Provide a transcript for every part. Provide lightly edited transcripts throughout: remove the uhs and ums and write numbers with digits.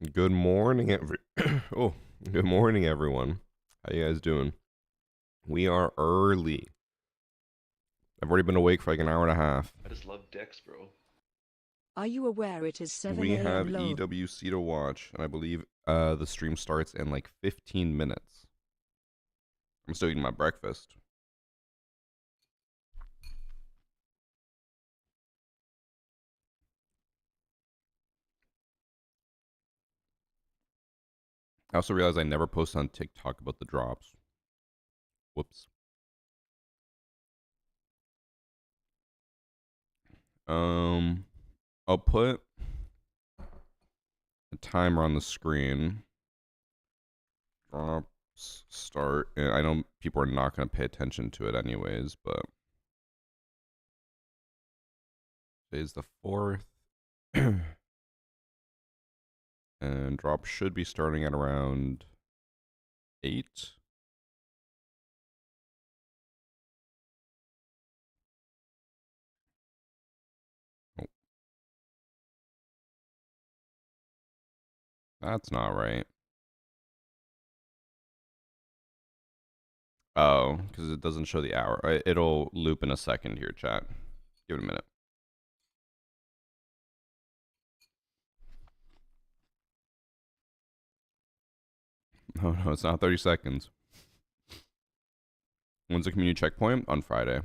Good morning, oh, good morning, everyone. How you guys doing? We are early. I've already been awake for like an hour and a half. I just love Dex, bro. Are you aware it is 7 We have a.m. low? EWC to watch, and I believe the stream starts in like 15 minutes. I'm still eating my breakfast. I also realized I never post on TikTok about the drops. Whoops. I'll put a timer on the screen. Drops start, and I know people are not going to pay attention to it anyways, but today's the 4th. And drop should be starting at around 8. Oh, that's not right. Oh, because it doesn't show the hour. It'll loop in a second here, chat. Give it a minute. Oh, no, it's not 30 seconds. When's the community checkpoint? On Friday.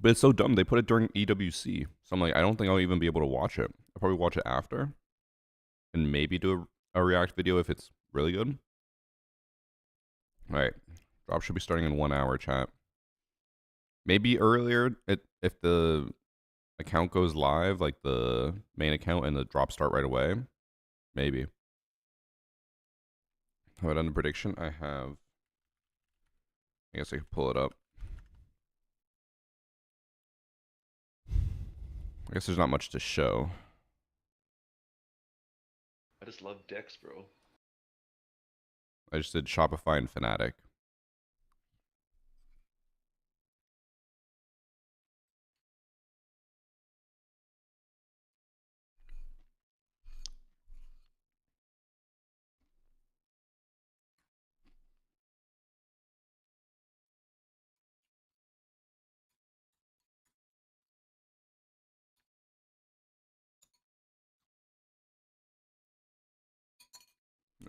But it's so dumb. They put it during EWC. So I'm like, I don't think I'll even be able to watch it. I'll probably watch it after. And maybe do a react video if it's really good. All right. Drop should be starting in 1 hour, chat. Maybe earlier if the account goes live, like the main account, and the drops start right away. Maybe. Have I done the prediction? I have. I guess I could pull it up. I guess there's not much to show. I just love Dex, bro. I just did Shopify and Fnatic.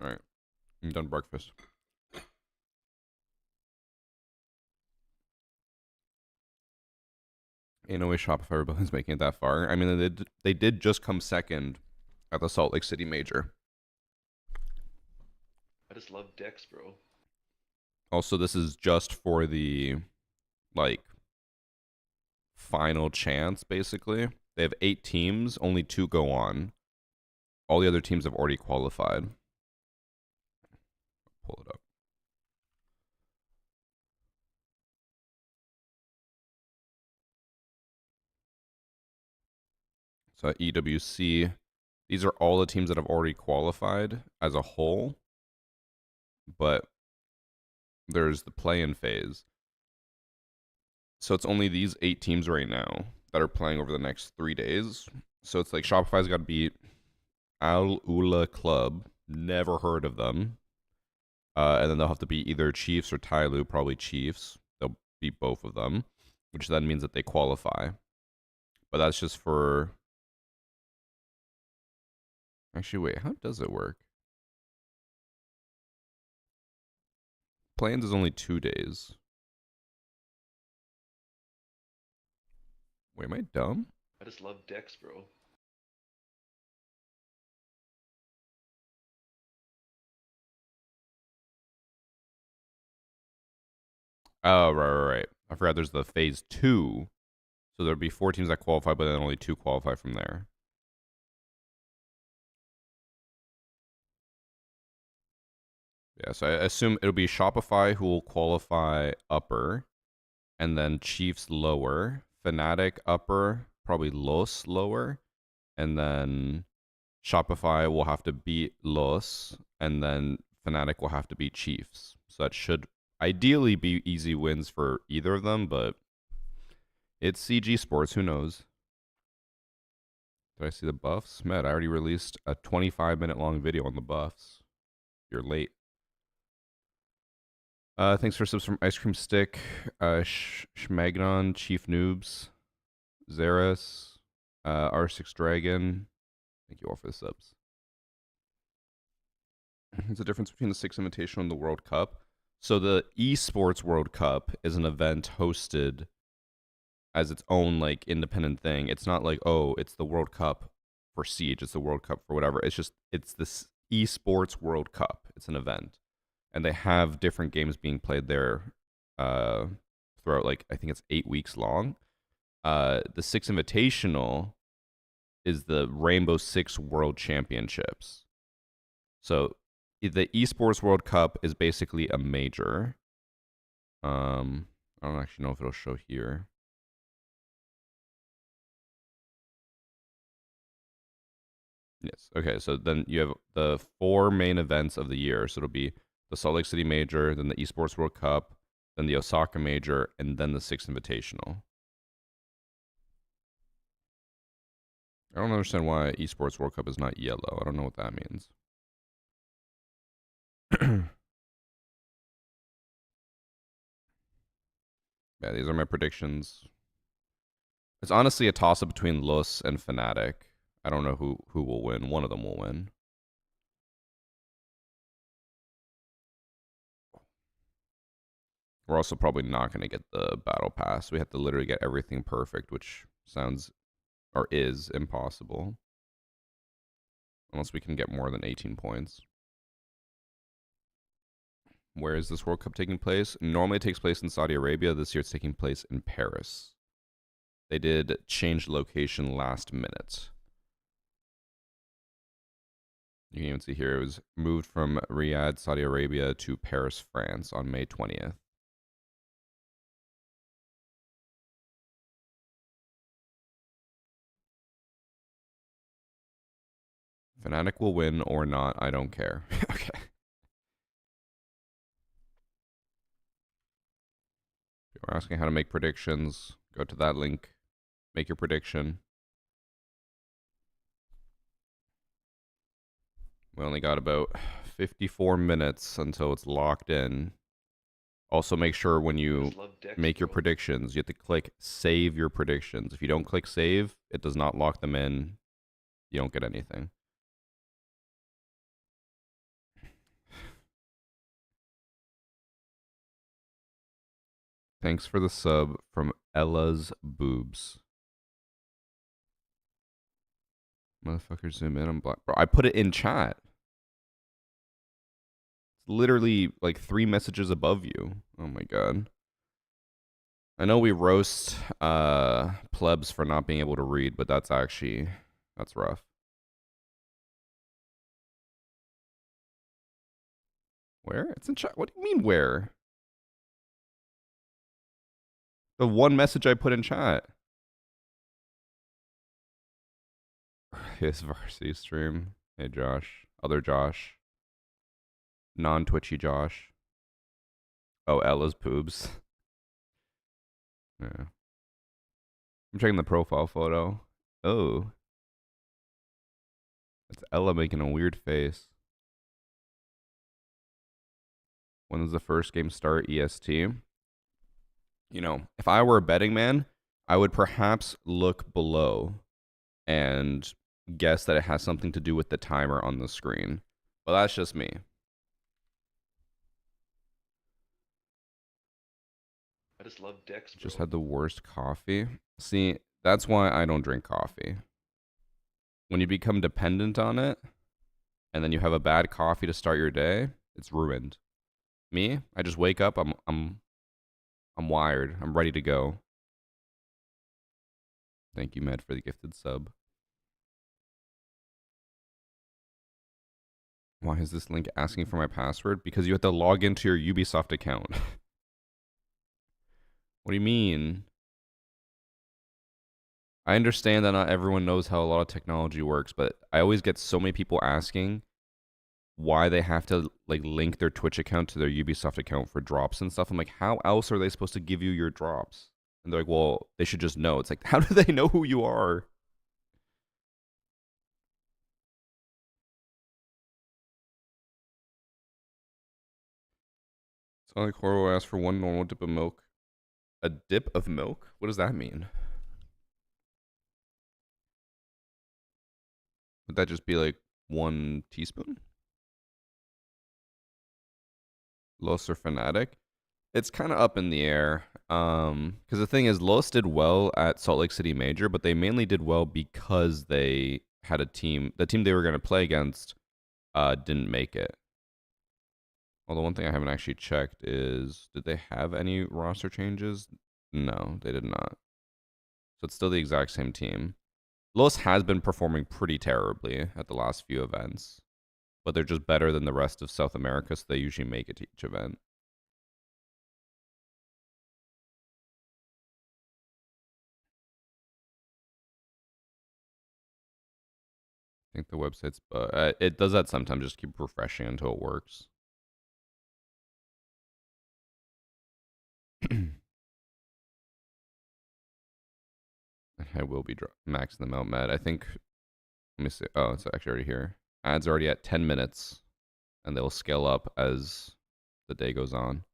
All right. I'm done breakfast. Ain't no way Shopify Rebellion's making it that far. I mean, they did just come second at the Salt Lake City Major. I just love Dex, bro. Also, this is just for the, like, final chance, basically. They have 8 teams, only 2 go on. All the other teams have already qualified. Pull it up. So at EWC, these are all the teams that have already qualified as a whole. But there's the play-in phase. So it's only these 8 teams right now that are playing over the next 3 days. So it's like Shopify's got to beat Al Ula Club. Never heard of them. And then they'll have to beat either Chiefs or Tyloo, probably Chiefs. They'll beat both of them, which then means that they qualify. But that's just for... Actually, wait, how does it work? Plans is only 2 days. Wait, am I dumb? I just love Dex, bro. Oh, right. I forgot there's the phase 2. So there'd be 4 teams that qualify, but then only 2 qualify from there. Yeah, so I assume it'll be Shopify who will qualify upper, and then Chiefs lower, Fnatic upper, probably Los lower, and then Shopify will have to beat Los, and then Fnatic will have to beat Chiefs. So that should ideally be easy wins for either of them, but it's CG Sports, who knows? Did I see the buffs? Matt, I already released a 25-minute long video on the buffs. You're late. Thanks for subs from Ice Cream Stick, Schmagnon, Chief Noobs, Zeris, R6 Dragon. Thank you all for the subs. There's a difference between the Six Invitational and the World Cup. So the Esports World Cup is an event hosted as its own like independent thing. It's not like, oh, it's the World Cup for Siege, it's the World Cup for whatever. It's this Esports World Cup. It's an event. And they have different games being played there throughout, like, I think it's 8 weeks long. The Six Invitational is the Rainbow Six World Championships. So the Esports World Cup is basically a major. I don't actually know if it'll show here. Yes. Okay, so then you have the 4 main events of the year. So it'll be the Salt Lake City Major, then the Esports World Cup, then the Osaka Major, and then the Six Invitational. I don't understand why Esports World Cup is not yellow. I don't know what that means. Yeah, these are my predictions. It's honestly a toss-up between Los and Fnatic. I don't know who will win. One of them will win. We're also probably not going to get the battle pass. We have to literally get everything perfect, which sounds or is impossible. Unless we can get more than 18 points. Where is this World Cup taking place? Normally it takes place in Saudi Arabia. This year it's taking place in Paris. They did change location last minute. You can even see here it was moved from Riyadh, Saudi Arabia to Paris, France on May 20th. Fnatic will win or not, I don't care. Okay. We're asking how to make predictions. Go to that link. Make your prediction. We only got about 54 minutes until it's locked in. Also, make sure when you make your predictions, you have to click save your predictions. If you don't click save, it does not lock them in. You don't get anything. Thanks for the sub from Ella's Boobs. Motherfucker, zoom in. I'm black. Bro, I put it in chat. It's literally like 3 messages above you. Oh my god. I know we roast plebs for not being able to read, but that's rough. Where? It's in chat. What do you mean where? The one message I put in chat. His varsity stream. Hey Josh. Other Josh. Non-Twitchy Josh. Oh, Ella's boobs. Yeah. I'm checking the profile photo. Oh. It's Ella making a weird face. When does the first game start? EST. You know, if I were a betting man, I would perhaps look below and guess that it has something to do with the timer on the screen. But that's just me. I just love dicks, bro. Just had the worst coffee. See, that's why I don't drink coffee. When you become dependent on it, and then you have a bad coffee to start your day, it's ruined. Me, I just wake up, I'm wired. I'm ready to go. Thank you, Med, for the gifted sub. Why is this link asking for my password? Because you have to log into your Ubisoft account. What do you mean? I understand that not everyone knows how a lot of technology works, but I always get so many people asking why they have to like link their Twitch account to their Ubisoft account for drops and stuff. I'm like, how else are they supposed to give you your drops? And they're like, well, they should just know. It's like, how do they know who you are? Sonic Horror asked for one normal dip of milk. A dip of milk? What does that mean? Would that just be like 1 teaspoon? Los or Fnatic? It's kind of up in the air. Because the thing is, Los did well at Salt Lake City Major, but they mainly did well because they had a team. The team they were going to play against didn't make it. Although one thing I haven't actually checked is, did they have any roster changes? No, they did not. So it's still the exact same team. Los has been performing pretty terribly at the last few events, but they're just better than the rest of South America, so they usually make it to each event. I think the website's, it does that sometimes, just keep refreshing until it works. I will be maxing them out, Matt. I think, let me see. Oh, it's actually already here. Ads are already at 10 minutes, and they'll scale up as the day goes on.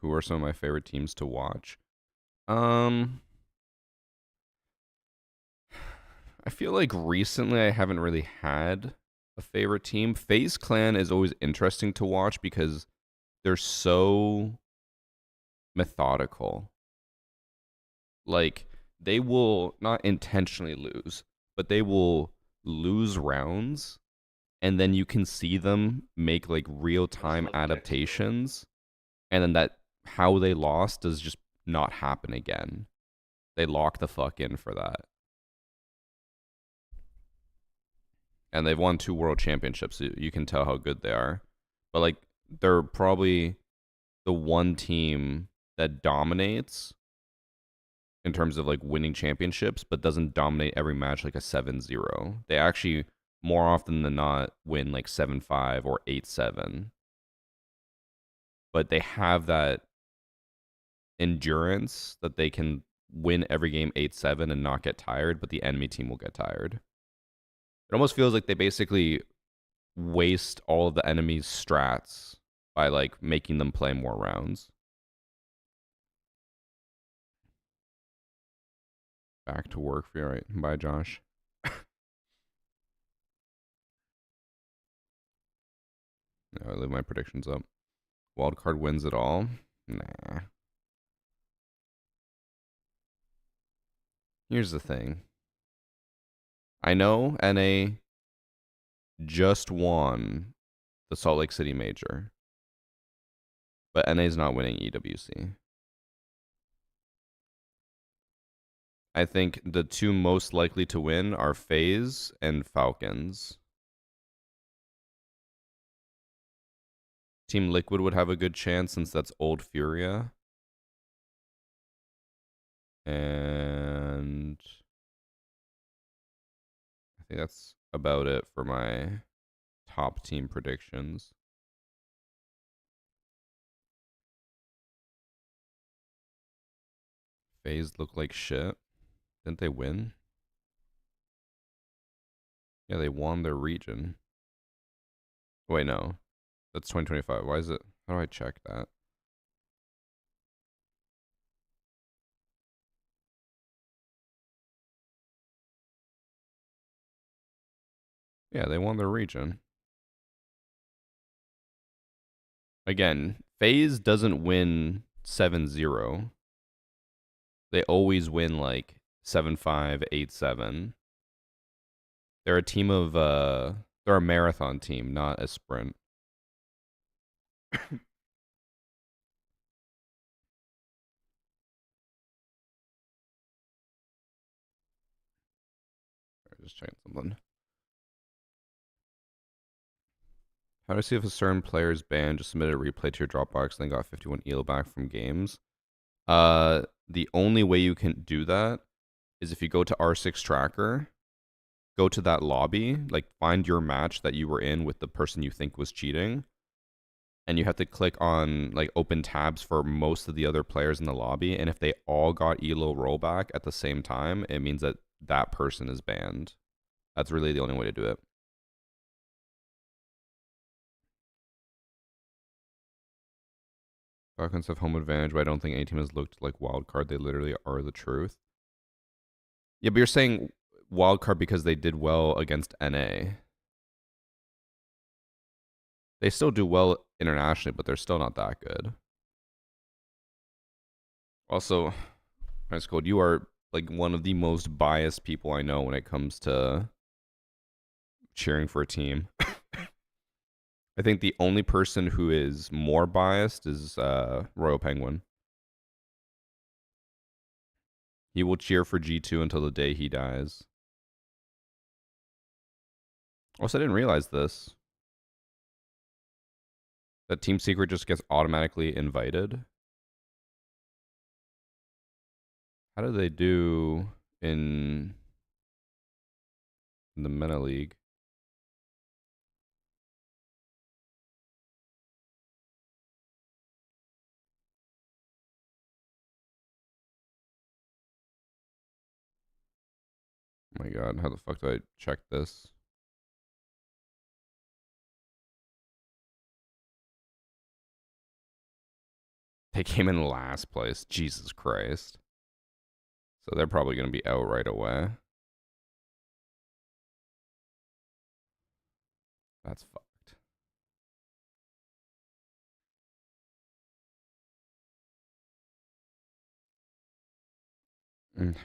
Who are some of my favorite teams to watch? I feel like recently I haven't really had a favorite team. FaZe Clan is always interesting to watch because they're so methodical. Like, they will not intentionally lose, but they will lose rounds, and then you can see them make like real-time adaptations, and then that how they lost does just not happen again. They lock the fuck in for that. And they've won 2 world championships, so you can tell how good they are. But like, they're probably the one team that dominates in terms of like winning championships, but doesn't dominate every match like a 7-0. They actually, more often than not, win like 7-5 or 8-7. But they have that endurance that they can win every game 8-7 and not get tired, but the enemy team will get tired. It almost feels like they basically waste all of the enemy's strats by like making them play more rounds. Back to work for you, right? Bye, Josh. I leave my predictions up. Wildcard wins it all? Nah. Here's the thing. I know NA just won the Salt Lake City Major, but NA's not winning EWC. I think the 2 most likely to win are FaZe and Falcons. Team Liquid would have a good chance since that's old Furia. And I think that's about it for my top team predictions. FaZe look like shit. Didn't they win? Yeah, they won their region. Wait, no. That's 2025. Why is it? How do I check that? Yeah, they won their region. Again, FaZe doesn't win 7-0. They always win like 7-5, 8-7. They're a team of they're a marathon team, not a sprint. Just checking something. How do I see if a certain player's banned? Just submitted a replay to your Dropbox and then got 51 ELO back from games. The only way you can do that is if you go to R6 Tracker, go to that lobby, like find your match that you were in with the person you think was cheating, and you have to click on like open tabs for most of the other players in the lobby, and if they all got ELO rollback at the same time, it means that that person is banned. That's really the only way to do it. Falcons have home advantage, but I don't think any team has looked like wild card. They literally are the truth. Yeah, but you're saying wild card because they did well against NA. They still do well internationally, but they're still not that good. Also, Ice Cold, you are like one of the most biased people I know when it comes to cheering for a team. I think the only person who is more biased is Royal Penguin. He will cheer for G2 until the day he dies. Also, I didn't realize this. That Team Secret just gets automatically invited. How do they do in the Meta League? Oh my god, how the fuck do I check this? They came in last place. Jesus Christ. So they're probably going to be out right away. That's fucked.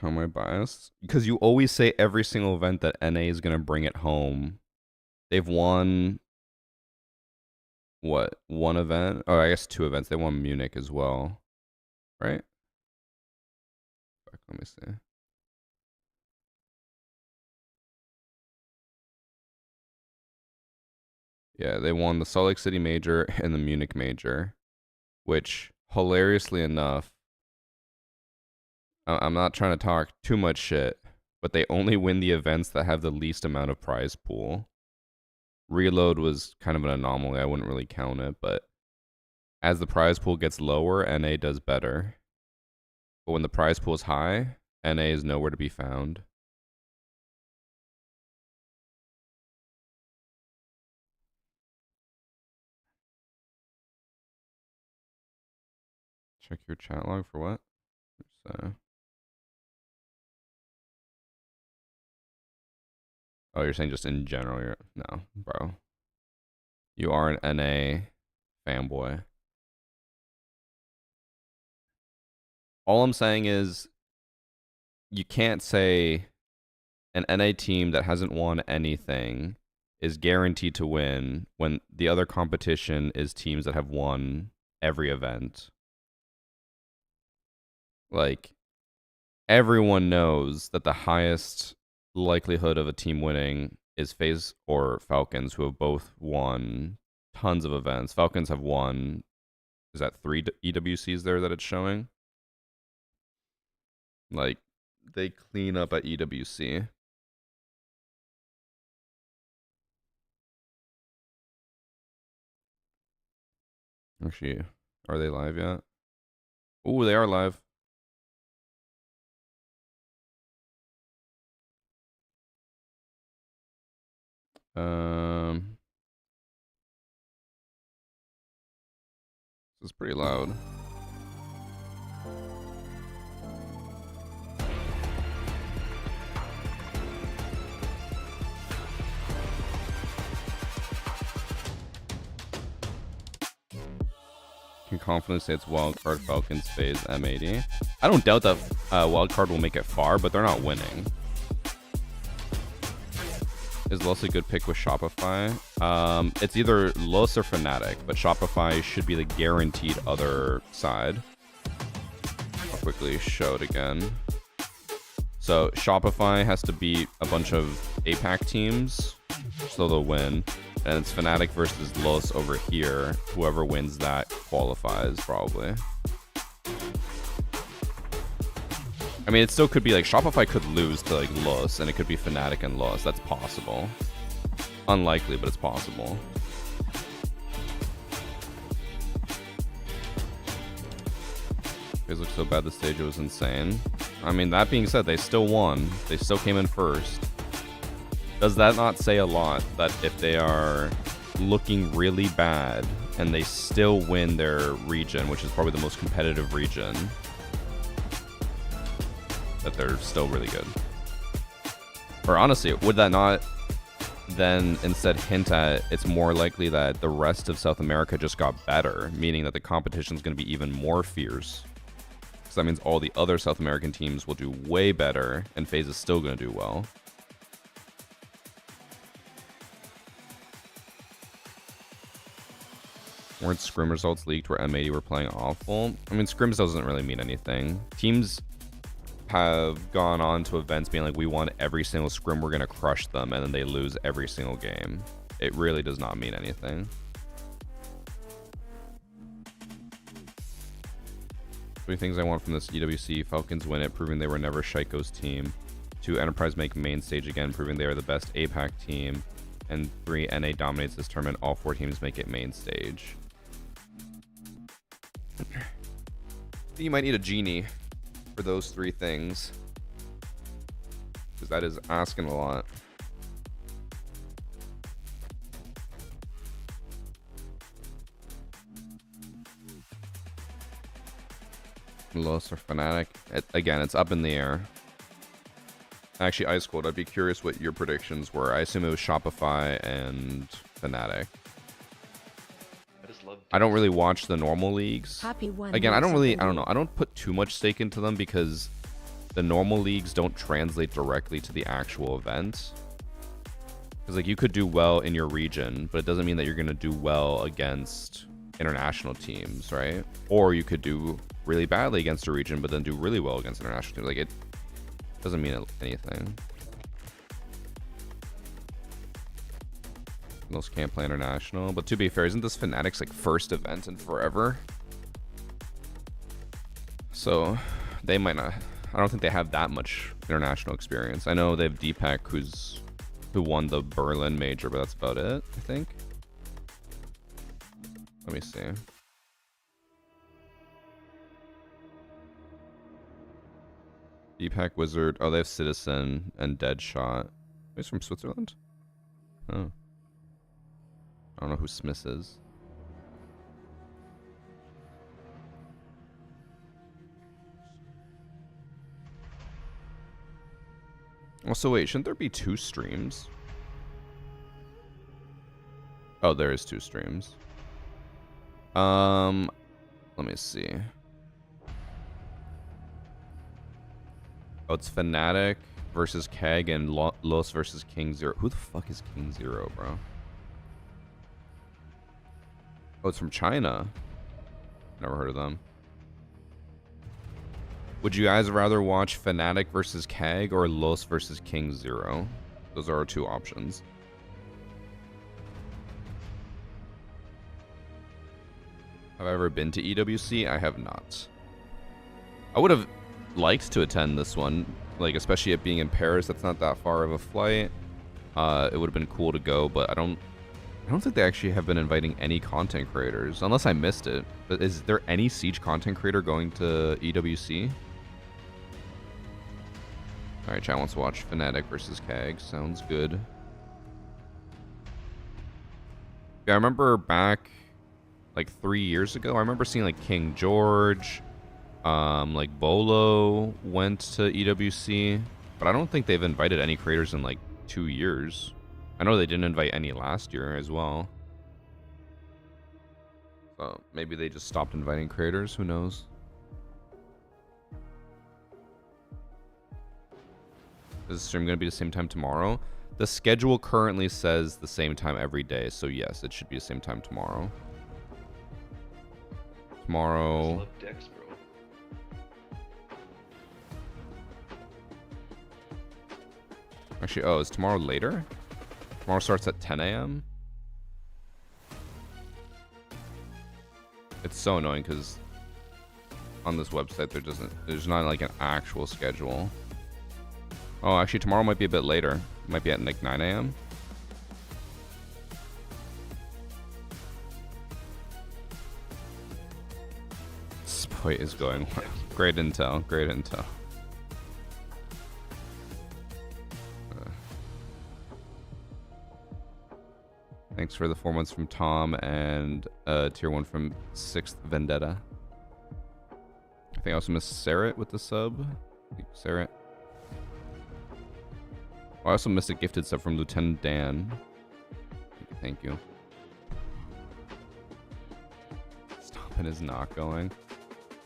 How am I biased? Because you always say every single event that NA is going to bring it home. They've won, what, one event? Oh, I guess two events. They won Munich as well. Right? Let me see. Yeah, they won the Salt Lake City Major and the Munich Major, which, hilariously enough, I'm not trying to talk too much shit, but they only win the events that have the least amount of prize pool. Reload was kind of an anomaly. I wouldn't really count it, but as the prize pool gets lower, NA does better. But when the prize pool is high, NA is nowhere to be found. Check your chat log for what? Oh, you're saying just in general? No, bro. You are an NA fanboy. All I'm saying is you can't say an NA team that hasn't won anything is guaranteed to win when the other competition is teams that have won every event. Like, everyone knows that the highest likelihood of a team winning is FaZe or Falcons, who have both won tons of events. Falcons have won, is that 3 EWCs there that it's showing? Like, they clean up at EWC. Actually, are they live yet? Ooh, they are live. This is pretty loud. Can confidently say it's wildcard Falcons FaZe M80. I don't doubt that wildcard will make it far, but they're not winning. Is Los a good pick with Shopify? It's either Los or Fnatic, but Shopify should be the guaranteed other side. I'll quickly show it again. So Shopify has to beat a bunch of APAC teams, so they'll win. And it's Fnatic versus Los over here. Whoever wins that qualifies, probably. I mean, it still could be like Shopify could lose to like Los, and it could be Fnatic and Los. That's possible. Unlikely, but it's possible. Guys look so bad. The stage was insane. I mean, that being said, they still won. They still came in first. Does that not say a lot that if they are looking really bad and they still win their region, which is probably the most competitive region, that they're still really good. Or honestly, would that not then instead hint at it's more likely that the rest of South America just got better, meaning that the competition is going to be even more fierce? Because that means all the other South American teams will do way better, and FaZe is still going to do well. Weren't scrim results leaked where M80 were playing awful? I mean, scrims doesn't really mean anything. Teams have gone on to events being like, we won every single scrim, we're going to crush them, and then they lose every single game. It really does not mean anything. Three things I want from this EWC: Falcons win it, proving they were never Shaiko's team. 2, Enterprise make main stage again, proving they are the best APAC team. And 3, NA dominates this tournament, all 4 teams make it main stage. You might need a genie for those 3 things, because that is asking a lot. Los or Fnatic? Again, it's up in the air. Actually, Ice Cold, I'd be curious what your predictions were. I assume it was Shopify and Fnatic. I don't really watch the normal leagues. Again, I don't know. I don't put too much stake into them because the normal leagues don't translate directly to the actual event. Because like you could do well in your region, but it doesn't mean that you're going to do well against international teams, right? Or you could do really badly against a region, but then do really well against international teams. Like it doesn't mean anything. Most can't play international, but to be fair, isn't this Fnatic's like first event in forever? So they might not. I don't think they have that much international experience. I know they have Deepak, who won the Berlin major, but that's about it, I think. Let me see. Deepak, Wizard. Oh, they have Citizen and Deadshot. He's from Switzerland? Oh. I don't know who Smith is. Also, wait, shouldn't there be 2 streams? Oh, there is 2 streams. Let me see. Oh, it's Fnatic versus Keg and Los versus King Zero. Who the fuck is King Zero, bro? Oh, it's from China. Never heard of them. Would you guys rather watch Fnatic versus Keg or Los versus King Zero? Those are our 2 options. Have I ever been to EWC? I have not. I would have liked to attend this one, like especially it being in Paris. That's not that far of a flight. It would have been cool to go, but I don't think they actually have been inviting any content creators, unless I missed it. But is there any Siege content creator going to EWC? Alright, chat wants to watch Fnatic versus Keg. Sounds good. Yeah, I remember back like 3 years ago, I remember seeing like King George, like Bolo went to EWC, but I don't think they've invited any creators in like 2 years. I know they didn't invite any last year as well. So maybe they just stopped inviting creators, who knows? Is the stream going to be the same time tomorrow? The schedule currently says the same time every day, so yes, it should be the same time tomorrow. Tomorrow. Dex, bro. Actually, oh, is tomorrow later? Tomorrow starts at 10 a.m. It's so annoying because on this website there's not like an actual schedule. Oh, actually tomorrow might be a bit later. It might be at like 9 a.m. Spoit is going well. Great intel, great intel. Thanks for the 4 months from Tom and tier 1 from 6th Vendetta. I think I also missed Sarah with the sub. Sarah. Oh, I also missed a gifted sub from Lieutenant Dan. Thank you. Stompin' is not going.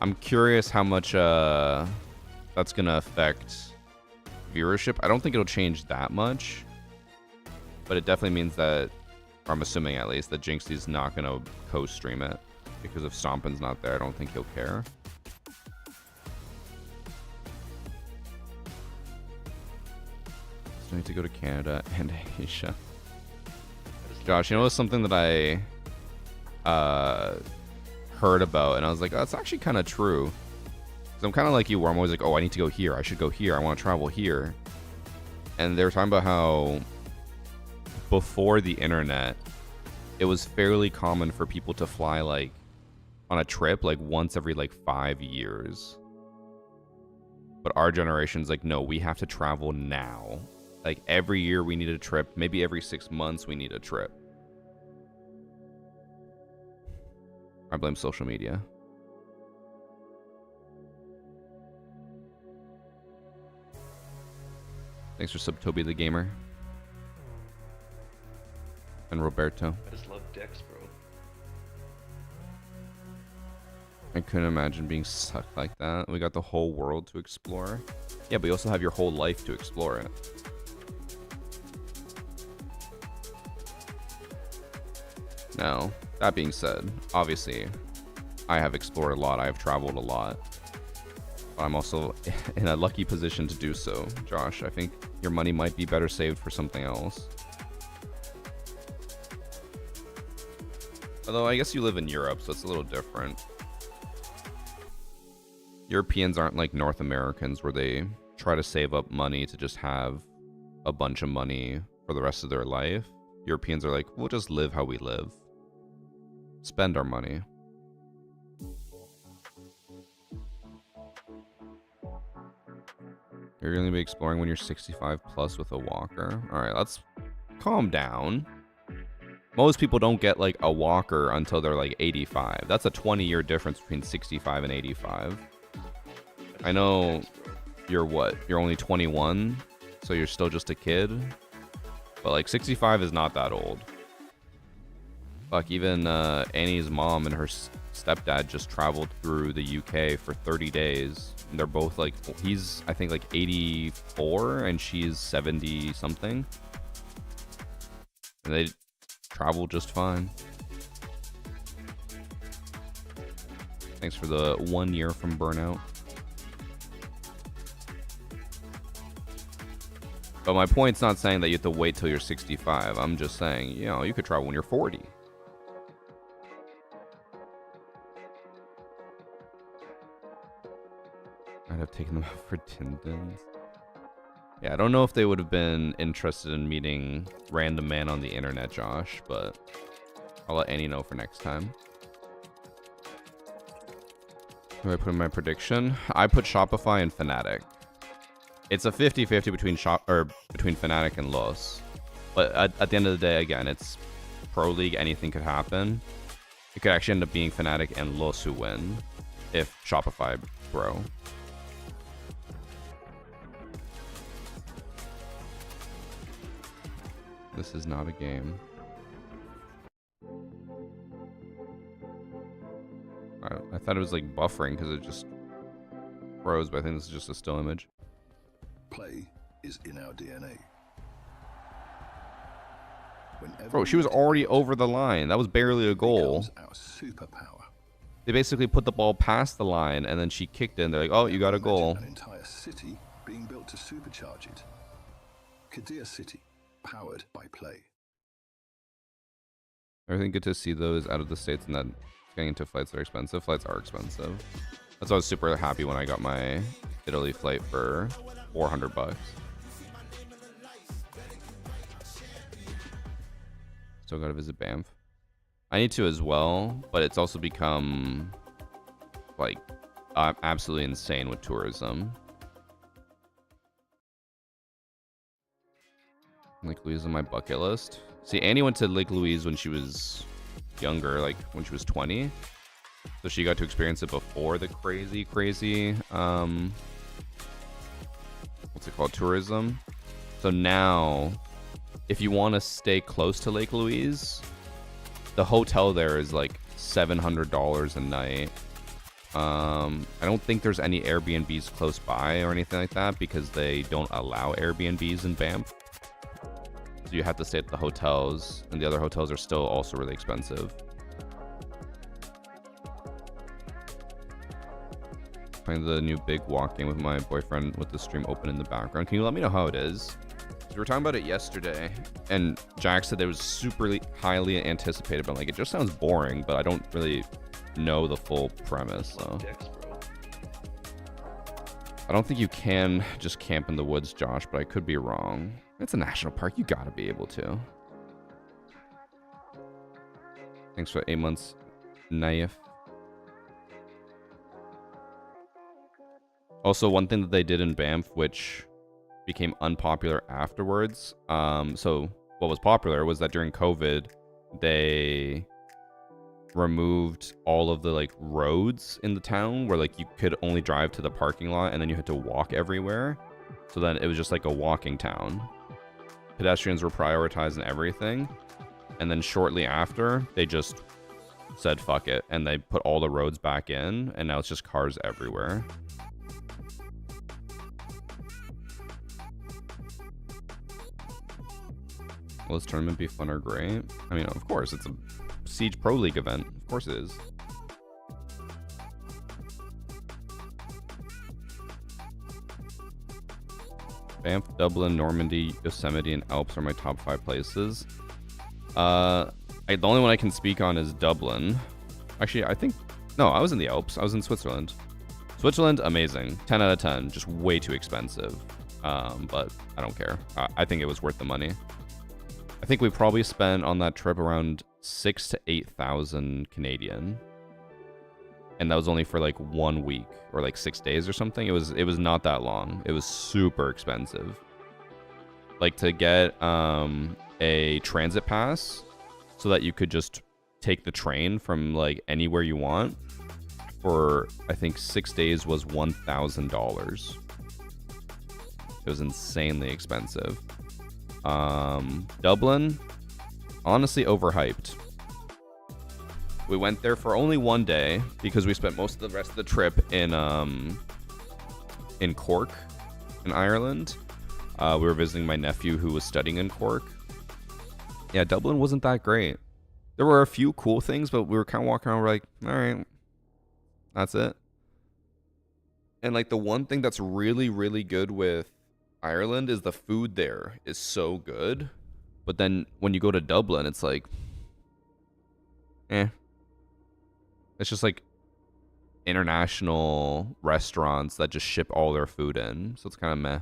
I'm curious how much that's gonna affect viewership. I don't think it'll change that much, but it definitely means that, or I'm assuming at least, that Jinxie's not gonna co-stream it because if Stompin's not there, I don't think he'll care. Still need to go to Canada and Asia. Josh, you know what's something that I heard about, and I was like, oh, that's actually kind of true. So I'm kind of like you, where I'm always like, oh, I need to go here. I should go here. I want to travel here. And they were talking about how before the internet, it was fairly common for people to fly like on a trip like once every like 5 years. But our generation's like, no, we have to travel now. Like every year we need a trip. Maybe every 6 months we need a trip. I blame social media. Thanks for sub, Toby the Gamer. And Roberto. I just love Dex, bro. I couldn't imagine being sucked like that. We got the whole world to explore. Yeah, but you also have your whole life to explore it. Now, that being said, obviously, I have explored a lot. I have traveled a lot. But I'm also in a lucky position to do so, Josh. I think your money might be better saved for something else. Although, I guess you live in Europe, so it's a little different. Europeans aren't like North Americans where they try to save up money to just have a bunch of money for the rest of their life. Europeans are like, we'll just live how we live. Spend our money. You're going to be exploring when you're 65 plus with a walker. All right, let's calm down. Most people don't get like a walker until they're like 85. That's a 20-year difference between 65 and 85. I know you're what? You're only 21, so you're still just a kid. But like 65 is not that old. Fuck, even Annie's mom and her stepdad just traveled through the UK for 30 days. And they're both like, he's I think like 84 and she's 70 something. And they travel just fine. Thanks for the 1 year from Burnout. But my point's not saying that you have to wait till you're 65. I'm just saying, you know, you could travel when you're 40. I'd have taken them out for Tindins. Yeah, I don't know if they would have been interested in meeting random man on the internet, Josh, but I'll let Annie know for next time. Who do I put in my prediction? I put Shopify and Fnatic. It's a 50-50 between Fnatic and Los. But at the end of the day, again, it's Pro League. Anything could happen. It could actually end up being Fnatic and Los who win if Shopify grow. This is not a game. I thought it was like buffering because it just froze, but I think this is just a still image. Play is in our DNA. Bro, she was already over the line. That was barely a goal. Our superpower. They basically put the ball past the line and then she kicked in. They're like, oh, you got a goal. An entire city being built to supercharge it. Kadir City, powered by Play. Everything good to see those out of the States and that getting into flights that are expensive. Flights are expensive. That's why I was super happy when I got my Italy flight for $400. Still gotta visit Banff. I need to as well, but it's also become like absolutely insane with tourism. Like losing my bucket list. See, Annie went to Lake Louise when she was younger, like when she was 20. So she got to experience it before the crazy, what's it called? Tourism. So now, if you want to stay close to Lake Louise, the hotel there is like $700 a night. I don't think there's any Airbnbs close by or anything like that because they don't allow Airbnbs in Banff. So you have to stay at the hotels, and the other hotels are still also really expensive. Playing the new big walk game with my boyfriend with the stream open in the background. Can you let me know how it is? We were talking about it yesterday, and Jack said it was super highly anticipated, but like it just sounds boring, but I don't really know the full premise. So I don't think you can just camp in the woods, Josh, but I could be wrong. It's a national park. You gotta be able to. Thanks for 8 months, Naif. Also, one thing that they did in Banff, which became unpopular afterwards. So what was popular was that during COVID, they removed all of the like roads in the town where like you could only drive to the parking lot and then you had to walk everywhere. So then it was just like a walking town. Pedestrians were prioritized and everything. And then shortly after, they just said fuck it and they put all the roads back in, and now it's just cars everywhere. Will this tournament be fun or great? I mean, of course, it's a Siege Pro League event. Of course it is. Banff, Dublin, Normandy, Yosemite, and Alps are my top 5 places. The only one I can speak on is Dublin. Actually, I think... No, I was in the Alps. I was in Switzerland. Switzerland, amazing. 10 out of 10. Just way too expensive. But I don't care. I think it was worth the money. I think we probably spent on that trip around 6,000 to 8,000 Canadian, and that was only for like 1 week or like 6 days or something. It was not that long. It was super expensive. Like to get a transit pass so that you could just take the train from like anywhere you want for I think 6 days was $1,000. It was insanely expensive. Dublin, honestly overhyped. We went there for only 1 day because we spent most of the rest of the trip in Cork, in Ireland. We were visiting my nephew who was studying in Cork. Yeah, Dublin wasn't that great. There were a few cool things, but we were kind of walking around, we're like, all right, that's it. And like the one thing that's really, really good with Ireland is the food there is so good, but then when you go to Dublin, it's like, it's just like international restaurants that just ship all their food in, so it's kind of meh.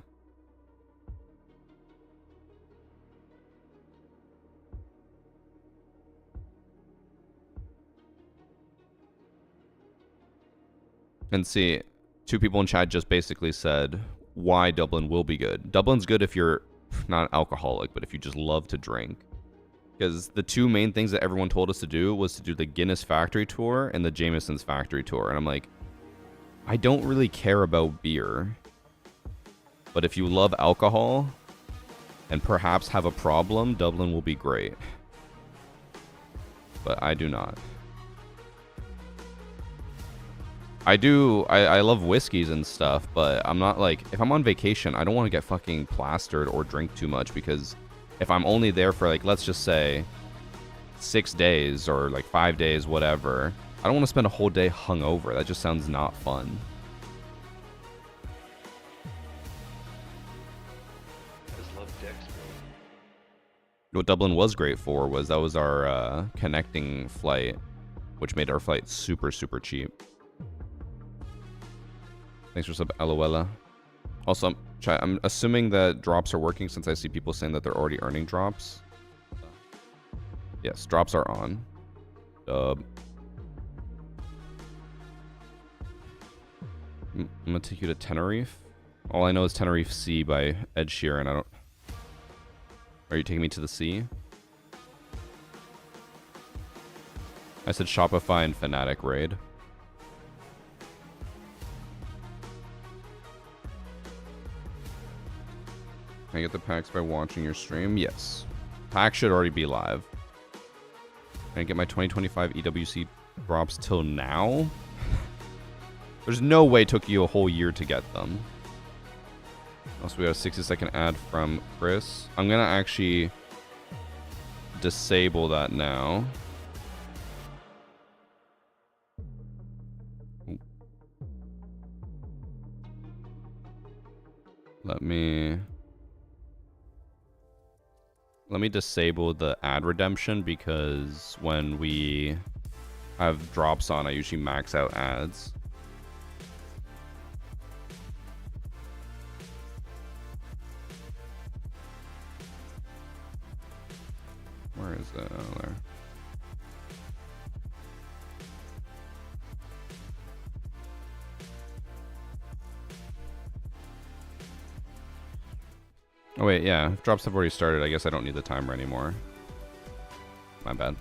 And see, 2 people in chat just basically said why Dublin will be good. Dublin's good if you're not an alcoholic, but if you just love to drink. Because the 2 main things that everyone told us to do was to do the Guinness factory tour and the Jameson's factory tour. And I'm like, I don't really care about beer. But if you love alcohol and perhaps have a problem, Dublin will be great. But I do not. I love whiskeys and stuff, but I'm not like, if I'm on vacation, I don't want to get fucking plastered or drink too much, because if I'm only there for like, let's just say 6 days or like 5 days, whatever, I don't want to spend a whole day hungover. That just sounds not fun. I just love dicks, bro. What Dublin was great for was that was our connecting flight, which made our flight super, super cheap. Thanks for sub, Aloella. Also, I'm assuming that drops are working since I see people saying that they're already earning drops. Yes, drops are on. I'm gonna take you to Tenerife. All I know is Tenerife Sea by Ed Sheeran. Are you taking me to the sea? I said Shopify and Fnatic raid. Can I get the packs by watching your stream? Yes. Packs should already be live. Can I get my 2025 EWC drops till now? There's no way it took you a whole year to get them. Also, we got a 60-second ad from Chris. I'm going to actually disable that now. Let me disable the ad redemption, because when we have drops on, I usually max out ads. Where is that? Oh, there. Oh wait, yeah. Drops have already started. I guess I don't need the timer anymore. My bad.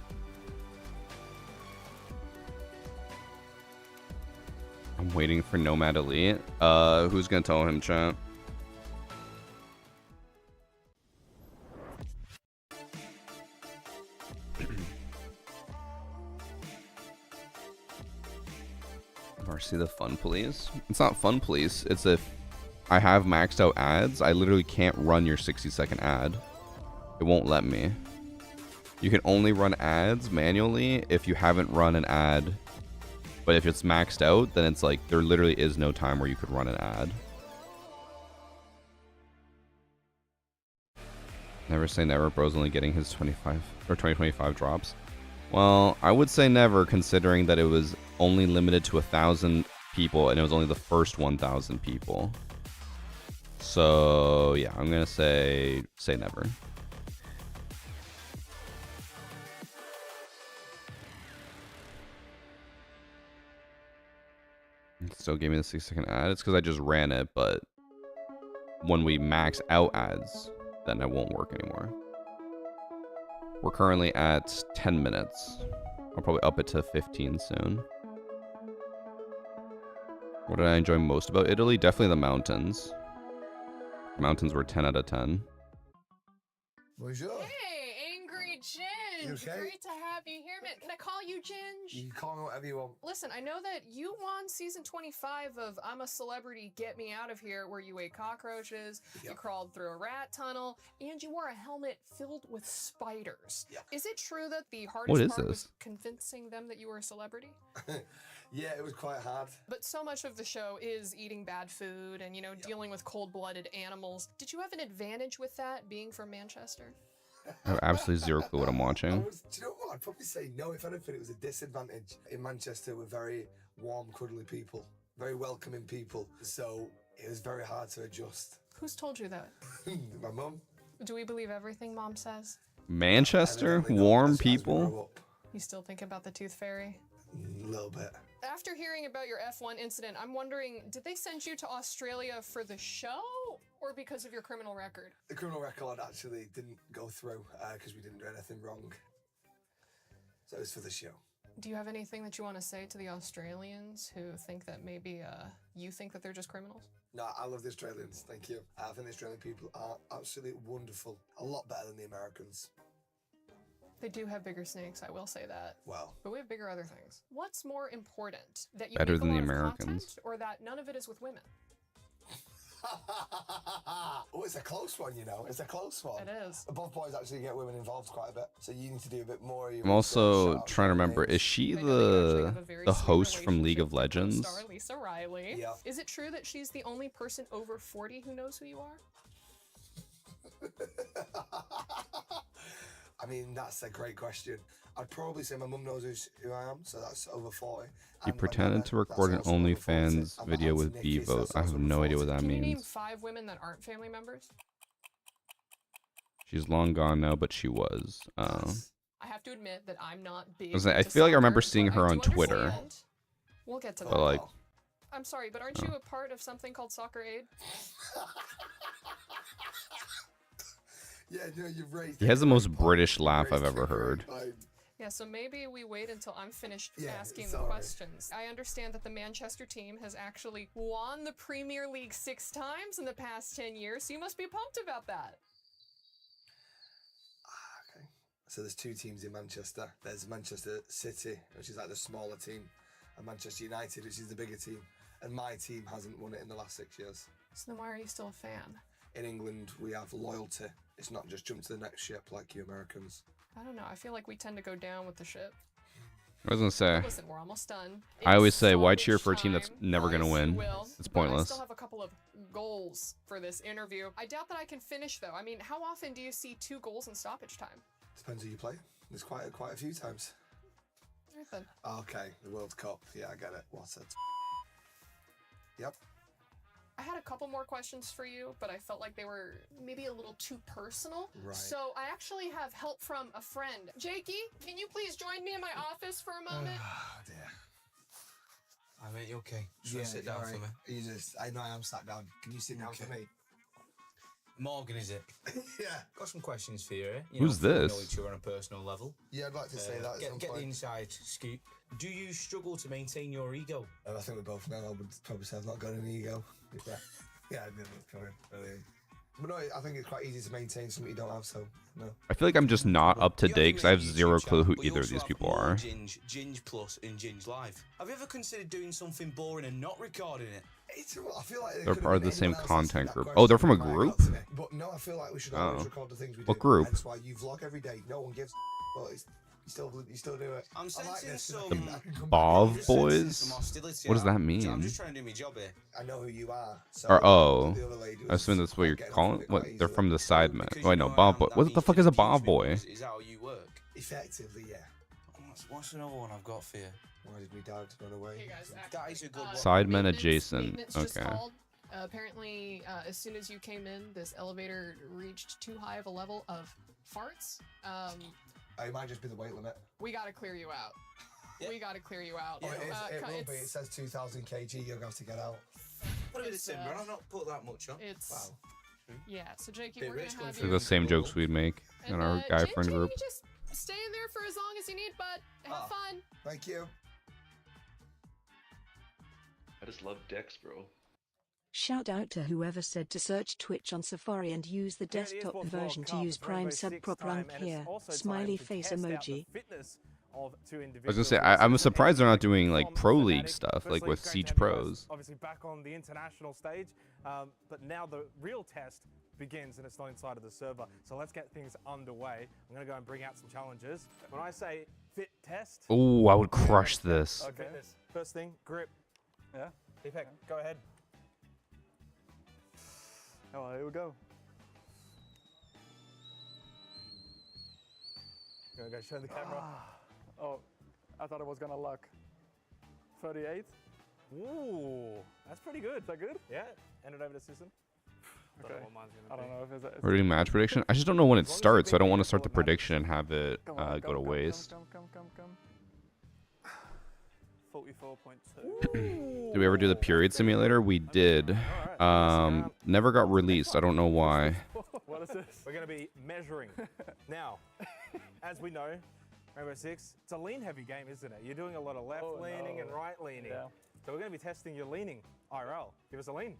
I'm waiting for Nomad Elite. Who's gonna tell him, chat? Varsity the fun police? It's not fun police. It's if I have maxed out ads, I literally can't run your 60-second ad. It won't let me. You can only run ads manually if you haven't run an ad. But if it's maxed out, then it's like there literally is no time where you could run an ad. Never say never. Bro's only getting his 25 or 2025 drops. Well, I would say never, considering that it was only limited to 1,000 people and it was only the first 1,000 people. So yeah, I'm gonna say never. It still gave me the 60-second ad. It's because I just ran it, but when we max out ads, then it won't work anymore. We're currently at 10 minutes. I'll probably up it to 15 soon. What did I enjoy most about Italy? Definitely the mountains. Mountains were 10 out of 10. Bonjour. Hey, Angry Ginge. You okay? Great to have you here, man. Can I call you Ginge? You call me whatever you want. Listen, I know that you won season 25 of I'm a Celebrity, Get Me Out of Here, where you ate cockroaches, you crawled through a rat tunnel, and you wore a helmet filled with spiders. Yeah. Is it true that the What hardest is part this? was convincing them that you were a celebrity? Yeah, it was quite hard. But so much of the show is eating bad food and, dealing with cold-blooded animals. Did you have an advantage with that, being from Manchester? I have absolutely zero clue what I'm watching. Do you know what? I'd probably say no. If anything, it was a disadvantage. In Manchester, we're very warm, cuddly people, very welcoming people. So it was very hard to adjust. Who's told you that? My mum. Do we believe everything Mom says? Manchester? Evidently not, Warm as we people? grow up. You still think about the Tooth Fairy? A little bit. After hearing about your F1 incident, I'm wondering, did they send you to Australia for the show or because of your criminal record? The criminal record actually didn't go through because we didn't do anything wrong. So it was for the show. Do you have anything that you want to say to the Australians who think that maybe you think that they're just criminals? No, I love the Australians. Thank you. I think the Australian people are absolutely wonderful. A lot better than the Americans. They do have bigger snakes, I will say that. Well. But we have bigger other things. What's more important? That you Better make a than the lot of Americans. content, or that none of it is with women? Oh, it's a close one, It's a close one. It is. Both boys actually get women involved quite a bit, so you need to do a bit more. I'm also trying to remember, is she I know that you actually the have a very the sweet host from League relationship of with Legends? co-star Lisa Riley. Yeah. Is it true that she's the only person over 40 who knows who you are? I mean, that's a great question. I'd probably say my mum knows who I am, so that's over 40. You And my pretended nana, to record an that's also over 40. OnlyFans And my video auntie with Nikki, so Bevo. that's I also have over no idea 40. what that Can you name means. 5 women that aren't family members? She's long gone now, but she was. I have to admit that I'm not big. I into feel like I remember soccer, seeing but her I on do Twitter. understand. We'll get to that. But like, I'm sorry, but aren't you a part of something called Soccer Aid? Yeah, no, you've raised. he has the most great point. British laugh You've I've raised ever a great heard. point. Yeah, so maybe we wait until I'm finished asking it's the all right. questions. I understand that the Manchester team has actually won the Premier League 6 times in the past 10 years, so you must be pumped about that. Okay. So there's 2 teams in Manchester. There's Manchester City, which is like the smaller team, and Manchester United, which is the bigger team. And my team hasn't won it in the last 6 years. So then why are you still a fan? In England, we have loyalty. It's not just jump to the next ship like you Americans. I don't know, I feel like we tend to go down with the ship. I was gonna say. Listen, we're almost done. I always say, why Stoppage cheer for a team that's time, never gonna as you win? will, It's but I pointless. still have a couple of goals for this interview. I doubt that I can finish though. I mean, how often do you see 2 goals in stoppage time? Depends who you play. There's quite a few times. Right then. Okay, the World Cup. Yeah, I get it. What's it? Yep. I had a couple more questions for you, but I felt like they were maybe a little too personal. Right. So I actually have help from a friend. Jakey, can you please join me in my office for a moment? Oh dear. I mean, you okay? Just sit down for me. I know I am sat down. Can you sit down for me? Morgan, is it? Yeah. Got some questions for you. Who's We know this? each other on a personal level. Yeah, I'd like to say that at some Get the point. inside scoop. Do you struggle to maintain your ego? I think we both know. I would probably say I've not got an ego. Yeah. Yeah, I did. Brilliant. But no, I think it's quite easy to maintain something you don't have, so no. I feel like I'm just not up to You date because I have made a YouTube zero clue channel, who but you either of also these have people more are. Ginge Plus and Ginge Live. Have you ever considered doing something boring and not recording it? I feel like They're part of the same anyone else asking content that group. question Oh, they're from a crying out group? to me. But no, I feel like we should always Oh. record the things we do. What group? That's why you vlog every day. No one gives but you still do it. I'm I like sensing this. some... I can come back Bov and- I'm sensing boys? some hostility. What does that I'm mean? just trying to do my job here. I know who you are. So Or oh, the other lady I assume was that's what you're getting off calling. of it What? quite They're easily. from the sidemen. Because Oh, I you know, know Bob I boy. am, that What the means fuck you is a confuse Bob me, boy? Is that how you work? Effectively, yeah. What's another one I've got for you? Why did my dad run away? Hey guys, That is a good one. Sidemen maintenance- adjacent. maintenance just Okay. called. Apparently, as soon as you came in, this elevator reached too high of a level of farts. It might just be the weight limit. We gotta clear you out. Yeah. We gotta clear you out. It will be. It It's, says 2,000 kg. You're going to have to get out. What a bit of It's, timber, and I've not put that much on. it's Wow. yeah. So Jakey, Bit we're rich gonna going have through you. They're the same jokes we'd make in our guy friend JJ, group. you just stay in there for as long as you need, but have fun. Thank you. I just love dicks, bro. Shout out to whoever said to search Twitch on Safari and use the desktop version to use Prime sub prop rank here. Smiley face emoji. I was gonna say, I'm surprised they're not doing like pro league stuff, like with Siege Pros. Obviously back on the international stage, but now the real test begins and it's not inside of the server. So let's get things underway. I'm gonna go and bring out some challenges. When I say fit test. Oh, I would crush this. Okay. First thing, grip. Yeah. Deepak, go ahead. Oh, here we go. Go show the camera. Oh, I thought I was gonna luck. 38. Ooh, that's pretty good. Is that good? Yeah, ended over the season. Okay. I don't know if it's. We're doing match prediction. I just don't know when it starts, so I don't want to start the prediction and have it Come on, go to waste. Come. 44.2. Did we ever do the period simulator? We did. Never got released. I don't know why. What is this? We're going to be measuring. Now, as we know, Rainbow Six, it's a lean-heavy game, isn't it? You're doing a lot of left leaning and right leaning. Yeah. So we're going to be testing your leaning IRL. Give us a lean.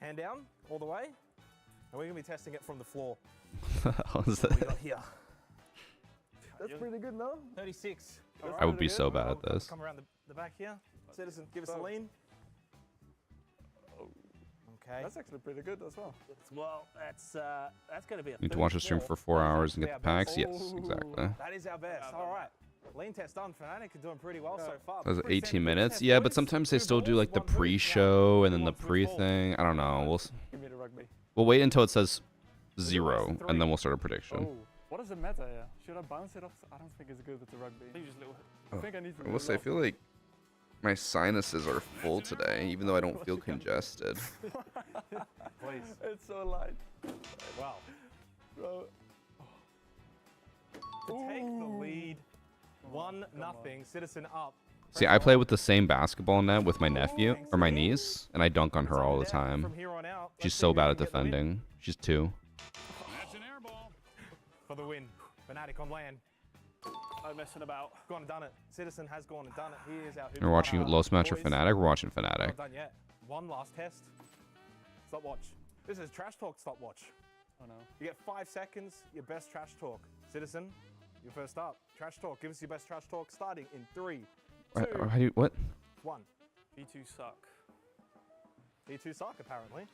Hand down, all the way. And we're going to be testing it from the floor. What was What we that? got here? That's pretty good, no? 36. I would be so bad at this. Come around the back here. Citizen, give us a lean. Okay. That's actually pretty good as well. Well, that's going to be a Need to watch the stream for 4 hours and get the packs? Yes, Oh. exactly. That is our best. All right. Lean test done. Fnatic are doing pretty well so far. That was Pretty 18 simple minutes. test, Yeah, boys. but sometimes they 2 still do balls, like the 1 move. pre-show Now, and then the 1 through 4. pre-thing. I don't know. Give me the rugby. We'll wait until it says 0, and then we'll start a prediction. Oh, what does it matter here? Should I bounce it off? I don't think it's good with the rugby. I think I need to. I will say, I feel like my sinuses are full today, even though I don't feel congested. Please. It's so light. Wow. Bro. To take the lead, 1-0. Citizen up. See, I play with the same basketball net with my nephew, or my niece, and I dunk on her all the time. From here on out, She's let's see so who bad at can get the win. defending. She's 2. For the win. Fnatic on land. No messing about. Gone and done it. Citizen has gone and done it. He is our You're watching Los Match or boys. Fnatic? We're watching Fnatic. Not done yet. One last test. Stopwatch. This is trash talk stopwatch. Oh no. You get 5 seconds, your best trash talk. Citizen, you're first up. Trash talk. Give us your best trash talk starting in 3, 2, What? 1. V2 suck. E2 suck, apparently.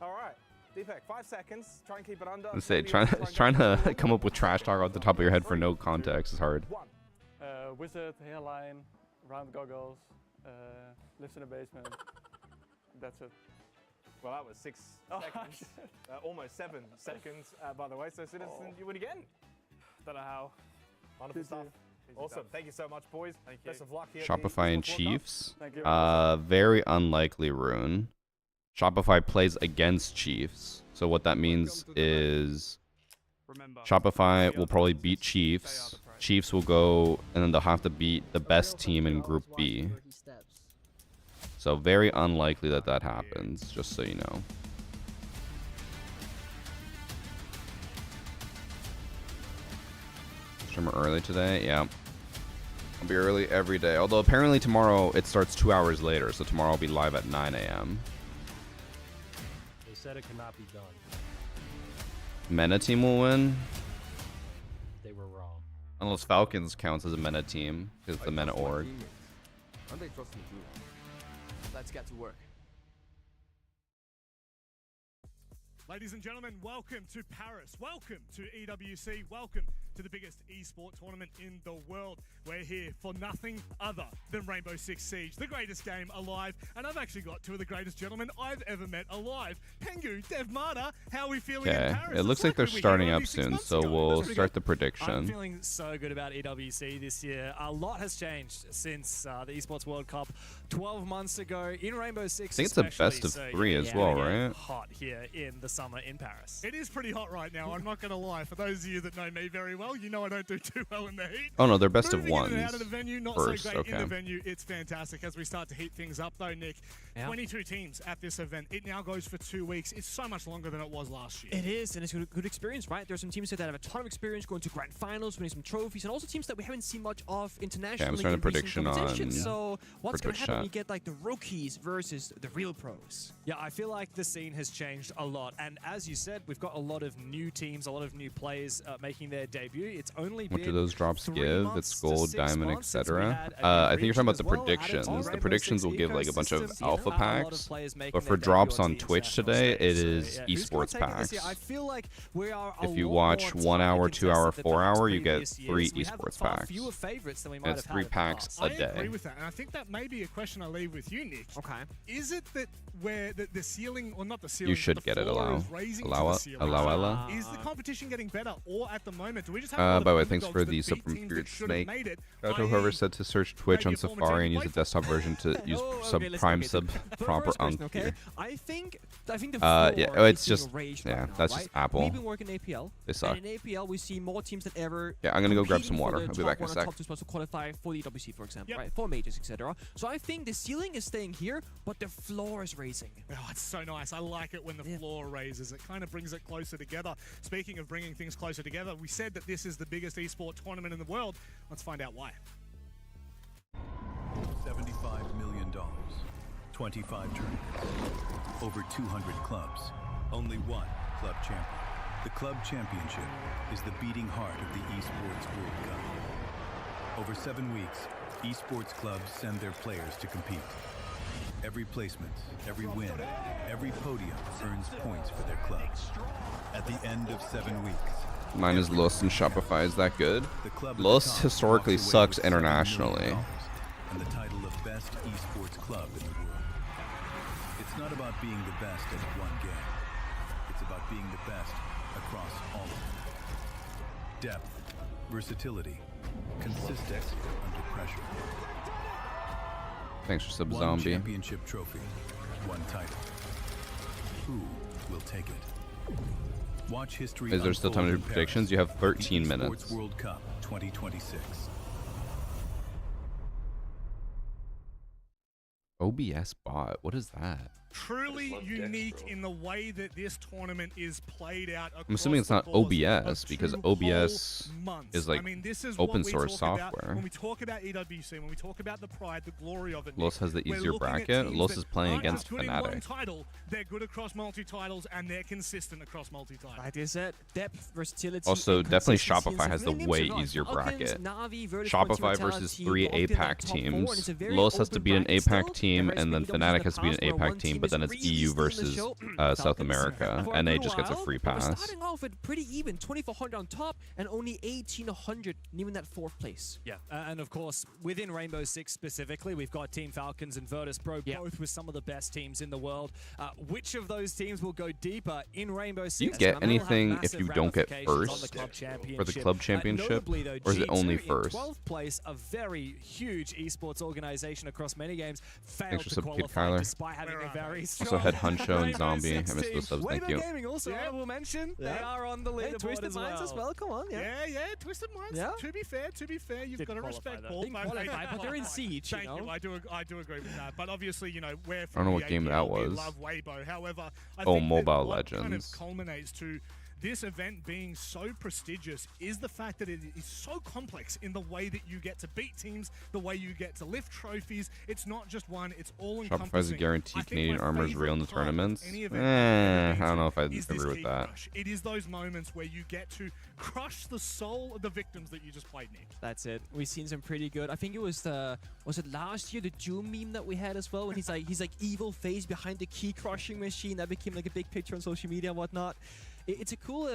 All right. Deepak, 5 seconds. Try and keep it under. Let's say Maybe trying try and to go come up with trash talk off the top of your head for no context is hard. 1. Wizard, hairline, round goggles, lives in a basement. That's it. Well, that was 6 seconds. Almost 7 seconds, by the way. So, Citizen, you win again. Don't know how. Wonderful stuff. Awesome. Thank you so much, boys. Thank you. Best of luck here. at the Shopify and Esports World Cup. Chiefs. Thank you. Very unlikely rune. Shopify plays against Chiefs. So what that means is Shopify will probably beat Chiefs. Chiefs will go and then they'll have to beat the best team in Group B. So very unlikely that that happens, just so you know. Streamer early today? Yeah. I'll be early every day. Although apparently tomorrow it starts 2 hours later, so tomorrow I'll be live at 9 a.m. They said it cannot be done. Meta team will win. They were wrong. Unless Falcons counts as a meta team, because it's the meta org. And they trust me too. Let's get to work. Ladies and gentlemen, welcome to Paris. Welcome to EWC. Welcome to the biggest esport tournament in the world. We're here for nothing other than Rainbow Six Siege, the greatest game alive. And I've actually got 2 of the greatest gentlemen I've ever met alive. Pengu, Devmata, how are we feeling in Paris? It looks like they're starting up soon, so we'll start the prediction. I'm feeling so good about EWC this year. A lot has changed since the Esports World Cup 12 months ago in Rainbow Six. I think it's a best of 3 as well, right? Hot here in the summer in Paris. It is pretty hot right now, I'm not going to lie. For those of you that know me very well, you know I don't do too well in the heat. Oh no, they're best of Moving in and out ones. of the venue, not First, so great okay. in the venue. It's fantastic as we start to heat things up though, Nick. Yeah. 22 teams at this event. It now goes for 2 weeks. It's so much longer than it was last year. It is, and it's a good experience, right? There's some teams that have a ton of experience going to grand finals, winning some trophies, and also teams that we haven't seen much of internationally. Okay, I'm starting in a prediction recent on competitions. So what's going to Twitch happen when chat. you get like the rookies versus the real pros? Yeah, I feel like the scene has changed a lot, and as you said, we've got a lot of new teams, a lot of new players making their debut. It's only What been do those drops 3 give? months It's to gold, 6 diamond, months since we etc. had a new I think you're talking region about as the well, added to predictions. the The Rainbow predictions Six will give like a bunch of ecosystem. alpha A lot of packs, players making but for their drops debut on the Twitch international today, it stage. is So, yeah. Who's gonna esports take it this packs. year? I feel like we are a If you lot watch more 1 hour, tightly 2 hour, contested 4 than hour, you get previous 3 years. We have esports far packs. fewer favorites than we might It's have 3 had in the packs past. a I day. agree with that, and I think that may be a question I leave with you, Nick. Okay. Is it that where the ceiling, or not the ceiling, You but should the get it, floor allow. is raising to Allow the it. ceiling? Allow Ella. Is the competition getting better, or at the moment, do we just have a lot By the way, of thanks for underdogs the that sub beat from teams Feared that should have Snake. made it, Shout out to i.e. whoever said to search Twitch maybe on a former Safari team and you use the play desktop version to use sub let's prime look at sub it. proper First on question, here. I think the Yeah, floor it's is being just raised yeah, right now, that's right? just Apple. We've been working APL. They suck. And in APL, we see more teams than ever. Yeah, I'm gonna go grab some competing for water. the I'll be top back in a 1 or sec. Top 2 spots to qualify for the EWC, for example, Yep. right? For majors, etc. So I think the ceiling is staying here, but the floor is raising. Oh, it's so nice. I like it when the floor raises. It kind of brings it closer together. Speaking of bringing things closer together, we said that this is the biggest esport tournament in the world. Let's find out why. $75 million, 25 tournaments, over 200 clubs, only one club champion. The club championship is the beating heart of the Esports World Cup. Over 7 weeks, esports clubs send their players to compete. Every placement, every win, every podium earns points for their club. At the end of 7 weeks, Mine is Los and Shopify. Is that good? the club at the Los top historically walks away sucks with $7 million internationally. and the title of best esports club in the world. It's not about being the best at one game. It's about being the best across all of them. Depth, versatility, consistency under pressure. Thanks for sub One zombie. championship trophy, one title. Who will take it? Watch history. Is there still time to do unfold in predictions? Paris. You have 13 The minutes. Esports World Cup 2026. OBS bot. What is that? truly love unique Dex, bro. in the way that this tournament is played out. I'm assuming it's not OBS of because 2 OBS whole months. is like I mean, this is open what we source talk about software. when we talk about EWC, when we talk about the pride, the glory of it. Los has the we're easier looking at bracket. teams Los that is playing aren't against just good in one Fnatic. title, they're good across multi-titles, and they're consistent across multi-titles. That is it. Depth, versatility. Also, and definitely consistency. Shopify has the And names way are easier Falcons, bracket. Navi, Virtus, Shopify Fortuna, versus Vitality, 3 locked in that APAC top 4, and teams. it's a very Los has open to beat an bracket APAC still. team, Whereas and then we don't Fnatic in has the to beat an past where APAC one team, but then is it's really EU stealing the versus show. South Falcons, America. for a NA little just gets a while, free we're pass. starting off with pretty even, 2,400 on top, and only 1,800 nearing that 4th place. Yeah, and of course, within Rainbow Six specifically, we've got Team Falcons and Virtus Pro, both with some of the best teams in the world. Which of those teams will go deeper in Rainbow Six? Do you get anything if you don't get first for the club championship, or is it only first? 12th place, a very huge esports organization across many games, failed Thanks for to sub, Kid qualify Kyler. despite having a very strong Also had Huncho and Rainbow Zombie. I Six missed those team. subs. Thank you. Gaming also honorable mention. They are on the leaderboard Twisted Minds as well. Come on, Yeah, Twisted Minds. Yeah. To be fair, you've got to respect though. Paul. Didn't qualify, but they're in Siege, Thank you know? I do agree with that. But obviously, we're I from don't know the what game APL, that we was. love Weibo. However, I Oh, think that Mobile what kind of Legends. culminates to this event being so prestigious is the fact that it is so complex in the way that you get to beat teams, the way you get to lift trophies. It's not just one, it's all encompassing. Shopify's a guarantee Canadian armor is real in the tournaments. I don't know if I agree with that. It is those moments where you get to crush the soul of the victims that you just played, Nick. That's it. We've seen some pretty good. I think it was was it last year, the Doom meme that we had as well, when he's like evil face behind the key crushing machine. That became like a big picture on social media and whatnot. It's a cool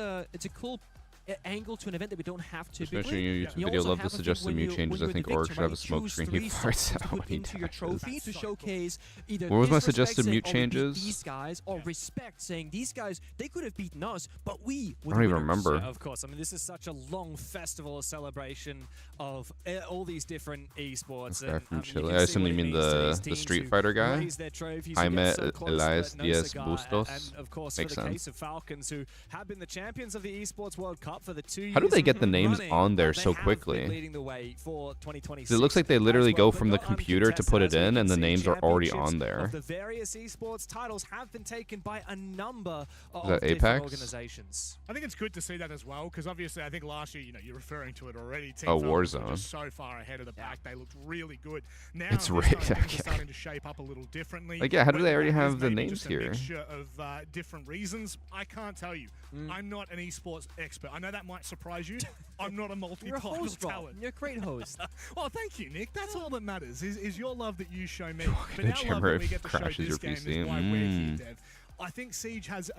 angle to an event that we don't have to. Especially in your YouTube video, love the suggested mute changes. I think Org should have a smoke screen. He farts out when he into your trophy to showcase either what was my disrespect, suggested saying, mute "Oh, we beat changes? these guys," or respect, saying these guys, they could have beaten us, but we I don't even remember. Of course, I mean, this is such a long festival, a celebration of all these different esports. This guy and, from you Chile. can I see assume what you it mean means to the these teams Street who Fighter guy. raise their trophies, I who get met so close Elias but no Diaz cigar. Bustos. And of course, Makes for the sense. case of Falcons, who have been the champions of the Esports World Cup for the 2 years How do they get the names running, on there they so have quickly? been leading the way for 2026. It looks like they literally as well, go but from the not computer to put it uncontested, as we in, can and the see, names are already championships on there. of the various esports titles have been taken by a number of that different Apex? organizations. I think it's good to see that as well, because obviously I think last year, you're referring to it already. Team Oh, Falcons were Warzone. just so far ahead of the pack. They looked really good. Now It's this right, time things okay. are starting to shape up a little differently. Like, yeah, how do they Whether already that is have the maybe names just here? A mixture of different reasons, I can't tell you. I'm not an esports expert. I know that might surprise you. I'm not a You're a multi-title host, Rob. talent. You're a great host. Well, thank you, Nick. That's all that matters, is your love that you show me. Walking But a our love jammer that we get to show crashes this your game PC. is why we're here, Dev. I think Siege has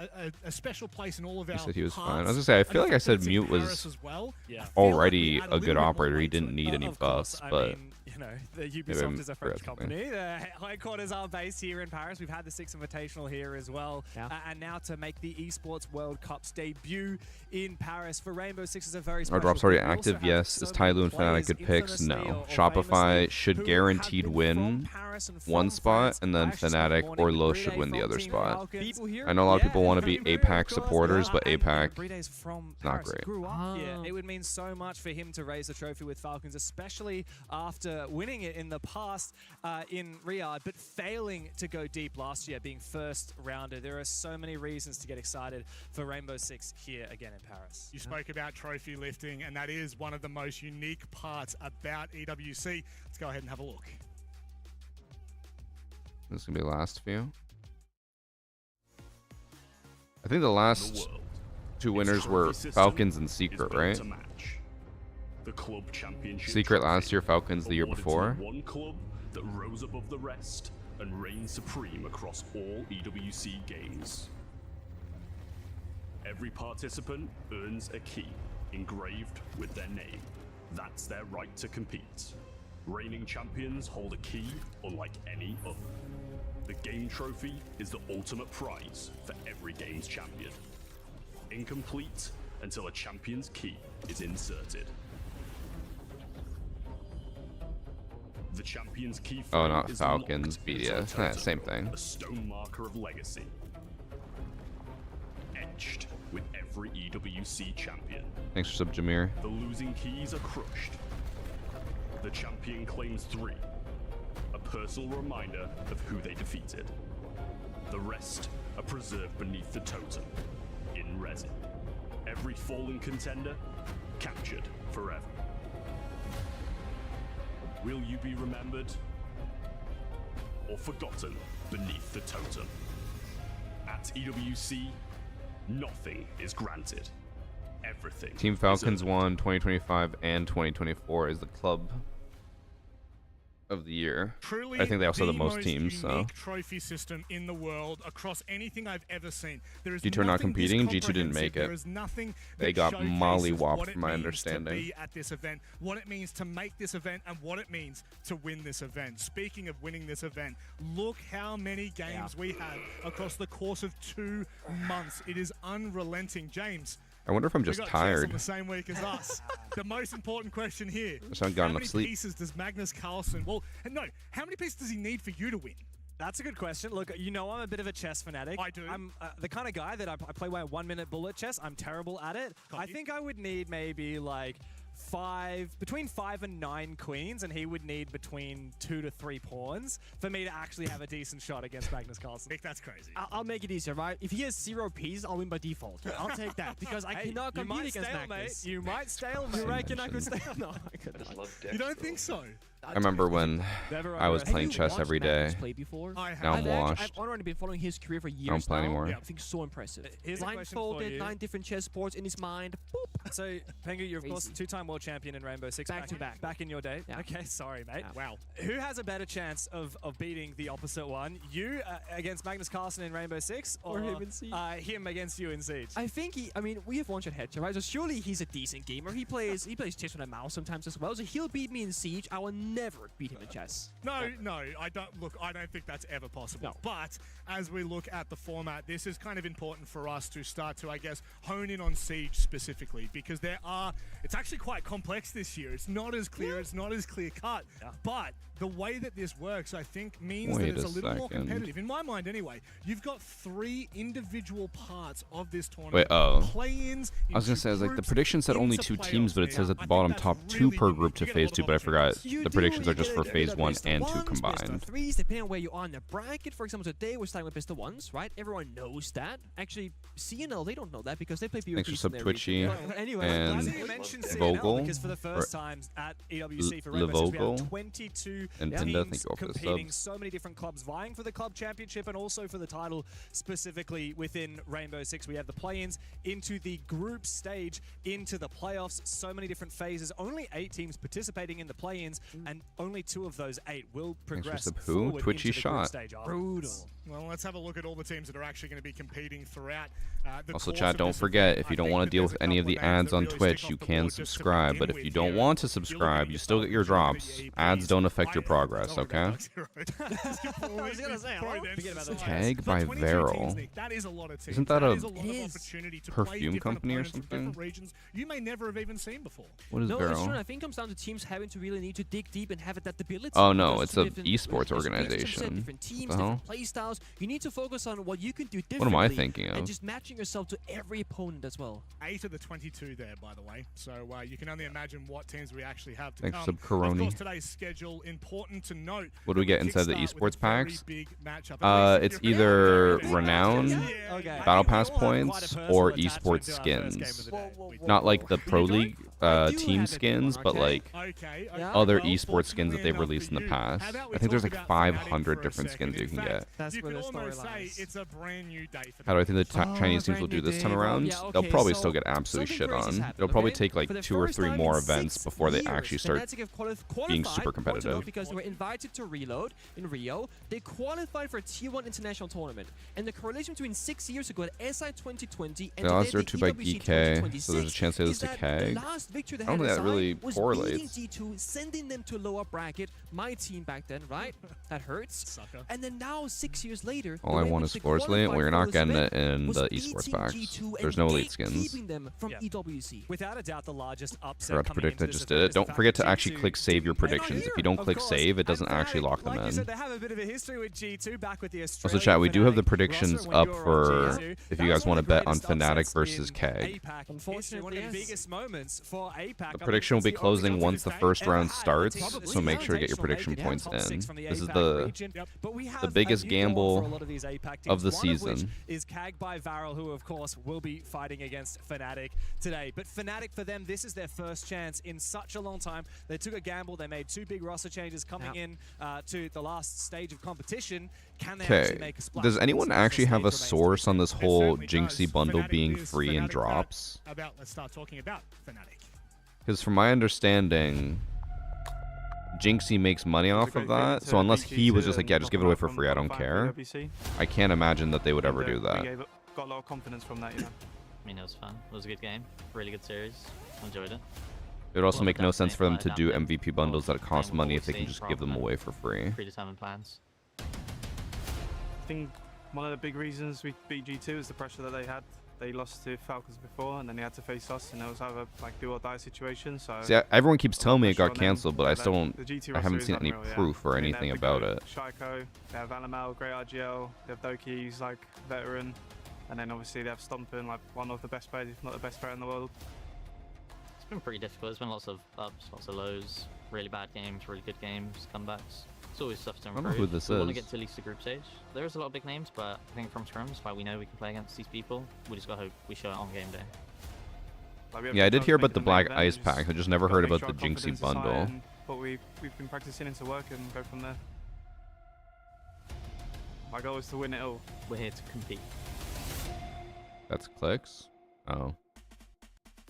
a special place in all of our He said he was fine. I hearts. was gonna say, I And feel the like I fact that said it's in Mute was Paris as well, Yeah. I feel like we already add a little good bit more operator. He weight to didn't it. need any Of course, buffs, I but mean, the maybe Ubisoft I'm is a French forgot company. The headquarters are based here in Paris. We've had the Six Invitational here as well. Yeah. And now to make the Esports World Cup's debut in Paris for Rainbow Six is a very Our special drop's already thing. We also active. have Yes. so Is many Tyloo and Fnatic players good picks? infamously No. or Shopify famously should who guaranteed have been win from Paris and one from spot, France. and then I actually spent the Fnatic morning or with Low Bride should win the from other Team spot. Falcons. People here? I know a lot of Yeah, people want to and be Bride, APAC of course, supporters, but and APAC Bride's from not Paris. great. Grew up here. Ah. It would mean so much for him to raise the trophy with Falcons, especially after winning it in the past in Riyadh, but failing to go deep last year, being first rounder. There are so many reasons to get excited for Rainbow Six here again in Paris. You spoke about trophy lifting, and that is one of the most unique parts about EWC. Let's go ahead and have a look. This is gonna be the last few. I think the last two winners were Falcons and Secret, right? The club championship Secret last trophy year, Falcons the year awarded to before. the one club that rose above the rest and reigned supreme across all EWC games. Every participant earns a key engraved with their name. That's their right to compete. Reigning champions hold a key unlike any other. The game trophy is the ultimate prize for every game's champion. Incomplete until a champion's key is inserted. The champion's key Oh, frame not is Falcons, locked BDS. into a Yeah, totem, same thing. a stone marker of legacy. Etched with every EWC champion. Thanks for sub, Jameer. The losing keys are crushed. The champion claims 3. A personal reminder of who they defeated. The rest are preserved beneath the totem, in resin. Every fallen contender, captured forever. Will you be remembered or forgotten beneath the totem? At EWC, nothing is granted. Everything. Team Falcons won 2025 and 2024 is the club of the year. Truly I think they also have the most most teams. So unique trophy system in the world across anything I've ever seen. There is G2 are not nothing this competing. G2 didn't make comprehensive. it. There is nothing They that got showcases mollywopped, what it from my means understanding. To be at this event, what it means to make this event, and what it means to win this event. Speaking of winning this event, look how many games we had across the course of 2 months. It is unrelenting, James. I wonder if I'm just we got chess on tired. the same week as us. The most important question here: I just haven't gotten how enough many sleep. pieces does Magnus Carlsen? Well, no. How many pieces does he need for you to win? That's a good question. Look, you know I'm a bit of a chess fanatic. I do. I'm the kind of guy that I play my 1-minute bullet chess. I'm terrible at it. I think I would need maybe like between 5 and 9 queens, and he would need between 2 to 3 pawns for me to actually have a decent shot against Magnus Carlsen. Nick, that's crazy. I'll make it easier, right? If he has 0 pieces, I'll win by default. I'll take that because I cannot compete against Magnus. You might stalemate. You reckon I could stalemate? No, I could I just not. love Dex, You don't bro. think so? I remember when I was playing chess every day. Play before? I have. Now I'm I've washed. already been following his career for years. I don't play now. anymore. I think so impressive. Here's a question for Blindfolded, you. 9 different chessboards in his mind. Boop. So, Pengu, you're of course Crazy. 2-time world champion in Rainbow Six. Back to back. Back in your day. Yeah. Okay, sorry, mate. Wow. Who has a better chance of beating the opposite one? You against Magnus Carlsen in Rainbow Six, Or him in Siege? Him against you in Siege? I think we have one-shot headshot, right? So surely he's a decent gamer. He plays chess with a mouse sometimes as well. So he'll beat me in Siege. I will never beat him in chess. No, I don't. Look, I don't think that's ever possible. No. But as we look at the format, this is kind of important for us to start to, I guess, hone in on Siege specifically, because it's actually quite complex this year. It's not as clear. It's not as clear cut. Yeah. But the way that this works, I think, means Wait that it's a a little more second. competitive. In my mind, anyway, you've got 3 individual parts of this tournament. Wait, oh. Play-ins. I was gonna say, I was like, the groups, prediction said only into 2 teams, but it playoffs. says at I the think bottom that's top really 2 per unique. group to You get a phase lot 2, of but I forgot opportunities. the predictions are just You for get phase the 1 best of and 2 ones, best of combined. 3s, depending on where you are in the bracket. For example, today we're starting with best of 1s, right? Everyone knows that. Actually, CNL, they don't know that because they play PvP. Thanks for sub Twitchy Anyway, and Glad you mentioned Vogel, CNL because for the first or time at EWC for Rainbow Six, we Levogel, have 22 and teams Pinda, thank you all for the competing. subs. So many different clubs vying for the club championship and also for the title specifically within Rainbow Six. We have the play-ins into the group stage, into the playoffs. So many different phases. Only 8 teams participating in the play-ins, and only 2 of those 8 will progress sub who? forward Twitchy into the group shot. stage. Brutal. Well, let's have a look at all the teams that are actually going to be competing throughout the Also, course chat, of don't this forget, event. if you I don't think want to that deal there's with a any of couple the of names ads that on really Twitch, stick you off the can board just to subscribe. But begin if you with don't here. want to You're looking subscribe, at you the still get your top drops. 180 Ads don't affect your I- progress, oh, okay? that's right. I was gonna say, hello? Forget about the Tag But by 22 Veril. teams, Nick, that is a lot of teams. Isn't that a is a lot of opportunity to play perfume different company or opponents from something? different regions you may never have even seen before. What is No, it's true. Veril? I think it comes down to teams having to really need to dig deep and have adaptability. Oh, no, because it's two a different esports regions, organization. different teams, The hell? different play styles. You need to focus on what you can do What differently. am I thinking And of? just matching yourself to every opponent as well. 8 of the 22 there, by the way. So you can only imagine what teams we actually have to Thanks come. for sub Coroni. Of course, today's schedule, important to note. What do we get that inside the kickstart with esports a very packs? big matchup. At least It's if you're either very renown, Yeah. Okay. battle pass I think we all have points, quite a or personal esports attachment to our first game skins. of the day. Not like the Pro You don't? League I do team have it, skins, but okay? like Okay. Yeah. other well, esports skins that fortunately they've enough released for in the you, past. how about we I think there's talk like about Fnatic 500 for a different second? skins you In can fact, get. That's you where could the story almost say lies. it's a brand new day for How do I think the Oh, Chinese teams will brand do new this time day. around? Yeah, They'll okay, probably so still get absolutely something shit crazy has on. happened, They'll probably okay? take like For the 2 or first 3 time more in events 6 before they years, actually start Fnatic have being qualified, super competitive. because they were invited to Reload in Rio. They qualified for a Tier 1 international tournament. And the correlation between 6 years ago at SI 2020 and They lost today their at 2 the by EWC GK, 2026 so there's a chance they lose is to that KEG. the last victory they I don't had think that at really SI was correlates. beating G2, sending them to lower bracket. My team back then, right? That hurts. Sucker. And then now, 6 years later, All they I were want able is to Floor Slate. qualify We're for not this getting event, it in was the beating sports packs. There's no elite skins. Keeping them from EWC. Without a doubt, the largest upset. Forgot to predict. I just did it. Don't forget to actually click save your predictions. If you don't click save, it doesn't actually lock them in. They have a bit of a history with G2 back with the Also, chat, we do have the predictions up for if you guys want to bet on Fnatic versus KEG. Unfortunately, one of the biggest moments for APAC. The prediction will be closing once the first round starts, so make sure to get your prediction points in. This is the biggest gamble of the season. Is KEG by Varel, who of course will be fighting against Fnatic today. But Fnatic, for them, this is their first chance in such a long time. They took a gamble. They made 2 big roster changes coming in to the last stage of competition. Can they actually make a splash? Does anyone actually have a source on this whole Jinxie bundle being free in drops? Let's start talking about Fnatic. Because from my understanding, Jinxie makes money off of that, so unless he was just like, yeah, just give it away for free, I don't care. I can't imagine that they would ever do that. Got a lot of confidence from that, you know. I mean, it was fun. It was a good game. Really good series. Enjoyed it. It would also make no sense for them to do MVP bundles that cost money if they can just give them away for free. Predetermined plans. I think one of the big reasons we beat G2 is the pressure that they had. They lost to Falcons before, and then they had to face us, and it was either like do or die situation. So see, everyone keeps telling me it got cancelled, but I still don't. I haven't seen any proof or anything about it. Shaiko, they have Alamal, Great RGL, they have Doki, he's like veteran, and then obviously they have Stompen, like one of the best players, if not the best player in the world. It's been pretty difficult. There's been lots of ups, lots of lows, really bad games, really good games, comebacks. It's always stuff to improve. I don't know who this we want to is. get to at least the group stage. There is a lot of big names, but I think from scrims, like we know we can play against these people. We just got to hope we show it on game day. Yeah, I did hear about the Black Ice Pack. I just never heard about the Jinxie bundle. But we've been practicing into work and go from there. My goal is to win it all. We're here to compete. That's clicks? Oh.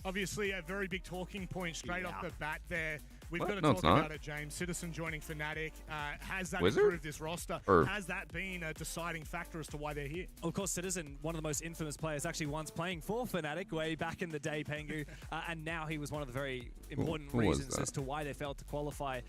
Obviously, a very big talking point straight off the bat there. We've What? got to No, talk it's not. about it, James. Citizen joining Fnatic. Has that Wizard? improved this roster? Or- Has that been a deciding factor as to why they're here? Of course, Citizen, one of the most infamous players, actually once playing for Fnatic way back in the day, Pengu, and now he was one of the very important Who was reasons that? as to why they failed to qualify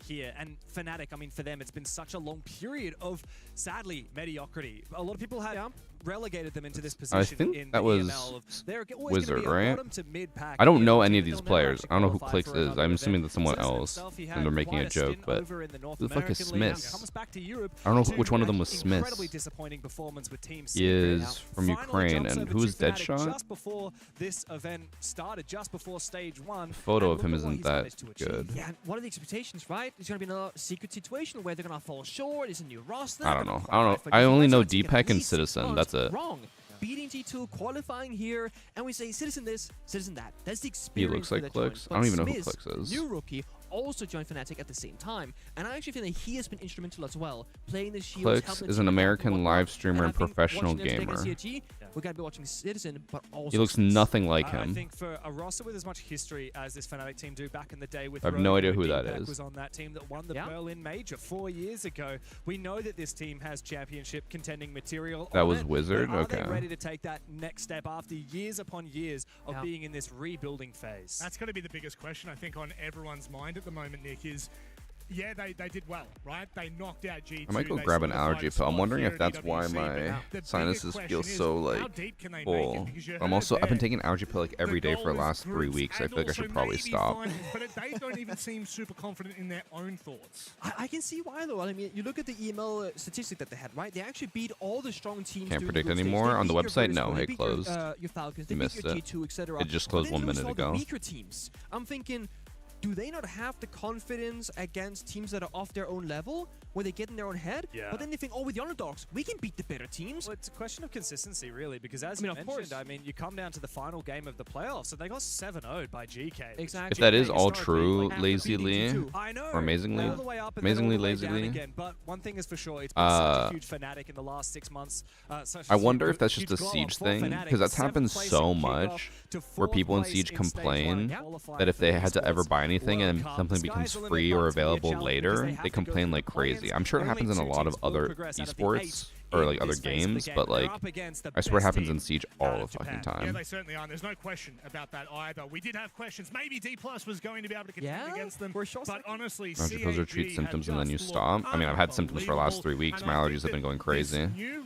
here. And Fnatic, I mean, for them, it's been such a long period of, sadly, mediocrity. A lot of people have relegated them into this position. I think in that the was EML of, they're always Wizard, gonna be a right? bottom to mid-pack I don't know EML any team. of these They'll never players. actually I don't know who qualify Clicks for is. another I'm event. assuming that's someone Citizen else, himself, he and had they're making quite a joke, stint but over in the North who the fuck is American League, Smith? comes back to Europe I don't know to which one of them an was Smith. incredibly disappointing performance with Team He Secret. is from Finally Ukraine, jumps and over who's to Fnatic Deadshot? Just before this event started, just before stage 1. The photo and of him look at what isn't he's that managed to achieve. good. Yeah, and what are the expectations, right? It's going to be another secret situation where they're going to fall short. It's a new roster. I don't they're know. gonna I don't know. qualify for I only different know rounds, so it's Deepak at and least Citizen. not That's it. Wrong. Beating G2, qualifying here, and we say Citizen this, Citizen that. That's the experience. looks for like that joint. Clicks. I But don't even know who Smith, Clicks is. New rookie, also joined Fnatic at the same time, and I actually feel that he has been instrumental as well, playing the shields. Clicks helping is the an team out American and whatnot. live streamer and I think professional watching them take gamer. CSG, we're going to be watching Citizen, but also He looks Smith. nothing like I him. think for a roster with as much history as this Fnatic team do back in the day with I have no idea who that Deepak is. was on that team that won the Berlin Major 4 years ago. We know that this team has championship contending material. That on was it, Wizard? but are Okay. they ready to take that next step after years upon years of being in this rebuilding phase? That's going to be the biggest question, I think, on everyone's mind at the moment, Nick, is, yeah, they did well, right? They knocked out G2. I might go they grab an solidified allergy a pill. I'm spot wondering here if at that's why EWC, my but the sinuses bigger feel question so is, how like deep can they make it? full. Because you I'm heard also I've been there, taking allergy pill like every day for the goal is last 3 groups weeks. I and feel like I also should probably maybe stop. finals, but they don't even seem super confident in their own thoughts. I can see why, though. I mean, you look at the EML statistic that they had, right? They actually beat all the strong teams. Can't during predict group stage. anymore They on the beat your website. Virtus, No, they it beat closed. Your Falcons, You they missed beat your it. G2, etc. It just But closed then 1 you minute saw ago. The weaker teams. I'm thinking, do they not have the confidence against teams that are off their own level, where they get in their own head? Yeah. But then they think, oh, with the underdogs, we can beat the better teams. Well, it's a question of consistency, really, because as I mean, you of mentioned, course. I mean, you come down to the final game of the playoffs, so they got 7-0'd by GK. Exactly. If that is GK all historically, true, like, after lazily beating G2, I know, or amazingly, all the way up and then all amazingly the way down lazily. again, but one thing is for sure, it's been such a huge Fnatic in the last 6 months. I wonder if that's just a Siege thing, because that's happened so much, where people in Siege complain that if they had to ever buy anything and something becomes free or available later, they complain like crazy. I'm sure it happens in a lot of other esports or like other games, but like I swear it happens in Siege all the fucking Yeah, time. they certainly are. There's no question about that either. We did have questions. Maybe D+ was going to be able to contend against them, but honestly, Don't you suppose to treat CAG symptoms have and then you just stop? looked I mean, I've had symptoms for the last 3 unbelievable, weeks. and My I think allergies have been that going this crazy. new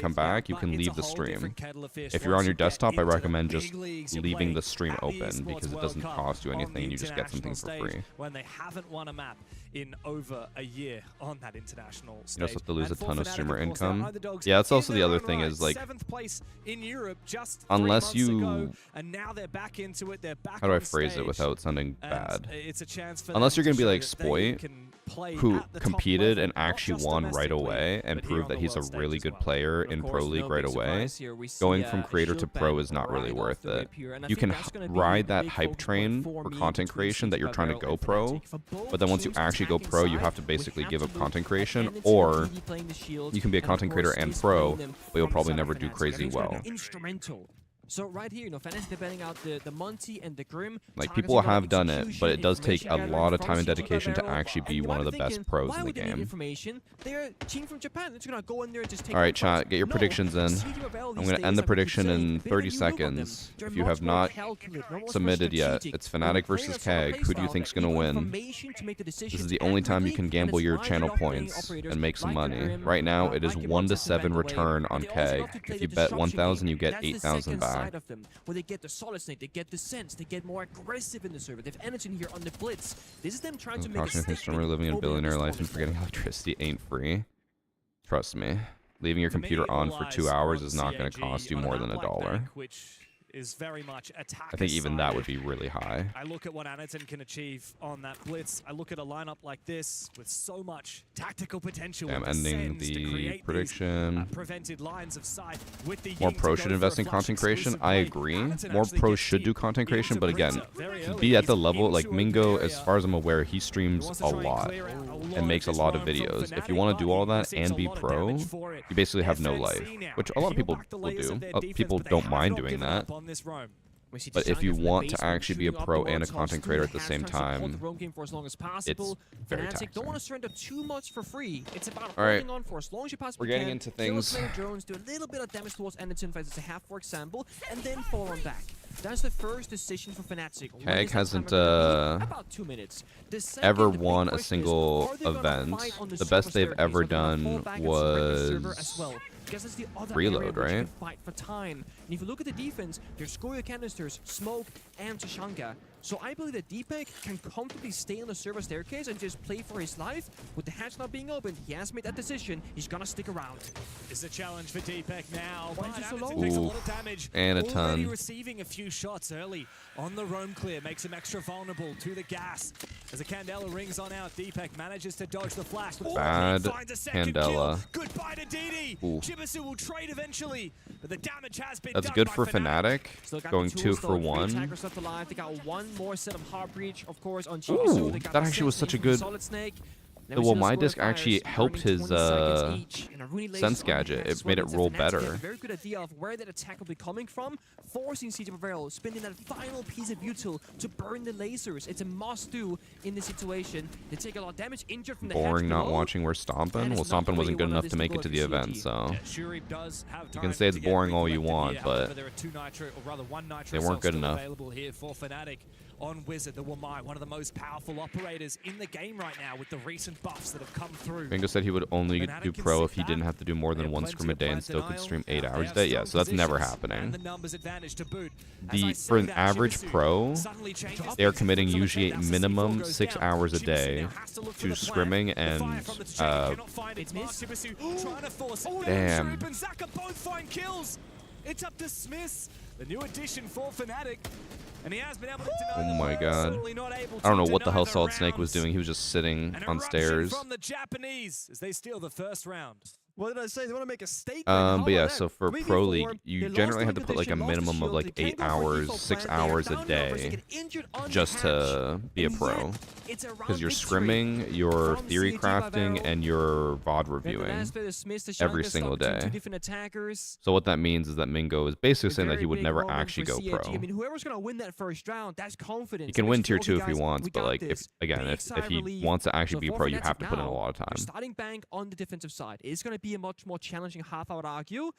come back, you can leave the stream. If you're on your desktop, I recommend just leaving the stream open because it doesn't cost you anything. You just get something for free. When they haven't won a map in over a year on that international stage. You also have to lose a ton of streamer of course, they're income. underdogs Yeah, that's in also the their other own thing right. is like, 7th place in Europe just 3 unless months ago, you, and now they're back into it. They're back how do I on phrase it stage, without sounding and bad? It's a chance for Unless them you're to gonna be show like that they Spoit, can play who at the top competed level, and not actually just won right domestically, away and but here proved on that the he's a world stage really as good well. player Of in course, Pro League no right big away, surprise here. We see, going from creator to Shield pro ban is not really right worth off the it. rip here, and I You think can that's gonna be ride the that big hype focus point train for for me content between creation that you're CG trying to Barrel go and pro, Fnatic. For both but then once you teams actually go attacking pro, you side, have to we basically have give to up look content at creation, Enity or really playing the shield, you can be a and of content creator course, and he's pro, playing them but you'll from the probably side of never do Fnatic. I crazy think it's gonna be well. instrumental. So right here, Fnatic betting out the Monty and the Grim. Like, people have done it, but it does take a lot of time and dedication to actually be And you one might of be the best thinking, pros why in the would they need game. information? They're a team from Japan. They're just gonna go in there and just take. Alright, over. chat, get your No, predictions in. CG Rebel I'm these going to days, end the I would prediction say, in a bit of a 30 new look on them. seconds. They're If you much have more not calculated, much more submitted yet, strategic. it's They're Fnatic playing versus a sort of Keg. play Who do you style think's that going to even win? information to make the This decisions is the only time you accurately, can and gamble it's your lined channel up playing points operators and make some like money. Grim, Right now, it is like 1 to Monty, by 7 the way. return on They also Keg. love to play If the you bet disruption 1,000, game. you get That's the 8,000 second back. side of them, where they get the solid snake, they get the sense, they get more aggressive in the server. They've energy in here on the blitz. This is them trying to make a Caution statement. consumer living a over billionaire this life and tournament. forgetting electricity ain't free. Trust me. Leaving your computer on for 2 hours is not going to cost you more than $1. Which is very much attack. I think even that would be really high. I look at what Anaton can achieve on that blitz. I look at a lineup like this with so much tactical potential. I'm with ending Sens to the create prediction. These, prevented lines of sight with the More Ying to pros go should for invest a in flash content creation. exclusive I play. agree. Anaton More actually pros gets should do deep content creation, but into again, Brinza very to early. be at the He's level like into a Mingo, good as area. far as I'm aware, he streams wants a to try and lot clear out a lot and makes a of lot of this roam from videos. If Fnatic, you want to do all but he that and receives be a lot of pro, damage for it. you basically have no FNC life, now which a lot of peel people back the will layers do. of their defense, People but they don't have mind not doing given that. up on this roam. We see But if Tashanga you from the want to basement actually be a shooting up pro the and a Molotovs content through creator the at the same half time to hold time, the roam game for as long as possible. very Fnatic don't taxing. want to surrender too much for free. It's about All right. holding on for as long as you possibly We're getting can. into Kill things. as many drones, do a little bit of damage towards Anaton as a half, for example, and then fall on back. That's the first decision for Fnatic. When Keg is that hasn't timer gonna be? About 2 minutes. The second, ever the big won a question is, single are they gonna event. fight on The server best they've staircase? ever Are they gonna fall done back and surrender the server was as well? Because that's the other Reload, area where you right? can fight for time. And if you look at the defense, there's Scoria canisters, Smoke, and Tashanga. So I believe that Deepak can comfortably stay on the server staircase and just play for his life. With the hatch not being open, he has made that decision. He's gonna stick around. It's a challenge for Deepak now. But Anaton takes a lot of damage. And a Already ton. receiving a few shots early on the roam clear. Makes him extra vulnerable to the gas. As the Candela rings on out, Deepak manages to dodge the flash. But Bad finds a second Candela. kill. Goodbye to DD. Ooh. Chibisu will trade eventually, but the damage has been That's done good by for Fnatic, Still got going the 2 tools, for though. 3 1. attackers left alive. They got one more set of Heart Breach, of course, on Chibisu. Ooh, They got that the actually was same such a thing from good. Solid Snake. Well, my disc actually helped his sense gadget. It made it roll better. A very good idea of where that attack will be coming from, forcing CJ Barrel spending that final piece of util to burn the lasers. It's a must-do in this situation. They take a lot of damage, injured from the Boring hatch not below. watching where Stompin'. Well, Stompin' wasn't good enough to make it to the event, so you can say it's boring all you want, but they weren't good enough. Available here for Fnatic on Wizard, the Wamai, one of the most powerful operators in the game right now with the recent buffs that have come through. Bingo said he would only Fnatic do can pro sit if he back. didn't have to do more than They have 1 plenty scrim a of day plan and still could denial. stream 8 They hours a have day. Yeah, strong so that's never positions happening. and the numbers advantage to boot. As I For say an that, average Chibisu pro, suddenly changes they are things. committing From usually Solid Snake, minimum that's 6 down. hours a Chibisu day now has to look for to the plan. scrimming The fire and from the trajectory cannot find its mark. Chibisu trying to force it. Damn. Shroob and Zaka both find kills. It's up to Smith, the new addition for Fnatic. And he has been able to deny Oh my god. certainly not able I don't to know what the deny hell the Solid Snake was rounds. doing. He was just sitting An on eruption stairs. from the Japanese as they steal the first round. What did I say? They want to make a statement. But yeah, so for Pro League, you generally have to put like a minimum of like 8 hours, 6 hours a day just to be a pro. Because you're scrimming, you're theory crafting, and you're VOD reviewing every single day. So what that means is that Mingo is basically saying that he would never actually go pro. I mean, whoever's going to win that first round, that's confidence. He can win tier 2 if he wants, but like if he wants to actually be a pro, you have to put in a lot of time. Starting bank on the defensive side. It's going to be a much more challenging half, I would argue.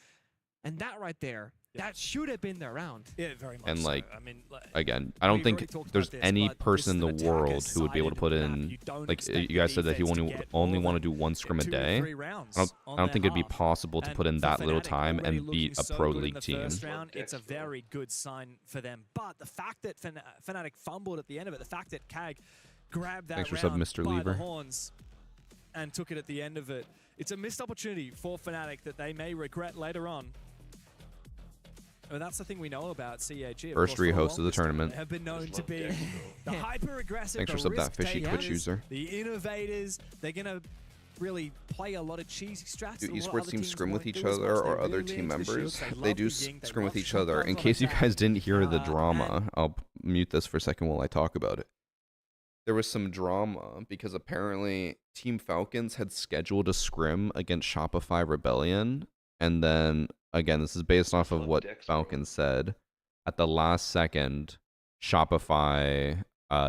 And that right there, that should have been their round. Yeah, very much. And like, so. I mean, again, I don't think there's any person in the world who would be able to put in, like you guys said that he only want to do 1 scrim a day. I don't think it'd be possible to put in that little time and beat a pro league team. It's a very good sign for them. But the fact that Fnatic fumbled at the end of it, the fact that Kag grabbed that Thanks for sub, round Mr. by Lever. the horns and took it at the end of it, it's a missed opportunity for Fnatic that they may regret later on. Well, that's the thing we know about CAG. Of First course, for rehost of the longest time, tournament. They have been known to be the hyper-aggressive, Thanks for the sub that fishy Twitch risk-takers, user. the innovators. They're going to really play a lot of cheesy strats. Do that a lot of esports other teams scrim with won't each do as other much. or They other really team lean into the members? shields. They love do the ying, they scrim with love each the other. shotguns In on case you attack. guys didn't hear the And drama, I'll mute this for a second while I talk about it. There was some drama because apparently Team Falcons had scheduled a scrim against Shopify Rebellion. And then, again, this is based off of what Falcons said. At the last second, Shopify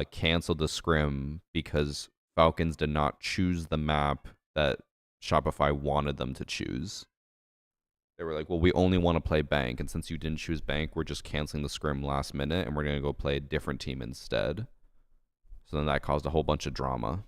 canceled the scrim because Falcons did not choose the map that Shopify wanted them to choose. They were like, well, we only want to play Bank, and since you didn't choose Bank, we're just canceling the scrim last minute, and we're going to go play a different team instead. So then that caused a whole bunch of drama.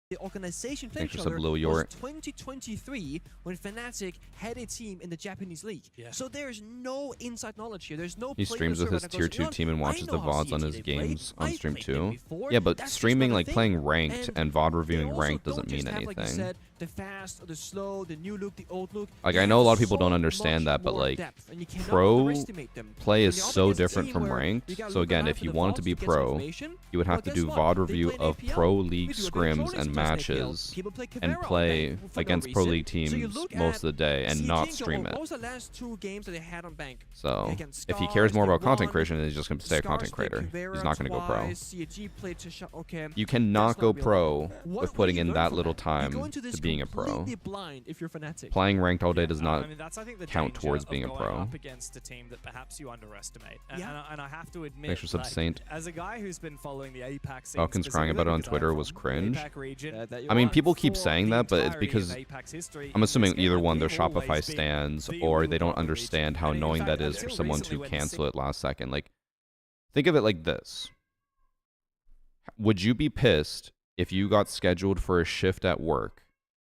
The organization played Thanks each for sub, other Lil was Yort. 2023 when Fnatic had a team in the Japanese league. Yeah. So there's no inside knowledge here. There's no He player streams with server his that tier goes, 2 "You know team and what? I watches know the how VODs on CAG his they played. games on I've stream played them too. before. Yeah, but That's just streaming, not a like thing." playing ranked and VOD reviewing also ranked doesn't don't mean just have, like you anything. said, the fast or the slow, the new look, the old look. Like, They I know a have lot of people so don't understand much that, but more like, depth, and you cannot pro underestimate them. play When is you're up so against a different team from where ranked. you gotta So look again, around if for you the wanted VODs to be get some pro, information, you would have well, to guess do what? VOD They review play in of APL. pro We league do a scrims controlling and sometimes in APL. matches People play and Caveira play on Bank for no against pro reason. league teams So you look most at of the day and CAG not and stream what it. was the last 2 games that they had on Bank? So Against if he cares Scars, more they about content won. creation, he's just going to stay a content Scars played creator. Caveira He's not going to go pro. twice, CAG played okay. You cannot That's go not real. pro What with will putting you in learn that from little You time go into this to being a pro. completely blind if you're Fnatic. Playing ranked all day does not I mean, that's, I think, the count danger towards of being a going pro. up against a team that perhaps you underestimate. Yeah. And I have to admit, Thanks for sub, like, Saint. as a guy who's been following the APAC scene, Falcons crying about it on specifically Twitter because was I'm from cringe. the APAC region, I mean, people keep for saying the that, but it's entirety because of APAC's history I'm in this assuming game, either like, one, they're we've always Shopify been stands, the or Euro they don't Cup region. understand how And in annoying fact, that is for until someone recently to when the cancel it last second. Like, think of it like this. Would you be pissed if you got scheduled for a shift at work?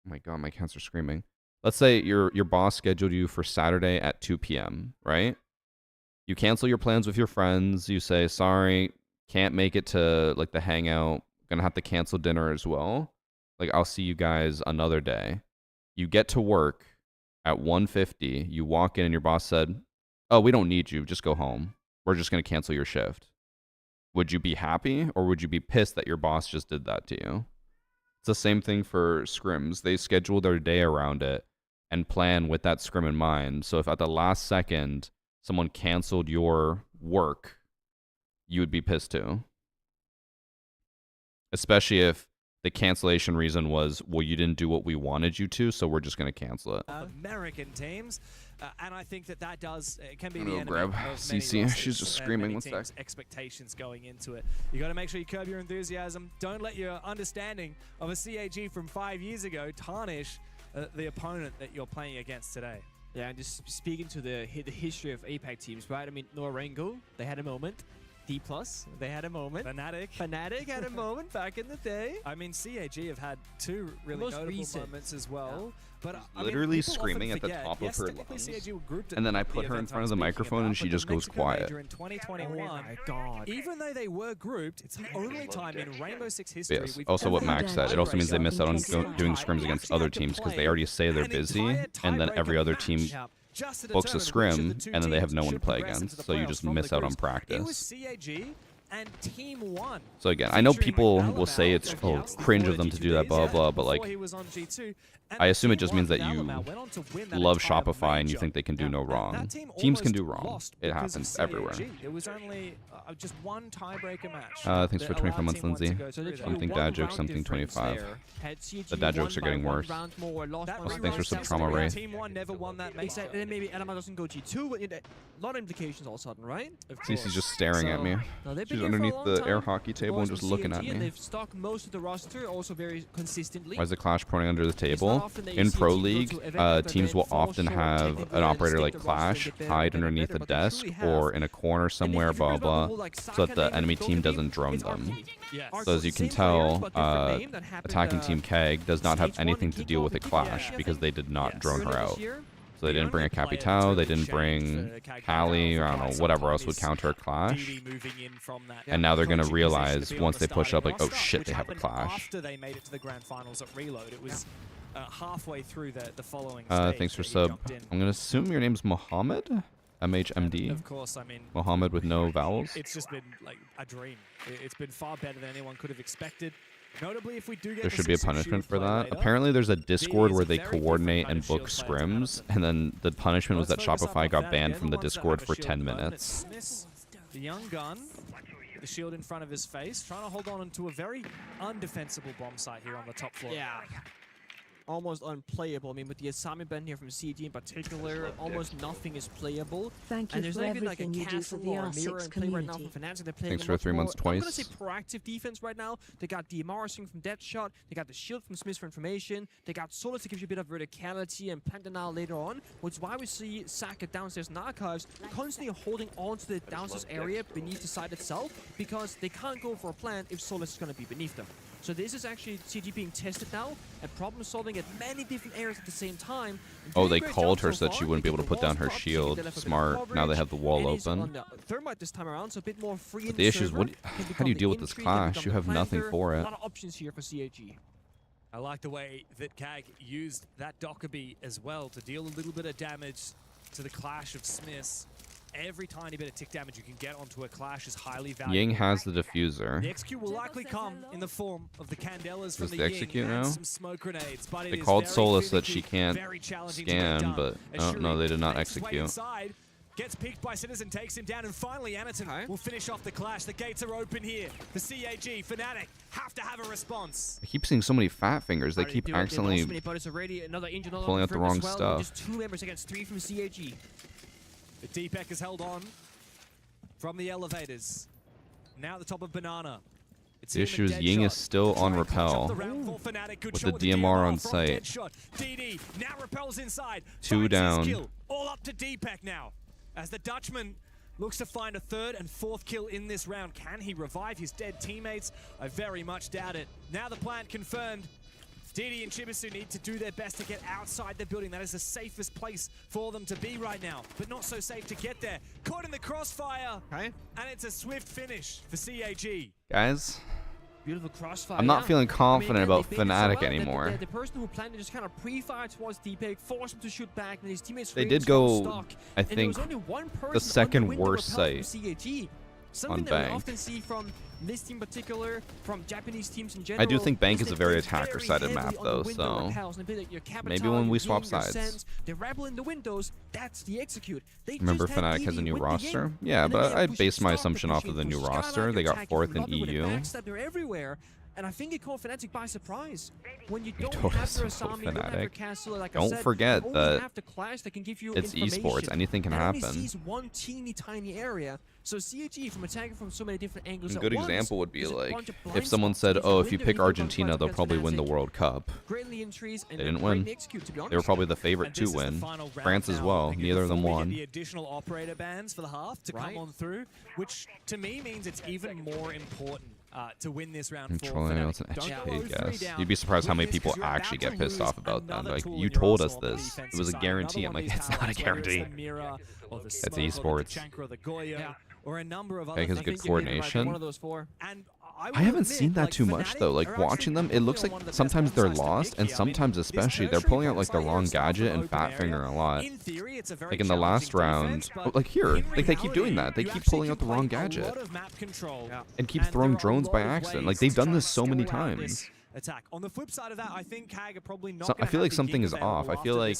Oh my god, my cats are screaming. Let's say your boss scheduled you for Saturday at 2 p.m., right? You cancel your plans with your friends. You say, sorry, can't make it to like the hangout. Gonna have to cancel dinner as well. Like, I'll see you guys another day. You get to work at 1:50. You walk in and your boss said, oh, we don't need you. Just go home. We're just gonna cancel your shift. Would you be happy or would you be pissed that your boss just did that to you? It's the same thing for scrims. They schedule their day around it and plan with that scrim in mind. So if at the last second someone canceled your work, you would be pissed too. Especially if the cancellation reason was, well, you didn't do what we wanted you to, so we're just going to cancel it. American teams, and I think that does can be I'm the gonna enemy grab of many CC. rosters She's just and screaming. many One sec. teams' expectations going into it. You got to make sure you curb your enthusiasm. Don't let your understanding of a CAG from 5 years ago tarnish the opponent that you're playing against today. Yeah, and just speaking to the history of APAC teams, right? I mean, Norengo, they had a moment. D+, they had a moment. Fnatic had a moment back in the day. I mean, CAG have had 2 really Most notable recent. moments as well. But I Literally mean, people often screaming at the forget, top of yes, her technically lungs. CAG were grouped at And then I the put her in event front I'm of the speaking microphone about, and she but just the goes Mexico quiet. Major in 2021, Oh my god. even though they were grouped, it's the only time in Rainbow Six history Yes. we've Also, what ever Max had said, it also means they tiebreaker miss out on in doing tie. scrims We against actually other had to teams because play they already say they're an busy, entire and then every tiebreaker other team match just to books a determine which of scrim, the 2 and then they have teams no one to should play progress against, into the so you playoffs just from the miss out on groups. It was practice. CAG and Team 1. So again, I know featuring people Alabama will say it's before cringe of them to G2 do that, days, blah blah, but before like, he was on G2, and I assume it Team just means 1 that you Alabama went on to win that love entire Shopify and you major. think they can do no Now, wrong. that team Teams can almost do wrong. lost It because happens of everywhere. CAG. It was only just one tiebreaker match. Thanks for that 24 allowed months, Team 1 to Lindsay. go through that. Something dad jokes, something 25. The dad jokes are getting worse. Thanks for some trauma, Ray. Team 1 never won that match. Exactly. Then maybe Alama doesn't go G2, but a lot of implications all of a sudden, right? Cece's just staring at me. No, they've been She's here for a underneath long the time. air hockey table and just looking at CAG, and me. they've stocked most of the roster also very consistently. Why is the Clash pointing under the not table? often that you In see a Pro team go League, to event after teams event, will fall often short have technically, an and operator stick like the roster, Clash get better, hide better, underneath better, a but they desk truly have. or in a corner somewhere, if you blah think about the blah, whole, like, so that Saka the name enemy and team Dota doesn't name, drum it's them. Arcade. Yes. Are So as the you can same players, tell, but different name that happened, attacking team Keg does not have Stage 1 anything and to deal with a kickoff, Clash I because think. they did not drone her Earlier this out. year. So they didn't bring a Capitao, they didn't bring Callie, or I don't know, whatever else would counter a Clash. And now they're going to realize once they push up, like, oh shit, they have a Clash. After they made it to the grand finals at Reload, it was halfway through the following stage. Thanks for that he sub. jumped in. I'm gonna assume your name's Mohammed? MHMD? Of course, I mean... Mohammed with no vowels? It's just been like a dream. It's been far better than anyone could have expected. Notably, if we do get There should be a punishment for that. Apparently there's a Discord where they coordinate and book scrims, and then the punishment was that Shopify got banned from the Discord for 10 minutes. The young gun, the shield in front of his face, trying to hold on to a very undefensible bomb site here on the top floor. Yeah. Almost unplayable. I mean, with the Asami band here from CG in particular, almost nothing is playable. Thank you and there's for not even like a everything you do castle for the or a mirror R6 in play right now community. from Fnatic. They're playing Thanks a for much 3 months more, I'm gonna twice. say proactive defense right now. They got DMR from Deadshot. They got the shield from Smith for information. They got Solus to give you a bit of verticality and plant denial later on, which is why we see Saka downstairs in Archives constantly holding on to the downstairs area beneath the site itself, because they can't go for a plant if Solus is going to be beneath them. So this is actually CG being tested now and problem solving at many different areas at the same time. Oh, they called her so that she wouldn't be able to put down her shield. Smart. Now they have the wall open. Thermite this time around, so a bit more free. But the issue is, how do you deal with this clash? You have nothing for it. A lot of options here for CAG. I like the way that KAG used that Dockerby as well to deal a little bit of damage to the clash of Smiths. Every tiny bit of tick damage you can get onto a clash is highly valuable. Ying has the diffuser. The execute will likely come in the form of the Candelas from Does the the Ying execute and now? some smoke grenades, but it They is called very Solus that physically she can't very challenging to get scan, done. but As oh, no, they did not makes his way execute. inside, gets peeked by Citizen, takes him down, and finally Anaton will finish off the clash. The gates are open here. The CAG, Fnatic, have to have a response. I keep seeing so many fat fingers. They keep accidentally pulling out the wrong stuff. Just 2 members against 3 from CAG. The Deepek is held on from the elevators. Now at the top of Banana. The issue is Ying is still on Repel with the DMR on site. DD now repels inside. 2 down. Kill. All up to Deepek now. As the Dutchman looks to find a 3rd and 4th kill in this round. Can he revive his dead teammates? I very much doubt it. Now the plant confirmed. DD and Chibisu need to do their best to get outside the building. That is the safest place for them to be right now, but not so safe to get there. Caught in the crossfire, and it's a swift finish for CAG. Guys, Beautiful crossfire. I'm not feeling confident about they played it so Fnatic well anymore. The person who planned it just kind of pre-fired towards Deepek, forced him to shoot back, and his teammates They were did able to go, stock. I And there think, was only one person the second on the window worst repelled site from CAG. Something on that we Bank. often see from this team in particular, from Japanese teams in general. I do think Bank is they a very play attacker-sided map, heavily on though, the window so repels, and play your Capital, maybe when we your swap Ying, your sides. Sens, they rebel in the windows. That's the execute. They Remember just had Fnatic has a DD new with the roster? Ying, Yeah, and then but they I pushed based my stop the assumption off pushing, of the new pushed Skarner, roster. They got attacking, 4th in love it with a EU. backstab, they're everywhere. And I think it caught Fnatic by surprise. When you don't told have us your about Asami, you don't have your Fnatic. castle, like I Don't said, forget you only that have the clash that can give you it's information. esports. Anything can and happen. only sees one teeny tiny area. So CAG from attacking from so many different angles A at good once, example would be there's a like bunch of blind if someone spots. said, There's a "Oh, if you window pick he can Argentina, fight they'll against probably win the Fnatic. World Cup." Greatly entries and They didn't great win. execute, to be They were honest. probably the favorite And to this is the win. final round France as now. well. I think Neither of them before we get won. the additional operator bans for the half to come on through, which to me means it's even more important to win this round. I'm for trolling. Fnatic. It's an Don't go HK 0-3 guess. down You'd be surprised how with many this, people 'cause you're actually about get to pissed lose off about that. another Like, tool you in your told us arsenal on the this. It defensive was a side. guarantee. Another I'm like, one of it's these not a talents, whether guarantee. it's the Mira or the That's Smoke or the esports. Tachanka or the Goyo or a number of Okay, other has things. good coordination. One of those 4. And I haven't seen that too much though. Like watching them, it looks like sometimes they're lost, and sometimes especially they're pulling out like the wrong gadget and fat finger a lot. Like in the last round, like here, like they keep doing that. They keep pulling out the wrong gadget and keep throwing drones by accident. Like they've done this so many times. Attack. On the flip side of that, I think KAG are probably not. So, I feel like something is off. I feel like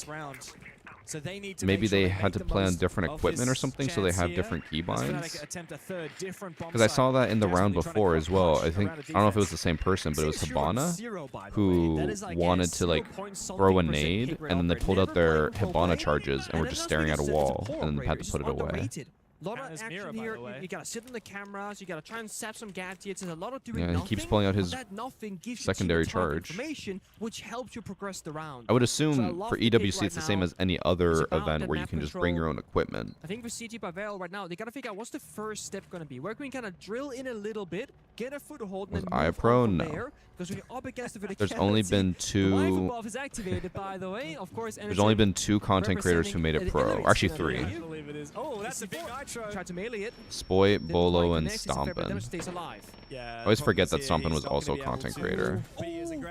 so they need to maybe make sure they they had make to the play on most different of equipment or this something, so they chance have here. different As keybinds. Fnatic attempt a third different bomb Because I saw site. that in the round Desperately trying to before as well. crouch I think around a I don't know if it was defense. the same person, but it was 6 0 Hibana 0, by the way. who That is like a wanted to like 0.something throw a % nade, hit rate and then they operator. pulled out Never their played Hibana Hibana charges and were just staring at a wall, and then had to put it away. A lot of Counters action Mira, by here. the way. You gotta sit on the cameras. You gotta try and sap some gadgets. There's a lot of doing Yeah, and he nothing. keeps pulling out but his that nothing gives you secondary team target charge. information, which helps you progress the round. I would So assume love for the pick EWC right it's the same now. as any It's other about event that where you map can just bring your control. own equipment. I think for CG by Veil right now, they gotta figure out what's the first step gonna be. Where can we kind of drill in a little bit, get a foothold, and Was then I a move pro? on from No. there. Because we're up against the There's only been The waifu two. buff is activated, by the way. Of course, There's only been 2 content creators who made it pro. Actually, 3. I believe it is. Oh, that's a big nitro. Tried to melee it. Spoit, Then Bolo, Dwight and connects, it's a fair bit of damage, Stompin. stays alive. Yeah, I always forget that Proxy Stompin was is not also a gonna be able content to creator. be as aggressive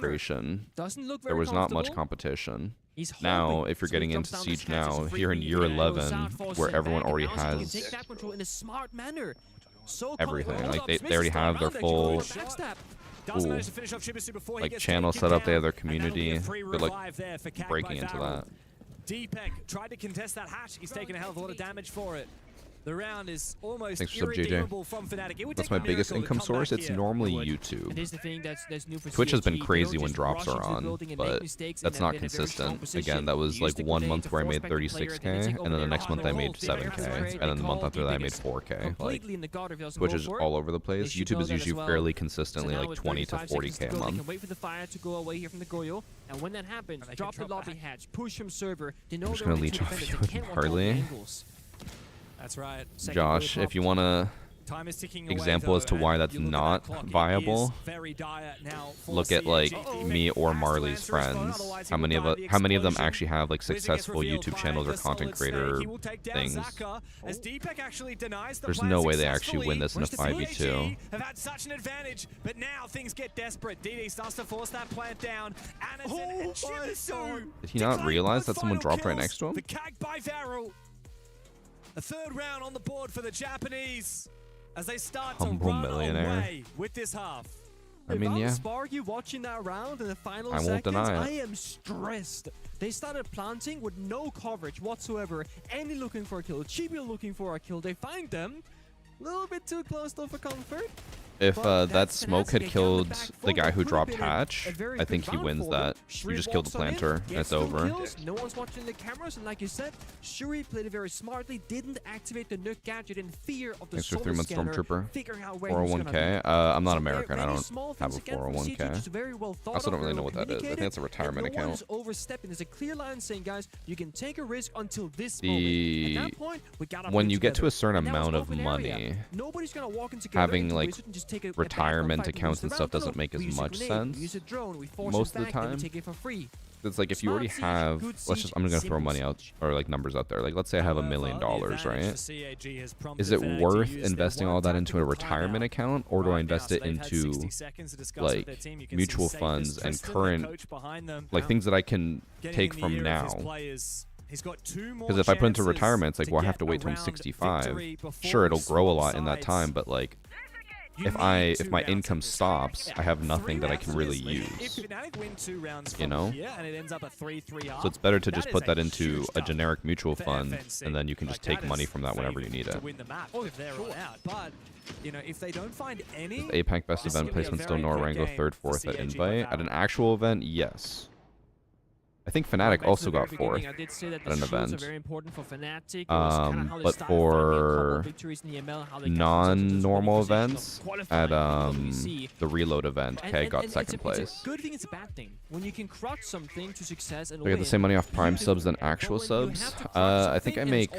creation, Doesn't look there very was not much comfortable. competition. He's Now, holding, if you're so he getting jumps into down the Siege stairs, now, it's a here in free year hit. 11, Goes out for where everyone Sinbad, already and now he can has take that control in a smart manner. So everything, hold like up, they Smith already is still have their around, full, actually, backstab. Does ooh, manage to finish off Shibisu before he like gets channel taken setup. They down, have their and that'll be a community. free They're like revive there for Cag breaking by into Valorant. that. Deepek tried to contest that hatch. He's taken a hell of a lot of damage for it. The round is almost Thanks for sub, JJ. irredeemable from Fnatic. It would That's take my a biggest miracle to income come back source. It's here. normally And YouTube. here's the thing that's new for Twitch has been CSG. They crazy don't when just drops rush are into on, building and but make mistakes that's in not a very strong consistent. position. Again, that was Use like the 1 grenade month to where I force made back the player, 36k, then they take and over then the their next month I hard made hold. They don't 7k, have to and then the month call after that I made because 4k. Like completely in the guard if he doesn't Twitch go is for it. all over the They place. should YouTube know is that as usually well. fairly So consistently now like with 20 to 35 seconds 40k to a go, they month. can wait for the fire to go away here from the Goyo, and when that happens, they drop can the drop lobby back. hatch, push from server. They know I'm just they're gonna only leech two off defenders. you They with can't watch all the Harley. angles. That's right. Second Josh, Goyo if you popped. want to Time is ticking away, example though, as to and why that's you look at that not clock, it viable, is very dire now for look at like CSG. me or Has to Marley's answer his phone, friends. otherwise he How will many die of the how many of them explosion. actually have like Wizard gets successful revealed YouTube by channels or the content solid creator snake. He will take down things? Zaka as Deepak actually denies the There's plan no way they actually win successfully. this in a 5v2. CSG have had such an advantage, but now things get desperate. DD starts to force that plant down. Anderson and Shimizu Did he not realize that someone dropped right next to him? the Kag by Varel. A third round on the board for the Japanese as they start Humble to run millionaire. away with this half. I mean, yeah. Sparky watching that round in the final I won't seconds, deny I it. am stressed. They started planting with no coverage whatsoever. Andy looking for a kill, Chibi looking for a kill. They find them. A little bit too close though for comfort. If But that that's smoke had Fnatic killed back the forward. guy who Could've dropped been a hatch, very I think good he round wins for that. them. You Shuri just killed the walks on in, planter, and gets it's two over. kills, no one's watching the cameras, and like you said, Shuri played it very smartly, didn't activate the nuke gadget in fear of the Thanks for solar 3 months, scanner, Stormtrooper. figuring out where he was gonna 401k. be. I'm not So American. I very don't small have a things again from CG, 401k. just very well I also thought don't really of, know what very that is. I think well it's a retirement communicated, and no one account. is overstepping. There's a clear line saying, guys, you can take a risk until this The moment. At that point, we gotta when play you get to together. a certain And that was amount of open area. money, Nobody's gonna walk in together having into like Wizard and just take a back retirement fight. We accounts use the and stuff round doesn't tunnel, make as we use a much grenade, sense we use a drone, we force most it of the back, and we time. take it for free. It's like if you Smart already siege, have, good let's just, siege, I'm just gonna throw simple money out or like numbers out there. Like let's say I have $1 million, right? Is it worth investing all that into a retirement account, or do I invest it into like mutual funds and current, like things that I can take from now? Because if I put into retirement, it's like, well, I have to wait till I'm 65. Sure, it'll grow a lot in that time, but like, if my income stops, I have nothing that I can really use. You know? So it's better to just put that into a generic mutual fund, and then you can just take money from that whenever you need it. But you know, if they don't find any, Is APAC best event placement still Norango 3rd, 4th at invite? At an actual event, yes. I think Fnatic also got 4th I did say that at an the shields event. are very important for Fnatic. It was kinda how they But started fighting a couple for victories in the ML, how they got themselves into this non-normal winning position events, of at qualifying for EWC. the reload event, K got It's 2nd a place. good thing, it's a bad thing. When you can crutch something to success and Do I get the same money off Prime subs than actual subs? I think I make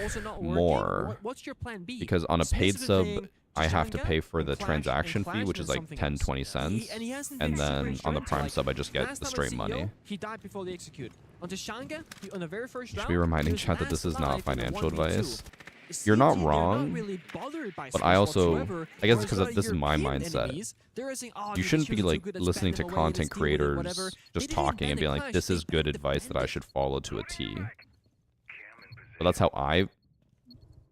more what's your plan B? because on a paid Smith's the sub, thing, I have to Shanga, pay for the and Clash, transaction and fee, Clash which is and like something 10, else. 20 cents. And he hasn't And been super then on the insurance, Prime like, sub, I just get last the time straight on CEO, money. He died before they execute. On Tashanga, on the very first Should round, be reminding he was chat that this last is not alive in the financial 1v2. advice. The You're not CG, they're wrong, really bothered by but Swiss I also, whatsoever, I guess whereas because a lot of this is my European mindset. enemies, they're saying, "Oh, You dude, shouldn't this be hero's too like good, let's listening ban to him away, let's content deal with it, creators whatever." just They didn't talking and ban being the like, Clash, this they is good banned the advice that I Bandit. should follow to a T. But that's how I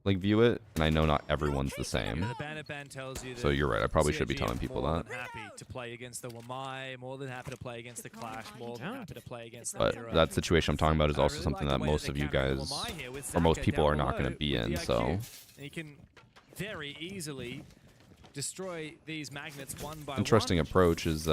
like view it, and I know not everyone's the same. The Bandit ban tells you So that you're right, I probably should be CSG telling are people more that. than happy to play against the Wamai, more than happy to play against the Clash, more than happy to play against the But Hero. that situation I'm talking about is I also really something like that the way most that of they you counter guys, Wamai here with or most Zaka people down are not going below to be with in, the so. IQ. And you can very easily destroy these magnets one by Interesting one. approach is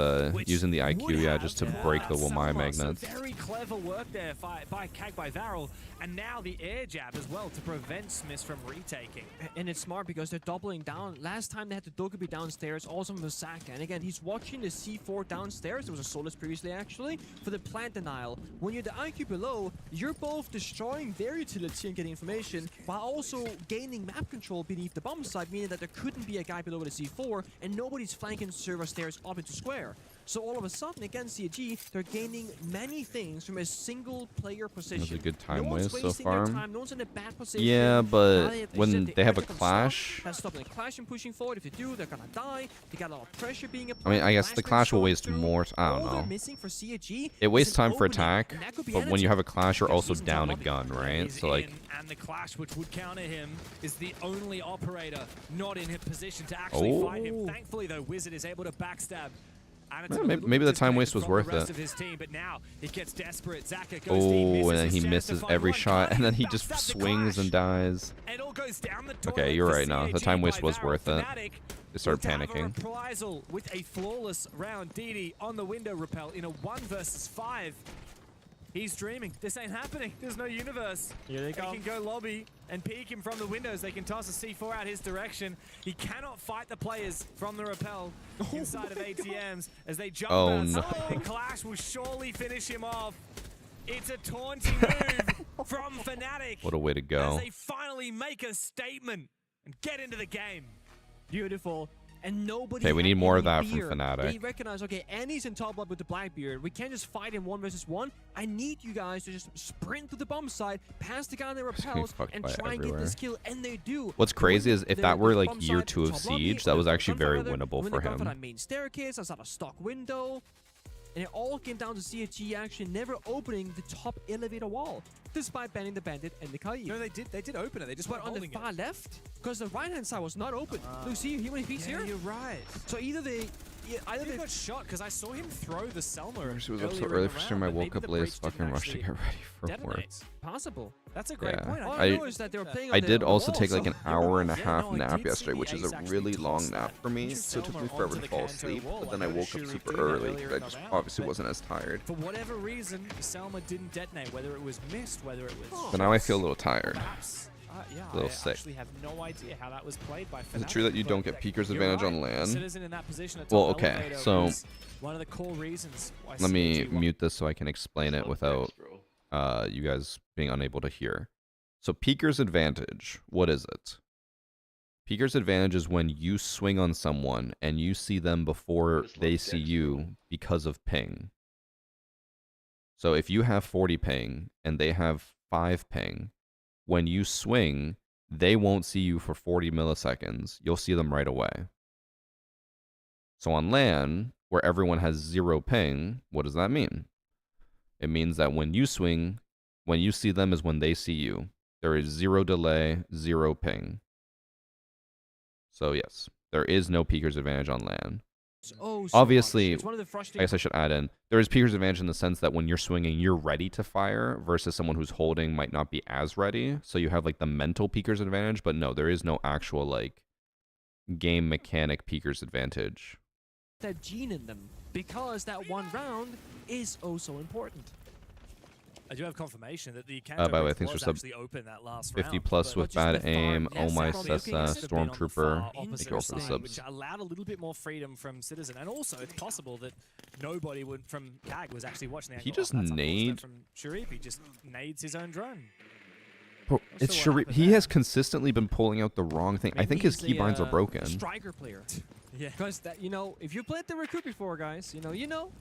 using the IQ, yeah, just to break the Wamai So magnets. very clever work there by Kag by Varel, and now the air jab as well to prevent Smith from retaking. And it's smart because they're doubling down. Last time they had the Dokubi downstairs, also Musaka. And again, he's watching the C4 downstairs. There was a Solus previously, actually, for the plant denial. When you're the IQ below, you're both destroying their utility and getting information, while also gaining map control beneath the bomb site, meaning that there couldn't be a guy below the C4, and nobody's flanking server stairs up into square. So all of a sudden, against CG, they're gaining many things from a single player position. That was a good time no one's waste so wasting their far. time, no one's in a bad position. Yeah, Now but they when said they have a airstrike on clash, stop, that's stopping the clash and pushing forward. If you do, they're gonna die. They got a lot of pressure being applied. I mean, I guess the Flashbang clash will showing waste through. more. I don't All they're know. missing for CG It wastes is an time for opening, attack, and that could be but when anything. you have a clash, you're also Season down a top gun, right? is So like, in, and the Clash, which would counter him, is the only operator not in a position to actually fight him. Oh. Thankfully, though, Wizard is able to backstab Maybe the time waste was worth it. Oh, and then he misses every shot, and then he just swings and dies. Okay, you're right now. The time waste was worth it. They started panicking. Reprisal with a flawless round. DD on the window repel in a 1 versus 5. He's dreaming. This ain't happening. There's no universe. Here they can go lobby and peek him from the windows. They can toss a C4 out his direction. He cannot fight the players from the repel inside of ATMs as they jump out. No. The clash will surely finish him off. It's a taunting move from Fnatic. What a way to go. As they finally make a statement and get into the game. Beautiful. And nobody. Okay, we need more of that from Fnatic. They recognize, okay, Annie's in top blood with the Blackbeard. We can't just fight him 1 versus 1. I need you guys to just sprint to the bomb side, pass the guy on the repels, and try and get this kill. And they do. What's crazy is if that were like year 2 of Siege, that was actually very winnable for him. That main staircase, outside a stock window. And it all came down to CHG actually never opening the top elevator wall, despite banning the Bandit and the Caillou. No, they did open it. They just went on the far left, because the right-hand side was not open. Look, see, when he peeks here? You're right. So either they got shot, because I saw him throw the Selma. She was up so early for stream. I woke up late as fucking rushed to get ready for work. Possible. That's a great point. All I know is that they were playing on I did also wall, take like an hour and a half nap yesterday, which is a really long nap for me. So it took me forever to fall asleep. But then I woke up super early because I just obviously wasn't as tired. For whatever reason, Selma didn't detonate, whether it was missed, whether it was... But now I feel a little tired. Yeah, a little I sick. actually have no idea how that was played by Fnatic. Is it true that you don't get Peeker's advantage on LAN? Citizen in that position at Well, top okay, elevator so was one of the core reasons why let me CG mute this so I can explain it without you guys being unable to hear. So Peeker's advantage, what is it? Peeker's advantage is when you swing on someone and you see them before they see you because of ping. So if you have 40 ping and they have 5 ping, when you swing, they won't see you for 40 milliseconds. You'll see them right away. So on LAN, where everyone has 0 ping, what does that mean? It means that when you swing, when you see them is when they see you. There is 0 delay, 0 ping. So yes, there is no Peeker's advantage on LAN. Obviously, I guess I should add in, there is Peeker's advantage in the sense that when you're swinging, you're ready to fire versus someone who's holding might not be as ready. So you have like the mental Peeker's advantage, but no, there is no actual like game mechanic Peeker's advantage. That gene in them, because that one round is oh so important. I do have confirmation that the by the way, thanks for sub actually open that last 50 round, plus with bad aim. Oh my Sessa, Stormtrooper. Thank you all for the subs. Which allowed a little bit more freedom from Citizen, and also it's possible that nobody would from CAG was actually watching that. He just nade from Sharif. He just nades his own drone. Bro, it's Sharif. He has consistently been pulling out the wrong thing. I think his keybinds are broken. Striker player. Yeah. Because that, you know, if you played the recruit before, guys, you know.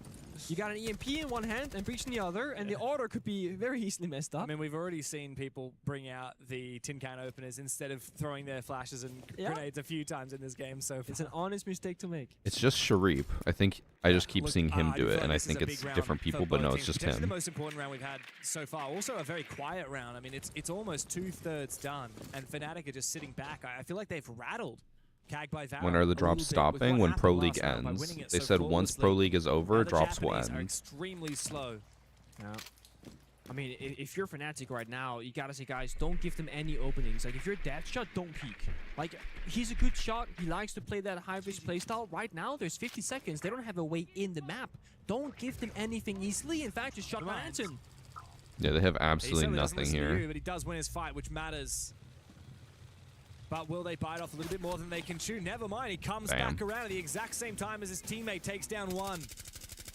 You got an EMP in one hand and breach in the other, and the order could be very easily messed up. I mean, we've already seen people bring out the tin can openers instead of throwing their flashes and grenades a few times in this game so far. It's an honest mistake to make. It's just Sharif. I think I just keep seeing him do it, and I think it's different people, but no, it's just him. The most important round we've had so far. Also a very quiet round. I mean, it's almost 2/3 done, and Fnatic are just sitting back. I feel like they've rattled. When are the drops stopping? When Pro League ends. They said once Pro League is over, drops will end. Extremely slow. Yeah. I mean, if you're Fnatic right now, you gotta say, guys, don't give them any openings. Like, if you're Deathshot, don't peek. Like, he's a good shot. He likes to play that high-risk playstyle. Right now, there's 50 seconds. They don't have a way in the map. Don't give them anything easily. In fact, just shot Lantern. Yeah, they have absolutely nothing here. But he does win his fight, which matters. But will they bite off a little bit more than they can chew? Never mind, he comes back around at the exact same time as his teammate takes down one.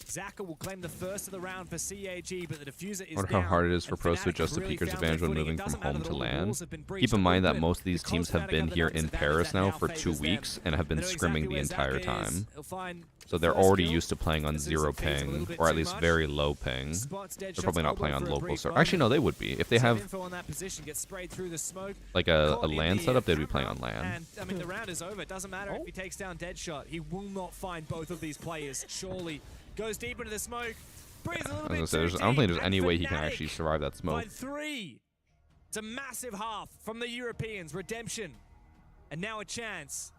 Zaka will claim the first of the round for CAG, but the diffuser is down. I wonder how hard it is for pros to adjust to Peeker's advantage when moving from home to LAN. Keep in mind that most of these teams have been here in Paris now for 2 weeks and have been scrimming the entire time. So they're already used to playing on 0 ping, or at least very low ping. They're probably not playing on local server. Actually, no, they would be. If they have like a LAN setup, they'd be playing on LAN. And I mean, the round is over. It doesn't matter if he takes down Deadshot. He will not find both of these players, surely. Goes deep into the smoke. Breathes a little bit too deep. I don't think there's any way he can actually survive that smoke. By 3. It's a massive half from the Europeans. Redemption. And now a chance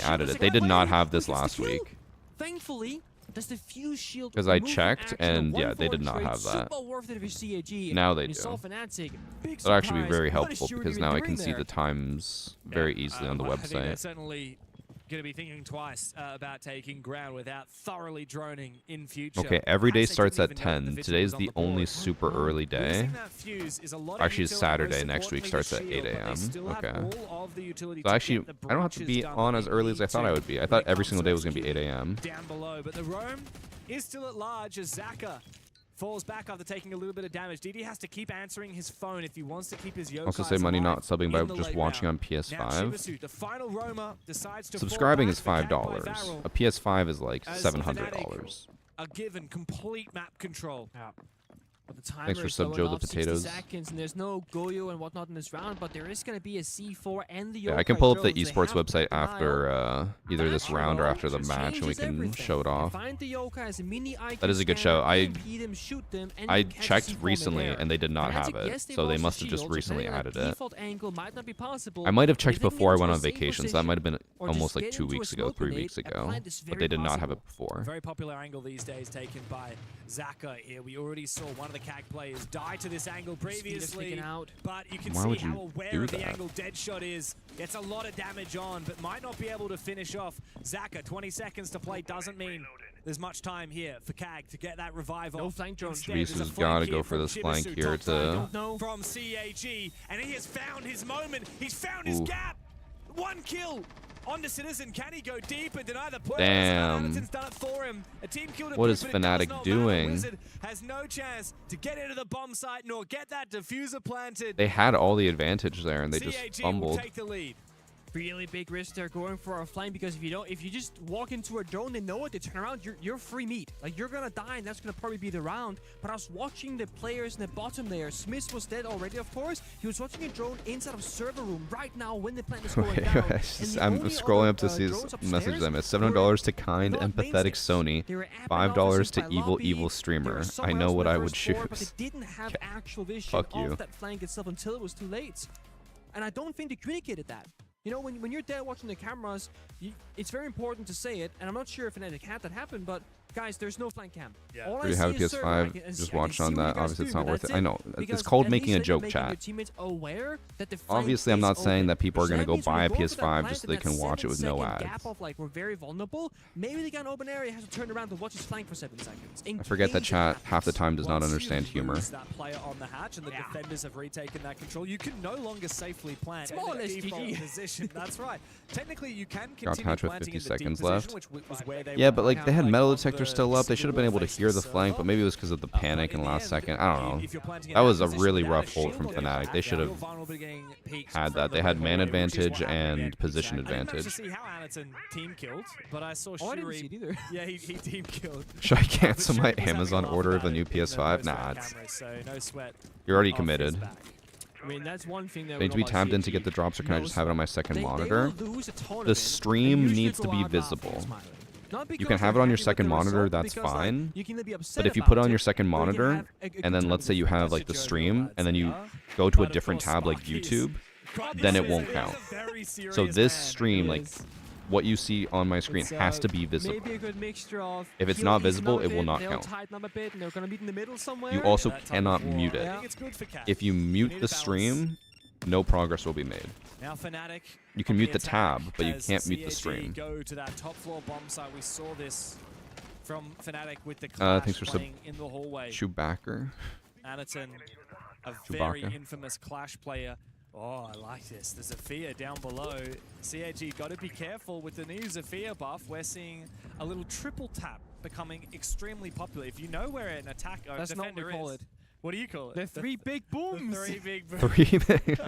finally added it. They did not have this last week. Thankfully, Does the fuse shield Because I remove checked, action of and yeah, they 1-4 did not trade? have that. Super worth it for CAG. Now they You saw do. Fnatic. Big That'll actually be surprise. very What is helpful Shuri because even now I doing can see there? the times very easily on the I think they're website. certainly going to be thinking twice about taking ground without thoroughly droning in future. Okay, every day Perhaps they starts didn't at even know 10. the Today's visual was the on only board. super early day. Losing that fuse is a lot of Actually, it's utility, Saturday. most Next week importantly, starts at the 8 shield, but they a.m. still have Okay. all of the utility So to actually, get the I don't have to branches be done on that as they early as I need thought I to would be. I when thought it every comes single to day was going to be 8 executing a.m. down below, but the roam is still at large as Zaka falls back after taking a little bit of damage. DD has to keep answering his phone if he wants to keep his yokai Also say money not subbing by in the just late watching round. on PS5. Now, Shimasu, the final roamer, decides to fall Subscribing back, is but Cat by $5. Varel A PS5 is like as $700. are given complete map control. But the timer Thanks for is sub going Joe the off 60 potatoes. seconds, and there's no Goyo and whatnot in this round, but there is going to be a C4 and the Yeah, I can yokai pull up the drones. They esports have website denial. after either this round or after the Just match, and we changes can everything. show it off. Find the yokai as a mini IQ That is a good scanner, show. I impede them, shoot them, and I you catch checked C4 recently, midair. and they did not have Fnatic, it, yes, they so they lost must the have just shield, so recently playing on a added it. default angle might not be possible. I might have If checked they can before I get went into on a safe vacation, so that might have been position, or almost just like get 2 into a weeks ago, smoke 3 grenade, weeks ago. apply this But very they did not have possible. it before. Very popular angle these days taken by Zaka here. We already saw one of the CAG players die to this angle previously, out. but you can Why see would how you aware do of the that? angle Deadshot is. Gets a lot of damage on, but might not be able to finish off. Zaka, 20 seconds to play doesn't mean there's much time here for CAG to get that revive No off. flank drone. Instead, there's a Reese's flank gotta here go for from this flank Shimasu, here top side to... from CAG, and he has found his moment. He's found his Ooh. gap. One kill on the Citizen. Can he go deep and deny the push? Damn. Anderson's done it for him. A team killed him, What is but it does Fnatic not doing? matter. Wizard has no chance to get into the bomb site nor get that diffuser planted. They had all the advantage there, and they just CAG will fumbled. take the lead. Really big risk they're going for a flank, because if you just walk into a drone, they know it, they turn around, you're free meat. Like, you're gonna die, and that's gonna probably be the round. But I was watching the players in the bottom there. Smith was dead already, of course. He was watching a drone inside of server room right now when the plant is going Wait, down. I'm scrolling up to see his message I missed. $7 to kind, empathetic Sony. $5 to evil streamer. I know what I would choose. But they didn't have actual vision Fuck you. of that flank itself until it was too late. And I don't think they communicated that. You know, when you're there watching the cameras, it's very important to say it, and I'm not sure if Fnatic had that happen, but guys, there's no flank cam. Yeah. If you have a PS5, just watch on that. Obviously, it's not worth it. I know. It's called making a joke chat. Obviously, I'm not saying that people are going to go buy a PS5 just so they can watch it with no ads. Gap of, like, we're very vulnerable. Maybe the guy in open area has to turn around to watch his flank for 7 seconds. I forget that chat half the time does not understand humor. That player on the hatch, and the defenders have retaken that control. You can no longer safely plant More or in less a default GG. position. That's right. Technically, you can Got continue hatch with planting 50 in the deep seconds position, left. which was where they Yeah, were but like they had like, metal on detector the still up. They should have been able to hear the flank, but maybe it was because of the panic in the last second. I don't know. That was a really rough hold from Fnatic. They should have had that. They had man advantage and position I didn't advantage. actually see how Anderson team killed, but I saw Oh, I didn't Shuri. see it either. Yeah, he team killed. Should I cancel my Shuri was having Amazon a laugh order of about the new it in the PS5? post-round Nah, it's, cameras, so no sweat. you're already off his committed. back. I mean, that's one thing that Do I need to be tabbed in to get the drops, or can I just have it on my second monitor? The stream needs to be visible. You can have it on your second monitor, that's fine. But if you put it on your second monitor, and then let's say you have like the stream, and then you go to a different tab like YouTube, then it won't count. So this stream, like what you see on my screen, has to be visible. Maybe a good mixture of If it's not visible, it will not count. Tighten up a bit, and they're gonna meet in the middle somewhere. You also cannot mute it. I think it's good for Cat. If you mute the stream, no progress will be made. Now Fnatic You can on mute the attack tab, but you as can't mute the CAG stream. Go to that top floor bomb site. We saw this from Fnatic with the Clash Thanks for sub playing in the hallway. Chewbacca. Anderson, a very Chewbacca. infamous Clash player. Oh, I like this. The Zofia down below. CAG got to be careful with the new Zofia buff. We're seeing a little triple tap becoming extremely popular. If you know where an attack or That's not what defender we call is, it. what do you call it? The three big booms. The three big booms. 3 big.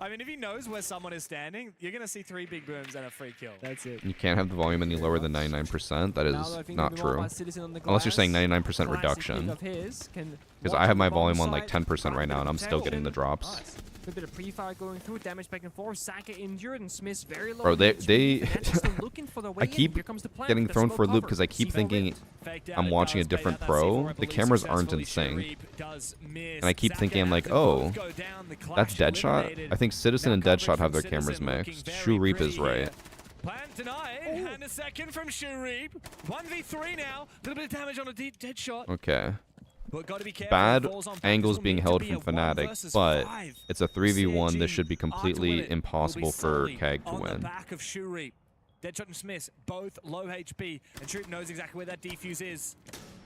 I mean, if he knows where someone is standing, you're going to see 3 big booms and a free kill. That's it. You can't have the volume any lower than 99%. That Now is that I think not maybe more true. about Citizen on the Unless you're saying glass, 99% classic pick reduction. of his, can Because watch I have my the bomb volume on like site, 10% right now, and I'm still getting the protection. drops. Nice. A bit of pre-fire going through, damage back and forth. Saka injured, and Smith's very low. Bro, they Fnatic's still looking for the way I in. keep Here comes the plant getting with the thrown smoke for a loop cover. because I keep C4 thinking ripped. I'm watching a different pro. The cameras aren't in sync. And I keep thinking, I'm like, oh, that's Deadshot? I think Citizen and Deadshot have their cameras mixed. Shoe Reap is right. Plant denied, and a second from Shurib. 1v3 now. A little bit of damage on a dead shot. Okay. But gotta be careful. Bad Falls on angles will being need to held be from a 1 Fnatic, versus but 5. it's a 3v1. This CAG should be completely impossible for KAG to on the win. back of Shurib. Deadshot and Smith, both low HP, and Shurib knows exactly where that defuse is.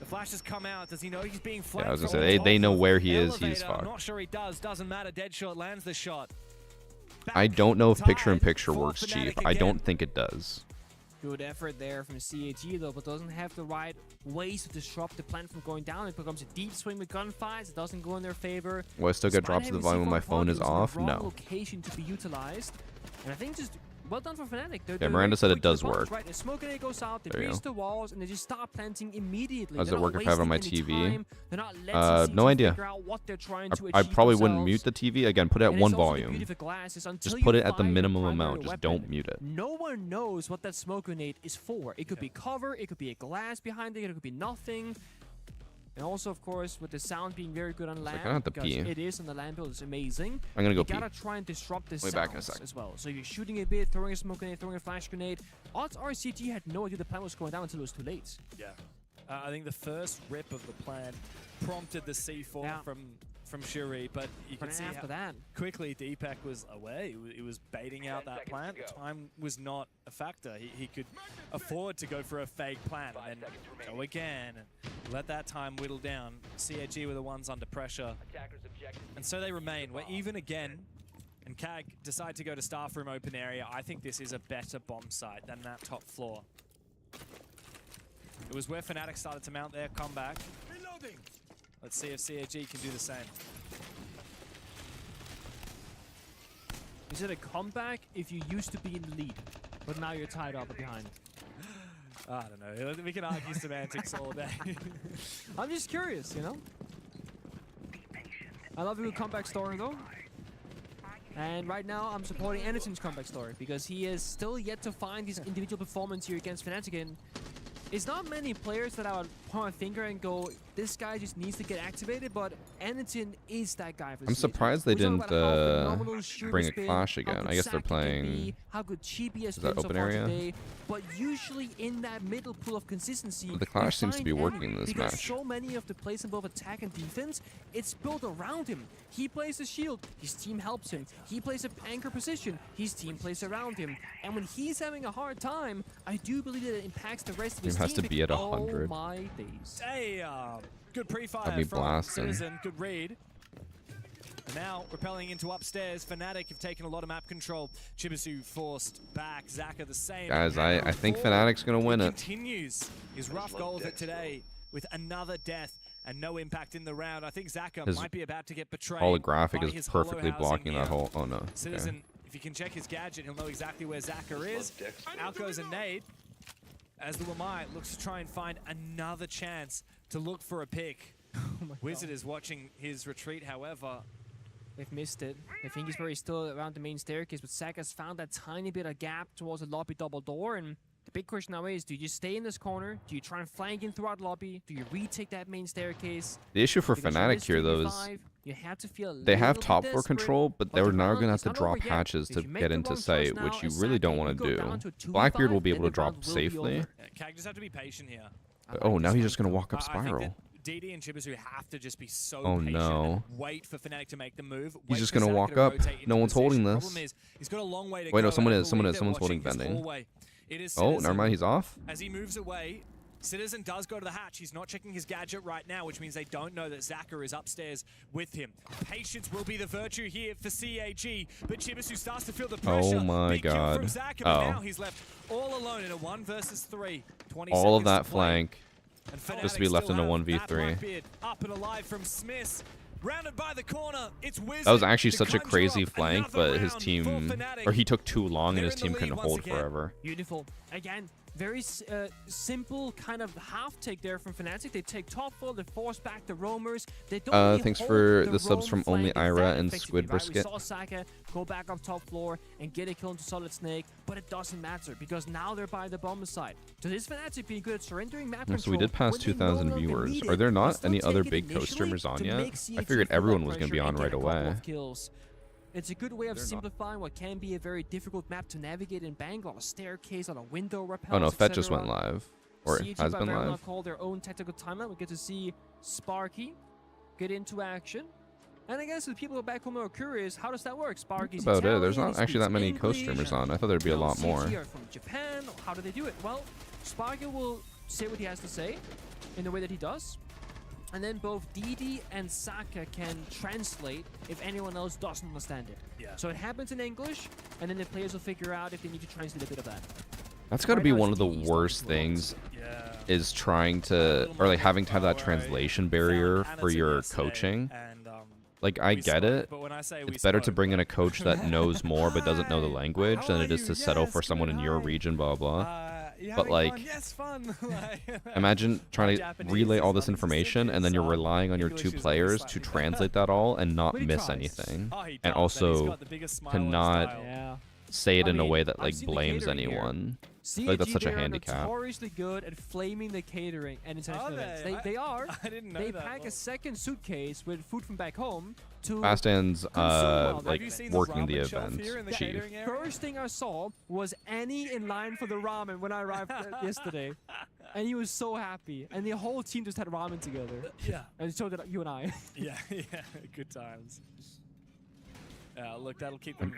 The flash has come out. Does he know he's being flanked? Yeah, I was gonna say they know where he is. He's I'm fucked. not sure he does. Doesn't matter. Deadshot lands the shot. I don't know if picture-in-picture works, Chief. I don't think it does. Good effort there from CAG though, but doesn't have the right ways to disrupt the plant from going down. It becomes a deep swing with gunfights. It doesn't go in their favor. Will I still get drops of the volume when my phone is off? Wrong No. location to be utilized, and I think just well done for Fnatic. Yeah, Miranda said it does work. Right, the smoke grenade goes out, they There you breach go. the walls, and they just start planting immediately. How does They're it not work if I have it on my wasting any TV? time. They're not letting No CG idea. figure out what they're trying to I achieve probably wouldn't themselves. mute the TV. Again, put it at And one it's also the volume. beauty of the glass is until Just you put it at the find your minimum primary amount. Just weapon, don't mute it. no one knows what that smoke grenade is for. It could be cover, it could be a glass behind it, it could be nothing. And also, of course, with the sound being very good on land, I have to because pee. it is on the land build, it's amazing. I'm gonna go you pee. gotta try and disrupt the We'll be back in a sounds sec. as well. So you're shooting a bit, throwing a smoke grenade, throwing a flash grenade. Odds are CG had no idea the plan was going down until it was too late. Yeah. I think the first rip of the plan prompted the C4 from Shuri, but you can But see after how that, quickly Deepak was away. It was baiting out that plan. The time was not a factor. He could afford to go for a fake plan and then go again and let that time whittle down. CAG were the ones under pressure. And so they remain. Where even again, and KAG decide to go to staff room open area, I think this is a better bomb site than that top floor. It was where Fnatic started to mount their comeback. Reloading. Let's see if CAG can do the same. is it a comeback if you used to be in the lead, but now you're tied up behind? I don't know. We can argue semantics all day. I'm just curious, you know? I love a good comeback story though. And right now I'm supporting Anderson's comeback story because he is still yet to find his individual performance here against Fnatic. And it's not many players that I would point my finger and go, this guy just needs to get activated, but Anderson is that guy for I'm CAG. surprised they We're talking didn't about how phenomenal Shuri bring a has been, clash how again. good I guess they're Saka can playing. be, how good Chibi has Is that been so open far area? today. But usually in that middle pool of consistency, But the clash you seems to be find working Evan, this because match. so many of the plays in both attack and defense, it's built around him. He plays the shield, his team helps him. He plays a anchor position, his team plays around him. And when he's having a hard time, I do believe that it impacts the rest of his Team has team. to be at because- 100. Oh my days. Hey, good Got pre-fire me from blasting. Citizen. Good read. And now, repelling into upstairs, Fnatic have taken a lot of map control. Chibisu forced back. Zaka the same. Guys, I think Fnatic's gonna win it. Continues his rough goal of it today with another death and no impact in the round. I think Zaka His might be about to get betrayed. Holographic by is his perfectly holo blocking housing that here. whole. Oh no. Okay. Citizen, if you can check his gadget, he'll know exactly where Zaka is. Out goes a nade. As the Wamai looks to try and find another chance to look for a pick. Wizard is watching his retreat, however. They've missed it. I think he's probably still around the main staircase, but Saka's found that tiny bit of gap towards the lobby double door, and the big question now is, do you just stay in this corner? Do you try and flank in throughout lobby? Do you retake that main staircase? The issue for Because Fnatic this here though is 3v5, you have to feel a they have little top bit floor desperate, control, but the they're now round gonna have is to not drop over yet. hatches If to you make get the into wrong choice sight, now, which you and really Saka don't can want go to down do. to a 2v5, Blackbeard will be then able to the drop round will be safely. over. KAG just have to be patient here. Oh, now he's just gonna walk up I think spiral. that DD and Chibisu have to just be so Oh, patient no. and wait for Fnatic to make the move. He's Wait just for gonna Zaka walk to up. rotate into No one's position. holding The this. problem is, he's got a long way to Wait, go, no, someone and I is. Someone believe is. they're Someone's holding watching his bending. hallway. It is Oh, Citizen. never mind. He's off. As he moves away, Citizen does go to the hatch. He's not checking his gadget right now, which means they don't know that Zaka is upstairs with him. Patience will be the virtue here for CAG, but Chibisu starts to feel the pressure. Oh my Big kill God. from Zaka, but Oh. now he's left all alone in a 1 versus 3. 20 All of seconds that to play. flank And just to Fnatic be left still in a have 1v3. Matt Blackbeard up and alive from Smiths. Rounded by the corner, it's Wizard. That was actually to such a conjure crazy up flank, another but his round team, for Fnatic. or he took too long and They're his in the team lead couldn't once hold again. forever. Beautiful. Again, very simple kind of half take there from Fnatic. They take top full, they force back the roamers. They don't really Thanks hold for the subs roam from Only flank Ira that and effectively, Squid right? Brisket. We saw Saka go back up top floor and get a kill into Solid Snake, but it doesn't matter because now they're by the bomber side. So this Fnatic being good at surrendering map Yeah, so we did pass when they no 2,000 longer viewers. need Are it, there they not still any take other it big Coast initially streamers on to yet? make I CAG figured feel everyone that was going to pressure be on and get right a couple away. of kills. It's a good way of simplifying what can be a very difficult map to navigate in Bangalore. A staircase on a window rappels. Oh no, Fett just went live. Or CG has by been Verona live. called their own tactical timeline. We get to see Sparky get into action. And I guess the people back home are curious, how does that work? Sparky's About Italian, it. There's he not actually that speaks many English, co-streamers on. I thought there'd be a lot more. CG are from Japan. How do they do it? Well, Sparky will say what he has to say in the way that he does. And then both Didi and Saka can translate if anyone else doesn't understand it. Yeah. So it happens in English, and then the players will figure out if they need to translate a bit of that. That's got to be one of the worst things, is trying to, or like having to have that translation barrier for your coaching. Like, I get it. It's better to bring in a coach that knows more but doesn't know the language than it is to settle for someone in your region, blah, blah. But like, imagine trying to relay all this information and then you're relying on your two players to translate that all and not miss anything. And also cannot say it in a way that like blames anyone. I feel like that's such a handicap. Notoriously good at flaming the catering and international events. They are. I didn't know they that. pack a second suitcase with food from back home to Fastand's like consume working the event chief. First thing I saw was Annie in line for the ramen when I arrived yesterday, and he was so happy. And the whole team just had ramen together. Yeah. And so did you and I. Yeah, good times. Look, that'll keep them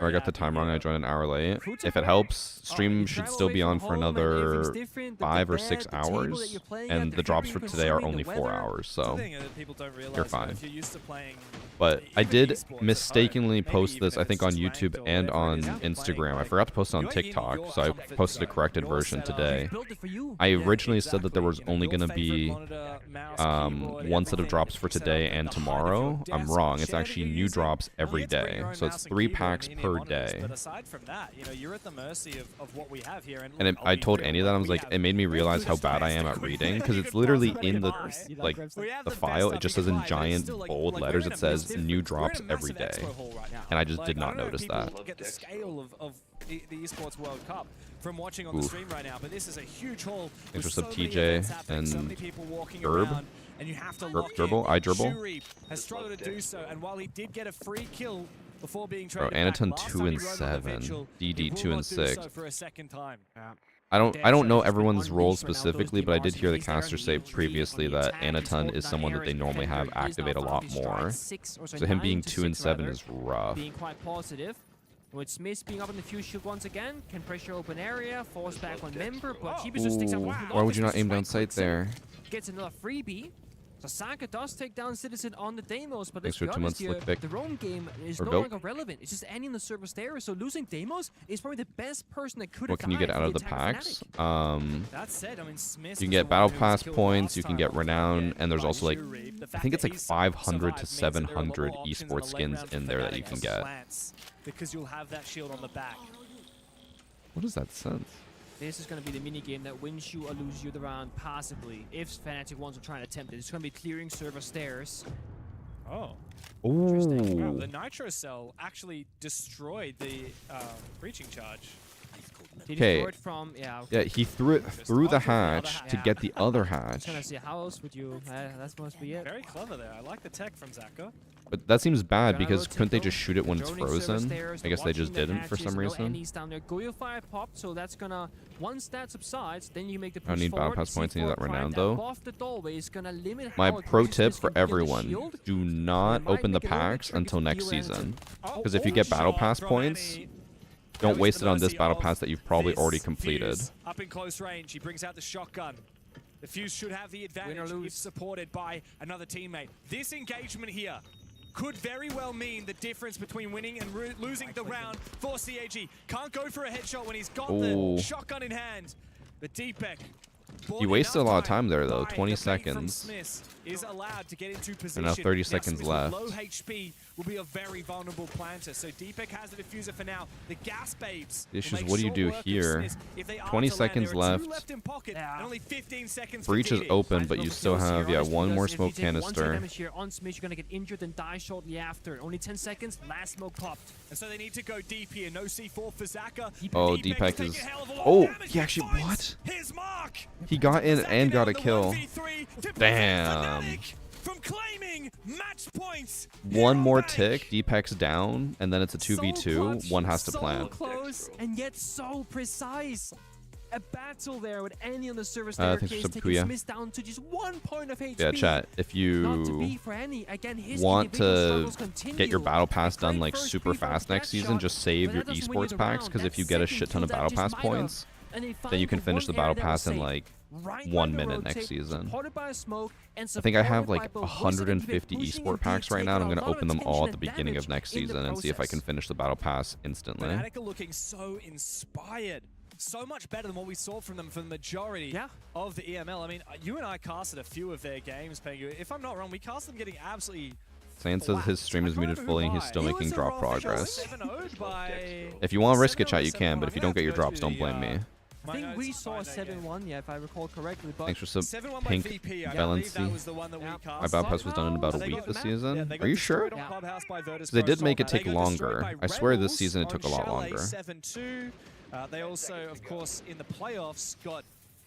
I got the time wrong. I joined an hour late. If it helps, stream should still be on for another 5 or 6 hours, and the drops for today are only 4 hours, so you're fine. But I did mistakenly post this, I think, on YouTube and on Instagram. I forgot to post it on TikTok, so I posted a corrected version today. I originally said that there was only going to be one set of drops for today and tomorrow. I'm wrong. It's actually new drops every day. So it's 3 packs per day. But aside from that, you're at the mercy of what we have here. And I told Andy that. I was like, it made me realize how bad I am at reading, because it's literally in the like the file. It just says in giant bold letters. It says new drops every day, and I just did not notice that. Get the scale of the Esports World Cup from watching on the stream right now, but this is a huge haul. Interest of TJ and Gerb. And you have to Gerbil, Shuri has struggled to do so, and while he did get a free kill before being bro, traded Anaton back, 2 and 7, DD 2 and 6. so for a second time. I don't know everyone's roles specifically, but I did hear the caster say previously that Anaton is someone that they normally have activate a lot more. So him being 2 and 7 is rough. Being quite positive. With Smith being up in the fuse shield once again, can pressure open area, force back on member, but Cheapest just sticks out. Why would you not aim down sight there? Gets another freebie. So Saka does take down Citizen on the Deimos, but Thanks let's for be 2 honest months, here, Lick Pick. the roam game is Or no Dope. longer relevant. It's just Annie in the service there, so losing Deimos is probably the best person that could have What can you get died out for of the attack packs? fanatic. That said, I mean, Smith You can get battle pass points, you can get renown, and there's also like, I think it's like 500 to 700 esports skins in there that you can get. Because you'll have that shield on the back. What is that sense? This is going to be the mini game that wins you or loses you the round passively. If Fnatic ones are trying to attempt it, it's going to be clearing server stairs. Oh. Ooh. Wow, the Nitro Cell actually destroyed the breaching charge. Okay. Yeah, he threw it through the hatch to get the other I was hatch. trying to see how else would you. That must be it. Very clever there. I like the tech from Zaka. But that seems bad because couldn't they just shoot it when it's frozen? I guess they just didn't for some reason. Down there. Goyo fire popped, so that's gonna once that subsides, then you make the push I don't need battle forward. pass points. I need that C4 renown primed though. above the doorway is gonna limit My how pro aggressive tip this for can kill the everyone: shield. do not open the packs until next season. Because if you get battle pass points, don't waste it on this battle pass that you've probably already completed. Up in close range, he brings out the shotgun. The Fuse should have the advantage if supported by another teammate. This engagement here could very well mean the difference between winning and losing the round for CAG. Can't go for a headshot when he's got the shotgun in hand. But Deepek, He wasted a lot of time there though, 20 seconds. Is allowed to get into position. And now 30 seconds Smith left. with low HP will be a very vulnerable planter. So Deepek has the diffuser for now. The gas babes. The issue is, what do you do here? 20 seconds left. And only 15 seconds Breach is open, but you still have one more smoke If you take one canister. damage here on Smith, you're gonna get injured and die shortly after. Only 10 seconds. Last smoke popped. And so they need to go deep here. No C4 for Zaka. Oh, Deepek is. Oh, he actually what? He got in and got a kill. Damn. from claiming match points. One more tick, Deepak's down, and then it's a 2v2. One has to plant. So close and yet so precise. A battle there with any on the service Thanks staircase for taking Kuya. Smith down to just 1 point of HP. Yeah, chat. If Not to be you for any. Again, his want individual to struggles continue. get your battle pass done Great like first super pre-fight fast next that season, shot, just save but your that doesn't win you esports the packs, round. because That if you get a second shit ton kill of that battle just pass might have. points, And they then find you can the finish the one battle area that was pass in safe. like Right 1 by the minute next rotate, season. supported by a smoke, and I think I have supported like by both. 150 pushing esport and packs right now, and I'm taking going to a lot of open them all at the attention and beginning of damage next in the season and see if I process. can finish the battle pass instantly. Fnatic are looking so inspired. So much better than what we saw from them for the majority of the EML. I mean, you and I casted a few of their games, Pengu. If I'm not wrong, we cast them getting absolutely... Sand says his stream is muted fully and he's still making drop progress. 7-0'd by... If you want to risk it, chat, you can, but if you don't get your drops, don't blame me. I think we saw a 7-1, yeah, if I recall correctly. But Thanks for sub 7-1 by Pink VP, I believe Valency. that was the one that we cast. My battle pass was done in about a They week got this mapped. season. Yeah, they got Are you sure? destroyed on Clubhouse by Virtus They did Pro make it Assault. take They got destroyed longer. by I swear this Rebels season it on took a lot Chalet longer. 7-2. They also, of course, in the playoffs, got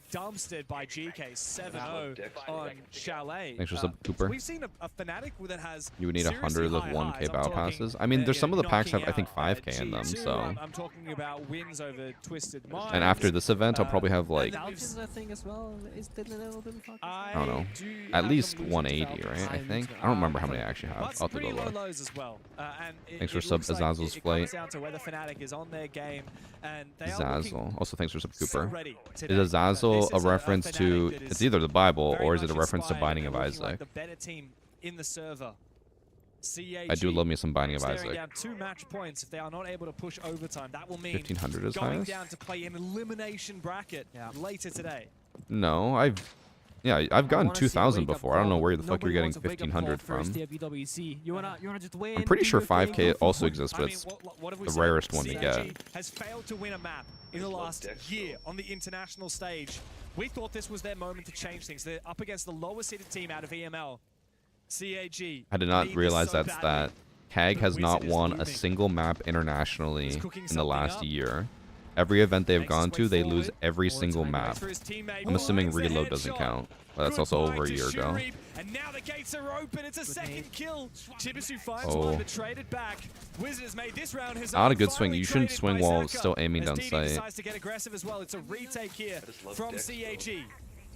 dumpstered by GK 7-0 on Chalet. Thanks for sub, Cooper. We've seen a Fnatic that has You would need 100 of seriously high 1k highs. I'm battle talking, passes. I mean, there's some of the packs have, I think, knocking 5k in them, G2. so. I'm talking about wins over Twisted Minds. And after this event, I'll probably have like, Falcons, I think, as well. Is did a little bit of Falcons? I don't know, at least 180, right? I think. I don't remember how many I actually have. I'll have to go look. As well. Thanks for sub Azazel's flight. Down to whether Fnatic is on their game, and they Azazel. Also, thanks for sub so Cooper. ready today. Is Azazel This a is reference to? Fnatic that It's is either the Bible very or is it a much reference to inspired Binding and of looking like Isaac? the better team in the server. CAG I do love me some Binding of staring Isaac. down 2 match points. If they are not able to push overtime, that will mean 1500 is going highest? down to play an elimination bracket later today. No, I've gotten 2,000 before. I don't know where the fuck you're getting 1,500 from. I'm pretty sure 5k also exists, but it's the rarest one to get. Has failed to win a map in the last year on the international stage. We thought this was their moment to change things. They're up against the lowest seeded team out of EML. CAG. I did not realize that's that. CAG has not won a single map internationally in the last year. Every event they've gone to, they lose every single map. I'm assuming Reload doesn't count, but that's also over a year ago. And now the gates are open. It's a second kill. Chibisu finds one, but traded back. Wizard has made this round his Not own. a good swing. You shouldn't Finally swing traded by while Zaka, still aiming as down DB sight. decides to get aggressive as well. It's a retake here from CAG.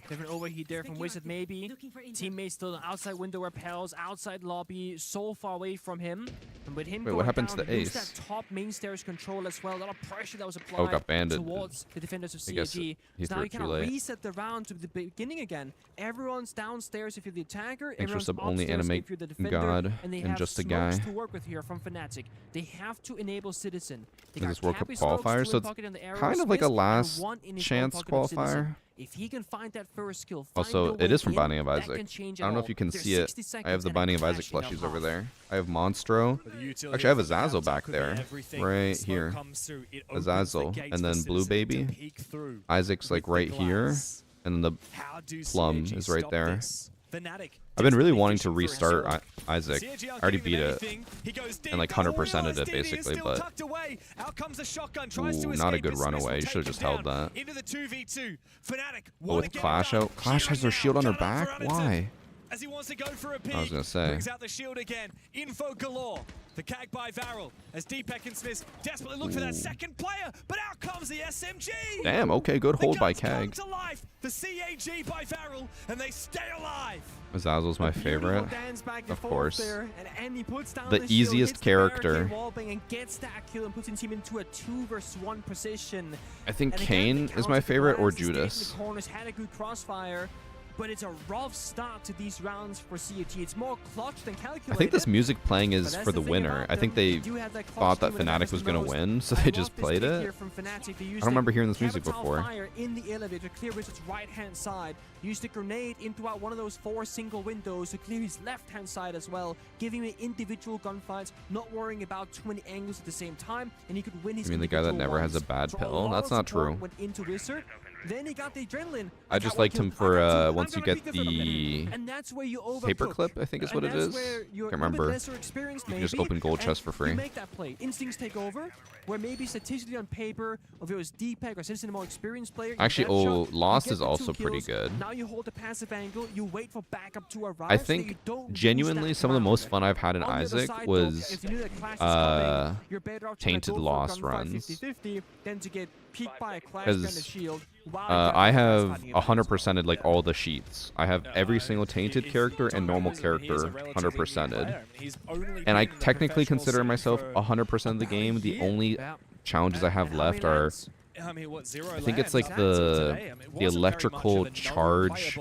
Different overheat there from Wizard, maybe. Teammates still in outside window repels, outside lobby, so far away from him. And with him Wait, going what happened to down, the he used ace? that top main stairs control as well. A lot of pressure that was applied got banded. towards the defenders of I guess CAG. he So threw now you it too cannot late. reset the round to the beginning again. Everyone's downstairs if you're the attacker. Thanks for Everyone's sub only upstairs anime if you're the defender. god And they and have just a smokes guy. to work with here from Fnatic. They have to enable Citizen. They Is got this World Cup Cappy smokes, qualifier? 2 So in it's pocket and the arrows kind of like a missed, and last 1 in his own chance pocket of Citizen. qualifier. If he can find that first skill, Also, find a it is way from in, Binding of that Isaac. can change I don't know it if you can all. see There's it. 60 I have seconds the and Binding it of Isaac crashing plushies up over half. there. I have Monstro. Actually, I have Azazel back there. Right here. Azazel. And then Blue Baby. Isaac's like right here. And then the Plum is right there. I've been really wanting to restart Isaac. I already beat it. And like 100%ed it basically, but ooh, not a good runaway. You should have just held that. But with Clash out, Clash has their shield on her back? Why? As he wants to go for a peek, I was gonna say. brings out the shield again. Info galore. The CAG by Varel as Deepak and Smith desperately look for that second player, but out comes the SMG. Damn, okay, good hold by Come CAG. to life. The CAG by Varel, and they stay alive. Azazel's my favorite, Dance back and of forth course. there, and he puts down The shield, easiest hits the barricade character. wallbang and gets that kill and puts his team into a 2 versus 1 position. I think And again, Kane the is my favorite, or counter blast, he stayed in Judas. the corners, had a good crossfire, but it's a rough start to these rounds for CAG. It's more clutch than calculated. I think this music playing But is that's for the the thing winner. about I think them. they do have that clutch thought that team when it Fnatic matters was the going to most. win, so I they just love this played pick it. here from Fnatic. They I used don't remember the hearing this music Capital before. Fire in the elevator, clear Wizard's right-hand side. Used a grenade into one of those 4 single windows to clear his left-hand side as well, giving him individual gunfights, not worrying about too many angles at the same time, and he could win his You mean the guy that individual never has a ones. bad So pill? lot That's of not support true. Went into Wizard, Then he got the adrenaline. I just liked him for once you get the And that's where you paperclip, I think is what it is. Can't remember. You can just open gold chests for free. You make that play. Instincts take over, where maybe statistically on paper, if it was D-Pack or Citizen, a more experienced player. Actually, Lost is also pretty good. Now you hold the passive angle, you wait for backup to arrive. I think genuinely some of the most fun I've had in Isaac was Tainted Lost runs. Because I have 100%ed like all the sheets. I have every single Tainted character and normal character 100%ed. And I technically consider myself 100% of the game. The only challenges I have left are, I think it's like the electrical charge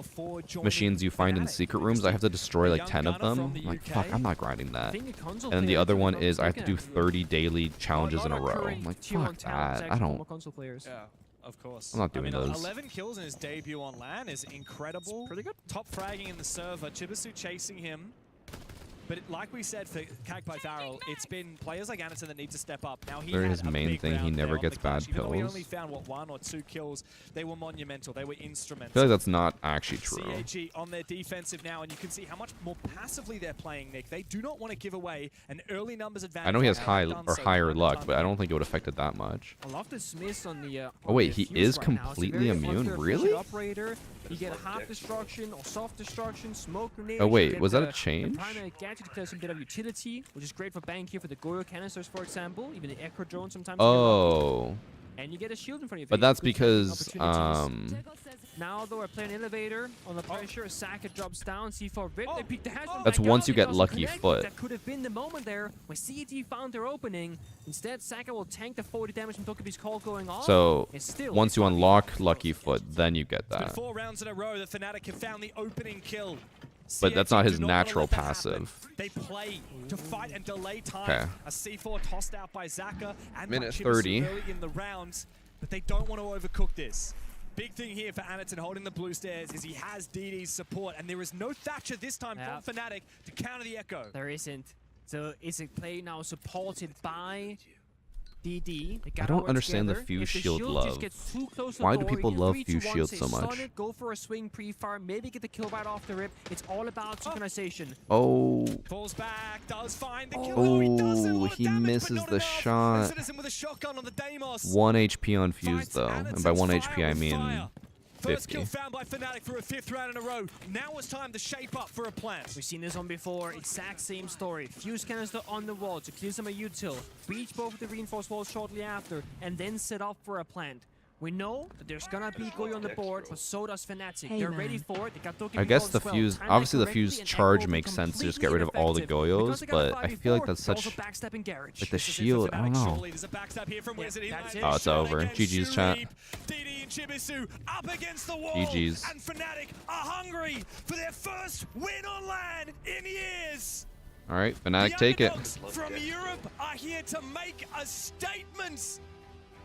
machines you find in secret rooms. I have to destroy like 10 of them. I'm like, fuck, I'm not grinding that. And then the other one is I have to do 30 daily challenges in a row. I'm like, fuck that. I don't. Of course. I'm not doing those. 11 kills in his debut on LAN is incredible. Pretty good. Top fragging in the server. Chibisu chasing him. But like we said for Cagpie Farrell, it's been players like Anderson that need to step up. Now he his main thing, he never gets bad Even though he pills. only found, what, 1 or 2 kills, they were monumental. They were instrumental. I feel like that's not actually true. CAG on their defensive now, and you can see how much more passively they're playing, Nick. They do not want to give away an early numbers advantage. I know he has higher luck, but I don't think it would affect it that much. I love this miss on the. Oh wait, he is completely immune? Really? Operator. You get a half destruction or soft destruction, smoke grenade. Oh wait, was that a change? Primary gadget declares some bit of utility, which is great for bank here for the Goyo canisters, for example. Even the Echo drone sometimes. Oh. And you get a shield in front of you. But that's because now though, we're playing elevator on the pressure. Saka drops down. C4 rip. They peek the hatch. That's once you get lucky foot. That could have been the moment there when CET found their opening. Instead, Saka will tank the 40 damage from Tokabi's call going off. So once you unlock lucky foot, then you get that. 4 rounds in a row, the Fnatic have found the opening kill. But that's not his natural passive. They play to fight and delay time. Okay. A C4 tossed out by Zaka and Minute Chibisu 30. early in the rounds, but they don't want to overcook this. Big thing here for Anderton holding the blue stairs is he has DD's support, and there is no Thatcher this time from Fnatic to counter the Echo. There isn't. So it's a play now supported by DD. I don't understand the fuse shield love. Why do people love fuse shield so much? Go for a swing pre-fire, maybe get the kill right off the rip. It's all about synchronization. Oh. Falls back, does find the kill. Oh, he misses the shot. 1 HP on fuse though, and by 1 HP I mean 50. First kill found by Fnatic for a 5th round in a row. Now it's time to shape up for a plant. We've seen this one before. Exact same story. Fuse canister on the wall to clear some of util. Breach both of the reinforced walls shortly after, and then set up for a plant. We know that there's gonna be Goyo on the board, but so does Fnatic. They're ready for it. They got I guess the fuse, obviously the fuse charge makes sense to just get rid of all the Goyos, but I feel like that's such, like the shield, I don't know. Oh, it's over. GG's chat. Chibisu up against the wall, GG's. and Fnatic are hungry for their first win on LAN in years. All right, Fnatic, take it. From Europe are here to make a statement.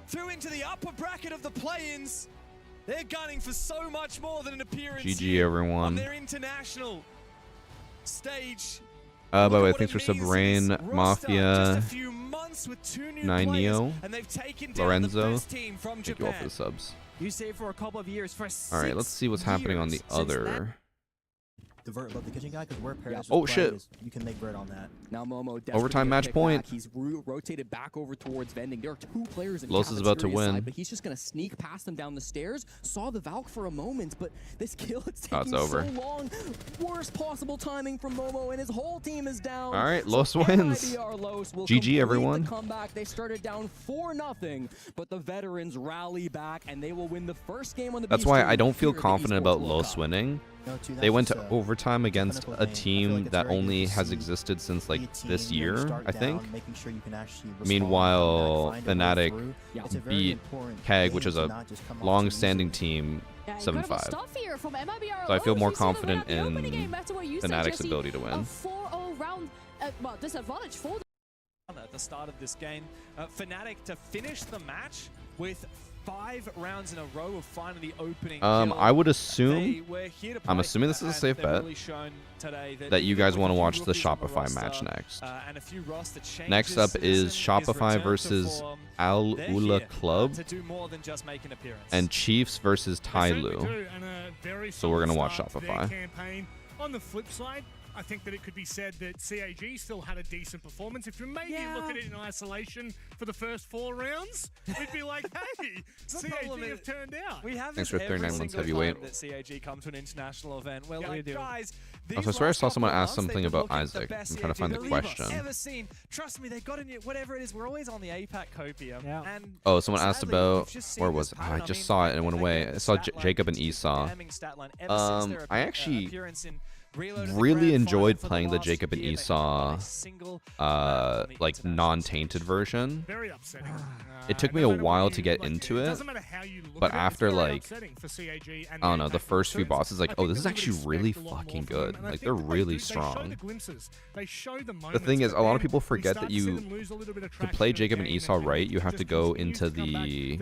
Through into the upper bracket of the play-ins. They're gunning for so much more than an appearance GG, everyone. on their international stage. By the way, thanks for sub Rain, Mafia, 9 Neo, Lorenzo. Thank you all for the subs. You say for a couple of years for all right, let's see what's happening on the other. The vert above the kitchen guy, because where Paris oh shit! You can make vert on that. Now Momo overtime match point. He's rotated back over towards vending. There are 2 players in Los is about to win, side, but he's just gonna sneak past them down the stairs. Saw the Valk for a moment, but this kill is taking it's over. so long. Worst possible timing from Momo, and his whole team is down. All right, Los wins. GG, everyone. The comeback. They started down 4-0, but the veterans rally back, and they will win the first game on the. That's why I don't feel confident about Los winning. They went to overtime against a team that only has existed since like this year, I think. Meanwhile, Fnatic beat Keg, which is a long-standing team, 7-5. So I feel more confident in Fnatic's ability to win. 4-0 round disadvantage for at the start of this game. Fnatic to finish the match with 5 rounds in a row of finally opening. I would assume, I'm assuming this is a safe bet, that you guys want to watch the Shopify match next. Next up is Shopify versus Al Ula Club and Chiefs versus Tai Lu. So we're going to watch Shopify. On the flip side, I think that it could be said that CAG still had a decent performance. If you maybe look at it in isolation for the first 4 rounds, we'd be like, hey, CAG have turned out. We have Thanks this for 39 every months single heavyweight. time that CAG come to an international event. Well, guys, Also, I swear I saw someone ask something about Isaac. I'm trying to find the question. Ever seen. Trust me, they got in it. Whatever it is, we're always on the APAC copium. And Oh, someone asked sadly, about, we've just seen where this was it? Oh, I pattern. just saw it and it went away. I saw Jacob and Esau. I actually really enjoyed playing the Jacob and Esau like non-tainted version. Very upsetting. It took me a while to get into it, but after like, I don't know, the first few bosses, like, oh, this is actually really fucking good. Like, they're really strong. The thing is, a lot of people forget that to play Jacob and Esau right, you have to go into the,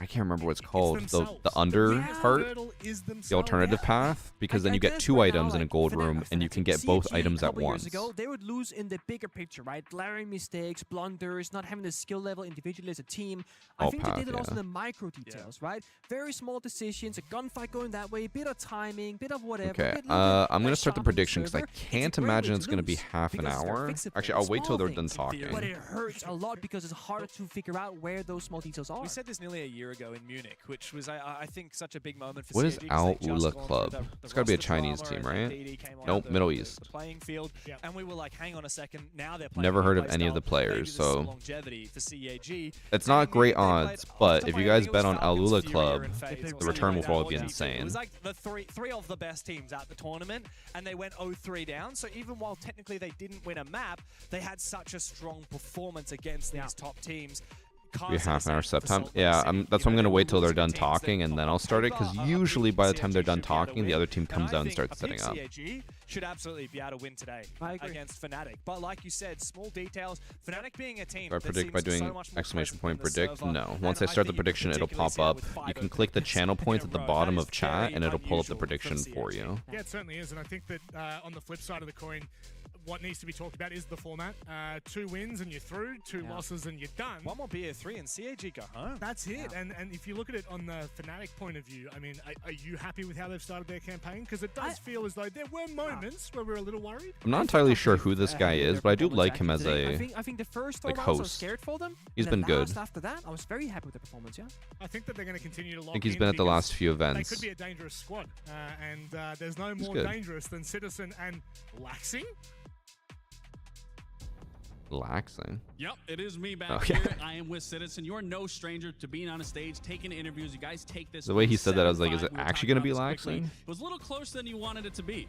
I can't remember what it's called, the under part, the alternative path, because then you get 2 items in a gold room, and you can get both items at once. They would lose in the bigger picture, right? Glaring mistakes, blunders, not having the skill level individually as a team. I think they did it also in the micro details, right? Very small decisions, a gunfight going that way, bit of timing, bit of whatever. Okay, I'm going to start the prediction because I can't imagine it's going to be half an hour. Actually, I'll wait till they're done talking. But it hurts a lot because it's harder to figure out where those small details are. We said this nearly a year ago in Munich, which was, I think, such a big moment for What is CAG, Al Ula Club? It's got to be a Chinese team, right? Nope, Middle East. The playing field, and we were like, hang on a second, now they're playing. Never heard of any of the players, so longevity for CAG. it's not great odds, but if you guys bet on Al Ula Club, the return will probably be insane. It was like the three of the best teams at the tournament, and they went 0-3 down. So even while technically they didn't win a map, they had such a strong performance against these top teams. Be half an hour set time. Yeah, that's why I'm gonna wait till they're done talking and then I'll start it. Because usually by the time they're done talking, the other team comes out and starts setting up. CAG should absolutely be able to win today against Fnatic. But like you said, small details. Fnatic being a team. Do I predict by doing exclamation point predict? No. Once I start the prediction, it'll pop up. You can click the channel points at the bottom of chat, and it'll pull up the prediction for you. Yeah, it certainly is, and I think that on the flip side of the coin, what needs to be talked about is the format. 2 wins and you're through, 2 losses and you're done. 1 more BO3 and CAG go home. That's it. And if you look at it on the Fnatic point of view, I mean, are you happy with how they've started their campaign? Because it does feel as though there were moments where we were a little worried. I'm not entirely sure who this guy is, but I do like him as a I think the first like rounds I was host. scared for them. He's been good. After that, I was very happy with the performance. Yeah. I think that they're going to continue to lock I think he's in been at the because last few events. They could be a dangerous squad, and there's no more good. dangerous than Citizen and Laxing. Laxing. Yep, it is me back Oh, here. yeah. I am with Citizen. You're no stranger to being on a stage, taking interviews. You guys take this. The way he said that, I was like, is 7-5. it We were actually talking going to be about this quickly. laxing? It was a little closer than you wanted it to be.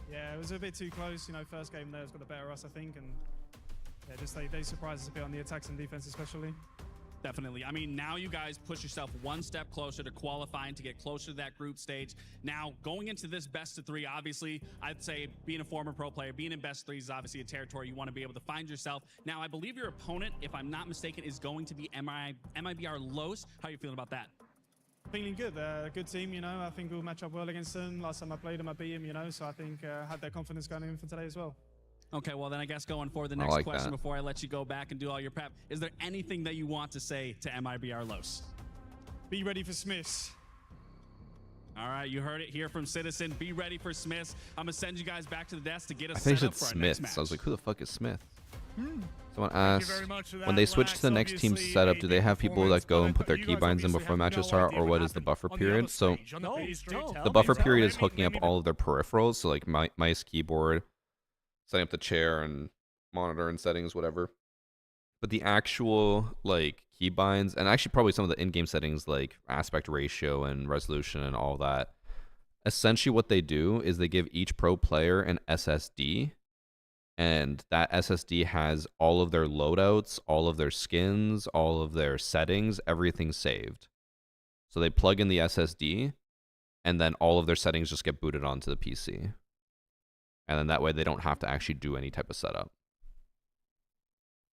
Yeah, it was a bit too close. You know, first game there has got the better of us, I think, and yeah, just they surprised us a bit on the attacks and defense, especially. Definitely. I mean, now you guys push yourself 1 step closer to qualifying to get closer to that group stage. Now, going into this best of 3, obviously, I'd say being a former pro player, being in best 3 is obviously a territory you want to be able to find yourself. Now, I believe your opponent, if I'm not mistaken, is going to be MIBR Los. How are you feeling about that? Feeling good. A good team, you know. I think we'll match up well against them. Last time I played them, I beat them, you know. So I think had that confidence going in for today as well. Okay, well then I guess going for the next like question that. before I let you go back and do all your prep, is there anything that you want to say to MIBR Los? Be ready for Smiths. All right, you heard it here from Citizen. Be ready for Smiths. I'm going to send you guys back to the desk to get us I think set he up said for our next Smiths. match. I was like, who the fuck is Smith? Someone Thank you asked, very much for that, when they switch to the Lax. next team's Obviously, setup, do a they big have people that go and put their performance, but you keybinds guys in before obviously have matches no start, idea or what what is the happened buffer on the period? other So stage, on the phase three. the buffer period is hooking up all of their peripherals, so like mice, keyboard, setting up the chair and monitor and settings, whatever. But the actual like keybinds, and actually probably some of the in-game settings like aspect ratio and resolution and all that, essentially what they do is they give each pro player an SSD, and that SSD has all of their loadouts, all of their skins, all of their settings, everything saved. So they plug in the SSD, and then all of their settings just get booted onto the PC. And then that way they don't have to actually do any type of setup.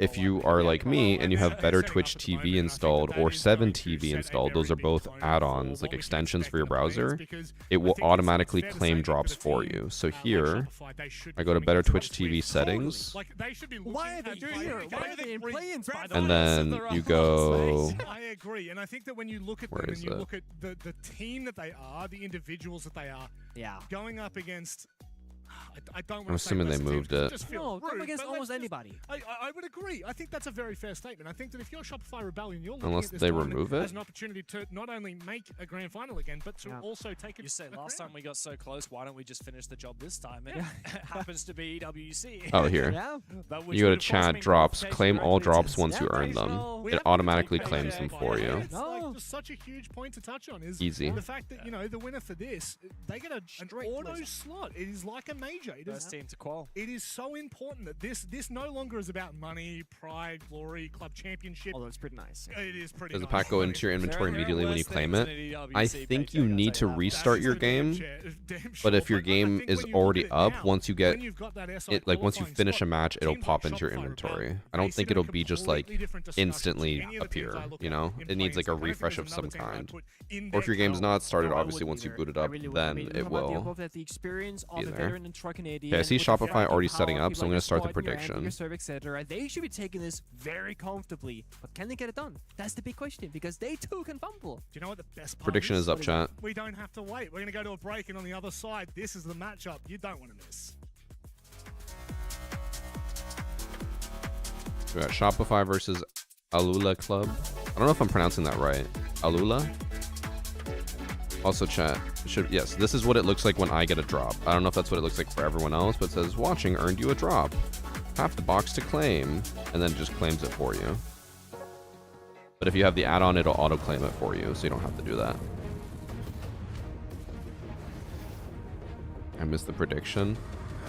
if you are like me and you have Better Twitch TV installed or 7 TV installed, those are both add-ons, like extensions for your browser, it will automatically claim drops for you. So here, I go to Better Twitch TV settings, Why are they here? Why are they in play-ins, by the way? and then you go... I agree, and I think that when you look at Where them is and you it? look at the team that they are, the individuals that they are, yeah, going up against I don't want I'm to say assuming they lesser teams, moved 'cause it. just feels No, come rude, against but almost let's just- anybody. I would agree. I think that's a very fair statement. I think that if you're Shopify Rebellion, you're looking Unless at this they tournament remove it? as an opportunity to not only make a grand final again, but to also take it. You say last time we got so close, why don't we just finish the job this time? It Yeah. happens to be EWC. Oh, here. But which You go would, to of course, chat, mean drops, qualification claim all directly drops to once you earn them. National. It automatically claims them for you. It's like just such a huge point to touch on is Easy. the fact that, you know, the winner for this, they get an auto slot. It is like a major. It is First team to qual. It is so important that this no longer is about money, pride, glory, club championship. Although it's pretty nice. It is pretty Does the nice. pack go into your inventory There are immediately when you worse claim things it? than an I EWC think you paycheck, I'll need tell to you that. restart your game, but if your game is already up, once you get it, like once you finish a match, it'll pop into your inventory. I don't think it'll be just like instantly appear, you know? It needs like a refresh of some kind. Or if your game's not started, obviously once you boot it up, then it will The experience of be a there. veteran and truck Canadian. Okay, I see with the Shopify fighting already power, setting up, so people I'm like gonna start the squad, your prediction. Amber serve, etc. They should be taking this very comfortably, but can they get it done? That's the big question because they too can fumble. Do you know what the best part Prediction is up, chat. We don't have to wait. We're going to go to a break, and on the other side, this is the matchup you don't want to miss. We got Shopify versus Alula Club. I don't know if I'm pronouncing that right. Alula? Also, chat. Yes, this is what it looks like when I get a drop. I don't know if that's what it looks like for everyone else, but it says watching earned you a drop. Tap the box to claim, and then it just claims it for you. But if you have the add-on, it'll auto-claim it for you, so you don't have to do that. I missed the prediction.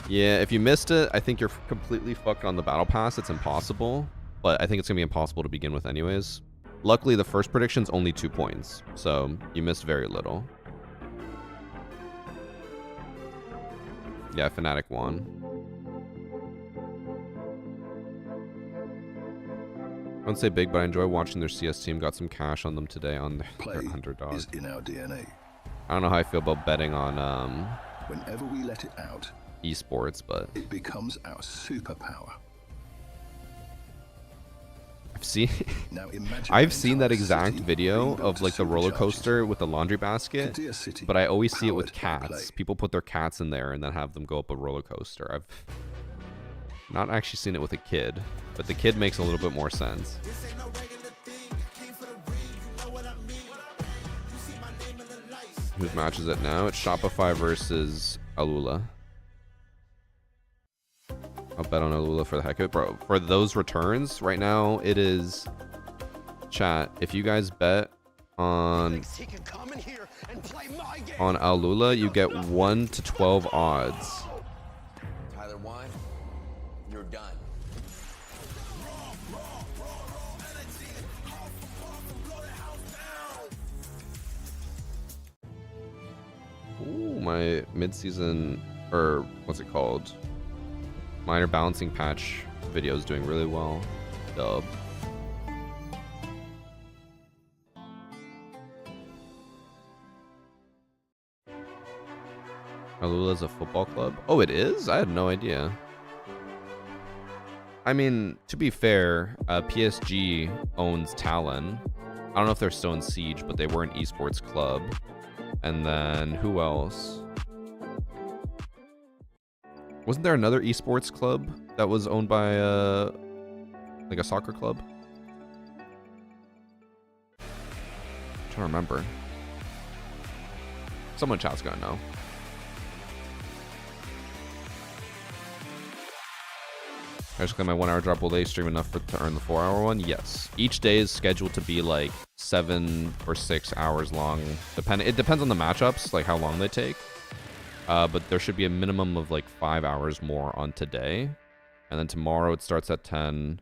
Yeah, if you missed it, I think you're completely fucked on the battle pass. It's impossible, but I think it's gonna be impossible to begin with anyways. Luckily, the first prediction's only 2 points, so you missed very little. Yeah, Fnatic won. I won't say big, but I enjoy watching their CS team. Got some cash on them today on their underdog. Is in our DNA. I don't know how I feel about betting on Whenever we let it out, esports, but it becomes our superpower. I've seen that exact video of like the roller coaster with the laundry basket, but I always see it with cats. People put their cats in there and then have them go up a roller coaster. I've not actually seen it with a kid, but the kid makes a little bit more sense. Whose match is it now? It's Shopify versus Alula. I'll bet on Alula for the heck of it, bro. For those returns, right now it is chat. If you guys bet on Alula, you get 1 to 12 odds. Tyler won. You're done. Ooh, my mid-season, or what's it called? Minor balancing patch video is doing really well. Dub. Alula's a football club? Oh, it is? I had no idea. I mean, to be fair, PSG owns Talon. I don't know if they're still in Siege, but they were an esports club. And then who else? Wasn't there another esports club that was owned by like a soccer club? I'm trying to remember. Someone in chat's gonna know. I just claim my 1 hour drop. Will they stream enough to earn the 4 hour one? Yes. Each day is scheduled to be like 7 or 6 hours long. It depends on the matchups, like how long they take. But there should be a minimum of like 5 hours more on today. And then tomorrow it starts at 10.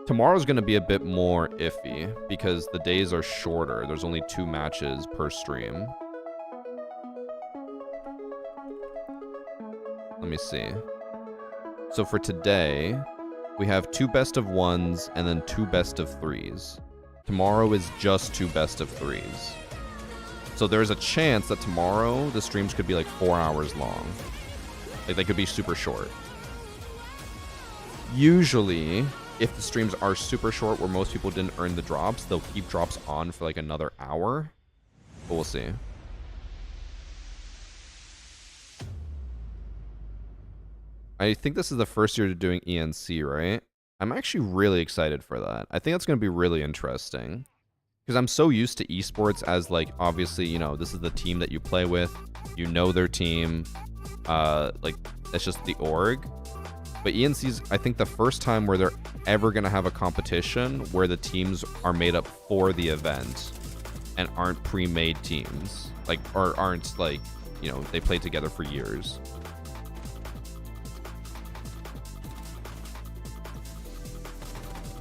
Tomorrow's going to be a bit more iffy because the days are shorter. There's only 2 matches per stream. Let me see. So for today, we have 2 best of 1s and then 2 best of 3s. Tomorrow is just 2 best of 3s. So there's a chance that tomorrow the streams could be like 4 hours long. Like they could be super short. Usually, if the streams are super short where most people didn't earn the drops, they'll keep drops on for like another hour. But we'll see. I think this is the first year to doing ENC, right? I'm actually really excited for that. I think that's going to be really interesting. Because I'm so used to esports as, like, obviously, you know, this is the team that you play with. You know their team. Like, that's just the org. But ENC's, I think, the first time where they're ever going to have a competition where the teams are made up for the event and aren't pre-made teams. Like, or aren't, like, you know, they played together for years.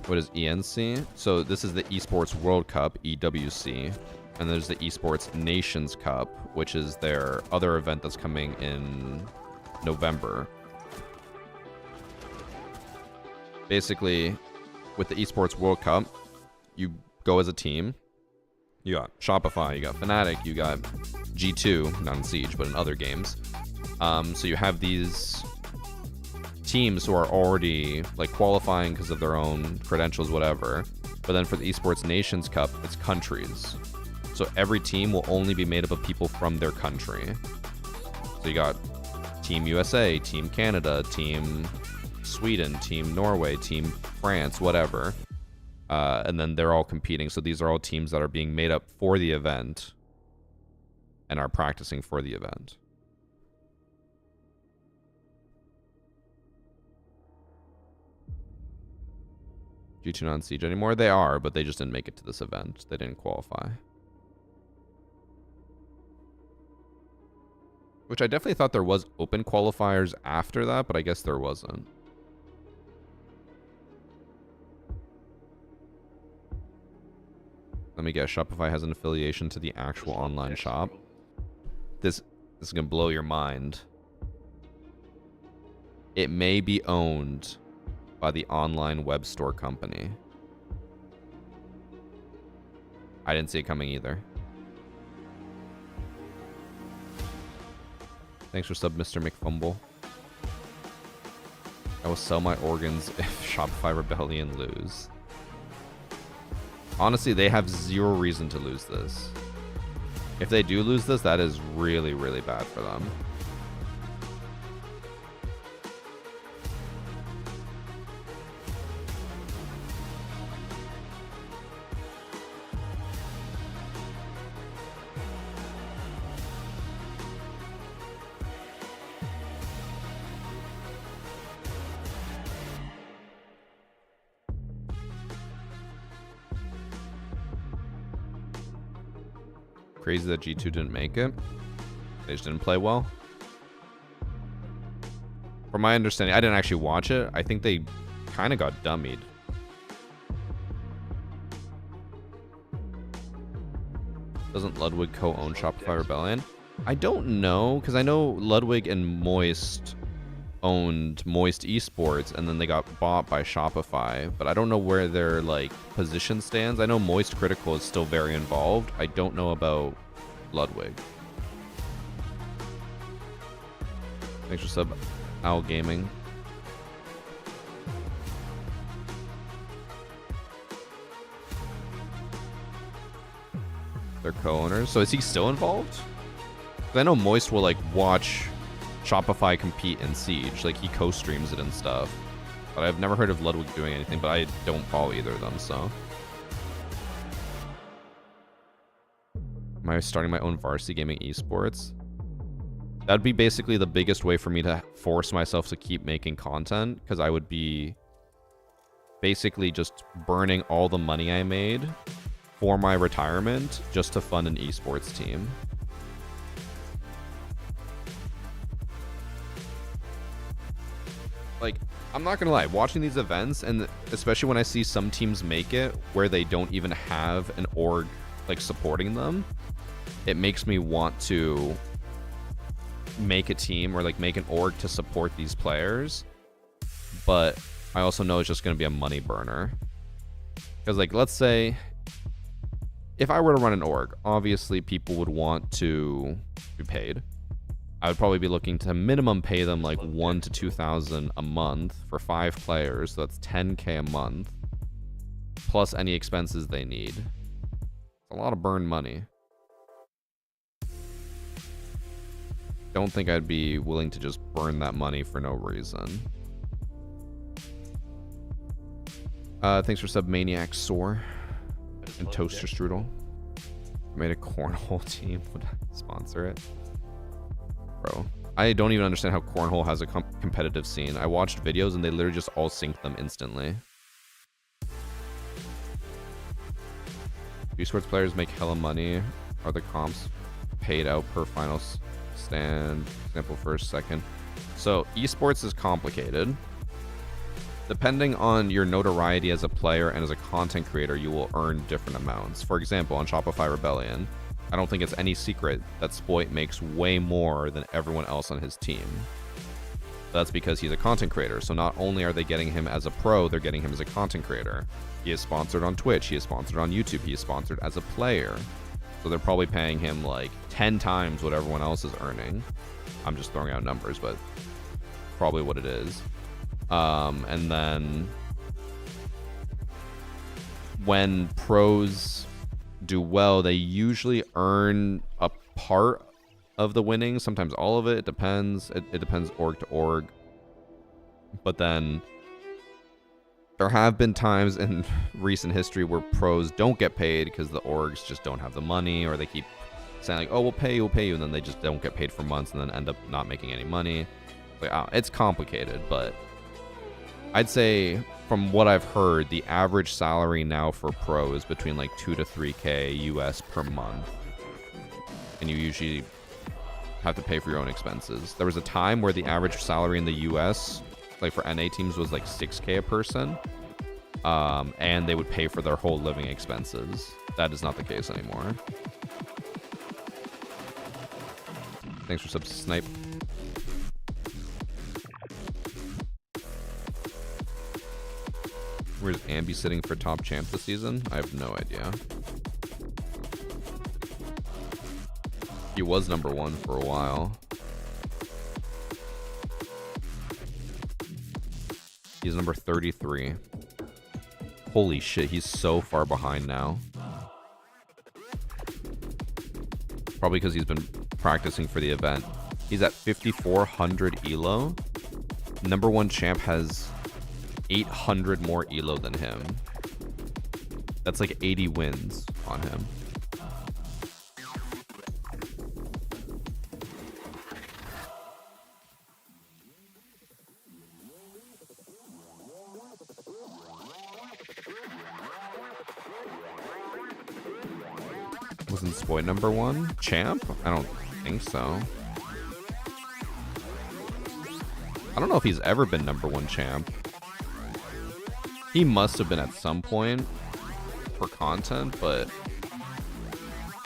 What is ENC? So this is the Esports World Cup, EWC. And there's the Esports Nations Cup, which is their other event that's coming in November. Basically, with the Esports World Cup, you go as a team. You got Shopify, you got Fnatic, you got G2, not in Siege, but in other games. So you have these teams who are already like qualifying because of their own credentials, whatever. But then for the Esports Nations Cup, it's countries. So every team will only be made up of people from their country. So you got Team USA, Team Canada, Team Sweden, Team Norway, Team France, whatever. And then they're all competing. So these are all teams that are being made up for the event and are practicing for the event. G2 not in Siege anymore? They are, but they just didn't make it to this event. They didn't qualify. Which I definitely thought there was open qualifiers after that, but I guess there wasn't. Let me guess, Shopify has an affiliation to the actual online shop. This is going to blow your mind. It may be owned by the online web store company. I didn't see it coming either. Thanks for sub, Mr. McFumble. I will sell my organs if Shopify Rebellion lose. Honestly, they have zero reason to lose this. If they do lose this, that is really, really bad for them. Crazy that G2 didn't make it. They just didn't play well. From my understanding, I didn't actually watch it. I think they kind of got dummied. Doesn't Ludwig co-own Shopify Rebellion? I don't know, because I know Ludwig and Moist owned Moist Esports, and then they got bought by Shopify, but I don't know where their like position stands. I know Moist Critical is still very involved. I don't know about Ludwig. Thanks for sub, Owl Gaming. They're co-owners. So is he still involved? 'Cause I know Moist will like watch Shopify compete in Siege. Like, he co-streams it and stuff. But I've never heard of Ludwig doing anything, but I don't follow either of them, so. Am I starting my own VarsityGaming esports? That'd be basically the biggest way for me to force myself to keep making content, because I would be basically just burning all the money I made for my retirement just to fund an esports team. Like, I'm not gonna lie, watching these events, and especially when I see some teams make it where they don't even have an org like supporting them, it makes me want to make a team or like make an org to support these players. But I also know it's just gonna be a money burner. Because like, let's say if I were to run an org, obviously people would want to be paid. I would probably be looking to minimum pay them like 1,000 to 2,000 a month for 5 players. So that's 10K a month, plus any expenses they need. It's a lot of burned money. don't think I'd be willing to just burn that money for no reason. Thanks for sub Maniac Soar and Toaster Strudel. Made a cornhole team. Would sponsor it, bro. I don't even understand how cornhole has a competitive scene. I watched videos and they literally just all sync them instantly. Esports players make hella money. Are the comps paid out per final stand? Example, first, second. So esports is complicated. Depending on your notoriety as a player and as a content creator, you will earn different amounts. For example, on Shopify Rebellion, I don't think it's any secret that Spoit makes way more than everyone else on his team. That's because he's a content creator. So not only are they getting him as a pro, they're getting him as a content creator. He is sponsored on Twitch. He is sponsored on YouTube. He is sponsored as a player. So they're probably paying him like 10 times what everyone else is earning. I'm just throwing out numbers, but probably what it is. And then when pros do well, they usually earn a part of the winnings, sometimes all of it. It depends. It depends org to org. But then there have been times in recent history where pros don't get paid because the orgs just don't have the money, or they keep saying like, oh, we'll pay you, and then they just don't get paid for months and then end up not making any money. Like, it's complicated, but I'd say from what I've heard, the average salary now for pro is between like 2 to 3K US per month. And you usually have to pay for your own expenses. There was a time where the average salary in the US, like for NA teams, was like 6K a person. And they would pay for their whole living expenses. That is not the case anymore. Thanks for sub Snipe. Where's Ambi sitting for top champ this season? I have no idea. He was #1 for a while. He's number 33. Holy shit, he's so far behind now. Probably because he's been practicing for the event. He's at 5,400 elo. #1 champ has 800 more elo than him. That's like 80 wins on him. Wasn't Spoy #1 champ? I don't think so. I don't know if he's ever been #1 champ. He must have been at some point for content, but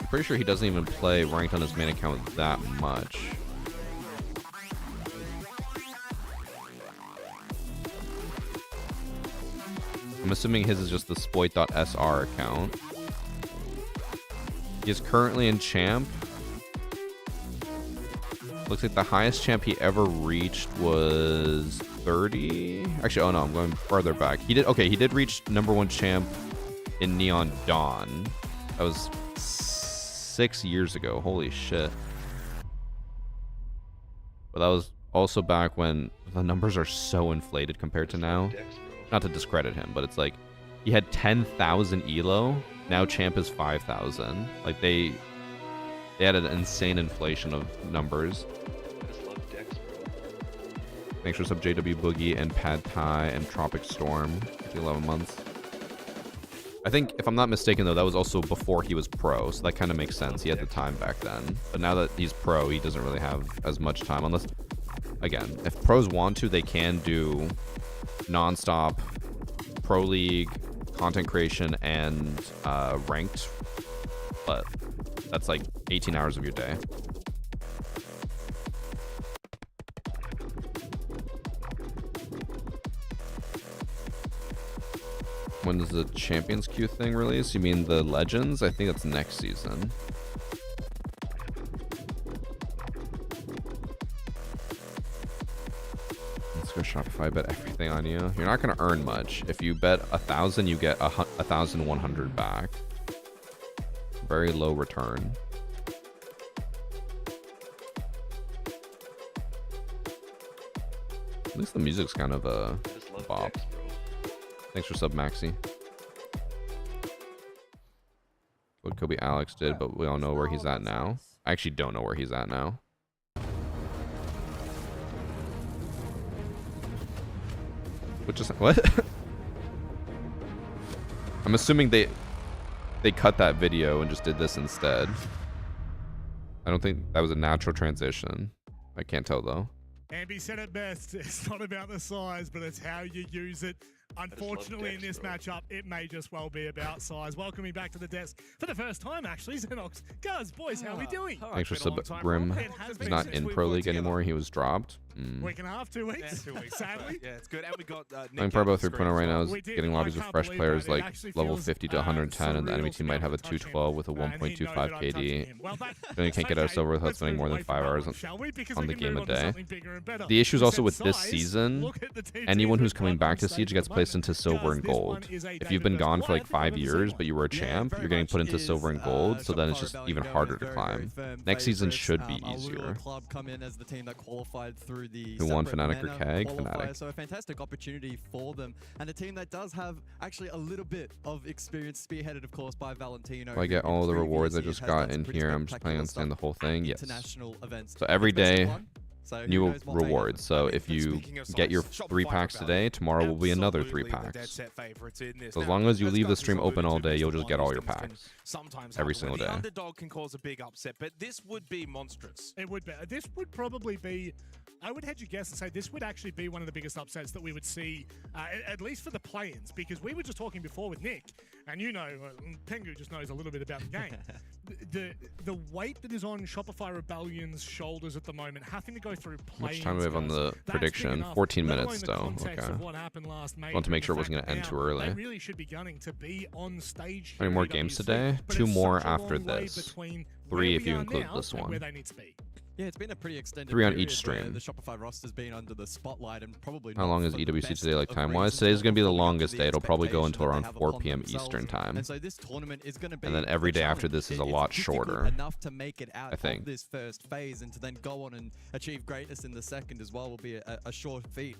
I'm pretty sure he doesn't even play ranked on his main account that much. I'm assuming his is just the spoit.sr account. He is currently in champ. Looks like the highest champ he ever reached was 30. Actually, oh no, I'm going farther back. He did reach #1 champ in Neon Dawn. That was 6 years ago. Holy shit. But that was also back when the numbers are so inflated compared to now. Not to discredit him, but it's like he had 10,000 elo. Now champ is 5,000. Like they had an insane inflation of numbers. Thanks for sub JW Boogie and Pad Thai and Tropic Storm for 11 months. I think, if I'm not mistaken, though, that was also before he was pro, so that kind of makes sense. He had the time back then. But now that he's pro, he doesn't really have as much time. Unless, again, if pros want to, they can do non-stop pro league, content creation, and ranked. But that's like 18 hours of your day. When does the Champions Queue thing release? You mean the Legends? I think that's next season. Let's go Shopify, bet everything on you. You're not going to earn much. If you bet 1,000, you get 1,100 back. Very low return. At least the music's kind of a bop. Thanks for sub, Maxi. What Kobe Alex did, but we all know where he's at now. I actually don't know where he's at now. Which is what? I'm assuming they cut that video and just did this instead. I don't think that was a natural transition. I can't tell though. Ambi said it best. It's not about the size, but it's how you use it. Unfortunately, in this matchup, it may just well be about size. Welcoming back to the desk for the first time, actually, Xenox. Guys, boys, how are we doing? Thanks for sub, Grim. He's not in Pro League anymore. He was dropped. Week and a half, 2 weeks. Yeah, 2 weeks. Sadly. Yeah, it's good. And we got Playing Pro 3.0 right now is getting lobbies with fresh players like level 50 to 110, and the enemy team might have a 212 with a 1.25 KD. Then you can't get out of silver without spending more than 5 hours on the game a day. The issue is also with this season, anyone who's coming back to Siege gets placed into silver and gold. If you've been gone for like 5 years, but you were a champ, you're getting put into silver and gold, so then it's just even harder to climb. Next season should be easier. Who won Fnatic or Keg? Fnatic. So a fantastic opportunity for them, and a team that does have actually a little bit of experience, spearheaded of course by Valentino. If I get all the rewards I just got in here, I'm just planning on staying the whole thing. Yes. So every day, new rewards. So if you get your 3 packs today, tomorrow will be another 3 packs. So as long as you leave the stream open all day, you'll just get all your packs. Every single day. The underdog can cause a big upset, but this would be monstrous. It would be. This would probably be, I would hedge a guess and say this would actually be one of the biggest upsets that we would see, at least for the play-ins, because we were just talking before with Nick, and you know, Pengu just knows a little bit about the game. The weight that is on Shopify Rebellion's shoulders at the moment, having to go through play-ins. Much time do we have on the prediction? 14 minutes though. Okay. Want to make sure it wasn't going to end too early. They really should be gunning to be on stage. How many more games today? 2 more after this. 3 if you include this one. Yeah, it's been a pretty extended 3 on each stream. The Shopify roster's been under the spotlight and probably. How long is EWC today, like time-wise? Today's going to be the longest day. It'll probably go until around 4 p.m. Eastern time. And so this tournament is going to be. And then every day after this is a lot shorter. Enough to make it out I think. Of this first phase, and to then go on and achieve greatness in the second as well will be a short feat.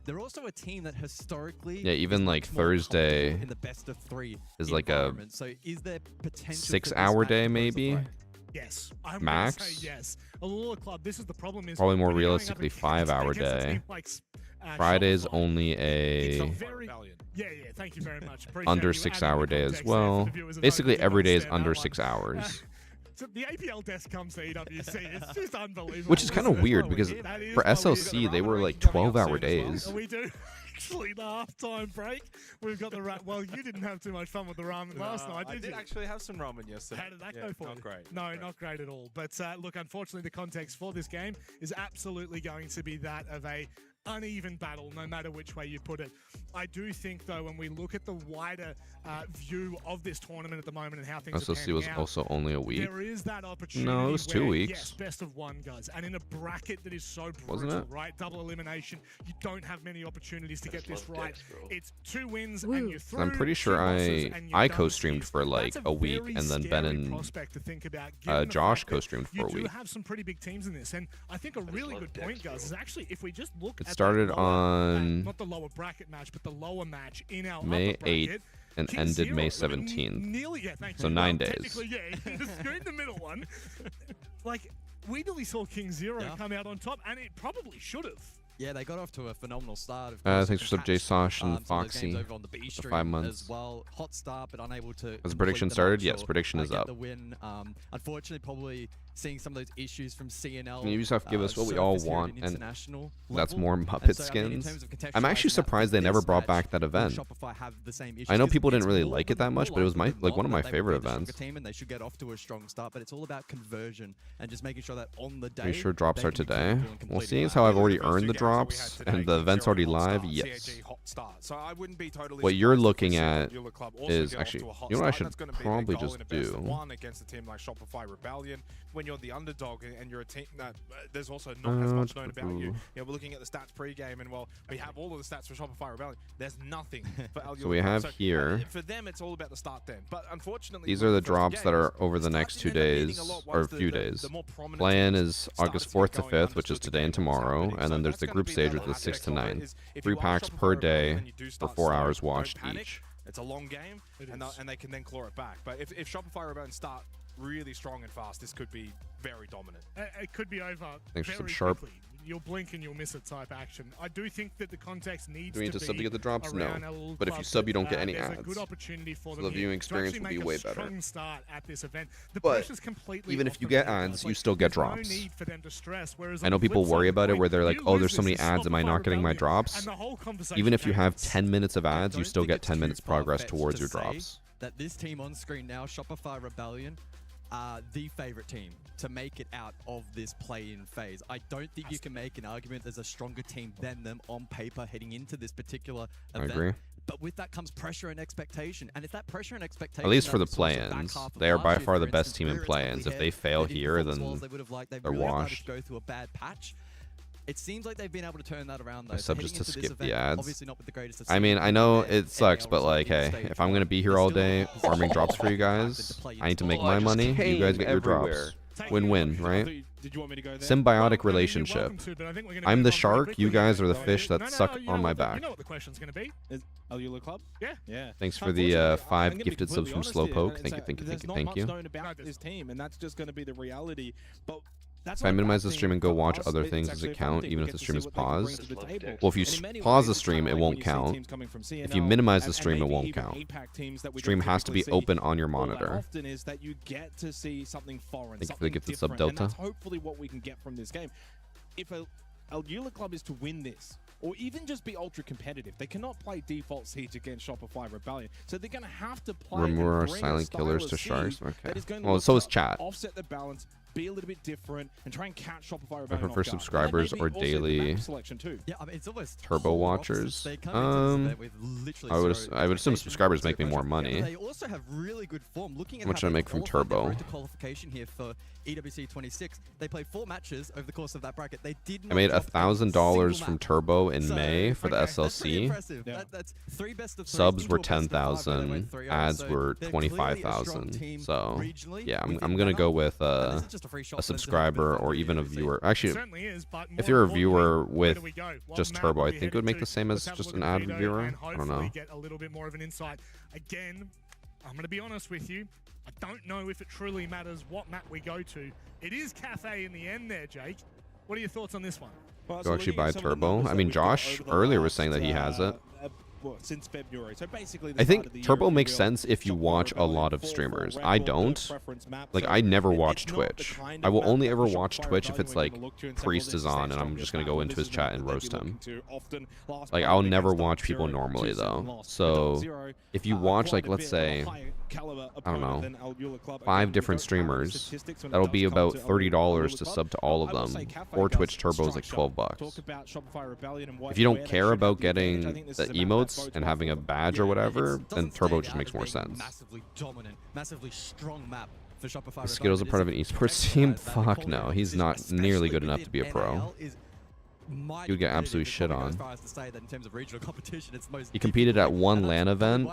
They're also a team that historically. Yeah, even like Thursday in the best of 3 is like a so is there potential 6-hour day maybe? Yes, I'm max. Gonna say yes. A Lula Club. This is the problem. Is probably more realistically 5-hour day. Friday's only a thank you very much. under 6-hour day as well. Basically, every day is under 6 hours. So the APL desk comes to EWC. It's just unbelievable. Which is kind of weird because for SLC they were like 12-hour days. We do. Actually, the halftime break, we've got the well, you didn't have too much fun with the ramen last night, did you? I did actually have some ramen yesterday. How did that go for you? Not great. No, not great at all. But look, unfortunately, the context for this game is absolutely going to be that of a uneven battle, no matter which way you put it. I do think, though, when we look at the wider view of this tournament at the moment and how things are panning was out, also only a week. there is that opportunity. No, it was 2 weeks. Yes, best of 1, guys. And in a bracket that is so brutal, wasn't it? Right? Double elimination. You don't have many opportunities to get this right. It's 2 wins Woo. and you're through. I'm pretty sure I co-streamed for like a week, and then Ben and Josh co-streamed for a week. You do have some pretty big teams in this, and I think a really good point, guys, is actually if we just look at it started on not the lower bracket match, but the lower match in our May upper bracket, 8th and King ended Zero, May 17th. Nearly, yeah, thank So you. 9 days. Technically, yeah, in the middle one. Like, we nearly saw King Zero come out on top, and it probably should have. Yeah, they got off to a phenomenal start. Thanks for sub, J Sosh and Foxy for 5 months. As well. Hot start, but unable to. Has the prediction started? Yes, prediction is up. The win. Unfortunately, probably seeing some of those issues from CNL. Can Ubisoft give us what we all want, and that's more Muppet skins. I'm actually surprised they never brought back that event. I know people didn't really like it that much, but it was one of my favorite events. Team and they should get off to a strong start, but it's all about conversion and just making sure that on the day. Are you sure drops are today? Well, seeing as how I've already earned the drops and the event's already live, yes. What you're looking at is actually, you know what I should probably just do? when you're the underdog and you're a team that there's also not as much known about you. We're looking at the stats pre-game, and well, we have all of the stats for Shopify Rebellion. There's nothing for Al So we have here. For them, it's all about the start then. But unfortunately, These are the drops that are over the next 2 days, or a few days. Play-in is August 4th to 5th, which is today and tomorrow, and then there's the group stage with the 6 to 9. 3 packs per day for 4 hours watched each. It's a long game, and they can then claw it back. But if Shopify Rebellion start really strong and fast, this could be very dominant. It could be over Thanks for very some sharp. quickly. You'll blink and you'll miss it type action. I do think that the context needs Do we need to be sub to get the drops? No. around a little But if you club sub, you don't that, get any there's ads. a good opportunity for So them the here viewing to experience actually will be make way a better. strong start at this event. The But pressure's completely even off if you the get players. ads, you Like, still get there's no drops. need for them to stress, whereas I on know the people flip worry side about of it where they're the like, coin, oh, you there's so lose many this ads, am I Shopify not getting my Rebellion, drops? and the whole conversation Even if you have changes. 10 minutes of ads, you don't still think get it's 10 too minutes progress far-fetched towards to your say drops. That this team on screen now, Shopify Rebellion, are the favorite team to make it out of this play-in phase. I don't think you can make an argument there's a stronger team than them on paper heading into this particular event. I agree. But with that comes pressure and expectation. And if that pressure and expectation... At least for that the we saw back play-ins, half of they are last by year, far for the best instance, team in where it's play-ins. ugly If they head, fail they didn't here, perform as then well as they would have liked. They they're really washed. started to go through a bad patch. It seems like they've been able to turn that around, though. I sub Heading just to into this skip the event, ads. obviously not with the greatest of I mean, I know their it sucks, NL but like, results in hey, stage if I'm gonna be here all day farming drops for you guys, I need to make my money. You guys get your drops. Win-win, right? Did you want me to go there? Symbiotic relationship. I'm the shark. You guys are the fish that suck on my back. You know what the question's going to be? Is Alula Club? Yeah. Thanks for the 5 I'm gonna be gifted subs from completely honest Slowpoke. here, Thank you, and thank you, there's thank you, not thank much you. known about this team, and that's just going to be the reality. But that's If I not a minimize bad the stream thing and go for watch us. other It's things, does actually it a fun count thing. even We if get the to stream see is what they can bring paused? to the table. Well, if you And in many pause ways, the it's stream, kinda it like won't when you see count. teams coming from If you CNL minimize the and stream, it maybe won't even count. APAC teams that we Stream don't has to be typically see open on your all that monitor. often is that you get to see something foreign, Thank you for the something gifted sub, different, and Delta. that's hopefully what we can get from this game. If Alula Club is to win this, or even just be ultra competitive, they cannot play default Siege against Shopify Rebellion. So they're going to have to play Remove our and bring a silent style killers of to Siege sharks. that Okay. is going to Well, look so is to chat. offset the balance, be a little bit different, and try and catch Shopify Rebellion Prefer off guard. subscribers And or maybe also the daily map selection too. Yeah, I mean, it's almost turbo polar watchers? opposites. They come into this event with literally I would zero assume expectation, subscribers make me zero more pressure. money. They also have really good form. Looking at How much how do I they make from qualified their turbo? road to qualification here for EWC 26. They played 4 matches over the course of that bracket. They did not I made drop a $1,000 single from map. Turbo in So, May for the that's pretty SLC. impressive. That's 3 best of 3s Subs into were a best of 5 where they 10,000. went 3-0. Ads So were they're clearly a strong 25,000. team So regionally yeah, I'm within gonna that. go with And this is just a free shot a for them to have a bit of subscriber fun or with even a EWC. viewer. Actually, certainly is, but if more you're a importantly, viewer where with do we go? What just map Turbo, are I we think it would headed make to? the same Let's as have a just look an at ad the video viewer. and I don't hopefully know. get a little bit more of an insight. Again, I'm going to be honest with you. I don't know if it truly matters what map we go to. It is Cafe in the end there, Jake. What are your thoughts on this one? Go actually buy Turbo. I mean, Josh earlier was saying that he has it. Since February. So basically, I think Turbo makes sense if you watch a lot of streamers. I don't. Like, I never watch Twitch. I will only ever watch Twitch if it's like Priest is on and I'm just gonna go into his chat and roast him. Like, I'll never watch people normally though. So if you watch, like, let's say, I don't know, 5 different streamers, that'll be about $30 to sub to all of them. Or Twitch Turbo is like $12. If you don't care about getting the emotes and having a badge or whatever, then Turbo just makes more sense. Massively dominant, massively strong map for Shopify. Is Skittles a part of an esports team? Fuck no, he's not nearly good enough to be a pro. He would get absolutely shit on. He competed at one LAN event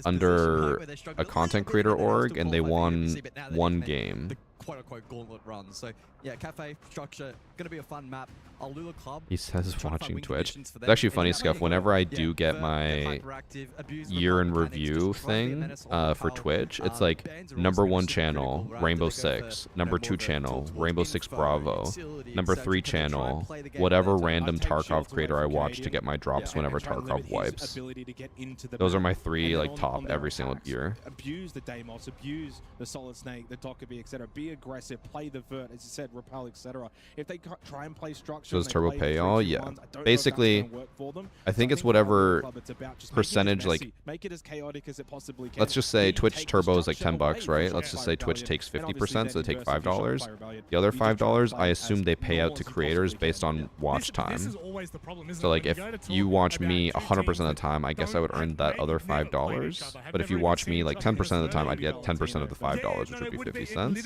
under a content creator org, and they won 1 game. Quote-unquote gauntlet run. So yeah, Cafe structure gonna be a fun map. Alula Club. He says watching Twitch. It's actually funny, Scuff. Whenever I do get my year in review thing for Twitch, it's like #1 channel Rainbow Six, #2 channel Rainbow Six Bravo, #3 channel whatever random Tarkov creator I watch to get my drops whenever Tarkov wipes. Those are my 3 like top every single year. Abuse the Deimos, abuse the Solid Snake, the Dockerbee, etc. Be aggressive, play the Vert, as you said, Repel, etc. If they try and play structure, Does Turbo pay all? Yeah. Basically, I think it's whatever percentage, like, make it as chaotic as it possibly can. let's just say Twitch Turbo is like $10, right? Let's just say Twitch takes 50%, so they take $5. The other $5, I assume they pay out to creators based on watch time. So like if you watch me 100% of the time, I guess I would earn that other $5. But if you watch me like 10% of the time, I'd get 10% of the $5, which would be 50 cents.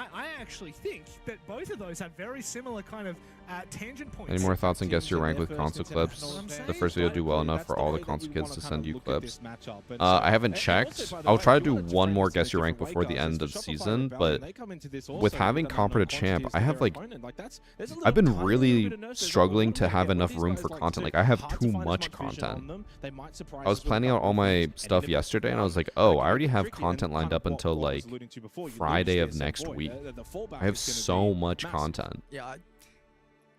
I actually think that both of those have very similar kind of tangent points. Any more thoughts on guess your rank with console clips? The first video do well enough for all the console kids to send you clips. I haven't checked. I'll try to do one more guess your rank before the end of season, but with having Comper to champ, I have like, I've been really struggling to have enough room for content. Like I have too much content. I was planning out all my stuff yesterday and I was like, oh, I already have content lined up until like Friday of next week. I have so much content. Yeah,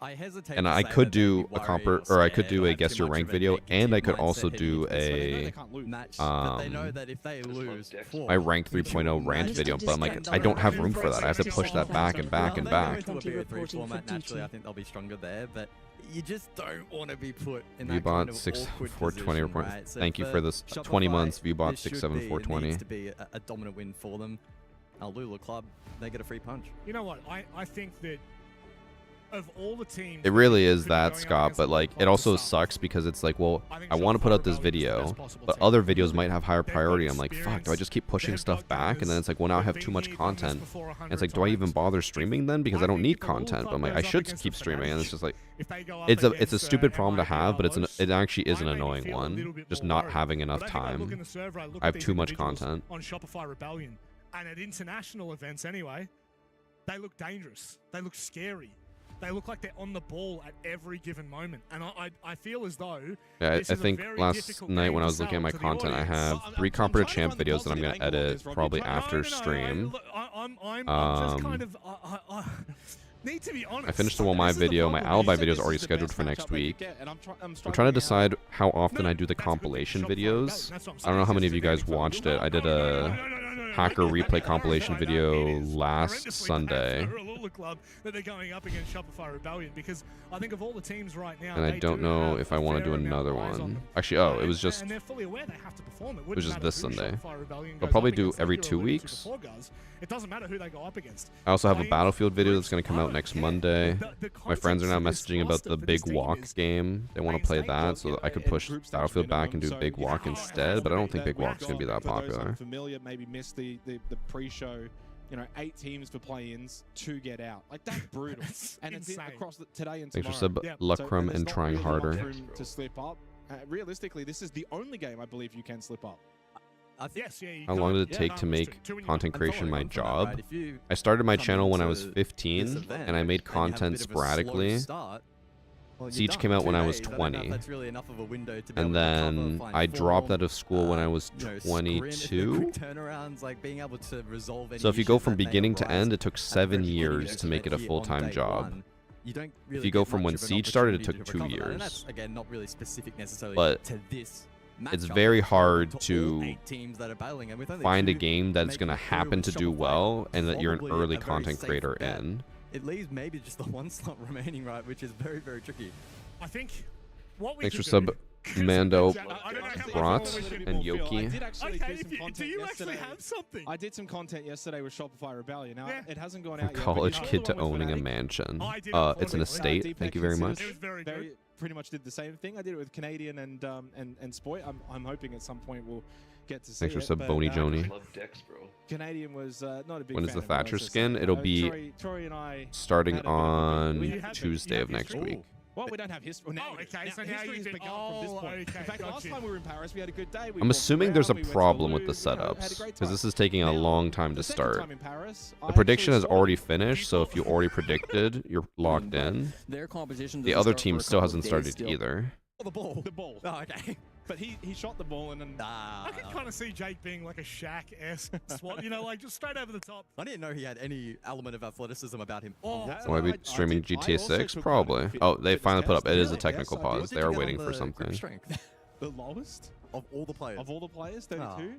I hesitate. And to I say could that they'd do be a worried comper, or or I could scared do or a have guess too your much rank of a video, and I could negative also mindset do heading into a match that they know that if they lose, my ranked 3.0 rant video. But I'm like, I don't have room for that. I have to push that back and back and back. Into a BO3 format, naturally, I think they'll be stronger there, but you just don't want to be put in that Viewbot kind of 6420 awkward report. position, right? So Thank you for this Shopify, 20 months. Viewbot this should be, 67420. needs to be a dominant win for them. Lula Club, they get a free punch. You know what? I think that of all the teams, It really is that, Scott, but like it also sucks because it's like, well, I want to put out this video, but other videos might have higher priority. I'm like, fuck, do I just keep pushing stuff back? And then it's like, well, now I have too much content. And it's like, do I even bother streaming then? Because I don't need content. But I'm like, I should keep streaming. And it's just like, it's a stupid problem to have, but it actually is an annoying one. Just not having enough time. I have too much content. On Shopify Rebellion, and at international events anyway, they look dangerous. They look scary. They look like they're on the ball at every given moment, and I feel as though. Yeah, I think last night when I was looking at my content, I have 3 Competitive Champ videos that I'm gonna edit probably after stream. Need to be honest. I finished the Well My video. My Alibi video is already scheduled for next week. I'm trying to decide how often I do the compilation videos. I don't know how many of you guys watched it. I did a hacker replay compilation video last Sunday. Club that they're going up against Shopify Rebellion, because I think of all the teams right now, and I don't know if I want to do another one. Actually, it was just, and they're fully aware they have to perform. It was just this Sunday. I'll probably do every 2 weeks. It doesn't matter who they go up against. I also have a Battlefield video that's going to come out next Monday. My friends are now messaging about the Big Walk game. They want to play that, so I could push Battlefield back and do Big Walk instead, but I don't think Big Walk's going to be that popular. Familiar, maybe missed the pre-show. 8 teams for play-ins, 2 get out. Like, that's brutal. And it's across today and tomorrow. Thanks for sub, Lucrum, and trying harder. Room to slip up. Realistically, this is the only game I believe you can slip up. How long did it take to make content creation my job? I started my channel when I was 15, and I made content sporadically. Siege came out when I was 20, and then I dropped out of school when I was 22. So if you go from beginning to end, it took 7 years to make it a full-time job. If you go from when Siege started, it took 2 years. But it's very hard to find a game that's going to happen to do well and that you're an early content creator in. It leaves maybe just the 1 slot remaining, right, which is very, very tricky. I think what we Thanks for sub, Mando, Brat, and Yoki. Do you actually have something? I did some content yesterday with Shopify Rebellion. Now, it hasn't gone out yet. College kid to owning a mansion. It's an estate. Thank you very much. Very pretty much did the same thing. I did it with Canadian and Spoit. I'm hoping at some point we'll get to see Thanks for sub, Boney Joni. Canadian was not a big When is fan the of Thatcher it, skin? It'll be Troy and I starting on Tuesday of next week. Well, we don't have history. Now, okay, so history has begun from this point. In fact, last time we were in Paris, we had a good day. I'm assuming there's a problem with the setups, because this is taking a long time to start. The prediction has already finished, so if you already predicted, you're locked in. The other team still hasn't started either. The ball. Oh, okay. But he shot the ball and then... I can kind of see Jake being like a Shaq-esque swat, like just straight over the top. I didn't know he had any element of athleticism about him. So I be streaming GTA 6? Probably. Oh, they finally put up. It is a technical pause. They are waiting for something. The lowest? Of all the players? Of all the players? 32?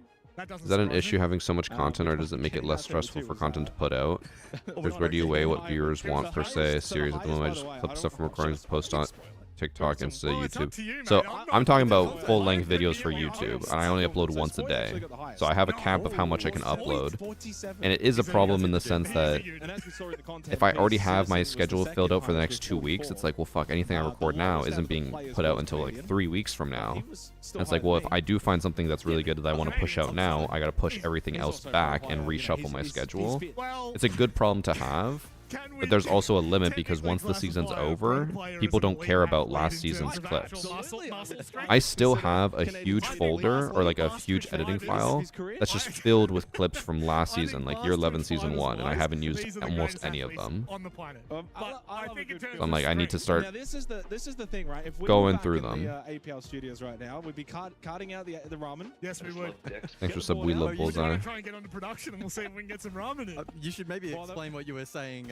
Is that an issue having so much content, or does it make it less stressful for content to put out? There's where do you weigh what viewers want per se series at the moment. I just clip stuff from recordings to post on TikTok and YouTube. So I'm talking about full-length videos for YouTube, and I only upload once a day. So I have a cap of how much I can upload, and it is a problem in the sense that if I already have my schedule filled out for the next 2 weeks, it's like, well, fuck, anything I record now isn't being put out until like 3 weeks from now. And it's like, well, if I do find something that's really good that I want to push out now, I got to push everything else back and reshuffle my schedule. It's a good problem to have. But there's also a limit, because once the season's over, people don't care about last season's clips. I still have a huge folder, or like a huge editing file, that's just filled with clips from last season, like year 11, season 1, and I haven't used almost any of them. So I'm like, I need to start this is the thing, right? If we going through them. APL studios right now, we'd be carting out the ramen. Yes, we would. Thanks for sub, we love Bullseye. Try and get onto production, and we'll see if we can get some ramen in. You should maybe explain what you were saying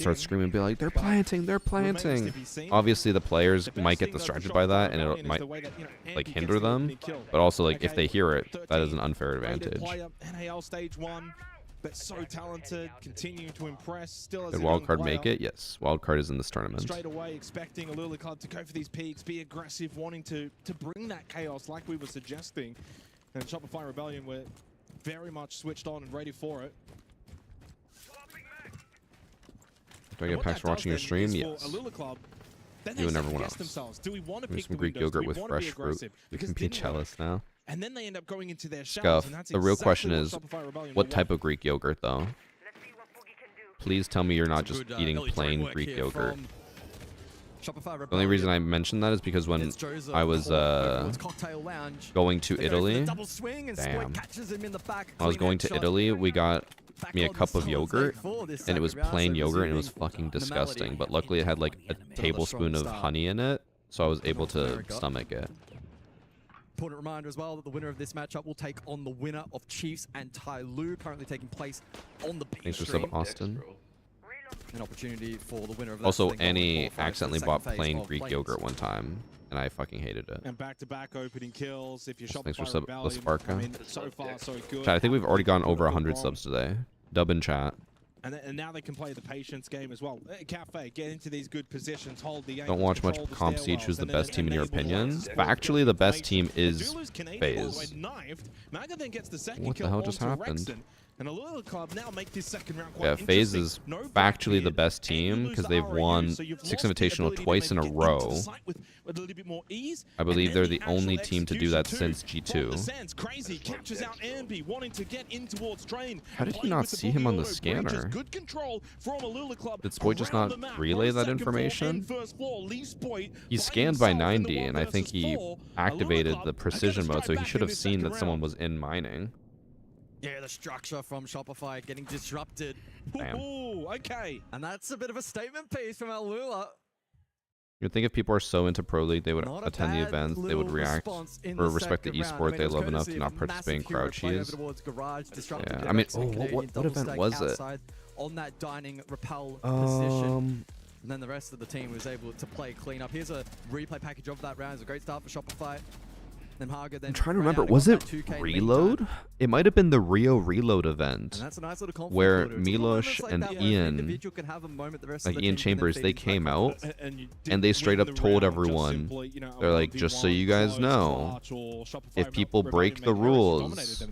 start screaming and be like, they're planting, they're planting. Obviously, the players might get distracted by that, and it might like hinder them. But also, like if they hear it, that is an unfair advantage. NAL stage 1. but so talented, continuing to impress. Still as Did a young wildcard player. make it? Yes. Wildcard is in this tournament. Straight away expecting Alula Club to go for these peaks, be aggressive, wanting to bring that chaos like we were suggesting. And Shopify Rebellion were very much switched on and ready for it. Do I get packs for watching your stream? Yes. Alula Club, then You and everyone else. themselves. Do we want to Give me pick some the Greek windows? Do yogurt we with want to be fresh fruit. aggressive? You Because can be didn't work. jealous now. And then they end up going into their shells, Scuff. and that's The real exactly question what is, Shopify Rebellion what will type want. of Greek yogurt, though? Please tell me you're not just Good, eating early plain framework Greek here yogurt. from Shopify The only reason I mentioned that is because when It's Joseph I was towards Cocktail Lounge. going to They go for the Italy, double swing and damn. Split catches him in the back. I was Clean going out to shot. Italy, we got me a Backlog cup of is yogurt, for this and it was second round, plain so yogurt, and it was resuming fucking the disgusting. melody. But luckily, it had like a tablespoon of start. honey in it, so I was able to America. stomach it. Important reminder as well that the winner of this matchup will take on the winner of Chiefs and Tai Lu, currently taking place on the B Thanks for stream. sub, Austin. An opportunity for the winner of that. Also, to then go on to Annie qualify for the accidentally second bought phase plain of Greek play-ins. yogurt one time, and I fucking hated it. And back-to-back opening kills. If you shop Thanks for Shopify sub, Rebellion, Lasparka. I mean, so far so good. Chat, I think we've already gone over Good 100 wrong. subs today. Dub in chat. And now they can play the patience game as well. Cafe, get into these good positions, hold the Don't angles, watch much control the Comp Siege. stairwells, Who's the and then best team in your enable opinion? us. Factually, the best team is Zulu's Canadian all the way FaZe. knifed. Maga then gets the second What the kill hell just onto happened? Rexton. And Alula Club now make this second round quite Yeah, FaZe interesting. is No factually the Blackbeard, best and you team lose because the they've RAU, won so you've 6 lost the Invitational ability to twice in a maybe get into the row. site with a little bit more ease. I believe And they're then the only actual team to do that execution since too. From the G2. Sands, crazy captures out Ambi, wanting to get in towards Train. How did you Playing not with the see him on the boogie auto bridges. scanner? Good control from Alula Club. Did Spoit just around not the map. relay On that second floor information? and first floor, Lee Spoit He finding scanned by himself in the 90, and I think he 1 versus 4. activated Alula the Club precision are gonna mode, so he strike should back in have this seen second that someone round. was in mining. Yeah, the structure from Shopify getting disrupted. Damn. Ooh, okay. And that's a bit of a statement piece from Alula. You'd think if people are so into Pro League, they would Not a attend the bad events, they little would react, response in or the respect the second round. I esport mean, they it was love enough courtesy to of not a participate in massive hero crowd play over cheese. towards Garage, disrupted Yeah, the I mean, Rex oh, and what Canadian double event stack was it? outside on that dining rappel position. And then the rest of the team was able to play clean up. Here's a replay package of that round. It's a great start for Shopify. Then Haga then I'm trying to ran remember, out and was got it that 2K lead Reload? time. It might have been the Rio Reload event, And that's a nice little conflict where order. It's little moments Milosh like and that where an Ian, individual can have a moment, the rest like of the Ian team can then Chambers, feed they into that came out, conflict. And you and they didn't straight win up the told round just everyone, simply, you know, they're like, just so you guys know, if people break the rules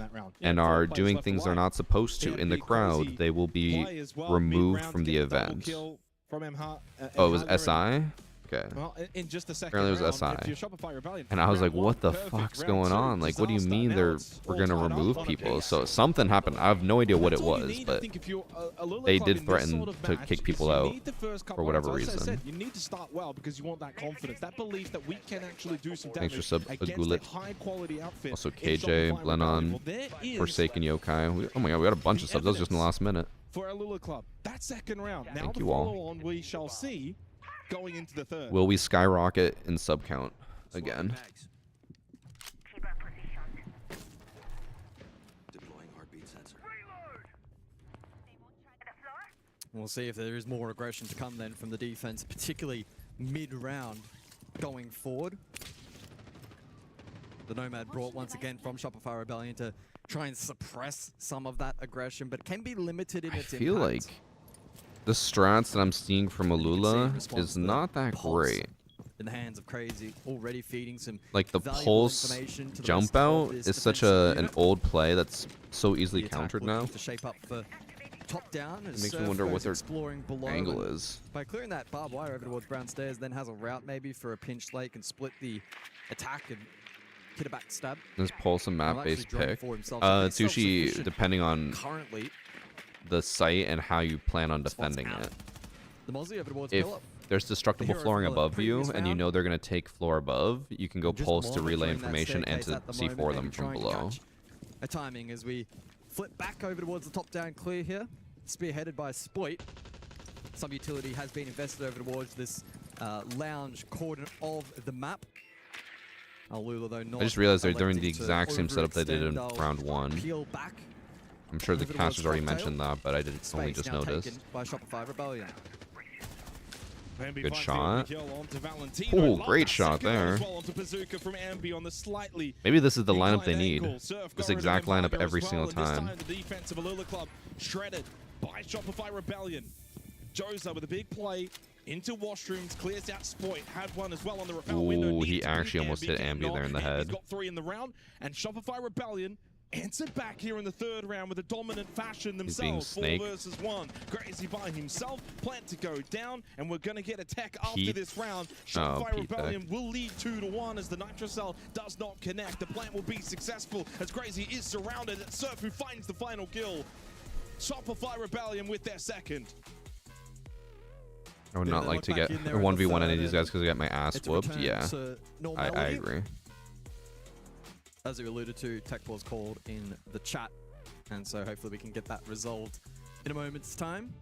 and are doing things they're not supposed to in the crowd, they will be removed from the event. Oh, it was SI? Okay. Well, in just a second Apparently it was round, if SI. you're Shopify Rebellion, And I was like, round what the one, perfect. fuck's Round going two, on? Like, what do you disaster. mean Now we're it's going all to tied up remove on a people? pace. So something happened. I have no idea what it That's all you was, need. I but think if you're Alula they Club did in this threaten sort of to match, kick is people you out need the first couple for whatever rounds. As I reason. said, you need to start well because you want that confidence, that belief that we can actually do some Thanks damage for sub, against Agulit. a high-quality outfit. Also in KJ, Shopify Blenon, Rebellion. Well, there is Forsaken Yokai. Oh my god, we got a bunch of subs. That was just in the last minute. for Alula Club. That second round. Now Thank the you all. follow-on we shall see going into the third. Will we skyrocket in sub count again? We'll see if there is more aggression to come then from the defense, particularly mid-round going forward. The Nomad brought once again from Shopify Rebellion to try and suppress some of that aggression, but it can be limited in I its feel impact. like the strats that I'm seeing from And you can see in Alula response is to the not that pulse great. in the hands of Crazy, already feeding some Like the valuable pulse information to the jump rest of out this is such defensive an unit. old play that's so easily The attack countered looking now. to shape up for top down. It as makes me Surf wonder what goes their exploring below angle and is. By clearing that barbed wire over towards Brown Stairs, then has a route maybe for a pinch lake and split the attack and hit a back stab. This pulse and Well, map-based actually drawing pick. for himself, so It's he's usually self-sufficient depending on currently. the site and how you plan on defending out. it. The Mozzie over towards If Phillip. there's destructible hero flooring from the above you previous and you round. know they're going to take floor above, you can go Just pulse to relay monitoring that information and staircase to at the C4 moment, them maybe from trying to below. catch a timing as we flip back over towards the top down clear here. Spearheaded by Spoit. Some utility has been invested over towards this lounge corner of the map. Alula, though, not I just realized they're doing the electing to exact same setup they did in overextend. They'll round 1. Peel back. I'm sure the over towards casters already Cocktail. mentioned that, but I didn't only Space just now notice. taken by Shopify Rebellion. Good shot. Oh, great shot there. Maybe this is the lineup they need. This exact lineup every single time. The defense of Alula Club shredded by Shopify Rebellion. Joza with a big play into washrooms, clears out Spoit, had one as well on the rappel window. Ooh, he actually almost hit Ambi there in the head. He's got 3 in the round, and Shopify Rebellion answered back here in the 3rd round with a dominant fashion themselves. 4 versus 1. Crazy by himself, plant to go down, and we're going to get a tech after this round. Shopify Rebellion will lead 2-1 as the Nitro Cell does not connect. The plant will be successful as Crazy is surrounded. It's Surf who finds the final kill. Shopify Rebellion with their 2nd. I would not like to get a 1v1 any of these guys because I got my ass whooped. Yeah, I agree. As you alluded to, tech was called in the chat, and so hopefully we can get that resolved in a moment's time.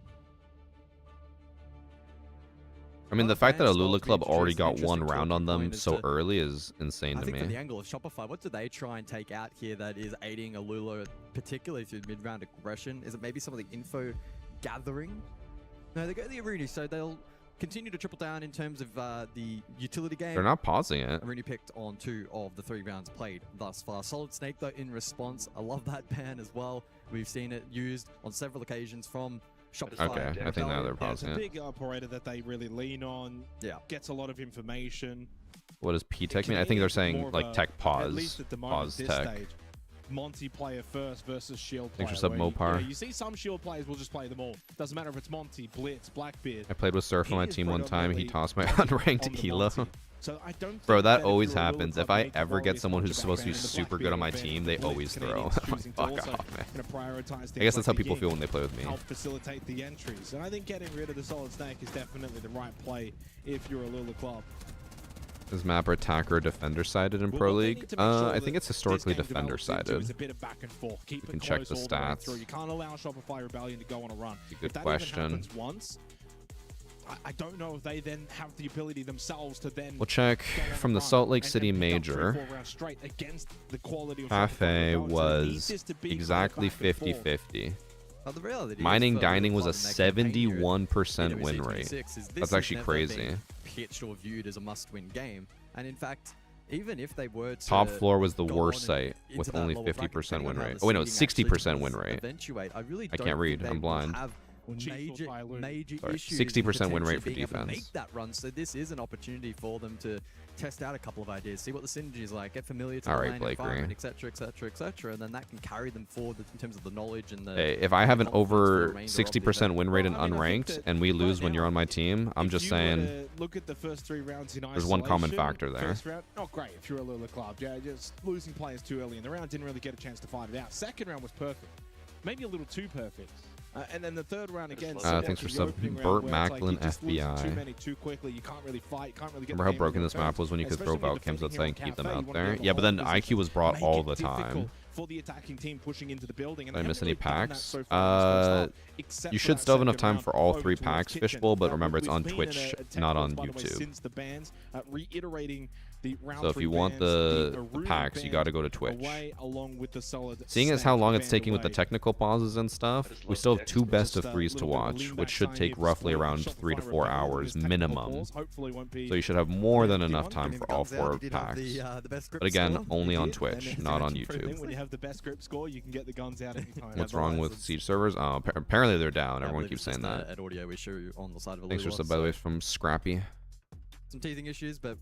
I mean, the fact that Alula Club already got 1 round on them so early is insane to me. I think from the angle of Shopify, what do they try and take out here that is aiding Alula, particularly through mid-round aggression? Is it maybe some of the info gathering? No, they go to the Aruni, so they'll continue to triple down in terms of the utility game. They're not pausing it. Aruni picked on 2 of the 3 rounds played thus far. Solid Snake, though, in response. I love that ban as well. We've seen it used on several occasions from Shopify. Okay, I think now they're pausing it. It's a big operator that they really lean on. Yeah. Gets a lot of information. What does P-Tech mean? I think they're saying, like, tech pause. At least at the moment, pause this tech. stage. Monty player first versus Shield player. Thanks for sub Mopar. You see some Shield players will just play them all. Doesn't matter if it's Monty, Blitz, Blackbeard. I played with Surf on my team one time. He tossed my unranked Elo. So I don't Bro, that always happens. If I ever get someone who's supposed to be super good on my team, they always throw. Fuck off, man. I guess that's how people feel when they play with me. Help facilitate the entries. And I think getting rid of the Solid Snake is definitely the right play if you're a Alula Club. Is map attacker or defender sided in Pro League? I think it's historically defender sided. You can check the stats. You can't allow Shopify Rebellion to go on a run. Good question. Once, I don't know if they then have the ability themselves to then. We'll check from the Salt Lake City Major. Cafe was exactly 50-50. Mining Dining was a 71% win rate. That's actually crazy. Pitched or viewed as a must-win game, and in fact, even if they were to Top Floor was the worst site with only 50% win rate. Oh wait, no, 60% win rate. I can't read. I'm blind. Major issues 60% win rate for being able to defense. Make that run, so this is an opportunity for them to test out a couple of ideas, see what the synergy is like, get familiar to the lane environment, etc., etc., etc., and then that can carry them forward in terms of the knowledge and the. Hey, if I have an over 60% win rate in unranked and we lose when you're on my team, I'm just saying. Look at the first 3 rounds in isolation. There's one common factor there. First round, not great if you're a Alula Club. Yeah, just losing players too early in the round, didn't really get a chance to find it out. Second round was perfect, maybe a little too perfect. And then the 3rd round again. Thanks for sub Burt Macklin FBI. Too many too quickly. You can't really fight. Can't really get. Remember how broken this map was when you could throw Valkyms outside and keep them out there? Yeah, but then IQ was brought all the time. For the attacking team pushing into the building. Did I miss any packs? You should still have enough time for all 3 packs, Fishbowl, but remember it's on Twitch, not on YouTube. Since the bans, reiterating the round so if you want the packs, you got to go to Twitch. Along with the solid Seeing as how long it's taking with the technical pauses and stuff, we still have 2 best of 3s to watch, which should take roughly around 3 to 4 hours minimum. So you should have more than enough time for all 4 packs. But again, only on Twitch, not on YouTube. When you have the best grip score, you can get the guns out anytime. What's wrong with Siege servers? Oh, apparently they're down. Everyone keeps saying that. At audio, we show on the side of Thanks for sub, by the way, from Scrappy. Some teething issues, but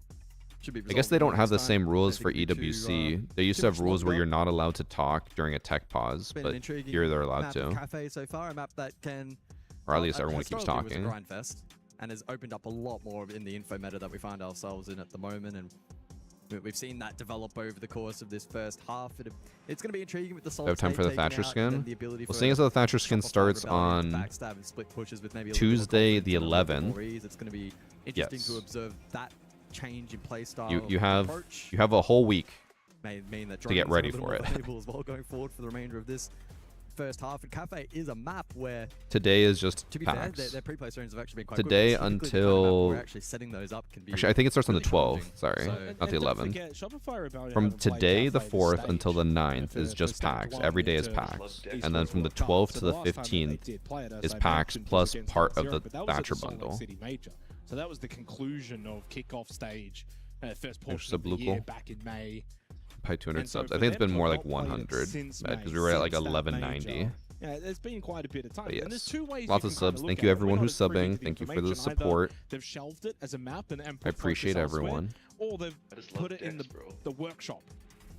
should be. I guess they don't have the same rules for EWC. They used to have rules where you're not allowed to talk during a tech pause, but here they're allowed to. Cafe so far, a map that can, or at least everyone keeps talking. Grindfest, and has opened up a lot more in the info meta that we find ourselves in at the moment, and we've seen that develop over the course of this first half. It's going to be intriguing with the Solid Have time for the Thatcher skin? Well, seeing as the Thatcher skin starts on Tuesday the 11th, it's going to be interesting to observe that change in play style. You have a whole week to get ready for it. As well going forward for the remainder of this first half, and Cafe is a map where today is just to be packs. fair, their pre-play zones have actually been quite today good. Until actually setting those up can be I think it starts on the 12th. Sorry, not the 11th. From today the 4th until the 9th is just packs. Every day is packs, and then from the 12th to the 15th is packs plus part of the Thatcher bundle. So that was the conclusion of kickoff stage, first portion of the year back in May. Probably 200 subs. I think it's been more like 100 because we were at like 1190. Yeah, there's been quite a bit of time. Yes. And there's two ways Lots you of can subs. kinda Thank look you at it. everyone We're who's not privy subbing. to Thank you for the information. Either support. they've shelved it as a map and I put appreciate focus elsewhere, everyone. or they've put it in the workshop.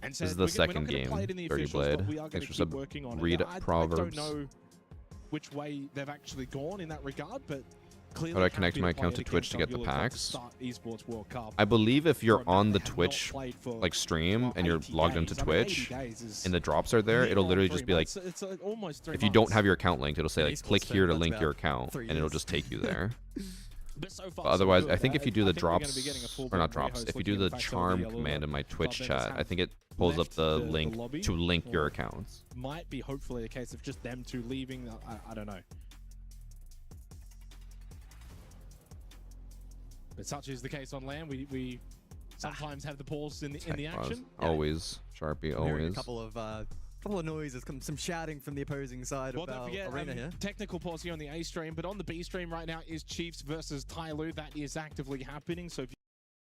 And This said, is the we're second not gonna game. play it in the Dirty officials, Blade. but we are Thanks gonna for keep working on read it. I Proverbs. don't know which way they've actually gone in that regard, but clearly How do I connect my account to Twitch to get the packs? I believe if you're on the Twitch like stream and you're logged into Twitch and the drops are there, it'll literally just be like, if you don't have your account linked, it'll say like click here to link your account and it'll just take you there. But otherwise, I think if you do the drops, or not drops, if you do the charm command in my Twitch chat, I think it pulls up the link to link your accounts. Might be hopefully a case of just them two leaving. I don't know. But such is the case on land. We sometimes have the pause in the action. Always, Sharpie, I'm hearing always. a couple of noises, some shouting from the opposing side Well, of don't our forget, arena here. technical pause here on the A stream, but on the B stream right now is Chiefs versus Tyloo. That is actively happening. So if you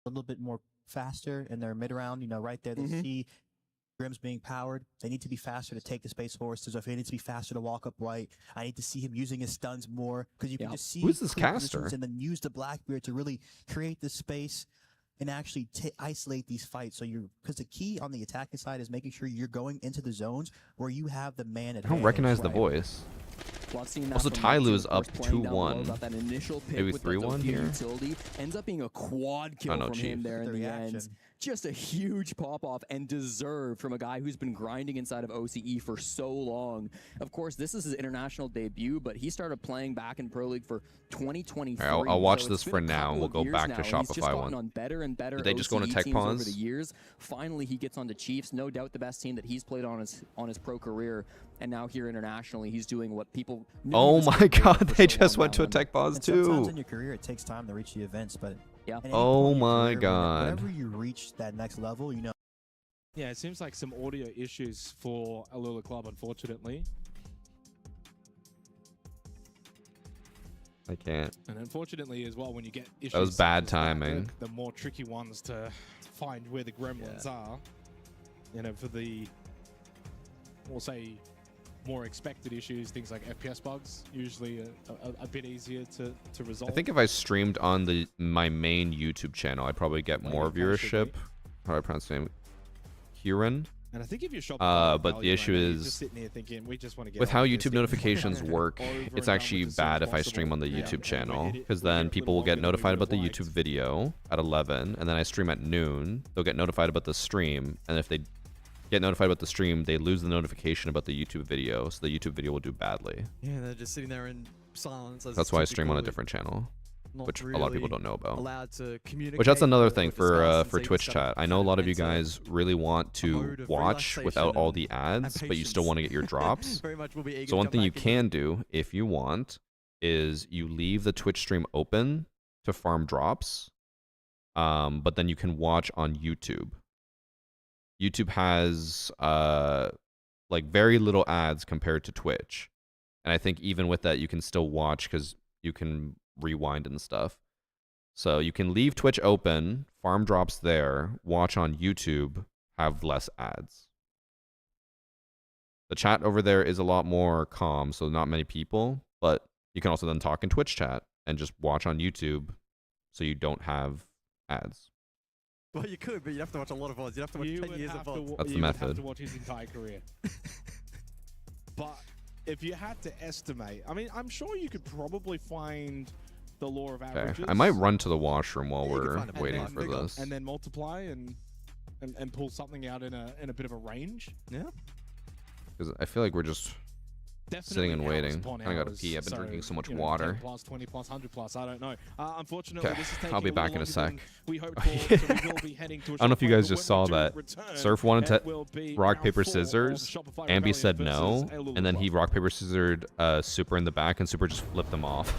a little bit more faster in their mid round, you know, right there, they see Grimm's being powered. They need to be faster to take the Space Forces. If they need to be faster to walk up right, I need to see him using his stuns more because you can just see who's this clear caster, positions and then use the Blackbeard to really create the space and actually isolate these fights. So you're, because the key on the attacking side is making sure you're going into the zones where you have the man advantage. I don't recognize the voice. Also, Tyloo is up 2-1. Maybe 3-1 here. Utility ends up being a quad kill from him there in the end. Just a huge pop-off and deserved from a guy who's been grinding inside of OCE for so long. Of course, this is his international debut, but he started playing back in Pro League for 2023. I'll watch this for now, and we'll go back to Shopify one. On better and better Did they just go into OCE tech teams over pause? the years. Finally, he gets on the Chiefs. No doubt the best team that he's played on his pro career. And now here internationally, he's doing what people knew Oh my god, they just went to a tech pause and too. sometimes in your career, it takes time to reach the events, but yeah. Oh my god. Whenever you reach that next level, you know. Yeah, it seems like some audio issues for Alula Club, unfortunately. I can't. And unfortunately as well, when you get issues, That was bad such as that, timing. the more tricky ones to find where the gremlins are. You know, for the, we'll say, more expected issues, things like FPS bugs, usually a bit easier to resolve. I think if I streamed on my main YouTube channel, I'd probably get more viewership. How do I pronounce the name? Huron. And I think if you're but the issue is, just sitting here thinking, we just want to get with how on YouTube this notifications thing. work, it's actually bad if I stream on the YouTube channel, because then people will get notified about the YouTube video at 11, and then I stream at noon. They'll get notified about the stream, and if they get notified about the stream, they lose the notification about the YouTube video, so the YouTube video will do badly. Yeah, they're just sitting there in silence. That's why I stream on a different channel, which a lot of people don't know about. Allowed to communicate. Which that's another or thing discuss for and Twitch say chat. I know a lot of you guys really want to watch without all the ads, but you still want to get your drops. Very much will be eager So to one come thing you back in. can do, if you want, is you leave the Twitch stream open to farm drops, but then you can watch on YouTube. YouTube has like very little ads compared to Twitch, and I think even with that you can still watch because you can rewind and stuff. So you can leave Twitch open, farm drops there, watch on YouTube, have less ads. The chat over there is a lot more calm, so not many people, but you can also then talk in Twitch chat and just watch on YouTube so you don't have ads. Well, you could, but you'd have to watch a lot of VODs. You'd have to watch 10 years of VODs. That's the You would have method. to watch his entire career. But if you had to estimate, I mean, I'm sure you could probably find the law of Okay, averages. I might run to the washroom while Yeah, you could we're find a waiting pattern. for this. And then multiply and pull something out in a bit of a range. Yeah. Because I feel like we're just sitting and waiting. I gotta pee. I've been drinking so much water. 10 plus, 20 plus, 100 plus, I don't know. Unfortunately, Okay, this is taking I'll be back in a longer sec. than we hoped for, so we will be heading to a I don't know if you Shopify, guys but just saw when we that. do return, Surf wanted it will to be rock, round paper, 4 of scissors. Shopify Ambi Rebellion said versus no, Alula and then he Club. rock, paper, scissored Super in the back, and Super just flipped them off.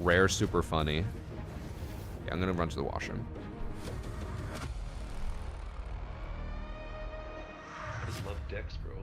Rare, super funny. Yeah, I'm gonna run to the washroom. I just love Dex, bro.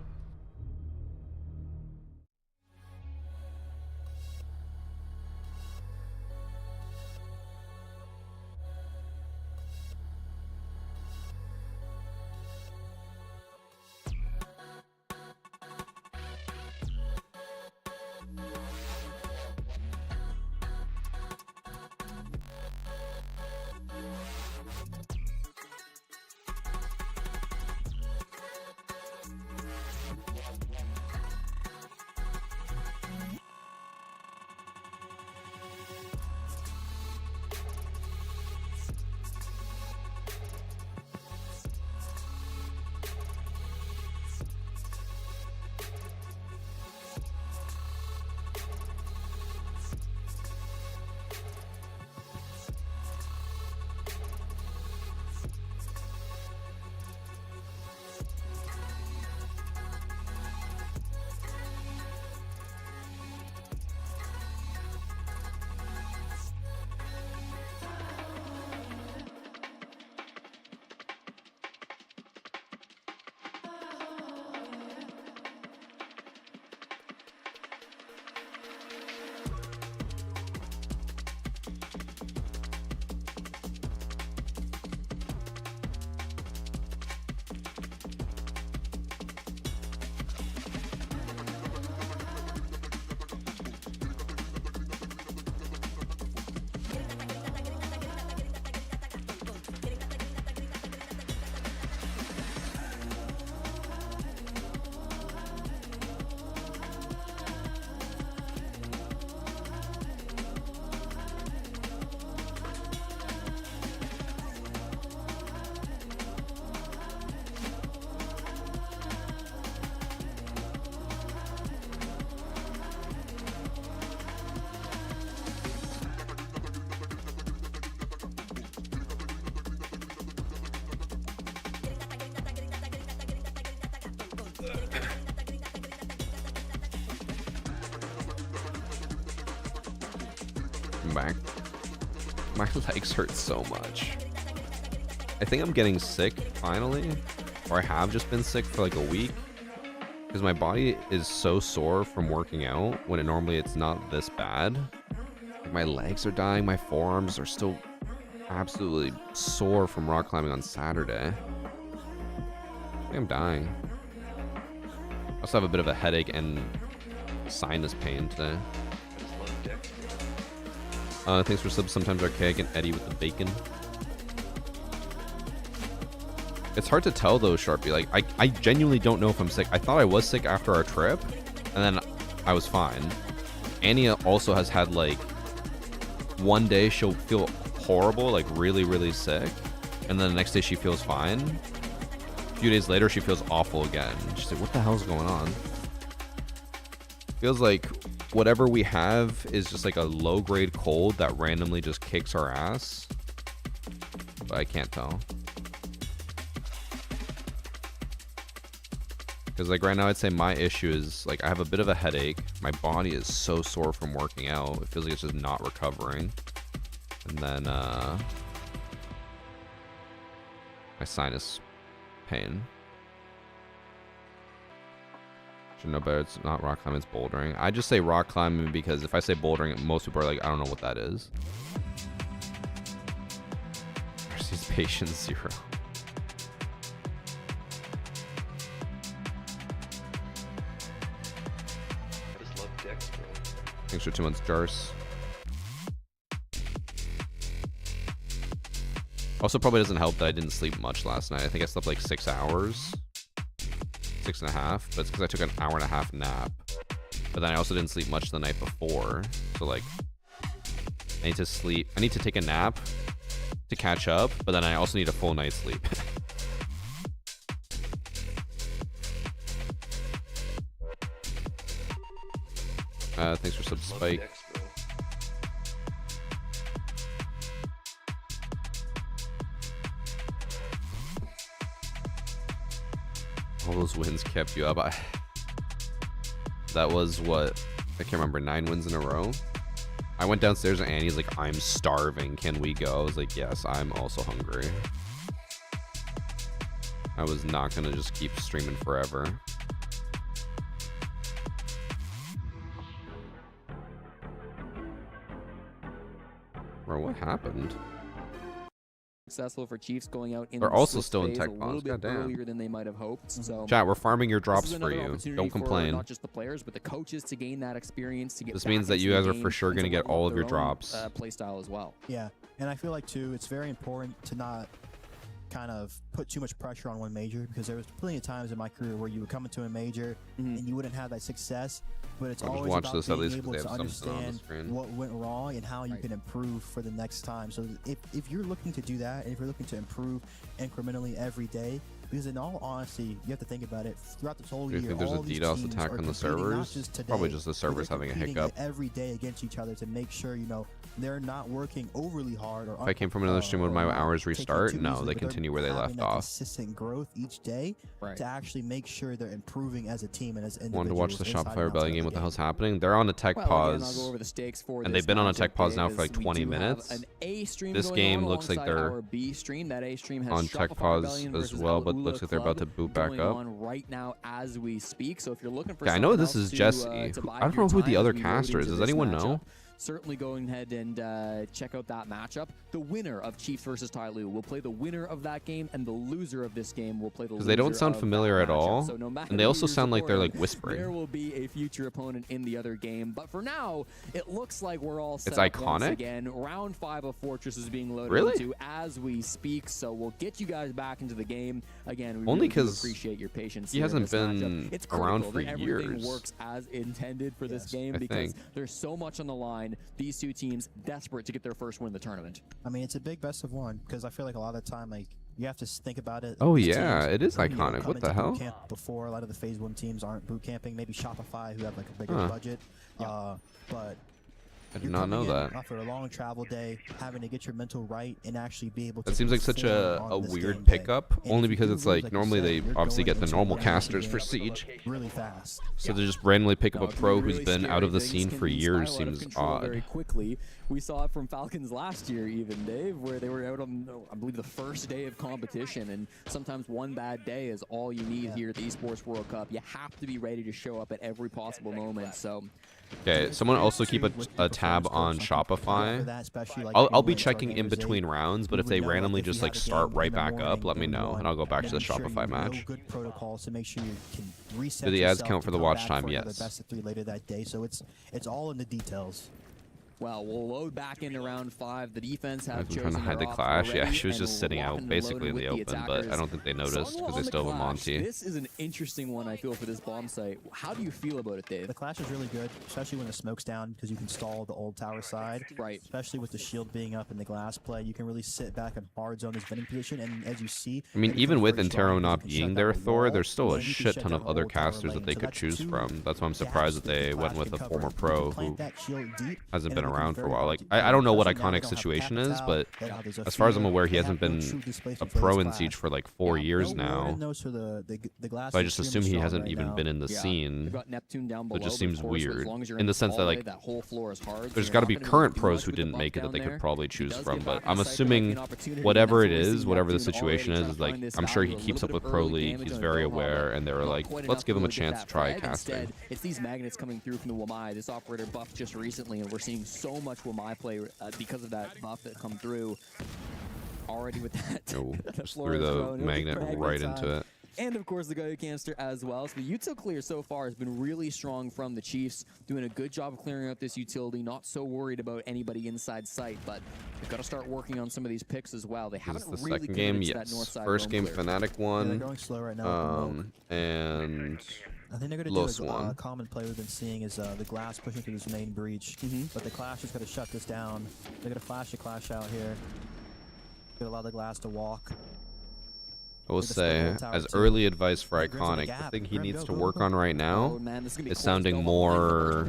back. My legs hurt so much. I think I'm getting sick finally, or I have just been sick for like a week, because my body is so sore from working out when normally it's not this bad. Like, my legs are dying, my forearms are still absolutely sore from rock climbing on Saturday. I think I'm dying. I also have a bit of a headache and sinus pain today. Thanks for subs. Sometimes archaic and Eddie with the bacon. It's hard to tell though, Sharpie. Like I genuinely don't know if I'm sick. I thought I was sick after our trip, and then I was fine. Annie also has had like one day she'll feel horrible, like really sick, and then the next day she feels fine. A few days later she feels awful again. She's like, what the hell's going on? Feels like whatever we have is just like a low-grade cold that randomly just kicks our ass. But I can't tell. Because like right now I'd say my issue is like I have a bit of a headache. My body is so sore from working out. It feels like it's just not recovering. And then my sinus pain. Should know better. It's not rock climbing, it's bouldering. I just say rock climbing because if I say bouldering, most people are like, I don't know what that is. Versus patience 0. I just love dicks, bro. Thanks for 2 months, Jars. Also, probably doesn't help that I didn't sleep much last night. I think I slept like 6 hours. 6.5, but it's because I took an 1.5 hour nap. But then I also didn't sleep much the night before. So like, I need to sleep. I need to take a nap to catch up, but then I also need a full night's sleep. Thanks for sub Spike. All those wins kept you up. That was what? I can't remember. 9 wins in a row. I went downstairs and Annie's like, I'm starving. Can we go? I was like, yes, I'm also hungry. I was not going to just keep streaming forever. Bro, what happened? Successful for Chiefs going out in They're also still in phase tech a little bombs. bit Goddamn. earlier than they might have hoped. So Chat, we're farming your drops this is for another you. opportunity Don't for complain. not just the players, but the coaches to gain that experience to get. This back means that into you the guys are game for sure and going to get level all up of your their own, drops. play style as well. Yeah, and I feel like too, it's very important to not kind of put too much pressure on one major, because there was plenty of times in my career where you would come into a major and you wouldn't have that success. But it's I'll just always watch about this at being least able because to they have something on the understand screen. what went wrong and how you can improve for the next time. So if you're looking to do that, and if you're looking to improve incrementally every day, because in all honesty, you have to think about it throughout this whole Do you year. think there's a all these DDoS teams attack are on the competing, not servers? just today, Probably just the but servers they're having a competing hiccup. every day against each other to make sure they're not working overly hard. Or If I came from another stream, would my hours taking it restart? too No, easily, they but they're continue where they left having that off. Consistent growth each day to actually make sure they're improving as a team and as individuals. Wanted to watch the inside and Shopify outside Rebellion of game. the What the game. hell's happening? They're on a tech Well, again, I'll pause. go over the stakes for And this they've been on a matchup, tech pause Dave, now for like as we 20 do have minutes. an A stream This going game on looks like alongside they're our B stream. That A stream has on tech Shopify pause Rebellion as versus well, but Alula looks like they're about to Club boot back going up. on right now as we speak. So if you're looking for Okay, I know something this is else Jesse. to I bide don't your know who the time other as we load caster is. into Does this anyone matchup, know? certainly go ahead and check out that matchup. The winner of Chiefs versus Tyloo will play the winner of that game, and the loser of this game will play the loser. Because they don't sound of familiar that at all. matchup. So no matter And they who also you're sound like they're like supporting, whispering. there will be a future opponent in the other game. But for now, it looks like we're all set It's up once iconic? again. Round 5 of Fortress is being loaded Really? into as we speak. So we'll get you guys back into the game again. We Only really do 'cause appreciate your patience. he here in hasn't this matchup. been It's around critical for that everything years. works as intended for this game I because think. there's so much on the line. These two teams desperate to get their first win in the tournament. I mean, it's a big best of one, because I feel like a lot of the time, like, you have to think about it. Oh, these yeah, teams, it is you know, iconic. come What the into boot hell? camp before, a lot of the Phase 1 teams aren't boot camping. Maybe Shopify, who have like a bigger Huh. budget. But I did not know that. After a long travel day, having to get your mental right and actually be able to. That seems like such a weird pickup, only because it's like normally they obviously get the normal casters for Siege. Really fast. So to just randomly pick up a pro who's been out of the scene for years seems odd. Very quickly. We saw it from Falcons last year, even, Dave, where they were out on, I believe, the first day of competition, and sometimes one bad day is all you need here at the Esports World Cup. You have to be ready to show up at every possible moment. So. Okay, someone also keep a tab on Shopify. I'll be checking in between rounds, but if they randomly just like start right back up, let me know, and I'll go back to the Shopify match. Do the ads count for the watch time? Yes. Best of 3 later that day, so it's all in the details. Well, we'll load back into round 5. The defense have trying to hide the clash. Yeah, she was just sitting out basically in the open, but I don't think they noticed because they still have a Monty. This is an interesting one, I feel, for this bomb site. How do you feel about it, Dave? The clash is really good, especially when the smoke's down, because you can stall the old tower side. Right. Especially with the shield being up and the glass play, you can really sit back and hard zone this vending position. And as you see, I mean, even with Intero not being there, Thor, there's still a shit ton of other casters that they could choose from. That's why I'm surprised that they went with a former pro who hasn't been around for a while. Like, I don't know what Iconic's situation is, but as far as I'm aware, he hasn't been a pro in Siege for like 4 years now. So I just assume he hasn't even been in the scene. It just seems weird in the sense that like there's got to be current pros who didn't make it that they could probably choose from. But I'm assuming whatever it is, whatever the situation is like I'm sure he keeps up with Pro League. He's very aware, and they were like, let's give him a chance to try casting. It's these magnets coming through from the Wamai. This operator buffed just recently, and we're seeing so much Wamai play because of that buff that come through already with that. Oh, just threw the magnet right into it. And of course the Goyo canister as well. So the util clear so far has been really strong from the Chiefs, doing a good job of clearing out this utility, not so worried about anybody inside sight, but they've got to start working on some of these picks as well. They haven't the really second game, yes. yes. That north side First game clear. Fnatic won. They're going slow right now. And I think they're going to do a common play we've been seeing is the glass pushing through this main breach. But the Clash is going to shut this down. They're going to flash the Clash out here. Going to allow the glass to walk. I will say, as early advice for Iconic, the thing he needs to work on right now is sounding more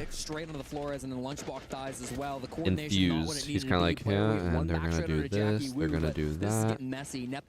infused. He's kind of like, yeah, and they're going to do this, they're going to do that,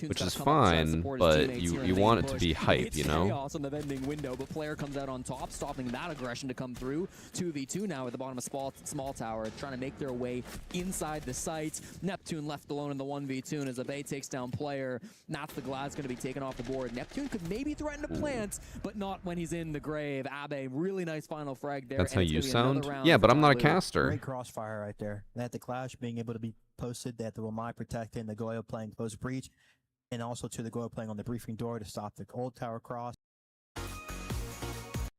which is fine, but you want it to be hype, you know? Chaos on the vending window, but player comes out on top, stopping that aggression to come through. 2v2 now at the bottom of small tower, trying to make their way inside the site. Neptune left alone in the 1v2, and as Abe takes down player, that's the Glad's going to be taken off the board. Neptune could maybe threaten to plant, but not when he's in the grave. Abe, really nice final frag there. That's how you sound? Yeah, but I'm not a caster. Great crossfire right there. They had the Clash being able to be posted. They had the Wamai protecting, the Goyo playing close breach, and also to the Goyo playing on the briefing door to stop the old tower cross.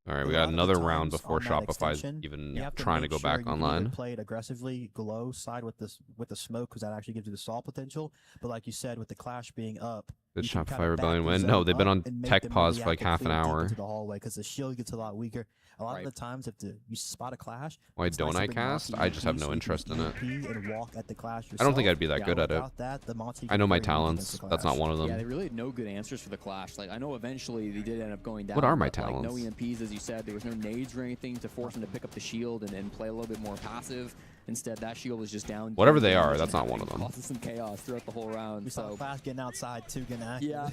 All right, we got another round before Shopify's even trying to go back online. Play it aggressively, glow side with the smoke, because that actually gives you the stall potential. But like you said, with the Clash being up, did Shopify Rebellion win? No, they've been on tech pause for like half an hour. Into the hallway because the shield gets a lot weaker. A lot of the times, if you spot a Clash, why don't I cast? I just have no interest in it. And walk at the Clash yourself. I don't think I'd be that good at it. I know my talents. That's not one of them. Yeah, they really had no good answers for the Clash. Like I know eventually they did end up going down. What are my like, talents? No EMPs, as you said. There was no nades or anything to force him to pick up the shield and play a little bit more passive. Instead, that shield was just down. Whatever they are, that's not one of them. Causing some chaos throughout the whole round. We saw Clash getting outside too, getting active. Yeah.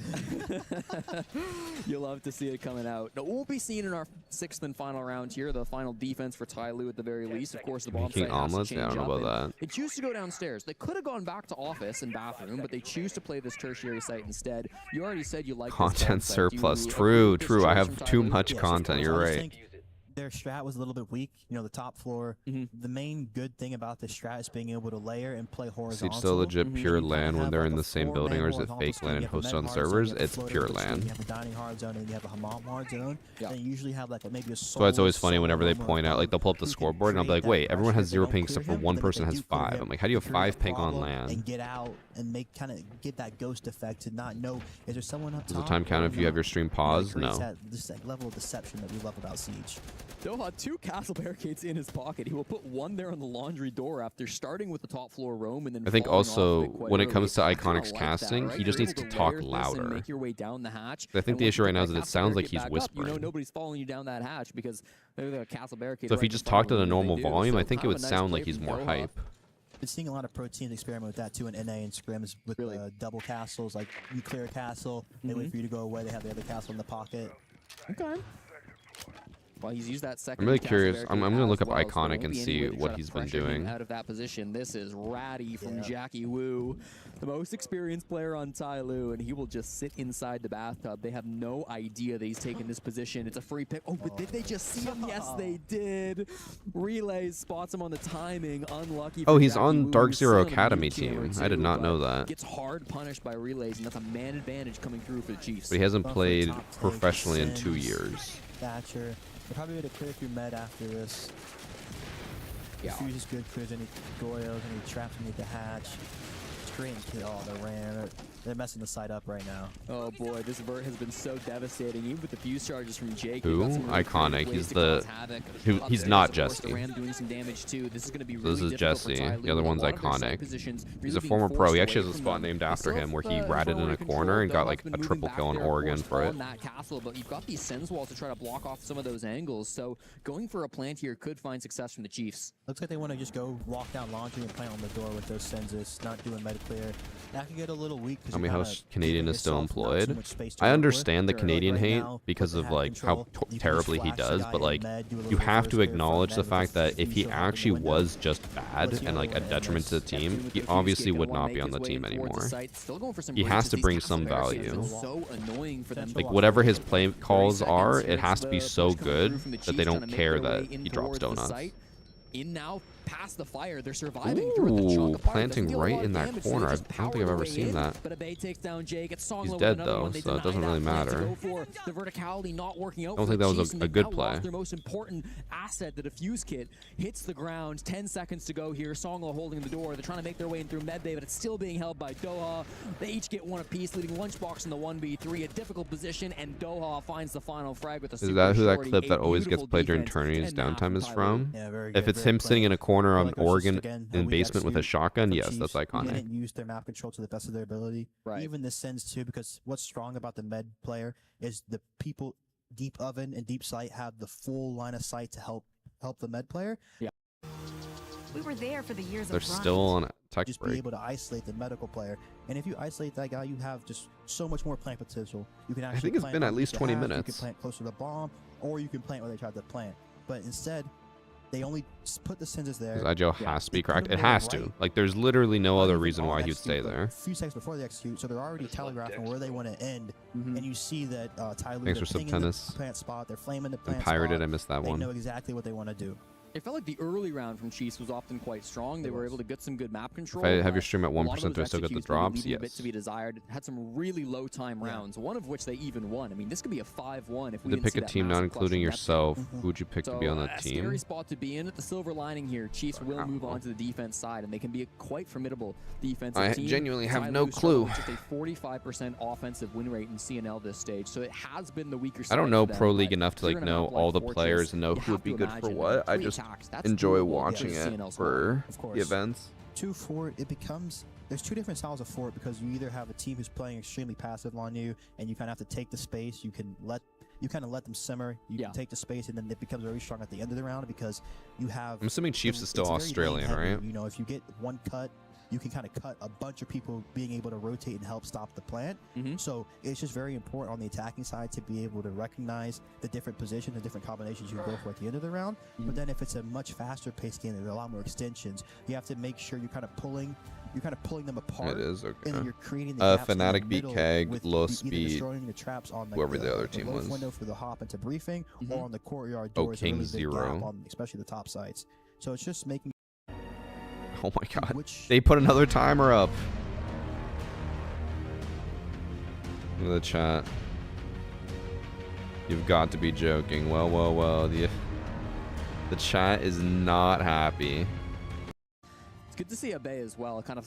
You'll love to see it coming out. Now, we'll be seeing in our 6th and final round here, the final defense for Tyloo at the very least. Of course, the bomb site has to change I don't know about that. They choose to go downstairs. They could have gone back to office and bathroom, but they choose to play this tertiary site instead. You already said you like content surplus. True. I have too much content. You're right. Their strat was a little bit weak. You know, the top floor. The main good thing about this strat is being able to layer and play horizontal. Is it still legit pure LAN when they're in the same building, or is it fake LAN and hosted on servers? It's pure LAN. You have a dining hard zone and you have a hammam hard zone. And you usually have like maybe a so it's always funny whenever they point out, like they'll pull up the scoreboard and I'll be like, wait, everyone has 0 ping except for one person has 5. I'm like, how do you have 5 ping on LAN? And get out and get that ghost effect to not know, is there someone up top? Does the time count if you have your stream paused? No. This level of deception that we love about Siege. Doha, 2 castle barricades in his pocket. He will put 1 there on the laundry door after starting with the top floor roam and then I think falling also off of it quite when it early. comes to I kinda Iconic's like casting, that, right? he just You're needs able to talk layer this and louder. make your way down the hatch. I think And the once issue you right get now is that that it castle sounds like barricade he's back up, whispering. You know nobody's following you down that hatch because there's a castle barricade. So if he right in just front talked of at a him, and normal they do. volume, So I think it kind of would a nice sound play like he's from more Doha. hype. Been seeing a lot of pro teams experiment with that too in NA and scrims with double castles. Like you clear a castle, they wait for you to go away. They have the other castle in the pocket. Okay. Well, he's used that second. I'm really castle curious. barricade I'm gonna look as up well, so there Iconic won't and be any see way to what try to he's been pressure him doing. out of that position. This is Ratty from Jackie Wu, the most experienced player on Tai Lu, and he will just sit inside the bathtub. They have no idea that he's taken this position. It's a free pick. Oh, but did they just see him? Yes, they did. Relays spots him on the timing. Unlucky. Oh, for he's Jackie on Wu. Dark He's Zero still on a Academy mute jammer team. I did too, not know but that. Gets hard punished by Relays, and that's a man advantage coming through for the Chiefs. But he hasn't played professionally in 2 years. Thatcher. They're probably going to clear through med after this. Yeah. Fuse is good. Clears any Goyos, any traps beneath the hatch. Straight and kill. Oh, they ran. They're messing the site up right now. Oh boy, this vert has been so devastating. Even with the fuse charges from Jake. Who? Iconic. He's the. He's not Jesse. Doing some damage too. This is going to be So this is Jesse. The other one's Iconic. He's a former pro. He actually has a spot named after him where he ratted in a corner and got like a triple kill in Oregon for it. That castle, but you've got these Sens walls to try to block off some of those angles. So going for a plant here could find success from the Chiefs. Looks like they want to just go walk down laundry and plant on the door with those Senses, not doing meta clear. That could get a little weak. I mean, how Canadian is still employed. I understand the Canadian hate because of like how terribly he does, but like you have to acknowledge the fact that if he actually was just bad and like a detriment to the team, he obviously would not be on the team anymore. He has to bring some value. Like whatever his play calls are, it has to be so good that they don't care that he drops donuts. In now, past the fire, they're surviving through the chunk of fire. Planting right in that corner. I don't think I've ever seen that. But Abe takes down Jake. It's He's dead though, so it doesn't really matter. The verticality not working out. I don't think that was a good play. Their most important asset, the defuse kit, hits the ground. 10 seconds to go here. Songlo holding the door. They're trying to make their way in through Medbay, but it's still being held by Doha. They each get one apiece, leaving Lunchbox in the 1v3. A difficult position, and Doha finds the final frag with a super Is that who that shorty. clip that always gets played during tourneys downtime is from? If it's him sitting in a corner on Oregon in basement with a shotgun, yes, that's Iconic. They didn't use their map control to the best of their ability. Right. Even the Sens too, because what's strong about the med player is the people deep oven and deep sight have the full line of sight to help the med player. Yeah. We were there for the years They're of still on a tech just break. be able to isolate the medical player, and if you isolate that guy, you have just so much more plant potential. You can actually. I think it's plant been at underneath least the 20 hatch, minutes. You can plant closer to the bomb, or you can plant where they tried to plant. But instead, they only put the Senses there. Because IGL has to be cracked. It has to. Like, there's literally no other reason why he would stay there. A few seconds before they execute, so they're already telegraphing where they want to end. And you see that Ty Lue, Thanks for sub tennis. the plant spot. They're flaming the plant Pirated, spot. I missed that They one. know exactly what they want to do. It felt like the early round from Chiefs was often quite strong. They were able to get some good map control. If I have your stream at a lot of 1%, those do I still get the executions were drops? leaving a bit Yes. to be desired. Had some really low time rounds, one of which they even won. I mean, this could be a 5-1 if we To didn't pick see a that team, not massive including clutch from yourself, Neptune. who would you pick to be on that Scary team? spot to be in. At the silver lining here, Chiefs will move on to the defense side, and they can be a quite formidable defensive team. I genuinely have Ty no Lue struggled clue. with Just a 45% offensive win rate in CNL this stage, so it has been the weaker side. I don't know for them, Pro but League enough to if like you're gonna know map all the Fortress, players and know you who would have be to good for imagine what. I three just attacks, that's enjoy doable watching against it CNL for Of course. the events. 2-4, it becomes there's two different styles of fort because you either have a team who's playing extremely passive on you and you kind of have to take the space. You kind of let them simmer. You can take the space, and then it becomes very strong at the end of the round because you have. I'm assuming Chiefs is still it's very Australian, lane heavy. right? You know, if you get one cut, you can kind of cut a bunch of people being able to rotate and help stop the plant. So it's just very important on the attacking side to be able to recognize the different positions and different combinations you can go for at the end of the round. But then if it's a much faster paced game, there's a lot more extensions. You have to make sure you're kind of pulling them apart. It is, And okay. then you're creating the gaps in the Fnatic beat middle Keg, with low either speed, destroying the traps on like whoever the other team loaf was. window for the hop into briefing, or on the courtyard Oh, doors. King a really big Zero. gap on especially the top sites. So it's just making. Oh my god. They put another timer up. Look at the chat. You've got to be joking. Well. The chat is not happy. It's good to see Abe as well, kind of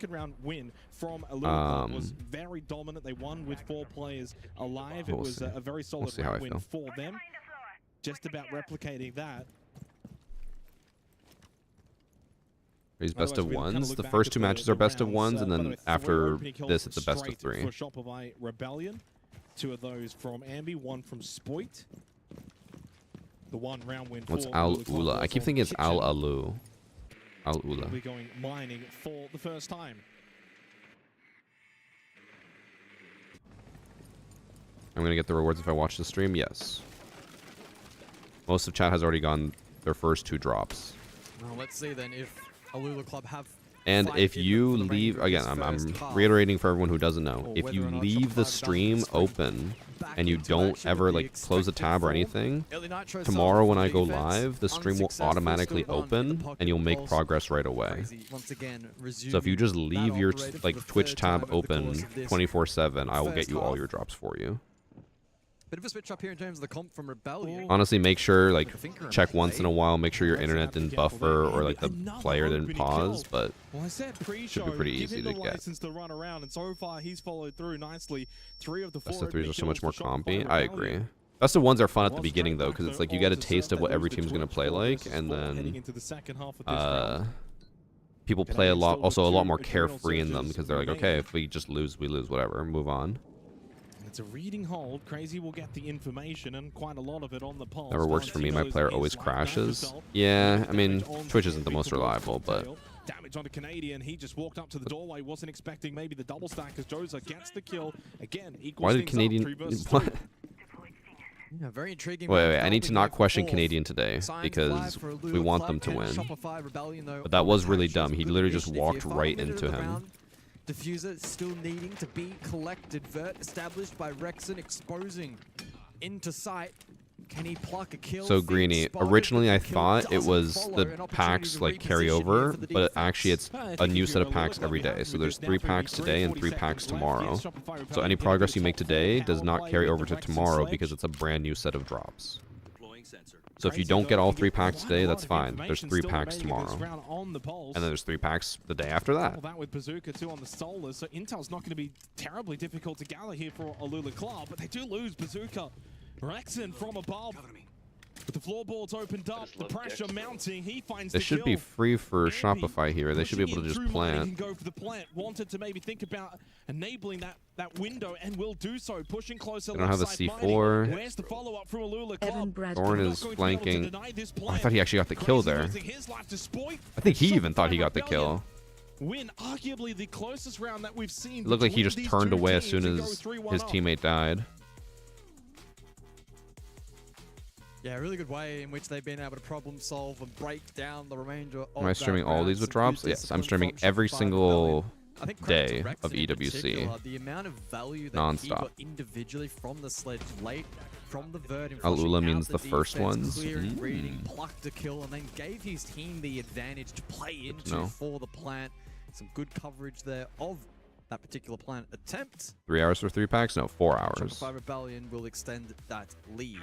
second round win from Allure was very dominant. They won with 4 players alive. It was a very solid win for them. Just about replicating that. These best of ones. The first 2 matches are best of ones, and then after this, it's a best of 3. For Shopify Rebellion, 2 of those from Ambi, 1 from Spoit. the one round win. What's for Al Lulu Club Ula? I keep thinking it's Al Alu. Al Ula. We're going mining for the first time. I'm gonna get the rewards if I watch the stream. Yes. Most of chat has already gone their first 2 drops. Well, let's see then if Alula Club have. And if you leave, again, I'm reiterating for everyone who doesn't know, if you leave the stream open and you don't ever like close a tab or anything, tomorrow when I go live, the stream will automatically open and you'll make progress right away. So if you just leave your like Twitch tab open 24/7, I will get you all your drops for you. Bit of a switch up here in terms of the comp from Rebellion. Honestly, make sure, like, check once in a while, make sure your internet didn't buffer or, like, the player didn't pause, but well, I said should be pretty easy to get. To run around, and so far he's followed through nicely. 3 of the 4 Best of 3s are so much more compy. I agree. Best of 1s are fun at the beginning, though, because it's like you get a taste of what every team's going to play like, and then people play a lot more carefree in them, because they're like, okay, if we just lose, we lose, whatever, move on. It's a reading hold. Crazy will get the information and quite a lot of it on the pulse. Never works for me. My player always crashes. Yeah, I mean, Twitch isn't the most reliable, but... Damage on the Canadian. He just walked up to the doorway. Wasn't expecting maybe the double stack as Joza gets the kill. Again, equals why did Canadian... What? Yeah, very intriguing. Wait, I need to not question Canadian today, because we want them to win. But that was really dumb. He literally just walked right into him. Diffuser still needing to be collected. Vert established by Rexon, exposing into sight. Can he pluck a kill? So Greeny, originally I thought it was the packs like carry over, but actually it's a new set of packs every day. So there's 3 packs today and 3 packs tomorrow. So any progress you make today does not carry over to tomorrow because it's a brand new set of drops. So if you don't get all 3 packs today, that's fine. There's 3 packs tomorrow. And then there's 3 packs the day after that. That with Bazooka too on the Solars, so Intel's not going to be terribly difficult to gather here for Alula Club, but they do lose Bazooka. Rexon from above. With the floorboards opened up, the pressure mounting, he finds This should be free for Shopify here. They should be able to just plant. Go for the plant. Wanted to maybe think about enabling that window and will do so, pushing closer. They don't have a C4. Where's the follow-up from Alula Club? Thorn is flanking. Oh, I thought he actually got the kill there. I think he even thought he got the kill. Win arguably the closest round that we've seen. It looked like he just turned away as soon as his teammate died. Yeah, a really good way in which they've been able to problem solve and break down the remainder of Am I streaming all these with drops? Yes, I'm streaming every single day of EWC. The amount of value that non-stop. he got individually from the sledge late, from the Vert, Alula means the first ones. Clearing, reading, plucked a kill, and then gave his team the advantage to play into for the plant. Some good coverage there of that particular plant attempt. 3 hours for 3 packs? No, 4 hours. Shopify Rebellion will extend that lead.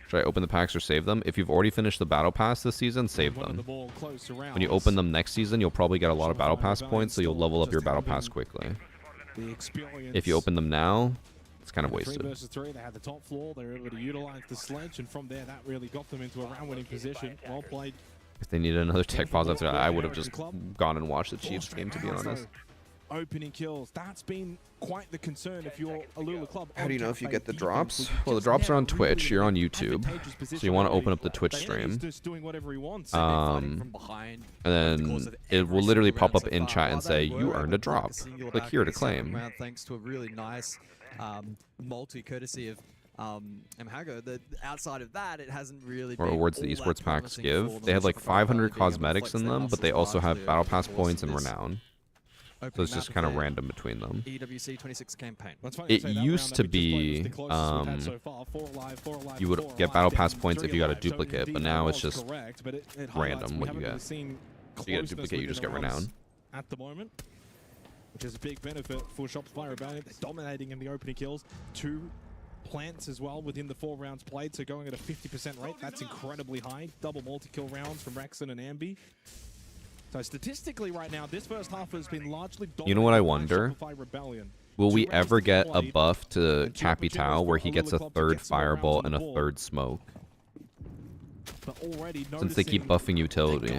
Should I open the packs or save them? If you've already finished the Battle Pass this season, save them. When you open them next season, you'll probably get a lot of Battle Pass points, so you'll level up your Battle Pass quickly. If you open them now, it's kind of wasted. 3 versus 3, they had the top floor, they were able to utilize the sledge, and from there, that really got them into a round-winning position. Well played. If they needed another tech pause after that, I would have just gone and watched the Chiefs game, to be honest. Opening kills, that's been quite the concern if you're Alula Club. How do you know if you get the drops? Well, the drops are on Twitch. You're on YouTube, so you want to open up the Twitch stream. And then it will literally pop up in chat and say, you earned a drop. Click here to claim. Thanks to a really nice multi-courtesy of Mhago. Outside of that, it hasn't really been rewards the esports packs give. They have like 500 cosmetics in them, but they also have battle pass points and renown. So it's just kind of random between them. EWC 26 campaign. It used to be you would get battle pass points if you got a duplicate, but now it's just random what you get. If you get a duplicate, you just get renown. At the moment, which is a big benefit for Shopify Rebellion. They're dominating in the opening kills. 2 plants as well within the 4 rounds played, so going at a 50% rate. That's incredibly high. Double multi-kill rounds from Rexon and Ambi. So statistically right now, this first half has been largely dominated. You know what I wonder? Will we ever get a buff to Capital where he gets a 3rd fireball and a 3rd smoke? Since they keep buffing utility.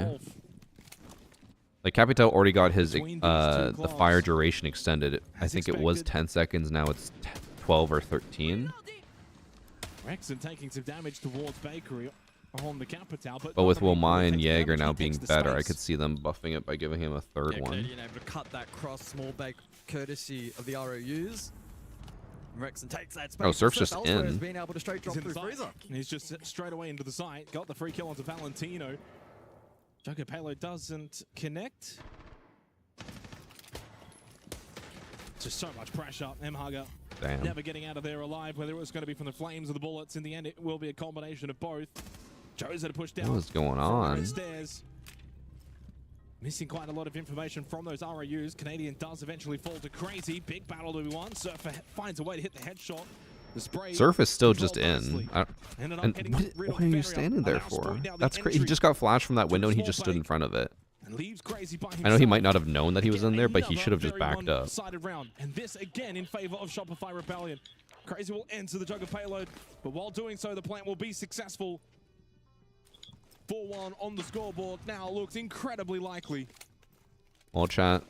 Like Capital already got his the fire duration extended. I think it was 10 seconds, now it's 12 or 13. Rexon taking some damage towards Bakery. on the Capital. But with Wilmai and Jaeger now being better, I could see them buffing it by giving him a third one. Canadian able to cut that cross small bake courtesy of the ROUs. Rexon takes that space. Oh, Surf's just in. Being able to straight drop through Freezer. And he's just straight away into the site. Got the free kill onto Valentino. Jugger payload doesn't connect. Just so much pressure. M-Hugger never getting out of there alive, whether it was going to be from the flames or the bullets. In the end, it will be a combination of both. Joe's had to push down. What is going on? Stairs. Missing quite a lot of information from those ROUs. Canadian does eventually fall to Crazy. Big battle to be won. Surfer finds a way to hit the headshot. The spray. Surf is still just in. And what are you standing there for? That's crazy. He just got flashed from that window and he just stood in front of it. I know he might not have known that he was in there, but he should have just backed up. And this again in favor of Shopify Rebellion. Crazy will enter the Jugger payload, but while doing so, the plant will be successful. 4-1 on the scoreboard now looks incredibly likely. All chat.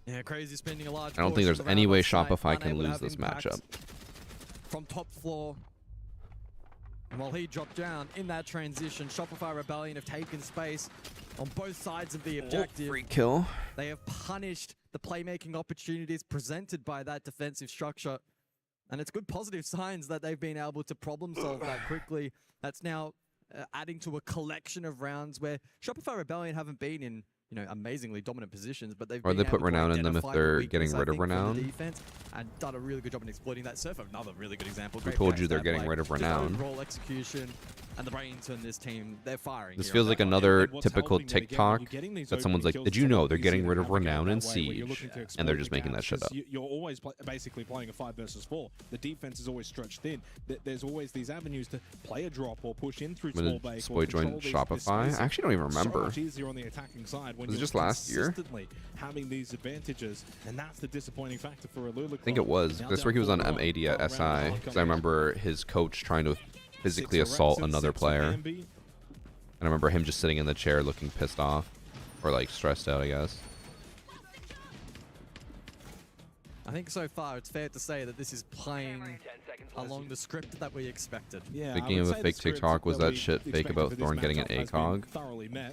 Yeah, Crazy spending a large. I don't think there's any way Shopify can lose this matchup. From top floor. And while he dropped down in that transition, Shopify Rebellion have taken space on both sides of the objective. Free kill. They have punished the playmaking opportunities presented by that defensive structure. And it's good positive signs that they've been able to problem solve that quickly. That's now adding to a collection of rounds where Shopify Rebellion haven't been in, you know, amazingly dominant positions, but they've Or they put Renown in them if they're getting rid of Renown. Defense and done a really good job in exploiting that. Surf, another really good example. Who told you they're getting rid of Renown? Overall execution and the brains on this team, they're firing. This feels like another typical TikTok that someone's like, did you know they're getting rid of Renown and Siege? And they're just making that shit up. You're always basically playing a 5 versus 4. The defense is always stretched thin. There's always these avenues to play a drop or push in through small base. Spoy joined Shopify? I actually don't even remember. So much easier on the attacking side when was it you're just last year? having these advantages, and that's the disappointing factor for Alula. I think it was. That's where he was on M80 at SI. Because I remember his coach trying to physically assault another player. And I remember him just sitting in the chair looking pissed off. Or like stressed out, I guess. I think so far it's fair to say that this is playing along the script that we expected. Yeah, Speaking of a fake TikTok, was that shit fake about Thorn getting an ACOG?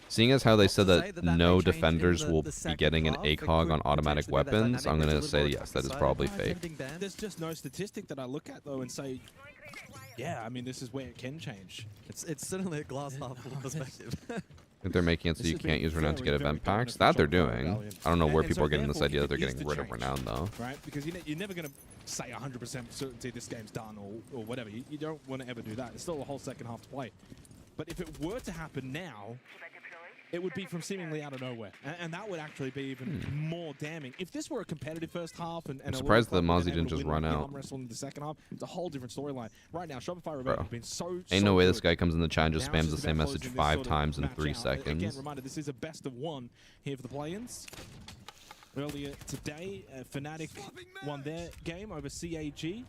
Seeing as how they said that no defenders will be getting an ACOG on automatic weapons, I'm going to say yes, that is probably fake. There's just no statistic that I look at though and say, yeah, I mean, this is where it can change. It's certainly a glass half full perspective. I think they're making it so you can't use Renown to get event packs. That they're doing. I don't know where people are getting this idea that they're getting rid of Renown though. Right, because you're never going to say 100% certainty this game's done or whatever. You don't want to ever do that. There's still a whole second half to play. But if it were to happen now, it would be from seemingly out of nowhere. And that would actually be even more damning. If this were a competitive first half and I'm surprised that Mozzie didn't just run out. In the second half, it's a whole different storyline. Right now, Shopify Rebellion have been so ain't no way this guy comes in the chat and just spams the same message 5 times in 3 seconds. Again, reminder, this is a best of 1 here for the play-ins. Earlier today, Fnatic won their game over CAG.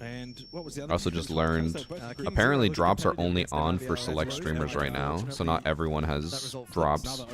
And what was the other? I also just learned, apparently drops are only on for select streamers right now, so not everyone has drops,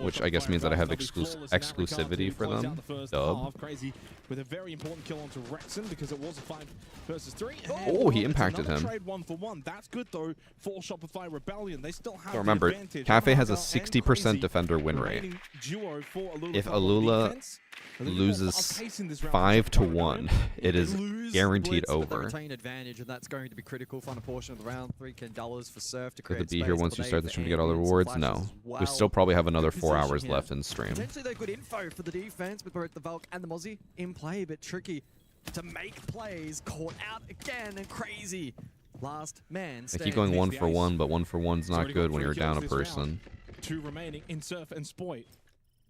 which I guess means that I have exclusivity for them. Dub. Crazy with a very important kill onto Rexon because it was a 5 versus 3. Oh, he impacted him. Trade 1-for-1. That's good though for Shopify Rebellion. They still have. So remember, Cafe has a 60% defender win rate. If Alula loses 5-1, it is guaranteed over. Retain advantage, and that's going to be critical for a portion of the round. $3 for Surf to Could create it be here once you start the stream to get all the rewards? No. We still probably have another 4 hours left in stream. Potentially they're good info for the defense with both the Valk and the Mozzie in play, but tricky to make plays. Caught out again and Crazy. Last man They keep going 1-for-1, but 1-for-1's not good when you're down a person. 2 remaining in Surf and Spoy.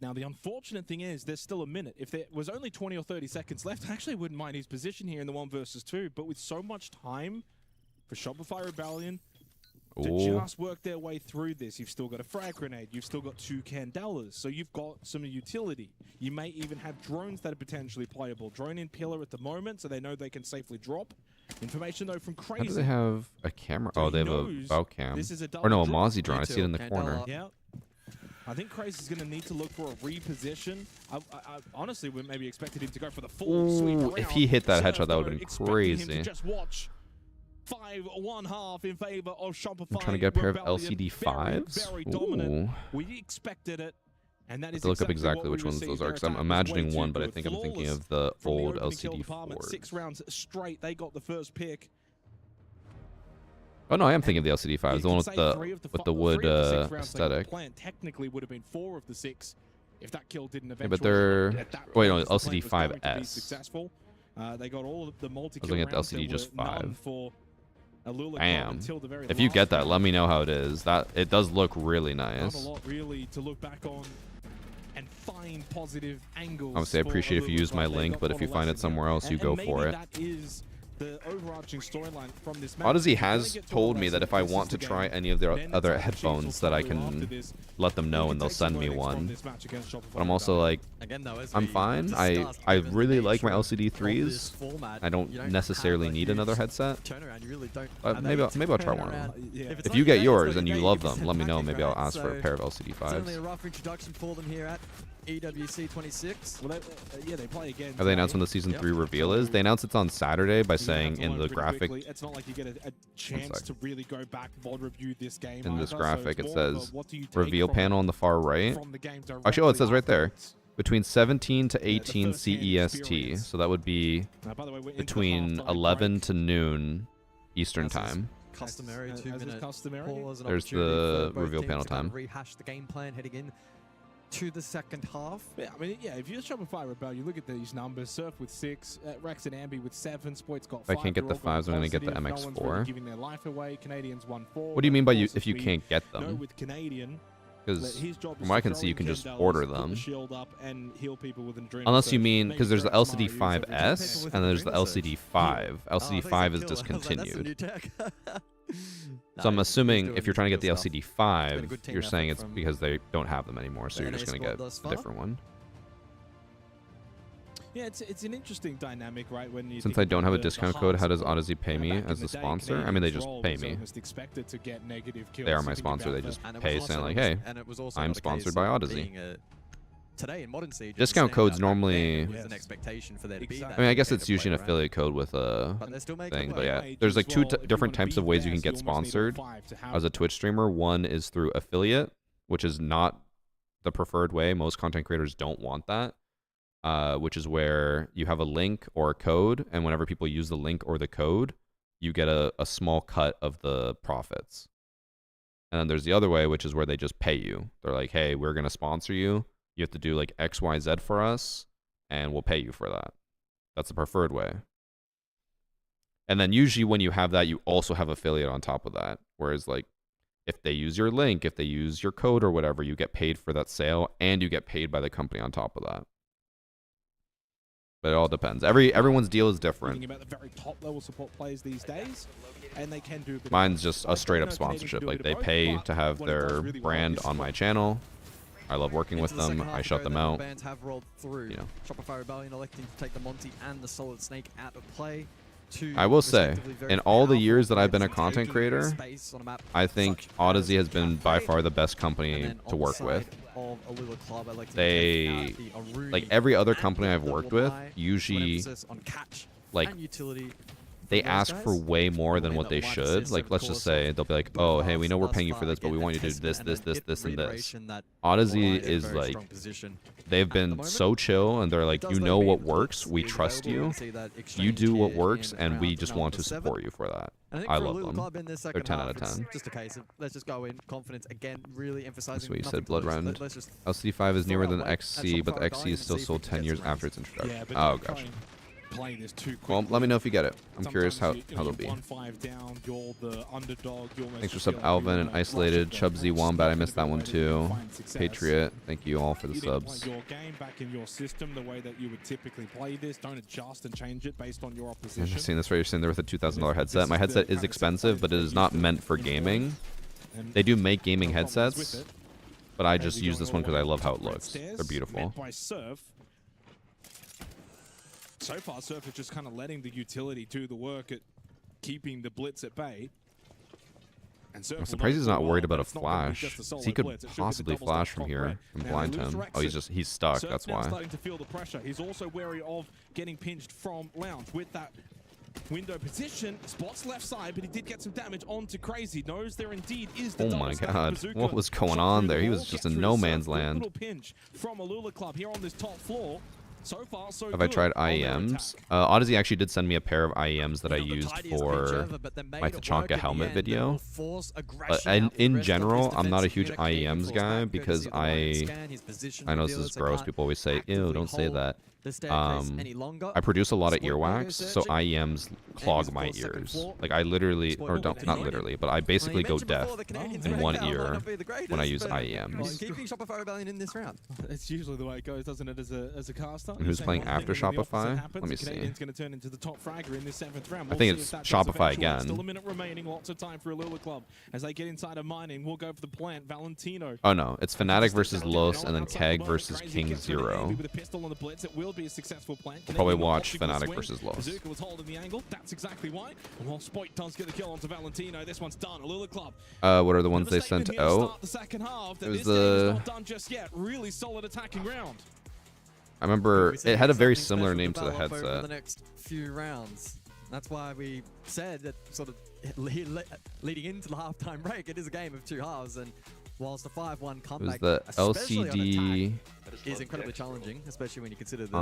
Now, the unfortunate thing is there's still a minute. If there was only 20 or 30 seconds left, I actually wouldn't mind his position here in the 1 versus 2. But with so much time for Shopify Rebellion to just work their way through this, you've still got a frag grenade. You've still got 2 Candelas. So you've got some utility. You may even have drones that are potentially playable. Drone in pillar at the moment, so they know they can safely drop. Information, though, from Crazy. How do they have a camera? Oh, they have a bow cam. Or no, a Mozzie drone. I see it in the corner. Yeah. I think Craze is going to need to look for a reposition. I honestly would maybe expected him to go for the full sweep around. If he hit that headshot, that would have been Expecting crazy. him to just watch 5-1-1 in favor of Shopify. I'm trying to get a pair of Rebellion. LCD 5s. Very dominant. Ooh. We expected it. And that I have is to look up exactly what which we ones received. those are, Their because I'm attack was imagining way one, too but I good. think I'm thinking Flawless of the from old opening kill LCD department. 6 4s. rounds straight, they got the first pick. Oh no, I am thinking of the LCD 5s, the one with the wood aesthetic. Technically would have been 4 of the 6 if that kill didn't Yeah, eventually. but they're wait, no, the plan LCD was going to be 5S. Successful. They got all of the multi. I was looking at the LCD just 5. Damn. If you get that, let me know how it is. That it does look really Not nice. a lot really to look back on and find positive angles. Obviously, I appreciate if you use my link, but if you find it somewhere else, you go for it. That is the overarching storyline from this match. Audeze has told me that if I want to try any of their other headphones, that I can let them know and they'll send me one. But I'm also like, I'm fine. I really like my LCD 3s. I don't necessarily need another headset. But maybe I'll try one of them. If you get yours and you love them, let me know. Maybe I'll ask for a pair of LCD 5s. Certainly a rough introduction for them here at EWC 26. Well, yeah, they play again. Have they announced when the season 3 reveal is? They announced it's on Saturday by saying in the graphic. It's not like you get a chance to really go back VOD review this game. In this either, graphic, so it it's more of a says what do you take reveal from panel on the far right. from the game Actually, oh, it says right there. afterwards. Between 17 to 18 CEST. So that would be By the way, we're into the between halftime 11 break. to noon Eastern time. Customary As 2-minute customary. pause. An There's opportunity the for both reveal teams panel to kind of time. rehash the game plan heading in to the second half. Yeah, I mean, yeah, if you're Shopify Rebel, you look at these numbers. Surf with 6, Rex and Ambi with 7, Spoit's got 5. If I can't get the They're all 5s, I'm going to get the positive. No one's really MX4. giving their life away. Canadians won 4. What do you mean by you Of course, if you we can't get know them? with Canadian, Because his job from is what I to can throw see, you in can just $10, order put the them. shield up and heal people with adrenaline Unless you surge. mean, Maybe because there's the throw LCD Mario every 5S, time. and there's the LCD 5. LCD 5 is discontinued. So I'm assuming if you're trying to get the LCD 5, you're saying it's because they don't have them anymore, so you're just going to get a different one. Yeah, it's an interesting dynamic, right? When you Since think I don't about have a the discount hard code, how does support, Audeze pay me back in as the the day, sponsor? I mean, Canadian's they just role pay was me. almost expected to get negative kills. They are my Think sponsor. about They the- just And it pay was saying also- like, hey, and it was also I'm not a sponsored case by of Audeze. being today in Modern Siege, Discount codes normally. it was an expectation for there to be that. I mean, I guess it's dedicated usually an player, affiliate code with a But they're still making thing, it but work. yeah, there's like two different types of ways you can get you almost need a sponsored 5 to have as a Twitch streamer. One is through affiliate, which is not the preferred way. Most content creators don't want that. Which is where you have a link or a code, and whenever people use the link or the code, you get a small cut of the profits. And then there's the other way, which is where they just pay you. They're like, hey, we're going to sponsor you. You have to do like X, Y, Z for us, and we'll pay you for that. That's the preferred way. And then usually when you have that, you also have affiliate on top of that. Whereas like if they use your link, if they use your code or whatever, you get paid for that sale, and you get paid by the company on top of that. But it all depends. Everyone's deal is different. Thinking about the very top level support players these days, and they can do a bit of Mine's both. just I a straight don't up know Canadian sponsorship. can do a Like bit they of both, pay but to have what it does their really well brand is on my channel. I love working with Into the them. second I half shut ago, them then, the out. Bands have rolled through. You know. Shopify Rebellion electing to take the Monty and the Solid Snake out of play. I will say, in all the years that I've been a content creator, I think Audeze has been by far the best company to work with. They, like every other company I've worked with, usually, like, they ask for way more than what they should. Like, let's just say, they'll be like, oh, hey, we know we're paying you for this, but we want you to do this, this, this, this, and this. Audeze is like, they've been so chill, and they're like, you know what works, we trust you, you do what works, and we just want to support you for that. I love them. They're 10 out of 10. Just a case of let's just go in confidence again, really emphasizing. That's what you nothing said, Blood to lose. Round. Let's just LCD5 is newer than throw away XC, but the at XC is still see if sold we 10 can years get some after its introduction. Yeah, but Oh, don't try gosh. and play this too Well, quickly. let me know if you get it. I'm curious how Sometimes it'll be. you're 1-5 down, you're the underdog, you almost Thanks for just sub feel like Alvin you're and gonna Isolated, rush it, Chubsy, but Wombat. I it's missed not that one gonna be able too. to find success. Patriot, thank you all for the You didn't subs. play your game back in your system the way that you would typically play this. Don't adjust and change it based on your I'm opposition. just seeing this right. You're saying there with a $2,000 headset. My headset is expensive, but it is not meant for gaming. They do make gaming headsets, but I just use this one because I love how it looks. They're beautiful. By Surf. So far, Surf is just kind of letting the utility do the work at keeping the blitz at bay. I'm surprised he's not worried about a flash. He could possibly flash from here and blind him. Oh, he's stuck. That's why. Starting to feel the pressure. He's also wary of getting pinched from Lounge with that window position. Spots left side, but he did get some damage onto Crazy. Knows there indeed is the oh my god, what was going on there? He was just in no man's land. Little pinch from Alula Club here on this top floor. So far, so Have I tried IEMs? audeze actually did send me a pair of IEMs that I used for my Tachanka helmet video. But in general, I'm not a huge IEMs guy because I know this is gross. People always say, ew, don't say that. I produce a lot of earwax, so IEMs clog my ears. Like I literally, or don't, not literally, but I basically go deaf in one ear when I use IEMs. Keeping Shopify Rebellion in this round. It's usually the way it goes, doesn't it, as a caster? And who's playing after Shopify? Let me see. Going to turn into the top fragger in this 7th round. I think it's Shopify again. Still a minute remaining, lots of time for Alula Club as they get inside of mining. We'll go for the plant. Valentino. Oh no, it's Fnatic versus Los, and then Keg versus King Zero. With a pistol on the blitz, it will be a successful plant. We'll probably watch Fnatic versus Los. Bazooka was holding the angle. That's exactly why. And while Spoit does get the kill onto Valentino, this one's done. Alula Club. What are the ones they sent out? It was the. Not done just yet. Really solid attacking round. I remember it had a very similar name to the headset. For the next few rounds. That's why we said that sort of leading into the halftime break, it is a game of two halves, and whilst the 5-1 comeback, the LCD is incredibly challenging, especially when you consider the it's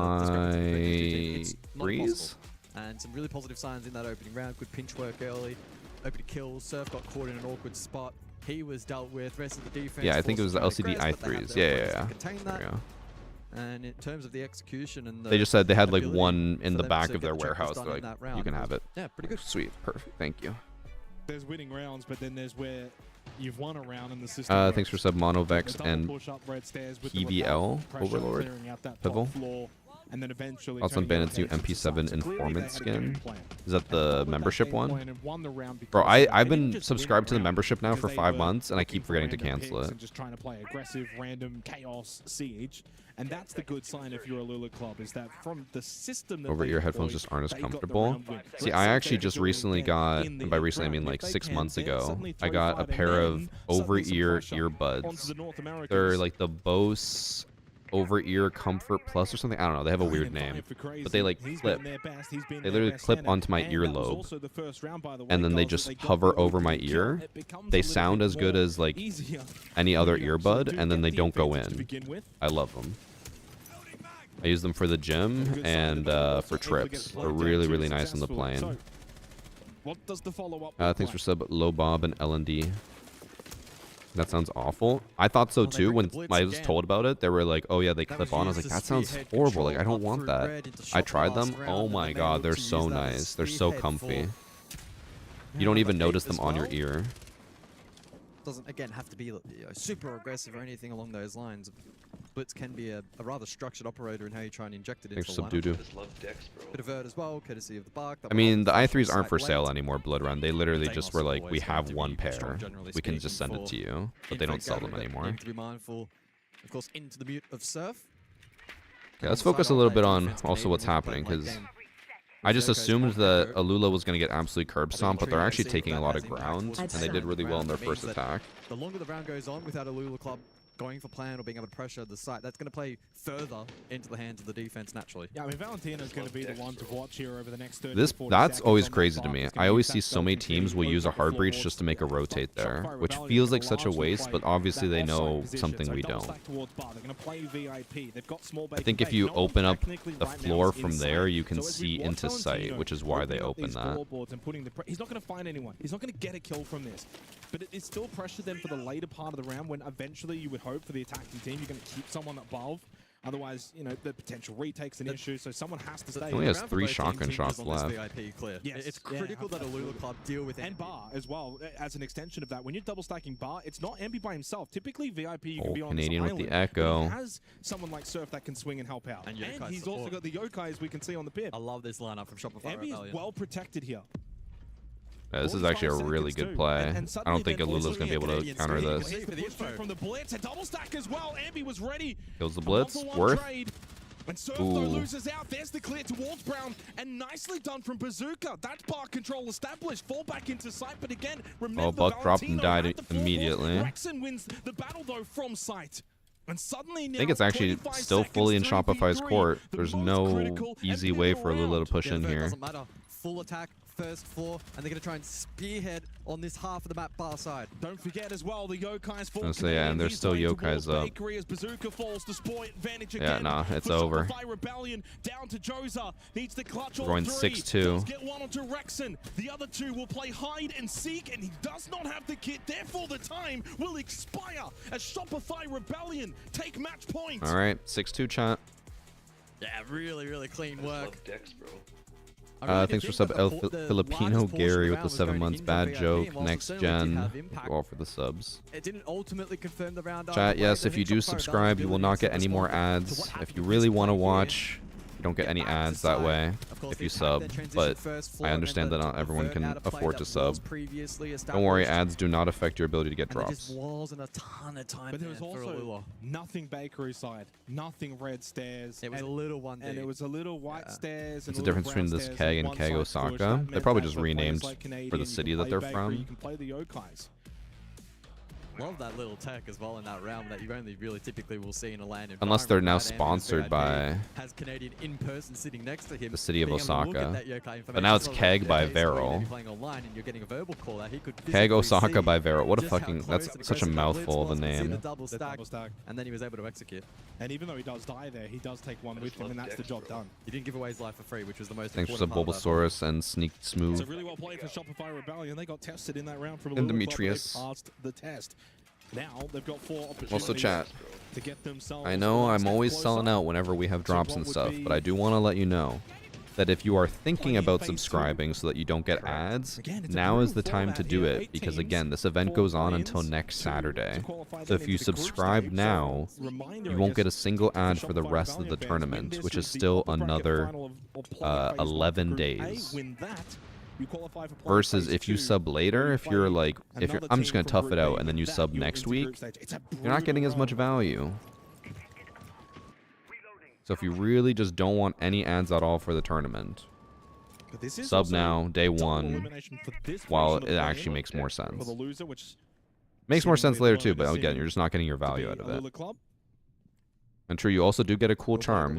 not impossible. And some really positive signs in that opening round. Good pinch work early, open kills. Surf got caught in an awkward spot. He was dealt with. Rest of the defense. Yeah, I think it was the LCD i3s. Yeah. There we go. And in terms of the execution and they just said they had like one in the back of their warehouse. They're like, you can have it. Yeah, pretty good. Sweet, perfect. Thank you. There's winning rounds, but then there's where you've won a round in the system. Thanks for sub Monovex and PVL Overlord Pivotal. And then eventually also Bandit's new MP7 Informant skin. Is that the membership one? Bro, I've been subscribed to the membership now for 5 months, and I keep forgetting to cancel it. Just trying to play aggressive, random chaos siege, and that's the good sign if you're a Alula Club, is that from the system that over-ear headphones just aren't as comfortable. See, I actually just recently got, and by recently I mean like 6 months ago, I got a pair of over-ear earbuds. They're like the Bose over-ear comfort plus or something. I don't know, they have a weird name, but they like clip. They literally clip onto my earlobe, and then they just hover over my ear. They sound as good as like any other earbud, and then they don't go in. I love them. I use them for the gym and for trips. They're really, really nice on the plane. Thanks for sub Low Bob and L&D. That sounds awful. I thought so too. When I was told about it, they were like, oh yeah, they clip on. I was like, that sounds horrible. Like, I don't want that. I tried them. Oh my god, they're so nice. They're so comfy. You don't even notice them on your ear. Doesn't, again, have to be super aggressive or anything along those lines. Blitz can be a rather structured operator in how you try and inject it into the lineup. Bit of vert as well, courtesy of the bark. I mean, the i3s aren't for sale anymore, Blood Run. They literally just were like, we have one pair. We can just send it to you. But they don't sell them anymore. To be mindful, of course, into the mute of Surf. Yeah, let's focus a little bit on also what's happening, because I just assumed that Alula was going to get absolutely curb stomped, but they're actually taking a lot of ground, and they did really well in their first attack. The longer the round goes on without Alula Club going for plan or being able to pressure the site, that's going to play further into the hands of the defense naturally. Yeah, I mean, Valentino's going to be the one to watch here over the next 30 That's always crazy to me. I always see so many teams will use a hard breach just to make a rotate there, which feels like such a waste, but obviously they know something we don't. I think if you open up the floor from there, you can see into sight, which is why they open that. He's not going to find anyone. He's not going to get a kill from this. But it's still pressure then for the later part of the round, when eventually you would hope for the attacking team you're going to keep someone above. Otherwise, you know, the potential retake's an issue, so someone has to stay. He only has 3 shotgun shots left. Yes. It's critical that Alula Club deal with and Bar as well, as an extension of that. When you're double stacking Bar, it's not Envy by himself. Typically, VIP, you can be on Canadian this with island, the Echo. He has someone like Surf that can swing and help out. And he's also got the Yokai, as we can see on the pit. I love this lineup from Shopify Envy is well protected here. Yeah, this is actually a really good play. I don't think Alula's going to be able to counter this. From the blitz, a double stack as well. Ambi was ready. Kills the blitz. Worth. When Surf though loses out, there's the clear towards Brown, and nicely done from Bazooka. That's bar control established. Fall back into sight, but again, remember Buck dropped and died immediately. Rexon wins the battle though from sight. And suddenly now, I think it's actually still fully in Shopify's court. There's no easy way for Lula to push in here. Doesn't matter. Full attack, first floor, and they're going to try and spearhead on this half of the map bar side. Don't forget as well the Yokai's full. So yeah, and there's still Yokai's up. Yeah, nah, it's over. Rebellion down to Joza. Needs the clutch. Going 6-2. Get one onto Rexon. The other two will play hide and seek, and he does not have the kit. Therefore, the time will expire as Shopify Rebellion take match point. All right, 6-2 chat. Yeah, really clean work. Dex, bro. Thanks for sub El Filipino Gary with the 7 months. Bad joke. Next gen. All for the subs. It didn't ultimately confirm the round. Chat, yes, if you do subscribe, you will not get any more ads. If you really want to watch, you don't get any ads that way if you sub, but I understand that not everyone can afford to sub. Don't worry, ads do not affect your ability to get drops. There wasn't a ton of time. But there was also nothing bakery side, nothing red stairs. It was a little one, and it was a little white stairs. What's the difference between this Keg and Keg Osaka? They probably just renamed for the city that they're from. You can play the Yokais. Love that little tech as well in that round that you only really typically will see in a land. Unless they're now sponsored by has Canadian in person sitting next to him, the city of Osaka. But now it's Keg by Varel. Keg Osaka by Varel. What a fucking, that's such a mouthful of a name. And then he was able to execute. And even though he does die there, he does take one with him, and that's the job done. He didn't give away his life for free, which was the most Thanks for the Bulbasaurus and Sneak Smooth. So really well played for Shopify Rebellion. They got tested in that round from a and little Demetrius. Club. They passed the test. Now they've got 4 opportunities Also chat. to get themselves. I know I'm always selling out whenever we have drops and stuff, but I do want to let you know that if you are thinking about subscribing so that you don't get ads, now is the time to do it, because again, this event goes on until next Saturday. So if you subscribe now, you won't get a single ad for the rest of the tournament, which is still another 11 days. Versus if you sub later, if you're like, I'm just gonna tough it out and then you sub next week, you're not getting as much value. So if you really just don't want any ads at all for the tournament, sub now, day 1, while it actually makes more sense. Makes more sense later too, but again, you're just not getting your value out of it. And true, you also do get a cool charm.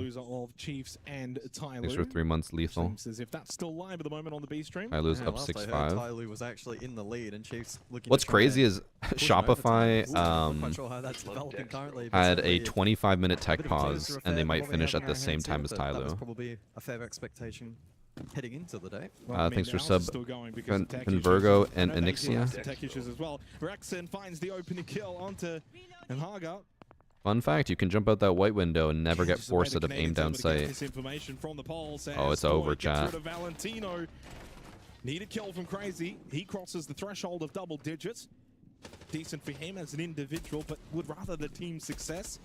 Thanks for 3 months lethal. If that's still live at the moment on the B stream. I lose up 6-5. Tyloo was actually in the lead, and Chiefs looking. What's crazy is Shopify had a 25-minute tech pause, and they might finish at the same time as Tyloo. That's probably a fair expectation heading into the day. Thanks for sub Convergo and Anixia. Tech issues as well. Rexon finds the opening kill onto Nhaga. Fun fact, you can jump out that white window and never get forced out of aim down sight. Oh, it's over, chat. Need a kill from Crazy. He crosses the threshold of double digits. Decent for him as an individual, but would rather the team success.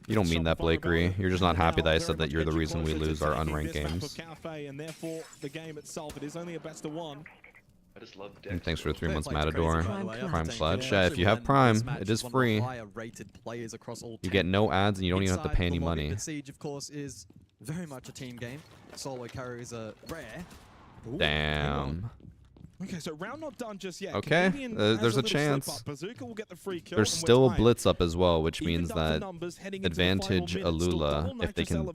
You don't mean that, Blakery. You're just not happy that I said that you're the reason we lose our unranked games. And therefore, the game itself, it is only a best of 1. And thanks for the 3 months, Matador. Prime Pledge. Yeah, if you have Prime, it is free. You get no ads, and you don't even have to pay any money. Siege, of course, is very much a team game. Solo carries are rare. Damn. Okay, so round not done just yet. Okay, there's a chance. There's still a blitz up as well, which means that advantage Alula if they can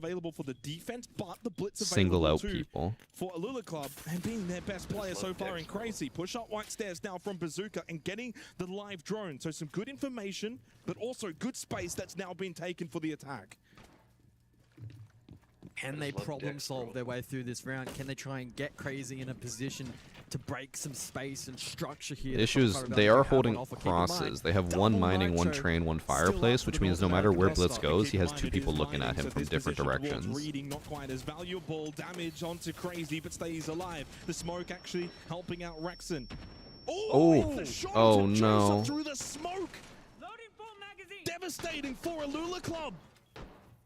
single out people. For Alula Club, and being their best player so far in Crazy. Push up white stairs now from Bazooka and getting the live drone. So some good information, but also good space that's now been taken for the attack. Can they problem solve their way through this round? Can they try and get Crazy in a position to break some space and structure here? The issue is they are holding crosses. They have 1 mining, 1 train, 1 fireplace, which means no matter where Blitz goes, he has 2 people looking at him from different directions. Reading not quite as valuable. Damage onto Crazy, but stays alive. The smoke actually helping out Rexon. Oh no. Through the smoke. Devastating for Alula Club.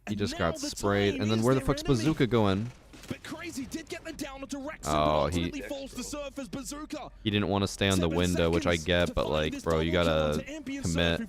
He just got sprayed, and then where the fuck's Bazooka going? But Crazy did get the down to Rexon, oh, he didn't want to stay on the window, which I get, but like, bro, you gotta commit.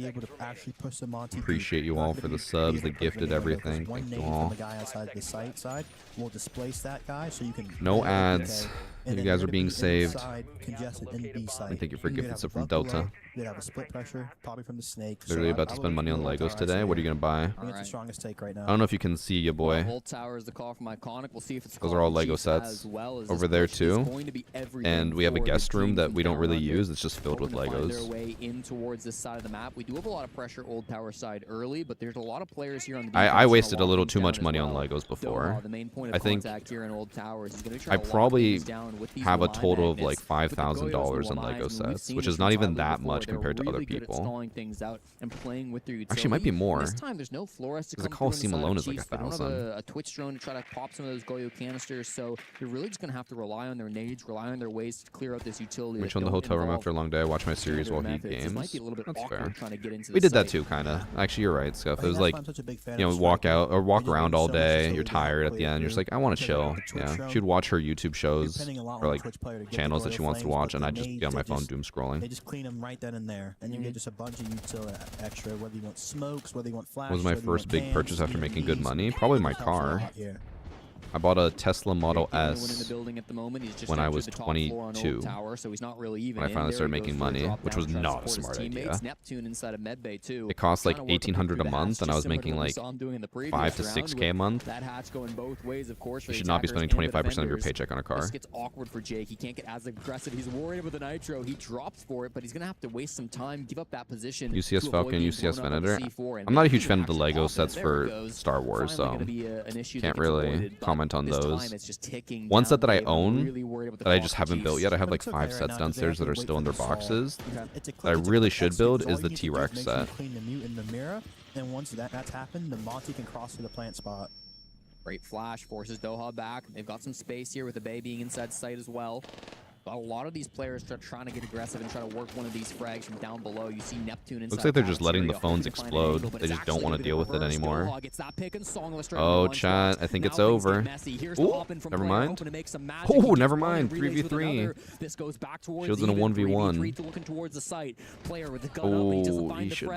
be able to actually push them onto. Appreciate you all for the subs, the gifted everything. One Thank you nade all. from the guy outside the side will displace that guy, so you can. No ads. And You then guys you're are being gonna be saved. inside, congested in B side. And thank you for You're gonna gifted have sub from Buckle Delta. Ray, They'd have a split pressure, probably from the snake. Literally about to spend money on Legos today. What are you gonna buy? I think it's the strongest take right now. I don't know if you can see you, boy. Old Tower is the call from Iconic. We'll see if it's Those are all Lego sets over there too. And we have a guest room that we don't really use. It's just filled with Legos. Their way in towards this side of the map. We do have a lot of pressure Old Tower side early, but there's a lot of players here on the I wasted a little too much money on Legos before. I think I probably have a total of like $5,000 in Lego sets, which is not even that much compared to other people. Actually, it might be more. This time there's no Flores to Because the come through Coliseum inside alone of is like Chiefs. They don't have 1,000. a Twitch drone to try to pop some of those Goyo canisters, so they're really just going to have to rely on their nades, rely on their ways to clear out this utility. We chill in the hotel room after a long day. I watch my series while he games. That's fair. We did that too, kind of. Actually, you're right, Scuff. It was like, you know, walk out or walk around all day. You're tired at the end. You're just like, I want to chill. Yeah. She'd watch her YouTube shows or like channels that she wants to watch, and I just be on my phone doom scrolling. They just clean them right then and there, and you get just a bunch of utility extra, whether you want smokes, whether you want flash. What was my first big purchase after making good money? Probably my car. I bought a Tesla Model S when I was 22. When I finally started making money, which was not a smart idea. It cost like $1,800 a month, and I was making like 5 to 6K a month. You should not be spending 25% of your paycheck on a car. This gets awkward for Jake. He can't get as aggressive. He's worried about the nitro. He drops for it, but he's gonna have to waste some time, give up that position. UCS Falcon, UCS Venator. I'm not a huge fan of the Lego sets for Star Wars, so can't really comment on those. One set that I own that I just haven't built yet, I have like 5 sets downstairs that are still in their boxes, that I really should build, is the T-Rex set. Clean the mute in the mirror, and once that's happened, the Monty can cross to the plant spot. Great flash, forces Doha back. They've got some space here with the Bay being inside sight as well. But a lot of these players are trying to get aggressive and try to work one of these frags from down below. You see Neptune inside. Looks like they're just letting the phones explode. They just don't want to deal with it anymore. Oh, chat. I think it's over. Ooh, never mind. Oh, never mind. 3v3. Shields in a 1v1. Oh, he should.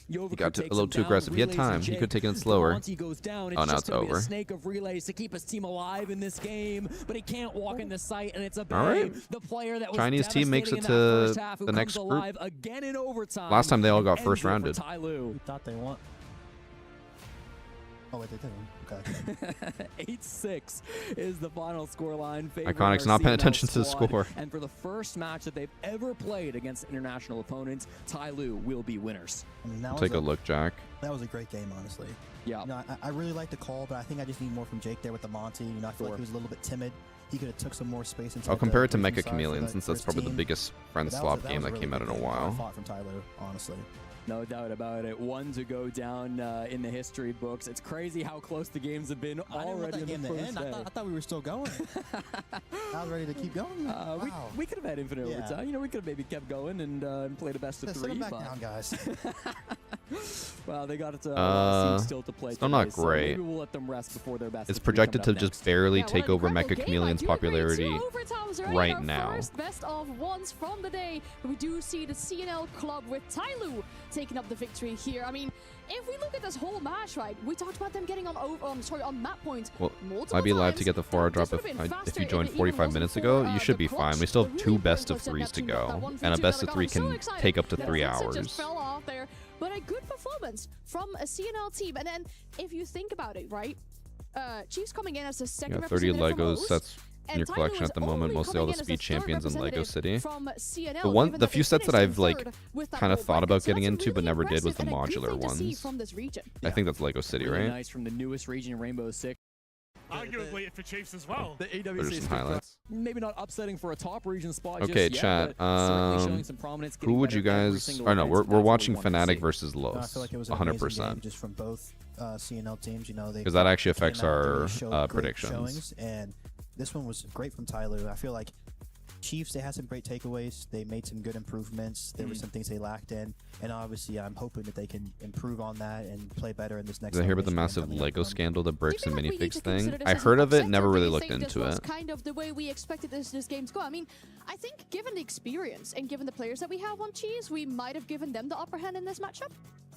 He got a little too aggressive. He had time. He could have taken it slower. Oh, now it's over. Snake of relays to keep his team alive in this game, but he can't walk in the site, and it's a all right. The player that was Chinese team makes it to the next group. Again in overtime. Last time they all got first rounded. We thought they won. Oh wait, they didn't. Okay. 8-6 is the final scoreline. Iconic's not paying attention to the score. And for the first match that they've ever played against international opponents, Tyloo will be winners. Take a look, Jack. That was a great game, honestly. Yeah. You know, I really like the call, but I think I just need more from Jake there with the Monty. You know, I feel like he was a little bit timid. He could have took some more space. I'll compare it to Mecha Chameleon, since that's probably the biggest friend swap game that came out in a while. Fought from Tyloo, honestly. No doubt about it. One to go down in the history books. It's crazy how close the games have been already in the first day. I thought we were still going. I was ready to keep going. Wow. We could have had infinite overtime. You know, we could have maybe kept going and played a best of 3. Sit back down, guys. Well, they got it still to play. Still not great. So maybe we'll let them rest before their best. It's projected to just barely take over Mecha Chameleon's popularity right now. First best of ones from the day. We do see the CNL club with Tyloo taking up the victory here. I mean, if we look at this whole match, right, we talked about them getting on map points. Well, I'd be live to get the 4-hour drop if you joined 45 minutes ago. You should be fine. We still have 2 best of 3s to go, and a best of 3 can take up to 3 hours. Just fell off there, but a good performance from a CNL team. And then, if you think about it, right, Chiefs coming in as the second. You got 30 Legos sets in your collection at the moment, mostly all the speed champions in Lego City. The few sets that I've like kind of thought about getting into but never did was the modular ones. I think that's Lego City, right? Nice from the newest region, Rainbow Six. Arguably for Chiefs as well. The EWC There's some highlights. Maybe not upsetting for a top region spot. Okay, just chat. yet, showing some prominence, Who would you guys? Oh no, we're watching Fnatic versus Los. I feel like it was an 100%. just from both CNL teams. You know, because that actually affects our predictions. And this one was great from Tyloo. I feel like Chiefs, they had some great takeaways. They made some good improvements. There were some things they lacked in, and obviously I'm hoping that they can improve on that and play better in this next. Did I hear about the massive Lego scandal, the bricks and minifigs thing? I heard of it, never really looked into it. Kind of the way we expected this game to go. I mean, I think given the experience and given the players that we have on Cheese, we might have given them the upper hand in this matchup.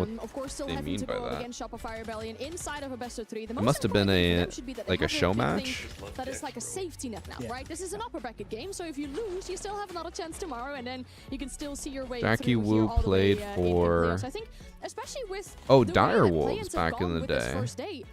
what of course, still they having mean to by go up that. against Shopify Rebellion inside of a best of 3. The It most must have been important thing for a them should be that they like a have show big match. thing that is like a safety net now, right? This is an upper bracket game, so if you lose, you still have another chance tomorrow, and then you can still see your way Jackie through Wu here all the way, played in for playoffs. I think especially with Oh, the way Dire that Wolves play-ins have back in gone the with this day. first day.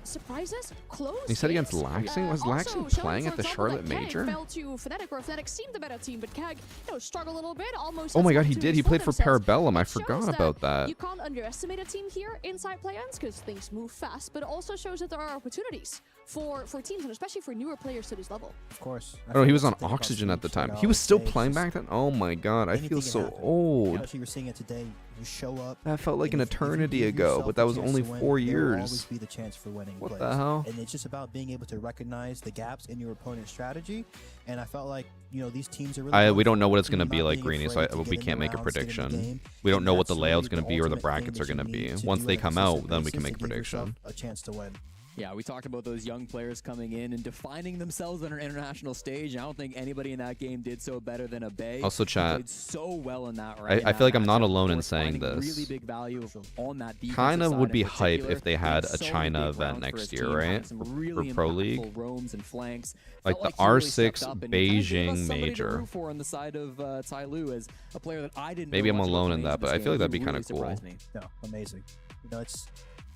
Surprises, close. He said against games. Laxing? Was Also Laxing showing, playing for at the example, Charlotte that Keg Major? fell to Fnatic, where Fnatic seemed the better team, but Keg, struggled a little bit, almost. Oh my had god, he some did. He opportunities played for themselves. Parabellum. I It shows forgot about that. You can't underestimate a team here inside play-ins because things move fast, but it also shows that there are opportunities for teams and especially for newer players to this level. Of course. Oh, he was on oxygen at the time. He was still playing back then? Oh my god, I feel so old. Especially we're seeing it today. You show up. That felt like an eternity ago, but that was only 4 There will years. always be the chance for winning. What plays. the hell? And it's just about being able to recognize the gaps in your opponent's strategy. And I felt like, these teams are really We don't know what it's going to not be like, being Greeny, so afraid to we get in can't the make a rounds, get in the prediction. game. We don't And know what that's the really layout's going to be or the ultimate thing brackets are that going to you be. need to Once do they on a come out, consistent then we can basis make a to give yourself prediction. a chance to win. Yeah, we talked about those young players coming in and defining themselves on an international stage. I don't think anybody in that game did so better than Abe. Also, chat. He played so well in that. Right, I feel like I'm not alone in Of course, saying finding this. Really big value on that defensive Kind of side would in be hype particular. if they had a China event next year, right? Some really For Pro impactful League. roams and flanks. Like Felt the he really stepped R6 up and he kind of gave us Beijing somebody to Major. root for on the side of Tai Lu as a player that I didn't. Maybe know I'm much about alone the in names that, of but this I feel like game. that'd be He kind really of cool. surprised me. No, amazing.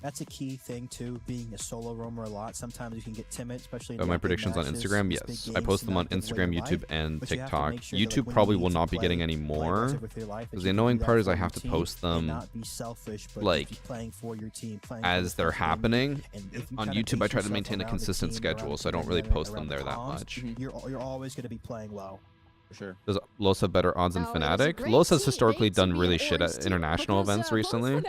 That's a key thing too, being a solo roamer a lot. Sometimes you can get timid, especially in My big predictions on matches, Instagram, these yes. big I games post to them on not give away Instagram, your YouTube, life, and but you have to TikTok. make sure that, like, YouTube when probably you will need not to be getting play any more. what's with your life, that Because you the can annoying do that part is for I your have to team post and them not be selfish, but like just be playing for your team, playing as they're happening. And if you On kinda YouTube, I base try to yourself maintain a around the consistent team, around schedule, the so I don't team, really around post them the there that comms, much. You're always going to be playing well. For sure. Does Los have better odds than Now, it was a Fnatic? great Los has team historically made to done be really an shit orange at team international because, events both recently.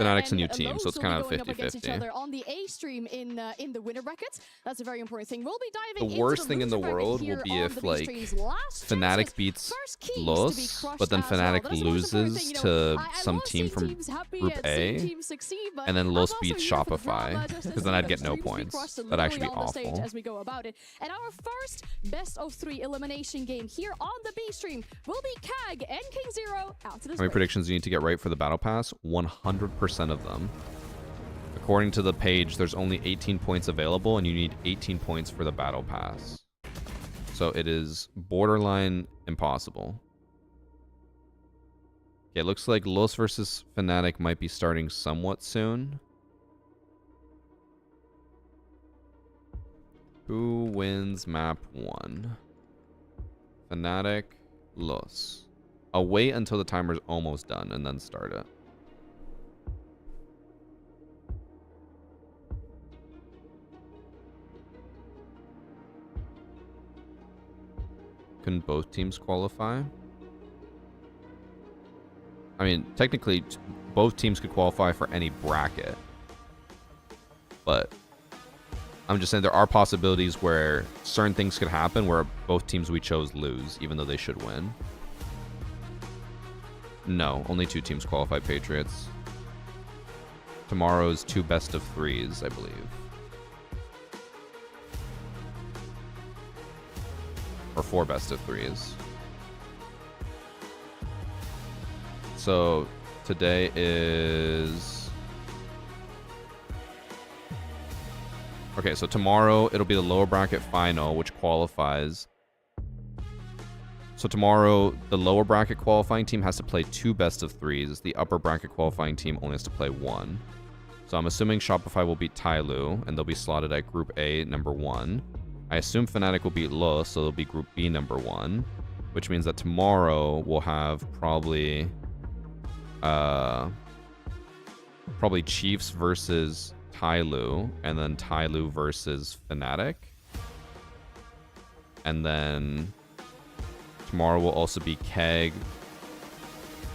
Fnatic's a new team, so it's kind of going up against each 50-50. other on the A stream in the winner brackets. That's a very important thing. We'll be diving The into worst thing in the loser bracket world here will be on if the B like stream's last Fnatic chances. beats First keys to be Los, crushed but then as well. Fnatic That is the most important loses thing, to I some love team seeing from teams happy Group and seeing A, teams succeed, but and then I'm Los also beats here for the drama, Shopify, just because as then the I'd get no streams be points. crushed That'd actually be literally on the stage awful. as we go about it. And our first best of 3 elimination game here on the B stream will be CAG and King Zero out to this How many break. predictions do you need to get right for the Battle Pass? 100% of them. According to the page, there's only 18 points available, and you need 18 points for the Battle Pass. So it is borderline impossible. Okay, it looks like Los versus Fnatic might be starting somewhat soon. Who wins map 1? Fnatic, Los. I'll wait until the timer's almost done and then start it. Couldn't both teams qualify? I mean, technically, both teams could qualify for any bracket. But I'm just saying there are possibilities where certain things could happen where both teams we chose lose, even though they should win. No, only 2 teams qualify, Patriots. Tomorrow's 2 best of 3s, I believe. Or 4 best of 3s. So today is... Okay, so tomorrow it'll be the lower bracket final, which qualifies. So tomorrow, the lower bracket qualifying team has to play 2 best of 3s. The upper bracket qualifying team only has to play 1. So I'm assuming Shopify will beat Tai Lu, and they'll be slotted at Group A, number 1. I assume Fnatic will beat Los, so they'll be Group B, number 1. Which means that tomorrow we'll have probably Chiefs versus Tai Lu, and then Tai Lu versus Fnatic. And then tomorrow will also be Keg,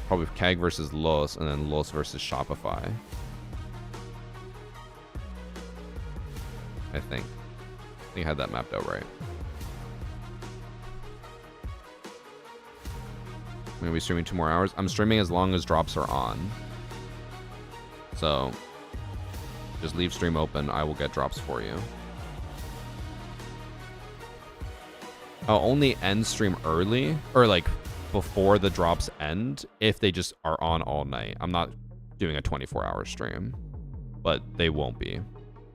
probably Keg versus Los, and then Los versus Shopify. I think I had that mapped out right. I'm gonna be streaming 2 more hours. I'm streaming as long as drops are on. So just leave stream open. I will get drops for you. I'll only end stream early, or like before the drops end, if they just are on all night. I'm not doing a 24-hour stream, but they won't be.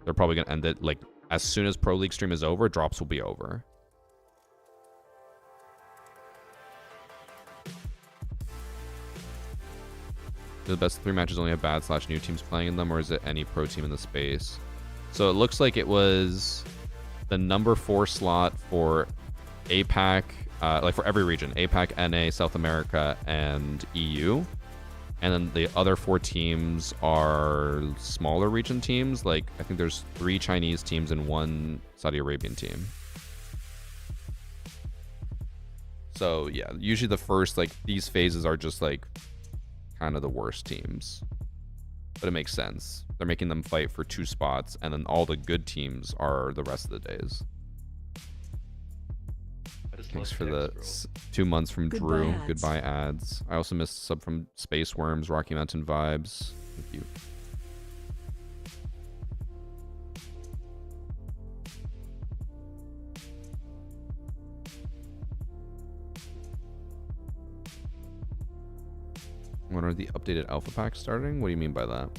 They're probably gonna end it like as soon as Pro League stream is over, drops will be over. Do the best 3 matches only have bad/new teams playing in them, or is it any pro team in the space? So it looks like it was the number 4 slot for APAC, like for every region, APAC, NA, South America, and EU. And then the other 4 teams are smaller region teams. Like, I think there's 3 Chinese teams and 1 Saudi Arabian team. So, yeah, usually the first, like, these phases are just, like, kind of the worst teams. But it makes sense. They're making them fight for 2 spots, and then all the good teams are the rest of the days. Thanks for the 2 months from Drew. Goodbye ads. I also missed a sub from Space Worms, Rocky Mountain Vibes. Thank you. When are the updated alpha packs starting? What do you mean by that?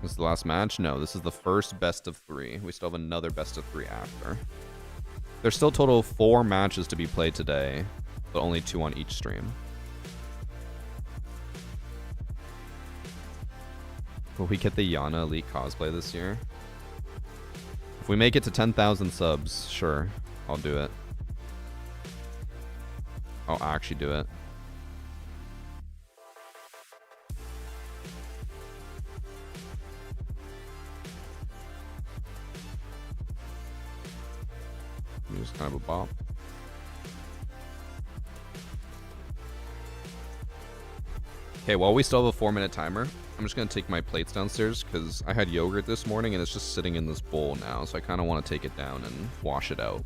This is the last match? No, this is the first best of 3. We still have another best of 3 after. There's still total 4 matches to be played today, but only 2 on each stream. Will we get the Yana Elite cosplay this year? If we make it to 10,000 subs, sure, I'll do it. I'll actually do it. Just kind of a bop. Okay, while we still have a 4-minute timer, I'm just going to take my plates downstairs because I had yogurt this morning and it's just sitting in this bowl now, so I kind of want to take it down and wash it out.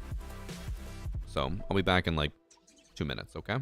So I'll be back in like 2 minutes, okay?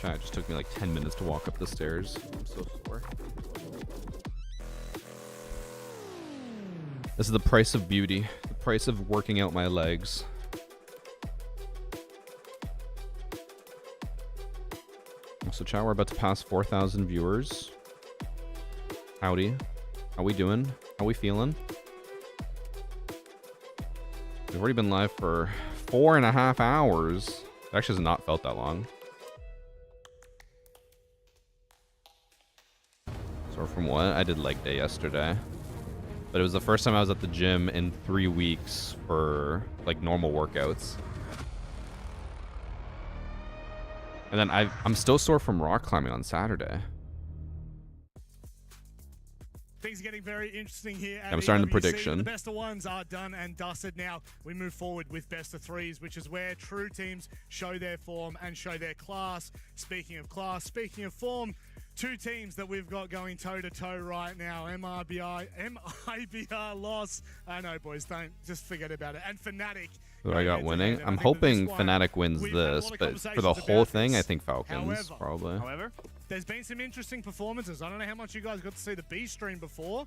Chat, it just took me like 10 minutes to walk up the stairs. I'm so sore. This is the price of beauty. The price of working out my legs. So chat, we're about to pass 4,000 viewers. Howdy. How we doing? How we feeling? We've already been live for 4.5 hours. It actually has not felt that long. So from what? I did leg day yesterday. But it was the first time I was at the gym in 3 weeks for like normal workouts. And then I'm still sore from rock climbing on Saturday. Things are getting very interesting here at I'm starting the EWC. prediction. The best of ones are done and dusted. Now we move forward with best of threes, which is where true teams show their form and show their class. Speaking of class, speaking of form, two teams that we've got going toe-to-toe right now. MIBR loss. I know, boys, don't just forget about it. And Fnatic. Who I got winning? I'm hoping Fnatic wins this, but for the whole thing, I think Falcons, probably. However, there's been some interesting performances. I don't know how much you guys got to see the B stream before.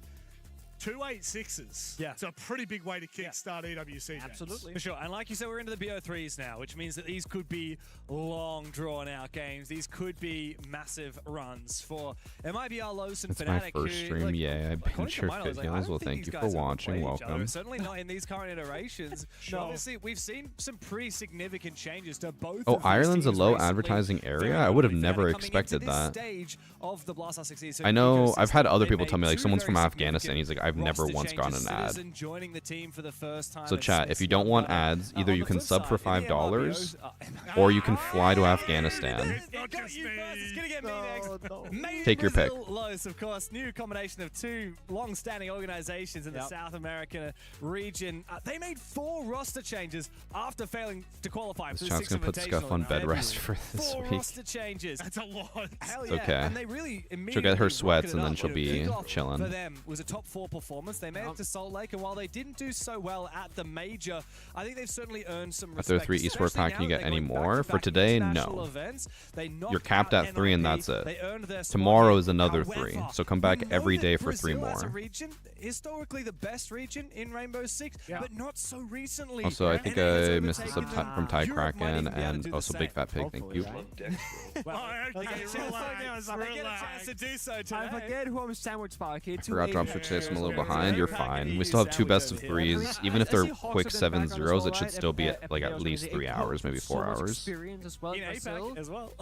286s. Yeah. It's a pretty big way to kickstart EWC. James. Absolutely. For sure. And like you said, we're into the BO3s now, which means that these could be long, drawn-out games. These could be massive runs for MIBR, Los, and It's Fnatic. my first stream, yeah. I binge your videos. Well, thank you for watching. Welcome. Certainly not in these current iterations. Sure. Obviously, we've seen some pretty significant changes to both Oh, of these Ireland's a teams low recently. advertising area? Very I would have early never Fnatic coming expected into this that. stage of the Blast House Succeed I know, I've had other ecosystem. people They tell me, like, made someone's two from very Afghanistan. He's like, I've never roster once gotten changes. an ad. Citizen joining the team for the first time. So chat, if you don't want ads, either you can sub for $5 or or you can fly to Afghanistan. Take your pick. Los, of course, new combination of two long-standing organizations in the South American region. They made 4 roster changes after failing to qualify for This the chat's 6th gonna put Invitational Scuff on in bed February. rest for this 4 week. roster changes. That's a lot. Hell It's yeah. okay. And they really She'll get her immediately sweats rocketed and then up. she'll be Kickoff chilling. For them was a top 4 performance. They made it to Salt Lake, and while they didn't do so well at the major, I think they've certainly earned some respect. After 3 esports pack, can you get any more? For today, no. You're capped at 3 and that's it. Tomorrow is another 3, so come back every day for 3 Brazil as a more. region, historically the best region in Rainbow Six, but not so recently. Also, I think And it has I missed a sub overtaken them. from Ty Europe might Kraken even be able to and do the also same. Big Fat Pig. Thank you. I get a chance to do so today. I forget who I'm sandwiched by. Okay, I forgot Dropship today, so I'm a little behind. You're fine. We still have 2 best of 3s. Even if they're quick 7-0s, it should still be at, like at least 3 hours, maybe 4 hours. Experience as well. In APAC as well.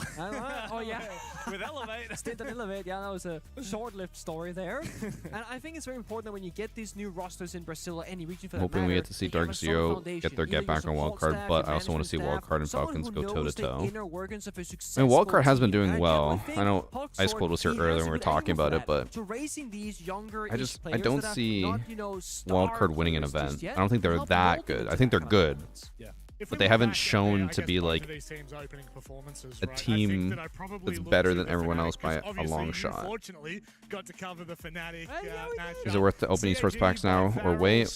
Oh yeah, with Elevate. Stint on Elevate. Yeah, that was a short-lived story there. And I think it's very important that when you get these new rosters in Brazil or any region for I'm that hoping we matter, get to see that you have Dark a solid Zero foundation. get their Either get your back on support wildcard, staff, but your I also want to see management wildcard and staff, Falcons go someone who toe to knows the toe. inner workings of a I mean, successful wildcard has been team. doing And well. think I know Puck Ice Cold was here he earlier has when we a were good angle talking for about that. it, but So raising these younger I don't see wildcard winning an event. just yet, I don't think they're help that mold good. them I think they're good. Yeah. But they haven't shown to be like a team that's better than everyone else by a long shot. Unfortunately, got to cover the Fnatic Is it worth the opening source packs now, or wait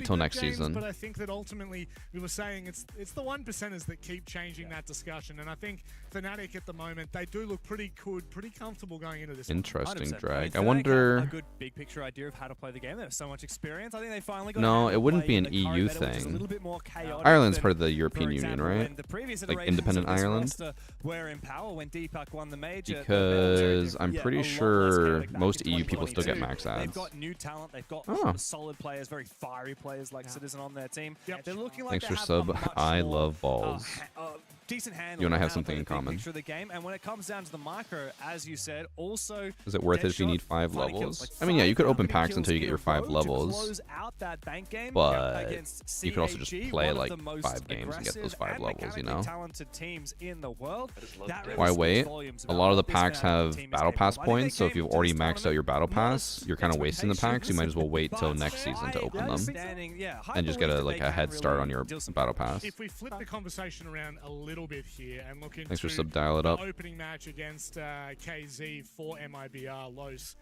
till next season? But I think that ultimately we were saying it's the 1%ers that keep changing that discussion, and I think Fnatic at the moment they do look pretty good, pretty comfortable going into this. Interesting 100%. drag. I I mean, Fnatic have wonder. a good big picture idea of how to play the game. They have so much experience. I think they finally got No, a it wouldn't be an play the current EU meta, which is a thing. little bit more chaotic Ireland's than, part of the European for Union, example, right? when the previous Like iterations independent of this Ireland. roster were in power when Deepak won the major. Because I'm Yeah, pretty a lot less sure chaotic back most in EU people still get 2022. max They've ads. got new talent. They've got Oh. solid players, very fiery players like Citizen on their team. They're looking like Thanks they for have sub. a much I more, love balls. decent handle. You and I on have how to something play in the big common. picture of the game, and when it comes down to the micro, as you said, also Is it worth it if you Deadshot, need 5 bloody levels? kills, like I mean, yeah, you could 5 open bloody packs kills until you get in your a 5 row to levels. close out that bank game But against you could also just CAG, play one of like the most 5 games and get those aggressive 5 and levels, you mechanically know? talented teams in the world. That really Why speaks wait? volumes A about lot of the what this packs Fnatic have team is battle pass capable of. I think points, they so if came you've to already this maxed out your battle tournament pass, you're kind of wasting the packs. You might as well wait till but next season to open them understanding, yeah, high and just belief get that like they a can head start really on your deal some battle pass. If we flip the conversation around a little bit here and look into Thanks for sub dial it up. the opening match against KZ for MIBR Los,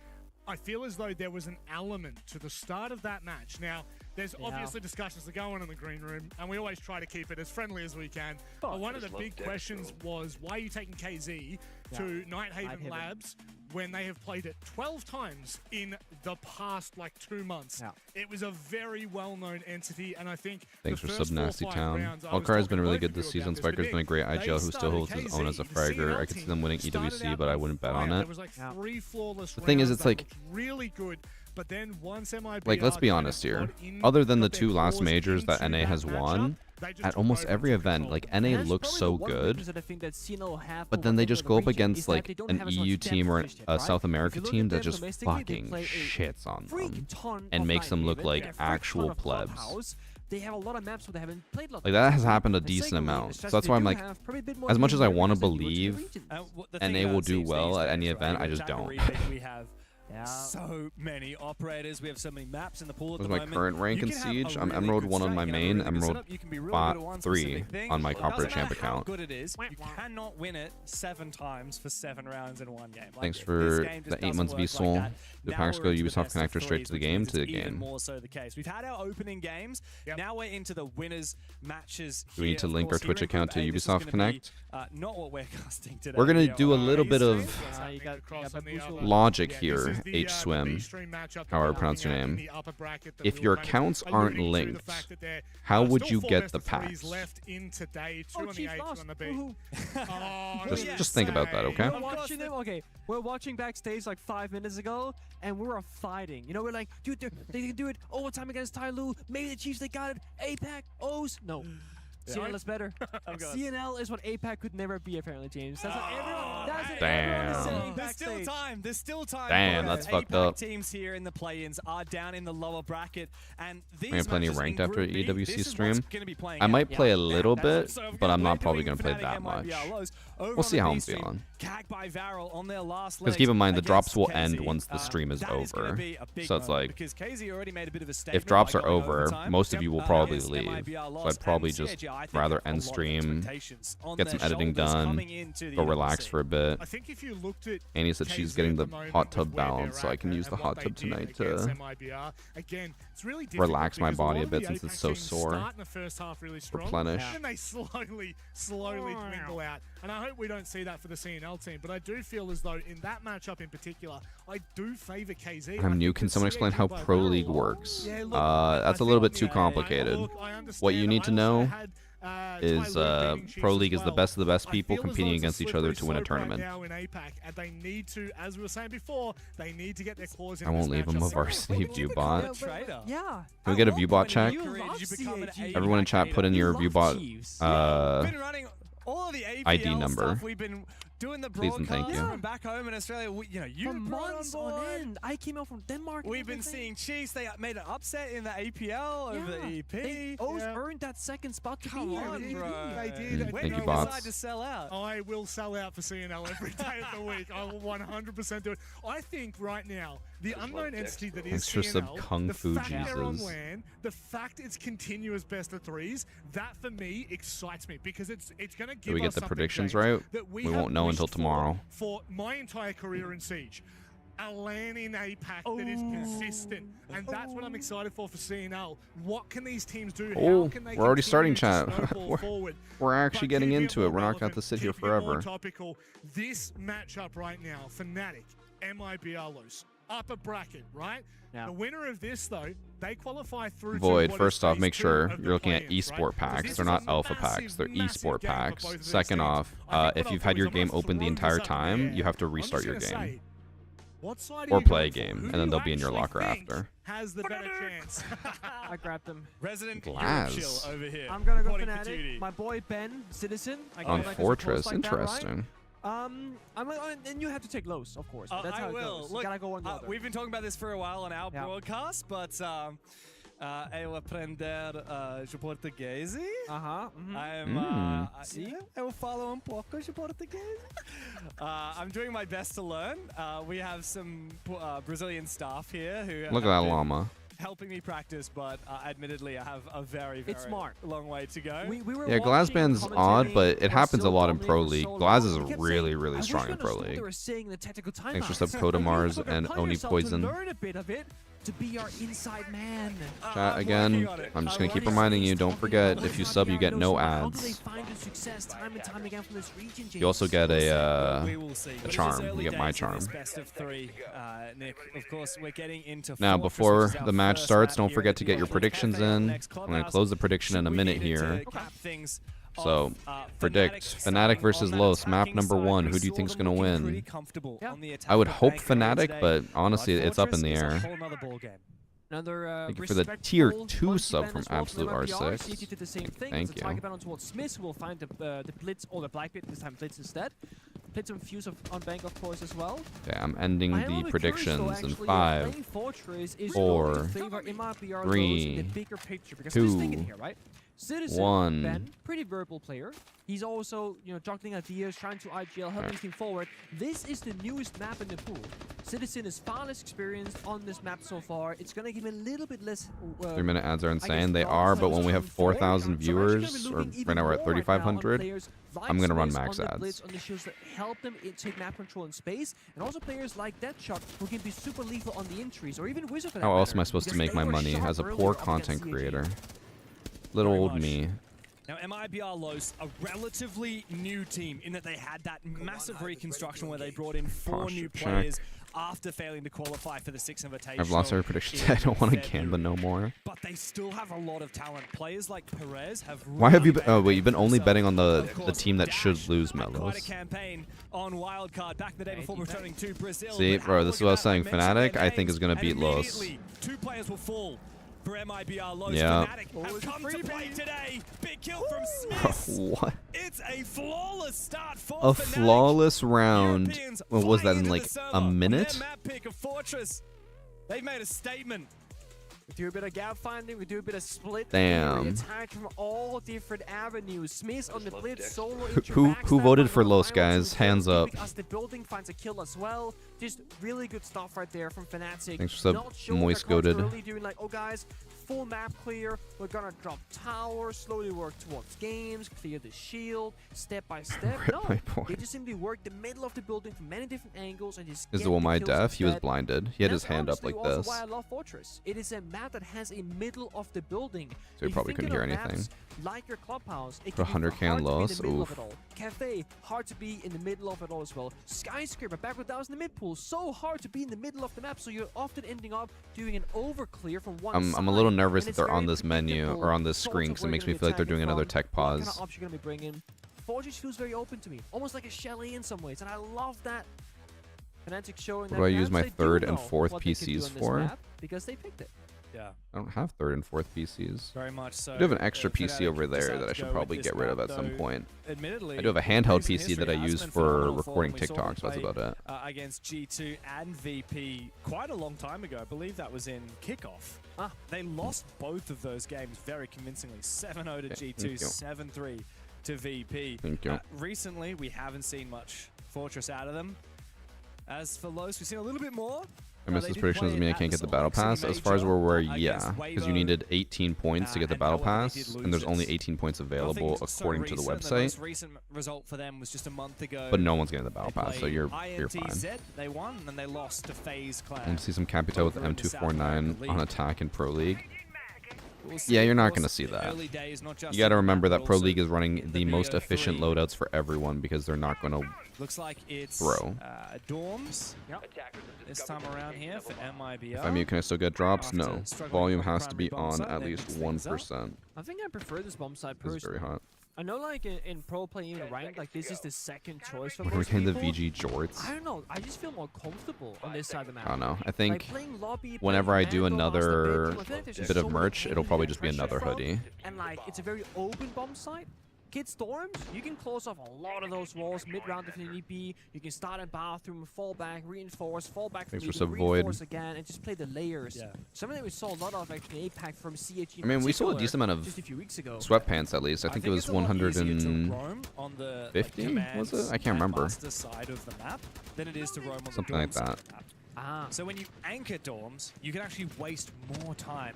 I feel as though there was an element to the start of that match. Now, there's obviously discussions that go on in the green room, and we always try to keep it as friendly as we can. But one of the big questions was, why are you taking KZ to Nighthaven Labs when they have played it 12 times in the past, like, 2 months? It was a very well-known entity, and I think thanks for sub Nasty Town. Wildcard has been really good this season. Spiker's been a great IGL who still holds his own as a fragger. I could see them winning EWC, but I wouldn't bet on it. There was like 3 flawless The thing is, rounds it's that like, looked really good. But then once MIBR like, let's be honest here. Other than the 2 last majors that NA has won, at almost every event, like, NA looks so good, but then they just go up against, like, an EU team or a South America team that just fucking shits on them and makes them look like actual plebs. They have a lot of maps where they haven't played a lot. Like, that has happened a decent amount. So that's why I'm like, as much as I want to believe NA will do well at any event, I just don't. We have so many operators. We have so many maps in the pool at What's the my moment. current rank in Siege? I'm Emerald 1 on my main, Emerald 3 on my Copper Champ account. Good it is. You cannot win it 7 times for 7 rounds in one game. Thanks for the 8 months VSOL. The packs go Ubisoft connector straight to the game, Even more so the case. We've had our opening games. Now we're into the winners matches. Do we need to link our Twitch account to Ubisoft Connect? Not what we're casting today. We're going to do a little bit of logic here, H-Swim, however I pronounce your name. If your accounts aren't linked, how would you get the packs? Just think about that, okay? We're watching backstage like 5 minutes ago, and we were fighting. You know, we're like, dude, they can do it overtime against Tyloo. Maybe the Chiefs, they got it. APAC, O's, no. CNL is better. CNL is what APAC could never be, apparently, James. That's what everyone. That's what everyone is saying backstage. There's still time. Damn, that's fucked up. Teams here in the play-ins are down in the lower bracket, and these Am I playing ranked after EWC stream? playing I might play a little bit, but I'm not probably going to play that much. We'll see how I'm feeling. Because keep in mind, the drops will end once the stream is over. So it's like, if drops are over, most of you will probably leave. So I'd probably just rather end stream, get some editing done, go relax for a bit. Annie said she's getting the hot tub balance, so I can use the hot tub tonight to relax my body a bit since it's so sore. Replenish. And they slowly dwindle out. And I hope we don't see that for the CNL team, but I do feel as though in that matchup in particular, I do favor KZ. I'm new. Can someone explain how Pro League works? That's a little bit too complicated. What you need to know is Pro League is the best of the best people competing against each other to win a tournament. And they need to, as we were saying before, they need to get their claws in. I won't leave him a varsity view bot. Yeah. Can we get a view bot check? Everyone in chat, put in your view bot all of the ID number. We've been doing the Please and thank you. from back home in Australia. You months on end. I came out from Denmark. We've been seeing Chiefs. They made an upset in the APL over the EP. O's earned that second spot to Come be here. on, bro. They did. Thank you, bots. Decide to sell out. I will sell out for CNL every day of the week. I will 100% do it. I think right now, the unknown entity that is Extra sub CNL, Kung the Fu fact they're on Jesus. land, the fact it's continuous best of threes, that for me excites me because it's going to give us Do we get the something, predictions James, right? that We won't know until wished tomorrow. For my entire career in Siege. A LAN in APAC that is consistent, and that's what I'm excited for CNL. What can these teams do? Oh, How can they we're already continue starting to chat. snowball forward? We're actually But getting keeping into it. We're not going to have relevant, to sit here keeping more forever. topical, this matchup right now, Fnatic, MIBRlos, upper bracket, right? Yeah. The winner of this, though, they qualify through Void, to what first is off, phase make 2 sure of the you're looking at play-ins, esport right? packs. This They're is not a alpha massive, packs. They're massive esport game for packs. both of these Second teams. off, I think if what you've I'll had do your is game I'm open the gonna throw entire this up in the time, air. you have to I'm just restart your gonna game. say, what side are Or you play a going for? game, Who and do then you they'll be in your actually locker think after. has the better chance? I grabbed him. Resident Glass. Europe chill over here. I'm gonna go Reporting for Fnatic. duty. My boy Ben, Citizen. I On got like Fortress, like that, right? interesting. And you have to take lows, of course. That's how I it will. goes. Look, You gotta go one or the other. we've been talking about this for a while on our broadcast, but eu aprender de português. Eu falo pouco de português. I'm doing my best to learn. We have some Brazilian staff here who Look at that llama. helping me practice, but admittedly, I have a very smart. long way to go. Yeah, Glazban's odd, but it happens a lot in Pro League. Glaz is really, really strong in Pro League. Thanks for sub Kodamars and Oni Poison. Learn a bit of it to be our inside man. Chat again. I'm just gonna keep reminding you. Don't forget, if you sub, you get no ads. You also get a charm. You get my charm. Best of 3, Nick. Of course, we're getting into Now, before the match starts, don't forget to get your predictions in. I'm gonna close the prediction in a minute here. So, predict Fnatic versus Los, map number 1. Who do you think is going to win? I would hope Fnatic, but honestly, it's up in the air. Thank you for the tier 2 sub from Absolute R6. Thank you. Towards Smith will find the Blitz or the Black Pit, this time Blitz instead. Blitz and Fuse on bank, of course, as well. Okay, I'm ending the predictions in 5, 4, 3, 2, Citizen, 1. Ben, pretty verbal player. He's also, juggling ideas, trying to IGL, helping his team forward. This is the newest map in the pool. Citizen is far less experienced on this map so far. It's going to give him a little bit less... 3-minute ads are insane. They are, but when we have 4,000 viewers, or right now we're at 3,500, I'm going to run max ads. On the shields that help them take map control in space, and also players like Deadshot who can be super lethal on the entries, or even Wizard for that How else matter, am I supposed to make my money as a poor content creator? Little old me. Now, MIBR Los, a relatively new team in that they had that massive reconstruction where they brought in 4 new players after failing to qualify for the 6 Invitational. I've lost every prediction. I don't want to Gamba no more. But they still have a lot of talent. Players like Perez have. Why have you been? Oh wait, you've been only betting on the team that should lose Melos. Quite a campaign on Wildcard back in the day before returning to Brazil. See, bro, this is what I was saying. Fnatic, I think, is gonna beat Los. 2 players will fall. For MIBR Los, yeah. Fnatic have come to play today. Big kill from Smith. What? It's a flawless start for A Fnatic. flawless round. What was that in like a minute? Their map pick of Fortress. They've made a statement. We do a bit of gap finding, we do a bit of split. Damn. We attack from all different avenues. Smith on the blitz, solo Who voted for Los, guys? Hands up. As the building finds a kill as well. Just really good stuff right there from Fnatic. Thanks for sub, Moist Goated. Really doing like, oh guys, full map clear. We're gonna drop towers, slowly work towards games, clear the shield, step by step. No, they just simply work the middle of the building from many different angles and just. Is the one my deaf? He was blinded. He had his hand up like this. That's why I love Fortress. It is a map that has a middle of the building. So you probably couldn't hear anything. Like your clubhouse, it can 100k on Los. Oof. Cafe, hard to be in the middle of it all as well. Skyscraper, back with down in the mid pool, so hard to be in the middle of the map, so you're often ending up doing an over clear from one side. I'm a little nervous that they're on this menu or on this screen because it makes me feel like they're doing another tech pause. What kind of option you're gonna be bringing? Fortress feels very open to me, almost like a Shelly in some ways, and I love that. Fnatic showing what do I use my 3rd and 4th PCs for? Because they picked it. Yeah. I don't have 3rd and 4th PCs. Very much so. I do have an extra PC over there that I should probably get rid of at some point. Admittedly, I do have a handheld PC that I use for recording TikToks. That's about it. Against G2 and VP quite a long time ago. I believe that was in kickoff. They lost both of those games very convincingly. 7-0 to G2, 7-3 to VP. Thank you. Recently, we haven't seen much Fortress out of them. As for Los, we've seen a little bit more. I missed this prediction doesn't mean I can't get the battle pass. As far as where we're, yeah, because you needed 18 points to get the battle pass, and there's only 18 points available according to the website. The most recent result for them was just a month ago. But no one's getting the battle pass, so you're fine. They won, and they lost to FaZe Clan. I want to see some Capito with M249 on attack in Pro League. Yeah, you're not going to see that. You got to remember that Pro League is running the most efficient loadouts for everyone because they're not going to looks like it's throw. Dorms this time around here for MIBR. If I mute, can I still get drops? No. Volume has to be on at least 1%. I think I prefer this bomb side personally. It's very hot. I know, like, in pro play, even ranked, like, this is the second choice for most people. What are we getting the VG jorts? I don't know. I just feel more comfortable on this side of the map. I don't know. I think like, lobby, whenever I do another bit of merch, it'll probably just be another hoodie. And, like, it's a very open bomb site. Kid Storms, you can close off a lot of those walls mid-round if you need be. You can start in bathroom, fall back, reinforce, fall back from reinforce again, and just play the layers. Yeah. Something that we saw a lot of actually APAC from CHE. I mean, we saw a decent amount of just a few weeks ago. Sweatpants at least. I think it was 150. Was it? I can't remember. Side of the map than it is to roam on something like that. So when you anchor dorms, you can actually waste more time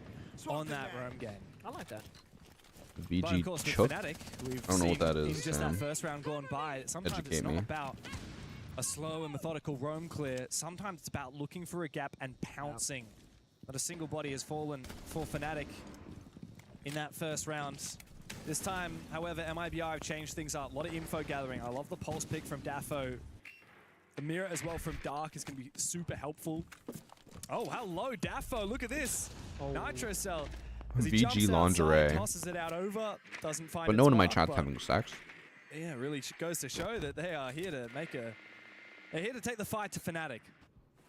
on that roam game. I like that. VG But of course, with Chook? Fnatic, we've I don't know what seen that is. in just that first round gone by, sometimes Educate it's not me. about a slow and methodical roam clear. Sometimes it's about looking for a gap and pouncing. Not a single body has fallen for Fnatic in that first round. This time, however, MIBR have changed things up. A lot of info gathering. I love the pulse pick from Daffo. The mirror as well from Dark is going to be super helpful. Oh, hello, Daffo. Look at this. Nitro Cell. As he jumps VG outside, lingerie. tosses it out over, doesn't find But its no one in my mark, chat's but having sex. yeah, really goes to show that they are here to make a... They're here to take the fight to Fnatic.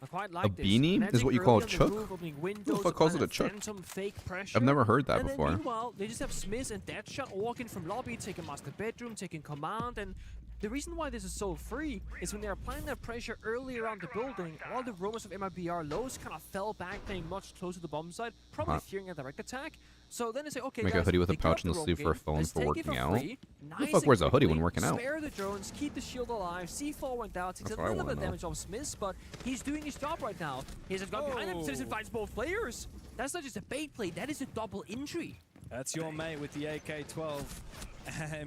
I quite A like this. beanie Fnatic is what you early call a on the chook? move, opening Who the windows, fuck calls it a applying chook? phantom fake pressure. I've never heard that And before. Then meanwhile, they just have Smith and Deadshot walking from lobby, taking master bedroom, taking command, and the reason why this is so free is when they're applying that pressure early around the building, all the roamers of MIBR lows kind of fell back, playing much closer to the bomb side, probably fearing a direct attack. So then they say, okay, Make a guys, hoodie with a they give pouch up in the roam sleeve for a game, phone let's for take it working out. free, Who the nice fuck and wears a hoodie quickly, when working out? Spare the drones, keep the shield alive. C4 went out, takes That's a what I little bit wanna of know. damage off Smith, but he's doing his job right now. He's got behind him, Citizen fights both players. That's not just a bait play, that is a double injury. That's your mate with the AK-12.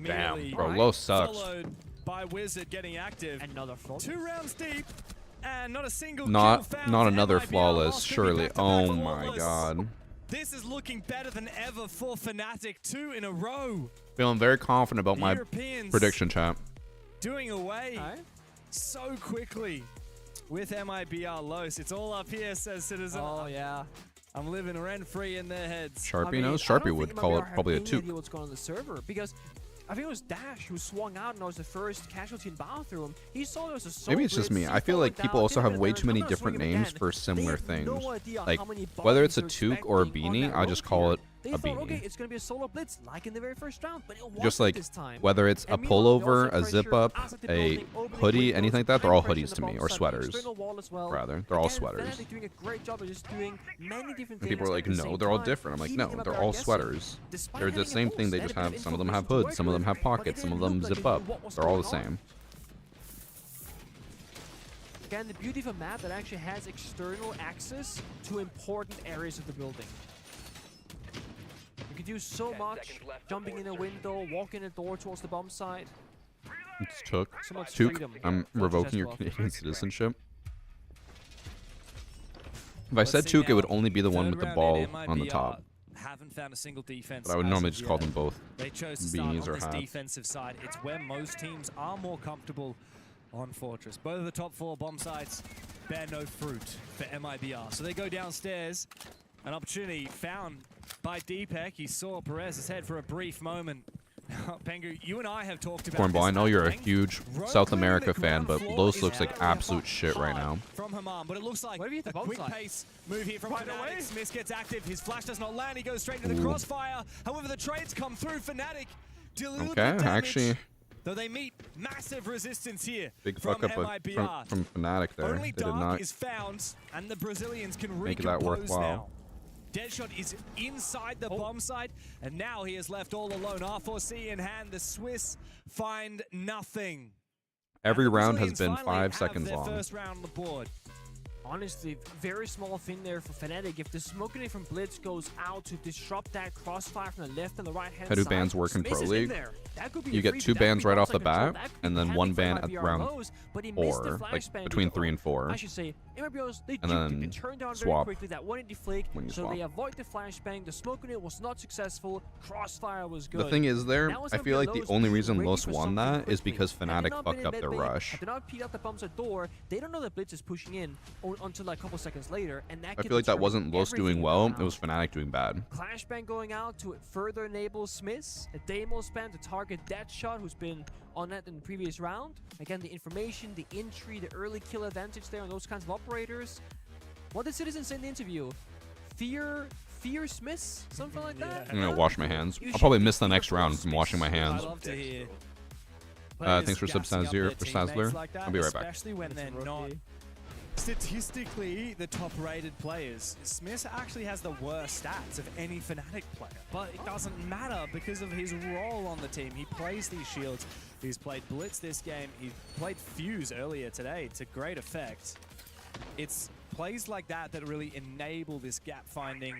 Damn, bro, low sucks. Followed by Wizard getting active. Another flawless. 2 rounds deep, and not a single Not kill found not for another MIBR. flawless, Lost to be surely. back-to-back Oh my flawless. god. This is looking better than ever for Fnatic. 2 in a row. Feeling very confident about my Europeans prediction, chat. Doing away so quickly with MIBR Los. It's all up here, says Citizen. Oh, yeah. I'm living rent-free in their heads. Sharpie knows? Sharpie would call it probably a I 2. idea what's going on the server because I think it was Dash who swung out and was the first casualty in bathroom. He saw there was a Maybe it's just me. I feel like people also have way too many different names for similar things. Like, whether it's a toque or a beanie, I just call it They a thought, okay, beanie. it's going to be a solo blitz like in the very first round, but it wasn't Just like, this time. whether it's a And meanwhile, they pullover, also a zip up, pressure outside the a building, opening hoodie, windows, anything like that, they're all pressure hoodies on to the me, bomb or side, sweaters. external wall as well. Rather, they're all Again, sweaters. Fnatic doing a great job of just doing many different And people are things like, at the no, same they're all time, different. I'm like, keeping no, them they're at all guessing. sweaters. Despite They're the having a same pulse, thing, they they just had a bit have, of some of them have information to hoods, some of them work have with, but it pockets, some of didn't them look like zip they up. knew what was They're all the going on. same. Again, the beauty of a map that actually has external access to important areas of the building. You can do so much, jumping in a window, walking a door towards the bomb site. It's took. So much Took. freedom. I'm Yeah, revoking your well. Canadian citizenship. If I said toque, it would only be the one with the ball on the top. Haven't found a single defense. But I would as normally of just call yet. them both They chose to start beanies on or this hats. defensive side. It's where most teams are more comfortable on Fortress. Both of the top 4 bomb sites bear no fruit for MIBR. So they go downstairs. An opportunity found by Deepak. He saw Perez's head for a brief moment. Pengu, you and I have talked about Cornball, this I know you're a length. huge Road South clearing America the fan, ground but floor Los is looks like very absolute shit right now. From Hamam, but it looks like a bomb quick site? pace move here from Fnatic. Smith gets active. His flash does not land. He goes straight into the crossfire. However, the trades come through. Fnatic deal a little bit Okay, of damage, actually, though they meet massive resistance here big from fuck up MIBR. from Fnatic there. Only They did Dark not is found, and the Brazilians can make that recompose worthwhile. now. Deadshot is inside the bomb site, and now he is left all alone. R4C in hand, the Swiss find nothing. Every And the round has Brazilians been finally 5 have seconds their long. First round on the board. Honestly, very small thing there for Fnatic. If the smoke grenade from Blitz goes out to disrupt that crossfire from the left and the right hand How do side, bans work in Smith Pro is League? there. That could be You a get free 2 bet. That bans could be right off the outside control. bat, That could and be then handy 1 for ban at MIBR round lows, but he missed the 4, flash like ban between because- 3 and 4. I should say, MIBRs, they And juked it. They then turned down very swap quickly. That 180 flake, when you so swap. they avoid the flashbang. The smoke grenade was not successful. Crossfire was good. The thing is there, Now it's I gonna feel be like the Los only being reason ready Los for won something that is quickly. because Had they Fnatic not fucked been up in their mid-bay, rush. had they not peed out the bombs at door, they don't know that Blitz is pushing in until like a couple seconds later, and that I could feel like that determine wasn't Los doing everything well, around. it was Fnatic doing bad. Flashbang going out to further enable Smiths. A Demo spam to target Deadshot, who's been on that in the previous round. Again, the information, the entry, the early kill advantage there on those kinds of operators. What did Citizen say in the interview? Fear Smiths? Something like that? I'm gonna wash my hands. You I'll should probably be miss the next fearful round of from washing my Smiths. hands. I love to hear. Thanks for players gassing up their Sazzler. teammates like that, I'll be right back. Especially when they're not statistically the top-rated players. Smith actually has the worst stats of any Fnatic player, but it doesn't matter because of his role on the team. He plays these shields. He's played Blitz this game. He played Fuse earlier today to great effect. It's plays like that that really enable this gap finding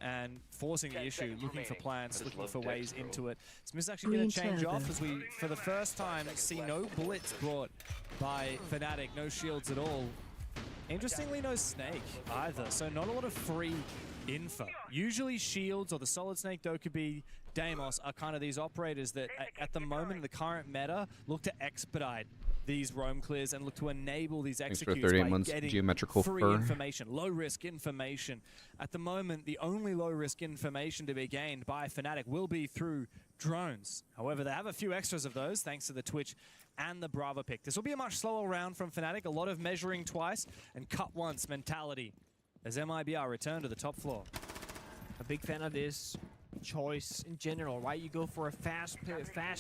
and forcing the issue, looking for plans, looking for ways into it. Smith's actually going to change off as we, for the first time, see no blitz brought by Fnatic, no shields at all. Interestingly, no Snake either, so not a lot of free info. Usually shields or the Solid Snake, Dokkaebi, Deimos are kind of these operators that at the moment in the current meta look to expedite these roam clears and look to enable these executes by getting geometrical free fur. information, low-risk information. At the moment, the only low-risk information to be gained by Fnatic will be through drones. However, they have a few extras of those thanks to the Twitch and the Bravo pick. This will be a much slower round from Fnatic, a lot of measuring twice and cut once mentality as MIBR return to the top floor. A big fan of this choice in general, right? You go for a fast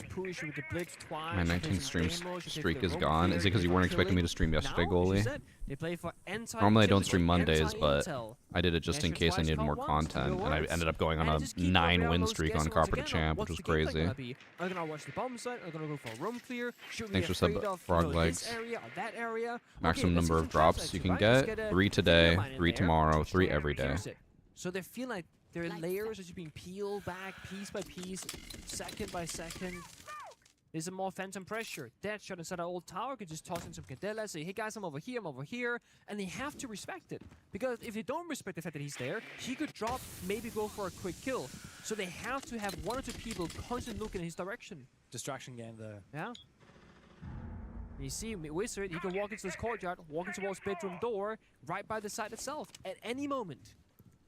push with the blitz twice. My 19 stream streak is gone. Is it because you weren't expecting me to stream yesterday, goalie? They play for Normally I don't stream Mondays, but I did it just in case I needed more content, and I ended up going on a 9-win streak on Carpet of Champ, which was crazy. I'm gonna watch the bomb site. I'm gonna go for a room clear. Thanks for sub frog legs. That area. Maximum number of drops you can get: 3 today, 3 tomorrow, 3 every day. So they feel like there are layers as you're being peeled back piece by piece, second by second. There's a more phantom pressure. Deadshot inside our old tower could just toss in some Candela, say, hey guys, I'm over here, and they have to respect it. Because if they don't respect the fact that he's there, he could drop, maybe go for a quick kill. So they have to have 1 or 2 people constantly looking in his direction. Distraction game there. Yeah. You see Wizard, he can walk into this courtyard, walk into Wall's bedroom door, right by the site itself, at any moment.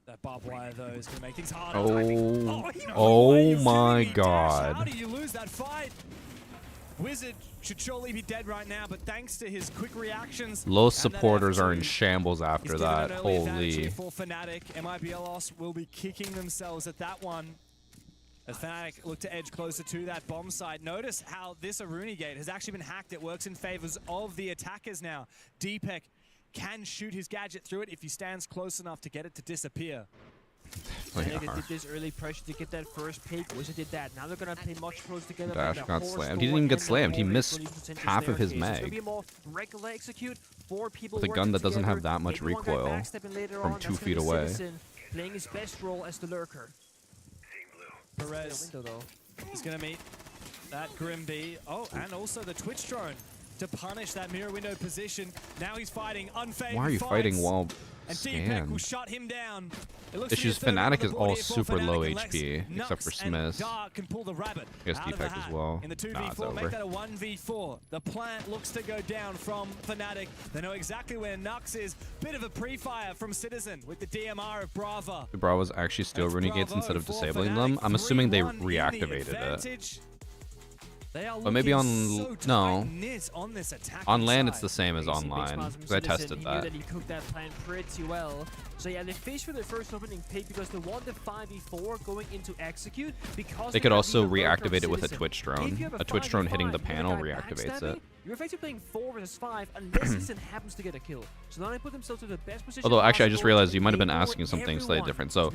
That barbed wire, though, is going to make things harder. Oh my god. How do you lose that fight? Wizard should surely be dead right now, but thanks to his quick reactions... Los supporters are in shambles after that. Holy. For Fnatic, MIBLOS will be kicking themselves at that one. As Fnatic look to edge closer to that bomb site. Notice how this Aruni gate has actually been hacked. It works in favors of the attackers now. Deepek can shoot his gadget through it if he stands close enough to get it to disappear. They did this early pressure to get that first pick. Wizard did that. Now they're going to play much closer together. Dash got slammed. He didn't even get slammed. He missed half of his mag. With a gun that doesn't have that much recoil from 2 feet away. Playing his best role as the lurker. Perez is going to meet that Grim B. Oh, and also the Twitch drone to punish that mirror window position. Now he's fighting unfavored. Why are you fighting while Deepek will shut him down. Issues Fnatic is all super low HP, except for Smith. Can pull the rabbit I guess Deepek as well. In the 2v4, make that a 1v4. The plant looks to go down from Fnatic. They know exactly where Nux is. Bit of a pre-fire from Citizen with the DMR of Brava. The Bravo's actually steal Renegates instead of disabling them. I'm assuming they reactivated it. But maybe on on land it's the same as online because I tested that. He cooked that plan pretty well. So yeah, they faced for their first opening pick because they want the 5v4 going into execute because they could also reactivate it with a Twitch drone. A Twitch drone hitting the panel reactivates it. You're effectively playing 4 versus 5 unless Citizen happens to get a kill. So now they put themselves in the best position. Although actually I just realized you might have been asking something slightly different. So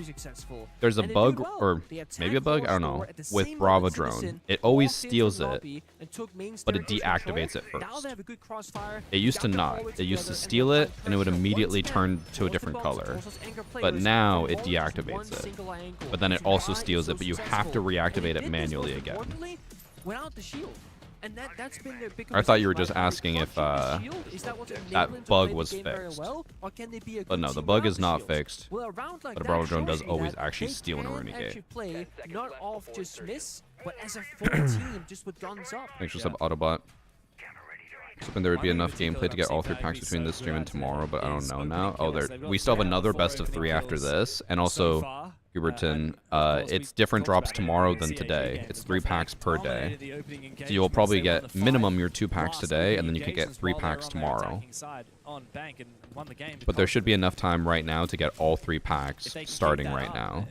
there's a bug, or maybe a bug, I don't know, with Bravo drone. It always steals it, but it deactivates it first. It used to not. It used to steal it and it would immediately turn to a different color. But now it deactivates it. But then it also steals it, but you have to reactivate it manually again. Without the shield. And that's been their big I thought you were just asking if that bug was fixed. But no, the bug is not fixed. But a Bravo drone does always actually steal an Renegade. Play not off just miss, but as a full team, just with guns up. Thanks for sub Autobot. I was hoping there would be enough gameplay to get all 3 packs between this stream and tomorrow, but I don't know now. Oh, we still have another best of 3 after this, and also Huberton. It's different drops tomorrow than today. It's 3 packs per day. So you'll probably get minimum your 2 packs today, and then you can get 3 packs tomorrow. But there should be enough time right now to get all 3 packs starting right now.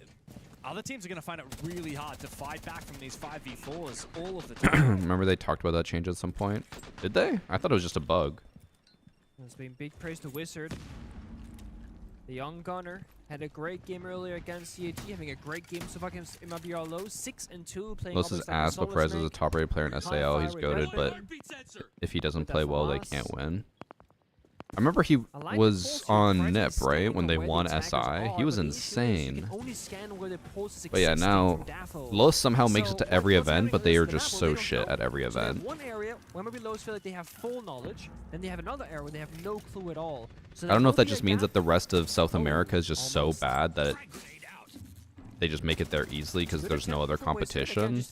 Other teams are going to find it really hard to fight back from these 5v4s all of the time. Remember they talked about that change at some point? Did they? I thought it was just a bug. There's been big praise to Wizard. The young gunner had a great game earlier against CAG, having a great game so far against MIBR low, 6-2 playing. Los is ass, but Perez is a top-rated player in SAL. He's goated, but if he doesn't play well, they can't win. I remember he was on NIP, right? When they won SI. He was insane. But yeah, now Los somehow makes it to every event, but they are just so shit at every event. One area where maybe Los feel like they have full knowledge, then they have another area where they have no clue at all. So I don't know if that just means that the rest of South America is just so bad that they just make it there easily because there's no other competition.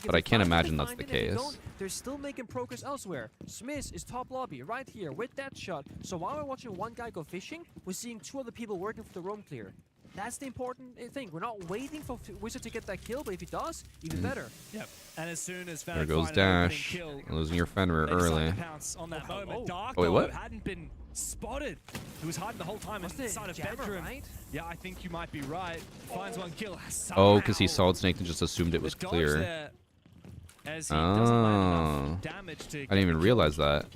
But I can't imagine that's the case. They're still making progress elsewhere. Smith is top lobby right here with that shot. So while we're watching one guy go fishing, we're seeing two other people working for the roam clear. That's the important thing. We're not waiting for Wizard to get that kill, but if he does, even better. Yep. And as soon as There goes Dash. Losing your Fenrir early. On that moment, Oh, wait, what? hadn't been spotted. He was hiding the whole time inside a bedroom. Right? Yeah, I think you might be right. Finds one kill. Oh, because he Solid Snake and just assumed it was clear. Oh. I didn't even realize that.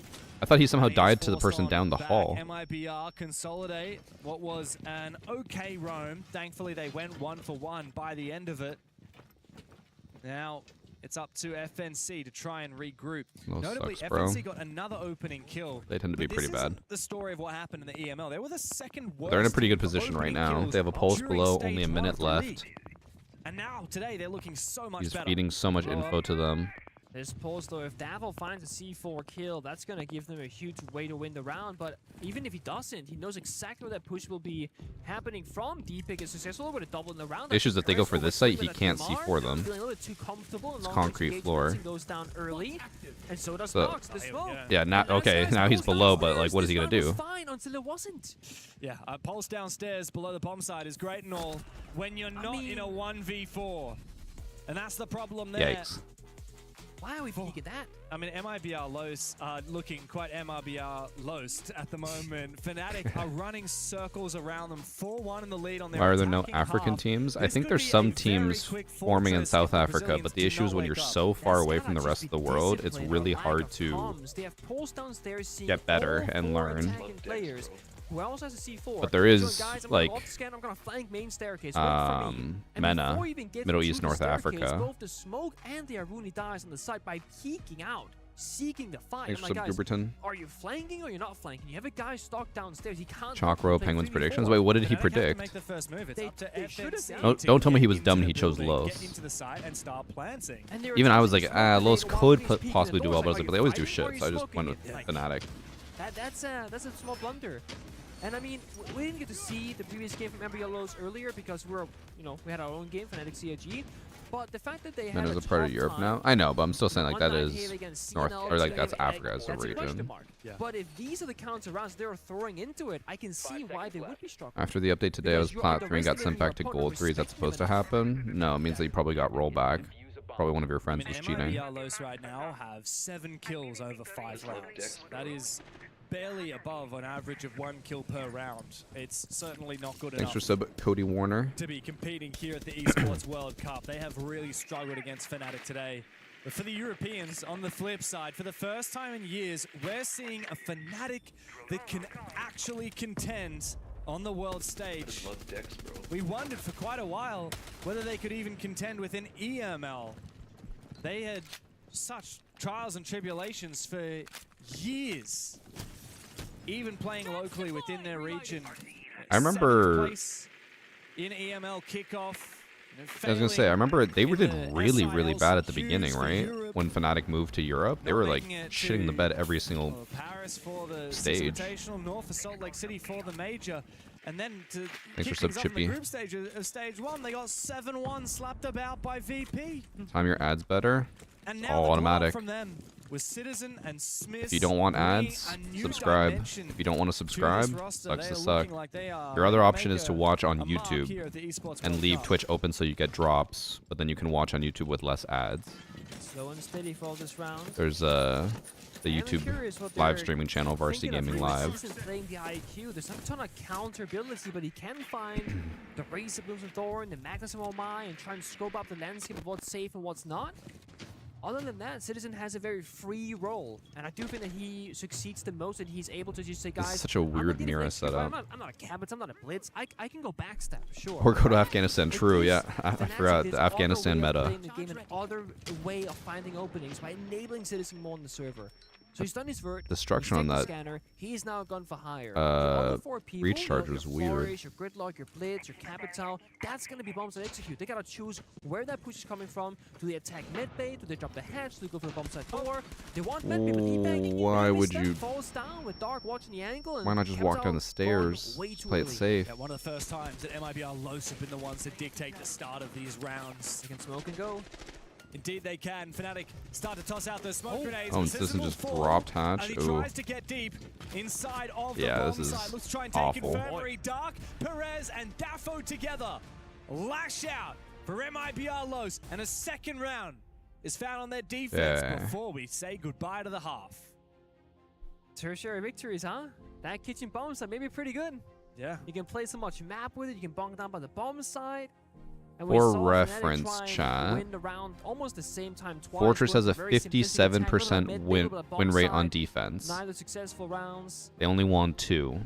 I thought he somehow died to the person down the hall. MIBR consolidate what was an okay roam. Thankfully, they went 1 for 1 by the end of it. Now, it's up to FNC to try and regroup. Notably, sucks, bro. FNC got another opening kill. They tend to be pretty bad. The story of what happened in the EML. They were the second worst. They're in a pretty good position right now. They have a pulse below, only a minute left. And now, today, they're looking so much better. He's feeding so much info to them. This pause though, if Davil finds a C4 kill, that's going to give them a huge way to win the round. But even if he doesn't, he knows exactly where that push will be happening from. D-Pick is successful with a double in the round. The issue is that they go for this site, he can't C4 them. Feeling a little bit too comfortable. It's concrete floor. Goes down early, and so does So, Fox. The smoke. yeah, now okay, now he's below, but like, what is he gonna do? Fine until it wasn't. Yeah, pulse downstairs below the bomb site is great and all when you're not in a 1v4, and that's the problem there. Yikes. Why are we thinking that? I mean, MIBR Los are looking quite MIBR Lost at the moment. Fnatic are running circles around them, 4-1 in the lead on their Why are there no attacking African half. teams? I This think could there's be some a very teams quick forming in fortress South if the Africa, Brazilians but the do issue not is when wake you're up. so far away from the That's rest of the gotta world, be it's discipline, really a lack hard of to comms. They have pulse downstairs, seeing get better all and four learn. attacking players. Who else has a C4? But there is, Guys, I'm like, gonna scan, I'm gonna flank main staircase. Wait for me. And MENA, before you even get Middle to East, the North staircase, Africa. Both the smoke and the Aruni dies on the site by peeking out, seeking the fight. Thanks I'm for like, the guys, Gooberton. are you flanking or you're not flanking? You have a guy stuck downstairs. He can't. Chalkro, Penguins predictions. Wait, what did he predict? Make the first move. It's up to FNC Don't tell me he was to dumb get and he chose into the building, Los. Get into the site and start planting. Even I was like, Los could possibly do well, but I was like, but they always do shit, so I just went with Fnatic. That's a small blunder. And I mean, we didn't get to see the previous game from MBLOs earlier because we had our own game, Fnatic CIG. But the fact that they had MENA's a part of Europe now. I know, but I'm still saying like that is North, or like that's Africa as a region. But if these are the counter rounds they're throwing into it, I can see why they would be struggling. After the update today, I was plat 3 and got sent back to gold 3. Is that supposed to happen? No, it means that you probably got rollback. Probably one of your friends was cheating. MIBR right now have 7 kills over 5 rounds. That is barely above an average of 1 kill per round. It's certainly not good Thanks enough for sub, Cody Warner. to be competing here at the Esports World Cup. They have really struggled against Fnatic today. But for the Europeans, on the flip side, for the first time in years, we're seeing a Fnatic that can actually contend on the world stage. We wondered for quite a while whether they could even contend with an EML. They had such trials and tribulations for years, even playing locally within their region. I remember. Second place in EML kickoff. I was gonna say, I remember they did really, really bad at the beginning, right? When Fnatic moved to Europe, they were like shitting the bed every single Paris for the stage. North for Salt Lake City for the major. And then to Thanks kick for sub, things off in the Chippy. group stage of stage 1, they got 7-1 slapped about by VP. Time your ads better. And It's now all the automatic. from them was Citizen and Smith. If you don't want ads, subscribe. If you don't want to subscribe, sucks to suck. Your other option is to watch on YouTube and leave Twitch open so you get drops, but then you can watch on YouTube with less ads. Slow and steady for this round. There's the YouTube live streaming channel, VarsityGaming Live. Playing the IQ, there's not a ton of counter ability, but he can find the Razor Blooms of Thorn, the Magnus of Omai, and try and scope up the landscape of what's safe and what's not. Other than that, Citizen has a very free role, and I do think that he succeeds the most, and he's able to just say, guys, This is such a weird Mira setup. I'm not a Cabot, I'm not a Blitz, I can go backstab, sure. Or go to Afghanistan, true, yeah. I forgot the Afghanistan meta. The game, an other way of finding openings by enabling Citizen more on the server. So he's done his vert. Destruction on that. Scanner. He's now gone for higher. Your Reach charge was weird. Flourish, your Gridlock, your Blitz, your Capital. That's going to be bombs that execute. They got to choose where that push is coming from. Do they attack mid bay? Do they drop the hatch? Do they go for the bomb side door? They want mid bay, but he banging. Why would you? Falls down with Dark watching the angle. Why not just walk down the stairs? Play it safe. Yeah, one of the first times that MIBR Los have been the ones that dictate the start of these rounds. They can smoke and go. Indeed they can. Fnatic start to toss out the smoke grenades. Oh, this isn't just dropped hatch. And he tries to get deep inside of the yeah, bomb this is side. Looks to try and take awful. Infirmary. Dark, Perez, and Daffo together. Lash out for MIBR Los. And a second round is found on their defense before we say goodbye to the half. Tertiary victories, huh? That kitchen bomb side may be pretty good. Yeah. You can play so much map with it. You can bonk down by the bomb side. And For reference, chat, almost the same time twice. Fortress has a 57% win rate on defense. Neither successful rounds. They only won 2.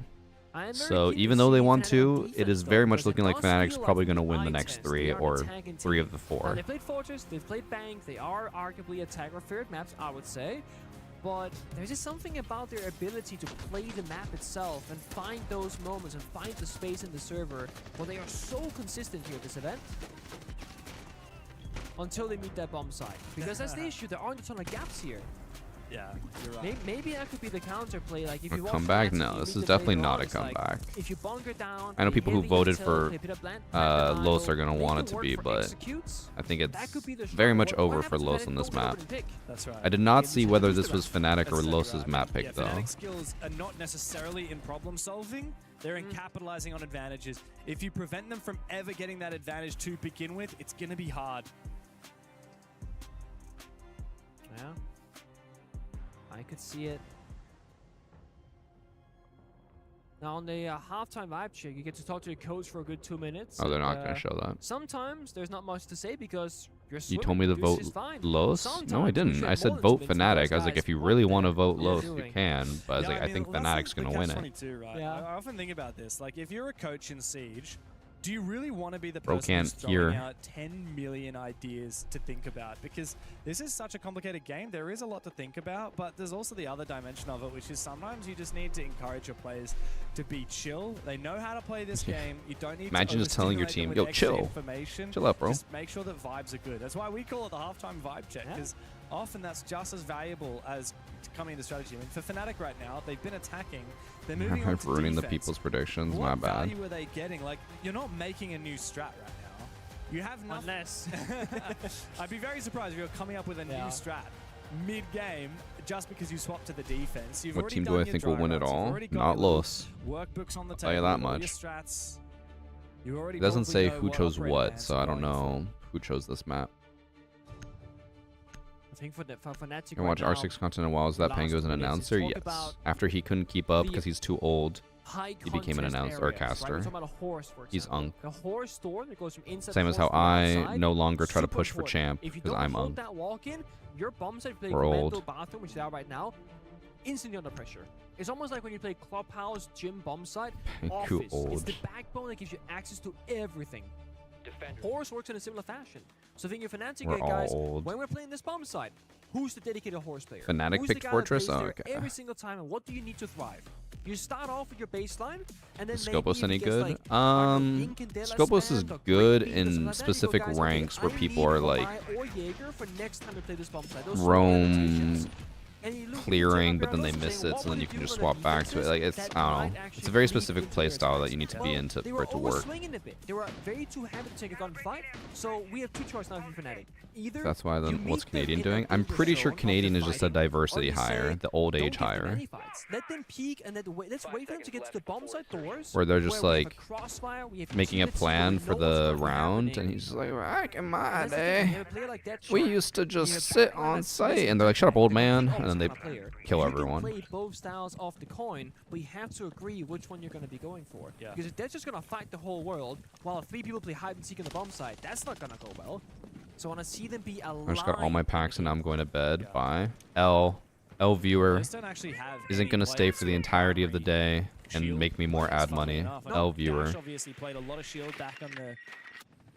So even though they won 2, it is very much looking like Fnatic's probably going to win the next 3 or 3 of the 4. They played Fortress, they've played Bank. They are arguably attacker-feared maps, I would say. But there's just something about their ability to play the map itself and find those moments and find the space in the server where they are so consistent here at this event. Until they meet that bomb side. Because that's the issue, there aren't a ton of gaps here. Yeah, you're right. Maybe that could be the counterplay. Like if you come back? No, this is definitely not a comeback. Like, if you bunker down, I know people who voted for Los are going to want it to be, but I think it's very much over for Los on this map. That's right. I did not see whether this was Fnatic or Los's map pick, though. Fnatic's skills are not necessarily in problem solving. They're in capitalizing on advantages. If you prevent them from ever getting that advantage to begin with, it's going to be hard. Yeah. I could see it. Now on the halftime vibe check, you get to talk to your coach for a good 2 minutes. Oh, they're not going to show that. Sometimes there's not much to say because you're You told me to vote Los? No, I didn't. I said vote Fnatic. I was like, if you really want to vote Los, you can. But I was like, I think Fnatic's going to win it. Right? Yeah. I often think about this. Like, if you're a coach in Siege, do you really want to be the Bro person who's can't throwing hear. out 10 million ideas to think about? Because this is such a complicated game. There is a lot to think about, but there's also the other dimension of it, which is sometimes you just need to encourage your players to be chill. They know how to play this game. You don't need Imagine to just telling your team, yo, chill. Chill out, bro. Just make sure that vibes are good. That's why we call it the halftime vibe check, because often that's just as valuable as coming into strategy. I mean, for Fnatic right now, they've been attacking. They're moving on I'm to ruining the defense. people's predictions. What My bad. value are they getting? Like, you're not making a new strat right now. You have nothing. Unless. I'd be very surprised if you're coming up with a new strat mid-game just because you swap to the defense. You've What team done do I your think will dry win it runs. You've all? already got Not your Los. Workbooks on the I'll table. tell you that All your much. strats. You already It doesn't probably say know who what chose operating what, plans so you're I don't going know who chose this map. I think for Fnatic You watch right R6 now, content in a while. Is that last Pango as an 2 minutes, announcer? talk Yes. about After he couldn't keep up the because he's too old, high he became an contest announcer or a areas, right? We're caster. talking about a horse, for He's example. Unk. The horse door that goes from inside Same the as how horse door I outside, no longer try to super push for important. champ If you because don't I'm hold Unk. that walk in, your bomb side play We're commando old. bathroom, which they are right now, instantly under pressure. It's almost like when you play clubhouse, gym, bomb site, office. It's old. the backbone that gives you access to everything. Horse works in a similar fashion. So think of Fnatic We're all guys, old. when we're playing this bomb side, who's the dedicated horse player? Fnatic Who's picked the guy Fortress? that plays Oh, there okay. every single time, and what do you need to thrive? You start off with your baseline, and then Is Scopus any maybe if it gets, good? like, I don't know, Incandela Scopus is spammed or good Great Beat or something in like that, you specific go, guys, okay, ranks where I people need are like Omai or Jaeger for next time we play this bomb side. Those roam and you look clearing, at but then they miss it, so then you can just swap back to it. Like it's I don't know. It's a very specific play style that you need to be in for it to work. Swinging a bit. They were very too heavy to take a gun fight. So we have two choices now for Fnatic. Either That's why then what's Canadian doing? I'm pretty sure Canadian is just a diversity hire, the old age hire. Let them peek and let's wait for them to get to the bomb side doors. Where they're just like we making a plan for the round, and he's just like, back in my day, we used to just sit on site, and they're like, shut up, old man, and then they kill everyone. You can play both styles of the coin, but you have to agree which one you're going to be going for. Yeah. Because if they're just going to fight the whole world, while 3 people play hide and seek on the bomb side, that's not going to go well. So I want to see them be aligned. I just got all my packs, and now I'm going to bed. Bye. L viewer isn't going to stay for the entirety of the day and make me more ad money. L viewer. Dash obviously played a lot of shield back on the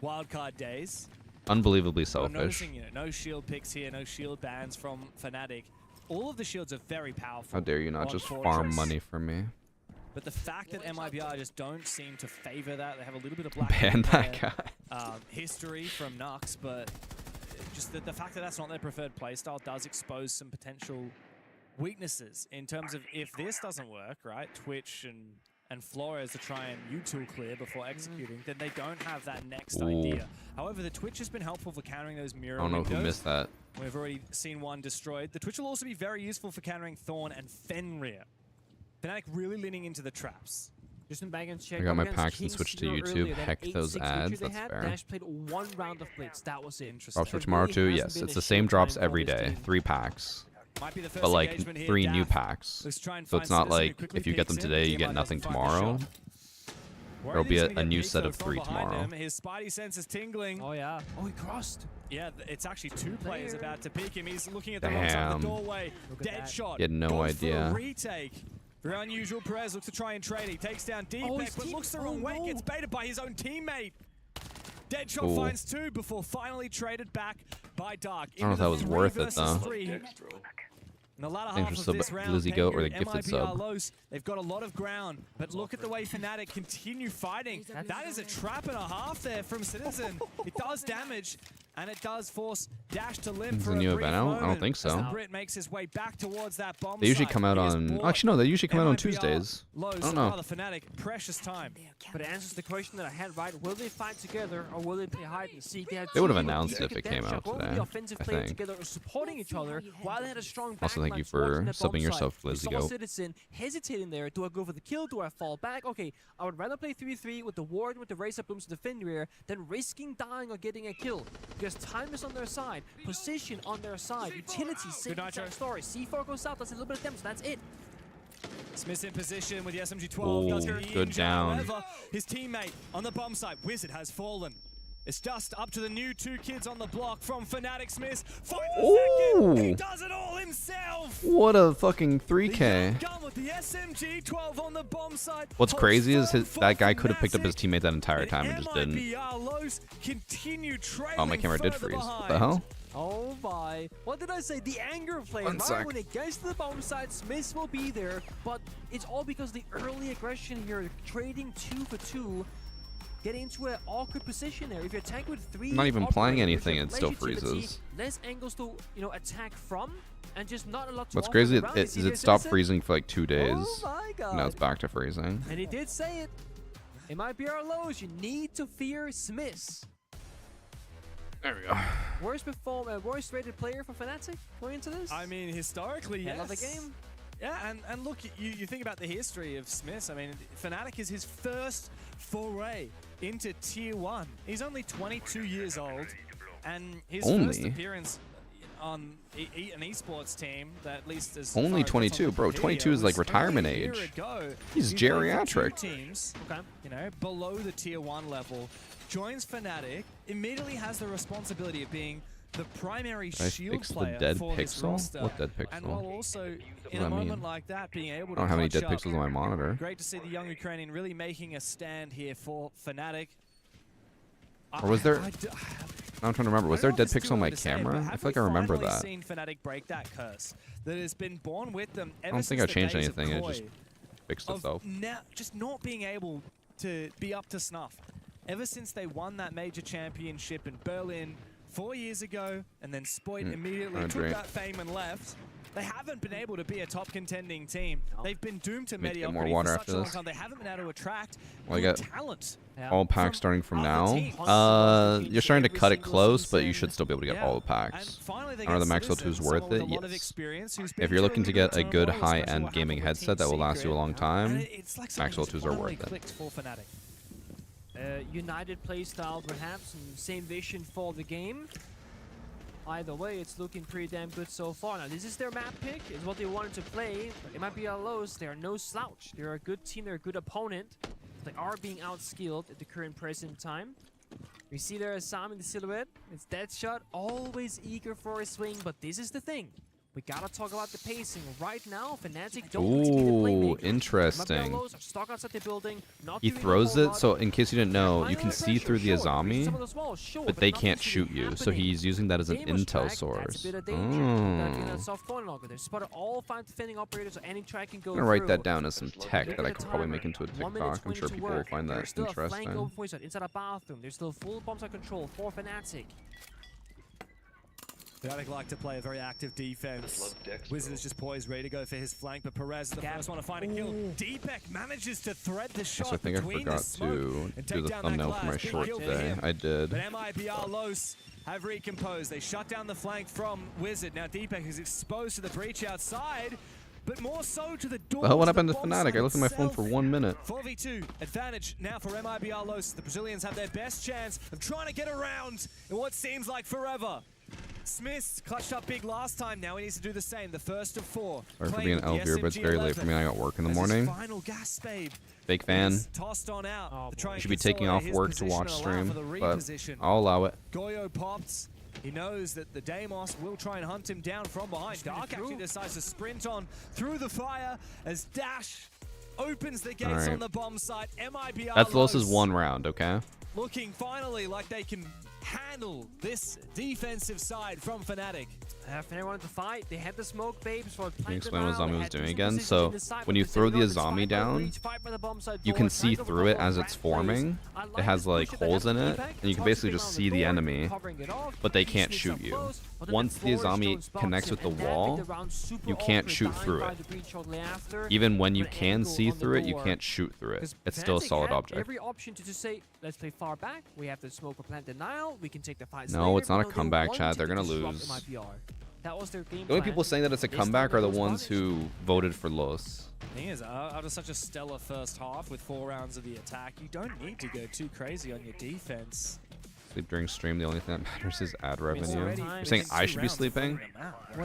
wildcard days. Unbelievably I'm selfish. noticing, no shield picks here, no shield bans from Fnatic. all of the shields are very powerful. How dare you not just farm money for me? But the fact that MIBR just don't seem to favor that, they have a little bit of black Ban that guy. History from Nux, but just the fact that that's not their preferred playstyle does expose some potential weaknesses in terms of if this doesn't work, right? Twitch and Flores to try and util clear before executing, then they don't have that next idea. However, the Twitch has been helpful for countering those mirror I don't know windows. who missed that. We've already seen one destroyed. The Twitch will also be very useful for countering Thorn and Fenrir. Fnatic really leaning into the traps. Just back and check. I got my packs and switched to YouTube. Heck those ads. That's fair. Dash played 1 round of Blitz. That was it. Interesting. Drops for tomorrow too. Yes, it's the same drops every day. 3 packs. But like 3 new packs. So it's not like if you get them today, you get nothing tomorrow. There'll be a new set of 3 tomorrow. His Spidey sense is tingling. Oh yeah. Oh, he crossed. Yeah, it's actually 2 players about to peek him. He's looking at the wrong side of the doorway. Dead shot. He had no idea. Retake. Very unusual. Perez looks to try and trade. He takes down Deepak, but looks the wrong way. Gets baited by his own teammate. Deadshot finds 2 before finally traded back by Dark. I don't know if that was worth it though. In the latter Thanks half for of this sub, round, Glizzy Goat, or the gifted sub. They've got a lot of ground, but look at the way Fnatic continue fighting. That is a trap and a half there from Citizen. It does damage, and it does force Dash to limp Is for the a new brief event out? moment I don't think as so. the Brit makes his way back towards that bomb They usually site. come out He is on. bought. Actually, no. They usually come out on MIBR Tuesdays. Lows I don't know. rather Fnatic, precious time. But it answers the question that I had, right? Will they fight together or will they play hide and seek? They would have announced it if it came out today, The offensive I player think. together or supporting each other while they had a strong Also, thank you backline for towards that bomb subbing yourself, site. We Glizzy saw Goat. Citizen hesitating there. Do I go for the kill? Do I fall back? Okay, I would rather play 3-3 with the ward, with the Razor Blooms to defend rear than risking dying or getting a kill. Because time is on their side, position on their side, utility, same exact story. C4 goes out, does a little bit of damage, that's it. Smith's in position with the SMG-12. Does get the good injure. down. However, his teammate on the bomb site, Wizard, has fallen. It's just up to the new 2 kids on the block from Fnatic. Smith finds the second. He does it all himself. What a fucking 3K. Gun with the SMG-12 on the bomb site. What's crazy is that guy could have picked up his teammate that entire time and just didn't. Oh, my camera did freeze. What the hell? Oh my. What did I say? The anger player. One sec. When it gets to the bomb side, Smith will be there, but it's all because the early aggression here, trading 2 for 2, getting into an awkward position there. If you're attacked with 3 I'm not even playing operators, anything, you it have still legitimacy, freezes. Less angles to, attack from, and just not a lot to What's offer crazy around. is You see it stopped Citizen? freezing for like 2 days. Oh my god. Now it's back to freezing. And he did say it. It might be our lows. You need to fear Smiths. There we go. Worst rated player for Fnatic going into this? I mean, historically, yes. Hell of a game. Yeah, and look, you think about the history of Smiths. I mean, Fnatic is his first foray into Tier 1. He's only 22 years old, and his first appearance on an esports team that at least is Only 22, bro. 22 is like retirement age. He's geriatric. Teams, below the Tier 1 level, joins Fnatic, immediately has the responsibility of being the primary shield player for this roster. What dead pixel? And while also in a moment like that being able to I don't have any clutch dead pixels up, on my monitor. Great to see the young Ukrainian really making a stand here for Fnatic. Or was there? I'm trying to remember. Was there a dead pixel on my camera? I feel like I remember that. Seen Fnatic break that curse that has been born with them I ever don't think since I the changed days of anything. It Koi, just fixed of itself. now just not being able to be up to snuff. Ever since they won that major championship in Berlin 4 years ago, and then Spoit immediately took that fame and left, they haven't been able to be a top contending team. They've been doomed to Need to get mediocrity more water for after such a long this. time. They haven't been able to attract Well, I good got talent. all packs starting from now. You're starting to cut it close, but you should still be able to get all the packs. I don't know the Maxwell 2 is worth it. Yes. If you're looking to get a good high-end gaming headset that will last you a long time, Maxwell 2s are worth it. United playstyle, perhaps, and same vision for the game. Either way, it's looking pretty damn good so far. Now, this is their map pick. It's what they wanted to play. It might be our lows. They are no slouch. They're a good team. They're a good opponent. They are being outskilled at the current present time. We see there Sam in the silhouette. It's Deadshot, always eager for a swing, but this is the thing. We gotta talk about the pacing. Right now, Fnatic don't need to be the playmakers. Interesting. Are stuck outside the building, not He doing a throws whole it, lot. so in case you didn't know, you can Under see pressure, through the sure. Azami, Some of those walls, sure, but they nothing's can't really shoot you. So happening. he's using that as an Game was intel tracked, source. That's a bit of danger. That being a soft corner locker. They've spotted all 5 defending operators, so any track can go I'm gonna write through. that down as some tech Look that at I the could probably timer. make into a 1 minute TikTok. I'm sure 20 to people will work. find that There's still a flank interesting. open for inside a bathroom. There's still full bomb site control for Fnatic. Fnatic like to play a very active defense. Wizard is just poised, ready to go for his flank, but Perez is the first one to find a kill. Deepek manages to thread the shot So I think I between forgot the smoke to and do take the down thumbnail that for my glass. Big short kill for today. him. I did. But MIBR Los have recomposed. They shut down the flank from Wizard. Now Deepek is exposed to the breach outside, but more so to the door. The hell what to the happened to bomb Fnatic? site I looked at my phone itself. for 1 minute. 4v2 advantage now for MIBR Los. The Brazilians have their best chance of trying to get around in what seems like forever. Smith clutched up big last time. Now he needs to do the same. The first of 4. Sorry for Playing being with the Elvier, but it's very late for me. I got work in the as his morning. Final gas, babe. Fake fan. Tossed on out. to try You and should be taking off consolidate his work to position watch and allow stream, for the but reposition. I'll allow it. Goyo pops. He knows that the Deimos will try and hunt him down from behind. Dark actually decides to sprint on through the fire as Dash opens the gates Alright. on the bomb site. MIBR That's Los's Los one round, okay? looking finally like they can handle this defensive side from Fnatic. Fnatic wanted to fight. They had the smoke babes for Can you explain what Azami was doing again? So when you throw the Azami down, you can see through it as it's forming. It has like holes in it, and you can basically just see the enemy, but they can't shoot you. Once the Azami connects with the wall, you can't shoot through it. Even when you can see through it, you can't shoot through it. It's still a solid object. Every option to just say, let's play far back. We have the smoke or plant denial. We can take the fight. No, it's not a comeback, chat. They're gonna lose. That was their game The only plan. people saying that it's a They comeback are started the those ones who voted for Los. Thing is, after such a stellar first half with 4 rounds of the attack, you don't need to go too crazy on your defense. Sleep during stream, the only thing that matters is ad revenue. already- You're saying I should be sleeping?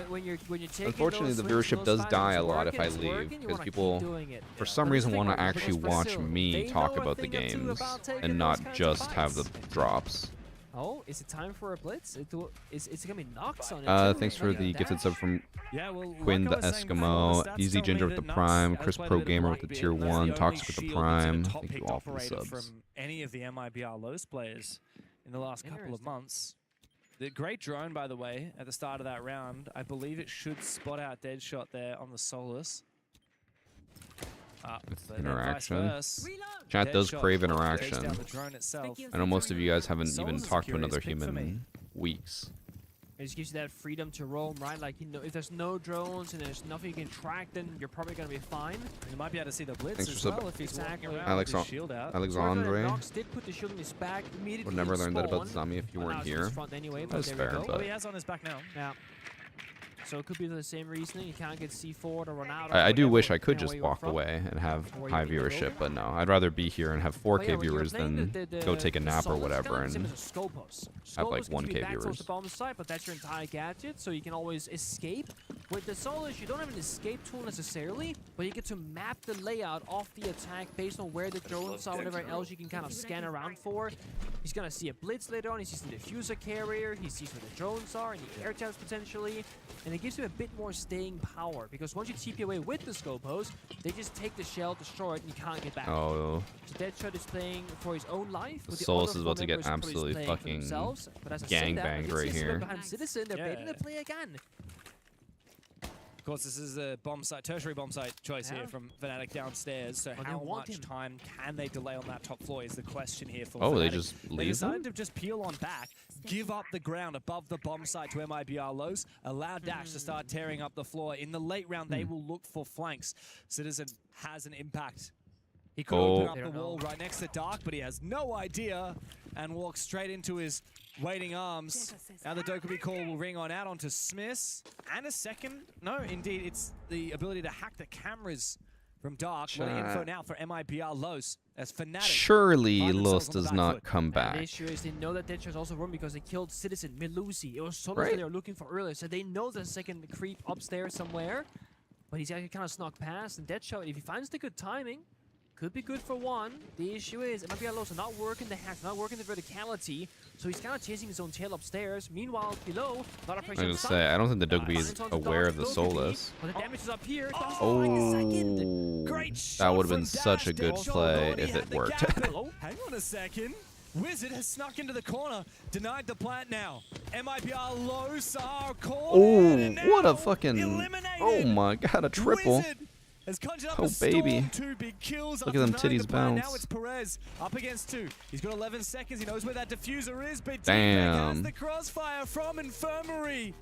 When you're taking Unfortunately, those the swings, viewership those does die a patterns lot if working, I it's leave, working, you because wanna keep people, doing it. for some But reason, the want to thing actually is, watch Brazil, me they talk know a about the thing or two games about taking and those not kinds of just have the fights. drops. Oh, is it time for a blitz? It's gonna be knocks on it. too. Thanks for Like a the gifted dash. sub from Yeah, well, Quinn the like I was saying before, Eskimo, the stats Easy tell Ginger me with the that Prime, Nuts Chris has played Pro a bit of Gamer with the Lightbeard, tier and that's 1, the Toxic only with the shield Prime. that's a top Thank you picked all for the operator subs. from any of the MIBR Los players in the last couple of months. The great drone, by the way, at the start of that round. I believe it should spot out Deadshot there on the Solus. Interaction. Chat does crave interaction. I know most of you guys haven't even talked to another human in weeks. It just gives you that freedom to roam, right? Like, you know, if there's no drones and there's nothing you can track, then you're probably gonna be fine. You might be able to see the blitz Thanks as for well sub- if he's walking around Alex with his shield out. Alexandre. Nox did put the shield in his back immediately. Would never learn that about spawn. Zami if you Well, weren't now it's in his here. front anyway, but That's there fair, we go. but He has on his back now. Yeah. So it could be the same reasoning. You can't get C4 or run out. I do wish I could depending on just where you are walk from. away and have Or high you can go viewership, over. but no, I'd rather be here and have 4K But yeah, when you're viewers playing than go take a the nap or Solus whatever gun, same and as a Scopus. have like Scopus gives you 1K back towards viewers. the bomb site, but that's your entire gadget, so you can always escape. With the Solus, you don't have an escape tool necessarily, but you get to map the layout of the attack based on where the drones are, whatever else you can kind of scan around for. He's gonna see a blitz later on, he sees the diffuser carrier, he sees where the drones are, and the air taps potentially, and it gives him a bit more staying power, because once you TP away with the Scopus, they just take the shell, destroy it, and you can't get back. Oh. So Deadshot is playing for his own life. The with Solus other is about four to get members probably absolutely playing for fucking themselves. But as I say that, gangbanged we can right see here. behind Citizen, they're baiting the play again. Of course, this is a bomb site, tertiary bomb site choice here from Fnatic downstairs. So Well, they how want much him. time can they delay on that top floor is the question here for Oh, Fnatic. they just They leave decided them? to just peel on back, give up the ground above the bomb site to MIBR Los, allow Dash to start tearing up the floor. In the late round, they will look for flanks. Citizen has an impact. He could open up the wall right next to Dark, but he has no idea and walks straight into his waiting arms. Now the Dokkaebi call will ring on out onto Smiths. And a second, no, indeed, it's the ability to hack the cameras from Dark. What info now for MIBR Los as Fnatic. Surely find themselves Los on the does back not foot. come And the back. issue is they know that Deadshot's also run because they killed Citizen, Melusi. It was Solus Right. that they were looking for earlier, so they know there's a second creep upstairs somewhere. But he's actually kind of snuck past, and Deadshot, if he finds the good timing, Could be good for one. The issue is it might be a loss, not working the hacks, not working the verticality. So he's kind of chasing his own tail upstairs. Meanwhile, below, a lot of pressure. I was gonna say, I don't think the Dokkaebi is aware of the Solus. But the damage is up here. Oh, that would have been such a good play if it worked. Hang on a second. Wizard has snuck into the corner, denied the plant now. MIBR low, Sahara Oh, what a fucking... Oh my god, a triple. Has conjured up Oh, a baby. storm, 2 big kills. Look at them after denying titties the plan. bounce. Now it's Perez up against 2. He's got 11 seconds. He knows where that diffuser is, but Damn. has the crossfire from Infirmary.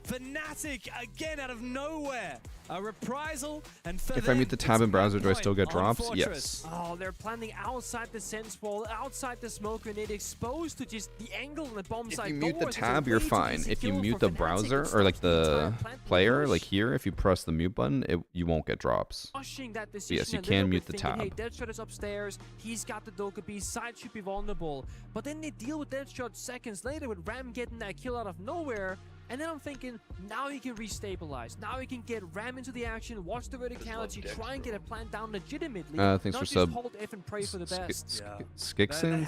Fnatic again out of nowhere. A reprisal, and for If I mute the tab in browser, do I still get drops? Fortress. Yes. Oh, they're planting outside the sense wall, outside the smoke grenade, exposed to just the angle on the bomb side. If you mute the tab, you're fine. If you mute the browser, or like the player, like here, if you press the mute button, you won't get drops. Pushing that But decision yes, you a can little mute bit, the thinking, tab. Hey, Deadshot is upstairs. He's got the Dokkaebi. Side should be vulnerable. But then they deal with Deadshot seconds later with Ram getting that kill out of nowhere. And then I'm thinking, now he can restabilize. Now he can get Ram into the action, watch the verticality, try and get a plant down legitimately. Thanks not for just sub. hold F and pray for the best. Skixin?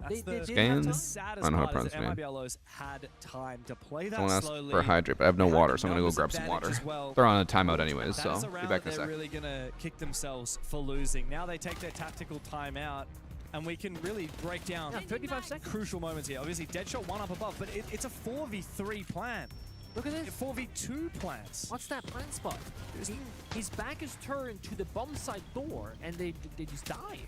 They did Scan? have I don't know how to pronounce it. MIBLOs had time to play that Someone asked slowly. for a hydrate, but I have no water, so I'm gonna go numbers grab some water. advantage as well. They're on a timeout anyways, That so is a be round back in that a they're sec. really gonna kick themselves for losing. Now they take their tactical timeout, and we can really break down 35 seconds. Crucial moments here. Obviously, Deadshot one up above, but it's a 4v3 plan. Look at this. 4v2 plants. What's that plant spot? His back is turned to the bomb side door, and they just die.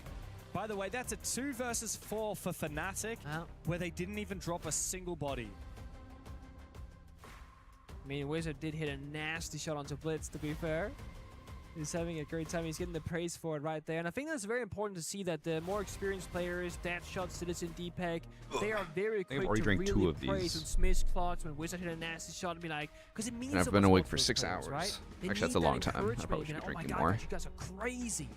By the way, that's a 2 versus 4 for Fnatic, where they didn't even drop a single body. I mean, Wizard did hit a nasty shot onto Blitz, to be fair. He's having a great time. He's getting the praise for it right there. And I think that's very important to see that the more experienced players, Deadshot, Citizen, DPEG, they are very quick already to drank really 2 of praise these. when Smith's clutch, when Wizard hit a nasty shot, and be like, because it means And I've so been much awake more for those 6 players, hours. right? They Actually, that's need a that long time. I encouragement. probably should be Oh my drinking God, more. you guys are crazy.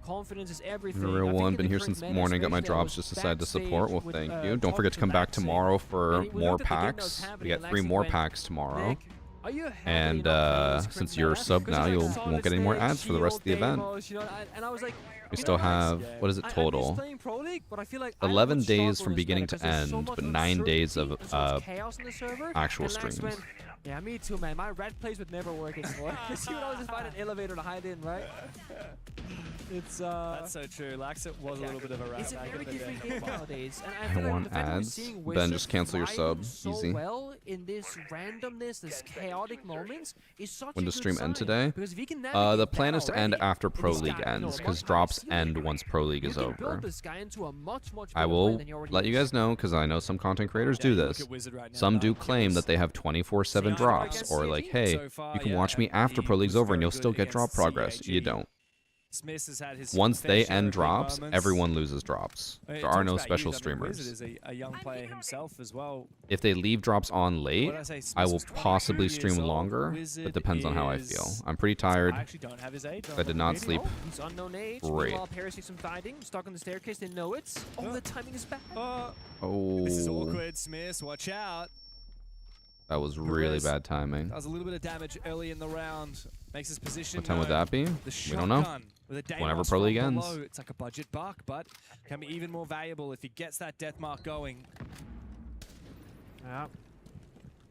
Confidence is everything. Real one, been here since morning, got my drops, just decided to support. Well, thank you. Don't forget to come back tomorrow for more packs. We got 3 more packs tomorrow. And since you're a sub now, you won't get any more ads for the rest of the event. We still have, what is it total? 11 days from beginning to end, but 9 days of actual streams. Yeah, me too, man. My red plays would never work anymore. You would always just find an elevator to hide in, right? It's That's so true. Laxit was a little bit of a rat. It's a very different game nowadays, and I I feel like want the fact that we're ads. seeing Ben, Wizard just cancel your thrive sub. so Easy. well in this randomness, this chaotic moments, is such When a does good stream sign. end today? Because if he can navigate The plan that is to end already, after Pro this League guy, you know, ends, one because time drops ceiling, end once Pro League you is can over. build this guy into a much I better player will than he already let you is. guys know, because I know some content creators do you look this. at Wizard right now, Some do that claim that they have 24/7 drops, or like, hey, you can watch me after Pro League's over and you'll still get drop progress. You don't. Smith has had his Once fair they share end of big drops, moments. everyone loses drops. It There are talks no about special youth. I mean, Wizard streamers. is a young player himself as well. If they leave drops on late, What did I say? I will Smith's 22 possibly years stream old. longer. Wizard It depends on how I is- feel. I'm pretty tired. I actually don't have his age. I did not sleep. He's unknown age. Great. Meanwhile, Paris takes some fighting. Stuck on the staircase. They know it. Oh, the timing is bad. Oh, This is awkward, Smith. Watch out. that was really Perez bad timing. Does a little bit of damage early in the round. Makes his position. What time would known. that be? The We don't know. shotgun with a Deimos Whenever Pro from League ends. below. It's like a budget buck, but can be even more valuable if he gets that death mark going. Yeah.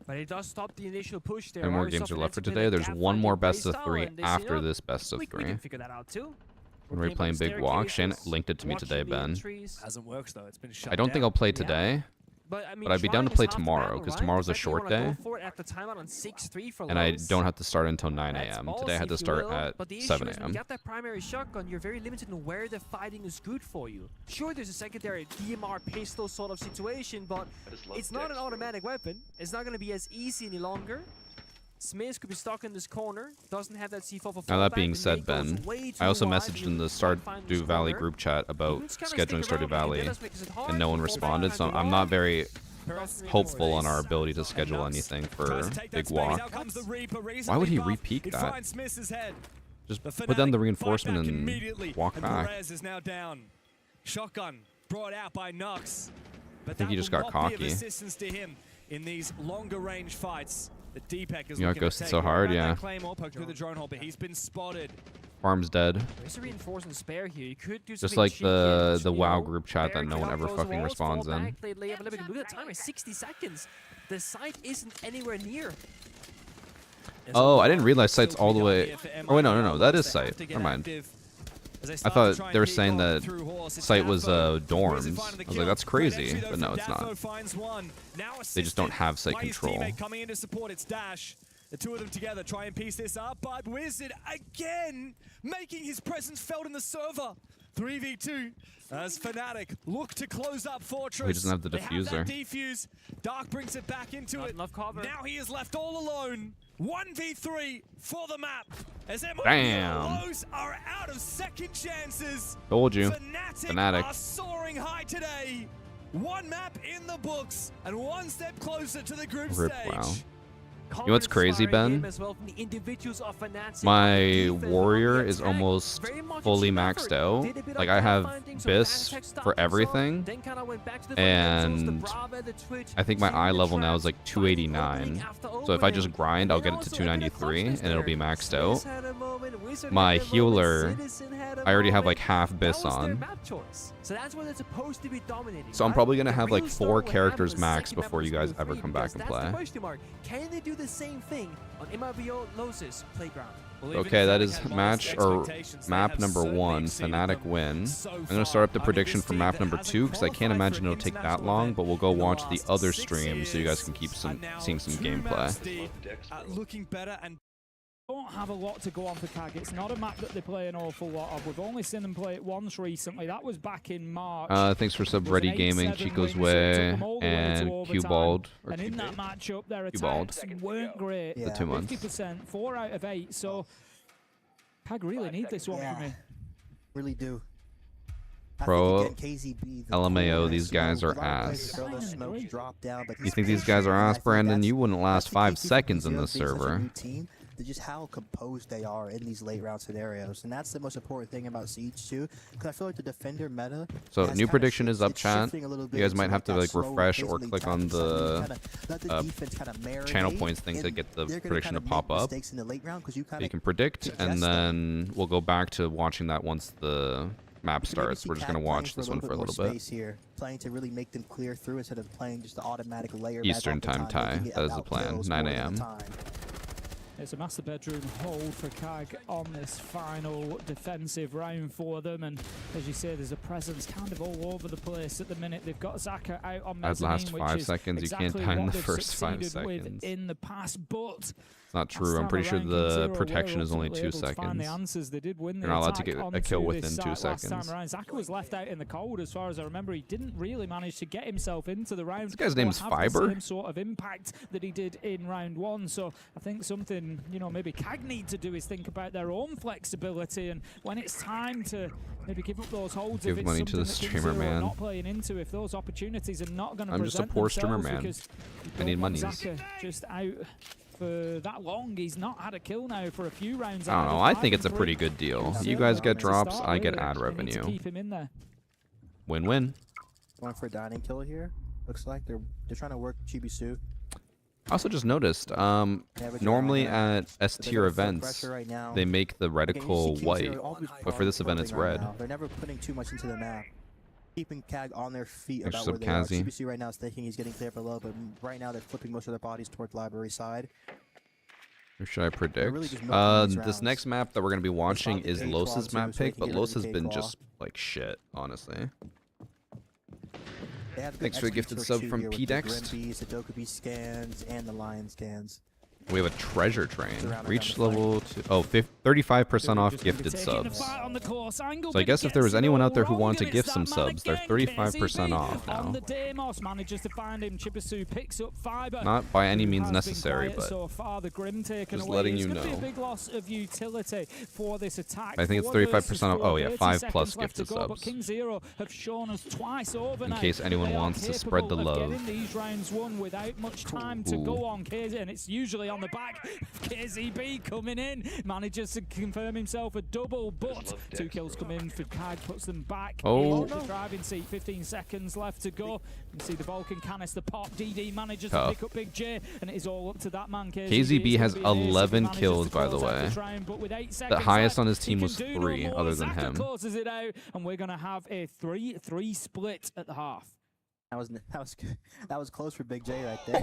But it does stop the initial push there. How many more Aristotle games are left for had to play today? the There's gap one fighting more best of playstyle, 3 and they say, after "No, this best of we 3. can figure that out too. When we're playing Big Walk, Shane linked it to me today, Ben. Hasn't worked though. It's been shut I don't think I'll play Yeah. today, But, I mean, but I'd be down to trying is play half the tomorrow, battle, because right? tomorrow's The a fact that you short wanna day. go for it at the timeout on 6-3 for And I lows, don't have to start until 9 that's a.m. Today I had ballsy, to if you start will. at But the issue 7 is when a.m. you got that primary shotgun, you're very limited in where the fighting is good for you. Sure, there's a secondary DMR pistol sort of situation, but it's not an automatic weapon. It's not going to be as easy any longer. Smith could be stuck in this corner. Doesn't have that C4 for Now that fallback. being The said, nade goes Ben, way too I also wide. messaged You in the can't find this Stardew Valley corner. group chat about You just kinda scheduling stick Stardew around, man. Valley, That makes it hard. and no one People responded, so I'm not very hopeful on our ability to schedule anything for Big Walk. Why would he re-peek that? Just put down the reinforcement and walk back. Perez is now down. Shotgun brought out by Nux. I think he just got cocky. Assistance to him in these longer range fights. The DPEC is You got looking to ghosted take so one hard, around yeah. that Claymore, poke through the drone hole, but he's been spotted. Farm's dead. There's a reinforcing spare here. You could do Just something like cheeky the and, WoW group chat that no one ever close the fucking walls, responds fall in. back, play late, have a look at the timer, 60 seconds. The site isn't anywhere near. Oh, I didn't realize site's all the way. Oh wait, no, that is site. Never mind. I thought they were saying that site was dorms. I was like, that's crazy, but no, it's not. They just don't have site control. Coming in to support its dash. The two of them together try and piece this up, but Wizard again making his presence felt in the server. 3v2 as Fnatic look to close up Fortress. He doesn't have the diffuser. They have that defuse. Dark brings it back into it. Now he is left all alone. 1v3 for the map. As MOBLOs are out of second chances. Told you. Fnatic are soaring high today. One map in the books and one step closer to the group stage. Wow. You know what's crazy, Ben? My warrior is almost fully maxed out. Like, I have Bis for everything, and I think my eye level now is like 289. So if I just grind, I'll get it to 293, and it'll be maxed out. My healer, I already have like half Bis on. So I'm probably going to have like 4 characters max before you guys ever come back and play. Can they do the same thing on MLBLO's playground? Okay, that is map number 1, Fnatic win. I'm going to start up the prediction for map number 2 because I can't imagine it'll take that long, but we'll go watch the other stream so you guys can keep seeing some gameplay. Looking better and don't have a lot to go on for CAG. It's not a map that they play an awful lot of. We've only seen them play it once recently. That was back in March. Thanks for sub VarsityGaming, Chico's Way, and Qbald. And in that matchup, their attacks weren't great. The 2 months. 50%, 4 out of 8. So CAG really need this one for me. Really do. Pro LMAO, these guys are ass. You think these guys are ass, Brandon? You wouldn't last 5 seconds in this server. Just how composed they are in these late round scenarios, and that's the most important thing about Siege too, because I feel like the defender meta. So new prediction is up, chat. You guys might have to like refresh or click on the channel points thing to get the prediction to pop up. You can predict, and then we'll go back to watching that once the map starts. We're just gonna watch this one for a little bit. Here, playing to really make them clear through instead of playing just the automatic layer. Eastern time tie. That is the plan. 9 a.m. It's a master bedroom hold for CAG on this final defensive round for them, and as you say, there's a presence kind of all over the place at the minute. They've got Zaka out on mezzanine, last 5 seconds. Exactly you can't die in the what first 5 they've succeeded seconds. with in the past, but it's not true. I'm pretty sure the protection is only 2 seconds. They did win. You're not allowed to get a kill within 2 seconds. Zaka was left out in the cold, as far as I remember. He didn't really manage to get himself into the round. This guy's name's Fiber. The same sort of impact that he did in round 1. So I think something, you know, maybe CAG need to do is think about their own flexibility, and when it's time to maybe give up those holds, give money to the streamer, man. Not playing into, if those opportunities are not going to I'm just a poor streamer, man. I need monies. Zaka just out for that long. He's not had a kill now for a few rounds. I don't know. I think it's a pretty good deal. You guys get drops, I get ad Really. revenue. Keep him in there. Win-win. Going for a dining kill here. Looks like they're trying to work Chibisu. I also just noticed, normally at S-tier events, they make the reticle white, but for this event it's red. They're never putting too much into the map. Keeping CAG on their feet Thanks, about where they are. Kazi. CBC right now is thinking he's getting clear below, but right now they're flipping most of their bodies towards library side. Or should I predict? Really just this next map that we're going to be watching is Los's map pick, but Los has been just, like, shit, honestly. Thanks for the gifted sub from PDext. The Dokkaebi scans and the Lion scans. We have a treasure train. Reach level 2. Oh, 35% off gifted subs. So I guess if there was anyone out there who wanted to gift some subs, they're 35% off now. Not by any means necessary, but just letting you know. I think it's 35% off. Oh yeah, 5+ gifted subs. In case anyone wants to spread the love. These rounds won without much time to go on, and it's usually on the back. KZB coming in, manages to confirm himself a double, but 2 kills come in for KAG, puts them back in the driving seat. 15 seconds left to go. You can see the Vulcan canister pop. DD manages to pick up Big J, and it is all up to that man. KZB has 11 kills, by the way. The highest on his team was 3, other than him. Closes it out, and we're going to have a 3-3 split at the half. That was close for Big J right there.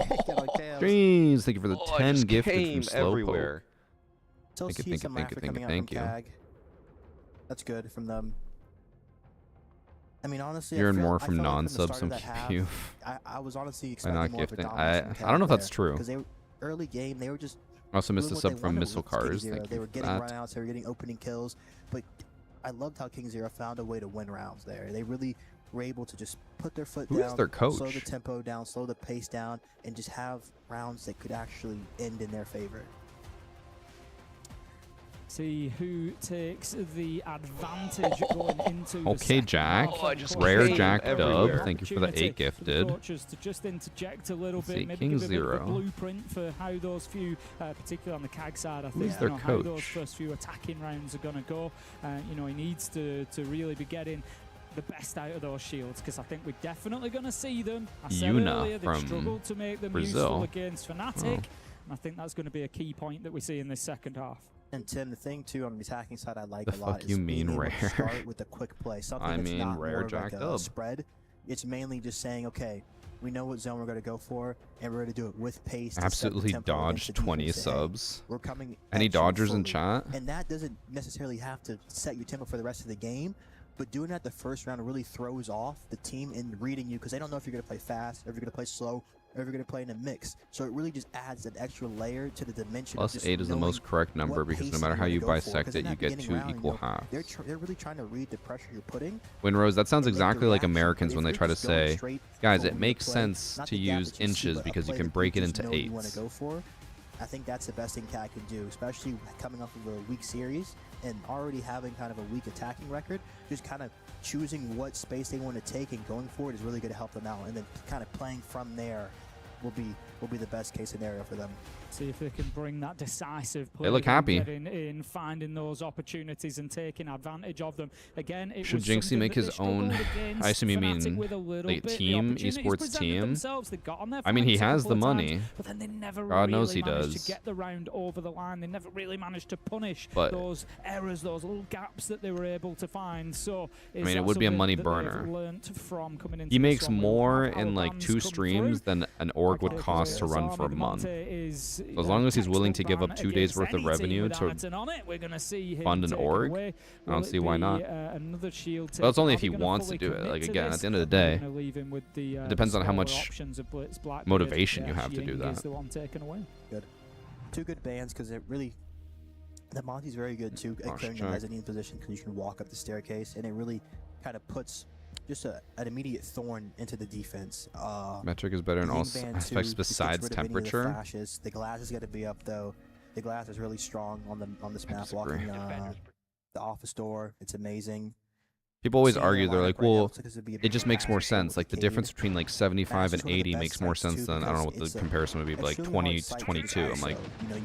Jeez, thank you for the 10 gifted from Slowpoke. Everywhere. Thank you. That's good from them. I mean, honestly, you earn more from non-subs from QQ. I was honestly expecting more gifting. I don't know if that's true. Because early game, they were just. I also missed a sub from Missile Cars. They were getting runouts, they were getting opening kills, but I loved how King Zero found a way to win rounds there. They really were able to just put their foot down, Who is their coach? slow the tempo down, slow the pace down, and just have rounds that could actually end in their favor. See who takes the advantage going into okay, Jack. Rare Jack Dub. Thank you for the 8 gifted. To just interject a little bit, maybe King give a bit of Zero. a blueprint for how those few, particularly on the KAG side, I think, Who's their how those coach? first few attacking rounds are going to go. You know, he needs to really be getting the best out of those shields, because I think we're definitely going to see them. I said earlier, they've struggled to make them useful against Fnatic, and I think that's going to be a key point that we see in this second half. And Tim, the thing too on the attacking side I like The a lot fuck is you mean being able rare? to start with a quick play. Something I that's mean not rare more of Jack like a Dub. spread. It's mainly just saying, okay, we know what zone we're going to go for, and we're going to do it with pace. Absolutely dodged 20 defense. subs. We're coming. Any at you Dodgers in fully. chat? And that doesn't necessarily have to set your tempo for the rest of the game. But doing that the first round really throws off the team in reading you, because they don't know if you're going to play fast, or if you're going to play slow, or if you're going to play in a mix. So it really just adds an extra layer to the dimension. Plus 8 is the most correct number, because no matter how you bisect it, you get 2 equal halves. They're really trying to read the pressure you're putting. Winrose, that sounds exactly like Americans when they try to say, guys, it makes sense to use inches because you can break it into 8s. I think that's the best thing KAG can do, especially coming off of a weak series and already having kind of a weak attacking record. Just kind of choosing what space they want to take and going for it is really going to help them out. And then kind of playing from there will be the best case scenario for them. See if they can bring that decisive play. They look happy. In finding those opportunities and taking advantage of them. Again, it Should was Jinxie make his own? I assume you mean like team, esports team. I mean, he has the money. But then they never God knows really he managed does. to get the round over the line. They never really managed to punish But those errors, those little gaps that they were able to find. So I mean, it would be a money burner. He makes more in like 2 streams than an org would cost to run for a month. So as long as he's willing to give up 2 days worth of revenue to fund an org, I don't see why not. But that's only if he wants to do it. Like again, at the end of the day, it depends on how much motivation you have to do that. Good. 2 good bans, because it really. The Monty's very good too at clearing the mezzanine position, because you can walk up the staircase, and it really kind of puts just an immediate thorn into the defense. Metric is better in all aspects besides temperature. The glass is going to be up though. The glass is really strong on this map. Walking the office door, it's amazing. People always argue, they're like, well, it just makes more sense. Like the difference between like 75 and 80 makes more sense than, I don't know what the comparison would be, but like 20 to 22. I'm like,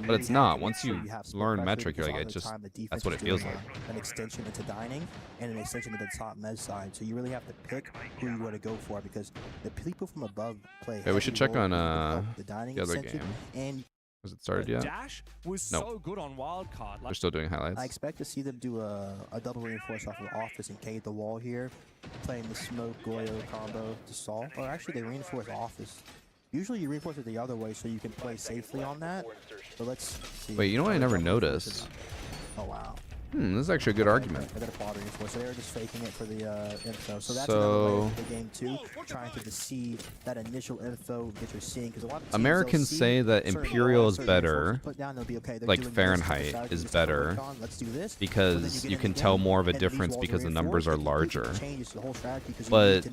but it's not. Once you learn metric, you're like, it just, that's what it feels like. An extension into dining and an extension to the top med side. So you really have to pick who you want to go for, because the people from above play. Yeah, we should check on the dining the other extension, game. and Was it started yet? Dash was No. so good on wildcard. They're still doing highlights. I expect to see them do a double reinforce off of Office and Cade the wall here, playing the smoke Goyo combo to solve. Or actually, they reinforce Office. Usually, you reinforce it the other way so you can play safely on that. But let's see. Wait, you know what I never noticed? Oh wow. This is actually a good argument. I got a quad reinforce, so they were just faking it for the info. So that's another layer of the game too, trying to deceive that initial info that you're seeing. Because a lot of teams, Americans say that Imperial is better, like doing Fahrenheit is better, because you can tell more of a difference because the numbers are larger. But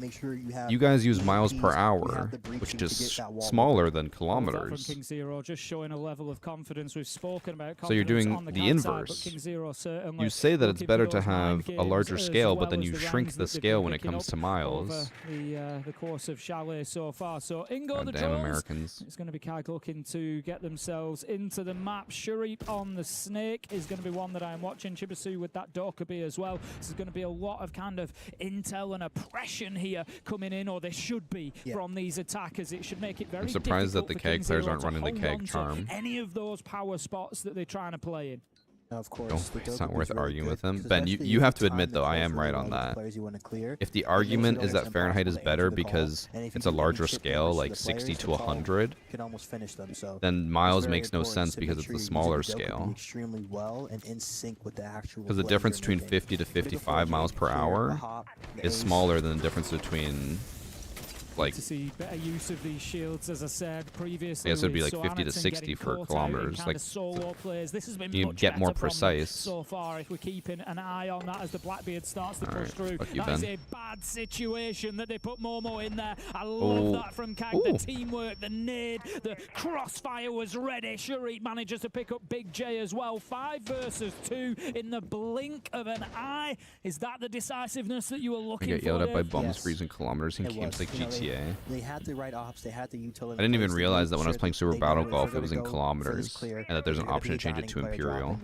you guys use miles per hour, which is smaller than kilometers. King Zero just showing a level of confidence we've spoken about. So you're doing On the the CAD side, inverse. but King Zero certainly certainly. You say that it's looking better for to those mind have a games larger as scale, but well then as you the shrink rounds the that they've scale been when it picking comes up to Miles. over the course of Chalet so far. So in go the Goddamn draws. Americans. It's going to be Kag looking to get themselves into the map. Shurip on the Snake is going to be one that I'm watching. Chibisu with that Dokubi as well. This is going to be a lot of kind of intel and oppression here coming in, or there should be from these attackers. It should make it very I'm surprised that the difficult for Keg King players Zero aren't to running the hold Keg on to charm. any of those power spots that they're trying to play in. Of course, It's not worth arguing with him. Ben, you have to admit, though, I am right on that. If the argument is that Fahrenheit is better because it's a larger scale, like 60 to 100, then Miles makes no sense because it's the smaller scale. Because the difference between 50 to 55 miles per hour is smaller than the difference between, like, to see better use of these shields, as I said previously. I guess it would be like so 50 to Hamilton 60 getting for caught kilometers. out in Like, solo plays. This has been you much get more better from them precise. so far. If we're keeping an eye on that as the Blackbeard starts to push Alright, through, fuck you, that is Ben. a bad situation that they put Momo in there. I love that from Kag. The teamwork, the nade, the crossfire was ready. Shuri manages to pick up Big J as well. 5 versus 2 in the blink of an eye. Is that the decisiveness that you were I looking get for? yelled at by Dave? bums freezing kilometers in games like GTA. They had the right ops, they had the utility. I didn't even realize that when I was playing Super Battle Golf, it was in kilometers, and that there's an option to change it to Imperial.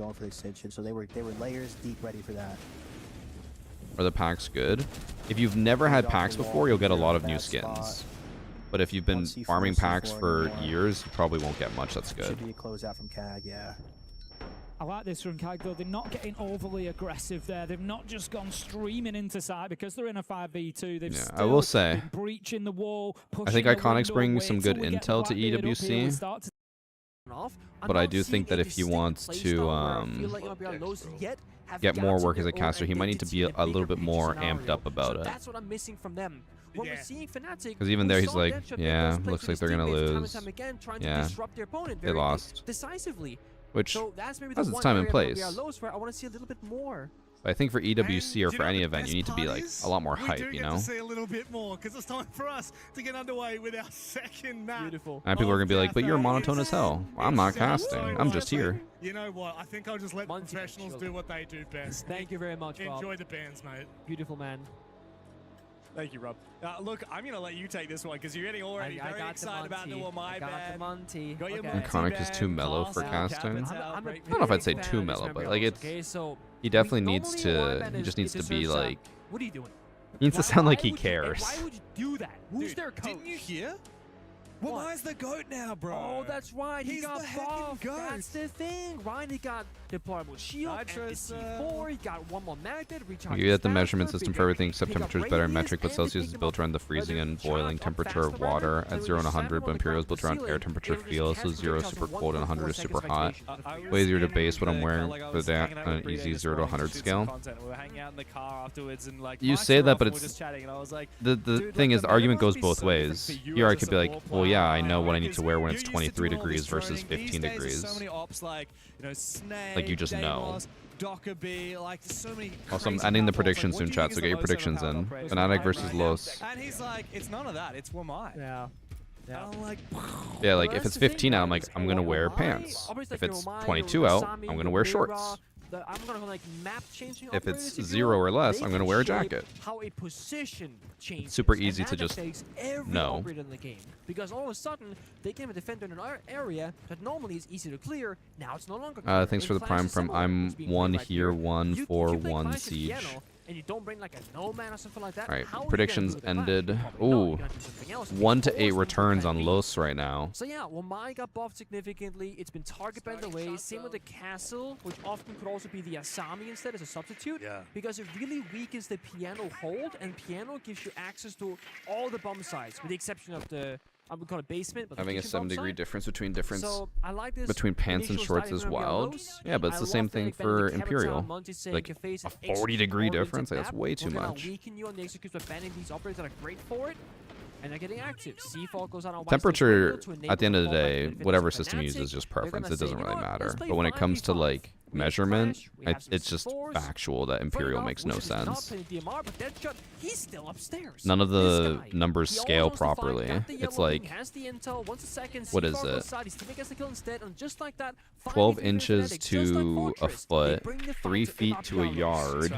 So they were layers deep ready for that. Are the packs good? If you've never had packs before, you'll get a lot of new skins. But if you've been farming packs for years, you probably won't get much that's good. Should be a closeout from Kag, yeah. I like this from Kag, though. They're not getting overly aggressive there. They've not just gone streaming into side because they're in a 5v2. They've still I will say, been breaching the wall, I think pushing the Iconics window bring away some till good we get intel to Blackbeard up here. We EWC. start to But I do think that if he wants to get more work as a caster, he might need to be a little bit more amped up about it. That's what I'm missing from them. What we're seeing Fnatic, Because even there, he's like, yeah, looks like they're gonna lose. Yeah, they lost. Decisively. Which so that's maybe has the its one time and area where place. we are lowest where I want to see a little bit more. But I think for EWC or for any event, you need to be like a lot more hype, you know? To see a little bit more because it's time for us to get underway with our second map. Beautiful. And people are gonna be like, but you're monotone as hell. Well, I'm not casting. I'm just here. You know what? I think I'll just let professionals do what they do best. Thank you very much, Rob. Enjoy the bands, mate. Beautiful, man. Thank you, Rob. Look, I'm going to let you take this one because you're getting already very excited about the my bad. Got your Iconic is too mellow for casting. I don't know if I'd say too mellow, but like it's. He definitely needs to. He just needs to be like. What are you doing? He needs to sound like he cares. Why would you do that? Who's their coach? Didn't you hear? Well, Ryan's the GOAT now, bro. Oh, that's right. He got buffed. GOAT. That's the thing. Ryan, he got deployable shield, NPC4, he got one more magnet, recharge. You get the measurement system for everything except temperature is better in metric, but Celsius is built around the freezing and boiling temperature of water at 0 and 100, but Imperial is built around air temperature feel, so 0 is super cold and 100 is super hot. Way easier to base what I'm wearing for that on an easy 0 to 100 scale. You say that, but it's the thing is the argument goes both ways. Here I could be like, well, yeah, I know what I need to wear when it's 23 degrees versus 15 degrees. Like you just know. Also, I'm ending the predictions soon, chat, so get your predictions in. Fnatic versus Los. And he's like, it's none of that, it's Wamai. Yeah. Yeah. I'm like, yeah, like if it's 15 out, I'm like, I'm gonna wear pants. If it's 22 out, I'm gonna wear shorts. I'm gonna like map changing. If it's 0 or less, I'm gonna wear a jacket. How a position changes. It's super easy to just know. In the game. Because all of a sudden they can defend in an area that normally is easy to clear. Now it's no longer. Thanks for the prime from I'm 1 here, 1 4 1 siege. And you don't bring like a nomad or something like that. All right, predictions ended. Ooh, 1 to 8 returns on Los right now. So yeah, Wamai got buffed significantly. It's been target banned away. Same with the castle, which often could also be the Asami instead as a substitute. Yeah. Because it really weakens the piano hold, and piano gives you access to all the bomb sites, with the exception of the. I would call it basement, but having a 7-degree difference between so I like this between pants and shorts is wild. Yeah, but it's the same thing for Imperial. Like a 40-degree difference. Like, that's way too much. You on the executes by banning these operators that are great for it, and they're getting active. Seafall goes on Temperature, at the end of the day, whatever system you use is just preference. It doesn't really matter. But when it comes to like measurement, it's just factual that Imperial makes no sense. None of the numbers scale properly. It's like, what is it? 12 inches to a foot, 3 feet to a yard,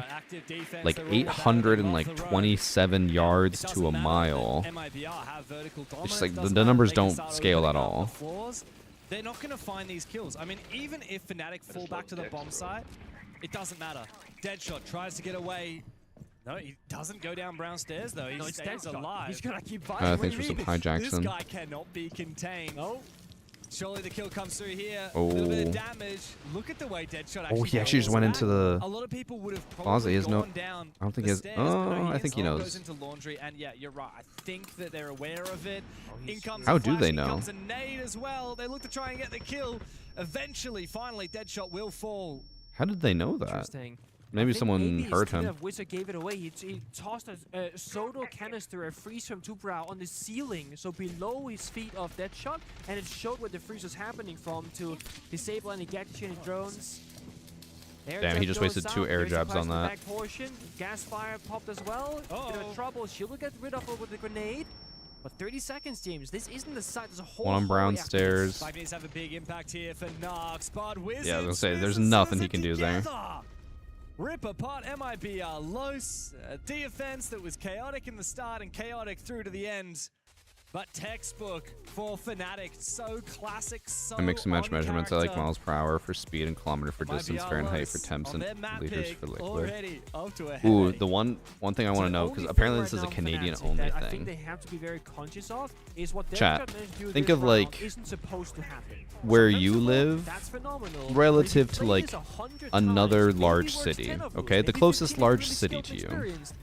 like 827 yards to a mile. It's just like the numbers don't scale at all. They're not going to find these kills. I mean, even if Fnatic fall back to the bomb site, it doesn't matter. Deadshot tries to get away. No, he doesn't go down brown stairs, though. He stays alive. He's going to keep fighting. Thanks for some High Jackson. This guy cannot be contained. No. Surely the kill comes through here. Oh. A little bit of damage. Look at the way Deadshot actually He actually just went into the A lot of people would have Plaza. He gone down I don't think the he has. stairs, Oh, but no, I think he knows. goes into laundry, and yeah, you're right. I think that they're aware of it. In comes How a do flash, they in know? comes a nade as well. They look to try and get the kill. Eventually, finally, Deadshot will fall. How did they know that? Interesting. Maybe someone heard him. Wizard gave it away. He tossed a Soto canister, a freeze from Tubrow on the ceiling, so below his feet of Deadshot, and it showed where the freeze was happening from to disable any gadget and drones. Damn, he just wasted 2 air jabs on that. Back portion. Gas fire popped as well. Bit of trouble. Shield will get rid of it with the grenade. But 30 seconds, James. This isn't the site. There's a whole One on brown stairs. 5 minutes have a big impact here for Nox, but Wizards. Yeah, I was gonna say there's nothing he can do there. Rip apart MIBR Los, a defense that was chaotic in the start and chaotic through to the end. But textbook for Fnatic, so classic, so I mix and match measurements. I like character. miles per hour for speed and kilometer for distance, Fahrenheit for temps, and liters for liquid. Ooh, the one thing I want to know, because apparently this is a Canadian only I think thing. they have to be very conscious of is what Chat, Deadshot managed to do think this of round like isn't supposed to happen. where you live That's phenomenal. relative But if to you play like this 100 another times, large maybe worth city, 10 of those. okay? The Maybe closest 15 large really city skilled to and you. experienced.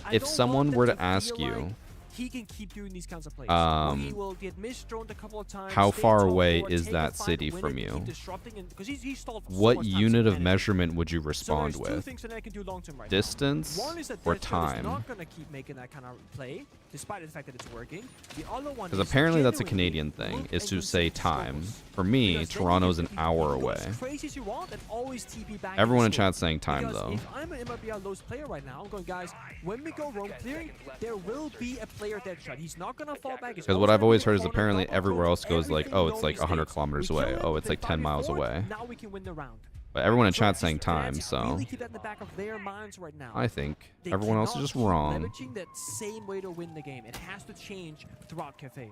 I If don't someone want were them to ask feel you, like he can keep doing these kinds of plays. Or he will get misdroned a couple of times, how stay far top away four, is take a that fight, city win from it, keep you? disrupting and- 'cause he stalled for so What much time unit of to measurement would you So respond there's two with? things that I can do long term right Distance now. One is that or Deadshot is time? not going to keep making that kind of play, despite the fact that it's working. The other one Because is apparently that's a genuinely Canadian thing, look is and to say concede time. scores. For me, Because then you Toronto's can an be hour as away. crazy as you want and always TP back. Everyone in and score. chat's saying time, Because though. if I'm an MLBR Lowe's player right now, I'm going, guys, when we go roam clearing, there will be a player Deadshot. He's not going to fall back. Because what I've always heard is apparently everywhere else goes like, oh, it's like 100 kilometers away. Oh, it's like 10 miles away. Now we can win the round. But everyone in chat's saying time, so Really keep that in the back of their minds right now. I think They everyone else is cannot just keep wrong. leveraging that same way to win the game. It has to change throughout Cafe.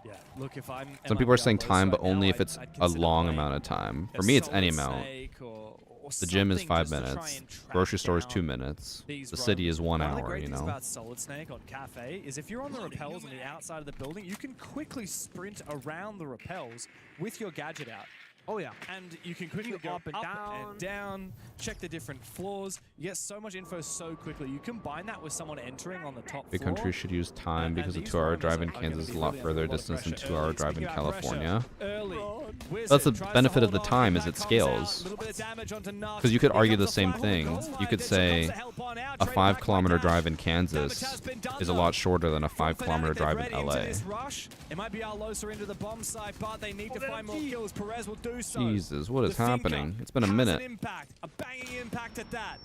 Yeah, look, if I'm Some people are MIBR saying Los time, right but only now, if it's I'd a consider long playing amount of time. For a me, it's any Solid amount. Snake or The gym is something 5 just to try minutes. and track Grocery store is down 2 minutes. these The city is 1 One of the hour, great you things know? about Solid Snake on Cafe is if you're on the rappels on the outside of the building, you can quickly sprint around the rappels with your gadget out. Oh yeah, and you can quickly go up and down, check the different floors. You get so much info so quickly. You combine that with someone entering on the top Big floor. country should use time because a 2-hour drive in Kansas is a lot further distance than 2-hour drive in California. That's the benefit of the time is it scales. Because you could argue the same thing. You could say a 5-kilometer drive in Kansas is a lot shorter than a 5-kilometer drive in LA. It might be Allosa into the bomb site, but they need to find more kills. Perez will do so. Jesus, what is The Finca happening? It's been a has minute. An impact, a banging impact at that.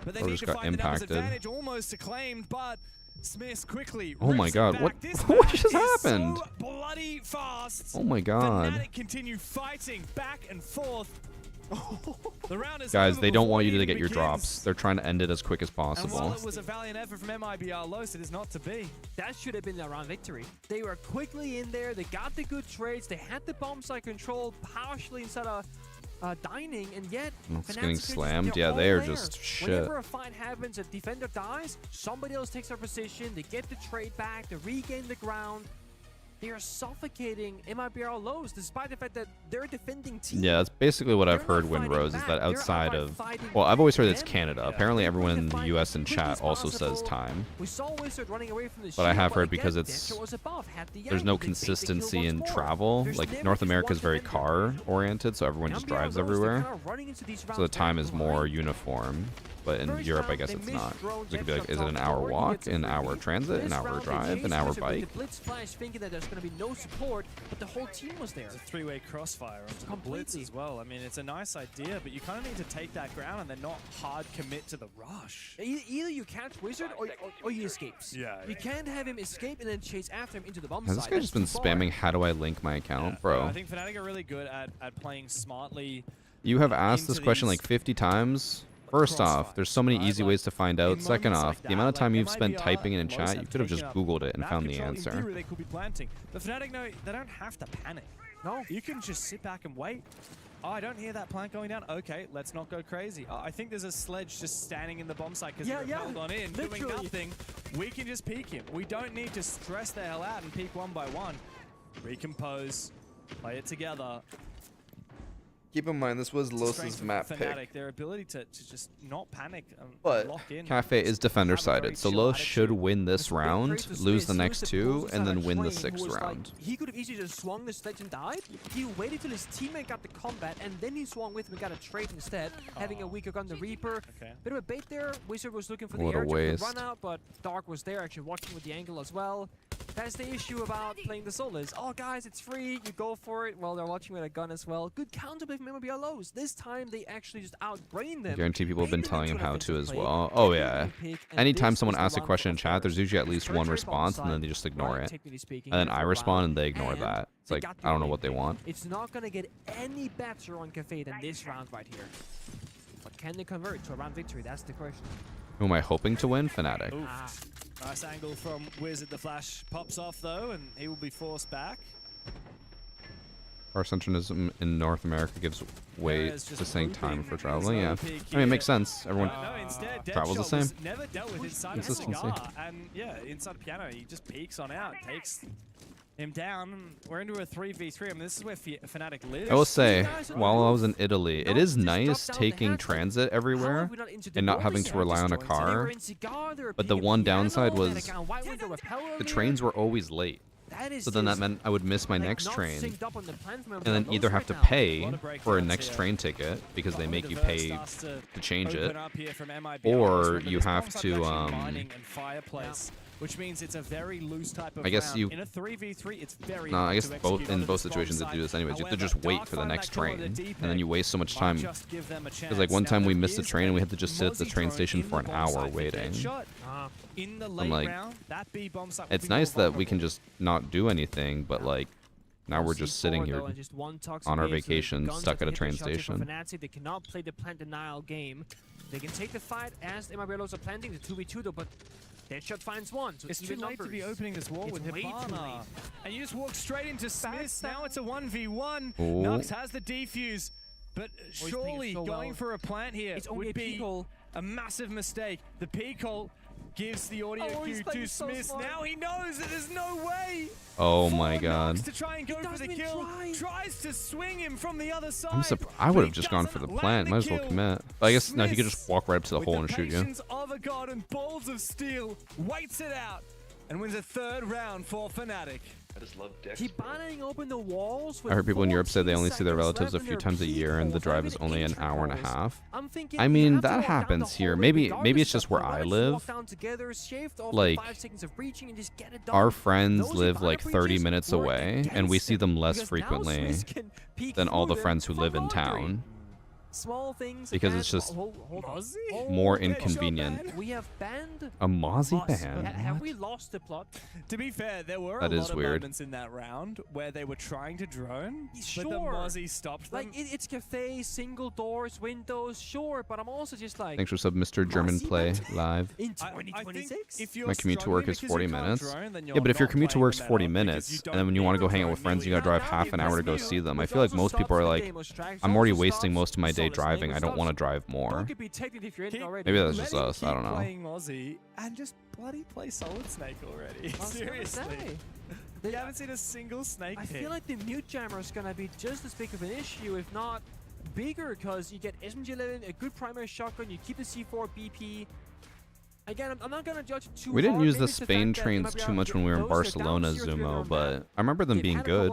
But they Or need just to got find the numbers impacted. advantage, almost acclaimed, but Smith quickly. Oh my rips it god, what, back. This what map just is happened? So bloody fast. Oh my god. Fnatic continue fighting back and forth. The round is Guys, over they don't before want it you to even get your begins. drops. They're trying to end it as quick as And while possible. it was a valiant effort from MIBR Los, it is not to be. That should have been their round victory. They were quickly in there. They got the good trades. They had the bomb site controlled partially instead of dining, and yet It's Fnatic getting just- slammed. they're Yeah, all they are there. just shit. Whenever a fight happens, a defender dies, somebody else takes their position. They get the trade back. They regain the ground. They are suffocating MIBR Lows, despite the fact that they're a defending team. Yeah, that's basically what I've heard win Rose is that outside of... Well, I've always heard it's Canada. Apparently everyone in the US and chat also says time. We saw Wizard running away from the But I shield, have heard again, because it's... Deadshot was above, had the There's no angle. They bait the kill consistency once in more. travel. There's Like, never North just America is one very defender. car-oriented, so everyone just MIBR drives Lows, they're everywhere. kinda running into these So the rounds time back is and more forth. uniform. But in First Europe, I round, guess they it's not. misdrone So it could be like, Deadshot is it an top hour four, he walk, gets a an hour free. transit, an This hour round, they drive, chase an hour Wizard with bike? the blitz flash, thinking that there's going to be no support, but the whole team was there. It's a three-way crossfire onto the blitz as well. I mean, it's a nice idea, but you kind of need to take that ground and then not hard commit to the rush. Either you catch Wizard or he escapes. Yeah. You can't have him escape and then chase after him into the bomb Has site. this guy just been spamming, how do I link my account? Bro. I think Fnatic are really good at playing smartly. You have asked this question like 50 times. First off, there's so many easy ways to find out. Second off, the amount of time you've spent typing it in chat, you could have just Googled it and found the answer. They could be planting. But Fnatic, no, they don't have to panic. No, you can just sit back and wait. Oh, I don't hear that plant going down. Okay, let's not go crazy. I think there's a sledge just standing in the bomb site because they're held on in, doing nothing. We can just peek him. We don't need to stress the hell out and peek one by one. Recompose, play it together. Keep in mind, this was Los's map pick. Their ability to just not panic and But lock in. Cafe is defender-sided, so Los should win this round, lose the next two, and then win the sixth round. He could have easily just swung the sledge and died. He waited till his teammate got the combat, and then he swung with him and got a trade instead, having a weaker gun, the Reaper. Bit of a bait there. Wizard was looking for the air to run out, but Dark was there, actually watching with the angle as well. That's the issue about playing the solos. Oh, guys, it's free. You go for it. Well, they're watching with a gun as well. Good counterplay from MLB lows. This time, they actually just outbrained them. I guarantee people have been telling him how to as well. Oh, yeah. Anytime someone asks a question in chat, there's usually at least one response, and then they just ignore it. And then I respond, and they ignore that. It's like, I don't know what they want. It's not going to get any better on Cafe than this round right here. But can they convert to a round victory? That's the question. Who am I hoping to win? Fnatic. Nice angle from Wizard. The flash pops off, though, and he will be forced back. Our centrism in North America gives way to saying time for traveling. Yeah, I mean, it makes sense. Everyone travels the same. Never dealt with inside Consistency. And yeah, inside piano, he just peeks on out, takes him down. We're into a 3v3. I mean, this is where Fnatic lives. I will say, while I was in Italy, it is nice taking transit everywhere and not having to rely on a car. But the one downside was the trains were always late. So then that meant I would miss my next train and then either have to pay for a next train ticket because they make you pay to change it, or you have to which means it's a very loose type of I guess round. you In a 3v3, it's very no, I guess hard to in both situations they do this anyways. You have to just wait for the next train, and then you waste so much time. Because like one time we missed a train and we had to just sit at the train station for an hour waiting. I'm like, it's nice that we can just not do anything, but like now we're just sitting here on our vacation, stuck at a train station. They cannot play the plant denial game. They can take the fight as the MLB are planting the 2v2 though, but Deadshot finds one. So it's too late to be opening this wall with Hibana. And you just walk straight into Smith. Now it's a 1v1. Nux has the defuse. But surely going for a plant here would be a massive mistake. The peak ult gives the audio cue to Smith. Now he knows that there's no way. Oh my god. To try and go for the kill. Tries to swing him from the other side. I'm surprised. I would have just gone for the plant. Might as well commit. But I guess no, he could just walk right up to the hole and shoot you. Of a god and balls of steel, waits it out and wins a third round for Fnatic. I just love dicks. Keep banning open the walls. I heard people in Europe say they only see their relatives a few times a year and the drive is only an hour and a half. I mean, that happens here. Maybe it's just where I live. Like, our friends live like 30 minutes away and we see them less frequently than all the friends who live in town. Small things because it's just more inconvenient. We have banned a Mozzie ban. Have we lost the plot? To be fair, there were a lot of moments in that round where they were trying to drone, but the Mozzie stopped them. Like it's cafe, single doors, windows, sure, but I'm also just like. Thanks for sub, Mr. German Play live. In 2026, my commute to work is 40 minutes. Yeah, but if your commute to work's 40 minutes, and then when you want to go hang out with friends, you gotta drive half an hour to go see them. I feel like most people are like, I'm already wasting most of my day driving. I don't want to drive more. Maybe that's just us. I don't know. Playing Mozzie and just bloody play Solid Snake already. Seriously. They haven't seen a single snake I feel like the mute jammer is gonna be just as big of an issue, if not bigger, because you get SMG11, a good primary shotgun, you keep the C4 BP. Again, I'm not gonna judge too We didn't use the Spain trains too much when we were in Barcelona, Zumo, but I remember them being good.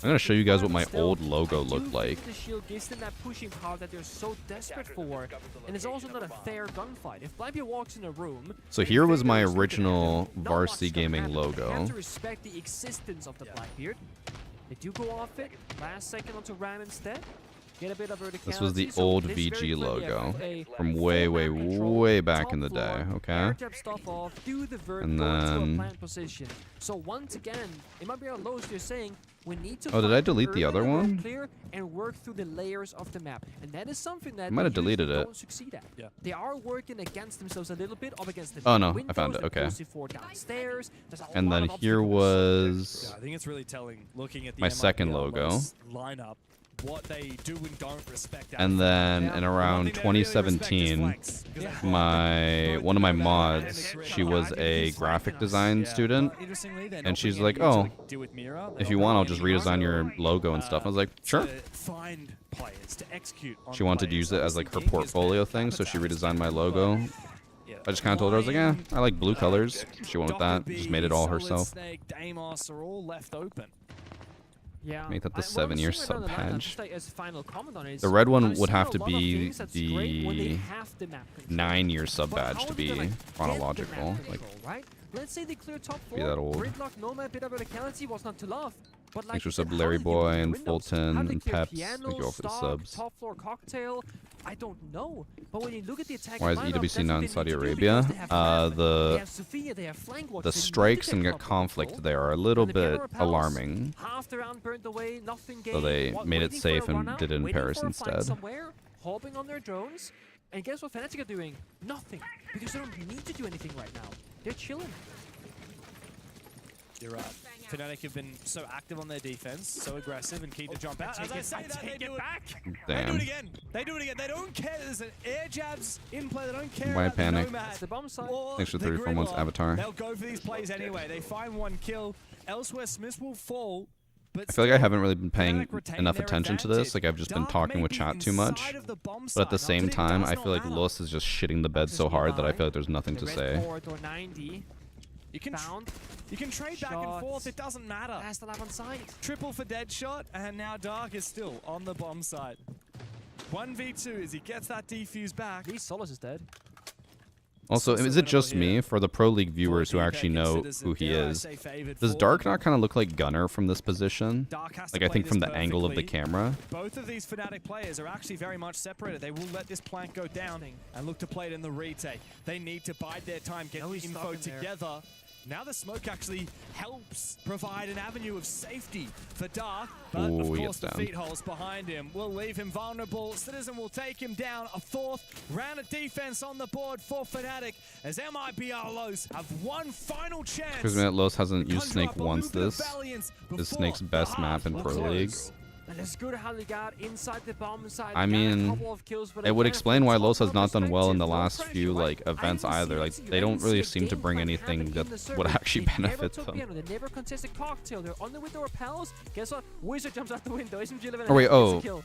I'm gonna show you guys what my old logo looked like. The shield gives them that pushing power that they're so desperate for, and it's also not a fair gunfight. If Blackbeard walks in a room, So here was my original VarsityGaming logo. You have to respect the existence of the Blackbeard. They do go off it. Last second onto Ram instead. Get a bit of This was the verticality, so old this very VG clearly logo a from full way, map control, way back top in the day. floor, Okay. air jab stuff off, do the vert, And go into a then- plant position. So once again, it might be our lows. You're saying we need to. Oh, did I find delete the early other road one? Clear and work through the layers of the map, and that is something that I might have they usually deleted it. don't succeed at. Yeah. They are working against themselves a little bit, up against the Oh, no, I windows, found it, the okay. POC4 downstairs. There's a And lot then of here obstacles. was Yeah, I think it's really telling looking at the my second MIBR logo. lineup, what they do and don't respect. And then in around 2017, one of my mods, she was a graphic design student, and she's like, "Oh, if you want, I'll just redesign your logo and stuff." I was like, "Sure." Find players to execute on She wanted to use it as like her portfolio thing, so she redesigned my logo. I just kind of told her, I was like, "Yeah, I like blue colors." She went with that, just made it all herself. Snake, Deimos are all left open. Yeah. Make that the 7-year sub badge. The The red one would have to be the 9-year sub badge to be chronological. Like, right? Let's say they clear top be 4. that old. Gridlock, Nomad, bit of verticality was not to love. But like Thanks for you said, sub how Larry do they deal with Boy the and windows? Fulton How do they and clear Peps. piano, Thank you all for the stock, subs. Top floor cocktail, I don't know. But when you look at the attack Why is lineup, EWC that's not what in they Saudi need to do Arabia? because they have The they have Sophia, they have flank watch, the they need to strikes get and proper conflict control. there are a little And the piano bit repels, alarming. Half the round burnt away, nothing So gained, they made it waiting for safe a and run out, did it in waiting Paris for a fight instead. somewhere, hopping on their drones, and guess what Fnatic are doing? Nothing, because they don't need to do anything right now. They're chilling. You're right. Fnatic have been so active on their defense, so aggressive and keen to jump out. As I say that, they do it back. They do Damn. it again. They do it again. They don't care. There's an air jabs in play. They don't care Why about panic? the Nomad. It's the bomb side. Thanks for the 34 months, Gridlock. Avatar. They'll go for these plays anyway. They find one kill. Elsewhere, Smith will fall. But I feel like I haven't really been paying Fnatic retain enough their attention to this. Like, I've just been Dark talking may with be chat too much. inside of the bomb But at the side, same but it time, does I not feel like matter. Lus is just shitting the bed so hard that I feel like there's nothing to The say. red forward or 90. You can Found. You can trade back and Shots. forth. It doesn't matter. That's the lab on site. Triple for Deadshot, and now Dark is still on the bomb site. 1v2 as he gets that defuse back. Reese Solis is dead. Also, is it just me, for the Pro League viewers who actually know who he is, does Dark not kind of look like Gunner from this position? Like, I think from the angle of the camera. Both of these Fnatic players are actually very much separated. They will let this plank go down and look to play it in the retake. They need to bide their time, get the info together. Now the smoke actually helps provide an avenue of safety for Dark, but Ooh, of he course gets the down. feet holes behind him will leave him vulnerable. Citizen will take him down. A fourth round of defense on the board for Fnatic as MIBR Los have one final chance. Because Los hasn't used Conjure Snake up a once little bit of this. valiance Is Snake's best map in Pro League. And it's good how they got inside the bomb side. I got a mean, couple of kills, but it would again, explain from why a Los has top not done well in the perspective, last no pressure, few right? like I events didn't see either. it Like, too. they I don't didn't really see a seem to game bring plan anything happening that in the would server. actually They never benefit took them. piano, They never contested cocktail. They're on the with their repels. Guess what? Wizard jumps out the window. SMG11 Oh wait, gets a oh. kill.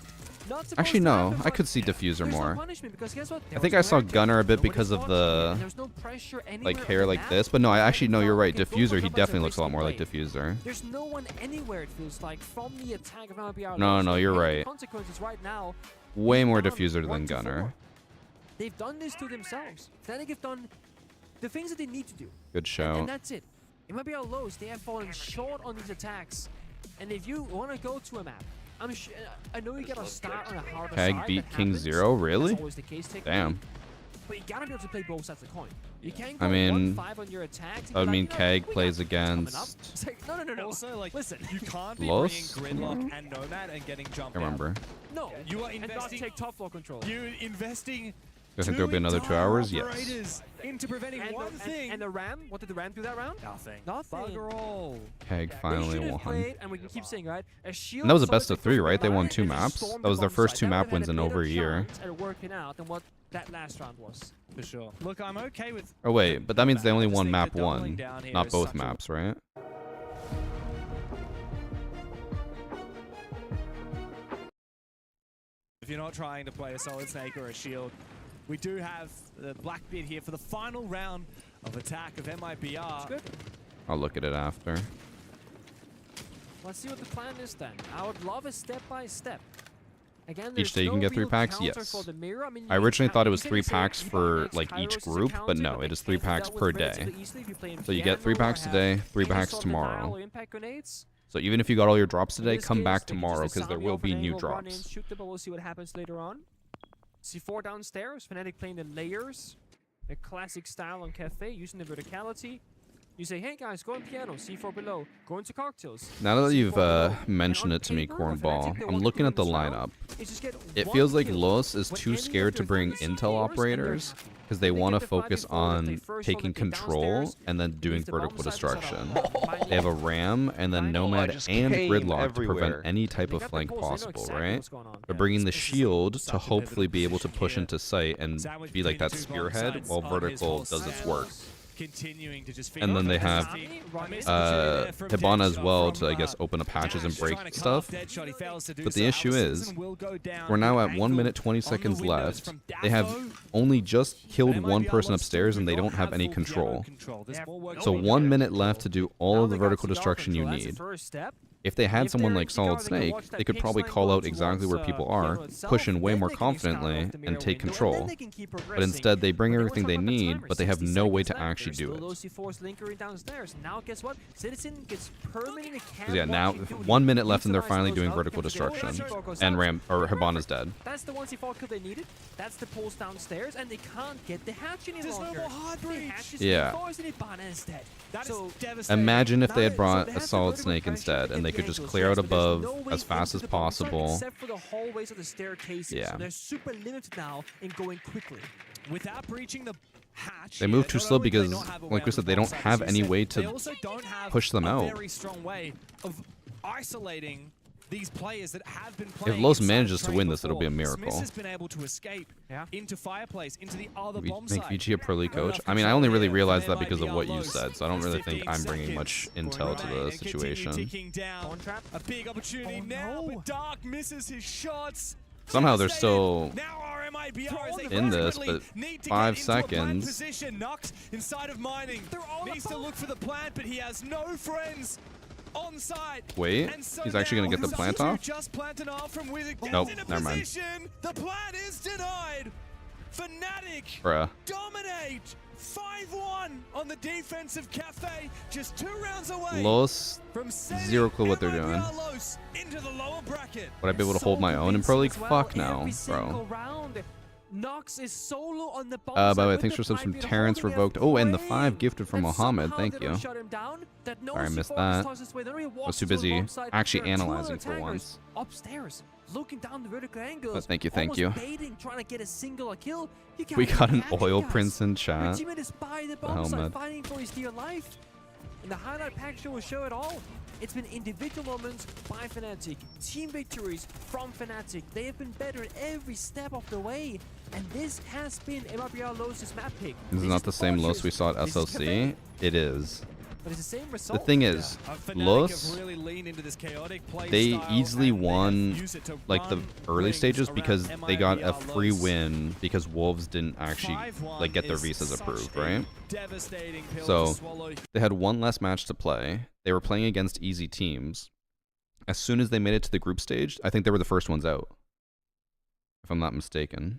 Not supposed Actually, to no. happen, I but could see Diffuser there's no more. punishment because guess what? There I think was I saw no air Gunner a jab, bit nobody's because of watching, the and there's no pressure like anywhere hair on the like map. this. But no, I actually know you're right. Okay, both Diffuser, of he them are definitely looks a lot wasting more like blade. Diffuser. There's no one anywhere, it feels like, from the attack of MLBR. No, you're right. Consequences right now. Way more down Diffuser 1 than to 4. Gunner. They've done this to themselves. Fnatic have done the things that they need to do. Good shout. And that's it. It might be our lows. They have fallen short on these attacks. And if you want to go to a map, I know you gotta start on a harder Kag side. beat that King happens. Zero, really? That's always the case, technically. Damn. But you gotta be able to play both sides of the coin. You can't I go mean, 1-5 on your attacks. I mean, Kag plays against. It's like, no. Also, like, listen, you can't be Los? bringing Gridlock and Nomad and getting jumped I remember. No, You are and not investing. take top floor control. You're investing. I think there'll be another 2 hours. Yes. Operators into preventing And one the, thing. and the Ram, what did the Ram do that round? Nothing. Nothing. Bugger all. Kag They finally should have won. played, and we can keep saying, right? A shield And that was a solid best of 3, victory right? They for won Lion 2 and just maps. stormed That was the their bomb first site. 2 That map would've wins had in a over a better year. chance at working out than what that last round was. For sure. Look, I'm okay with. Oh wait, but that means they only I just won think map that doubling 1, down here not is both such a- maps, right? If you're not trying to play a Solid Snake or a Shield, we do have the Blackbeard here for the final round of attack of MIBR. Good. I'll look at it after. Let's see what the plan is then. I would love a step-by-step. Again, Each day you there's can no get 3 real packs? counter Yes. for the mirror. I mean, I you originally can thought it you was can 3 say packs Ebox for X, like Kairos each is a group, but counter, no, it is 3 can be packs dealt per with day. relatively easily if you play in So you get 3 piano or packs have today, 3 any packs sort of denial tomorrow. or impact grenades. So even if you got all your drops today, come back tomorrow because there will be new drops. Shoot them, but we'll see what happens later on. C4 downstairs. Fnatic playing the layers. A classic style on Cafe, using the verticality. You say, hey guys, go on piano, C4 below, go into cocktails. Now that you've mentioned it to me, Cornball, I'm looking at the lineup. It feels like Los is too scared to bring intel operators because they want to focus on taking control and then doing vertical destruction. They have a Ram and then Nomad and Gridlock to prevent any type of flank possible, right? They're bringing the shield to hopefully be able to push into sight and be like that spearhead while vertical does its work. And then they have Hibana as well to, I guess, open up hatches and break stuff. But the issue is, we're now at 1 minute 20 seconds left. They have only just killed one person upstairs and they don't have any control. So 1 minute left to do all of the vertical destruction you need. If they had someone like Solid Snake, they could probably call out exactly where people are, push in way more confidently, and take control. But instead, they bring everything they need, but they have no way to actually do it. Yeah, now 1 minute left and they're finally doing vertical destruction. And Hibana's dead. That's the 1C4 kill they needed. That's the pulls downstairs, and they can't get the hatch any longer. Yeah. Imagine if they had brought a Solid Snake instead, and they could just clear out above as fast as possible. Except for the hallways of the staircases. Yeah. So they're super limited now in going quickly. Without breaching the hatch, they move too slow because, like we said, they don't have any way to push them out. Very strong way of isolating these players that have been playing. If Los manages to win this, it'll be a miracle. Smith has been able to escape into Fireplace, into the other bomb Make site. VG a pro league coach? I mean, I only really realized that because of what you said, so I don't really think I'm bringing much intel to the situation. A big opportunity now, but Dark misses his shots. Somehow they're still in this, but 5 seconds. Inside of mining. Needs to look for the plant, but he has no friends. On site. Wait, he's actually gonna get the plant off? Nope, never mind. The plant is denied. Fnatic Bruh. dominate 5-1 on the defensive Cafe, just 2 rounds away. Los, zero clue what they're doing. Would I be able to hold my own in Pro League? Fuck no, bro. Nox is solo on the By the way, thanks for subs from Terrence Revoked. Oh, and the 5 gifted from Mohammed. Thank you. Sorry, I missed that. I was too busy actually analyzing for once. Upstairs, looking down the vertical angles. But thank you. Baiting, trying to get a single kill. We got an oil prince in chat. Your teammate is by the bomb site, fighting for his dear life. And the highlight package will show it all. It's been individual moments by Fnatic, team victories from Fnatic. They have been better at every step of the way, and this has been MRBR Los' map pick. This is not the same Los we saw at SLC. It is. But it's the same result. The thing is, Los, they easily won like the early stages because they got a free win because Wolves didn't actually like get their visas approved, right? So they had one less match to play. They were playing against easy teams. As soon as they made it to the group stage, I think they were the first ones out, if I'm not mistaken.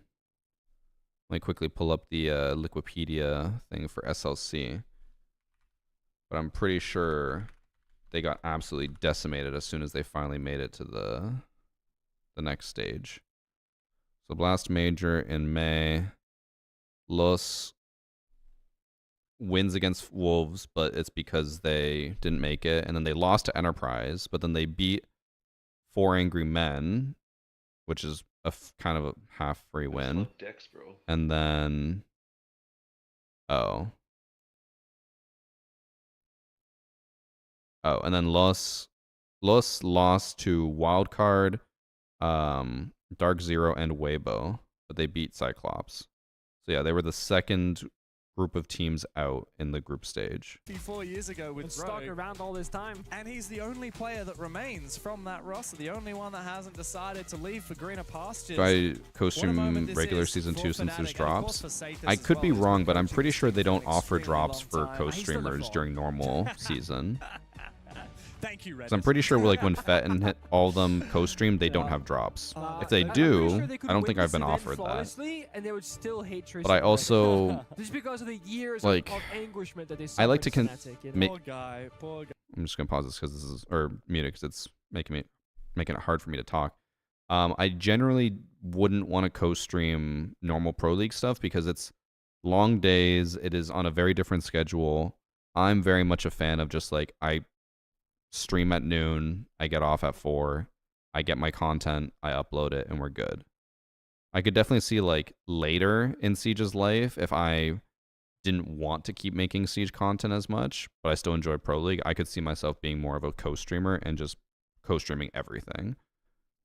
Let me quickly pull up the Liquipedia thing for SLC. But I'm pretty sure they got absolutely decimated as soon as they finally made it to the next stage. So Blast Major in May. Los wins against Wolves, but it's because they didn't make it. And then they lost to Enterprise, but then they beat 4 Angry Men, which is a kind of a half free win. Dex, bro. And then... Oh, and then Los lost to Wildcard, Dark Zero, and Weibo, but they beat Cyclops. So yeah, they were the second group of teams out in the group stage. 4 years ago with stuck around all this time, and he's the only player that remains from that roster, the only one that hasn't decided to leave for greener pastures. Do I co-stream regular season 2 since there's drops? I could be wrong, but I'm pretty sure they don't offer drops for co-streamers during normal season. Thank you, Red. So I'm pretty sure like when Fettin hit all of them co-stream, they don't have drops. If they do, I don't think I've been offered that. And they would still hate but I also just because of the years like of anguishment that they I like to Fnatic, you know? Poor guy. I'm just gonna pause this because this is, or mute it because it's making it hard for me to talk. I generally wouldn't want to co-stream normal Pro League stuff because it's long days. It is on a very different schedule. I'm very much a fan of just like, I stream at noon, I get off at 4, I get my content, I upload it, and we're good. I could definitely see like later in Siege's life, if I didn't want to keep making Siege content as much, but I still enjoy Pro League, I could see myself being more of a co-streamer and just co-streaming everything.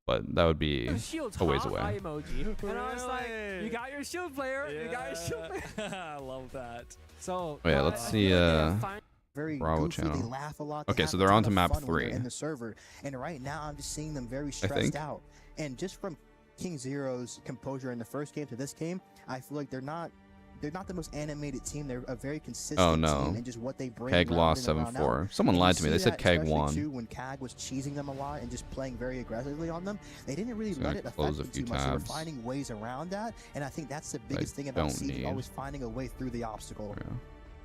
But that would be a ways away. Emoji. And I was like, you got your shield player. Yeah. You got your shield player. I love that. So yeah, let's see. Very Bravo goofy. channel. They laugh a lot. Okay, so they're on to map 3 in the server, and right now I'm just seeing them very stressed out. And just from King Zero's composure in the first game to this game, I feel like they're not the most animated team. They're a very consistent team in just what they bring. Keg lost 7-4. Someone lied to me. They said Keg won. Too, when Kag was cheesing them a lot and just playing very aggressively on them, they didn't really let it affect them too much. They were finding ways around that, and I think that's the biggest thing about Siege, always finding a way through the obstacle. Yeah.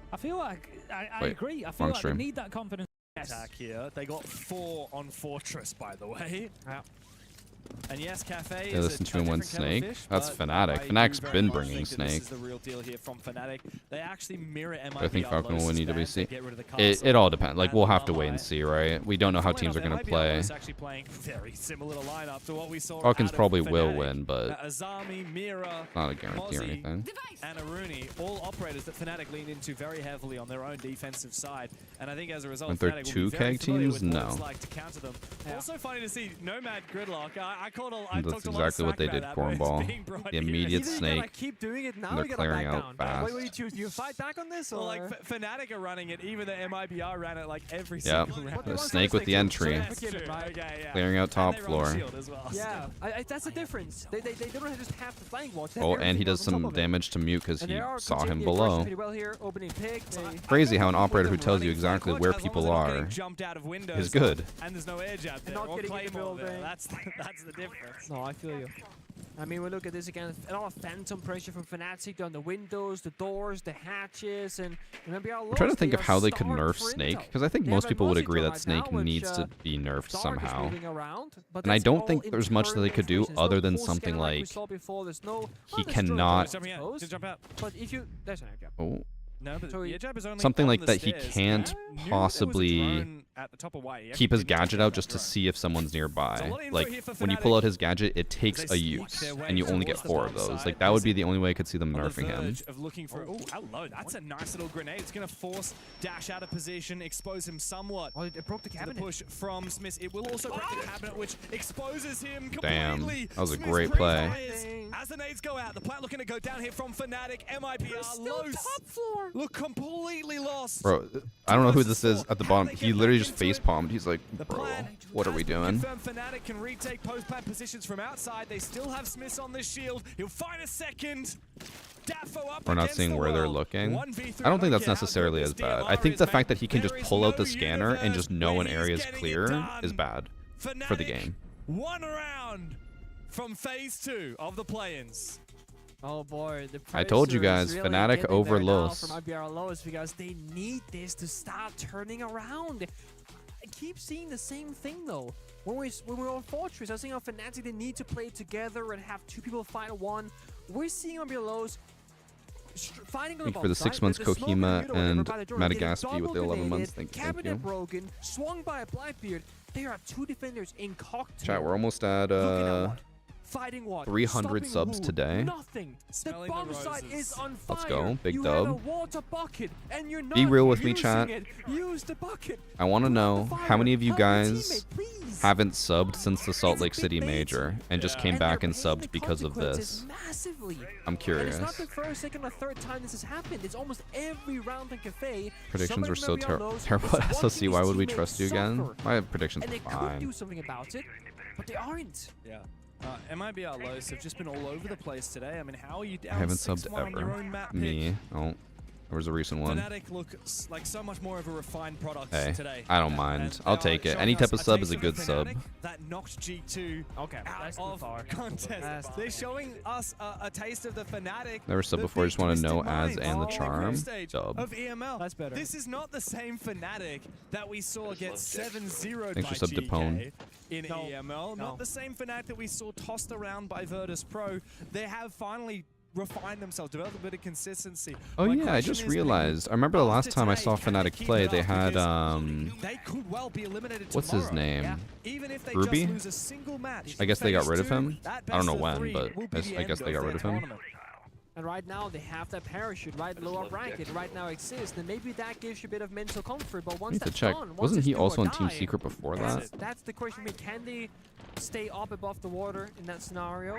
I feel like I agree. I feel like they need that confidence. Attack here. They got 4 on Fortress, by the way. Yeah. And yes, Cafe they listen to him win Snake. That's Fnatic. Fnatic's been bringing Snake. This is the real deal here from Fnatic. They actually mirror MIBR. I think Falcon will win EWC. It all depends. Like, we'll have to wait and see, right? We don't know how teams are going to play. Actually playing very similar lineup to what we saw. Falcons probably will win, but Azami, Mira, not a guarantee or anything. And Aruni, all operators that Fnatic lean into very heavily on their own defensive side. And I think as a result, aren't there Fnatic 2 Keg teams? No. Like to counter them. Yeah. Also funny to see Nomad Gridlock. That's exactly what they did, Cornball. The immediate Snake. I keep doing it now. They're clearing out fast. What do you choose? Do you fight back on this, or like Fnatic are running it? Even the MIBR ran it like every single round. The Snake with the entry, clearing out top floor. Yeah, that's the difference. They don't just have the flying watch. Oh, and he does some damage to Mute because he saw him below. Well here, crazy how an operator who tells you exactly where people are is good. And there's no edge out there. Not getting in the building. That's the difference. No, I feel you. I mean, we look at this again. A lot of phantom pressure from Fnatic on the windows, the doors, the hatches, and remember I'm trying to think of how they could nerf Snake, because I think most people would agree that Snake needs to be nerfed somehow. And I don't think there's much that they could do other than something like he cannot. But if you, oh. No, but something like that he can't possibly keep his gadget out just to see if someone's nearby. Like, when you pull out his gadget, it takes a use, and you only get 4 of those. Like, that would be the only way I could see them nerfing him. Oh, hello. That's a nice little grenade. It's going to force Dash out of position, expose him somewhat. Oh, it broke the cabinet. The push from Smith. It will also break the cabinet, which exposes him completely. Damn, that was a great play. As the nades go out, the plant looking to go down here from Fnatic. MIBR low. Top floor. Look completely lost. Bro, I don't know who this is at the bottom. He literally just face palmed. He's like, bro, what are we doing? Fnatic can retake post-plant positions from outside. They still have Smiths on the shield. He'll find a second. We're not seeing where they're looking. I don't think that's necessarily as bad. I think the fact that he can just pull out the scanner and just know an area is clear is bad for the game. 1 round from phase 2 of the play-ins. Oh boy, the I told you guys, really Fnatic over Los. From IBR Los because they need this to start turning around. I keep seeing the same thing though. When we're on Fortress, I was saying on Fnatic they need to play together and have 2 people fight 1. We're seeing IBR Los fighting on the for the 6 months Kohima and Madagascar with the 11 months. Thank you. Broken, swung by a Blackbeard. There are 2 defenders in cocktail. Chat, we're almost at Fighting what? 300 subs today. Nothing. The bomb site is on fire. Let's go. Big you dub. Have a water bucket and you're not Be real with me, chat. Use the bucket. I want to know how many of you guys haven't subbed since the Salt Lake City Major and just came back and subbed because of this. Massively. I'm curious. And it's not the first, second, or third time this has happened. It's almost every round in Cafe. Predictions were so terrible at SOC. Why would we trust you again? My predictions were fine. And they could do something about it, but they aren't. Yeah. MIBR Lows have just been all over the place today. I mean, how are you down? I haven't subbed ever. Me. Oh. There was a recent one. Fnatic look like so much more of a refined product Hey, today. I don't mind. I'll take it. Any type of sub is a good sub. That knocked G2 out of contest. They're showing us a taste of the Fnatic. Never sub before. Just want to know Az and the charm. Dub. Of EML. That's better. This is not the same Fnatic that we saw get 7-0'd Thanks by for sub to Pone. in EML. Not the same Fnatic that we saw tossed around by Virtus Pro. They have finally refine themselves, develop a bit of consistency. Oh yeah, I just realized. I remember the last time I saw Fnatic play, they had they could well be eliminated what's his name? Yeah. Even if they Ruby? just lose a single match, I guess they got rid of him. that I don't know best of when, three but will be the I guess end they got of rid of their him. tournament. And right now they have that parachute right lower rank. It right now exists, and maybe that gives you a bit of mental comfort. But once Need to that's check. gone, once Wasn't it's he do or also in Team die, Secret before that? That's the question. I mean, can they stay up above the water in that scenario?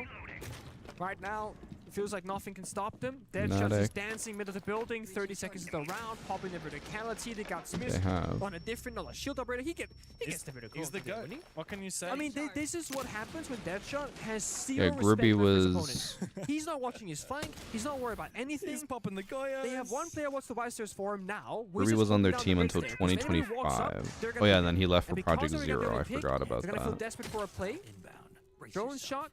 Right now, it feels like nothing can stop them. Deadshot's just dancing middle of the building, 30 seconds of the round, popping the verticality. They got Smith on a different, a shield operator. He gets the vertical. He's the GOAT. What can you say? I mean, this is what happens when Deadshot has zero respect Ruby for his was. opponent. He's not watching his flank. He's not worried about anything. He's popping the Goyas. They have one player watch the Wysters for him now. Ruby was on their team until 2025. Oh yeah, and then he left for Project Zero. I forgot about They're gonna feel that. desperate for a play. Drone shot.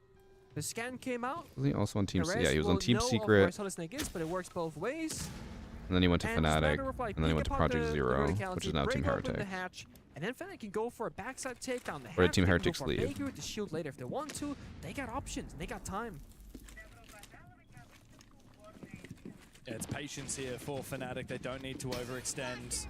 The scan came out. Was he also on Team? The Yeah, he was rest on Team will know Secret. where Solid Snake is, but it works both ways. And then he went to And it's a Fnatic, matter of, like, and then he pick went to apart Project the Zero, verticality, which is now break Team open the Heretics. hatch, and then Fnatic can go for a backside takedown. The Where did Team They can go Heretics for a leave? Baker with the shield later if they want to. They got options. They got time. Yeah, it's patience here for Fnatic. They don't need to overextend.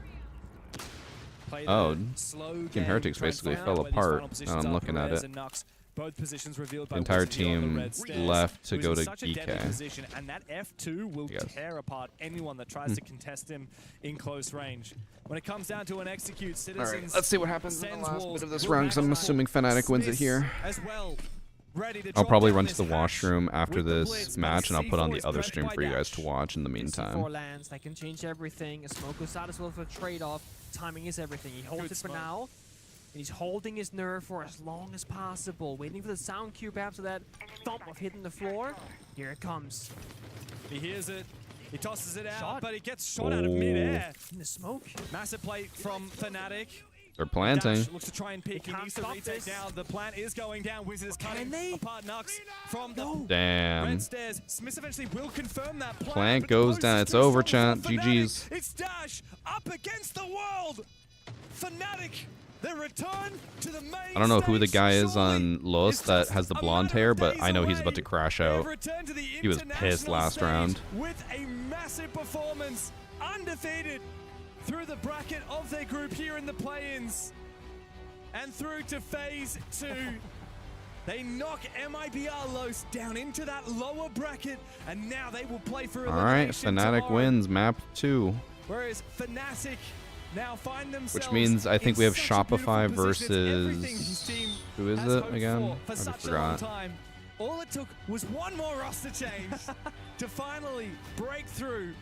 Play Oh, slow Team game, Heretics try and basically find fell out where these apart. final positions Now I'm are. looking at Perez it. and Nux, both positions revealed by The entire Wizzy on the team red stairs, left to who's go in to such a deadly GK. position, and that F2 will tear apart anyone that tries to contest him in close range. When it comes down to an execute, Citizens. All right, let's see what happens in the sends last walls, bit of this will round, because I'm back assuming Fnatic wins it Smiths here. as well, ready to I'll drop probably down run to this the hatch washroom after with the this blitz, match, and I'll put on C4 the is other crushed stream by for you guys Dash. to watch in the meantime. C4 lands. That can change everything. A smoke goes out as well for a trade-off. Timing is everything. He holds it for now. And he's holding his nerve for as long as possible, waiting for the sound cue perhaps of that thump of hitting the floor. Here it comes. He hears it. He tosses it out, but he gets shot out of midair. In the smoke. Massive play from Fnatic. They're planting. Dash looks to try and pick. He needs to retake now. The plant is going down. Wizards cutting apart Nux from the Damn. red stairs. Smith eventually will confirm that Plant goes down. It's over, chat. GG's. It's Dash up against the world. Fnatic. The return to the main I don't know who the stage. guy is on Los that has the blonde hair, but I know he's about to crash out. Return to the He was pissed international last stage round. with a massive performance, undefeated through the bracket of their group here in the play-ins, and through to phase 2. They knock MIBR Los down into that lower bracket, and now they will play for All right, elimination Fnatic tomorrow. wins map 2. Whereas Fnatic now find themselves Which means I think we have in such a beautiful Shopify position. It's everything his versus team who is has it hoped again? for I such a long forgot. time. All it took was one more roster change to finally break through.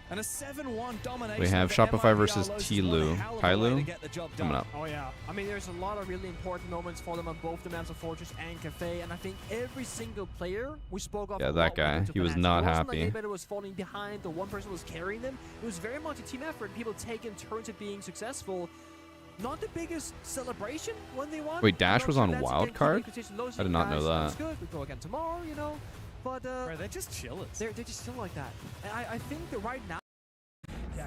And a 7-1 domination. We have over Shopify MIBR versus Los is Tyloo. one hell of a way to Tyloo get the job coming done. up. Oh yeah, I mean there's a lot of really important moments for them on both the maps of Fortress and Cafe, and I think every single player we spoke of. Yeah, a that lot guy, went into he was Fnatic. not It wasn't happy. Like anybody was falling behind, or one person was carrying them. It was very much a team effort. People taking turns at being successful. Not the biggest celebration when they won. Wait, Dash I'm was not on sure that's Wild again Card? keeping competition low, I saying, did not know "Guys, that. That's good. We go again tomorrow, you know." But Bro, they're just chillers. they're just still like that. And I think that right now.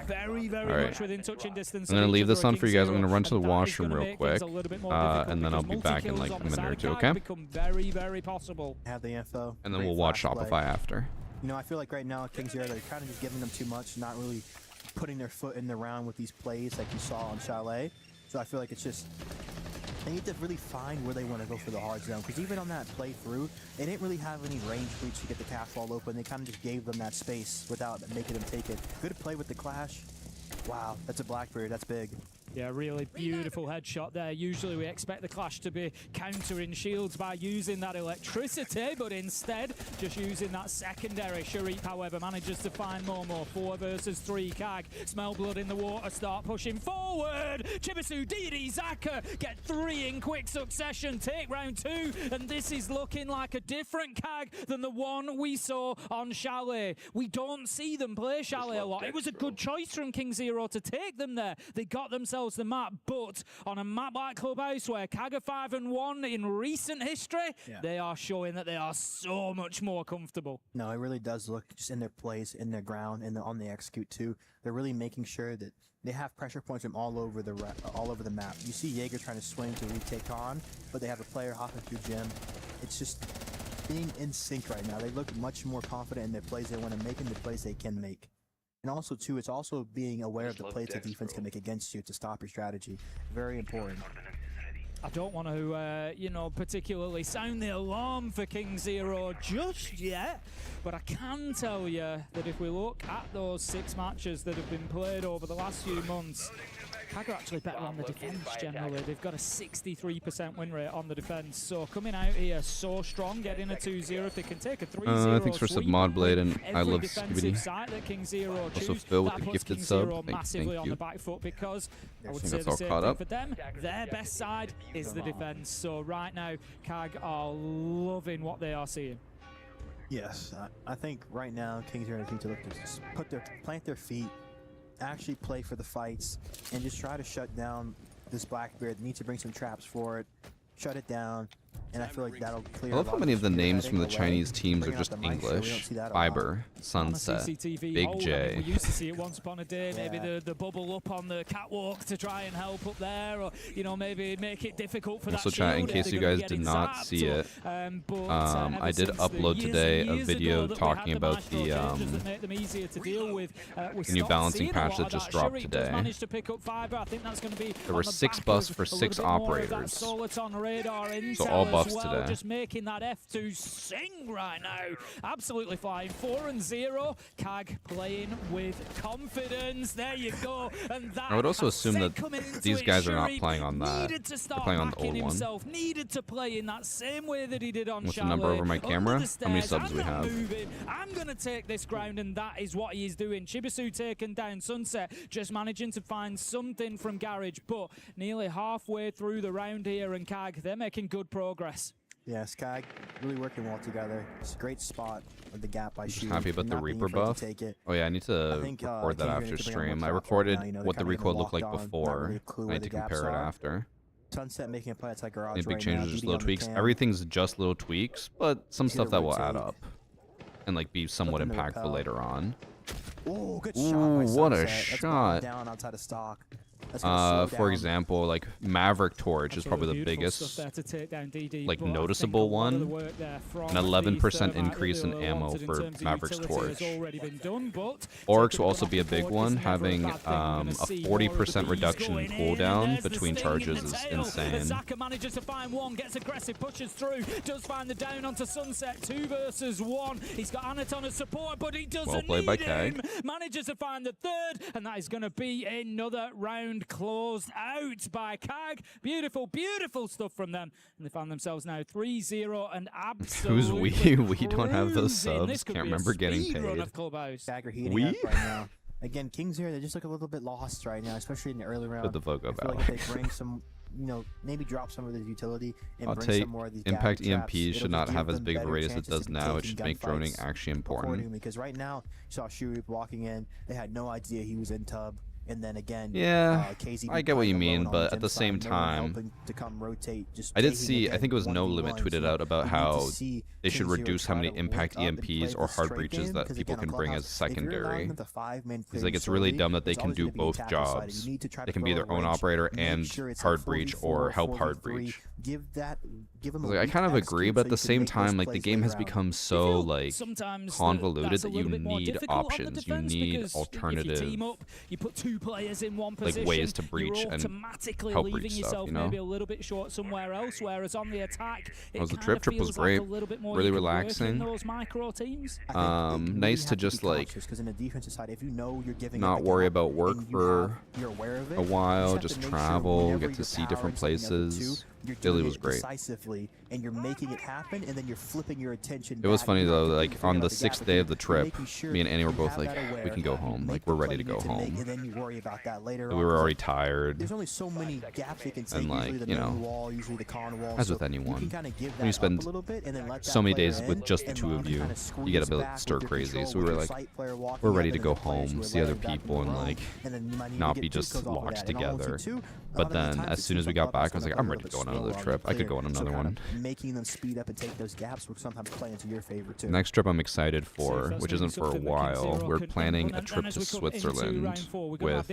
Very, very All right. much within touching distance. I'm going to leave this on for you guys. I'm going to run to the and that is washroom gonna real make quick, things a little bit more difficult and then I'll because be back in multi-kills like on a the minute or side two, can okay? become very, very possible. Have the info. And then Great we'll watch flash Shopify play. after. You know, I feel like right now at Kings Zero, they're kind of just giving them too much, not really putting their foot in the round with these plays like you saw on Chalet. So I feel like it's just, they need to really find where they want to go for the hard zone. Because even on that playthrough, they didn't really have any range breach to get the cast ball open. They kind of just gave them that space without making them take it. Good play with the Clash. Wow, that's a Blackbeard. That's big. Yeah, really beautiful headshot there. Usually we expect the Clash to be countering shields by using that electricity, but instead just using that secondary. Sharif, however, manages to find Momo. 4 versus 3. Kag, smell blood in the water, start pushing forward. Chibisu, DD, Zaka get 3 in quick succession. Take round 2, and this is looking like a different Kag than the one we saw on Chalet. We don't see them play Chalet a lot. It was a good choice from King Zero to take them there. They got themselves the map, but on a map like Clubhouse where KAG are 5-1 in recent history, they are showing that they are so much more comfortable. No, it really does look just in their plays, in their ground, and on the execute too. They're really making sure that they have pressure points from all over the map. You see Jaeger trying to swing to retake on, but they have a player hopping through Gym. It's just being in sync right now. They look much more confident in their plays they want to make and the plays they can make. And also, too, it's also being aware of the plays that defense can make against you to stop your strategy. Very important. I don't want to, you know, particularly sound the alarm for King Zero just yet, but I can tell you that if we look at those 6 matches that have been played over the last few months, KAG are actually better on the defense generally. They've got a 63% win rate on the defense. So coming out here so strong, getting a 2-0, if they can take a 3-0 thanks for sub Modblade, and I love Skibidi. Also Phil with the gifted sub. Thank on you. the back foot, because I would think say that's the all same caught thing up. for them. Their best side is the defense. So right now, KAG are loving what they are seeing. Yes, I think right now Kings are need to look to just plant their feet, actually play for the fights, and just try to shut down this Blackbeard. They need to bring some traps for it, shut it down, and I feel like that'll clear. I love how many of the names from the Chinese teams are just English. Fiber, Sunset, Big J. We used to see it once upon a day, maybe the bubble up on the catwalk to try and help up there, or, you know, maybe make it difficult for Also, that chat, in shield case if you they're guys gonna did get not zapped, see it, I did since upload the today years a and video years ago that we talking had the about Maestro the changes that make them easier to deal with. We the new stopped balancing seeing a patch lot that of just that. dropped Sharif today. does manage to pick up Fiber. I think that's going to be There were 6 buffs for 6 operators. So all buffs today. Just making that F2 sing right now. Absolutely flying. 4-0. KAG playing with confidence. There you go. And that, I would also assume that these guys are not Sharif playing on that. needed to They're start playing on the backing old one. himself. Needed to play in that same way that he did on What's the Chalet. number over my camera? Under the How many stairs. subs I'm we not have? moving. I'm going to take this ground, and that is what he is doing. Chibisu taken down. Sunset just managing to find something from Garage, but nearly halfway through the round here, and KAG, they're making good progress. Yeah, KAG really working well together. It's a great spot of the gap by shooting. Happy about and the not being Reaper afraid to buff. take it. Oh yeah, I need to record that after stream. I recorded what the recoil looked like before. I need to compare it after. Sunset making a play outside garage Any big right changes, now, just beating little on the tweaks. cam. Everything's just little tweaks, but some stuff that will add rotate. up and like be somewhat Flipping the impactful repel. later on. Oh, good Ooh, shot by what a Sunset. That's going shot. down outside of stock. That's gonna slow For down. example, like Maverick Torch is probably the biggest, like noticeable one. An 11% increase in ammo for Maverick's Torch. Oryx will also be a big one, having a 40% reduction in cooldown between charges is insane. Zaka manages to find one, gets aggressive, pushes through, does find the down onto Sunset, 2 versus 1. He's got Anaton as support, but he doesn't Well played by need him. KAG. Manages to find the 3rd, and that is going to be another round closed out by KAG. Beautiful, beautiful stuff from them. And they found themselves now 3-0 and absolutely Who's we? We don't have those cruising. This subs. could Can't be a remember getting speed run paid. of Clubhouse. KAG are heating We? up right now. Again, Kings here, they just look a little bit lost right now, especially in the early round. Put the Vogue I up, feel like Alex. if they bring some, you know, maybe drop some of the utility and I'll bring take some more of these Impact gap traps, EMP it'll should not give have as them big of a better rate as it chances does to be now. It taking should make droning gunfights actually accordingly, important. because right now, you saw Shurip walking in, they had no idea he was in tub. And then again, Yeah, KZ I get what you alone mean, on but Jim at the side, same no one time, helping to come rotate, just I did taking see, I again think it was No 1v1s. Limit tweeted So out about we need to how see they should King Zero reduce how try many to impact link up and play EMPs or this hard straight breaches game, that because people again, can on bring as Clubhouse, if you're allowing secondary. them to 5-man He's play like, it's really solely, dumb that they it's can always do gonna be both attacker sided. jobs. You need to try to They can be throw their a own wrench, operator make and sure it's a hard breach 4v4, or help hard 4v3, breach. give them Like, I kind of agree, but at the same time, like the game has become so like convoluted that you need options, you need alternatives, team up, you put 2 players in one position, like ways to breach you're and automatically help leaving breach yourself stuff. You know, maybe a little bit short somewhere else. Whereas on the attack, it the kind trip of was feels great, like a little bit more really you can work in relaxing. those micro teams. Nice to just like because in the defensive side, if you know you're giving not worry about work for you're aware of it, a while, you just have to make travel, sure get to see different places. Italy was great. Decisively, and you're making it happen, and then you're flipping your attention. It was back. funny You're though, not like thinking on the about the 6th gap, day of the you're trip, making sure me and Annie were you both have like, that aware, we can go home, like the we're play ready to you go need make, home. and then you worry about that later We on, were 'cause, already like, tired. There's only so many gaps you can take. And like, usually the you know, main wall, usually the con wall. as so with anyone, you can kind of give that when you spend up a little bit and then let so that many player days in, with just the and two you of can you, kinda you squeeze get a bit back stir with your crazy. control, So we with were your like, sight player walking we're up, ready and to then go the players home, who are see other letting back in people, the and row, like and then you might need not to be get two just kills off of locked that. And all together. too, a But lot of the then times as it soon as seems we like got back, I Clubhouse was like, gonna I'm go a ready to little go on bit another slower trip. I could go on so another kind one. of making them speed up and take those gaps will sometimes play into your favor too. Next trip I'm excited for, which isn't for a while. We're planning a trip to Switzerland with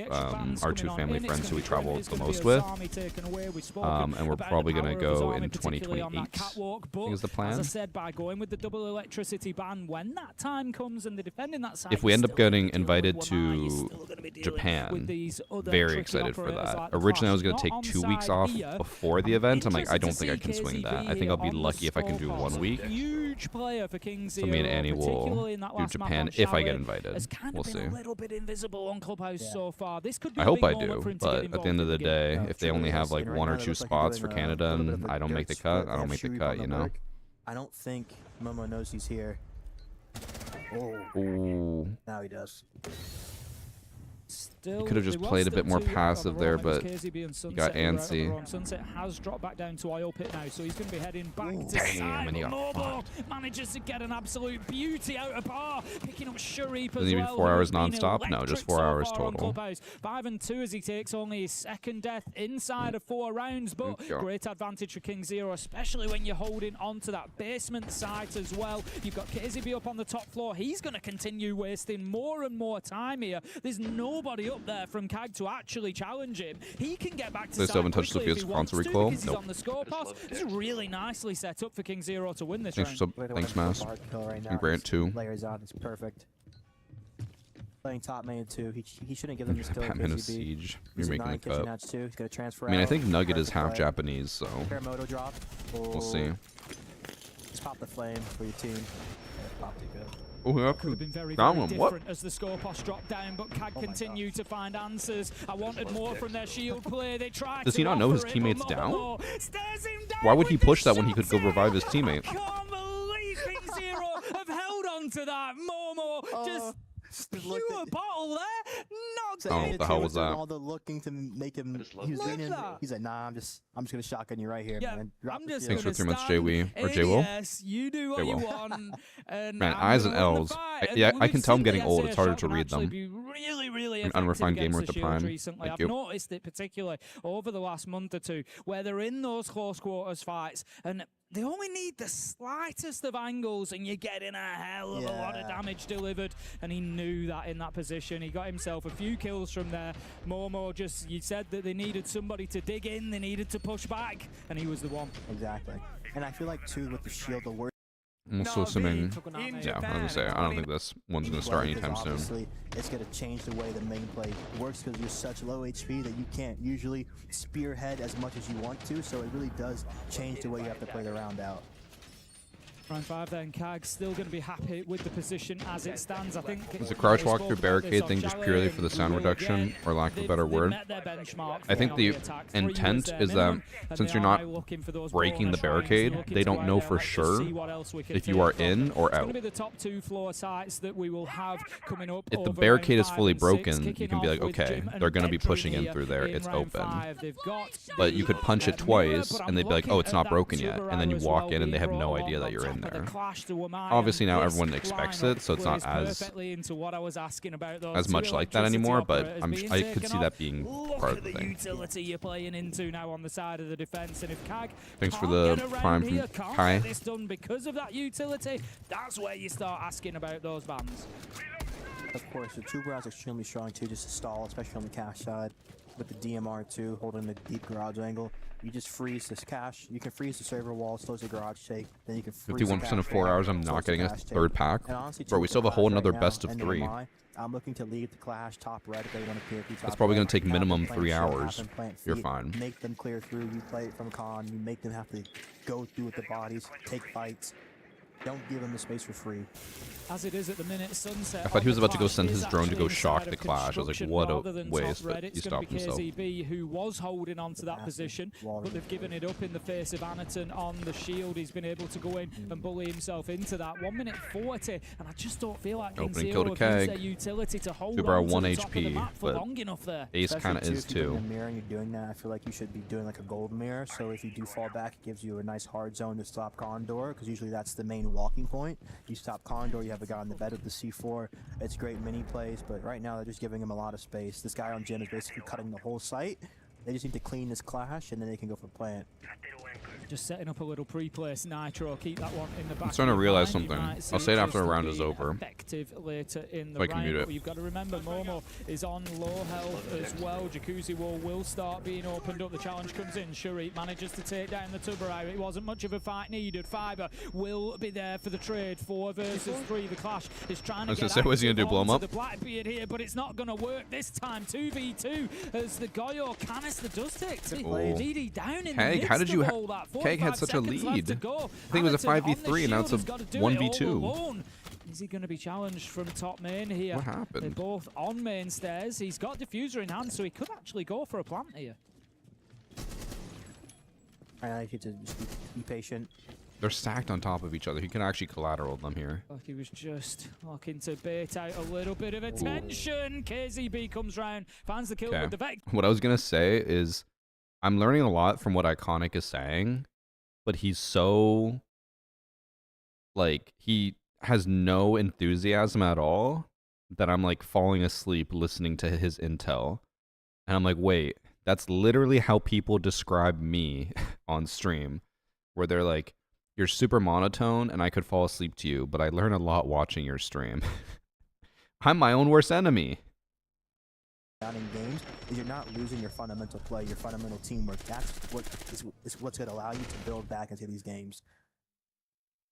our 2 family friends who we travel the most with. And we're probably going to go in 2028, I think is the plan. As I said, by going with the double electricity ban, when that time comes and they're defending that site, If we end up getting invited to Japan, very excited for that. Originally, I was going to take 2 weeks off before the event. I'm like, I don't think I can swing that. I think I'll be lucky if I can do 1 week. Huge player for King So me and Annie will do Japan if I get invited. We'll see. A little bit invisible on Clubhouse so far. This could be I hope I do, but at the end of the day, if they only have like 1 or 2 spots for Canada and I don't make the cut, I don't make the cut, you know? I don't think Momo knows he's here. Oh. Ooh. Now he does. You could have just played a bit more passive there, but you got antsy. Sunset has dropped back down to Oil Pit now, so he's going to be heading back to Damn, and he got Momo manages to get an absolute beauty out of par, picking up Sharif as Doesn't even well. 4 hours non-stop? No, just 4 hours total. 5 and 2 as he takes only his 2nd death inside of 4 rounds, but great advantage for King Zero, especially when you're holding onto that basement site as well. You've got KZB up on the top floor. He's going to continue wasting more and more time here. There's nobody up there from Kag to actually challenge him. He can get back to They still haven't touched Sophia's console recoil? He's on the score pass. It's really nicely set up for King Zero to win this round. Thanks, Mass. And Grant, too. Layers on, it's perfect. Playing top main too. He shouldn't give them the skill. Batman of Siege. You're making the cut. He's gonna transfer I mean, I out. think Nugget is half Play. Japanese, so Fair moto drop. we'll see. Just pop the flame for your team. Popped it good. Oh, yeah. Could have been very, Down very one. different What? as the score post dropped down, but Kag continued to find answers. I wanted more from their shield play. They tried Does he to not know his offer it, teammate's but down? Momo stares him down. Why would he push that when he could go revive his teammate? I can't believe King Zero have held on to that. Momo just pure bottle there. Not Oh, what the hell was that? All the looking to make him. He was leaning. He's like, nah, I'm just gonna shotgun you right here, man. Drop I'm the just shield. Thanks for 3 months, Jay-Wee. Or J-Will? Yes, you do what you want. And Man, I'm I's and gonna win the L's. fight. Yeah, And I can tell I'm getting we've old. seen It's harder the to read actually them. be really An effective unrefined gamer against at the Shield prime. recently. Thank I've you. noticed it particularly over the last month or two, where they're in those close quarters fights and they only need the slightest of angles and you're getting a hell of a lot of damage delivered. And he knew that in that position. He got himself a few kills from there. Momo just, you said that they needed somebody to dig in, they needed to push back, and he was the one. Exactly. And I feel like too with the shield, the worst. I'm also assuming, yeah, I was gonna say, I don't think this one's gonna start anytime soon. Obviously, it's gonna change the way the main play works because you're such low HP that you can't usually spearhead as much as you want to. So it really does change the way you have to play the round out. Round 5 then, Kag still going to be happy with the position as it stands. I think Is the crouch walk through barricade thing just purely for the sound reduction, or lack of a better word? I think the intent is that since you're not breaking the barricade, they don't know for sure if you are in or out. It's going to be the top 2 floor sites that we will have coming up. If the barricade is fully broken, you can be like, okay, they're going to be pushing in through there, it's open. But you could punch it twice, and they'd be like, oh, it's not broken yet. And then you walk in, and they have no idea that you're in there. Obviously now everyone expects it, so it's not as much like that anymore, but I could see that being part of the thing. Utility you're playing into now on the side of the defense, and if Kag Thanks for the prime from Kai. This done because of that utility, that's where you start asking about those bans. Of course, the 2 brows extremely strong too, just to stall, especially on the cash side. with the DMR too, holding the deep garage angle. You just freeze this cache. You can freeze the server wall, slows the garage shake. Then you can freeze 51% of 4 hours. I'm not getting a third pack. Bro, we still have a whole another best of 3. I'm looking to lead the clash top red if they want to clear through top. It's probably red. going to take minimum 3 Show, hours. You're feet, fine. Make them clear through. You play it from con. You make them have to go through with the bodies, take fights. Don't give them the space for free. As it is at the minute, Sunset. I thought he was about to go send his drone to go shock the clash. I was like, what a waste, but he stopped himself. KZB, who was holding on to that position, but they've given it up in the face of Anaton on the shield. He's been able to go in and bully himself into that. 1 minute 40, and I just don't feel like Opening kill to KingZero Keg. utility to hold Super on to 1 the top of the HP, map for but long enough there. Ace kind of is If you're too. doing a mirror and you're doing that, I feel like you should be doing like a gold mirror. So if you do fall back, it gives you a nice hard zone to stop Condor, because usually that's the main walking point. You stop Condor, you have a guy on the bed with the C4. It's great mini plays, but right now they're just giving him a lot of space. This guy on Jim is basically cutting the whole site. They just need to clean this clash, and then they can go for plant. Just setting up a little pre-place nitro. Keep that one in the back. I'm starting to realize of your something. mind. I'll say it after a Just round to is be over. Effective later in the If I can round. mute it. But you've got to remember, Momo is on low health as well. Jacuzzi wall will start being opened up. The challenge comes in. Shuri manages to take down the Tuberite. It wasn't much of a fight needed. Fiber will be there for the trade. 4 versus 3. The clash is trying to get say, what's he gonna do, blow him up? the Blackbeard here, but it's not going to work this time. 2v2 as the Goyo canister does take DD down in Keg, the how did you all that. Keg had such a lead. I think it was a 5v3 and now it's a 1v2. Is he going to be challenged from top main here? What happened? They're both on main stairs. He's got diffuser in hand, so he could actually go for a plant here. I need to just be patient. They're stacked on top of each other. He can actually collateral them here. Like he was just looking to bait out a little bit of attention. KZB comes round, finds the kill with the Vec. What I was going to say is I'm learning a lot from what Iconic is saying, but he's so, like, he has no enthusiasm at all that I'm, like, falling asleep listening to his intel. And I'm like, wait, that's literally how people describe me on stream, where they're like, you're super monotone and I could fall asleep to you, but I learn a lot watching your stream. I'm my own worst enemy. In games is you're not losing your fundamental play, your fundamental teamwork. That's what is what's going to allow you to build back into these games.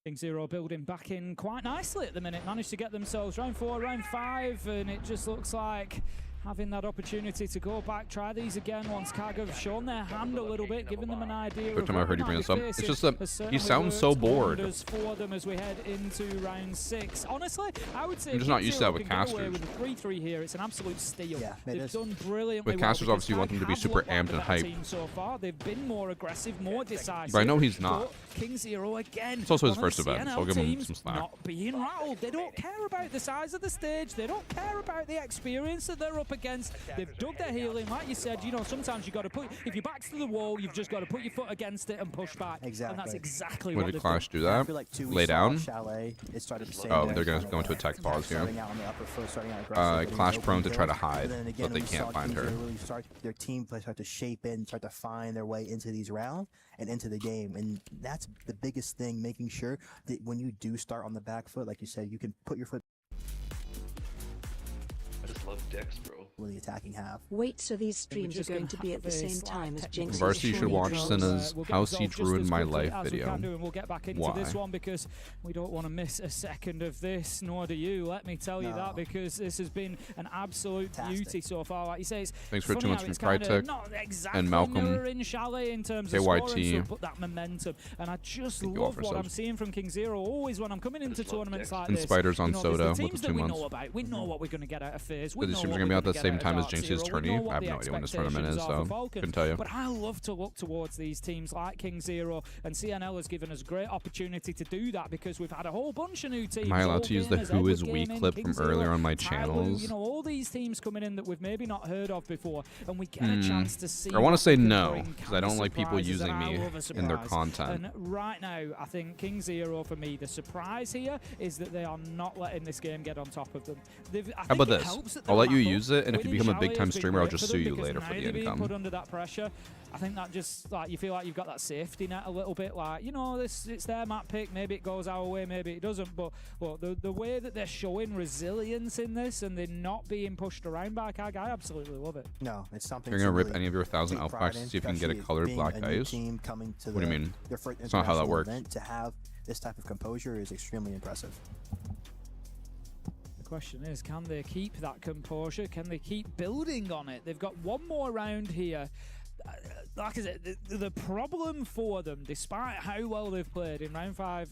KingZero building back in quite nicely at the minute. Managed to get themselves round 4, round 5, and it just looks like having that opportunity to go back, try these again once CAG have shown their hand a little bit, giving them an idea. Every time I heard you bring this up, it's just that he sounds so bored. For them as we head into round 6. Honestly, I would say I'm just not used to that with casters. casters. With a 3-3 here, it's an absolute steal. Yeah, they've done brilliantly. With casters, obviously, you want them to be super amped and hyped. So far, they've been more aggressive, more decisive. But I know he's not. KingZero again. It's also his first event, so I'll give him some slack. Not being rattled. They don't care about the size of the stage. They don't care about the experience that they're up against. They've dug their heel in, like you said. You know, sometimes you got to put, if your back's to the wall, you've just got to put your foot against it and push back. Exactly. And that's exactly When what did they've Clash done. do that? I feel like Lay down? Chalet, it started the same Oh, way. they're going to go into attack pause here. Starting out on the upper foot, starting out aggressive, Clash getting prone open to try to kills. hide, And then again, but they we can't saw find her. KingZero really start, their team play start to shape in, start to find their way into these rounds and into the game. And that's the biggest thing, making sure that when you do start on the back foot, like you said, you can put your foot. I just love dicks, bro. The attacking half. Wait, so these streams are going to be at the same time as Jinx's Varsity should watch Senna's We'll get How Siege resolved just Ruined as My quickly Life as we video. can do, and we'll get back into Why? this one because we don't want to miss a second of this, nor do you. Let me tell you that, because this has been an absolute beauty so far. Like you say, it's Thanks for 2 funny months how from it's kinda Crytek not exactly and Malcolm. mirroring Chalet in terms of KYT. scoring, so, but that momentum. And I just Thank you all love for what I'm subs. seeing from KingZero always when I'm coming into tournaments like And this. Spiders on You know, there's Soda the with teams the that 2 we months. know about. We know what we're going to get out of FaZe. The streams are going to be out at the same time as Jinx's tourney. I have no idea when this tournament is, so couldn't tell you. But I love to look towards these teams like KingZero, and CNL has given us great opportunity to do that because we've had a whole bunch of new teams. Am I allowed to use the Gamers, Who Edward is Weak Gaming, clip from KingZero, earlier on my Tyler, channels? You know, all these teams coming in that we've maybe not heard of before, and we get a chance to see. I want to what say they can no, bring. because I don't like people Surprises, using and I me love a in their surprise. content. And right now, I think KingZero, for me, the surprise here is that they are not letting this game get on top of them. I How about think it this? helps at the I'll let you wrap-up, use it, and if you winning become a big Charlie time has been streamer, I'll great just for sue them you because later now for the they're being put income. under that pressure. I think that just, like, you feel like you've got that safety net a little bit, like, you know, it's their map pick, maybe it goes our way, maybe it doesn't, but the way that they're showing resilience in this and they're not being pushed around by Kag, I absolutely love it. No, it's something. You're gonna rip really any of your 1,000 take alpha pride packs to in, see if you can get a especially colored being black a new ice? team coming to What do you mean? their first It's not how that international works. event, to have this type of composure is extremely impressive. The question is, can they keep that composure? Can they keep building on it? They've got one more round here. Like I said, the problem for them, despite how well they've played in round 4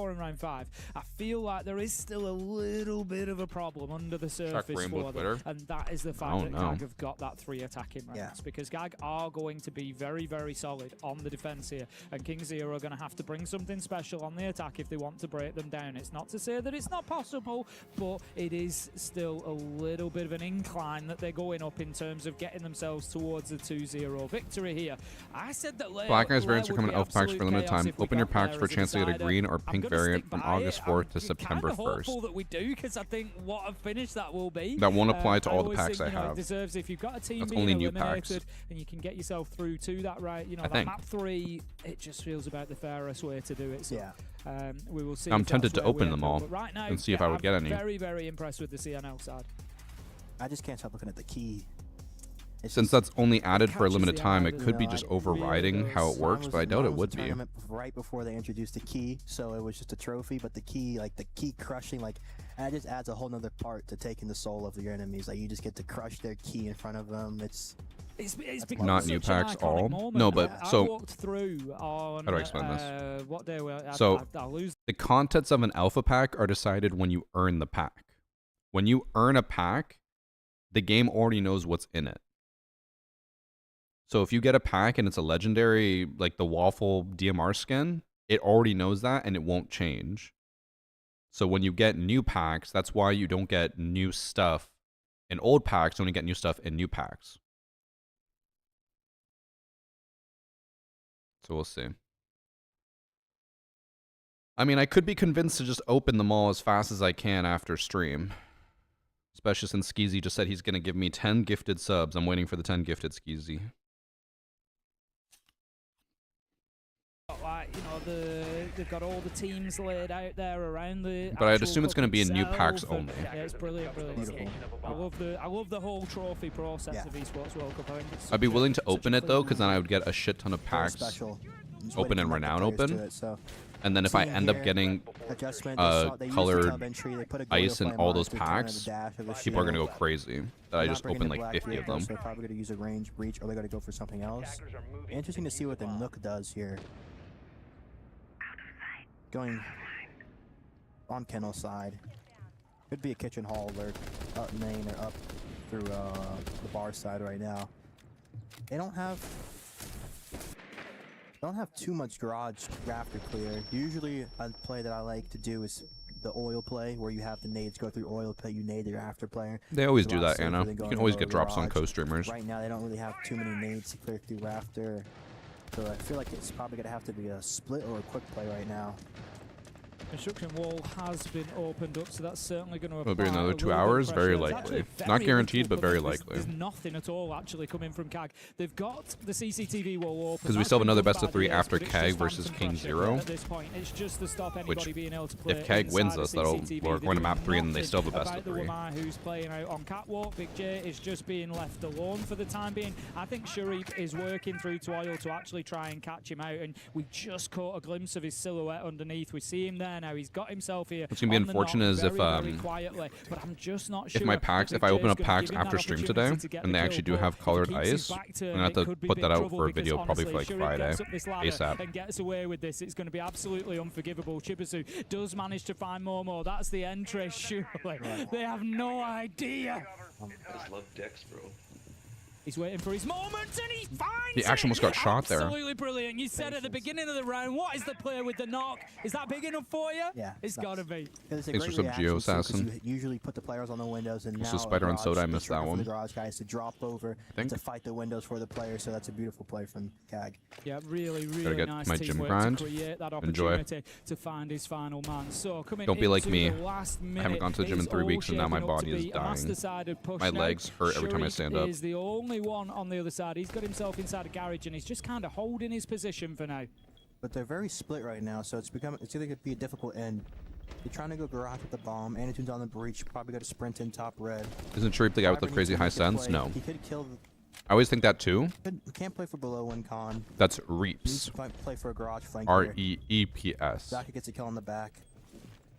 and round 5, I feel like there is still a little bit of a problem under the surface for them, and that is the fact that Gag have got that 3 attacking rounds, because Gag are going to be very, very solid on the defense here, and King Zero are going to have to bring something special on the attack if they want to break them down. It's not to say that it's not possible, but it is still a little bit of an incline that they're going up in terms of getting themselves towards the 2-0 victory here. I said that Black Eyes variants are coming to elf packs for limited time. Open your packs for a chance to get a green or pink variant from August 4th to September 1st. That we do, because I think what a finish that will be. That won't apply to all the packs think, I have. It deserves, if you've got a team That's being only new eliminated packs. and you can get yourself through to that, right? You know, that map 3, it just feels about the fairest way to do it. So, we will see. I'm tempted to open them all right now, and see if I would get any. Very, very impressed with the CNL side. I just can't stop looking at the key. Since that's only added for a limited time, it could be just overriding how it works, but I doubt it would be. Right before they introduced the key, so it was just a trophy, but the key, like the key crushing, like, and it just adds a whole nother part to taking the soul of your enemies. Like, you just get to crush their key in front of them. It's not new packs all. Moment. No, but I walked through on, how do I explain this? What day I'll lose. The contents of an alpha pack are decided when you earn the pack. When you earn a pack, the game already knows what's in it. So if you get a pack and it's a legendary, like the Waffle DMR skin, it already knows that and it won't change. So when you get new packs, that's why you don't get new stuff in old packs, you only get new stuff in new packs. So we'll see. I mean, I could be convinced to just open them all as fast as I can after stream. Especially since Skeezy just said he's going to give me 10 gifted subs. I'm waiting for the 10 gifted, Skeezy. Like, you know, they've got all the teams laid out there around the. But I'd assume it's going to be in new packs only. Yeah, it's brilliant, brilliant. I love the whole trophy process of Esports World Cup. I think it's I'd be willing to open it though, because then I would get a shit ton of packs. Open and Renown open. And then if I end up getting colored ice in all those packs, people are going to go crazy that I just opened like 50 of them. So they're probably going to use a range breach, or they're going to go for something else. Interesting to see what the Nook does here. Going on Kennel side. Could be a kitchen hall alert up main or up through the bar side right now. They don't have too much garage rafter clear. Usually a play that I like to do is the oil play, where you have the nades go through oil play, you nade your after player. They always do that, Anna. You can always get drops on co-streamers. Right now they don't really have too many nades to clear through rafter. So I feel like it's probably going to have to be a split or a quick play right now. Construction wall has been opened up, so that's certainly going to It'll be another 2 hours, very likely. Not guaranteed, but very likely. There's nothing at all actually coming from CAG. They've got the CCTV wall open. Because we still have another best of 3 after CAG versus King Zero. At this point, it's just to stop anybody being able to play. If CAG wins us, we're going to map 3 and they still have a best of 3. The woman who's playing out on catwalk, Big J is just being left alone for the time being. I think Sharif is working through to oil to actually try and catch him out, and we just caught a glimpse of his silhouette underneath. We see him there now. He's got himself here. What's gonna be unfortunate is if quietly, but I'm just not sure if my packs, if I open up packs after stream today and they actually do have colored ice, I'm gonna have to put that out for a video probably for like Friday ASAP. And gets away with this, it's going to be absolutely unforgivable. Chibisu does manage to find Momo. That's the entry. Surely they have no idea. I just love Dex, bro. He's waiting for his moment, and he finds He actually almost got shot there. Absolutely brilliant. You said at the beginning of the round, what is the play with the knock? Is that big enough for you? Yeah. It's got to be. It's a Thanks for great sub, reaction, Geo too, 'cause Assassin. You usually put the players on the windows, and Also, now Spider on Soda, I missed that for one. the garage guys to drop over to fight the windows for the players. So that's a beautiful play from CAG. Yeah, really, Gotta really get nice my gym teamwork grind. to create that Enjoy. opportunity to find his final man. So coming Don't be like into me. the last minute, I haven't gone to the gym in it's 3 all weeks, and now my shaping up to body is be a dying. master-sided push My now. legs hurt every time I Sharif stand up. is the only one on the other side. He's got himself inside a garage, and he's just kind of holding his position for now. But they're very split right now, so it's either going to be a difficult end. They're trying to go garage with the bomb. Anitune's on the breach. Probably got to sprint in top red. Isn't Sharif the guy with the Fiverr crazy needs to high make a sense? play. No. He could kill. I always think that too. Can't play for below one con. That's Needs Reeps. to play for a garage flank. here. R-E-E-P-S. Zaka gets a kill on the back.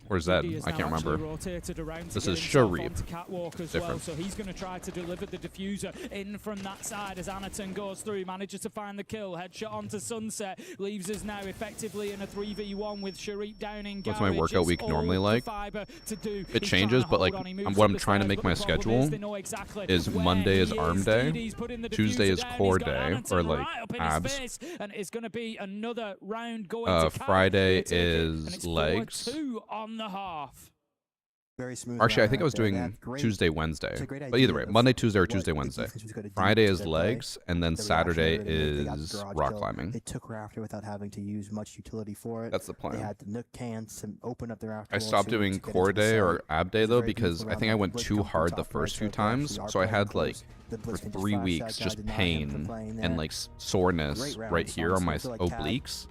Where's that? He is I now can't actually remember. rotated around to This get is himself Sharif. onto Catwalk as well, so he's going to try to deliver the diffuser in from that side as Anaton goes through, manages to find the kill, headshot onto Sunset, leaves us now effectively in a 3v1 with Sharif down in garage. What's my workout It's week all normally for like? Fiverr to do. It He's changes, trying to but like hold on. He moves what up I'm the trying to stairs, make but my the problem schedule they know exactly is where Monday is he arm day, He's putting the Tuesday diffuser is down. core He's got day, Anaton or like right up in abs. his face, and it's going to be another round going to Friday Cal. And is it's legs. 4-2 on the half. Very smooth. Actually, I round think I was right there. doing That's great. Tuesday, Wednesday. It's a great But either idea way, of Monday, Tuesday, or what Tuesday, the Wednesday. defense was gonna do Friday to is their play. legs, and then The Saturday reaction they got the is garage rock kill. climbing. They took Rafter without having to use much utility for it. That's the plan. They had the Nook cans to open up their after. I stopped doing core day or ab day though because I think I went too hard the first few times, so I had like for 3 weeks just pain and like soreness right here on my obliques.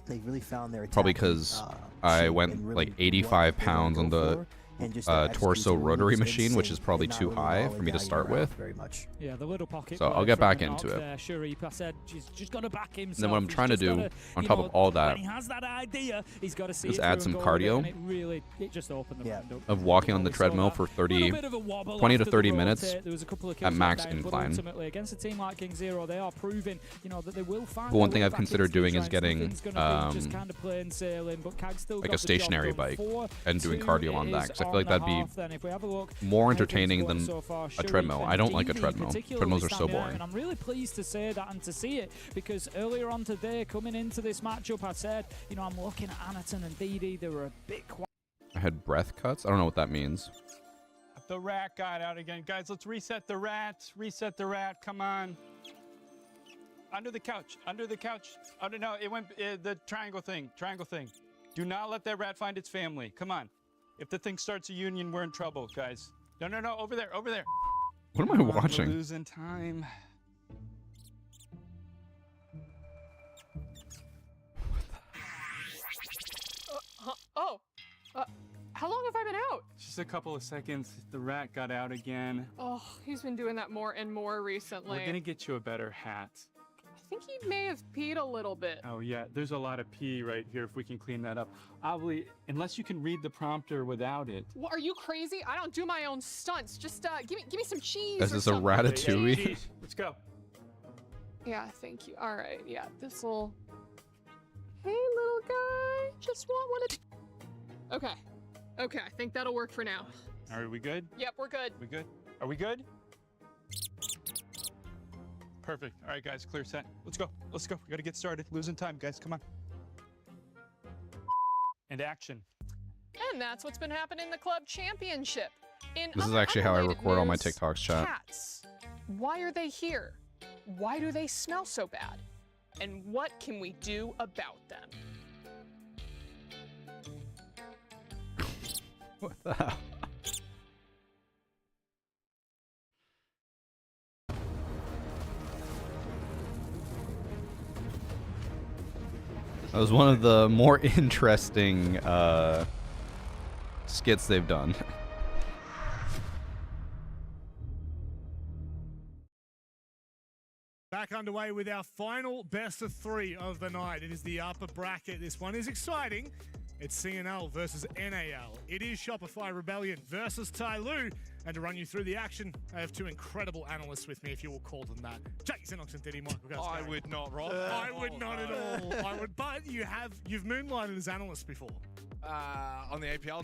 They really found their Probably because I went like 85 pounds on the torso rotary machine, which is probably too high for me to start with. Yeah, the little pocket. So I'll get back into it. There. Sharif, I said, just got to back himself. And then what I'm He's trying to just do, gotta, on you top know, of all that, when he has that idea, he's got to see is it add through some and go with it, cardio and it just opened the round up. of walking on the treadmill for 20 to 30 minutes There was a couple of at max down, but incline. ultimately, against a team like King Zero, they are proving, that they will find. But one their thing way I've back considered into the doing is round. getting Nothing's gonna be just kind of plain sailing, but Cag still like got a stationary the job done. bike and doing 4-2 cardio on that, is because I feel on like the that'd be half then. If we have a look more ahead into entertaining what than so far a Sharif treadmill. and I don't like a DV treadmill. particularly Treadmills are so standing out, boring. and I'm really pleased to say that and to see it, because earlier on today, coming into this matchup, I said, I'm looking at Anaton and DD. They were a bit quiet. I had breath cuts. I don't know what that means. The rat got out again. Guys, let's reset the rat. Reset the rat. Come on. Under the couch. Under the couch. No, it went the triangle thing. Triangle thing. Do not let that rat find its family. Come on. If the thing starts a union, we're in trouble, guys. No. Over there. Over there. What am I watching? We're losing time. How long have I been out? Just a couple of seconds. The rat got out again. Oh, he's been doing that more and more recently. We're gonna get you a better hat. I think he may have peed a little bit. Oh yeah, there's a lot of pee right here if we can clean that up. Probably, unless you can read the prompter without it. What, are you crazy? I don't do my own stunts. Just give me some cheese. Is or this a something. ratatouille? Cheese. Let's go. Yeah, thank you. All right, yeah, this'll. Hey, little guy, just want one of. Okay, I think that'll work for now. Are we good? Yep, we're good. We good? Are we good? Perfect. All right, guys, clear set. Let's go. Let's go. We gotta get started. Losing time, guys. Come on. And action. And that's what's been happening in the club championship. This is actually how I record all my news, TikToks, chat. Cats. Why are they here? Why do they smell so bad? And what can we do about them? What the hell? That was one of the more interesting skits they've done. Back underway with our final best of 3 of the night. It is the upper bracket. This one is exciting. It's CNL versus NAL. It is Shopify Rebellion versus Tyloo. And to run you through the action, I have 2 incredible analysts with me, if you will call them that. Jake Xenox and Diddy Michael Gasco. I would not, Rob. I would not at all. I would, but you've moonlighted as analysts before. On the APL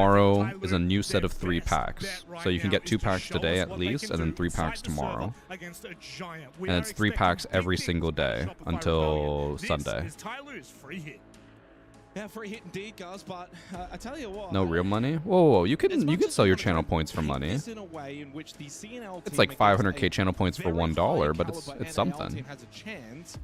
tomorrow is a new set of 3 packs. So you can get 2 packs today at least, and then 3 packs tomorrow. And it's 3 packs every single day until Sunday. Yeah, free hit indeed, guys. But I tell you what. No real money? Whoa, you can sell your channel points for money. In a way in which the CNL It's like 500k channel points for $1, but it's something. Team has a chance.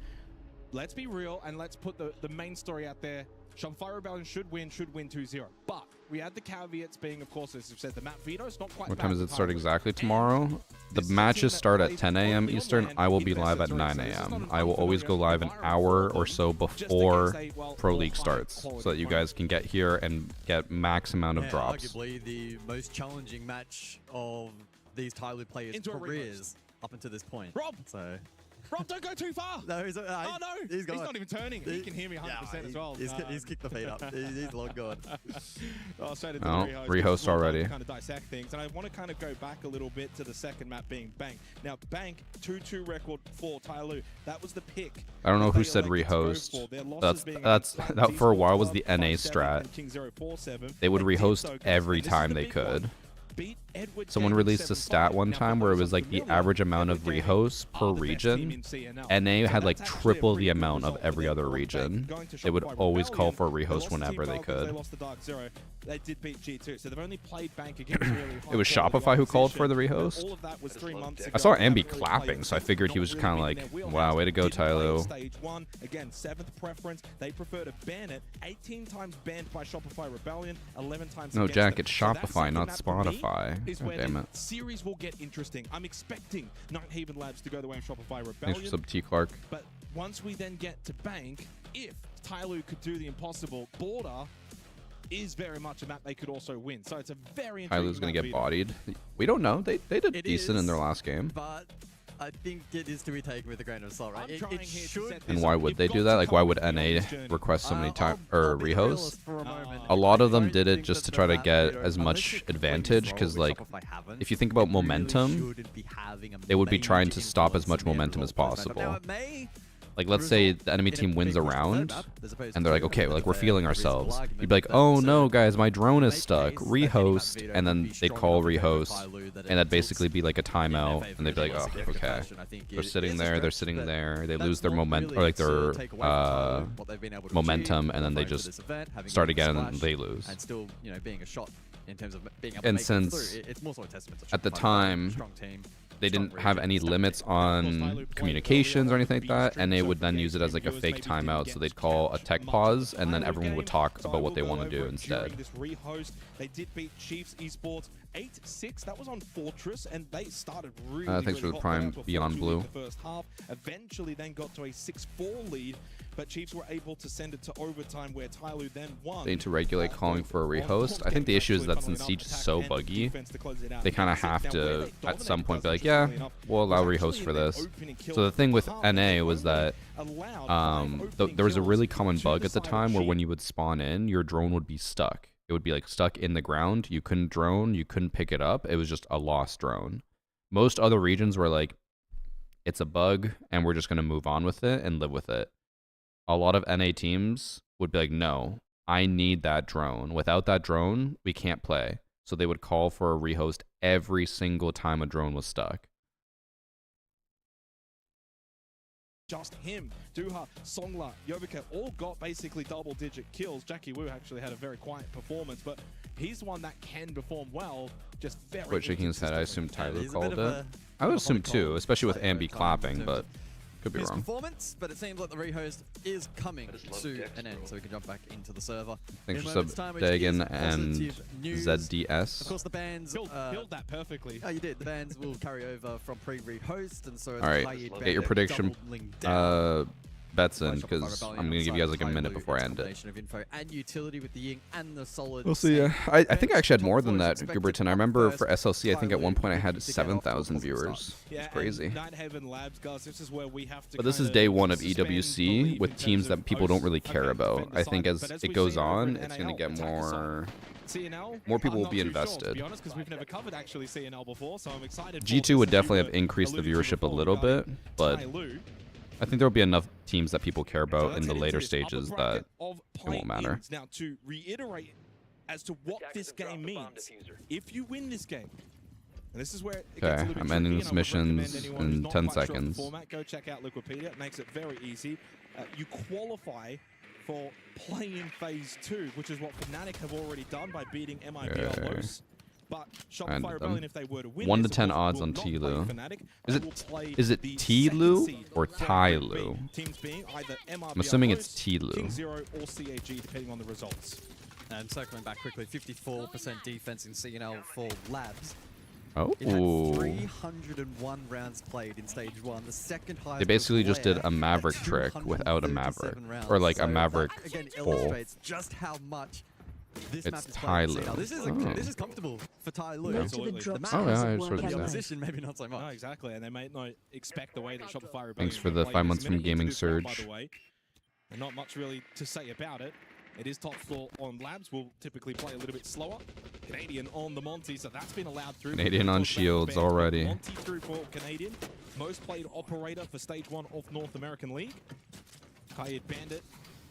Let's be real and let's put the main story out there. Shopify Rebellion should win 2-0. But we had the caveats being, of course, as we've said, the map veto is not quite. What time does it start exactly tomorrow? The matches start at 10 a.m. Eastern. I will be live at 9 a.m. I will always go live an hour or so before Pro League starts, so that you guys can get here and get max amount of drops. Arguably the most challenging match of these Tyloo players' careers up until this point. Rob! So. Rob, don't go too far! No, he's, oh no! He's not even turning. He can hear me 100% as well. He's kicked the feet up. He's long gone. Straight into rehost already. Kind of dissect things, and I want to kind of go back a little bit to the second map being Bank. Now, Bank 2-2 record for Tyloo. That was the pick. I don't know who said rehost. That for a while was the NA strat. They would rehost every time they could. Someone released a stat one time where it was like the average amount of rehosts per region. NA had like triple the amount of every other region. They would always call for a rehost whenever they could. They did beat G2, so they've only played Bank against really high. It was Shopify who called for the rehost. All of that was 3 months ago. I saw Ambi clapping, so I figured he was kind of like, wow, way to go, Tyloo. Stage 1, again, 7th preference. They prefer to ban it. 18 times banned by Shopify Rebellion, 11 times No, against Jack, them. it's Shopify, not Spotify. Is God where damn the it. series will get interesting. I'm expecting Nighthaven Labs to go the way of Shopify Rebellion. Thanks for sub T Clark. But once we then get to Bank, if Tyloo could do the impossible, Border is very much a map they could also win. So it's a very interesting Tyloo's going to get bodied. We don't know. They did decent in their last game. But I think it is to be taken with a grain of salt, right? It should. And why would they do that? Like, why would NA request so many time or rehosts? A lot of them did it just to try to get as much advantage, because like, if you think about momentum, they would be trying to stop as much momentum as possible. Like, let's say the enemy team wins a round, and they're like, okay, like, we're feeling ourselves. You'd be like, oh no, guys, my drone is stuck. Rehost, and then they'd call rehost, and that'd basically be like a timeout, and they'd be like, oh, okay. They're sitting there, they lose their momentum, or like their momentum, and then they just start again, and they lose. And still, you know, being a shot in terms of being able And to make since it through, it's more so a testament to at the Shopify, time, strong team. they didn't have any limits on communications or anything like that, and they would then use it as like a fake timeout, so they'd call a tech pause, and then everyone would talk about what they want to do instead. This rehost, they did beat Chiefs Esports 8-6. That was on Fortress, and they started really, thanks for the hot Prime right after Beyond 4-2 Blue. in the first half. Eventually then got to a 6-4 lead, but Chiefs were able to send it to overtime, where Tyloo then won. They need to regulate calling for a rehost. I think the issue is that since Siege is so buggy, they kind of have to, at some point, be like, yeah, we'll allow rehost for this. So the thing with NA was that there was a really common bug at the time where when you would spawn in, your drone would be stuck. It would be like stuck in the ground. You couldn't drone. You couldn't pick it up. It was just a lost drone. Most other regions were like, it's a bug, and we're just going to move on with it and live with it. A lot of NA teams would be like, no, I need that drone. Without that drone, we can't play. So they would call for a rehost every single time a drone was stuck. Just him, Duha, Songla, Yovika all got basically double-digit kills. Jackie Wu actually had a very quiet performance, but he's the one that can perform well. Just very. Quit shaking his head. I assume Tyloo called it. I would assume too, especially with Ambi clapping, but could be wrong. Performance, but it seems like the rehost is coming to an end, so we can jump back into the server. Thanks for sub Dagan and ZDS. Of course, the bans build that perfectly. Oh, you did. The bans will carry over from pre-rehost, and so. All right, get your prediction bets in, because I'm gonna give you guys like a minute before I end it. And utility with the Ying and the solid. We'll see. I think I actually had more than that, Guberton. I remember for SLC, I think at one point I had 7,000 viewers. It's crazy. But this is day one of EWC with teams that people don't really care about. I think as it goes on, it's gonna get more people will be invested. G2 would definitely have increased the viewership a little bit, but I think there will be enough teams that people care about in the later stages that it won't matter. Now, to reiterate as to what this game means, if you win this game, and this is where it gets a little bit I'm ending tricky, this and I would recommend missions anyone in who's not 10 quite sure of the seconds. format, go check out Liquipedia. It makes it very easy. You qualify for play-in phase 2, which is what Fnatic have already done by beating MIBR Los. But Shopify Rebellion, if they were to win 1 to this, 10 of course, odds on will not play T-Lu. Fnatic. Is it T-Lu or Ty-Lu? Teams being either MIBR I'm assuming Los, it's T-Lu. King Zero, or CAG, depending on the results. And circling back quickly, 54% defense in CNL for Labs. Oh. It had 301 rounds played in stage 1. The second highest. They basically just did a Maverick trick without a Maverick. Or like a Maverick again full. illustrates just how much this map It's is played. Ty-Lu. Now, this is comfortable for Ty-Lu. Absolutely. The map Oh, yeah, is I just heard the that. opposition, maybe not so much. No, exactly, and they might not expect the way that Shopify Rebellion. Thanks for the 5 months from Gaming By Surge. the way, and not much really to say about it. It is top floor on Labs. We'll typically play a little bit slower. Canadian on the Monty, so that's been allowed through. Canadian on shields already. Monty through for Canadian. Most played operator for stage 1 of North American League. Kayed Bandit,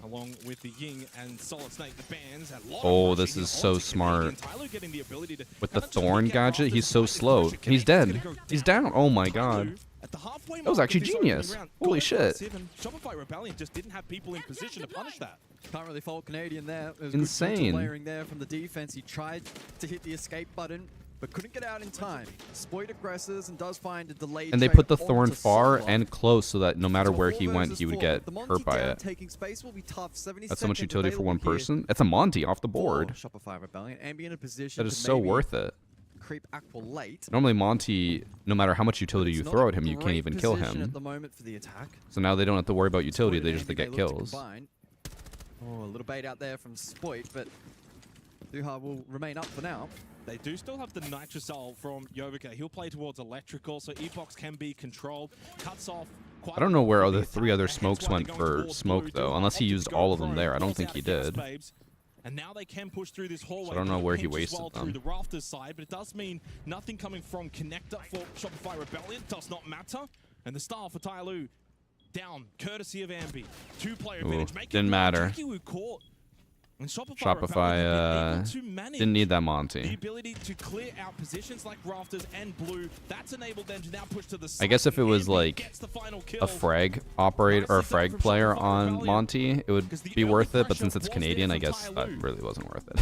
along with the Ying and Solid Snake, the bands. Oh, this is so smart. Tyler getting the ability to With the Thorn gadget, he's so slow. He's dead. He's down. Oh my god. That was actually genius. Holy shit. Shopify Rebellion just didn't have people in position to punish that. Can't really fault Canadian there. It was Insane. Good layering there from the defense. He tried to hit the escape button, but couldn't get out in time. Spoit aggressors and does find a delayed. And they put the Thorn far and close so that no matter where he went, he would get hurt by it. Taking space will be tough. That's so much utility for one person. That's a Monty off the board. Shopify Rebellion and be in a position That is to so maybe worth it. creep Aqua late. Normally Monty, no matter how much utility you throw at him, you can't even kill Position him. At the moment for the attack. So now they don't have to worry about utility, they just get look to kills. combine. Oh, a little bait out there from Spoit, but Duha will remain up for now. They do still have the Nitrocell from Yovika. He'll play towards Electrical, so E-Box can be controlled. Cuts off. I don't know where the 3 other smokes went for smoke though, unless he used all of them there. I don't think he did. And now they can push through this hallway. So I don't know where he Pinch as wasted well them. through the rafters side, but it does mean nothing coming from Connector for Shopify Rebellion. Does not matter. And the star for Tyloo down, courtesy of Ambi. 2-player advantage. Didn't matter. And Shopify didn't need that the Monty. ability to clear out positions like rafters and blue. That's enabled them to now push to the side. I guess if it was Ambi like gets the final kill. a frag operator or a frag player on Monty, it would be worth it. But since it's Canadian, I guess that really wasn't worth it.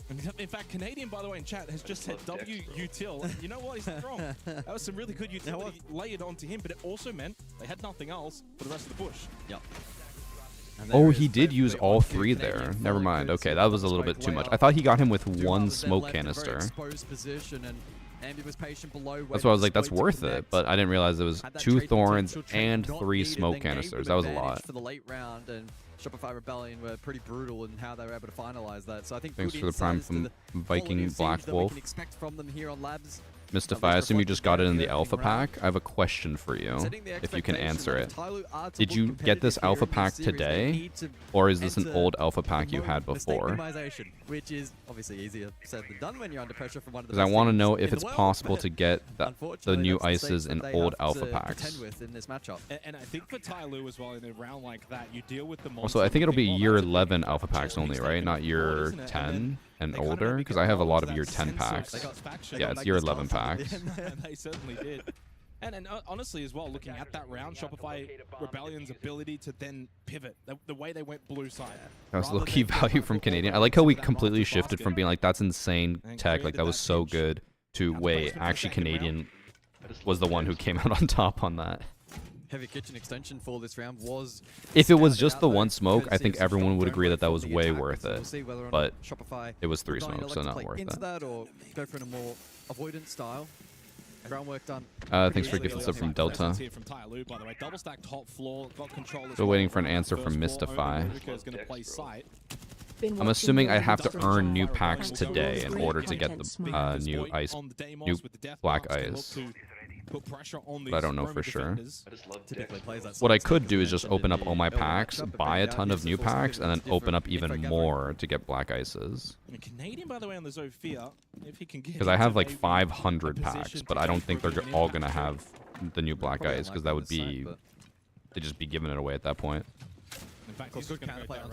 And in fact, Canadian, by the way, in chat has just said W util. You know what? He's not wrong. That was some really good utility layered onto him, but it also meant they had nothing else for the rest of the push. Yep. Oh, he did use all 3 there. Never mind. Okay, that was a little bit too much. I thought he got him with 1 smoke canister. That's why I was like, that's worth it. But I didn't realize it was 2 Thorns and 3 smoke canisters. That was a lot. For the late round, and Shopify Rebellion were pretty brutal in how they were able to finalize that. So I think Thanks good for the prime insight as to from the quality Viking of siege Black that we Wolf. can expect from them here on Labs. Mystify, I assume you just got it in the alpha pack. I have a question for you, if you can answer it. Did you get this alpha pack today, or is this an old alpha pack you had before? Which is obviously easier said than done when you're under pressure from one of the Because I best want to teams know in if the it's world. possible to get the new that's the ices stakes in that they old have alpha to packs. contend with in this matchup. And I think for Tyloo as well, in a round like that, you deal with the Also, I think it'll be year 11 alpha packs only, right? Not year 10 and older, because I have a lot of year 10 packs. Yeah, it's year 11 packs. They certainly did. And honestly as well, looking at that round, Shopify Rebellion's ability to then pivot, the way they went blue side. That was low-key value from Canadian. I like how we completely shifted from being like, that's insane tech, like that was so good, to wait, actually Canadian was the one who came out on top on that. Heavy kitchen extension for this round was. If it was just the 1 smoke, I think everyone would agree that that was way worth it. But it was 3 smokes, so not worth into it. that or go for a more avoidance style. Groundwork done. Thanks for gifting sub from Delta. Still waiting for an answer from Mystify. I'm assuming I have to earn new packs today in order to get the new black ice. But I don't know for sure. What I could do is just open up all my packs, buy a ton of new packs, and then open up even more to get black ices. Canadian, by the way, on the Zofia, if he can get. Because I have like 500 packs, but I don't think they're all gonna have the new black ice, because that would be, they'd just be giving it away at that point. In fact, he's good counterplay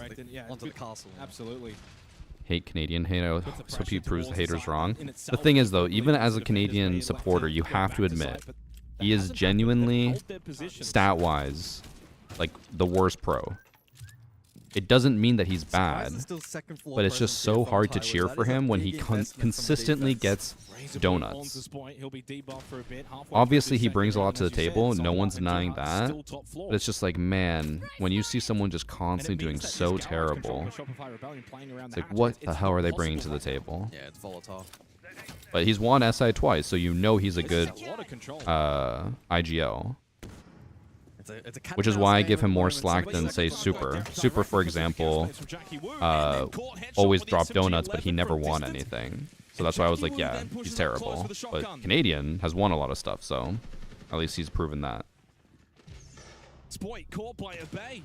onto the castle. Absolutely. Hate Canadian hate. I hope he proves the haters wrong. The thing is, though, even as a Canadian supporter, you have to admit he is genuinely, stat-wise, like the worst pro. it doesn't mean that he's bad, Surprised there's still second floor but it's just presence so here hard from to Tyler. cheer That for is a him when big he investment from the consistently defense. gets donuts. He'll be debuffed for a bit. Halfway Obviously, through he this brings a second lot to the round, as you table. said, No Solomon one's and denying Gerard that. still top floor. But it's just like, man, when you see someone just constantly doing so terrible, it's like, what the hell are they bringing to the table? Yeah, it's volatile. But he's won SI twice, so you know he's a good IGL. Which is why I give him more slack than, say, Super. Super, for example, always dropped donuts, but he never won anything. So that's why I was like, yeah, he's terrible. But Canadian has won a lot of stuff, so at least he's proven that. Spoit caught by a bay.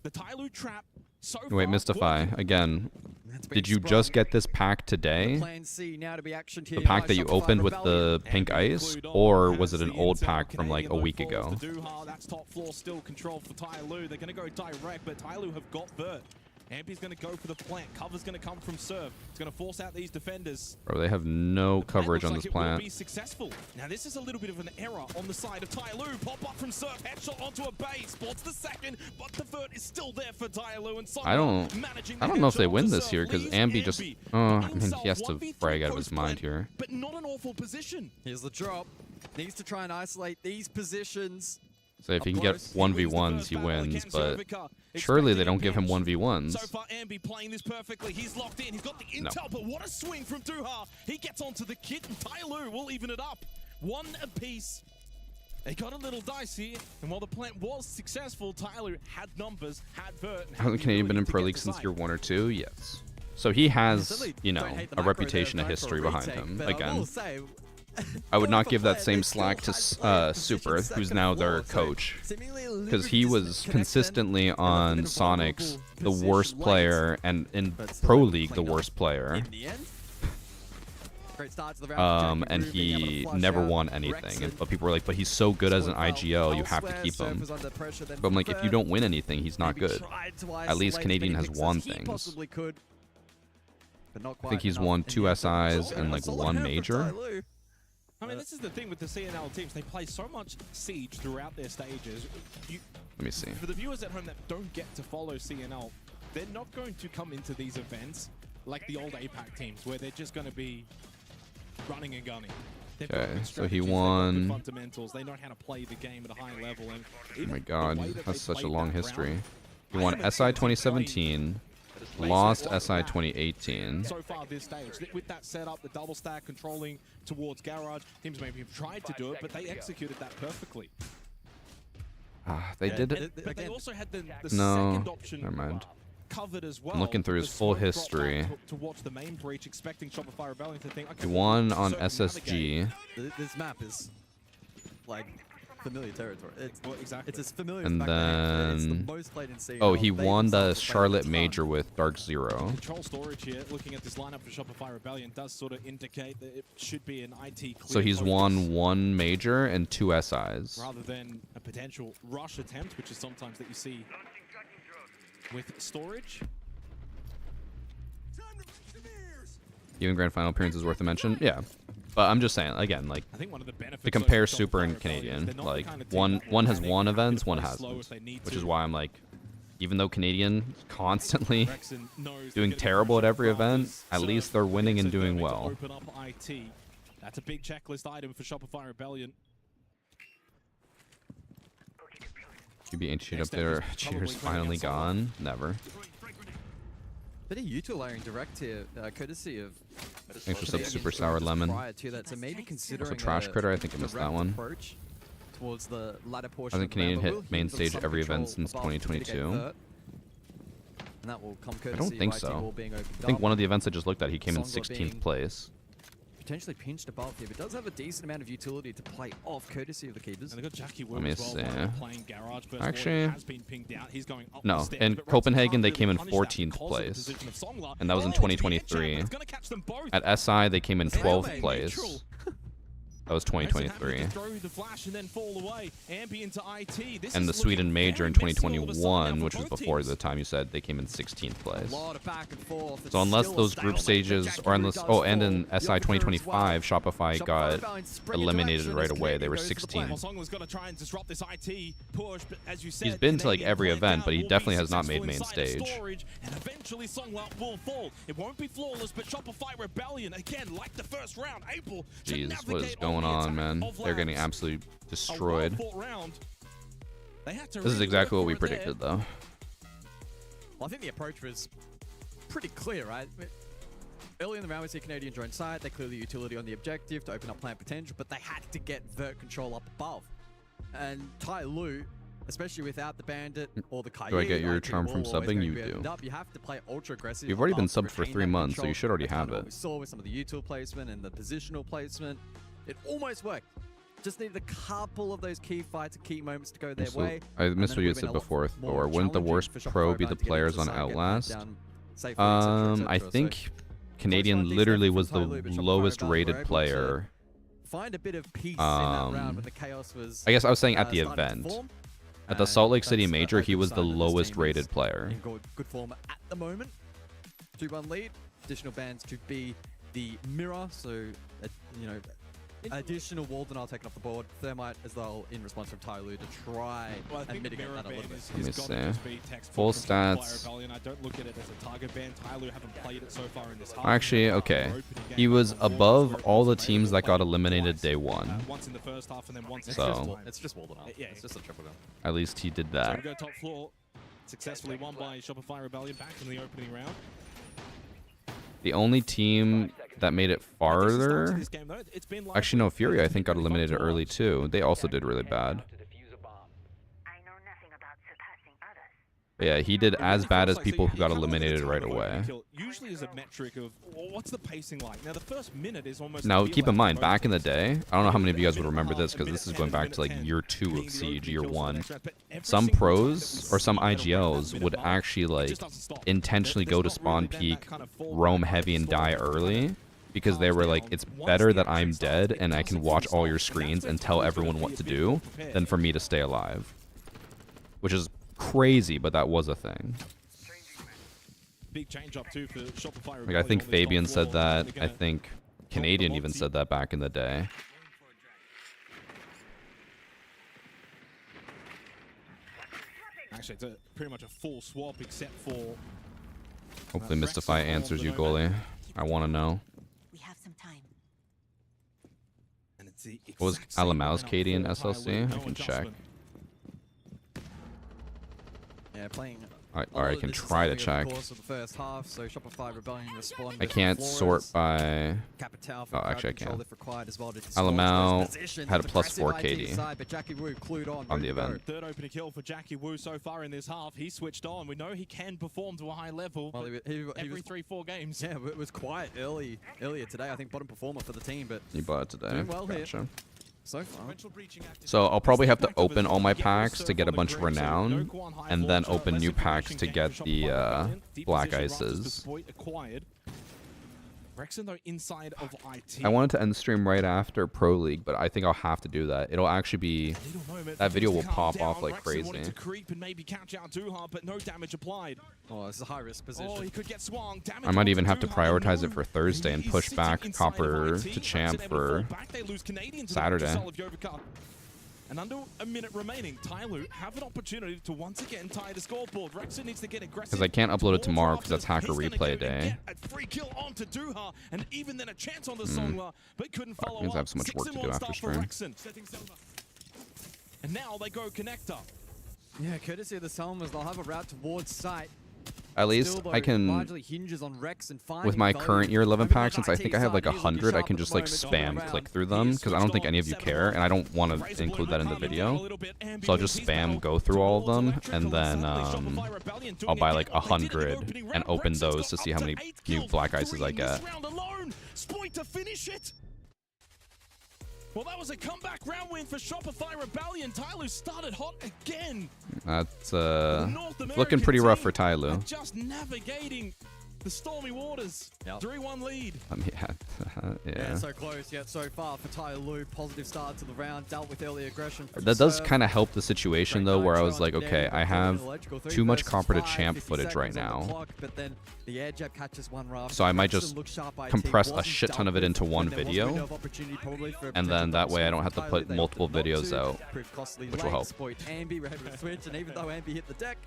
The Tyloo trap. So Wait, Mystify, again, did you just get this pack today? The pack that you opened with the pink ice? Or was it an old pack from like a week ago? That's top floor still controlled for Tyloo. They're going to go direct, but Tyloo have got Bert. Ampy's going to go for the plant. Cover's going to come from Serve. It's going to force out these defenders. Bro, they have no coverage on this It will plant. be successful. Now this is a little bit of an error on the side of Tyloo. Pop up from Serve, headshot onto a base. Spots the second, but the vert is still there for Tyloo. And I don't know if they win this here because Ambi just. I mean, he has to frag out of his mind here. But not an awful position. Here's the drop. Needs to try and isolate these positions. So if he can get 1v1s, he wins, but surely they don't give him 1v1s. So far, Ambi playing this perfectly. He's locked in. He's got the intel, but what a swing from Duha. He gets onto the kit, and Tyloo will even it up. One apiece. They got a little dicey, and while the plant was successful, Tyloo had numbers, had vert. Hasn't Canadian been in Pro League since year 1 or 2? Yes. So he has, you know, a reputation, a history behind him. Again, I would not give that same slack to Super, who's now their coach, because he was consistently on Sonic's the worst player, and in Pro League the worst player. And he never won anything. But people were like, but he's so good as an IGL, you have to keep him. But I'm like, if you don't win anything, he's not good. At least Canadian has won things. I think he's won 2 SIs and like 1 major. I mean, this is the thing with the CNL teams. They play so much Siege throughout their stages. Let me see. For the viewers at home that don't get to follow CNL, they're not going to come into these events like the old APAC teams, where they're just going to be running and gunning. Okay, so he won. Fundamentals. They know how to play the game at a high level. And oh my god, that's such a long history. He won SI 2017. Lost SI 2018. So far this stage, with that setup, the double stack controlling towards Garage, teams maybe have tried to do it, but they executed that perfectly. They did it. But they also had the No, second option never mind. covered as well. I'm looking through his full history. To watch the main breach, expecting Shopify Rebellion to think, okay, He won on SSG. This map is like familiar territory. It's as familiar And as it's the then, most played in CNL. oh, he They won the themselves have played Charlotte a ton. Major with Dark Zero. Control storage here, looking at this lineup for Shopify Rebellion, does sort of indicate that it should be an IT clear So he's focus, won 1 major and 2 SIs. rather than a potential rush attempt, which is sometimes that you see with storage. Even grand final appearance is worth a mention. Yeah. But I'm just saying, again, like, I think one of the benefits to compare Super and Canadian, like, one has won events, one hasn't. Which is why I'm like, even though Canadian is constantly doing terrible at every event, at least they're winning and doing well. Open up IT. That's a big checklist item for Shopify Rebellion. You'd be cheat up there. Cheaters finally gone. Never. Bit of util layering direct here, courtesy of. Thanks for sub Super Sour Lemon. Prior to that, so maybe considering Trash Critter, I think I missed that one. Approach towards the latter portion. I think Canadian hit main stage every event since 2022. And that will come I don't think so. I think one of the events I just looked at, he came in 16th place. Potentially pinched above here, but does have a decent amount of utility to play off, courtesy of the keepers. And they got Jackie Let me see. playing Garage. First Actually, has been pinged out. He's going up no. the stairs, In but Copenhagen, they Rexon came in can't really punish that 14th because of the place. position of Songla. And that was in Oh, it's gonna be a 2023. challenge. It's gonna catch them both. At SI, they came in 12th place. That was 2023. Throw the flash and then fall away. Ambi into IT. This And the is Sweden looking Major in very messy all of a sudden now 2021, for which was both before teams. the time you said they came in 16th place. A lot of back and forth. It's So unless still a those group stalemate. stages, Jackie or Wu unless, does oh, and fall. in The SI other 2025, Shopify got Rebellion spring a eliminated direction right as away. They Canadian were goes to the play. 16th. Songwa's got to try and disrupt this IT push, but as you said, He's been to like Canadian every playing event, down but he will be definitely has not made successful main inside stage. storage, and eventually Songwa will fall. It won't be flawless, but Shopify Rebellion, again, like the first round, able to Jeez, navigate what is going on, man? They're getting absolutely destroyed. This is exactly what we predicted, though. Well, I think the approach was pretty clear, right? Early in the round, we see Canadian join side. They clear the utility on the objective to open up plant potential, but they had to get vert control up above. And Tai Lu, especially without the Bandit or the Kaye, Do I get your IP charm from will always subbing? gonna You be opened do. up. You have to play ultra aggressive. You've already been above to subbed for retain 3 that months, so control. you should already That's have kind of what it. we saw with some of the util placement and the positional placement. It almost worked. Just needed a couple of those key fights, key moments to go their So, way. I and missed then what you it had said would've been a lot before, more or wouldn't the challenging worst for Shopify pro be the Rebellion to get players into on the side, get Outlast? down safely, et cetera, et cetera. I So think Canadian literally was the lowest rated player. find a bit of peace in that round when the chaos was. I guess I was saying at the starting to event. form. At the Salt Lake City That's Major, a he good was the sign that this lowest team is rated player. in good form at the moment. 2-1 lead. Additional bans could be the mirror, so you know, additional Walden I'll take off the board. Thermite as well in response from Tai Lu to try and mitigate that a little bit. Let me see. Full stats. I don't look at it as a target ban. Tai Lu haven't played it so far in this half. Actually, okay. He was above all the teams that got eliminated day one. Once in the first half and then once in So, It's just Walden up. Yeah. It's just a triple down. at least he did So that. we go top floor. Successfully won by Shopify Rebellion back in the opening round. The only team that made it farther... Actually, no, Fury, I think, got eliminated early, too. They also did really bad. But yeah, he did as bad as people who got eliminated right away. Usually is a metric of what's the pacing like. Now the first minute is almost. Now, keep in mind, back in the day, I don't know how many of you guys would remember this, because this is going back to like year 2 of Siege, year 1. Some pros or some IGLs would actually like intentionally go to spawn peak, roam heavy, and die early, because they were like, it's better that I'm dead and I can watch all your screens and tell everyone what to do than for me to stay alive. Which is crazy, but that was a thing. Big change up too for Shopify. Like, I think Fabian said that. I think Canadian even said that back in the day. Actually, it's pretty much a full swap except for. Hopefully Mystify answers you, goalie. I want to know. We have some time. And it's the What was exact same Alamau's lineup KD in for SLC? Tai I Lu, can no check. adjustment. Yeah, playing. Or I can try to check. Of the first half, so Shopify Rebellion respond I can't sort by... Capital Oh, actually I can. As well Alamau had a +4 KD side, but Jackie Wu clued on the ready to go. event. Third opening kill for Jackie Wu so far in this half. He switched on. We know he can perform to a high level. Well, he every was 3-4 games. Yeah, it was quiet earlier today. I think bottom performer for the team, but You bought it today. doing well Gotcha. here. So far. So I'll probably have to open all my packs to get a bunch of renown, and then open new packs to get the black ices. Rexon, though, inside of IT. I wanted to end the stream right after Pro League, but I think I'll have to do that. It'll actually be... That video will pop off like crazy. Wanted to creep and maybe catch out Duha, but no damage applied. Oh, this is a high-risk position. Oh, he could get swung. Damage I might even onto have to Duha, prioritize it for Thursday and push back Copper to Champ for Saturday. And under a minute remaining, Tai Lu have an opportunity to once again tie the scoreboard. Rexon needs to get aggressive. Because I can't upload it tomorrow because that's Hacker Replay Day. A free kill onto Duha, and even then a chance on the Songla, but couldn't follow Means I up. have so much work to do 6-1 after start for stream. Rexon. And now they go connector. Yeah, courtesy of the Salmers, they'll have a route towards site. At least Still, though, I can, largely hinges on Rex and with my current year 11 packs, since I think I have like 100, I can just like spam click through them, because I don't think any of you care, and I don't want to include that in the video. So I'll just spam go through all of them, and then I'll buy like 100 and open those to see how many new black ices I get. Spoit to finish it. Well, that was a comeback round win for Shopify Rebellion. Tai Lu started hot again. That's looking pretty rough for Tai Lu. Just navigating the stormy waters. 3-1 lead. Yeah. So close yet so far for Ty Lue. Positive start to the round. Dealt with early aggression. That does kind of help the situation though, where I was like, okay, I have too much copper to champ footage right now, so I might just compress a shit ton of it into one video, and then that way I don't have to put multiple videos out, which will help. Ambi ready to switch, and even though Ambi hit the deck,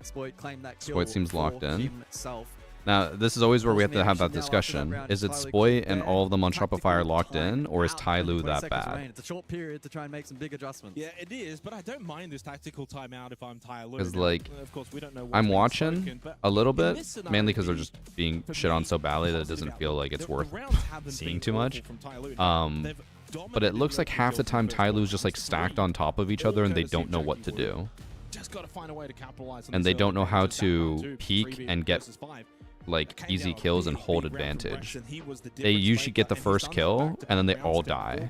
Spoit claimed that kill. Spoit seems locked in. Himself. Now, this is always where we have to have that discussion. Is it Spoit and all of them on Shopify are locked in, or is Ty Lue that bad? It's a short period to try and make some big adjustments. Yeah, it is, but I don't mind this tactical timeout if I'm Ty Lue. Because, like, of course, we don't know I'm watching a little bit, mainly because they're just being shit on so badly that it doesn't feel like it's worth seeing too much. But it looks like half the time Ty Lue's just like stacked on top of each other and they don't know what to do. And they don't know how to peek and get like easy kills and hold advantage. They usually get the first kill and then they all die.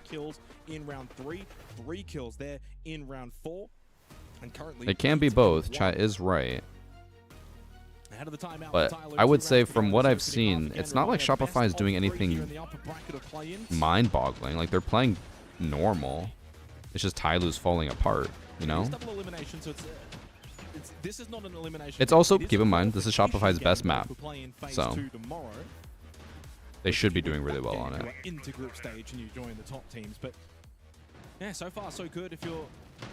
In round 3 kills there in round 4, and currently It can be both. Chat is right. But I would say from what I've seen, it's not like Shopify is doing anything mind-boggling. Like, they're playing normal. It's just Ty Lue's falling apart, you know? It's also, keep in mind, this is Shopify's best map. So they should be doing really well on it. Into group stage and you join the top teams, but yeah, so far so good if you're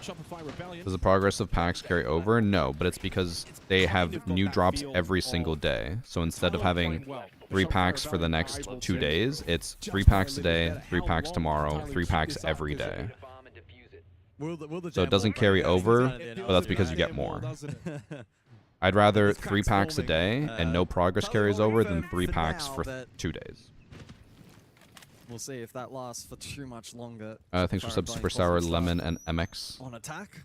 Shopify Rebellion. Does the progress of packs carry over? No, but it's because they have new drops every single day. So instead of having 3 packs for the next 2 days, it's 3 packs today, 3 packs tomorrow, 3 packs every day. So it doesn't carry over, but that's because you get more. I'd rather 3 packs a day and no progress carries over than 3 packs for 2 days. We'll see if that lasts for too much longer. Thanks for sub Super Sour, Lemon, and MX. On attack.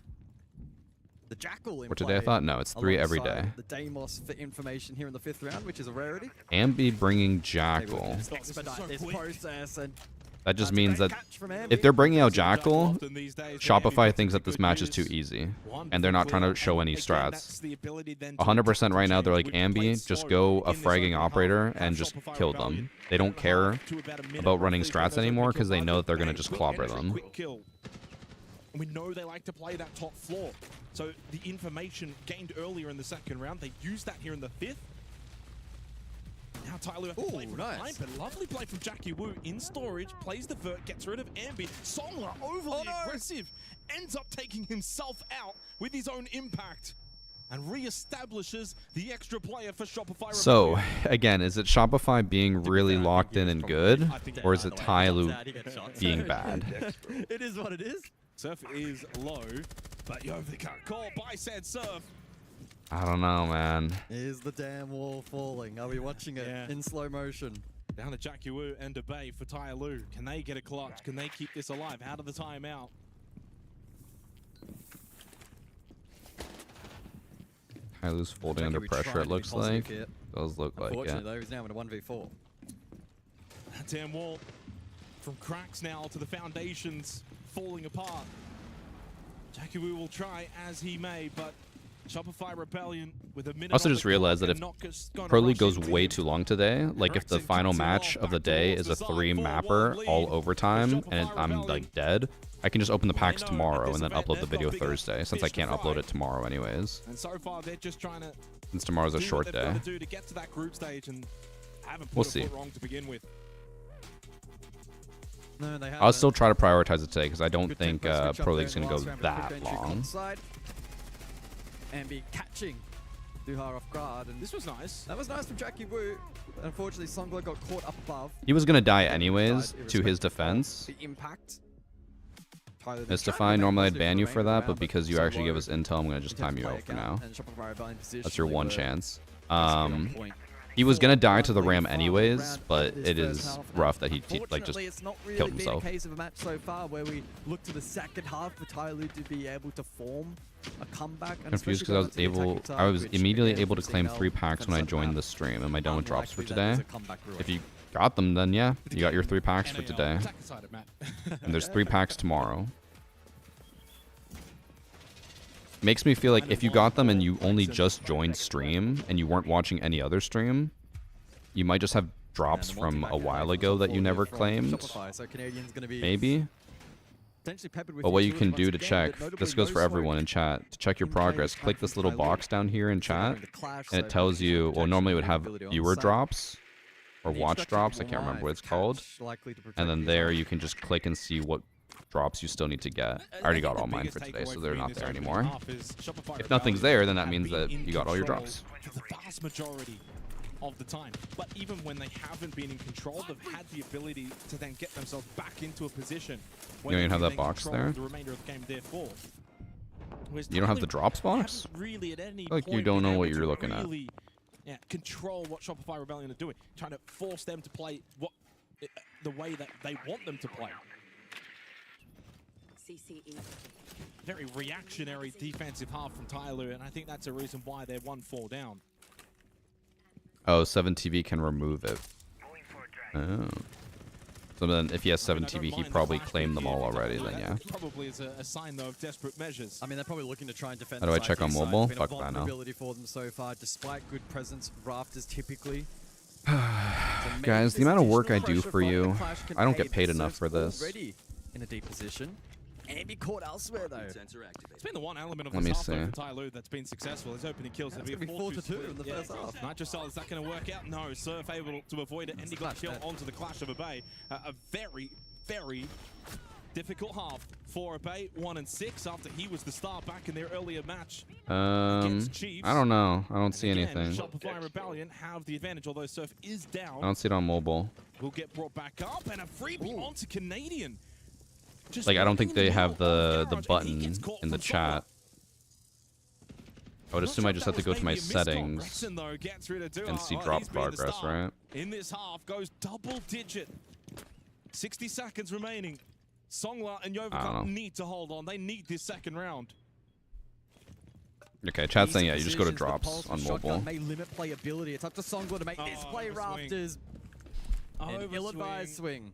The Jackal in For today, I thought? No, it's 3 every day. The Deimos for information here in the 5th round, which is a rarity. Ambi bringing Jackal. Expedite this process and That just means that if they're bringing out Jackal, Shopify thinks that this match is too easy, and they're not trying to show any strats. 100% right now, they're like, Ambi, just go a fragging operator and just kill them. They don't care about running strats anymore because they know that they're going to just clobber them. We know they like to play that top floor. So the information gained earlier in the 2nd round, they used that here in the 5th. Now Tyler has to play from behind, but lovely play from Jackie Wu in storage, plays the vert, gets rid of Ambi. Songler overly aggressive, ends up taking himself out with his own impact and re-establishes the extra player for Shopify. So, again, is it Shopify being really locked in and good, or is it Ty Lue being bad? It is what it is. Surf is low, but yo, the call by said Surf. I don't know, man. Is the damn wall falling? Are we watching it in slow motion? Down to Jackie Wu and Debay for Ty Lue. Can they get a clutch? Can they keep this alive? Out of the timeout. Ty Lue's folding under pressure, it looks like. Does look like, yeah. Unfortunately, though, he's now in a 1v4. That damn wall from cracks now to the foundations falling apart. Jackie Wu will try as he may, but Shopify Rebellion with a minute. I also just realized that if Pro League goes way too long today, like if the final match of the day is a 3-mapper all overtime and I'm like dead, I can just open the packs tomorrow and then upload the video Thursday, since I can't upload it tomorrow anyways. And so far they're just trying to since tomorrow's a short day. To get to that group stage and haven't put we'll see. Wrong to begin with. No, they I'll still try to prioritize it today because I don't think Pro League's going to go that long. And be catching Duhar off guard, and this was nice. That was nice from Jackie Wu. Unfortunately, Songler got caught up above. He was gonna die anyways. To his defense, the impact. Mystify. Normally I'd ban you for that, but because you actually give us intel, I'm gonna just time you out for now. That's your one chance. He was gonna die to the ram anyways, but it is rough that he like just killed himself. It's not really a case of a match so far where we look to the 2nd half for Ty Lue to be able to form a comeback. Confused because I was immediately able to claim 3 packs when I joined the stream. Am I done with drops for today? If you got them, then yeah, you got your 3 packs for today. And there's 3 packs tomorrow. Makes me feel like if you got them and you only just joined stream and you weren't watching any other stream, you might just have drops from a while ago that you never claimed. So Canadian's going to be Maybe. But what you can do to check, this goes for everyone in chat, to check your progress, click this little box down here in chat, and it tells you, well, normally it would have viewer drops, or watch drops, I can't remember what it's called. And then there you can just click and see what drops you still need to get. I already got all mine for today, so they're not there anymore. If nothing's there, then that means that you got all your drops. The vast majority of the time. But even when they haven't been in control, they've had the ability to then get themselves back into a position. You don't even have that box there? The remainder of the game, therefore. You don't have the drops box? Really at any Like you point don't know been what able you're to looking at. really, control what Shopify Rebellion are doing, trying to force them to play the way that they want them to play. Very reactionary defensive half from Tyloo, and I think that's a reason why they're 1-4 down. Oh, 7TV can remove it. Oh. So then if he has 7TV, he probably claimed them all already then, yeah. Probably is a sign, though, of desperate measures. I mean, they're probably looking to try and defend. How do I check on mobile? Fuck that, no. Vulnerability for them so far, despite good presence, Rafters typically. Guys, the amount of work I do for you, I don't get paid enough for this. Already in a deep position. Ambi caught elsewhere, though. It's been the one element of Let me this half see. for Tyloo that's been successful. His opening kills have been 4-2 in the first half. Nitrocell, is that going to work out? No. Surf able to avoid it, and he got killed onto the Clash of Obey. A very, very difficult half for Obey. 1-6 after he was the star back in their earlier match. I don't know. I don't see anything. Shopify Rebellion have the advantage, although Surf is down. I don't see it on mobile. Will get brought back up, and a freebie onto Canadian. Like, I don't think they have the button in the chat. I would assume I just have to go to my settings and see drop progress, right? In this half goes double digit. 60 seconds remaining. Songla and Yovacut need to hold on. They need this second round. Okay, chat's saying, yeah, you just go to drops on mobile. May limit playability. It's up to Songla to make this play. Rafters. An ill-advised swing.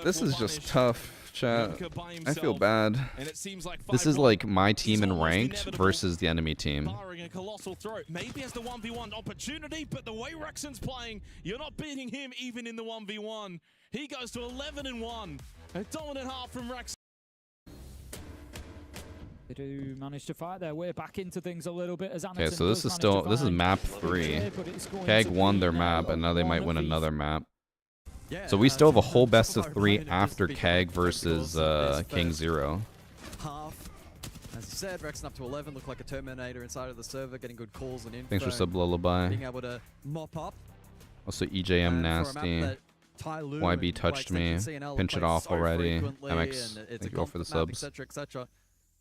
This is just tough, chat. I feel bad. This is like my team in ranked versus the enemy team. A colossal throw. Maybe as the 1v1 opportunity, but the way Rexon's playing, you're not beating him even in the 1v1. He goes to 11-1. A dominant half from Rex. They do manage to fight their way back into things a little bit as Anderson. Okay, so this is map 3. Keg won their map, and now they might win another map. So we still have a whole best of 3 after Keg versus King Zero. Half. As you said, Rexon up to 11, look like a Terminator inside of the server, getting good calls and info. Thanks for sub lullaby. Being able to mop up. Also EJM nasty. YB touched me. Pinch it off already. MX, thank you all for the subs. Etc, etc.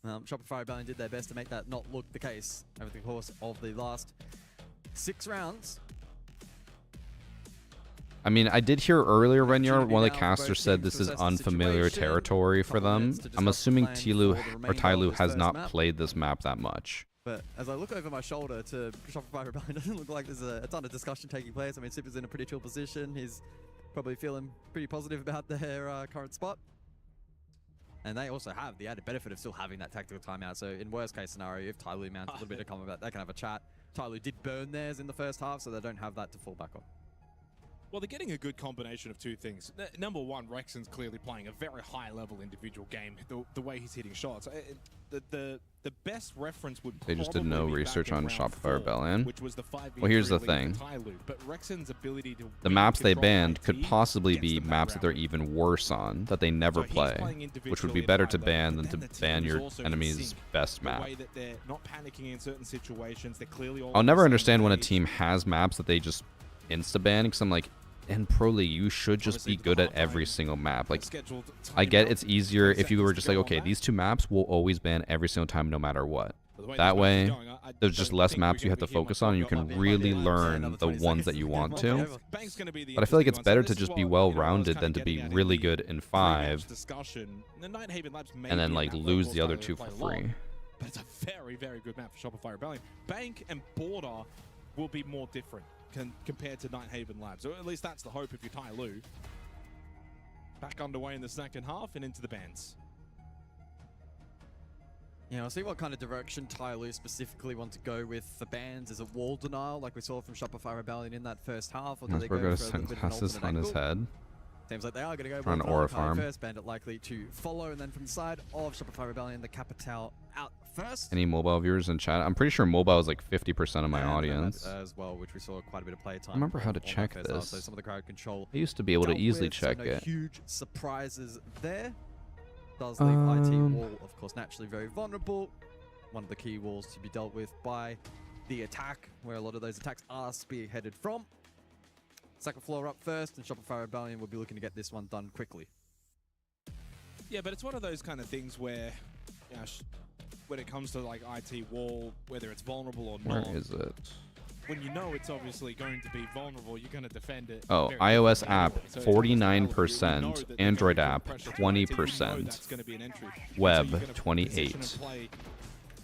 Shopify Rebellion did their best to make that not look the case over the course of the last 6 rounds. I mean, I did hear earlier when one of the casters said this is unfamiliar territory for them. I'm assuming Tyloo has not played this map that much. But as I look over my shoulder to Shopify Rebellion, it doesn't look like there's a ton of discussion taking place. I mean, Sipper's in a pretty chill position. He's probably feeling pretty positive about their current spot. And they also have the added benefit of still having that tactical timeout. So in worst case scenario, if Tyloo mounts a little bit of combat, they can have a chat. Tyloo did burn theirs in the first half, so they don't have that to fall back on. Well, they're getting a good combination of 2 things. Number one, Rexon's clearly playing a very high-level individual game. The way he's hitting shots, the best reference would. They just did no research on Shopify Rebellion. Which was the 5v3 well, here's the thing. But Rexon's ability to the maps they banned could possibly be maps that they're even worse on, that they never play, which would be better to ban than to ban your enemy's best map. I'll never understand when a team has maps that they just insta-ban, because I'm like, in Pro League, you should just be good at every single map. Like, I get it's easier if you were just like, okay, these 2 maps will always ban every single time no matter what. That way, there's just less maps you have to focus on, and you can really learn the ones that you want to. But I feel like it's better to just be well-rounded than to be really good in 5, and then, like, lose the other 2 for free. But it's a very, very good map for Shopify Rebellion. Bank and Border will be more different compared to Nighthaven Labs, or at least that's the hope if you're Tyloo. Back underway in the second half and into the bans. Yeah, I'll see what kind of direction Tyloo specifically want to go with for bans. Is it wall denial, like we saw from Shopify Rebellion in that first half, or do they go for a little bit of an alternate on his angle? head. Seems like they are going to go Trying to with aura Kai farm. first, Bandit likely to follow, and then from the side of Shopify Rebellion, the Capital out first. Any mobile viewers in chat? I'm pretty sure mobile is like 50% of my And audience. as well, which we saw quite a bit of play time. I remember how to on that check first half, this. so some of the crowd control I used to be able to dealt easily with, so check no it. huge surprises there. Does leave IT wall, of course, naturally very vulnerable. One of the key walls to be dealt with by the attack, where a lot of those attacks are spearheaded from. Second floor up first, and Shopify Rebellion will be looking to get this one done quickly. Yeah, but it's one of those kind of things where, you know, when it comes to like IT wall, whether it's vulnerable or Where not, is it? when you know it's obviously going to be vulnerable, you're going to defend it. Oh, very iOS differently app anyway. So it's almost irrelevant. 49%, You know that Android they're app going to put pressure on IT, you know 20%, that's going to be an entry. web So you're gonna position 28. and play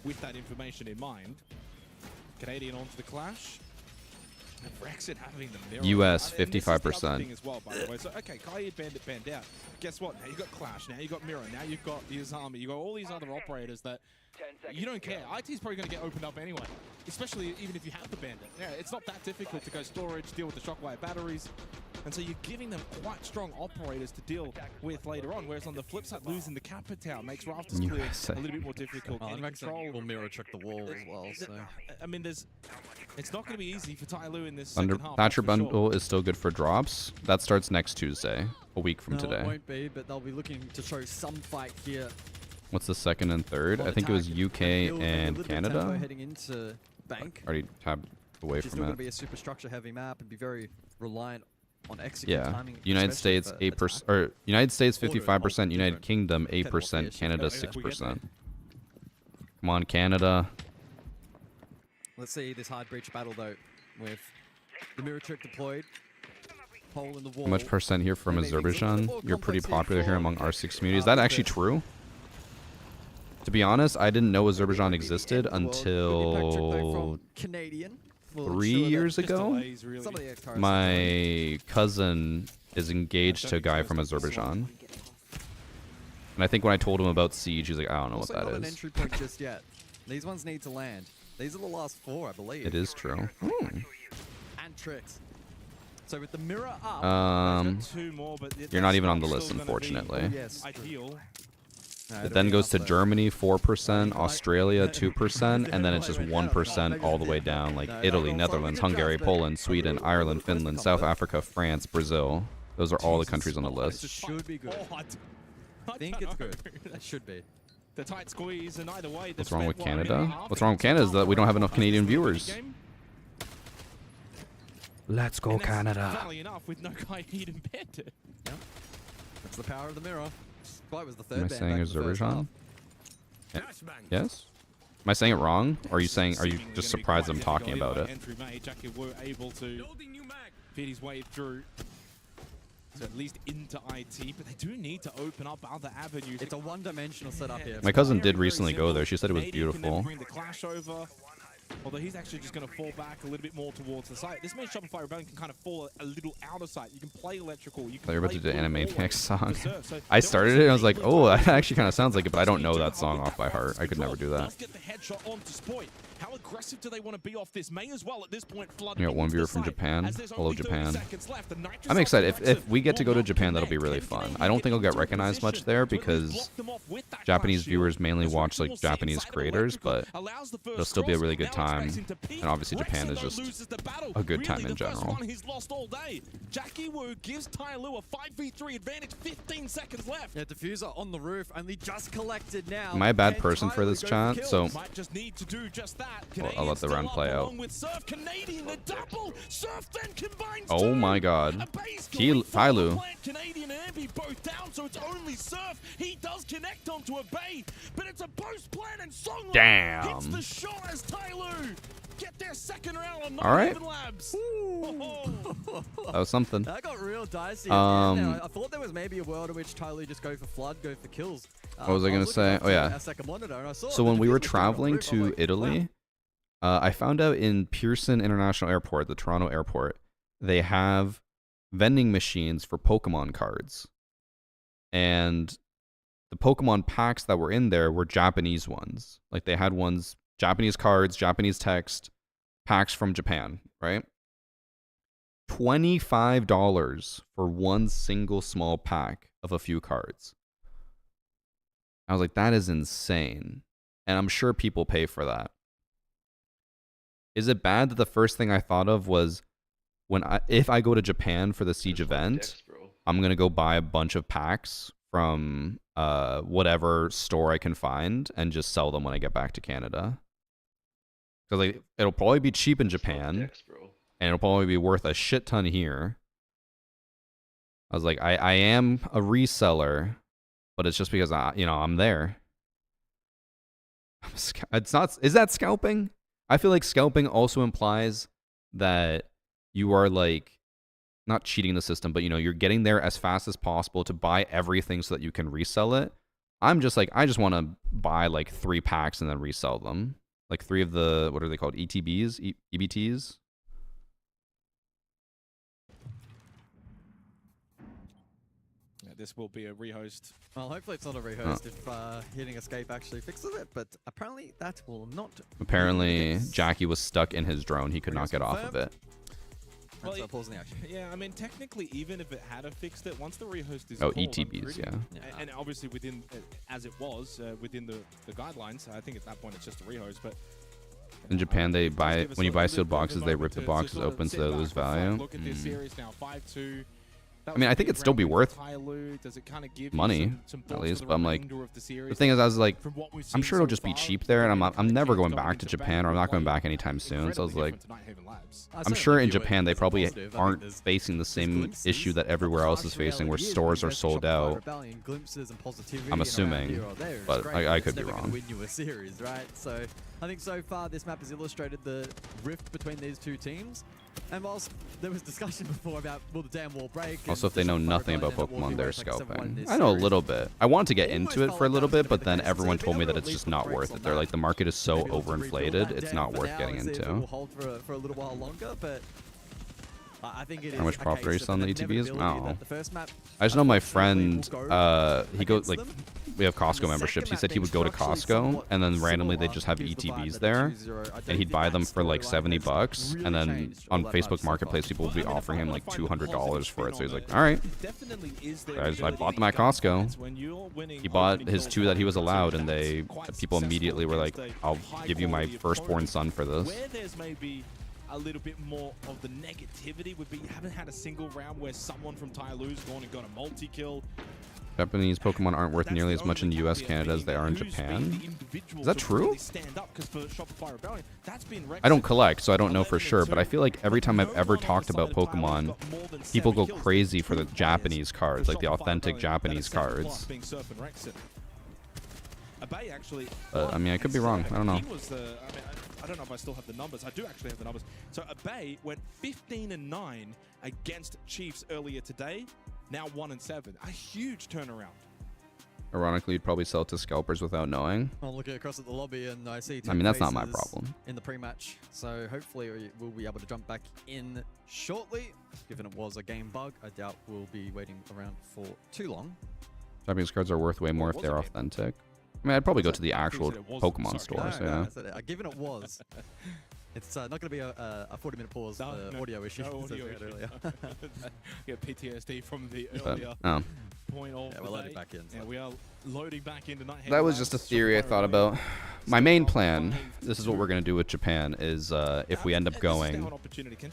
with that information in mind. Canadian onto the clash. And Brexit having the mirror. US And this is the other 55%. thing as well, by the way. So okay, Kai Bandit banned out. Guess what? Now you got Clash. Now you got Mirror. Now you've got Izami. You got all these other operators that you don't care. IT's probably going to get opened up anyway. Especially even if you have the Bandit. Yeah, it's not that difficult to go storage, deal with the shockwave batteries. And so you're giving them quite strong operators to deal with later on. Whereas on the flip side, losing the Capital makes Rafters clear USA. a little bit more difficult. Oh, Getting and control. will mirror check the wall as well. So. I mean, it's not going to be easy for Tyloo in this Under second half. Thatcher that's for sure. bundle is still good for drops. That starts next Tuesday, a week from No, today. it won't be, but they'll be looking to show some fight here. What's the second and third? I think it was UK and Canada. Heading into Bank. Already tabbed away Which is from still going it. to be a superstructure heavy map and be very reliant on execute Yeah, timing. United especially States for 8%, or United States Order 55%, United different. Kingdom Depending on what the 8%, issue Canada is. 6%. Come on, Canada. Let's see this hard breach battle though, with the mirror trick deployed. Hole in the wall. How much percent here from That makes things a little Azerbaijan? more You're pretty complex popular here for, among R6 community. Is that actually true? To be honest, I didn't know Azerbaijan existed until Canadian. 3 years ago. My cousin is engaged to a guy from Azerbaijan. And I think when I told him about Siege, he's like, I don't know what Also that not an is. entry point just yet. These ones need to land. These are the last 4, I believe. It is true. And tricks. So with the mirror up, two more, but You're not even on the still list, gonna be unfortunately. ideal. It then goes to Germany 4%, Australia 2%, and then it's just 1% all the way down, like Italy, Netherlands, Hungary, Poland, Sweden, Ireland, Finland, South Africa, France, Brazil. Those are all the countries on the This list. should be good. I think it's good. It should be. The tight squeeze, and either way, What's wrong with Canada? What's wrong with Canada is that we don't have enough Canadian viewers. Let's go, Canada. Funnily enough, with no guy even better. Yep. That's the power of the mirror. Well, it was the third Am I ban saying back in the first Azerbaijan? half. Yes? Am I saying it wrong? Or are you saying, are you just surprised I'm talking about it? Entry mate, Jackie were able to feed his way through. So at least into IT, but they do need to open up other avenues. It's a one-dimensional setup here. My cousin did recently go there. She said it was Canadian can then beautiful. bring the clash over. Although he's actually just going to fall back a little bit more towards the site. This means Shopify Rebellion can kind of fall a little out of sight. You can play electrical. You can They're about play to do blue Animaniacs always song. reserve. So I started it and I was like, oh, that actually kind of sounds like it, but I don't know that song off by heart. I could never do that. Does get the headshot onto Spoit. How aggressive do they want to be off this? May as well at this point flood. You got one into viewer the from site, Japan. as there's Hello, only 30 Japan. seconds left. The Nitrous I'm excited. Oxide If we get to go to Japan, that'll be really fun. I don't think I'll get recognized much there because Japanese viewers mainly watch like Japanese creators, but it'll still be a really good time. And obviously Japan is just a good time in general. He's lost all day. Jackie Wu gives Tyloo a 5v3 advantage. 15 seconds left. Yeah, diffuser on the roof, only just collected now. Am I a bad person for this chat? So Might just need to do just that. well, I'll let the round play out. With Surf, Canadian, the double. Surf then combines Oh my god. Tyloo. Canadian and Ambi both down, so it's only Surf. He does connect onto a bay, but it's a post plan and Songline Damn. hits the shot as Tyloo get their second round on All right. Labs. That was something. That got real dicey. I thought there was maybe a world in which Tyloo just go for flood, go for kills. What was I going to say? Oh, yeah. So when we were traveling to Italy, I found out in Pearson International Airport, the Toronto airport, they have vending machines for Pokemon cards. And the Pokemon packs that were in there were Japanese ones. Like they had ones, Japanese cards, Japanese text, packs from Japan, right? $25 for one single small pack of a few cards. I was like, that is insane. And I'm sure people pay for that. Is it bad that the first thing I thought of was if I go to Japan for the Siege event, I'm going to go buy a bunch of packs from whatever store I can find and just sell them when I get back to Canada. Because like, it'll probably be cheap in Japan, and it'll probably be worth a shit ton here. I was like, I am a reseller, but it's just because I'm there. It's not. Is that scalping? I feel like scalping also implies that you are like not cheating the system, but you're getting there as fast as possible to buy everything so that you can resell it. I'm just like, I just want to buy like 3 packs and then resell them. Like 3 of the, what are they called? ETBs? EBTs? Yeah, this will be a rehost. Well, hopefully it's not a rehost if hitting escape actually fixes it, but apparently that will not. Apparently, Jackie was stuck in his drone. He could not get off of it. Well, pausing the action. Yeah, I mean, technically, even if it had fixed it, once the rehost is Oh, called, ETBs, yeah. And obviously within, as it was, within the guidelines, I think at that point it's just a rehost, but... In Japan, they buy, when you buy sealed boxes, they rip the boxes open so they lose value. Look at this series now, 5-2. I mean, I think it'd still be worth money, at least. But I'm like, the thing is, I was like, I'm sure it'll just be cheap there, and I'm never going back to Japan, or I'm not going back anytime soon. So I was like, I'm sure in Japan they probably aren't facing the same issue that everywhere else is facing, where stores are sold out. I'm assuming, but I could be wrong. So I think so far this map has illustrated the rift between these two teams. And whilst there was discussion before about will the damn wall break. Also, if they know nothing about Pokemon, they're scalping. I know a little bit. I wanted to get into it for a little bit, but then everyone told me that it's just not worth it. They're like, the market is so overinflated, it's not worth getting into. For a little while longer, but I think it is. How much profit are you selling the ETBs? Wow. I just know my friend, he goes, like, we have Costco memberships. He said he would go to Costco, and then randomly they just have ETBs there, and he'd buy them for like $70, and then on Facebook Marketplace, people would be offering him like $200 for it. So he's like, all right. I bought them at Costco. He bought his 2 that he was allowed, and people immediately were like, I'll give you my firstborn son for this. Where there's maybe a little bit more of the negativity would be you haven't had a single round where someone from Tyloo's gone and got a multi-kill. Japanese Pokemon aren't worth nearly as much in the US, Canada as they are in Japan. Is that true? I don't collect, so I don't know for sure, but I feel like every time I've ever talked about Pokemon, people go crazy for the Japanese cards, like the authentic Japanese cards. I mean, I could be wrong. I don't know. I don't know if I still have the numbers. I do actually have the numbers. So Abe went 15-9 against Chiefs earlier today. Now 1-7. A huge turnaround. Ironically, you'd probably sell it to scalpers without knowing. I'm looking across at the lobby and I see. I mean, that's not my problem. In the pre-match, so hopefully we'll be able to jump back in shortly. Given it was a game bug, I doubt we'll be waiting around for too long. Japanese cards are worth way more if they're authentic. I mean, I'd probably go to the actual Pokemon store. So yeah. Given it was. It's not going to be a 40-minute pause audio issue. No audio issue. Earlier. Get PTSD from the earlier point of we're loading back in. Yeah, we are loading back into Night. That was just a theory I thought about. My main plan, this is what we're going to do with Japan, is if we end up going,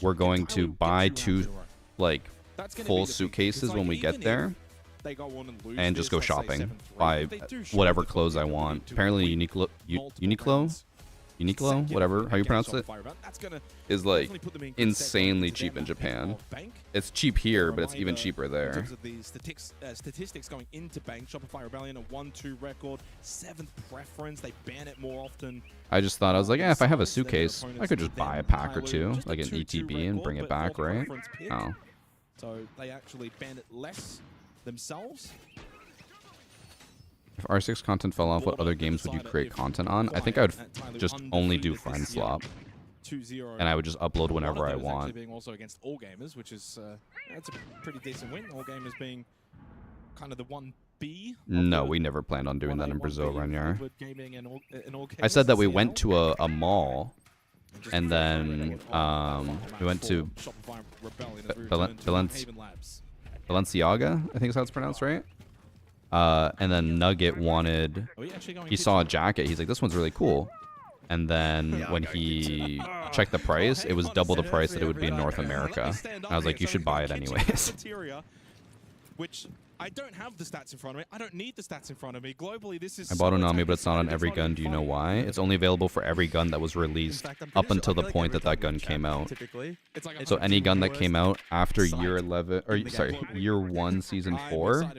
we're going to buy 2 like full suitcases when we get there. And just go shopping, buy whatever clothes I want. Apparently Uniqlo, whatever, how you pronounce it, is like insanely cheap in Japan. It's cheap here, but it's even cheaper there. In terms of the statistics going into Bank, Shopify Rebellion, a 1-2 record, 7th preference, they ban it more often. I just thought, I was like, if I have a suitcase, I could just buy a pack or 2, like an ETB, and bring it back, right? Oh. So they actually ban it less themselves. If R6 content fell off, what other games would you create content on? I think I would just only do Friend Swap. And I would just upload whenever I want. Being also against All Gamers, which is that's a pretty decent win. All Gamers being kind of the one B? No, we never planned on doing that in Brazil, Ranyar. Gaming and all I said that we went to a mall, and then we went to Balenciaga, I think is how it's pronounced, right? And then Nugget wanted, he saw a jacket, he's like, this one's really cool. And then when he checked the price, it was double the price that it would be in North America. I was like, you should buy it anyways. Which I don't have the stats in front of me. I don't need the stats in front of me. Globally, this is. I bought Onami, but it's not on every gun. Do you know why? It's only available for every gun that was released up until the point that that gun came out. So any gun that came out after year 11, or sorry, year 1, season 4,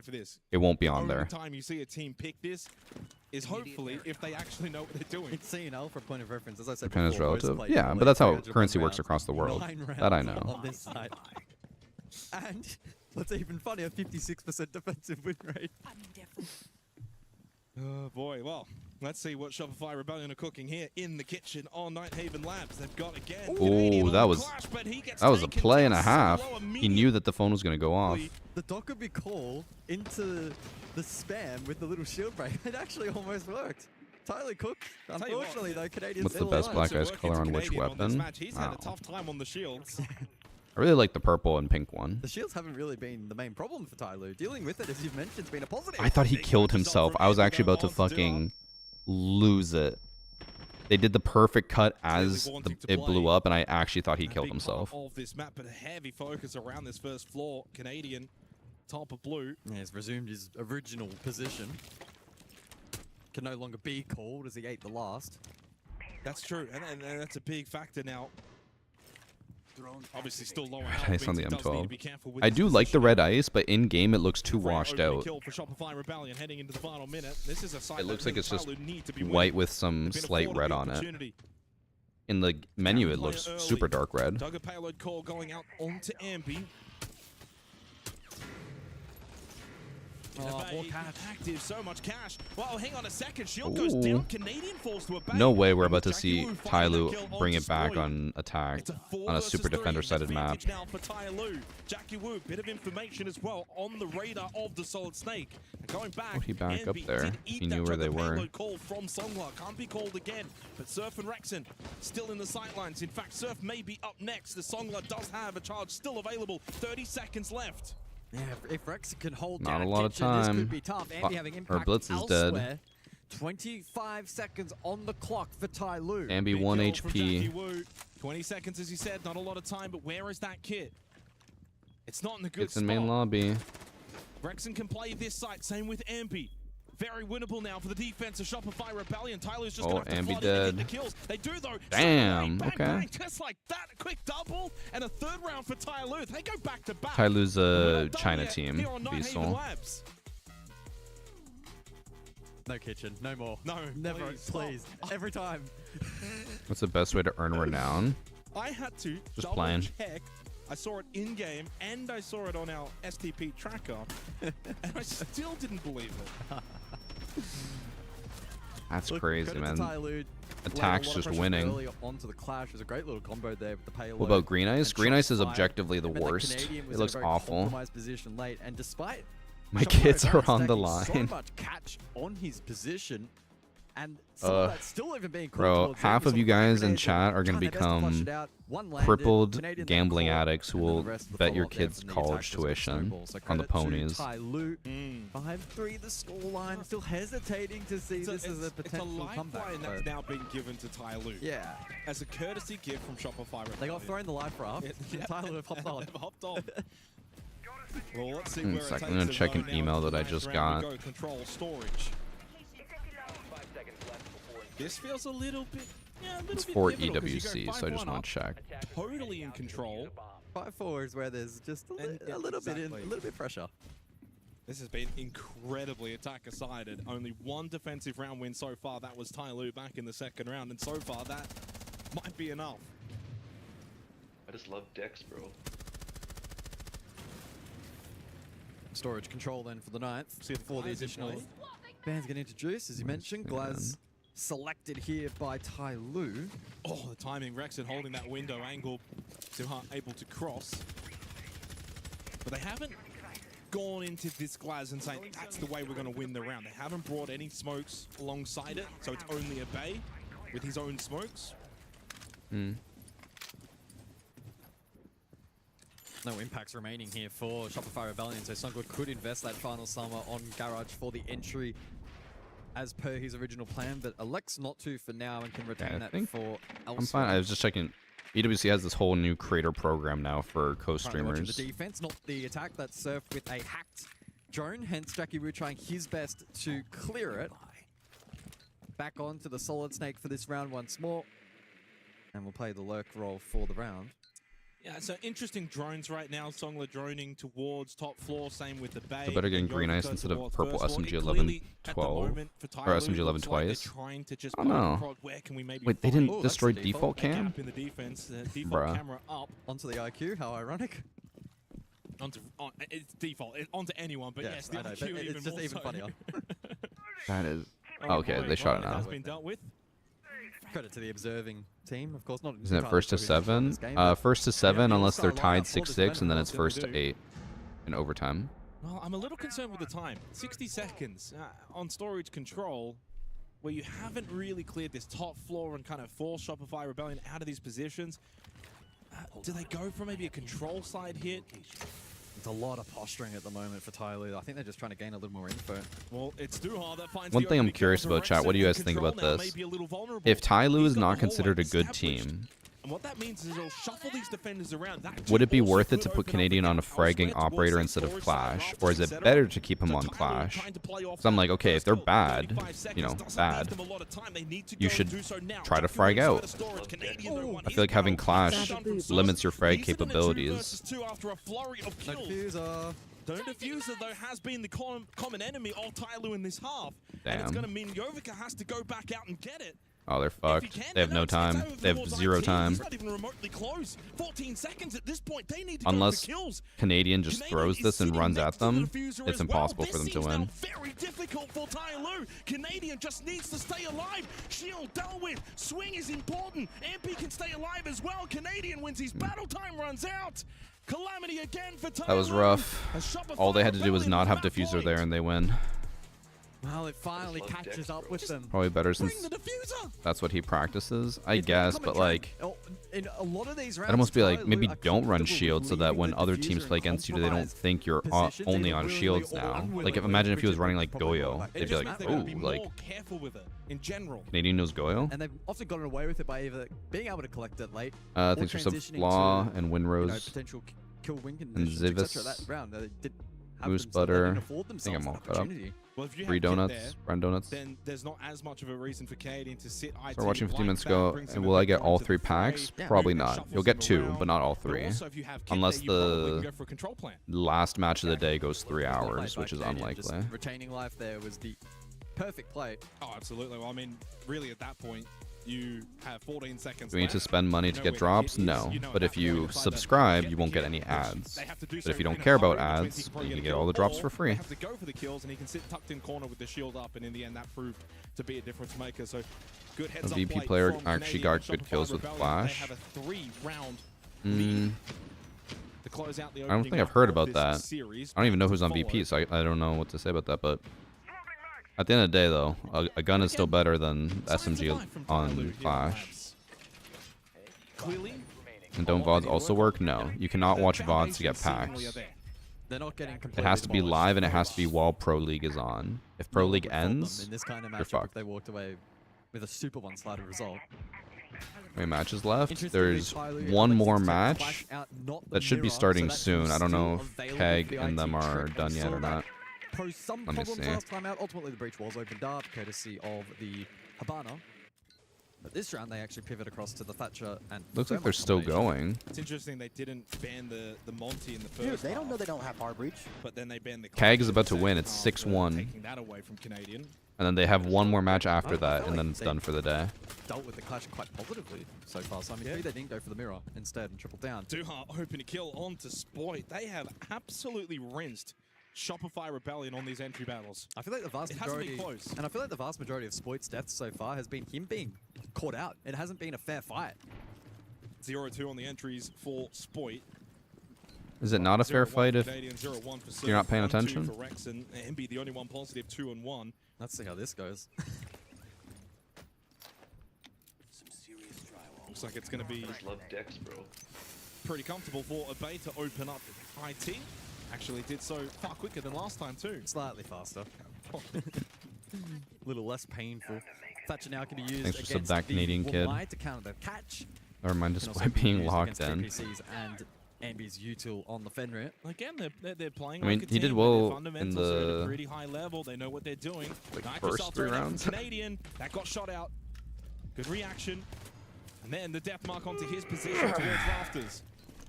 it won't be on there. The time you see a team pick this is hopefully if they actually know what they're doing. It's CNL for a point of reference, as I said Japan is before, relative. most Yeah, players but that's how play currency 1 works round, across the world. 9 That I rounds know. on this side. And what's even funnier, 56% defensive win rate. Oh boy, well, let's see what Shopify Rebellion are cooking here in the kitchen on Nighthaven Labs. They've got again. Ooh, that was a play and a half. He knew that the phone was going to go off. The Dokkaebi call into the spam with the little shield break. It actually almost worked. Tyler Cook, unfortunately though, Canadians. What's the best black guy's color on which weapon? He's had a tough time on the shields. I really like the purple and pink one. The shields haven't really been the main problem for Tyloo. Dealing with it, as you've mentioned, has been a positive. I thought he killed himself. I was actually about to fucking lose it. They did the perfect cut as it blew up, and I actually thought he killed himself. Of this map, but a heavy focus around this first floor. Canadian, top of blue. Yeah, he's resumed his original position. Can no longer be called as he ate the last. That's true, and that's a big factor now. Obviously still low Red ice on the M12. I do like the red ice, but in game it looks too washed out. It looks like it's just white with some slight red on it. In the menu it looks super dark red. Dug a payload call going out onto Ambi. Oh, more cash. Active, so much cash. Well, hang on a second. Shield goes down. Canadian falls to a bang. No way we're about to see Tyloo bring it back on attack on a super defender-sided map. Now for Tyloo. Jackie Wu, bit of information as well on the radar of the Solid Snake. And going back, Would he back up there? He knew where they were. Call from Songla. Can't be called again. But Surf and Rexon still in the sightlines. In fact, Surf may be up next. The Songla does have a charge still available. 30 seconds left. Yeah, if Rex can hold Not down a lot of Kitchen, this time. could be tough. Ambi having impact Blitz is elsewhere. dead. 25 seconds on the clock for Tyloo. Ambi 1 HP. 20 seconds, as you said, not a lot of time, but where is that kit? It's not in the good It's in main lobby. Rexon can play this site, same with Ambi. Very winnable now for the defense of Shopify Rebellion. Tyler's just going to have to flood in and get the kills. They do, though. Damn, Bang, okay. bang, just like that, a quick double, and a third round for Tyloo. They go back to back. Tyloo's a China team, Vsol. No Kitchen, no more. No, never, please. Every time. What's the best way to earn renown? I had to Just double playing. check. I saw it in game, and I saw it on our STP tracker, and I still didn't believe it. That's crazy, man. Tyloo. Attack's just winning. Early onto the clash. There's a great little combo there with the payload. What about Green Ice? and Green Ice is Shopify. objectively the I mean, worst. Canadian was It in a looks very awful. compromised position late, and despite My Shopify kids are advanced, on the stacking line. So much catch on his position, and some of that's still even being called Bro, towards half him. of you guys in chat are going to become crippled gambling addicts who will bet your kids' college tuition on the ponies. Tyloo, 5-3 the scoreline, still hesitating to see this as a potential comeback. It's a lifeline that's now been given to Tyloo. Yeah. As a courtesy gift from Shopify Rebellion. They got thrown the life raft. Tyloo have hopped on. Hopped on. Well, let's see In a where second, it I'm gonna takes check them an now email into that I the just next round. got. We go control storage. This feels a little bit. Yeah, a little It's bit for pivotal 'cause you go EWC, so I just 5-1 want to up, check. Totally in control. 5-4 is where there's just a little bit pressure. This has been incredibly attacker-sided. Only one defensive round win so far. That was Tyloo back in the second round, and so far that might be enough. I just love Dex, bro. Storage control then for the 9th. Before the additional bands get introduced, as you mentioned, Glaz selected here by Tyloo. Oh, the timing. Rexon holding that window angle. Simha able to cross. But they haven't gone into this Glaz and saying that's the way we're going to win the round. They haven't brought any smokes alongside it, so it's only a Bay with his own smokes. No impacts remaining here for Shopify Rebellion, so Sungood could invest that final summer on Garage for the entry as per his original plan, but elects not to for now and can retain that for elsewhere. I'm fine. I was just checking. EWC has this whole new creator program now for co-streamers. The defense, not the attack. That's Surf with a hacked drone, hence Jackie Wu trying his best to clear it. Back on to the Solid Snake for this round once more. And we'll play the lurk role for the round. Yeah, so interesting drones right now. Songler droning towards top floor, same with the Bay. So better getting green ice instead of purple SMG 11 12 or SMG 11 twice. I don't know. Wait, they didn't destroy default cam? In the defense, Bruh. camera up onto the IQ. How ironic. It's default onto anyone, but yes, the I know, IQ but even it's just more even so. funnier. That is. Oh, okay, they shot it now. Has been dealt with. Credit to the observing team, of course. Not. Isn't it first to 7? First to 7 unless they're tied 6-6, and then it's first to 8 in overtime. Well, I'm a little concerned with the time. 60 seconds on storage control, where you haven't really cleared this top floor and kind of force Shopify Rebellion out of these positions. Do they go for maybe a control side hit? It's a lot of posturing at the moment for Tyloo. I think they're just trying to gain a little more info. Well, it's Duha that finds One thing I'm curious about, chat, what do you guys think about this? If Tyloo is not considered a good team, and what that means is it'll shuffle these defenders around. would it be worth it to put Canadian on a fragging operator instead of Clash? Or is it better to keep him on Clash? So I'm like, okay, if they're bad, you know, bad, you should try to frag out. I feel like having Clash limits your frag capabilities. No diffuser, though, has been the common enemy of Tyloo in this half. And it's Damn. going to mean Jovica has to go back out and get it. Oh, they're fucked. They have no time. They have 0 time. Not even remotely close. 14 seconds at this point. They need to Unless go for kills. Canadian just throws this and runs at them, it's impossible for them to win. Very difficult for Tyloo. Canadian just needs to stay alive. Shield dealt with. Swing is important. MP can stay alive as well. Canadian wins his battle. Time runs out. Calamity again for Tyloo. That was rough. All they had to do was not have diffuser there and they win. Well, it finally catches up with them. Probably better since that's what he practices, I guess, but like, in a lot of these rounds, I'd almost be like, maybe don't run shield so that when other teams play against you, they don't think you're only on shields now. Like, imagine if he was running like Goyo, they'd be like, oh, like, Canadian knows Goyo? And they've often gotten away with it by either being able to collect it late, Thanks for sub Flaw and Winrose potential kill win and conditions, etc. That Zivis, round, they did Moose Butter. I think I'm all caught up. Well, if you 3 have Kit donuts, there, brown donuts. then there's not as much of a reason for Canadian to sit. Started watching 15 minutes ago, and will I get all 3 packs? Probably not. You'll get 2, but not all 3. Unless the last match of the day goes 3 hours, which is unlikely. Retaining life there was the perfect play. Oh, absolutely. Well, I mean, really at that point, you have 14 seconds. Do we need to spend money to get drops? No. But if you subscribe, you won't get any ads. But if you don't care about ads, you can get all the drops for free. They have to go for the kills, and he can sit tucked in corner with the shield up, and in the end, that proved to be a difference maker. So, good heads up. A VP player actually got good kills with Flash. They have a 3-round Mm, to close out the I don't think I've heard about that. I don't even know who's on VP, so I don't know what to say about that. But at the end of the day, though, a gun is still better than SMG on Flash. And don't VODs also work? No. You cannot watch VODs to get packs. They're not getting It has to be live and it has to be while Pro League is on. If Pro League ends, in this kind of you're matchup, fucked. if they walked away with a super one-sided result. How many matches left? There's one more match that should be starting soon. I don't know if Keg and them are done yet or not. Posed some Let me problems see. last time out. Ultimately, the breach was opened up, courtesy of the Habana. But this round, they actually pivot across to the Thatcher and. Looks like they're still going. It's interesting they didn't ban the Monty in the Dude, first. they don't know they don't have hard breach. But then they banned the. Keg is about to win. It's 6-1. Taking that away from Canadian. And then they have one more match after I that, feel and then like it's they done for the day. Dealt with the clash quite positively so far. So I mean, maybe they didn't go for the mirror instead and triple down. Duha open a kill onto Spoit. They have absolutely rinsed Shopify Rebellion on these entry battles. I feel like the vast It hasn't majority, been close. and I feel like the vast majority of Spoit's deaths so far has been him being caught out. It hasn't been a fair fight. 0-2 on the entries for Spoit. Is it not a fair fight if Canadian, 0-1 for you're not paying Surf, 1-2 attention? for Rex, and MB the only one positive, 2-1. Let's see how this goes. Looks like it's going to be I just love Dex, bro. pretty comfortable for Abe to open up IT. Actually did so far quicker than last time too. Slightly faster. A little less painful. Thatcher now can be used Thanks for against that Canadian the kid. Womai to counter the catch. Never mind, Can also despite be being used locked against in. PPCs and Ambi's util on the Fenrir. Again, they're playing I mean, like a he did team, well their in fundamentals are at a the pretty high level. They know what they're doing. like Nitrous first 3 Ultra from rounds. Canadian, that got shot out. Good reaction. And then the death mark onto his position towards rafters.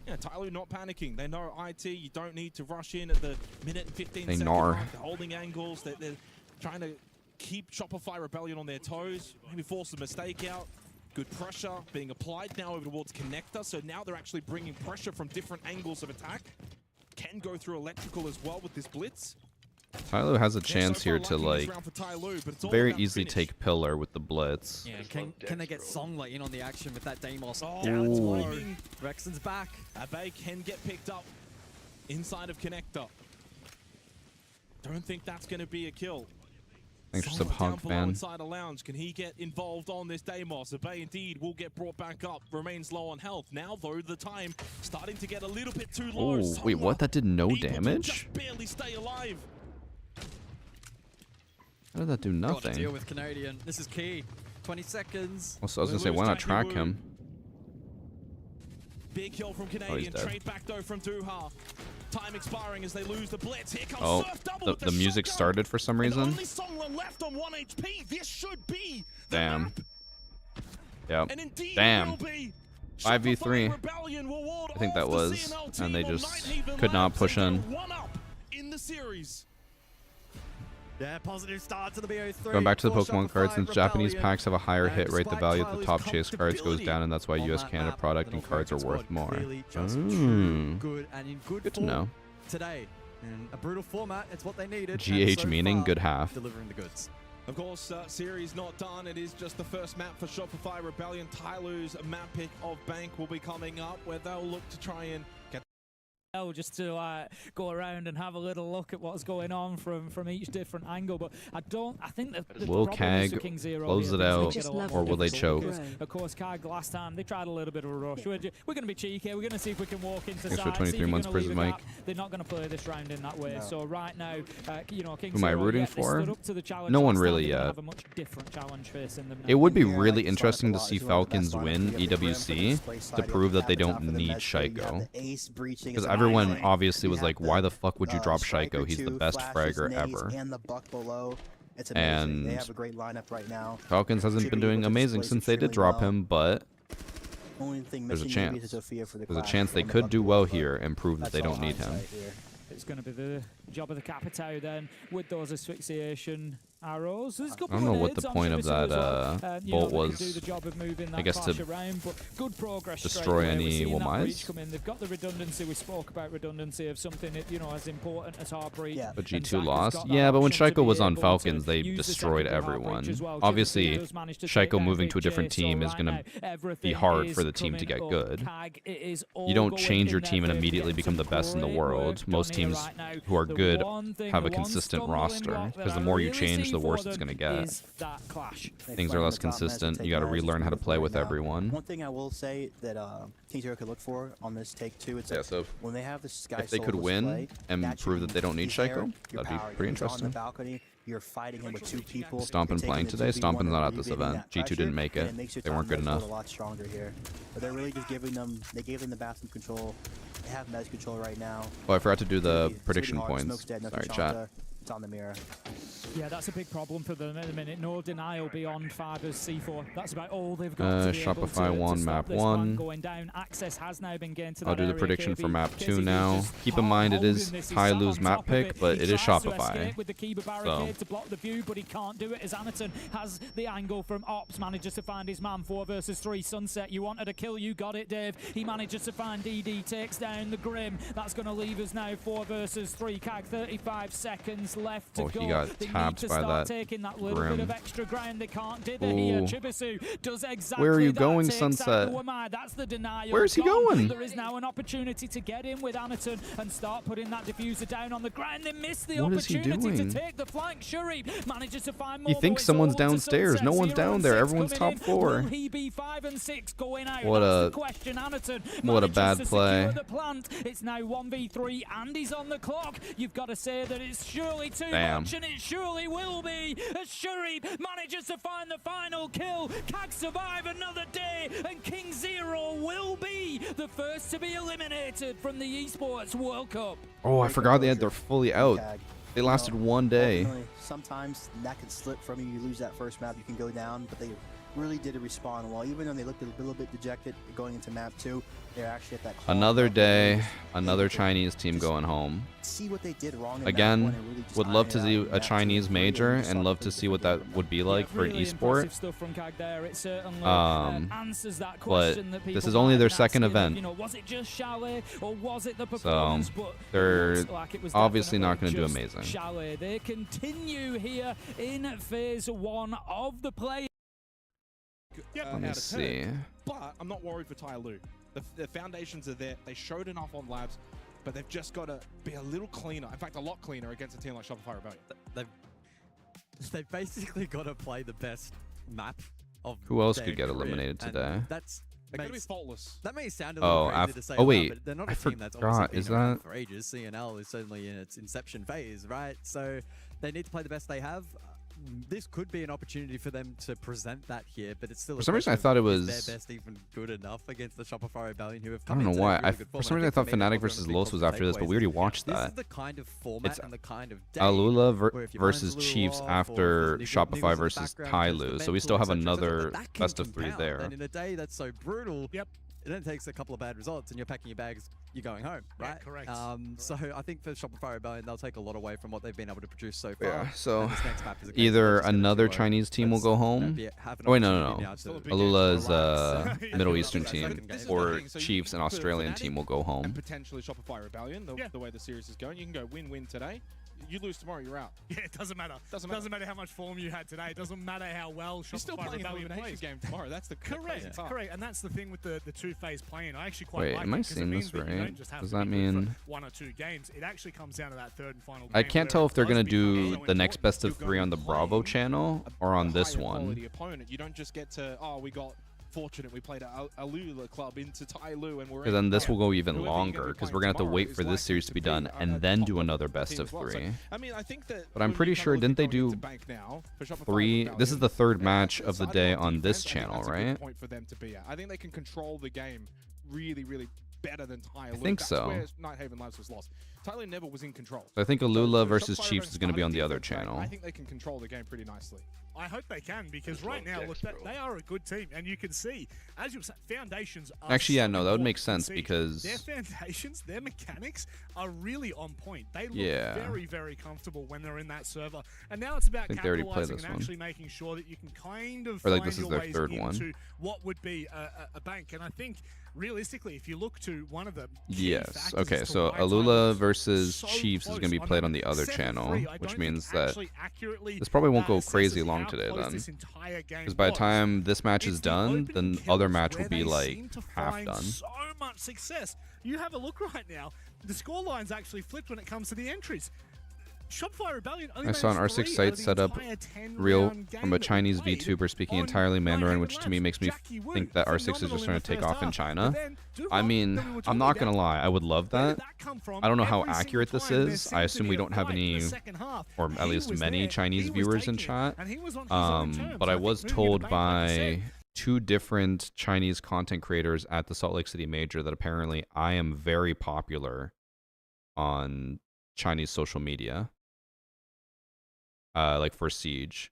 Yeah, Tyloo not panicking. They know IT, you don't need to rush in at the minute and 15 They second gnar. mark. They're holding angles. They're trying to keep Shopify Rebellion on their toes. Maybe force a mistake out. Good pressure being applied now over towards Connector. So now they're actually bringing pressure from different angles of attack. Can go through electrical as well with this blitz. Tyloo has a chance here to like very easily take pillar with the blitz. Yeah, can they get Songla in on the action with that Deimos? Down Ooh. timing. Rexon's back. Abe can get picked up inside of Connector. Don't think that's going to be a kill. Thanks for Songla sub down Hog below fan. inside a lounge. Can he get involved on this Deimos? Abe indeed will get brought back up. Remains low on health. Now though, the time starting to get a little bit too low. Oh, wait, what? That did no able to damage? just barely stay alive. How did that do Got to nothing? deal with Canadian. This is key. 20 seconds. Also, I was gonna say, why not track him? Big kill from Canadian. dead. Trade back though from Duha. Time expiring as they lose the blitz. Here comes Oh, Surf double with the music shotgun. started for some reason. Only Songla left on 1 HP. This should be the Damn. map. Yep. And indeed Damn. will be. 5v3. Rebellion will ward I think that off the was, CNL team and they on just Nighthaven could not Labs push and in. go 1-up in the series. Yeah, positive start to the BO3. Going back to the for Pokemon cards, Shopify since Japanese Rebellion. packs have a higher hit rate, the Despite value of the Tyloo's top chase cards goes down, and that's why on US that Canada map, product the and North cards are American worth squad more. really just Mm. good and in good Good to form know. today. In a brutal format, it's what they needed. GH and so meaning far, good half. Delivering the goods. Of course, series not done. It is just the first map for Shopify Rebellion. Tyloo's map pick of Bank will be coming up, where they'll look to try and get just to go around and have a little look at what's going on from each different angle. But I think that the Will problem is Kag for King Zero close here, it because out, they get a lot or more will they difficult choke? because, of course, Kag last time they tried a little bit of a rush. We're going to be cheeky. We're going to see if we can walk into Thanks for side. 23 months, Prison Mike. They're not going to play this round in that way. No. So right now, King Who am I Zero, rooting yeah, they for? stood up to the challenge No one last time. really They're gonna yet. have a much different challenge facing them now. It would be Yeah, really like, interesting to Sonic see Alive is one of the best Falcons lineups. win You have the Grim from EWC this place to side, prove you that they have the don't top of the need med bay, you have Shaiko. the Ace breaching Because as a everyone nine-lane. obviously You was have like, why the fuck would you drop Striker Shaiko? He's the 2, best flashes, fragger nades, ever. and the buck below. It's amazing. They And have a great lineup right now. Falcons hasn't Should been be able doing to amazing displace since they did extremely drop well. him, but Only thing there's a missing maybe chance. is Sophia for the There's a clash chance they on the could buck do below, well but here and prove that they that's all don't need him. hindsight here. It's going to be the job of the Capitao then with those asphyxiation arrows. There's a couple I don't know of what the nades on point of Jimmy as that well. bolt they can was. do the job of moving that I guess clash to around, but good progress destroy straight away. any We're seeing that Womais. breach come in. They've got the redundancy. We spoke about redundancy of something that, as important as Heartbreak. Yeah. But And G2 Zach has lost. got that Yeah, but when option to Shaiko be was on able to Falcons, they use the destroyed second Heartbreak everyone. as well. Obviously, Jimmy does manage to take Shaiko down moving Big to a different J, so team is right going now, to be everything hard is for the team to coming get up. good. Kag, it is all You don't going change your in their team and favour. immediately Getting become the some best in the great world. work Most done here teams right now. who are The good one thing, have a the one consistent stumbling roster, block that because the I more you really change, see the for worse it's them going to get. is that clash. Things are less consistent. You got to relearn how to play with everyone. One thing I will say that King Zero could look for on this take two, it's Yeah, like so when they have this Sky if they could Soulless win play, and that's prove your that they don't need he's there, Shaiko, your that'd be power. pretty He's on the interesting. balcony, you're fighting him with two people. Stompin' you're taking playing the today. 2v1 Stompin's and not at this alleviating event. that G2 didn't pressure, make and it. makes your They weren't time good go enough. a lot stronger here. But they're really just giving them. They gave them the bathroom control. They have Mez control right now. Oh, I forgot to do the It's gonna be prediction hard. points. Smoke's dead, no Sorry, Tashanta. chat. It's on the mirror. Yeah, that's a big problem for them at the minute. No denial beyond Fiver's C4. That's about all they've got to be able Shopify to 1, stop map this plan 1. going down. Access has now been gained to I'll that do the area. prediction for KB map 2 is now. just Keep in mind it is holding this. He's Ty sat Lu's on map top of it. pick, but He it is tries to Shopify. escape with the Kiba So barricade to block the view, but he can't do it as Anaton has the angle from Ops, manages to find his man. 4 versus 3 Sunset. You wanted a kill, you got it, Dave. He manages to find DD, takes down the Grim. That's going to leave us now 4 versus 3. Kag, 35 seconds left to Oh, go. he got They need collapsed to by start that taking that little bit Grim. of extra ground. They can't dither here. Ooh. Chibisu does exactly Where are you that, going, takes out Sunset? Uamai. That's the denial. Where's he gone. going? There is now an opportunity to get in with Anaton and start putting that diffuser down on the ground. They missed the What is he opportunity to doing? take the flank. Shuri manages to find more. He thinks someone's downstairs. No one's down there. Everyone's top floor. Will he be 5 and 6 going out? What That's a- the question. Anaton what a manages bad to play. secure the plant. It's now 1v3 and he's on the clock. You've got to say that it's surely too Damn. much, and it surely will be as Shuri manages to find the final kill. Kag survive another day, and King Zero will be the first to be eliminated from the Esports World Cup. Oh, I forgot they're fully out. They lasted one day. Ultimately, sometimes that can slip from you. You lose that first map, you can go down, but they really did a respawn well. Even though they looked a little bit dejected going into map 2, they're actually at that call. Another day, another Chinese team going home. See what they did wrong in map Again, 1 and really just would love iron to it out see in a map 2. Chinese major Really and love to see what that would be like for an Really esport. impressive stuff from Kag there. It certainly But answers that question that people this is only might their be second asking of, event. you know, was it just Chalet or was it the So performance? But it they're looks like it was obviously not going to definitely do just amazing. Chalet. They continue here in phase 1 of the play. Let me see. But I'm not worried for Tai Lu. The foundations are there. They showed enough on labs, but they've just got to be a little cleaner. In fact, a lot cleaner against a team like Shopify Rebellion. They've basically got to play the best map of Who else their could get career, eliminated and today? That's They're going to be faultless. That may sound a little crazy to say. Oh wait, but they're not I a team that's forgot. obviously Is been around that for ages. CNL is certainly in its inception phase, right? So they need to play the best they have. This could be an opportunity for them to present that here, but it's still. For some reason, I thought it was. Is their best even good enough against the Shopify Rebellion, who have I come don't know into why. really good For form, some and reason, I thought think maybe Fnatic that's versus one of Los the was big after this, but we already watched This that. is the kind of format It's and the kind of day Alula where if your versus mind's a little Chiefs off, or after if there's niggles in Shopify the versus background, Tyloo, just so we the still have mental, et cetera, another that can best of 3 compound, there. And in a day that's so brutal, it then takes a couple of bad results and you're packing your bags, you're going home, right? Correct. So I think for Shopify Rebellion, they'll take a lot away from what they've been able to produce so far. Yeah, so And this next map is a case either where they're just gonna another do it. Chinese team will go home. have an Oh wait, no, opportunity no, now no. to- Alula is Relax. Middle Eastern This is team, the thing, or so Chiefs, an for Australian Fnatic team will go home. And potentially Shopify Rebellion, the way the series is going. You can go win-win today. You lose tomorrow, you're out. Yeah, it doesn't matter. Doesn't matter how much form you had today. It doesn't matter how well You're still Shopify playing an Rebellion elimination plays. game tomorrow. That's the Correct, correct. And that's the thing with the two-phase play-in. I actually quite Wait, like am I it because it seeing means this that you right? don't just have Does to that be good for mean- 1 or 2 games? It actually comes down to that third and final game. I can't tell where if they're it gonna does become do so the next important. best of 3 on the Bravo channel or on this Higher one. quality opponent. You don't just get to, oh, we got fortunate. We played a Alula club into Tyloo and we're Because then this will go even Whoever you're gonna be longer, because playing we're gonna have to tomorrow wait is for this likely series to be done a and then top do another team best as of well. So, 3. I mean, I think that But I'm when pretty you sure, kinda didn't they look going do into Bank now, for Shopify 3? Rebellion, This is the third match of the deciding day on on this defense, I think channel, that's a good right? point for them to be at. I think they can control the game really, really better than Tyloo. I think That's so. where Nighthaven Labs was lost. Tyloo never was in control. I think So Alula versus Shopify Chiefs is going to be on the other defense, channel. I think they can control the game pretty nicely. I hope they can, because Just right love now, Dex, look, bro. they are a good team, and you can see, as you said, foundations are Actually, yeah, so no, that would make important sense in Siege. because- their foundations, their mechanics are really on point. They look Yeah. very, very comfortable when they're in that server, and now it's about I think they already played capitalizing this and one. actually making sure that you can kind of Or, like, find this is your their ways third into one. what would be a bank. And I think realistically, if you look to one of the Yes. Okay, so Alula versus Chiefs is going to be played on the other channel, which means that this probably won't go crazy long today then. Because by the time this match is done, the other match will be like half done. So much success. You have a look right now. The scoreline's actually flipped when it comes to the entries. Shopify Rebellion only I saw an managed R6 3 site out of the set up entire 10 real round game from a that Chinese played VTuber speaking on entirely Mandarin, Nighthaven which to me Labs. makes me Jackie Wu, think that R6 is phenomenal just in trying the to take first off in half. China. But then, I mean, I'm not going to lie, I would love that. from? I don't know how Every single accurate this time there is. seemed I to assume be we a don't have fight in any, the second half. or at He least was many there. Chinese He was viewers in taking it, chat. and he was on his own terms. But I I think was moving told into bank, like I said, by 2 different Chinese content creators at the Salt Lake City Major that apparently I am very popular on Chinese social media, like for Siege.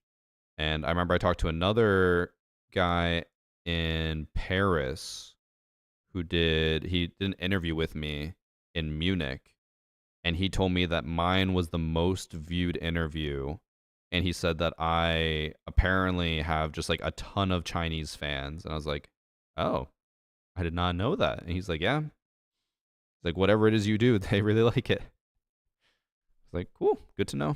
And I remember I talked to another guy in Paris he did an interview with me in Munich, and he told me that mine was the most viewed interview. And he said that I apparently have just like a ton of Chinese fans. And I was like, oh, I did not know that. And he's like, yeah. Like, whatever it is you do, they really like it. It's like, cool, good to know.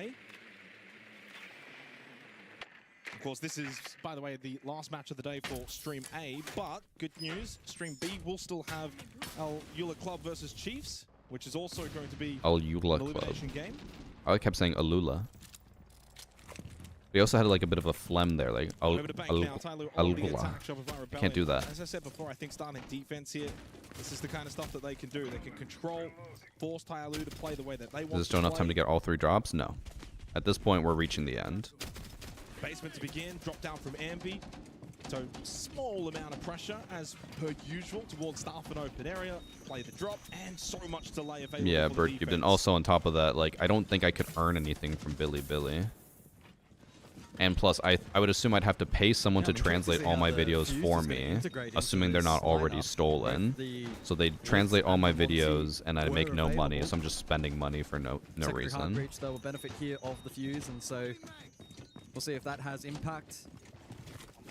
away. Of course, this is, by the way, the last match of the day for Stream A, but good news, Stream B will still have Eula Club versus Chiefs, which is also going to be an elimination game. I kept saying Alula. We also had like a bit of a phlegm there, like Alula. Can't do that. As I said before, I think starting defense here, this is the kind of stuff that they can do. They can control, force Tyloo to play the way that they want. Is this still enough time to get all 3 drops? No. At this point, we're reaching the end. Basement to begin, drop down from Ambi. So small amount of pressure as per usual towards staff and open area. Play the drop and so much delay available. Yeah, for Birdcubed. And also on top of that, like I don't think I could earn anything from Billy. And plus, I would assume I'd have to pay someone to translate all my videos for me, assuming they're not already stolen. So they translate all my videos, and I make no money, so I'm just spending money for no reason. Breach, though, will benefit here of the fuse, and so we'll see if that has impact.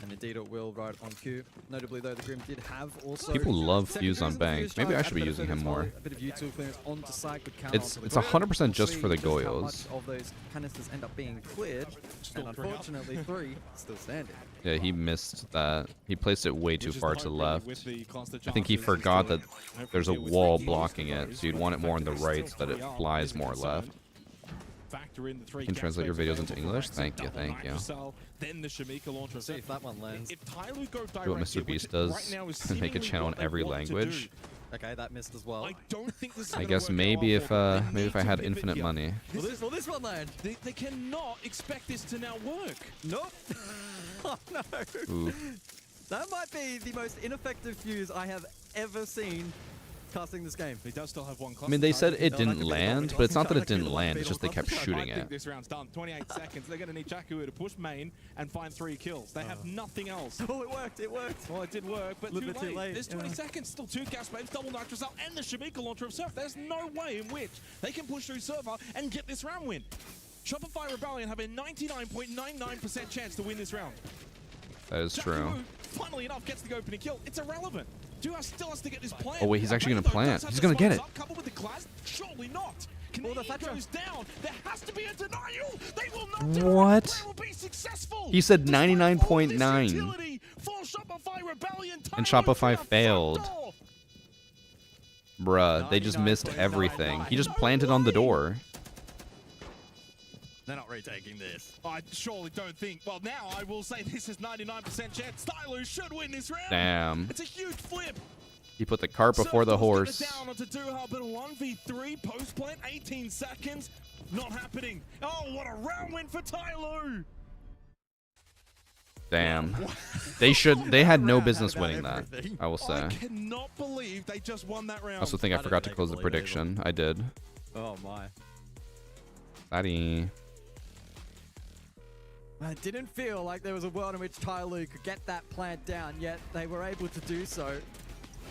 And indeed it will right on cue. Notably though, the Grim did have also... People love Fuse on Bank. Maybe I should be using him more. A bit of U2 clearance onto site could count It's onto the 100% just We'll for the see how much Goyos. of those canisters end up being cleared. And unfortunately, 3 still standing. Yeah, he missed that. He placed it way too far to the left. I think he forgot that there's a wall blocking it, so you'd want it more on the right so that it flies more left. You can translate your videos into English? Thank you, thank you. Then the Shamika launcher. See if that one lands. If Tyloo go Do what Mr. Beast does and make a channel in every language. Okay, that missed as well. I don't think this is I guess maybe if I had infinite money. Will this one land? They cannot expect this to now work. Nope. Oh no. Ooh. That might be the most ineffective fuse I have ever seen casting this game. He does still have one. I mean, they said it didn't land, but it's not that it didn't land. It's just they kept shooting I think it. this round's done. 28 seconds. They're going to need Jakku to push main and find 3 kills. They have nothing else. Oh, it worked. It worked. Well, it did work, but Little bit too late. There's 20 seconds. Still 2 gas waves, double nitrous out, and the Shamika launcher of Surf. There's no way in which they can push through Surfer and get this round win. Shopify Rebellion have a 99.99% chance to win this round. That is true. Funnily enough, gets the opening kill. It's irrelevant. Duas still has to get this plant. Oh wait, he's actually gonna plant. He's gonna get it. Coupled with the glass? Surely not. Canadian goes down. There has to be a denial. They will not deny. What? They will be successful. He said 99.9. And Shopify failed. Bruh, they just missed everything. He just planted on the door. They're not retaking this. I surely don't think. Well, now I will say this is 99% chance. Tyloo should win this round. Damn. It's a huge flip. He put the cart before the horse. Down onto Duha, but 1v3 post plant, 18 seconds. Not happening. Oh, what a round win for Tyloo. Damn. They had no business winning that, I will say. I cannot believe they just won that round. I also think I forgot to close the prediction. I did. Oh my. Daddy. It didn't feel like there was a world in which Tyloo could get that plant down, yet they were able to do so.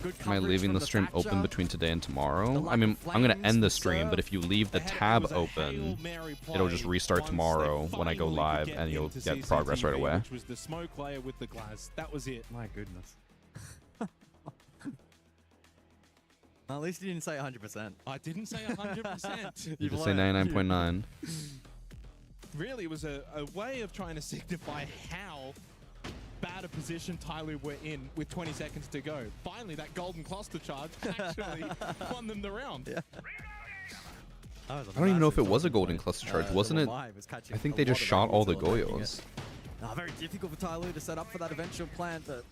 Good Am I leaving the stream open between today and tomorrow? I mean, I'm going to end the stream, but if you leave the tab open, it'll just restart tomorrow when I go live, and you'll get progress right away. Which was the smoke layer with the glass. That was it. My goodness. At least you didn't say 100%. I didn't say 100%. You just say 99.9. Really, it was a way of trying to signify how bad a position Tyloo were in with 20 seconds to go. Finally, that golden cluster charge actually won them the round. Yeah. I don't even know if it was a golden cluster charge, wasn't it? I think they just shot all the Goyos. Very difficult for Tyloo to set up for that eventual plant, but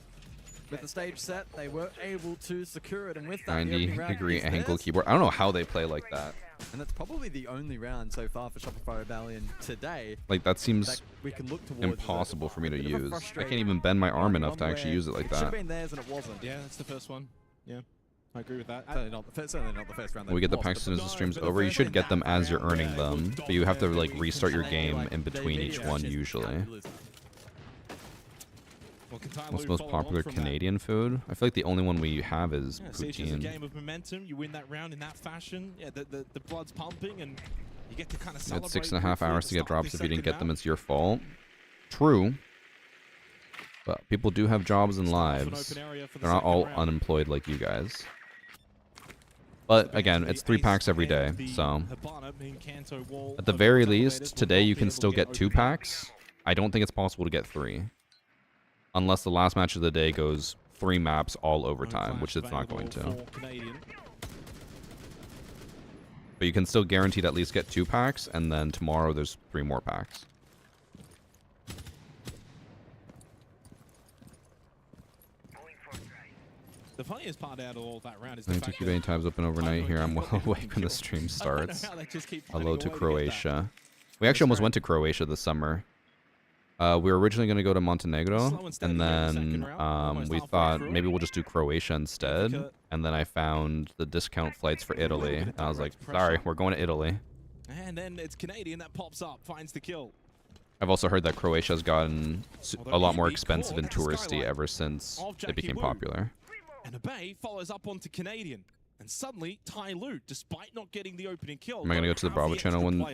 with the stage set, they were able to secure it, and with that, 90-degree angle keyboard. I don't know how they play like that. And that's probably the only round so far for Shopify Rebellion today. Like, that seems that we can look towards impossible for me to use. I can't even bend my arm enough to actually use it like that. It should have been theirs and it wasn't. Yeah, that's the first one. Yeah, I agree with that. Certainly not the first round. We get the packs as soon as the stream's over. You should get them as you're earning them, but you have to like restart your game in between each one usually. What's the most popular Canadian food? I feel like the only one we have is It's a poutine. game of momentum. You win that round in that fashion. Yeah, the blood's pumping, and you get to kind of celebrate. You had 6.5 hours to get drops. If you didn't get them, it's your fault. True. But people do have jobs and lives. They're not all unemployed like you guys. But again, it's 3 packs every day, so at the very least, today you can still get 2 packs. I don't think it's possible to get 3. Unless the last match of the day goes 3 maps all overtime, which it's not going to. But you can still guaranteed at least get 2 packs, and then tomorrow there's 3 more packs. The funniest part out of all that round is the fact that tabs open overnight here. I'm well awake when the stream starts. Hello to Croatia. We actually almost went to Croatia this summer. We were originally going to go to Montenegro, and then we thought maybe we'll just do Croatia instead. And then I found the discount flights for Italy. And I was like, sorry, we're going to Italy. And then it's Canadian that pops up, finds the kill. I've also heard that Croatia's gotten a lot more expensive and touristy ever since it became popular. And audeze follows up onto Canadian. And suddenly, Tai Lu, despite not getting the opening kill... Am I going to go to the Bravo channel when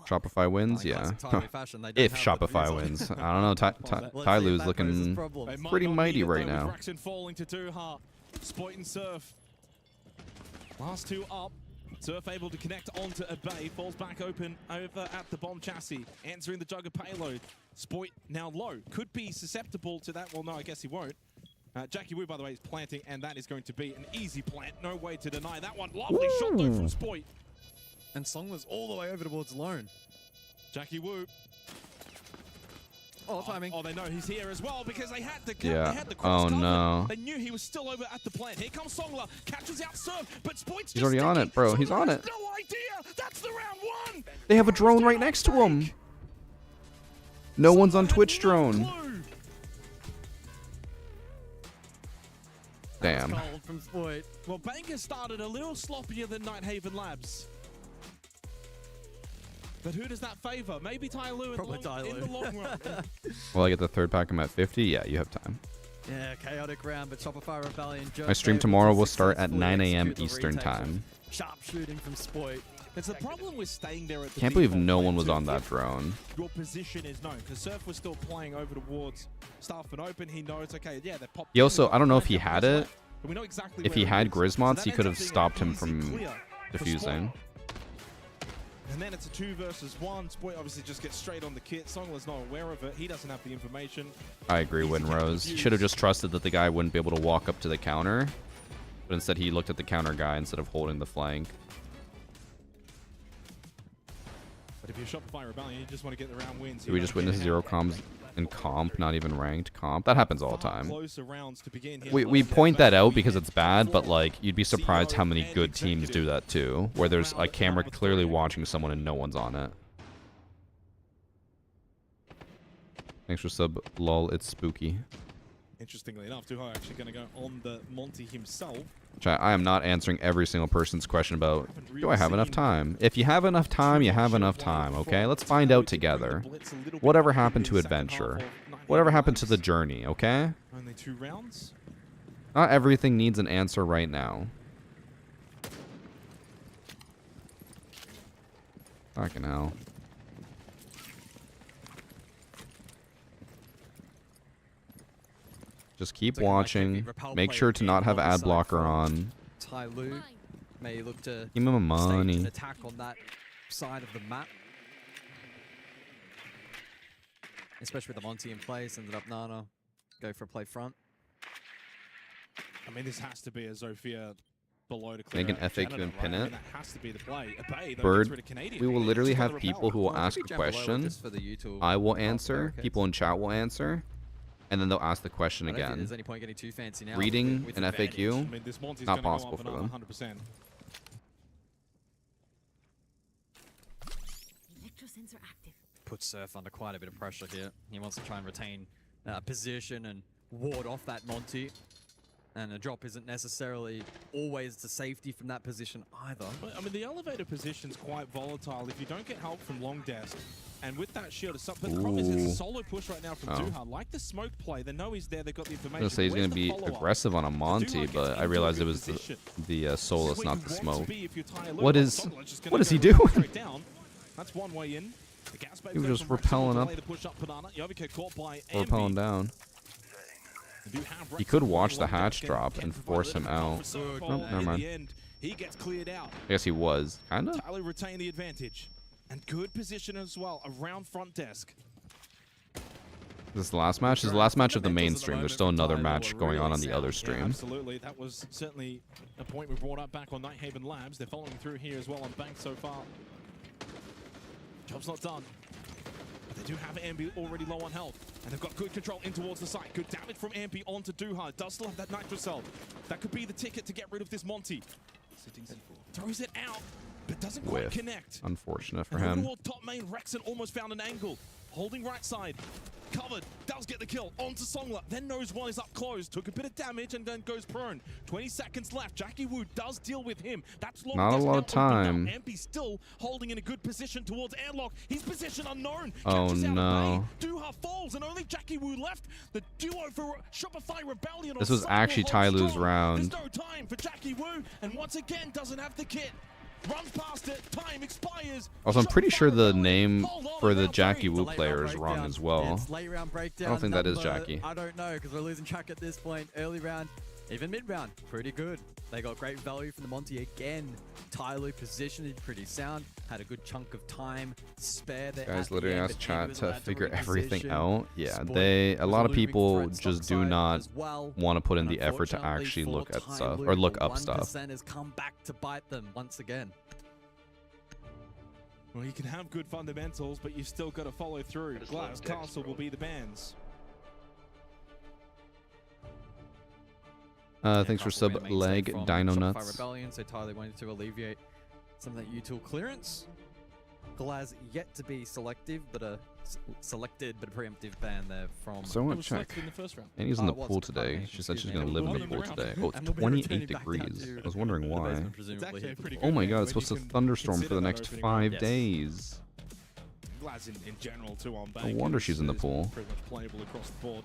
Shopify wins? Yeah. If Shopify wins. I don't know. Tai Lu's looking pretty mighty right now. Falling to Duha. Spoit and Surf. Last two up. Surf able to connect onto audeze. Falls back open over at the bomb chassis. Answering the Jugger payload. Spoit now low. Could be susceptible to that. Well, no, I guess he won't. Jackie Wu, by the way, is planting, and that is going to be an easy plant. No way to deny that one. Lovely shot, though, from Spoit. And Song was all the way over towards Lone. Jackie Wu. Oh, timing. Oh, they know he's here as well because they had the yeah. They had the cross no. They knew he was still over at the plant. Here comes Songla. Catches out Surf, but Spoit's He's already on it, bro. He's on it. No idea. That's the round one. They have a drone right next to him. No one's on Twitch drone. Damn. From Spoit. Well, Banger started a little sloppier than Nighthaven Labs. But who does that favor? Maybe Tai Lu in the long run. Will I get the third pack? I'm at 50. Yeah, you have time. Yeah, chaotic round, but Shopify Rebellion just... My stream tomorrow will start at 9 a.m. Eastern time. Sharp shooting from Spoit. It's the problem with staying there at the Can't believe no one was on that drone. Your position is known because Surf was still playing over towards Staff and Open. He knows, okay, yeah, they're popping. He also, I don't know if he had it. We know exactly if he had Grismonts, he could have stopped him from defusing. And then it's a 2 versus 1. Spoit obviously just gets straight on the kit. Songla's not aware of it. He doesn't have the information. I agree, Winrose. He should have just trusted that the guy wouldn't be able to walk up to the counter. But instead he looked at the counter guy instead of holding the flank. But if you're Shopify Rebellion, you just want to get the round wins. Did we just witness 0 comms in comp, not even ranked comp? That happens all the time. We point that out because it's bad, but like you'd be surprised how many good teams do that too, where there's a camera clearly watching someone and no one's on it. Thanks for sub, lol, it's spooky. Interestingly enough, Duha actually going to go on the Monty himself. Chat, I am not answering every single person's question about, do I have enough time? If you have enough time, you have enough time, okay? Let's find out together. Whatever happened to adventure? Whatever happened to the journey, okay? Only 2 rounds? Not everything needs an answer right now. Fucking hell. Just keep watching. Make sure to not have ad blocker on. Tai Lu may look to give him money. An attack on that side of the map. Especially with the Monty in place, ended up Nana go for a play front. I mean, this has to be a Zofia below to clear. Make an FAQ and pin it. That has to be the play. Bird, we will literally have people who will ask a question. I will answer. People in chat will answer. And then they'll ask the question again. There's any point getting too fancy now. Reading an FAQ, not possible for them. 100%. Puts Surf under quite a bit of pressure here. He wants to try and retain position and ward off that Monty. And a drop isn't necessarily always the safety from that position either. I mean, the elevator position's quite volatile. If you don't get help from long desk, and with that shield, but the problem is it's a solo push right now from Duha. Like the smoke play, they know he's there, they've got the information. I was going to say he's going to be aggressive on a Monty, but I realized it was the Solus, not the smoke. What is he doing? That's one way in. He was just repelling up. Or repelling down. He could watch the hatch drop and force him out. Oh, never mind. He gets cleared out. I guess he was. Kind of. Tyler retained the advantage. And good position as well around front desk. This is the last match? This is the last match of the main stream. There's still another match going on the other stream. Yeah, absolutely. That was certainly a point we brought up back on Nighthaven Labs. They're following through here as well on Bank so far. Job's not done. But they do have Ambi already low on health. And they've got good control in towards the site. Good damage from Ambi onto Duha. Does still have that Nitro Cell. That could be the ticket to get rid of this Monty. Throws it out, but doesn't quite connect. Unfortunate for him. Top main, Rexon almost found an angle. Holding right side. covered, does get the kill onto Songler, then knows one is up close, took a bit of damage and then goes prone. 20 seconds left. Jackie Wu does deal with him. That's long. Not a lot of time. Ampy's still holding in a good position towards airlock. His position unknown. Oh no. Duha falls and only Jackie Wu left. The duo for Shopify Rebellion. This was actually Ty Lu's round. There's no time for Jackie Wu, and once again doesn't have the kit. Runs past it, time expires. Also, I'm pretty sure the name for the Jackie Wu player is wrong as well. It's late round breakdown. I don't think that is Jackie. I don't know, because we're losing track at this point. Early round, even mid round, pretty good. They got great value from the Monty again. Tyloo positioned pretty sound. Had a good chunk of time spare there. Guys literally asked chat to figure everything out. Yeah, a lot of people just do not want to put in the effort to actually look at stuff or look up stuff. 1% has come back to bite them once again. Well, you can have good fundamentals, but you still got to follow through. Glass Castle will be the bans. Thanks for sub leg Dino Nuts. Rebellion, so Tyler wanted to alleviate some of that util clearance. Glaz yet to be selective, but selected but a preemptive ban there from. So I want to check. And he's in the pool today. She said she's going to live in the pool today. Oh, it's 28 degrees. I was wondering why. Oh my god, it's supposed to thunderstorm for the next 5 days. Glaz in general too on No wonder she's in the pool. Pretty much playable across the board.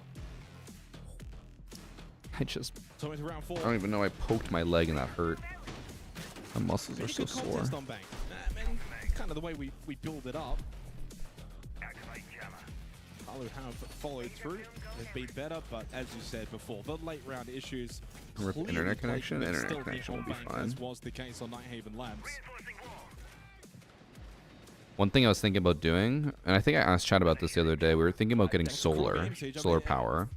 I don't even know I poked my leg and that hurt. My muscles are so sore. Kind of the way we build it up. Alu have followed through. They've been better, but as you said before, the late round issues. Rip internet connection. Internet connection will be fine. As was the case on Nighthaven Labs. One thing I was thinking about doing, and I think I asked Chad about this the other day, we were thinking about getting solar power,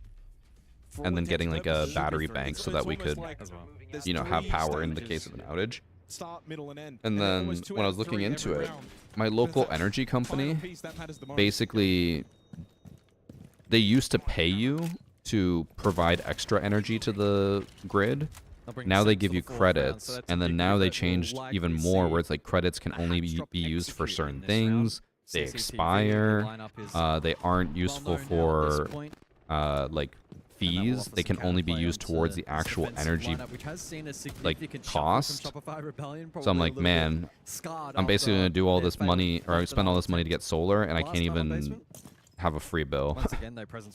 and then getting like a battery bank so that we could, you know, have power in the case of an outage. And then when I was looking into it, my local energy company, basically, they used to pay you to provide extra energy to the grid. Now they give you credits, and then now they changed even more where it's like credits can only be used for certain things. They expire. They aren't useful for like fees. They can only be used towards the actual energy like cost. So I'm like, man, I'm basically gonna do all this money, or I spend all this money to get solar, and I can't even have a free bill.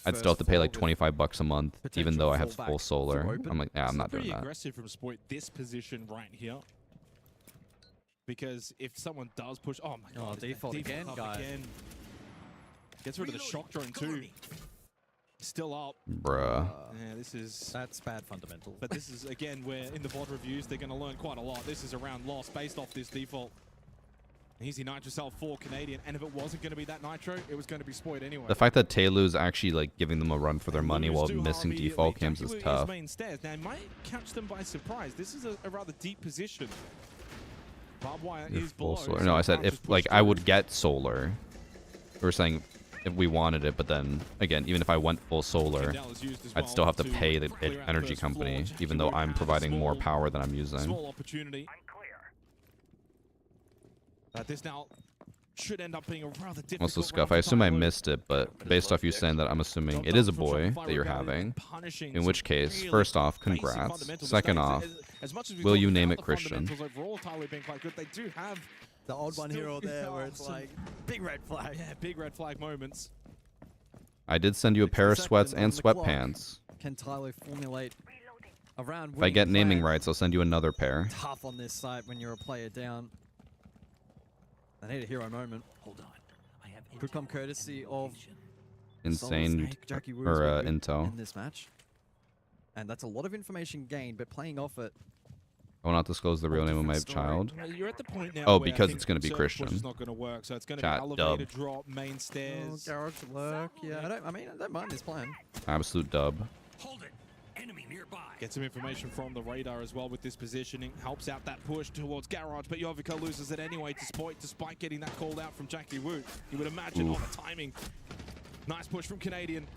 I'd still have to pay like 25 bucks a month, even though I have full solar. I'm like, yeah, I'm not doing that. Aggressive from Spoit this position right here, because if someone does push, oh my god, default again, guys. Gets rid of the shock drone too. Still up. Bruh. Yeah, that's bad fundamental. But this is again where in the VOD reviews they're going to learn quite a lot. This is a round loss based off this default. Easy Nitro Cell for Canadian, and if it wasn't going to be that Nitro, it was going to be Spoit anyway. The fact that Taylor's actually like giving them a run for their money while missing default cams is tough. Now, it might catch them by surprise. This is a rather deep position. Barbed wire is below. Solar. No, I said if like I would get solar. We were saying if we wanted it, but then again, even if I went full solar, I'd still have to pay the energy company, even though I'm providing more power than I'm using. Small opportunity. This now should end up being a rather difficult. Also, Scuff, I assume I missed it, but based off you saying that, I'm assuming it is a boy that you're having. In which case, first off, congrats. Second off, will you name it Christian? They do have the odd one here or there where it's like big red flag. Yeah, big red flag moments. I did send you a pair of sweats and sweatpants. Can Tyler formulate around? If I get naming rights, I'll send you another pair. Tough on this site when you're a player down. I need a hero moment. Hold on. I have could come courtesy of insane or intel in this match. And that's a lot of information gained, but playing off it. I will not disclose the real name of my child. You're at the point now because it's going to be Christian. It's not going to work, so it's going to be elevator drop, main stairs. Garage work. Yeah, I don't mind this plan. Absolute dub. Hold it. Enemy nearby. Get some information from the radar as well with this positioning. Helps out that push towards Garage, but Yovika loses it anyway to Spoit, despite getting that called out from Jackie Wu. You would imagine on the timing. Nice push from Canadian.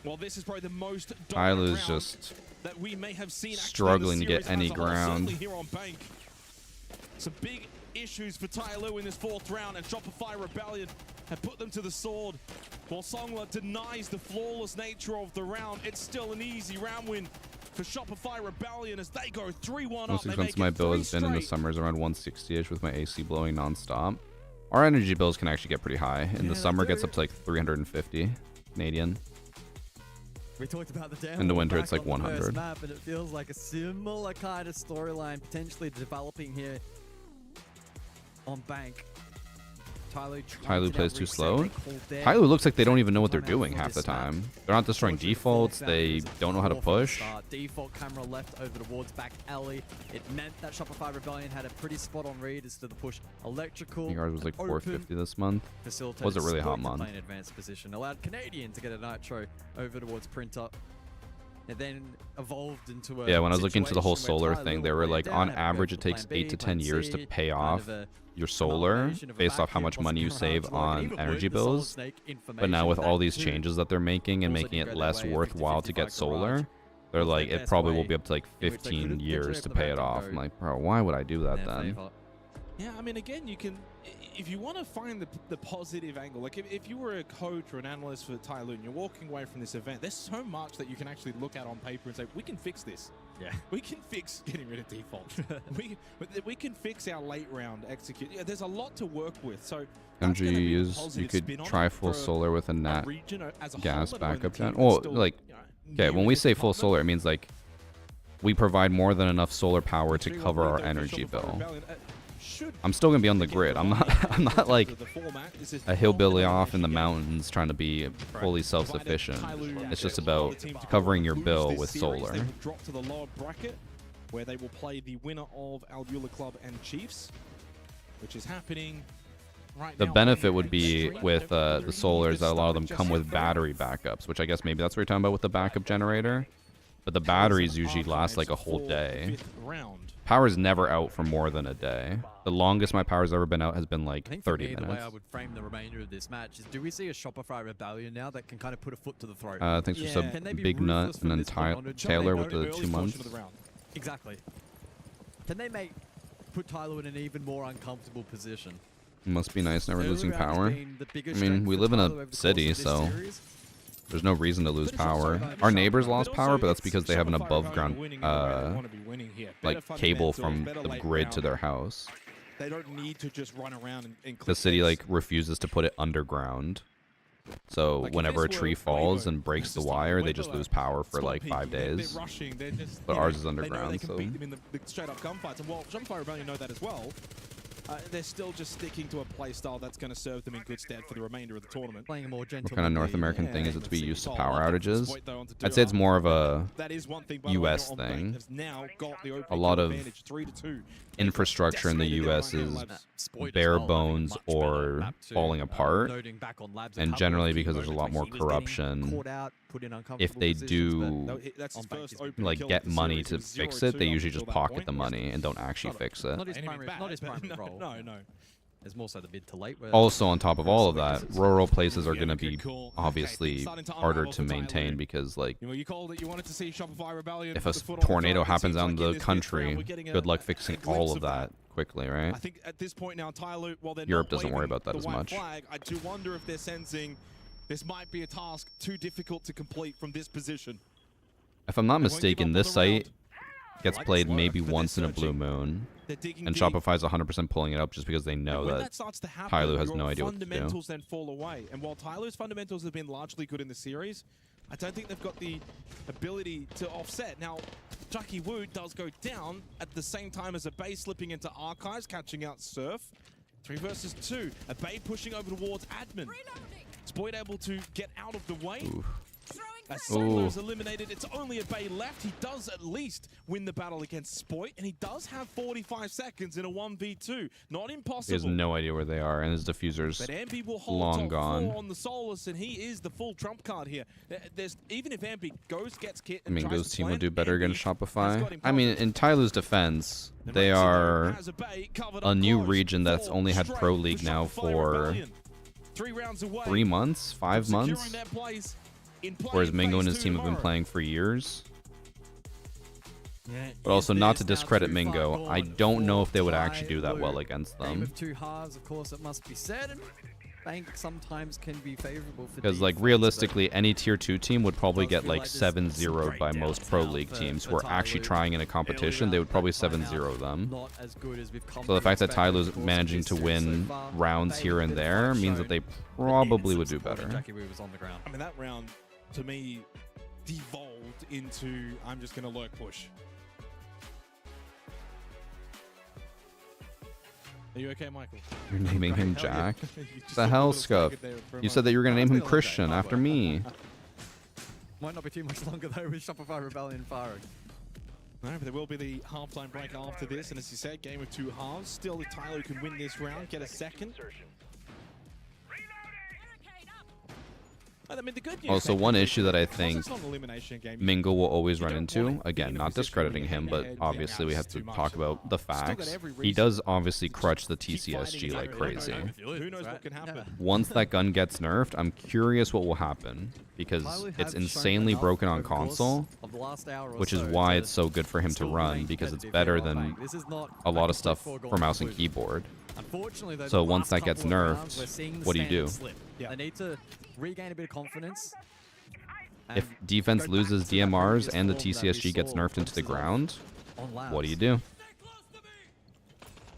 Well, this is probably the most Tyler's just that we may have seen struggling to get any ground. Here on Bank. Some big issues for Tyloo in this 4th round, and Shopify Rebellion have put them to the sword. While Songler denies the flawless nature of the round, it's still an easy round win for Shopify Rebellion as they go 3-1 up. Most expensive my bill has been in the summers around 160-ish with my AC blowing non-stop. Our energy bills can actually get pretty high. In the summer, it gets up to like 350 Canadian. We talked about the in the winter, it's like 100. Map, and it feels like a similar kind of storyline potentially developing here on Bank. Tyloo plays too slow. Tyloo looks like they don't even know what they're doing half the time. They're not destroying defaults. They don't know how to push. Default camera left over towards back alley. It meant that Shopify Rebellion had a pretty spot on read as to the push. Electrical. I think ours was like 450 this month. Was a really hot month. Advanced position allowed Canadian to get a Nitro over towards Printer. It then evolved into a when I was looking into the whole solar thing, they were like, on average, it takes 8 to 10 years to pay off your solar based off how much money you save on energy bills. But now with all these changes that they're making and making it less worthwhile to get solar, they're like, it probably will be up to like 15 years to pay it off. I'm like, bro, why would I do that then? Yeah, I mean, again, you can, if you want to find the positive angle, like if you were a coach or an analyst for Tyloo and you're walking away from this event, there's so much that you can actually look at on paper and say, we can fix this. Yeah. We can fix getting rid of defaults. we can fix our late round execute. Yeah, there's a lot to work with. So MG is, you could try full solar with a nat gas backup gen. Well, like, okay, when we say full solar, it means like we provide more than enough solar power to cover our energy bill. I'm still gonna be on the grid. I'm not like a hillbilly off in the mountains trying to be fully self-sufficient. It's just about covering your bill with solar. They will drop to the lower bracket where they will play the winner of Albula Club and Chiefs, which is happening right now. The benefit would be with the solars that a lot of them come with battery backups, which I guess maybe that's what you're talking about with the backup generator. But the batteries usually last like a whole day. Power's never out for more than a day. The longest my power's ever been out has been like 30 minutes. The way I would frame the remainder of this match is, do we see a Shopify Rebellion now that can kind of put a foot to the throat? Thanks for sub Big Nut and then Taylor with the 2 months. Exactly. Can they put Tyloo in an even more uncomfortable position? It must be nice never losing power. I mean, we live in a city, so there's no reason to lose power. Our neighbors lost power, but that's because they have an above ground like cable from the grid to their house. They don't need to just run around and the city like refuses to put it underground. So whenever a tree falls and breaks the wire, they just lose power for like 5 days. But ours is underground, so beat them in the straight up gunfights. And while Shopify Rebellion know that as well, they're still just sticking to a playstyle that's going to serve them in good stead for the remainder of the tournament. Playing a more gentle. What kind of North American thing is it to be used to power outages? I'd say it's more of a US thing. A lot of infrastructure in the US is bare bones or falling apart. And generally because there's a lot more corruption, if they do like get money to fix it, they usually just pocket the money and don't actually fix it. Not his primary role. No. There's more so the mid to late. Also, on top of all of that, rural places are going to be obviously harder to maintain because, like, if a tornado happens out in the country, good luck fixing all of that quickly, right? I think at this point now, Tyloo, while they're Europe doesn't worry about that as much. I do wonder if they're sensing this might be a task too difficult to complete from this position. If I'm not mistaken, this site gets played maybe once in a blue moon, and Shopify's 100% pulling it up just because they know that Tyloo has no idea what to do. Fundamentals then fall away, and while Tyloo's fundamentals have been largely good in the series, I don't think they've got the ability to offset. Now, Chucky Wu does go down at the same time as a Bay slipping into Archives, catching out Surf. 3 versus 2. A Bay pushing over towards Admin. Spoyd able to get out of the way. Ooh. As Solo is eliminated, it's only a Bay left. He does at least win the battle against Spoyd, and he does have 45 seconds in a 1v2. Not impossible. He has no idea where they are, and his diffuser's long gone. On the Solus, and he is the full trump card here. Even if Ambi gets kit, I mean, Go's team would do better against Shopify. I mean, in Tyloo's defense, they are a new region that's only had Pro League now for 3 months, 5 months. Whereas Mingo and his team have been playing for years. But also, not to discredit Mingo, I don't know if they would actually do that well against Game them. of two halves, of course, it must be said. And Bank sometimes can be favorable for Because, like, realistically, any Tier 2 team would probably get, like, 7-0'd by most Pro League teams who are actually trying in a competition. They would probably 7-0 them. So the fact that Tyloo's managing to win rounds here and there means that they probably would do better. I mean, that round, to me, devolved into, I'm just going to lurk push. Are you okay, Michael? You're naming him Jack? The hell, Scuff? You said that you were going to name him Christian after me. Might not be too much longer, though, with Shopify Rebellion firing. No, but there will be the halftime break after this, and as you said, game of two halves. Still, if Tylo can win this round, get a second. I mean, the good news Also, one issue that I think it's not an elimination game, Mingo will always run into, again, not discrediting him, but obviously we have to talk about the facts. He does obviously crutch the TCSG like crazy. Who knows what can happen? Once that gun gets nerfed, I'm curious what will happen, because it's insanely broken on console, which is why it's so good for him to run, because it's better than a lot of stuff for mouse and keyboard. So once that gets nerfed, what do you do? They need to regain a bit of confidence. If defense loses DMRs and the TCSG gets nerfed into the ground, what do you do?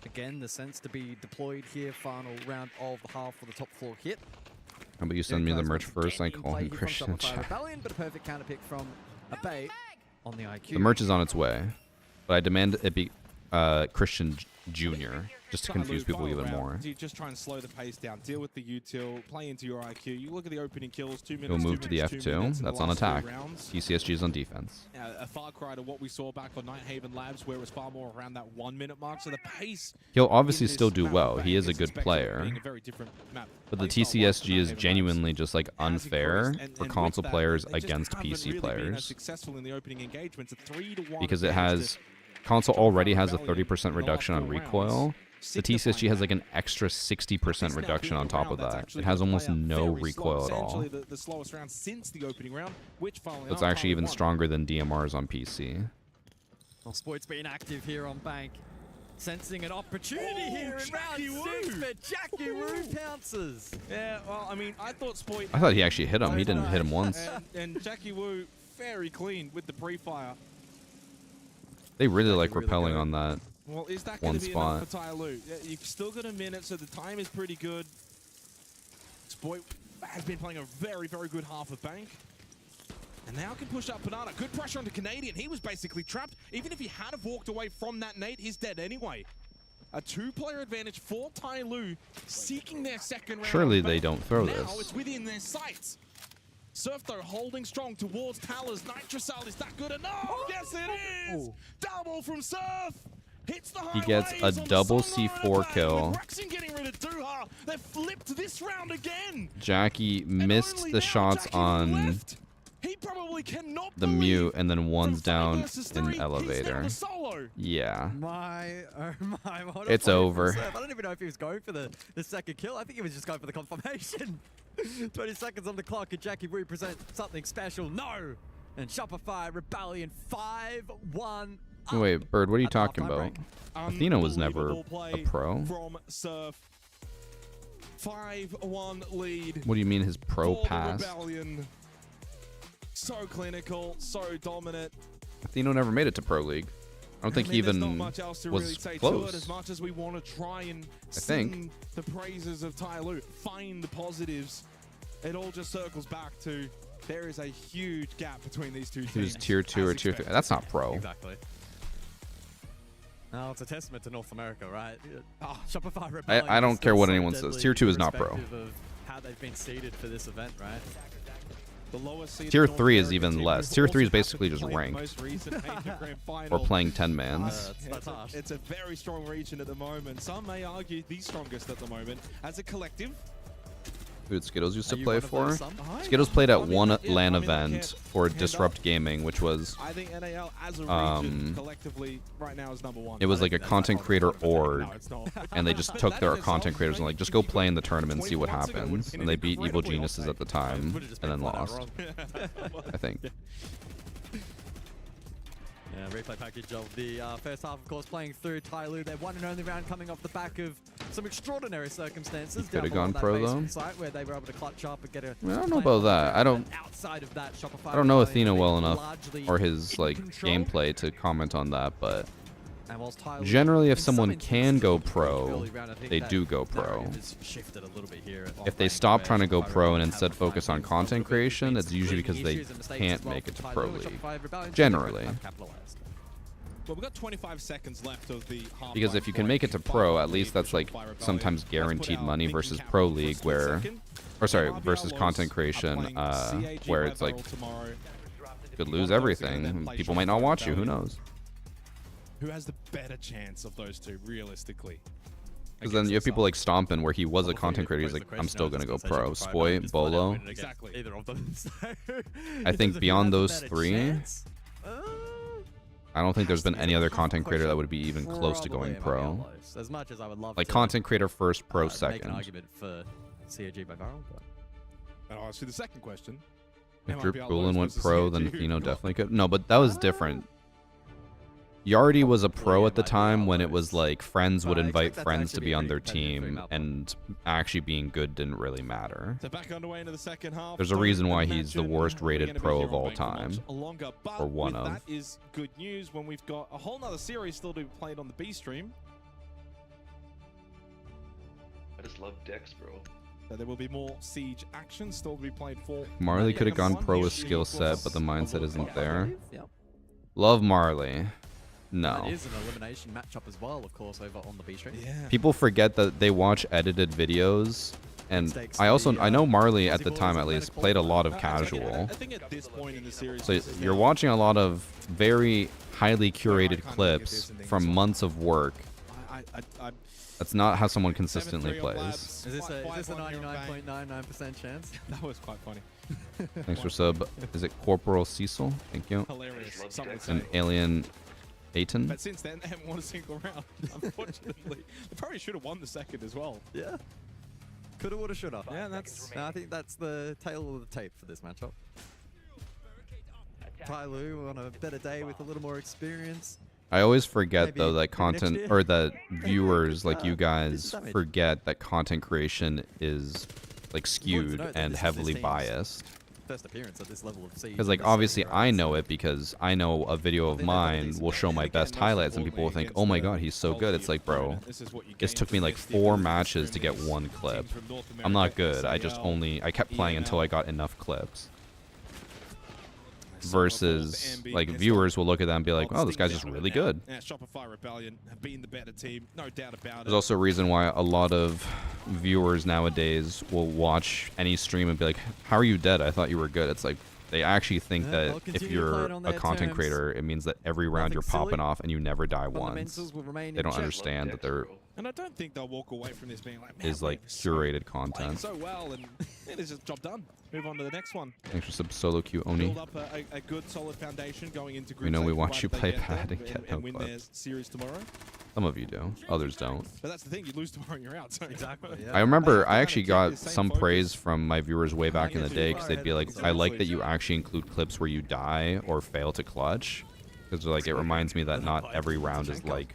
Again, the sense to be deployed here, final round of the half for the top floor hit. How about you send me the merch first? I call him Christian. Rebellion, but a perfect counter pick from a bait on the IQ. The merch is on its way, but I demand it be Christian Jr. just to confuse people even more. You just try and slow the pace down, deal with the util, play into your IQ. You look at the opening kills, 2 minutes. He'll move to the F2. That's on attack. TCSG is on defense. A far cry to what we saw back on Nighthaven Labs, where it was far more around that 1 minute mark. So the pace. He'll obviously still do well. He is a good player. But the TCSG is genuinely just like unfair for console players against PC players. Because it has. Console already has a 30% reduction on recoil. The TCSG has like an extra 60% reduction on top of that. It has almost no recoil at all. It's actually even stronger than DMRs on PC. Well, Spoit's been active here on Bank. Sensing an opportunity here in round 6, but Jackie Wu pounces. Yeah, well, I mean, I thought Spoit... I thought he actually hit him. He didn't hit him once. And Jackie Wu, very clean with the pre-fire. They really like repelling on that well, is that one be spot. For Tyloo? Yeah, you've still got a minute, so the time is pretty good. Spoit has been playing a very, very good half of Bank. And now can push up Banana. Good pressure on the Canadian. He was basically trapped. Even if he had have walked away from that nade, he's dead anyway. A 2-player advantage for Tyloo, seeking their second round. Surely they don't throw now this. Now it's within their sights. Surf, though, holding strong towards Talers. Nitrocell, is that good enough? Yes, it is! Double from Surf! Hits the He gets a double C4 kill. Getting rid of Duha. They flipped this round again. Jackie missed the shots on the mute, and then one's down in elevator. Yeah. It's over. I don't even know if he was going for the second kill. I think he was just going for the confirmation. 20 seconds on the clock. Could Jackie Wu present something special? No! And Shopify Rebellion 5-1. Wait, Bird, what are you talking about? Athena was never a pro. From Surf. 5-1 lead. What do you mean his pro pass? Rebellion. So clinical, so dominant. Athena never made it to Pro League. I don't think he even was close. As much as we want to try and sing the praises of Tyloo, find the positives, it all just circles back to there is a huge gap between these two teams. He was tier 2 or tier 3. That's not pro. Exactly. No, it's a testament to North America, right? Shopify Rebellion. I don't care what anyone says. Tier 2 is not pro. Of how they've been seeded for this event, right? Tier 3 is even less. Tier 3 is basically just ranked. Or playing 10 mans. It's a very strong region at the moment. Some may argue the strongest at the moment. As a collective, who did Skittles used to play for? Skittles played at one LAN event for Disrupt Gaming, which was I think NAL as a region collectively right now is #1. It was like a content creator org, and they just took their content creators and like, just go play in the tournament and see what happens. And they beat Evil Geniuses at the time, and then lost. I think. Yeah, replay package of the first half, of course, playing through Tyloo. Their one and only round coming off the back of some extraordinary circumstances. Could have gone pro though. Site where they were able to clutch up and get a I don't know about that. I don't know Athena well enough or his like gameplay to comment on that, but generally if someone can go pro, they do go pro. If they stop trying to go pro and instead focus on content creation, it's usually because they can't make it to pro league. Generally. Well, we've got 25 seconds left of the half. Because if you can make it to pro, at least that's like sometimes guaranteed money versus pro league where, or sorry, versus content creation where it's like, you could lose everything. People might not watch you, who knows? Who has the better chance of those two, realistically? Because then you have people like Stompin, where he was a content creator. He's like, I'm still going to go pro. Spoy, Bolo. Exactly. Either of them. I think beyond those three, I don't think there's been any other content creator that would be even close to going pro. As much as I would love like content creator first, pro make second. an argument for COG by Varel, but And I'll ask you the second question. If Dripulin went pro, then Athena definitely could. No, but that was different. Yardi was a pro at the time when it was like friends would invite friends to be on their team, and actually being good didn't really matter. So back underway into the second half. There's a reason why he's the worst rated pro of all time, or one of. That is good news when we've got a whole nother series still to be played on the B stream. I just love Dex, bro. So there will be more Siege action still to be played for. Marley could have gone pro with skill set, but the mindset isn't there. Love Marley. No. That is an elimination matchup as well, of course, over on the B stream. Yeah. People forget that they watch edited videos, and I know Marley at the time at least played a lot of casual. I think at this point in the series, So you're watching a lot of very highly curated clips from months of work. That's not how someone consistently plays. Is this a 99.99% chance? That was quite funny. Thanks for sub. Is it Corporal Cecil? Thank you. Hilarious. And Alien Aiton. But since then, they haven't won a single round, unfortunately. They probably should have won the second as well. Yeah. Coulda, woulda, shoulda. Yeah, that's. I think that's the tail of the tape for this matchup. Tyloo on a better day with a little more experience. I always forget though that content or that viewers like you guys forget that content creation is like skewed and heavily biased. First appearance at this level of Siege. Because like obviously I know it because I know a video of mine will show my best highlights and people will think, oh my god, he's so good. It's like, bro, this took me like 4 matches to get 1 clip. I'm not good. I kept playing until I got enough clips. Versus like viewers will look at that and be like, oh, this guy's just really good. Yeah, Shopify Rebellion have been the better team, no doubt about it. There's also a reason why a lot of viewers nowadays will watch any stream and be like, how are you dead? I thought you were good. It's like they actually think that if you're a content creator, it means that every round you're popping off and you never die once. They don't understand that there and I don't think they'll walk away from this being like, man, is like curated content. So well, and it's just job done. Move on to the next one. Thanks for sub solo Q Oni. Build up a good solid foundation going into group. We know we stage, watch you play provided they bad get and there get no win their clips. series tomorrow. Some of you do, others don't. But that's the thing, you lose tomorrow and you're out. So exactly. I remember I actually got some praise from my viewers way back in the day because they'd be like, I like that you actually include clips where you die or fail to clutch. Because like it reminds me that not every round is like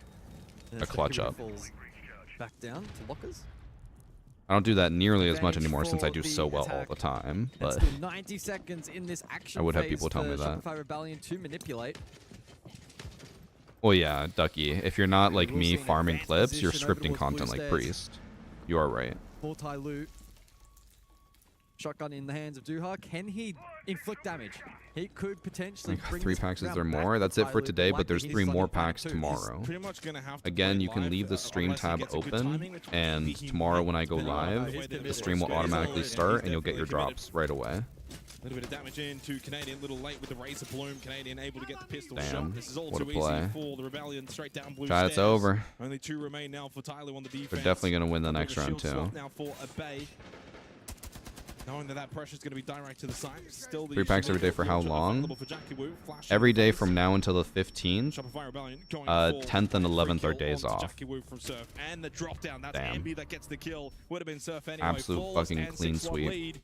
a clutch up. Back down to lockers. I don't do that nearly as much anymore since I do so well all the time. But 90 seconds in this action I would have people tell me that. Shopify Rebellion to manipulate. Well, yeah, Ducky. If you're not like me farming clips, you're scripting content like Priest. You are right. For Tyloo. Shotgun in the hands of Duha. Can he inflict damage? He could potentially bring 3 packs. Is there more? That's it for today, but there's 3 more packs tomorrow. Again, you can leave the stream tab open, and tomorrow when I go live, the stream will automatically start, and you'll get your drops right away. A little bit of damage into Canadian, little late with the Razor Bloom. Canadian able to get the pistol Damn, shot. This is all what a too play. easy for the Rebellion. Straight down blue Chat, it's stairs. over. Only 2 remain now for Tyloo on the defense. They're definitely going to win the next round, too. Now for Abay. Knowing that pressure is going to be direct to the side. Still the 3 packs every day for how long? Every day from now until the 15th. 10th and 11th are days off. And the drop down. That's Damn. Ambi that gets the kill. Would have been Surf anyway. Absolute Flawless fucking and clean 6-1 sweep. lead.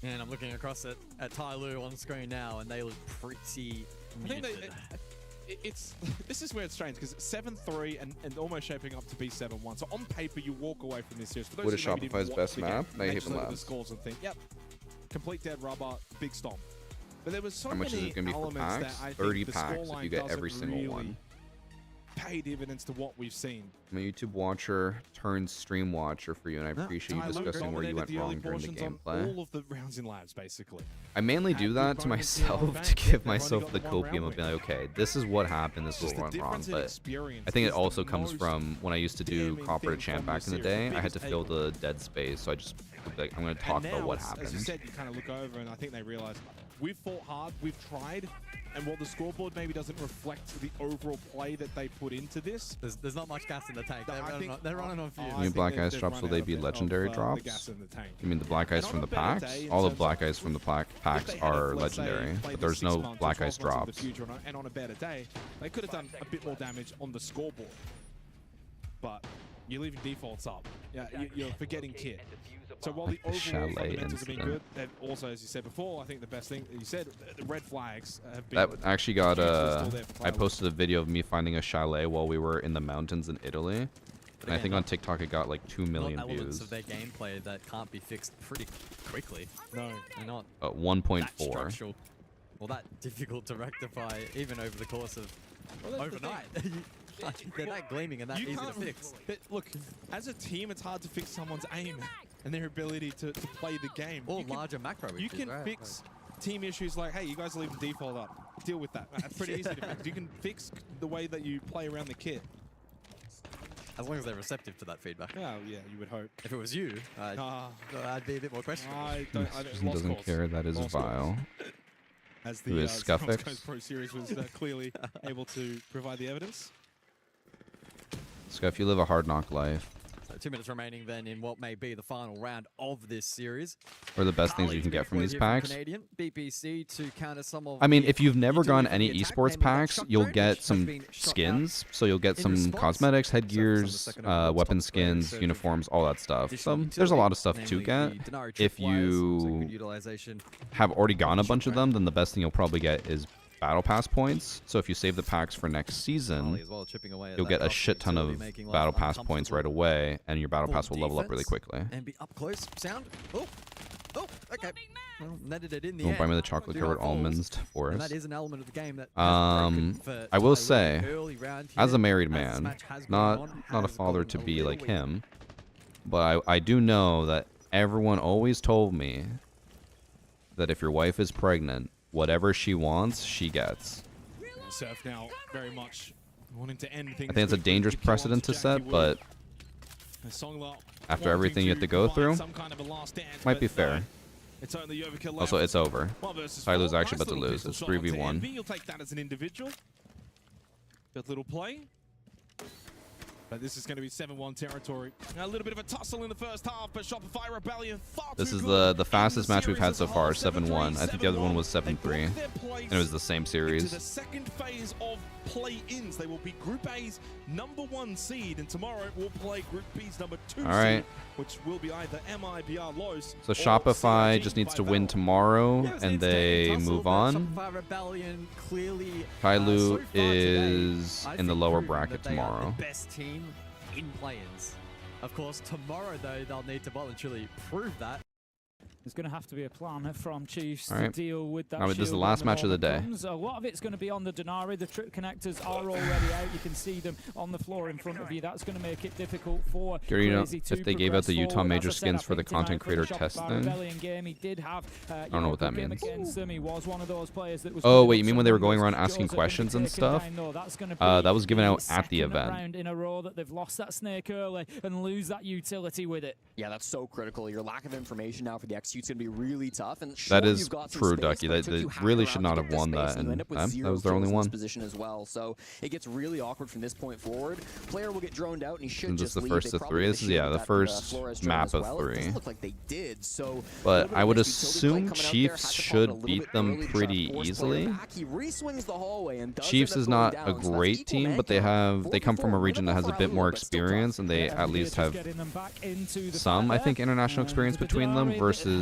And I'm looking across at Tyloo on screen now, and they look pretty muted. This is where it's strange because 7-3 and almost shaping up to be 7-1. So on paper, you walk away from this series. For those What is who maybe didn't Shopify's watch best the game, map? they They just even look at the labs. scores and think, yep, complete dead rubber, big stomp. But there was so How much is many it going to be for elements packs? that I 30 think the packs if scoreline you get doesn't every single really one. pay dividends to what we've seen. I'm a YouTube watcher turned stream watcher for you, and I appreciate you Tyloo discussing where you went dominated the early wrong during the portions on gameplay. all of the rounds in labs, basically. I mainly do that to myself to give myself the copium of being like, okay, this is what happened, this is what went wrong. But I think it also comes from when I used to do Copper to Champ back in the day. I had to fill the dead space, so I just would be like, I'm going to talk about what happened. As you said, you kind of look over, and I think they realize we've fought hard, we've tried, and while the scoreboard maybe doesn't reflect the overall play that they put into this, there's not much gas in the tank. They're running on fumes. You mean Black Ice drops, will they be legendary drops? You mean the Black Ice from the packs? All the Black Ice from the packs are legendary, but there's no Black Ice drops. And on a better day, they could have done a bit more damage on the scoreboard. But you're leaving defaults up. Yeah, you're forgetting kit. So while the overall fundamentals have been good, and also, as you said before, I think the best thing you said, the red flags have been... That actually got I posted a video of me finding a chalet while we were in the mountains in Italy. And I think on TikTok it got like 2 million elements views. of their gameplay that can't be fixed pretty quickly. No, they're not. 1.4. Well, that difficult to rectify even over the course of overnight. They're that gleaming and that easy to fix. Look, as a team, it's hard to fix someone's aim and their ability to play the game. Or larger macro issues. You can fix team issues like, hey, you guys are leaving default up. Deal with that. That's pretty easy to fix. You can fix the way that you play around the kit. As long as they're receptive to that feedback. Oh, yeah, you would hope. If it was you, I'd be a bit more questionable. He doesn't care, that is vile. As Who the is Scuffix? Coast Pro Series was clearly able to provide the evidence. Scuff, you live a hard knock life. So 2 minutes remaining then in what may be the final round of this series. What are the best things you can get from these packs? Canadian BPC to counter some of I mean, if you've never gone any esports packs, you'll get some skins. So you'll get some cosmetics, headgears, weapon skins, uniforms, all that stuff. So there's a lot of stuff to get. If you have already gone a bunch of them, then the best thing you'll probably get is Battle Pass points. So if you save the packs for next season, you'll get a shit ton of Battle Pass points right away, and your Battle Pass will level up really quickly. And be up close. Sound. Oh, okay. Well, netted it in the Don't end. buy me the chocolate covered almonds for And us. that is an element of the game that I will say, as a married man, not a father to be like him, but I do know that everyone always told me that if your wife is pregnant, whatever she wants, she gets. Surf now very much wanting to end things. I think it's a dangerous precedent to set, but after everything you have to go through, might be fair. Also, it's over. Tyloo's actually about to lose. It's 3v1. You'll take that as an individual. Good little play. But this is going to be 7-1 territory. A little bit of a tussle in the first half, but Shopify Rebellion far This too is good the fastest match we've had as so a far, whole. 7-1. I think the other one was 7-3. And it was the same To series. the second phase of play-ins. They will be Group A's #1 seed, and tomorrow we'll play Group B's #2 All right. seed, which will be either MIBR Los. So Shopify just needs to win tomorrow, and they move on. Shopify Rebellion clearly Tyloo is in the lower bracket that they are tomorrow. the best team in play-ins. Of course, tomorrow though they'll need to voluntarily prove that. There's going to have to be a plan from Chiefs All to right. deal with that. Now, this is the shield last when match of the ball day. comes. A lot of it's going to be on the Denari. The trip connectors are already out. You can see them on the floor in front of you. That's going to make it difficult for Gary, you know, Crazy to if they gave out the progress Utah forward. Major As I said, skins I for the think tonight content for creator the test Shopify thing? Rebellion game, he did have, I don't know what that means. Against them. He was one of those players that was Oh, wait, you mean when they were going around asking questions and stuff? That was given out at the event. Round in a row that they've lost that snake early and lose that utility with it. Yeah, that's so critical. Your lack of information now for the execute's going to be really tough. And That sure, is you've got some true, space, Ducky. but it They took you half really a should round not to have get won the space, that, and you and end up with that 0 was their only kills in one. this position as well. So it gets really awkward from this point forward. Player will get droned out, and he should Isn't this just the leave. first They of probably three? would've This is, shielded yeah, the that, first Flores drone map as of well. It three. doesn't look like they did. So But I would risky. Totally assume coming out there, Chiefs had to pop it a should little beat bit them early to try to pretty force player easily. back. He re-swings the hallway and does Chiefs end is up not going a down. So that's great equal team, man but they count. come from a region that has a bit more experience, and they Yeah, at least just have getting them back into the some, fight I think, there. international experience The between them Denari, versus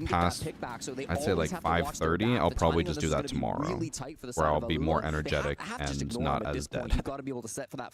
past, I'd say like 5:30, I'll probably just do that tomorrow, where I'll be more energetic and not as dead. You've got to be able to set for that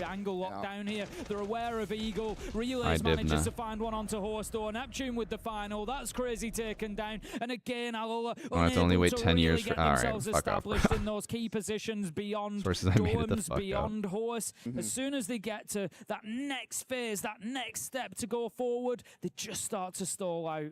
triangle lockdown here. They're aware of Eagle. Relays manages to find one onto Horse, though. Neptune with the final. That's crazy taken down. And again, Alola have to only wait 10 really years for. All right, fuck established off. in those key positions beyond Dorms, beyond Horse. As soon as they get to that next phase, that next step to go forward, they just start to stall out.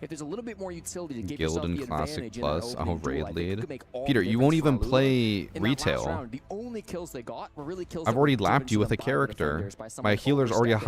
if there's a little bit more utility to give Guild yourself and the Classic advantage in Plus. that Oh, opening duel, raid I think it lead. could make all Peter, the you won't difference even for Lua. play In that last retail. round, the only kills they got were really kills I've that already were lapped driven you to with them a by the character. defenders, by My someone healer's already a overstepping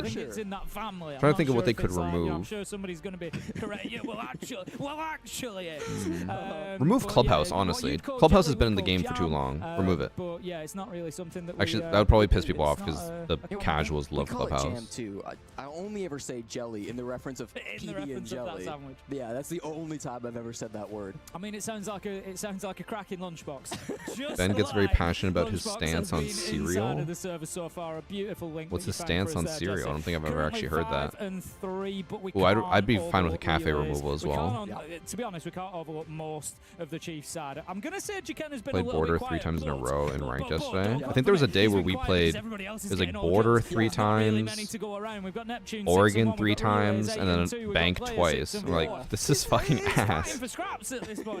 good. It's in that family. Trying to think of what they could Like, remove. I'm sure somebody's going to be correct. Yeah, well, actually, it's. Remove but Clubhouse, yeah, what honestly. you'd call Clubhouse has generally been in the we game call for too jam, long. Remove it. But yeah, it's not really something that Actually, we, that would probably piss it's people off not, because the casuals love we call Clubhouse. it jam too. I only ever say jelly in the reference of In the PB and reference of that jelly. sandwich. Yeah, that's the only time I've ever said that word. I mean, it sounds like a cracking lunchbox. Just Ben gets very like passionate about his Lunchbox stance has on been inside cereal. of the server so far. A beautiful link. What's that his you found stance for on us there, cereal? Jesse. I don't think I've ever Currently actually heard that. 5-3, but we Ooh, I'd be fine with a overlook cafe relays. removal as We well. can't to be honest, we can't overlook most of the Chiefs side. I'm gonna say Jiken has been Played a little Border bit 3 quiet, times in a but- row in ranked yesterday. don't I think there was a day He's where been we quiet played. because everybody else It is was like getting all Border jobs. 3 There's not really many times, to go around. We've got Neptune 6 Oregon and 1, 3 we've got Relays times, 8 and then We've got Bank Player twice. 6 and I'm like, 4. this is fucking It's fighting ass. for scraps at this point.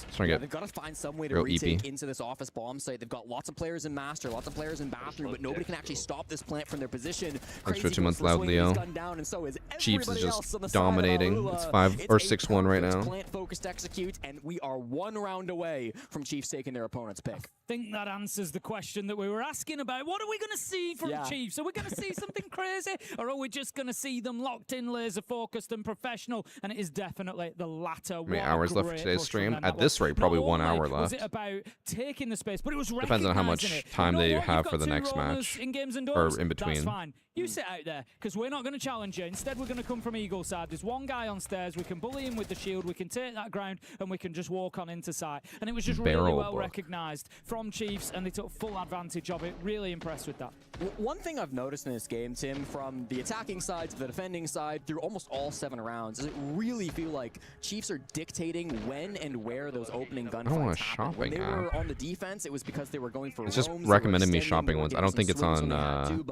Chiefs. Trying to They've got to find some way to real retake EP. into this office bomb site. They've got lots of players in Master, lots of players in Bathroom, but nobody can actually stop this plant from their position. Thanks for Crazy 2 months goes for a loud, swing, he's Leo. gunned down, and so is Chiefs is everybody else on the just side of dominating. Alula. It's 5 or 6-1 right now. Plant focused execute, and we are 1 round away from Chiefs taking their opponent's pick. I think that answers the question that we were asking about. What are we going to see from Chiefs? Are we going to see something crazy, or are we just going to see them lock locked in, laser focused, and professional, and it is definitely the latter. How many hours left for today's stream? At this rate, probably 1 hour left. Was it about taking the space, but it was depends on how much time they have for the next match, or in between. That's fine. You sit out there, because we're not going to challenge you. Instead, we're going to come from Eagle side. There's one guy on stairs. We can bully him with the shield. We can take that ground, and we can just walk on into sight. And it was just really well recognized from Chiefs, and they took full advantage of it. Really impressed with that. One thing I've noticed in this game, Tim, from the attacking side to the defending side through almost all 7 rounds, is it really feel like Chiefs are dictating when and where those opening gunfights happen. When they were on the defense, it was because they were going for It's just recommending me shopping ones. I don't think it's on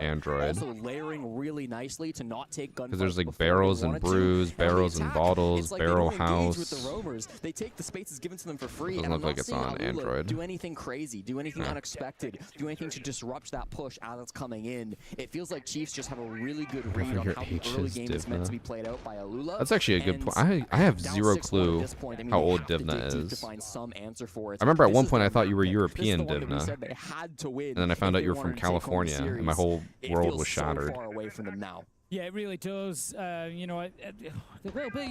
Android. Also layering really nicely to not take gunfights. Because there's like barrels and brews, barrels and bottles, barrel house. With the roamers, they take the spaces given to them for free. Doesn't look like it's on Android. Do anything crazy, do anything unexpected, do anything to disrupt that push as it's coming in. It feels like Chiefs just have a really good read on how the early game is meant to be played out by Alula. That's actually a good point. I have zero clue how old Divna is. I remember at one point I thought you were European Divna, and then I found out you were from California, and my whole world was shattered. Yeah, it really does. You know,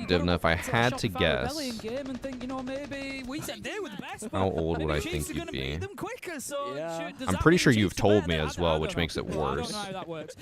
Divna, if I had to guess, game and think, you know, maybe we said they were the best. how old would I think you'd be? Them quicker, so I'm pretty sure you've told me as well, which makes it worse. I don't know how that works.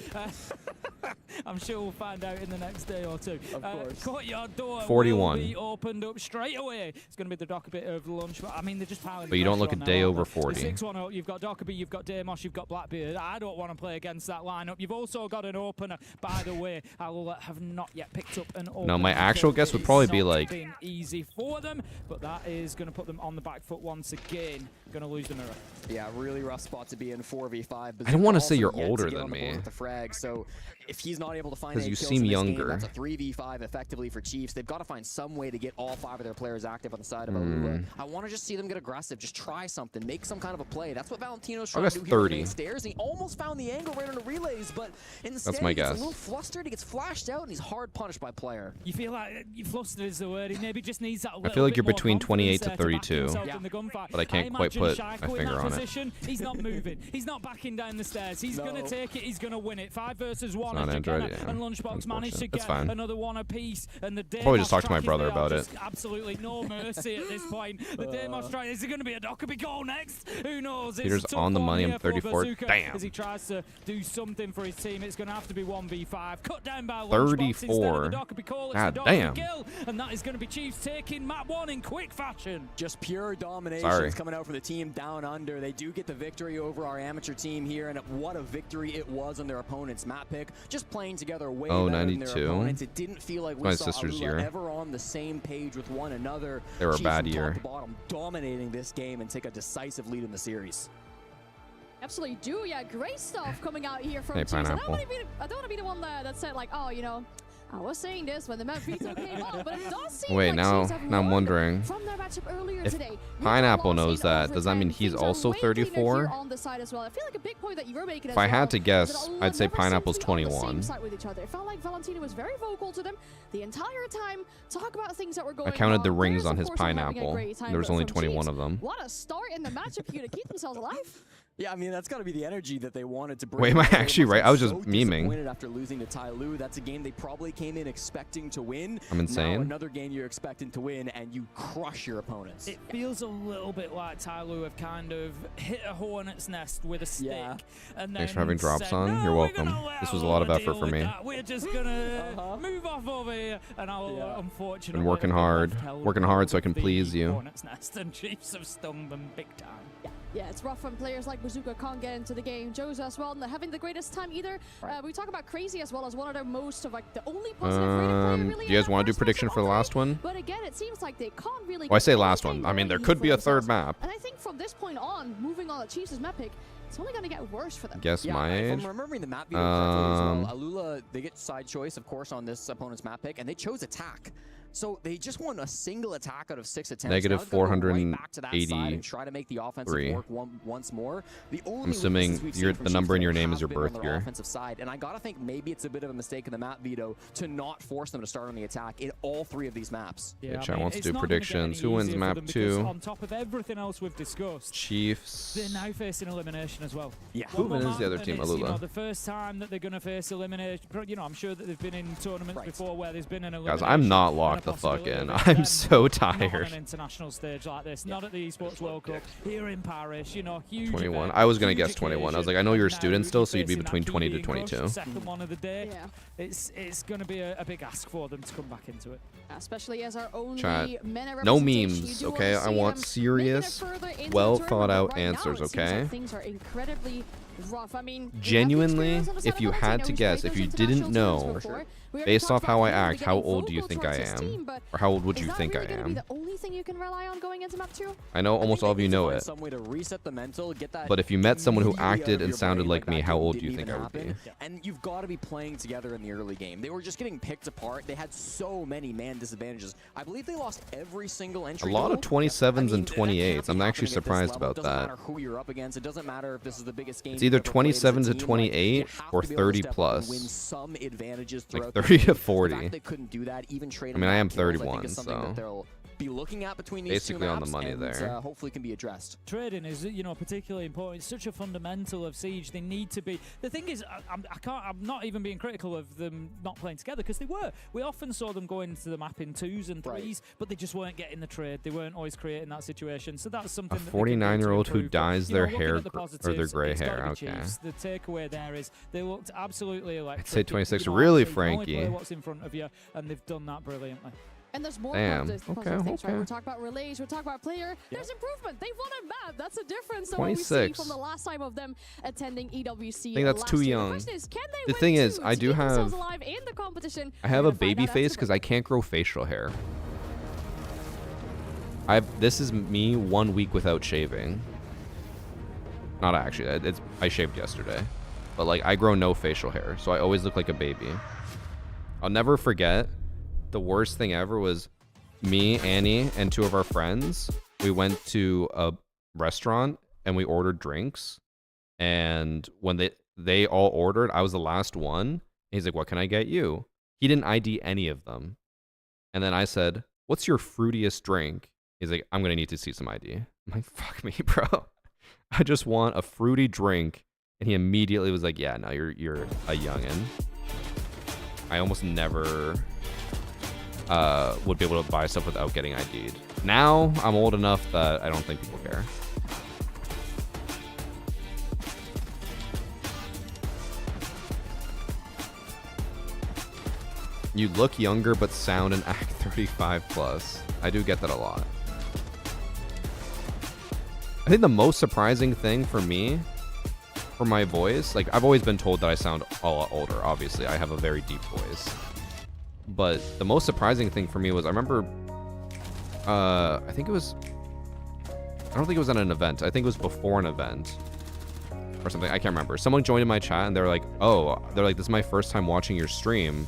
I'm sure we'll find out in the next day or two. Of course. Courtyard door 41. will be opened up straight away. It's going to be the dock a bit of lunch, but I mean, they're just piling. But you don't look a day over 40. 6-1 up, you've got Dockerby, you've got Damos, you've got Blackbeard. I don't want to play against that lineup. You've also got an opener. By the way, Alula have not yet picked up an opener. No, my actual guess would probably be like. Been easy for them, but that is going to put them on the back foot once again. Going to lose the mirror. Yeah, really rough spot to be in 4v5. I don't want to say you're older than me. The frag, so if he's not able to find because you seem younger. Game, that's a 3v5 effectively for Chiefs. They've got to find some way to get all 5 of their players active on the side of Alula. I want to just see them get aggressive, just try something, make some kind of a play. That's what Valentino's trying to do here 30. Stairs. He almost found the angle right on the relays, but instead that's my he gets guess. a little flustered. He gets flashed out, and he's hard punished by player. You feel like flustered is the word. He maybe just needs that. I feel like you're between 28 to 32, yeah. but I can't quite put my finger on it. He's not moving. He's not backing down the stairs. He's going to take it. He's going to win it. 5 versus 1. On Android, yeah. And Lunchbox managed to get another one apiece. And the probably just talk to my brother about it. Absolutely no mercy at this point. The Damos try. Is it going to be a Dockerby goal next? Who knows? Peter's on the money. I'm 34. Damn. As he tries to do something for his team, it's going to have to be 1v5. Cut down by 34. God damn. And that is going to be Chiefs taking map 1 in quick fashion. Just pure domination coming out from the team down under. They do get the victory over our amateur team here, and what a victory it was on their opponent's map pick. Just playing together way better than their opponents. It didn't feel like we saw Alula ever on the same page with one another. They were a bad year. Top to bottom, dominating this game and take a decisive lead in the series. Absolutely do, yeah. Great stuff coming out here from Hey, Chiefs. I don't want to be the one that said like, oh, you know, I was saying this when the map veto came up, but it does seem Wait, like now I'm wondering from their matchup earlier if today. Pineapple knows that. Does that mean he's also 34? On the side as well. I feel like a big point that you're making if I had to guess, I'd say Pineapple's 21. It felt like Valentino was very vocal to them the entire time. Talk about things that were going on. I counted the rings on his pineapple. There was only 21 of them. What a start in the matchup here to keep themselves alive. Yeah, I mean, that's got to be the energy that they wanted to bring. Wait, am I actually right? I was just memeing. After losing to Tai Lu, that's a game they probably came in expecting to win. I'm insane. Now another game you're expecting to win, and you crush your opponents. It feels a little bit like Tai Lu have kind of hit a hornet's nest with a stick. Yeah. And then thanks for having drops on. You're welcome. This was a lot of effort for me. We're just gonna move off over here, and I'll unfortunately been working hard so I can please you. Hornet's nest, and Chiefs have stung them big time. Yeah, it's rough when players like Bazooka can't get into the game. Joe's as well, not having the greatest time either. We talk about Crazy as well as one of their most of like the only positive rated player really. Do you guys want to do prediction for the last one? But again, it seems like they can't really. Well, I say last one. I mean, there could be a third map. And I think from this point on, moving on to Chiefs' map pick, it's only going to get worse for them. Guess my age. If I'm remembering the map as well, Alula, they get side choice, of course, on this opponent's map pick, and they chose attack. So they just won a single attack out of 6 attempts. Negative Now they've gotta go right back to that 480. side and try to make the offensive work once more. The only I'm assuming weaknesses we've seen the number in your name is your have been on birth their year. offensive side, and I gotta think maybe it's a bit of a mistake in the map veto to not force them to start on the attack in all 3 of these maps. Yeah, chat wants to do predictions. Who wins map 2? On top of everything else we've discussed, Chiefs. they're now facing elimination as well. Yeah. Who is the other team? It's, you know, Alula. the first time that they're going to face elimination. You know, I'm sure that they've been in tournaments before where there's been an elimination. Guys, I'm not locked the fuck in. I'm so Not on tired. an international stage like this, not at the Esports World Cup, here in Paris, you know, huge 21. event, I was gonna huge guess 21. I was occasion, like, I know you're a and now student still, so you'd be facing between that 20 to Canadian coach, 22. Second one of the day. It's going to be a big ask for them to come back into it. Especially as our only Chat. MENA No representation, you memes, do okay? wanna I see want them serious, making it further into the well tournament, thought but out right now answers, it seems okay? like things are incredibly rough. I mean, Genuinely, if you had to guess, if you didn't know, based off how I act, how old do you think I am? Or how old would you think I am? the only thing you can rely on going into map 2? I know almost all of you know it. Some way to reset the mental, get that But if you met someone who immediately out acted of and your sounded brain, like me, that how old didn't do you think even I would be? happen. And you've got to be playing together in the early game. They were just getting picked apart. They had so many man disadvantages. I believe they lost every single A entry. lot of goal. 27s and 28s. I'm actually Happening at this surprised level. about It doesn't that. matter who you're up against. It doesn't matter if this is the biggest game It's either you've ever played as a 27 to team. Like, 28 you have or to be able to 30 step up and plus. win some advantages Like throughout the 30 to game. 40. The fact they couldn't do that, even trading I mean, I am back kills, I think 31, is something so that they'll be looking at between these basically two on the maps money and, there. hopefully can be addressed. Trading is, you know, particularly important. It's such a fundamental of Siege. They need to be. The thing is, I'm not even being critical of them not playing together because they were. We often saw them going into the map in 2s and 3s, but they just weren't getting the trade. They weren't always creating that situation. So that's something. A that they can do to 49-year-old who improve. dyes But, you know, their looking hair at the or their positives, gray it's gotta hair. be Okay. Chiefs. The takeaway there is they looked absolutely electric. I'd say You 26. know, Really, you can only play Frankie. what's in front of you, and they've done that brilliantly. And there's more Damn. positive Okay, things, right? okay. We're talking about relays, we're talking about player. There's improvement. They've won a map. That's a difference than what we see 26. from the last time of them attending EWC. I think that's last too year. young. The question is, can they The win thing is, two I to do keep themselves have alive in the competition? I have We're a gonna find baby out after face the because I can't grow facial hair. This is me 1 week without shaving. Not actually. I shaved yesterday, but like I grow no facial hair, so I always look like a baby. I'll never forget. The worst thing ever was me, Annie, and 2 of our friends. We went to a restaurant and we ordered drinks. And when they all ordered, I was the last one. He's like, "What can I get you?" He didn't ID any of them. And then I said, "What's your fruitiest drink?" He's like, "I'm gonna need to see some ID." I'm like, "Fuck me, bro. I just want a fruity drink." And he immediately was like, "Yeah, no, you're a youngin." I almost never would be able to buy stuff without getting ID'd. Now I'm old enough that I don't think people care. You look younger but sound and act 35 plus. I do get that a lot. I think the most surprising thing for me, for my voice, like I've always been told that I sound a lot older. Obviously, I have a very deep voice. But the most surprising thing for me was I remember, I don't think it was at an event. I think it was before an event or something. I can't remember. Someone joined in my chat and they're like, this is my first time watching your stream.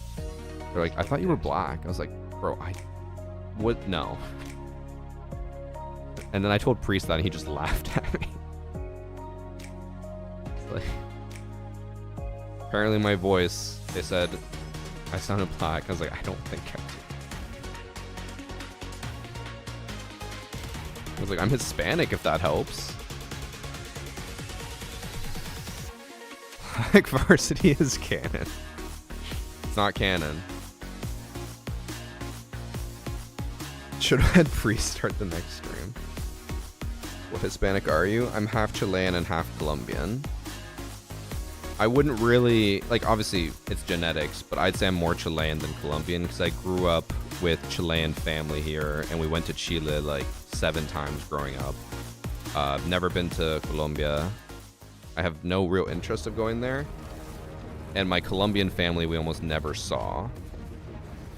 They're like, "I thought you were black." I was like, "Bro, no." And then I told Priest that and he just laughed at me. It's like, apparently my voice, they said I sounded black. I was like, I don't think I do. I was like, I'm Hispanic if that helps. Like, Varsity is canon. It's not canon. Should have had Priest start the next stream. What Hispanic are you? I'm half Chilean and half Colombian. I wouldn't really, like, obviously it's genetics, but I'd say I'm more Chilean than Colombian because I grew up with Chilean family here and we went to Chile like 7 times growing up. I've never been to Colombia. I have no real interest of going there. And my Colombian family we almost never saw.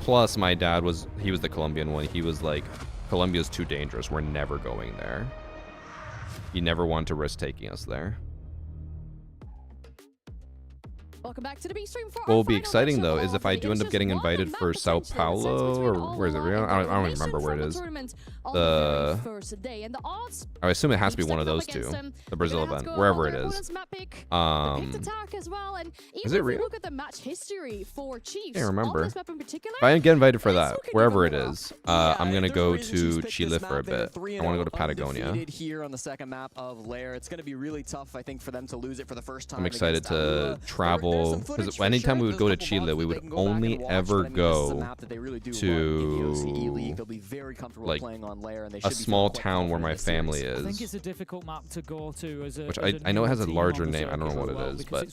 Plus my dad he was the Colombian one. He was like, Colombia's too dangerous. We're never going there. He never wanted to risk taking us there. Welcome back to the B stream for What will be exciting though is if I do end up getting invited for Sao Paulo or where is it? I don't even remember where it is. I assume it has to be one of those two, the Brazil event, wherever it is. Is it Rio? Look at the match history for Chiefs. I can't remember. If I get invited for that, wherever it is, I'm gonna go to Chile for a bit. I want to go to Patagonia. Here on the second map of Lair, it's going to be really tough, I think, for them to lose it for the first time. I'm excited to travel because anytime we would go to Chile, we would only ever go to like a small town where my family is. I think it's a difficult map to go to Which I know it has a larger name. I don't know what it is, but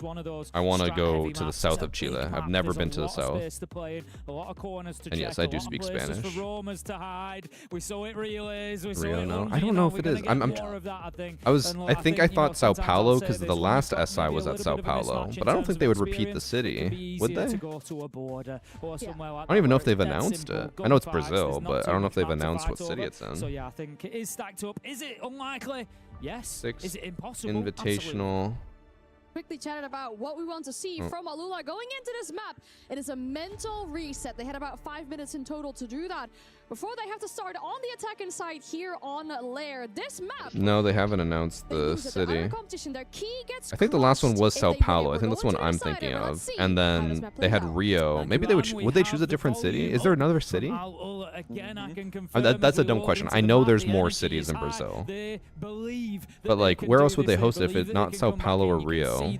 I want to go to the south of Chile. I've never been to the south. And yes, I do speak Spanish. We saw it relays. Rio, no, I don't know if it is. I think I thought Sao Paulo because the last SI was at Sao Paulo, but I don't think they would repeat the city, would they? I don't even know if they've announced it. I know it's Brazil, but I don't know if they've announced what city it's in. So yeah, I think it is stacked up. Is it unlikely? Yes. 6 is it impossible? Invitational. Quickly chatted about what we want to see from Alula going into this map. It is a mental reset. They had about 5 minutes in total to do that before they have to start on the attacking side here on Lair. This map. No, they haven't announced the city. I think the last one was Sao Paulo. I think that's the one I'm thinking of. And then they had Rio. Maybe they would they choose a different city? Is there another city? That's a dumb question. I know there's more cities in Brazil. But like, where else would they host it if it's not Sao Paulo or Rio? I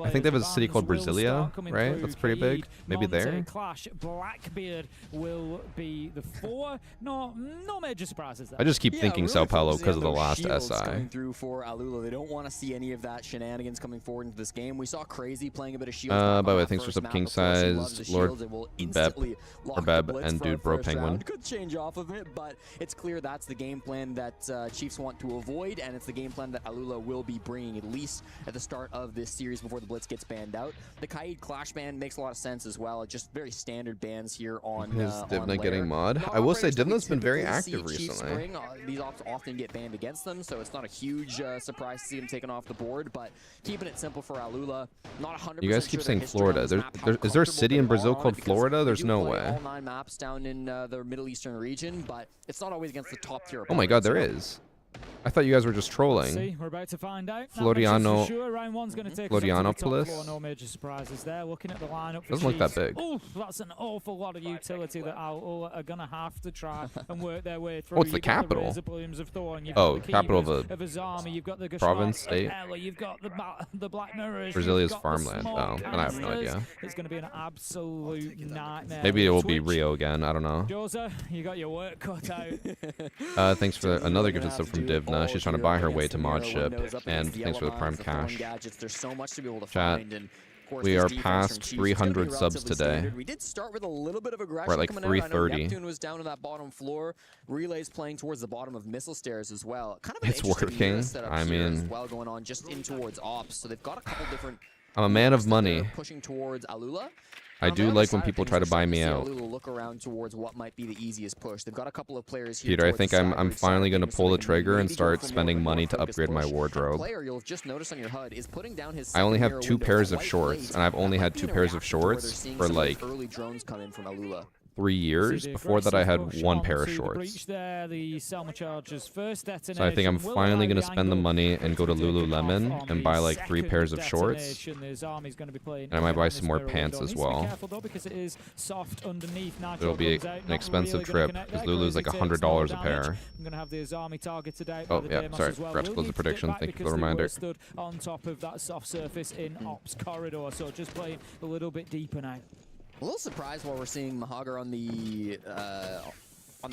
think they have a city called Brasilia, right? That's pretty big. Maybe there. Blackbeard will be the 4. No major surprises there. I just keep thinking Sao Paulo because of the last SI. Coming through for Alula. They don't want to see any of that shenanigans coming forward into this game. We saw Crazy playing a bit of Shields. By the way, thanks for sub king size, Lord Beb and Dude Bro Penguin. Could change off of it, but it's clear that's the game plan that Chiefs want to avoid, and it's the game plan that Alula will be bringing at least at the start of this series before the Blitz gets banned out. The Kaid Clash ban makes a lot of sense as well. Just very standard bans here on Divna getting mod? I will say Divna's been very active recently. These ops often get banned against them, so it's not a huge surprise to see him taken off the board, but keeping it simple for Alula. Not 100%. You guys keep saying Florida. Is there a city in Brazil called Florida? There's no way. All 9 maps down in the Middle Eastern region, but it's not always against the top tier. Oh my god, there is. I thought you guys were just trolling. We're about to find out. Floriano. Florianopolis. No major surprises there. Looking at the lineup for doesn't look that big. Oof, that's an awful lot of utility that Al are gonna have to try and work their way through. Oh, it's the capital. Oh, capital of a you've got the province, state. You've got the Black Mirrors. Brasilia's farmland. Oh, and I have no idea. It's gonna be an absolute nightmare. Maybe it will be Rio again. I don't know. Josa, you got your work cut out. Thanks for another gifted sub from Divna. She's trying to buy her way to mod ship, and thanks for the prime cash. Chat. We are past 300 subs today. We did start with a little bit of aggression. We're at like 330. Neptune was down on that bottom floor. Relays playing towards the bottom of missile stairs as well. Kind of it's working. I mean, as well going on just in towards ops. So they've got a couple different. I'm a man of money. Pushing towards Alula. I do like when people try to buy me out. Look around towards what might be the easiest push. They've got a couple of players here. Peter, I think I'm finally going to pull the trigger and start spending money to upgrade my wardrobe. You'll just notice on your HUD is putting down his I only have 2 pairs of shorts, and I've only had 2 pairs of shorts for like early drones come in from Alula. 3 years. Before that, I had 1 pair of shorts. So I think I'm finally going to spend the money and go to Lululemon and buy like 3 pairs of shorts. And I might buy some more pants as well. It'll be an expensive trip because Lulu's like $100 a pair. Oh yeah, sorry. Forgot to close the prediction. Thank you for the reminder. On top of that soft surface in Ops corridor, so just playing a little bit deeper now. A little surprised while we're seeing Mahagar on the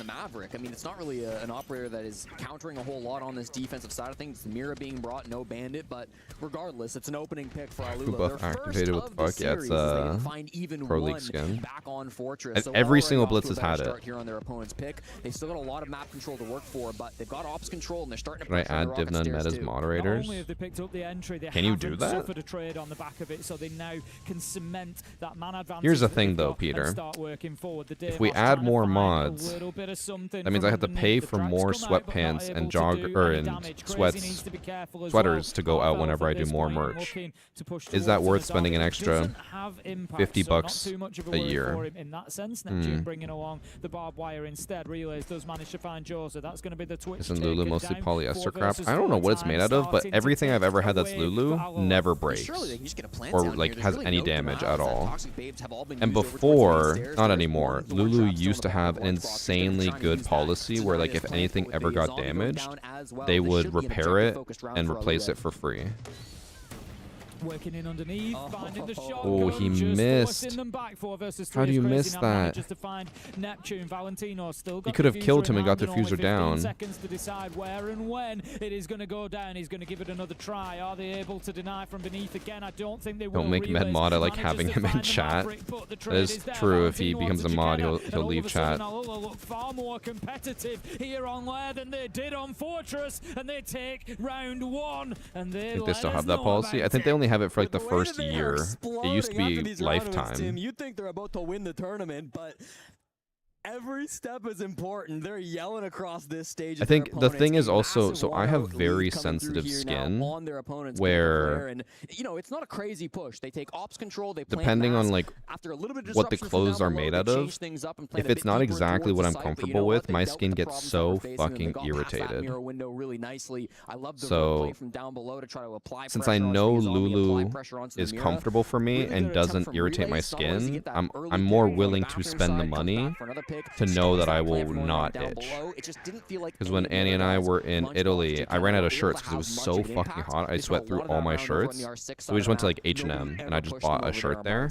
Maverick. I mean, it's not really an operator that is countering a whole lot on this defensive side of things. Mira being brought, no Bandit, but regardless, it's an opening pick for Alula. Buff activated with fuck. Yeah, it's find even Pro League skin. Back on Fortress. So every single Blitz has had it. Here on their opponent's pick. They've still got a lot of map control to work for, but they've got ops control and they're starting to. Can I add Divna and Meta as moderators? Can you do that? A trade on the back of it, so they now can cement that man advantage. Here's the thing, though, Peter. If we add more mods, bit of something. That means I have to pay for more sweatpants and sweaters to go out whenever I do more merch. Is that worth spending an extra $50 a year? In that sense, Neptune bringing along the barbed wire instead. Relays does manage to find Josa. That's going to be the Twitch. Isn't Lulu mostly polyester crap? I don't know what it's made out of, but everything I've ever had that's Lulu never breaks or like has any damage at all. And before, not anymore, Lulu used to have an insanely good policy where like if anything ever got damaged, they would repair it and replace it for free. Working in underneath, finding the shot. Oh, he missed. How do you miss that? Just to find Neptune. Valentino still got he could have killed him and got the diffuser down. Seconds to decide where and when it is going to go down. He's going to give it another try. Are they able to deny from beneath again? I don't think they will. Don't make Med mod. I like having him in chat. That is true. If he becomes a mod, he'll leave chat. Look far more competitive here on Lair than they did on Fortress, and they take round one. And I think they still have that policy. I think they only have it for like the first year. It used to be lifetime. You'd think they're about to win the tournament, but every step is important. They're yelling across this stage. I think the thing is also, so I have very sensitive skin where, and you know, it's not a crazy push. They take ops control. They depending on like what the clothes are made out of, if it's not exactly what I'm comfortable with, my skin gets so fucking irritated. So since I know Lulu is comfortable for me and doesn't irritate my skin, I'm more willing to spend the money to know that I will not itch. Because when Annie and I were in Italy, I ran out of shirts because it was so fucking hot. I sweat through all my shirts. So we just went to like H&M and I just bought a shirt there.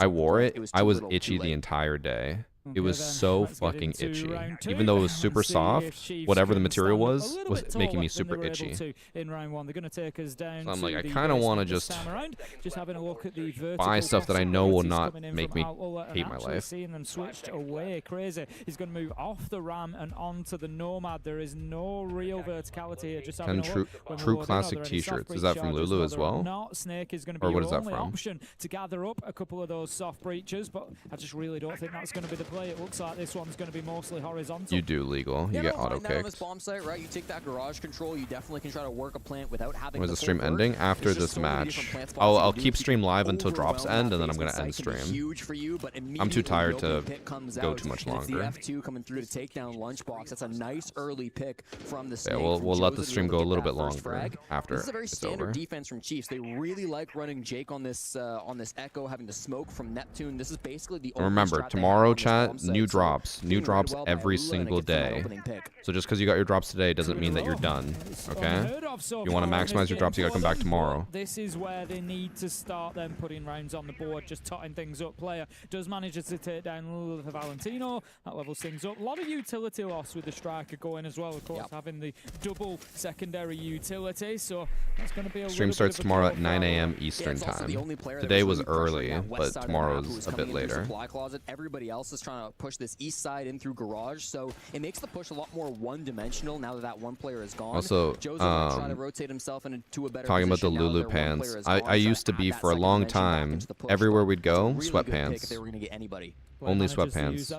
I wore it. I was itchy the entire day. It was so fucking itchy. Even though it was super soft, whatever the material was making me super itchy. In round one, they're going to take us down. So I'm like, I kind of want to just having a look at the buy stuff that I know will not make me hate my life. Seeing them switched away, crazy. He's going to move off the ram and onto the Nomad. There is no real verticality here. Just having a look. True classic T-shirts. Is that from Lulu as well? Not Snake is going to be your only option to gather up a couple of those soft breaches, but I just really don't think that's going to be the play. It looks like this one's going to be mostly horizontal. You do legal. You get auto kicked. This bomb site, right? You take that garage control. You definitely can try to work a plant without having. When is the stream ending? After this match. I'll keep stream live until drops end, and then I'm going to end stream. I'm too tired to go too much longer. F2 coming through to take down Lunchbox. That's a nice early pick from the Snake. Yeah, we'll let the stream go a little bit longer after it's over. This is a very standard defense from Chiefs. They really like running Jake on this Echo, having the smoke from Neptune. This is basically the only remember, tomorrow, chat, new drops every single day. So just because you got your drops today doesn't mean that you're done. Okay? You want to maximize your drops, you gotta come back tomorrow. This is where they need to start then putting rounds on the board, just totting things up. Player does manage to take down Lulu for Valentino. That levels things up. A lot of utility loss with the striker going as well, of course, having the double secondary utility. So that's going to be a stream starts tomorrow at 9 a.m. Eastern time. Today was early, but tomorrow's a bit later. Everybody else is trying to push this east side in through garage, so it makes the push a lot more one-dimensional now that one player is gone. Also, try to rotate himself into a better talking about the Lulu pants, I used to be for a long time, everywhere we'd go, sweatpants. Only sweatpants.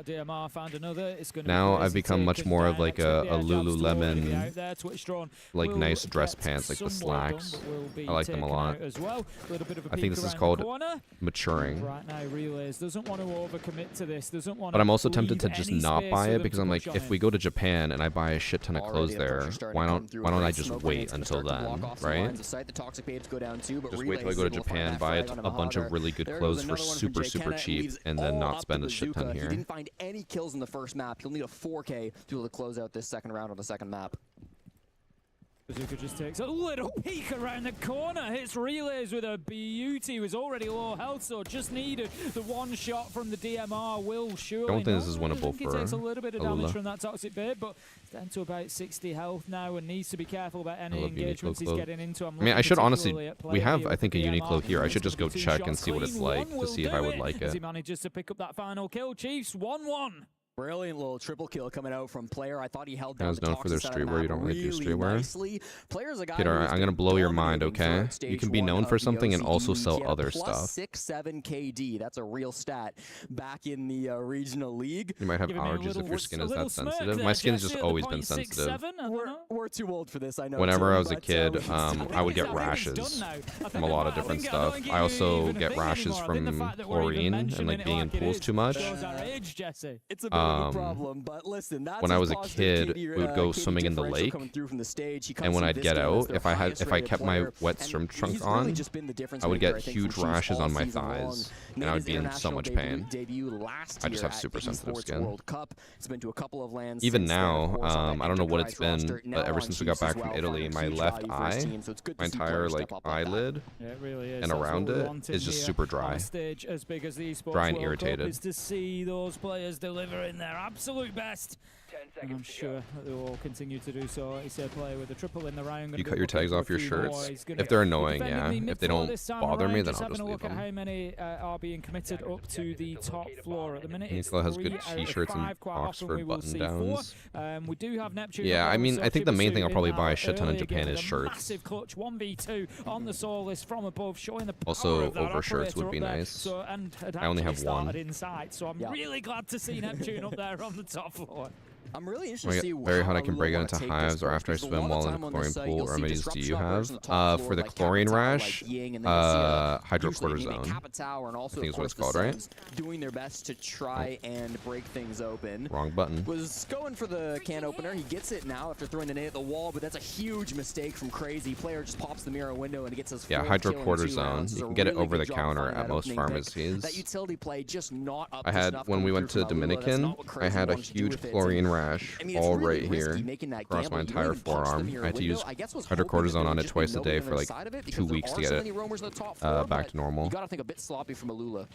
Now I've become much more of like a Lululemon, like nice dress pants, like the slacks. I like them a lot. I think this is called maturing. But I'm also tempted to just not buy it because I'm like, if we go to Japan and I buy a shit ton of clothes there, why don't I just wait until then, right? Just wait till I go to Japan, buy a bunch of really good clothes for super cheap, and then not spend a shit ton here. He didn't find any kills in the first map. He'll need a 4K to be able to close out this second round on the second map. Bazooka just takes a little peek around the corner, hits Relays with a beauty, was already low health, so just needed the one shot from the DMR. Will surely. Don't think this is winnable for he takes a little bit of damage from that toxic bait, but it's down to about 60 health now and needs to be careful about any engagements he's getting into. I mean, I should honestly, we have, I think, a Uniqlo here. I should just go check and see what it's like to see if I would like it. As he manages to pick up that final kill, Chiefs 1-1. Brilliant little triple kill coming out from Player. I thought he held down Guys known for their streetwear. You don't really do streetwear. nicely. Player's a guy Peter, I'm gonna blow your mind, okay? You can be known for something and also sell other plus stuff. 6-7 KD. That's a real stat back in the regional league. You might have allergies if your skin is that sensitive. My skin's just always been sensitive. We're too old for this, I know. Whenever I was a kid, I would get rashes from a lot of different stuff. I also get rashes from chlorine and like being in pools too much. It's a bit of a problem, but listen, that's when I was a kid, we would go swimming in the lake, and when I'd get out, if I kept my wet swim trunks on, I would get huge rashes on my thighs, and I would be in so much pain. I just have super sensitive skin. Even now, I don't know what it's been, but ever since we got back from Italy, my left eye, my entire like eyelid, and around it is just super dry, dry and irritated. Is to see those players delivering their absolute best. And I'm sure that they will all continue to do so. He said Player with a triple in the round. You cut your tags off your shirts? If they're annoying, yeah. If they don't bother me, then I'll just leave them. How many are being committed up to the top floor at the minute? Nicola has good t-shirts and Oxford button-downs. We do have Neptune. Yeah, I mean, I think the main thing I'll probably buy a shit ton in Japan is shirts. Massive clutch 1v2 on the Solus from above, showing the also over shirts would be nice. I only have one. Inside, so I'm really glad to see Neptune up there on the top floor. I'm really interested to see very hot I can break out into hives or after I swim while in a chlorine pool. What remedies do you have? For the chlorine rash, hydrocortisone. I think is what it's called, right? Doing their best to try and break things open. Wrong button. Was going for the can opener. He gets it now after throwing the nade at the wall, but that's a huge mistake from Crazy. Player just pops the mirror window and gets his hydrocortisone. You can get it over the counter at most pharmacies. That utility play just not up I had when we went to Dominican, I had a huge chlorine rash all right here across my entire forearm. I had to use hydrocortisone on it twice a day for like 2 weeks to get it back to normal. You gotta think a bit sloppy from Alula.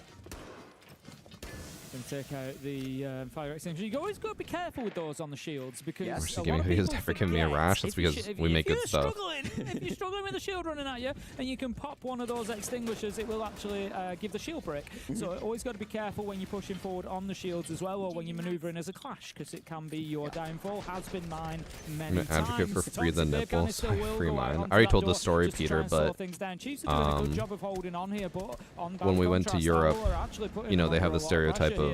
And take out the fire extinguisher. You always got to be careful with those on the shields because VarsityGaming has never given me a rash. That's because we make good stuff. If you're struggling with the shield running at you and you can pop one of those extinguishers, it will actually give the shield break. So always got to be careful when you're pushing forward on the shields as well, or when you're maneuvering as a clash, because it can be your downfall. Has been mine many times. I'm an advocate for free the nipple, so I free mine. I already told the story, Peter, but when we went to Europe, you know, they have the stereotype of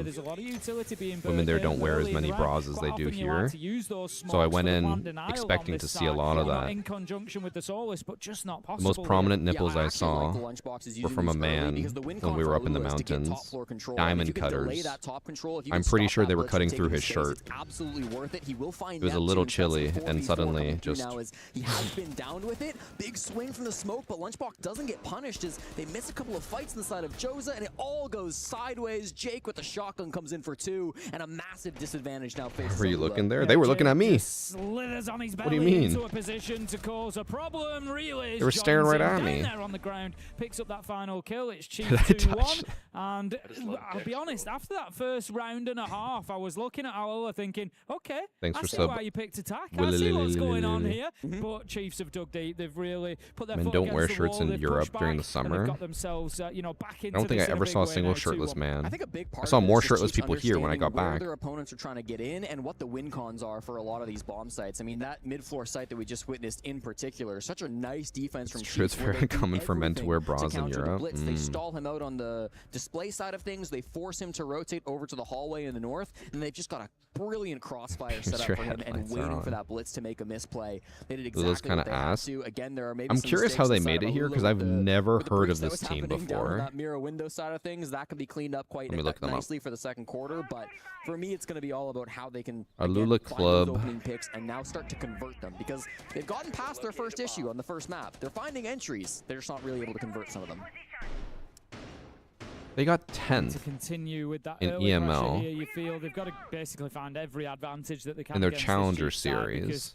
women there don't wear as many bras as they do here. So I went in expecting to see a lot of that. The most prominent nipples I saw were from a man when we were up in the mountains. Diamond cutters. I'm pretty sure they were cutting through his shirt. It was a little chilly, and suddenly just... He has been down with it. Big swing from the smoke, but Lunchbox doesn't get punished as they miss a couple of fights inside of Joza, and it all goes sideways. Jake with the shotgun comes in for 2, and a massive disadvantage now faces. Were you looking there? They were looking at me. What do you mean? They were staring right at me. On the ground, picks up that final kill. It's Chief 2-1, and I'll be honest. After that first round and a half, I was looking at Alola thinking, okay, thanks I see why you picked attack. I see what's going on here. But Chiefs have dug deep. They've really put their Men foot don't against wear the shirts wall. in Europe during the summer. Got themselves, back into I don't think I ever saw a single shirtless man. I saw more shirtless people here when I got back. Their opponents are trying to get in, and what the win cons are for a lot of these bomb sites. I mean, that mid-floor site that we just witnessed in particular, such a nice defense from Chiefs. It's very common for men to wear bras in Europe. They stall him out on the display side of things. They force him to rotate over to the hallway in the north, and they've just got a brilliant crossfire set up for him and waiting for that blitz to make a misplay. They did exactly what they had to. Again, there are maybe I'm curious how they made it here because I've never heard of this team before. That mirror window side of things, that could be cleaned up quite nicely for the second quarter, but for me, it's going to be all about how they can Alula Club opening picks and now start to convert them, because they've gotten past their first issue on the first map. They're finding entries. They're just not really able to convert some of them. They got 10 to continue with that in EML. Here, you feel they've got to basically find every advantage that they can in their Challenger series.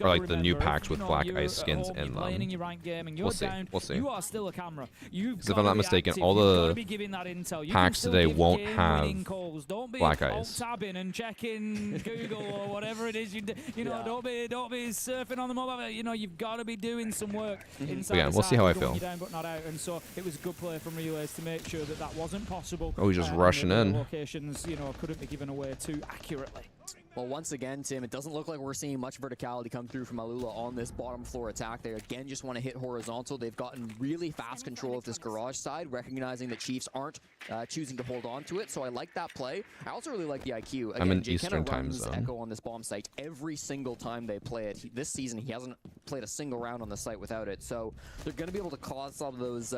got or to like the new remember, packs with black you're ice at skins home, in you're playing in them. your ranked game and you're We'll see. down, We'll see. You are still a camera. Because if I'm not mistaken, all the packs today won't have black ice. Tabbing and checking Google or whatever it is you do. You know, don't be surfing on the mobile. You know, you've got to be doing some work inside. Yeah, we'll see how I feel. Down, but not out. And so it was a good play from Relays to make sure that that wasn't possible. Oh, he's just rushing in. Locations, you know, couldn't be given away too accurately. Well, once again, Tim, it doesn't look like we're seeing much verticality come through from Alula on this bottom floor attack. They again just want to hit horizontal. They've gotten really fast control of this garage side, recognizing the Chiefs aren't choosing to hold on to it. So I like that play. I also really like the IQ. Again, I'm in Jay Eastern Kenna time runs zone. Echo on this bomb site every single time they play it. This season, he hasn't played a single round on the site without it. So they're going to be able to cause some of those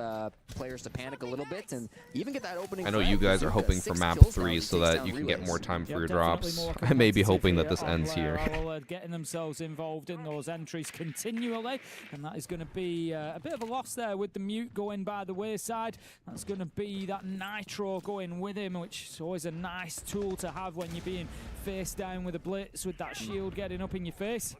players to panic a little bit and even get that opening. I know you guys are hoping for map 3 so that you can get more time for your drops. I may be hoping that this ends here. Getting themselves involved in those entries continually, and that is going to be a bit of a loss there with the mute going by the wayside. That's going to be that Nitro going with him, which is always a nice tool to have when you're being face down with a blitz, with that shield getting up in your face.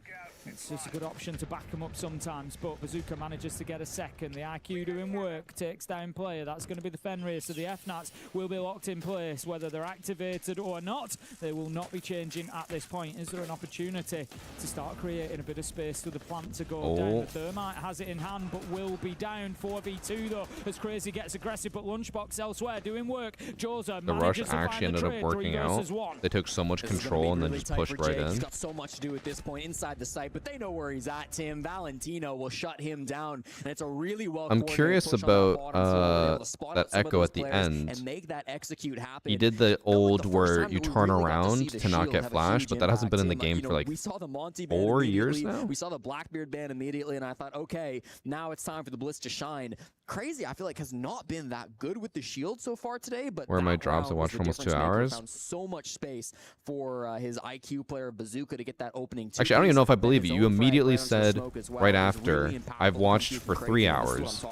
It's just a good option to back them up sometimes, but Bazooka manages to get a second. The IQ doing work, takes down player. That's going to be the Fenrir, so the FNATs will be locked in place. Whether they're activated or not, they will not be changing at this point. Is there an opportunity to start creating a bit of space for the plant to go down? The Thermite has it in hand, but will be down 4v2 though, as Crazy gets aggressive, but Lunchbox elsewhere doing work. Joza The rush actually ended up working out. They took so much control and then just pushed right in. He's got so much to do at this point inside the site, but they know where he's at, Tim. Valentino will shut him down, and it's a really well. I'm curious about that Echo at the end. And make that execute happen. He did the old where you turn around to not get flashed, but that hasn't been in the game for like 4 years now. We saw the Blackbeard ban immediately, and I thought, okay, now it's time for the Blitz to shine. Crazy, I feel like has not been that good with the shield so far today, but where are my drops? I watched for almost 2 hours. Found so much space for his IQ player Bazooka to get that opening. Actually, I don't even know if I believe you. You immediately said right after, I've watched for 3 hours.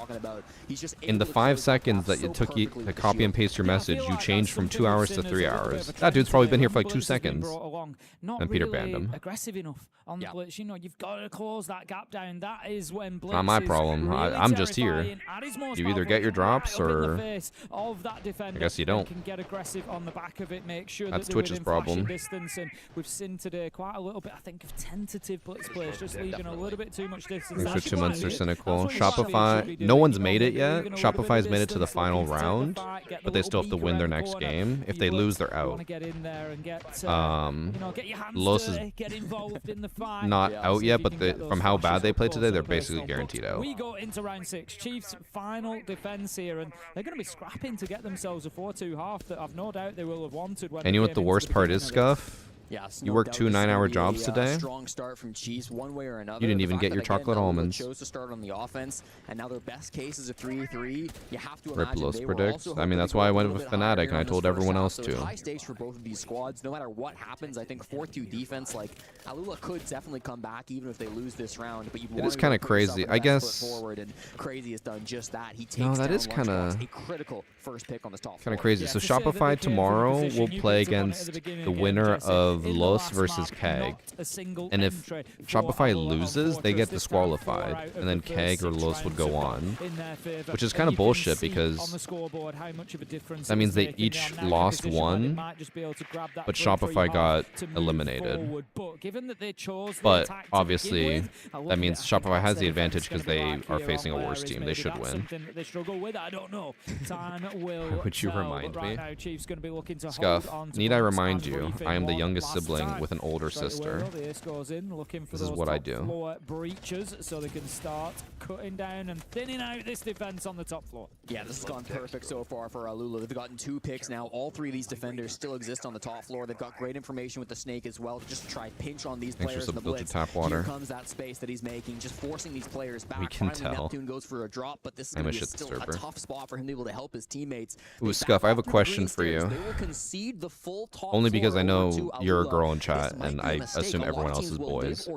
In the 5 seconds that it took you to copy and paste your message, you changed from 2 hours to 3 hours. That dude's probably been here for like 2 seconds. And Peter banned him. Aggressive enough on the blitz. You know, you've got to close that gap down. That is when blitz Not my problem. I'm just here. You either get your drops or I guess you don't. Can get aggressive on the back of it, make sure that's that Twitch's problem. Distance, and we've seen today quite a little bit, I think, of tentative blitz plays, just leaving a little bit too much distance. These are 2 months are cynical. Shopify, no one's made it yet. Shopify's made it to the final round, but they still have to win their next game. If they lose, they're out. Los is not out yet, but from how bad they played today, they're basically guaranteed out. We go into round 6. Chiefs final defense here, and they're going to be scrapping to get themselves a 4-2 half that I've no doubt they will have wanted. When and you know what the worst part is, Scuff? Yes, you worked 2 9-hour jobs today. Strong start from Chiefs, one way or another. You didn't even get your chocolate almonds. Chose to start on the offense, and now their best case is a 3-3. You have to imagine Los predicts. I mean, that's why I went with Fnatic, and I told everyone else to. High stakes for both of these squads. No matter what happens, I think 4-2 defense, like Alula could definitely come back even if they lose this round. But it is kind of crazy, I guess. Forward, and Crazy has done just that. He takes no, that is kind of a critical first pick on this top. Kind of crazy. So Shopify tomorrow will play against the winner of Los versus Keg, and if Shopify loses, they get disqualified, and then Keg or Los would go on, which is kind of bullshit because that means they each lost 1, but Shopify got eliminated. But obviously, that means Shopify has the advantage because they are facing a worse team. They should win. Would you remind me? Scuff, need I remind you, I am the youngest sibling with an older sister. This is what I do. Breaches, so they can start cutting down and thinning out this defense on the top floor. Yeah, this has gone perfect so far for Alula. They've gotten 2 picks now. All 3 of these defenders still exist on the top floor. They've got great information with the Snake as well, just to try pinch on these players in the blitz. Tap water. Here comes that space that he's making, just forcing these players back. We can Finally, tell. Neptune goes for a drop, but this is going to be still a tough spot for him to be able to help his teammates. Ooh, Scuff, I have a question for you. They will concede the full top Only because floor I know to you're a Alula. girl in chat, and I assume everyone else is boys.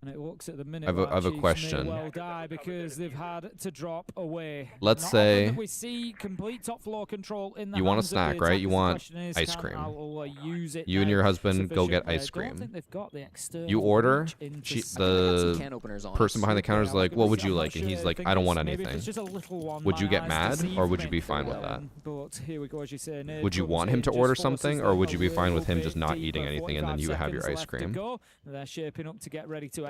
And it looks at the minute I have a question. Well die because they've had to drop away. Let's say we see complete top floor control in the you want a hands of snack, the right? You attackers. want The ice question cream. use it You and now your husband go get sufficiently. ice I don't cream. think they've got the external You order. reach into The person behind the counter is like, "What would you like?" And he's like, "I don't want anything." Would you get mad, or would you be fine with that? But here we go, as you say, Would you want him to order something, or would you be fine with him just not eating anything and then you have your ice cream? They're shaping up to get ready to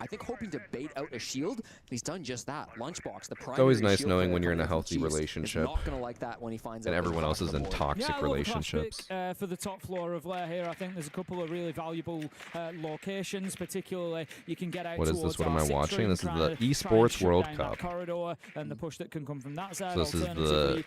I think hoping to bait out a shield. He's done just that. Lunchbox, the primary It's always nice shield knowing player when you're in a coming from healthy Chiefs, relationship. Is not going to like that when he finds And out everyone else there's is in board. toxic Yeah, relationships. For the top floor of Lair here, I think there's a couple of really valuable locations, particularly you can get out What is towards this? What am I watching? This is the try and Esports shut World down Cup. that corridor and the push that can come from that side. So this is Alternatively, the you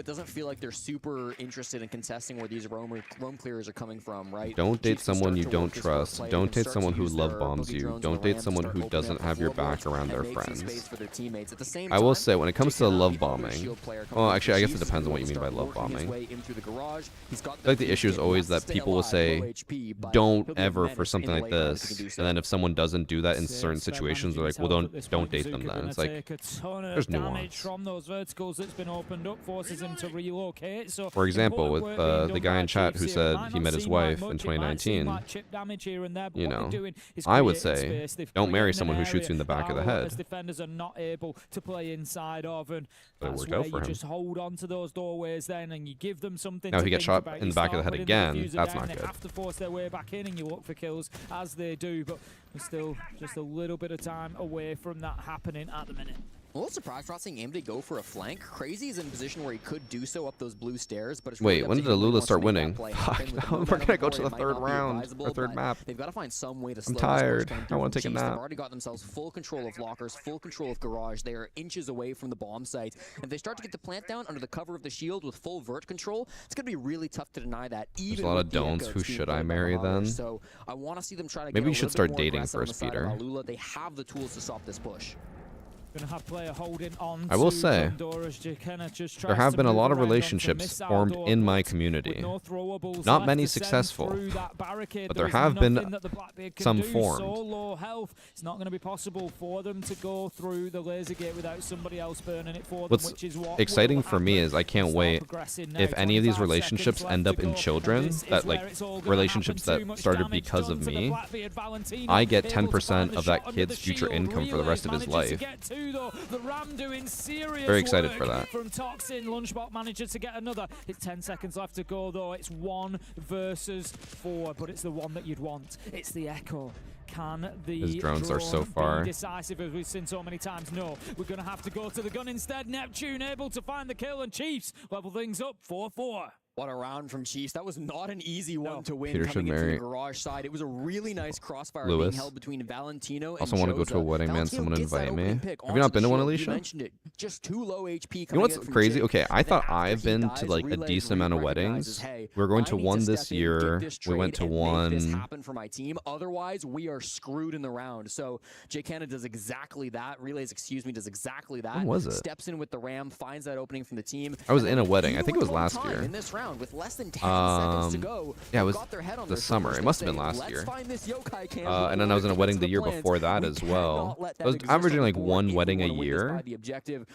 it doesn't feel like they're super interested in contesting where these roam clearers are coming from, right? Don't date Chiefs can someone start you to don't work this for a trust. play. They Don't can date start someone to who use love their bombs boogie you. drones Don't and date rams, someone start who opening doesn't up the have your floorboards. back around and their friends. For their teammates. At the same I will time, say, when it comes to JKN, love the bombing, Shield player coming well, in actually, for I guess it Chiefs, depends on what you he's mean by gonna love start working his bombing. way in through the garage. He's got I feel like the issue is always that people will say, don't ever for something like this, and then if someone doesn't do that in certain situations, they're like, well, don't date them then. It's like, there's nuance. From those verticals that's been opened up forces him to relocate. So for example, with the guy in chat who said he met his wife in 2019, you know, I would say, don't marry someone who shoots you in the back of the head. Defenders are not able to play inside of, and but it that's worked where out for you him. just hold on to those doorways then, and you give them something. Now, if to he gets think shot about. in You the back of the start head putting again, diffuser that's down, not they good. have to force their way back in, and you look for kills as they do, but we're still just a little bit of time away from that happening at the minute. A little surprised we're not seeing Amity go for a flank. Crazy is in a position where he could do so up those blue stairs, but it's Wait, really when up did to him when he Alula wants to start make winning? that play Fuck, happen. With no, the we're gonna go momentum to the it might third not be round, advisable, or third but map. They've got to find some way to I'm slow this tired. push coming I through want from to take a Chiefs. They've nap. already got themselves full control of lockers, full control of garage. They are inches away from the bomb site. And if they start to get the plant down under the cover of the shield with full vert control, it's going to be really tough to deny that. There's Even a lot with of the don'ts. echo Who being should I played by marry Mahara. then? So I want to see them try to Maybe get you a should little start bit more dating aggressive on the first, side of Peter. Alula. They have the tools to stop this push. Gonna have player holding on. I will say, there have been a lot of relationships formed in my community. Not many successful, but there have been some formed. So low health, it's not going to be possible for them to go through the laser gate without somebody else burning it for them. What's Which is what exciting for me is I can't wait if any of these relationships end up in children, that like relationships that started because of me, I get 10% of that kid's future income for the rest of his life. The Ram doing serious Very excited work for that. from Toxin. Lunchbot manages to get another. It's 10 seconds left to go though. It's 1 versus 4, but it's the one that you'd want. It's the Echo. Can the His drones are so drone far. be decisive as we've seen so many times? No, we're going to have to go to the gun instead. Neptune able to find the kill, and Chiefs level things up 4-4. What a round from Chiefs. That was not an easy one to win Peter should coming into the marry garage side. It was a really nice crossfire Lewis. being held between Valentino and Also want to go to a wedding, man. Valentino Someone gets that invite me. opening pick Have you not onto been the to one, shield. You Alicia? mentioned it. Just too low HP You know coming what's in from crazy? Jake. Okay, I And then thought after I've he been dies, to like a Relay decent amount of recognizes, weddings. hey, We're going I to need one step this in, year. get this We went trade, to and make this one. happen for my team. Otherwise, we are screwed in the round. So Jake Canada does exactly that. Relays, excuse me, does exactly that. When was it? Steps in with the Ram, finds that opening from the team. I was and in a then wedding. I even think it was one more last time year. in this round with less than 10 seconds to go. Yeah, it was got their head on the their summer. shoulders. It They must have been say, last "Let's year. find this yokai cam And then I was in a wedding the year before that as well. I was averaging like one wedding a year,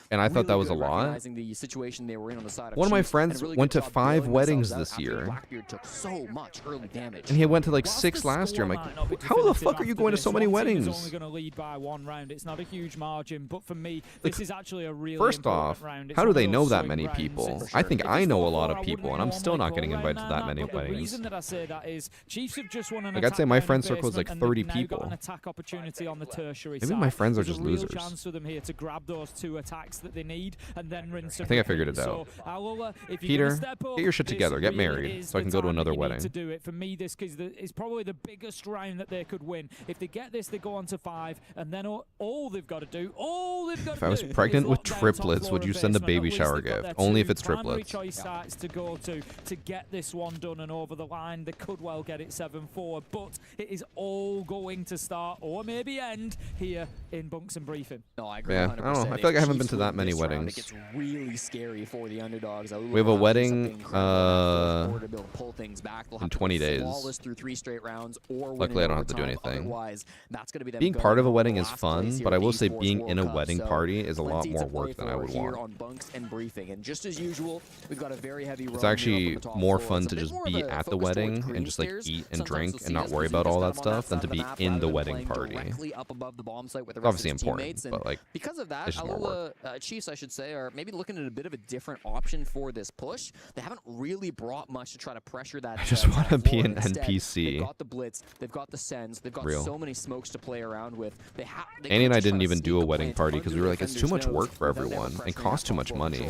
and I thought that was a lot. The situation they were in on the side of One of my Chiefs, friends and really went good to job 5 bailing weddings themselves out this after year. Blackbeard took so much early damage. And he went to like 6 last year. I'm like, how the fuck are you going to so many weddings? Only going to lead by 1 round. It's not a huge margin, but for me, this is actually a really First important off, round. It's how do one they of know those that swing many rounds. people? I think I know a lot of people, and I'm still not getting normally invited to that many but the weddings. reason that I say that is Chiefs have just won an Like, I'd say attack my round in friend circle is basement, like and 30 they've now got people. an attack opportunity on the tertiary Maybe side. my friends are There's just a real losers. chance for them here to grab those 2 attacks that they need and then rinse. I think I figured it out. So, Alula, if you're Peter, gonna step up, get your shit this together. Get really married is so I the can go to time that another you need wedding. to do it. For me, this is probably the biggest round that they could win. If they get this, they go on to 5, and then all they've got to do, If I was pregnant with triplets, would you send a baby shower gift? Only if it's triplets. Choice sites to go to get this one done and over the line. They could well get it 7-4, but it is all going to start or maybe end here in Bunks and Briefing. No, I agree. Yeah, I don't know. I feel like I haven't been to that many It weddings. gets really scary for the underdogs. We have a wedding in 20 days. Through 3 straight rounds or Luckily, I don't have to do anything. Otherwise, that's going to be them Being going part of a for wedding the is last fun, place but here I will at say esports being World in a Cup. wedding So party is a lot plenty more to play work than I for would here want. on Bunks and Briefing. And just as usual, we've got a very heavy It's run actually here up on the top more floor. fun It's a to bit just more of be a at the focus towards wedding green and just like stairs. eat and Sometimes drink you'll and see not us worry position about all that on stuff than side to of be the map in rather the than wedding playing party. directly up above the bomb site with the It's rest obviously of his important, teammates. And but like because of that, it's just more work. Alula Chiefs, I should say, are maybe looking at a bit of a different option for this push. They haven't really brought much to try to pressure that. I just want to be an Instead, NPC. They've got the blitz, they've got the sends, they've got Real. so many smokes to play around with. Annie and I didn't even do a wedding party because we were like, it's too much work for everyone and costs too much money.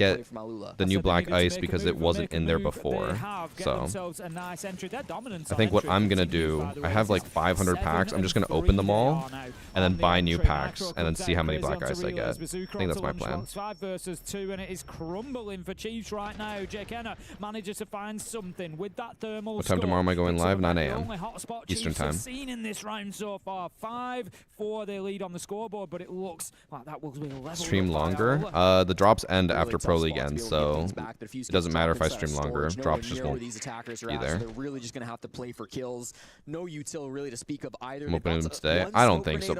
get the new black ice because it wasn't in there before. So I think what I'm gonna do, I have like 500 packs. I'm just gonna open them all and then buy new packs and then see how many black ice I get. I think that's my plan. 5 versus 2, and it is crumbling for Chiefs right now. Jake Enna manages to find something with that thermal. What time tomorrow am I going live? 9 a.m. Eastern time. Seen in this round so far, 5-4 they lead on the scoreboard, but it looks like that will be leveled. Stream longer. The drops end after Pro League ends, so it doesn't matter if I stream longer. Drops just won't be there. They're really just gonna have to play for kills. No util really to speak of either. I'm opening them today. I don't think so.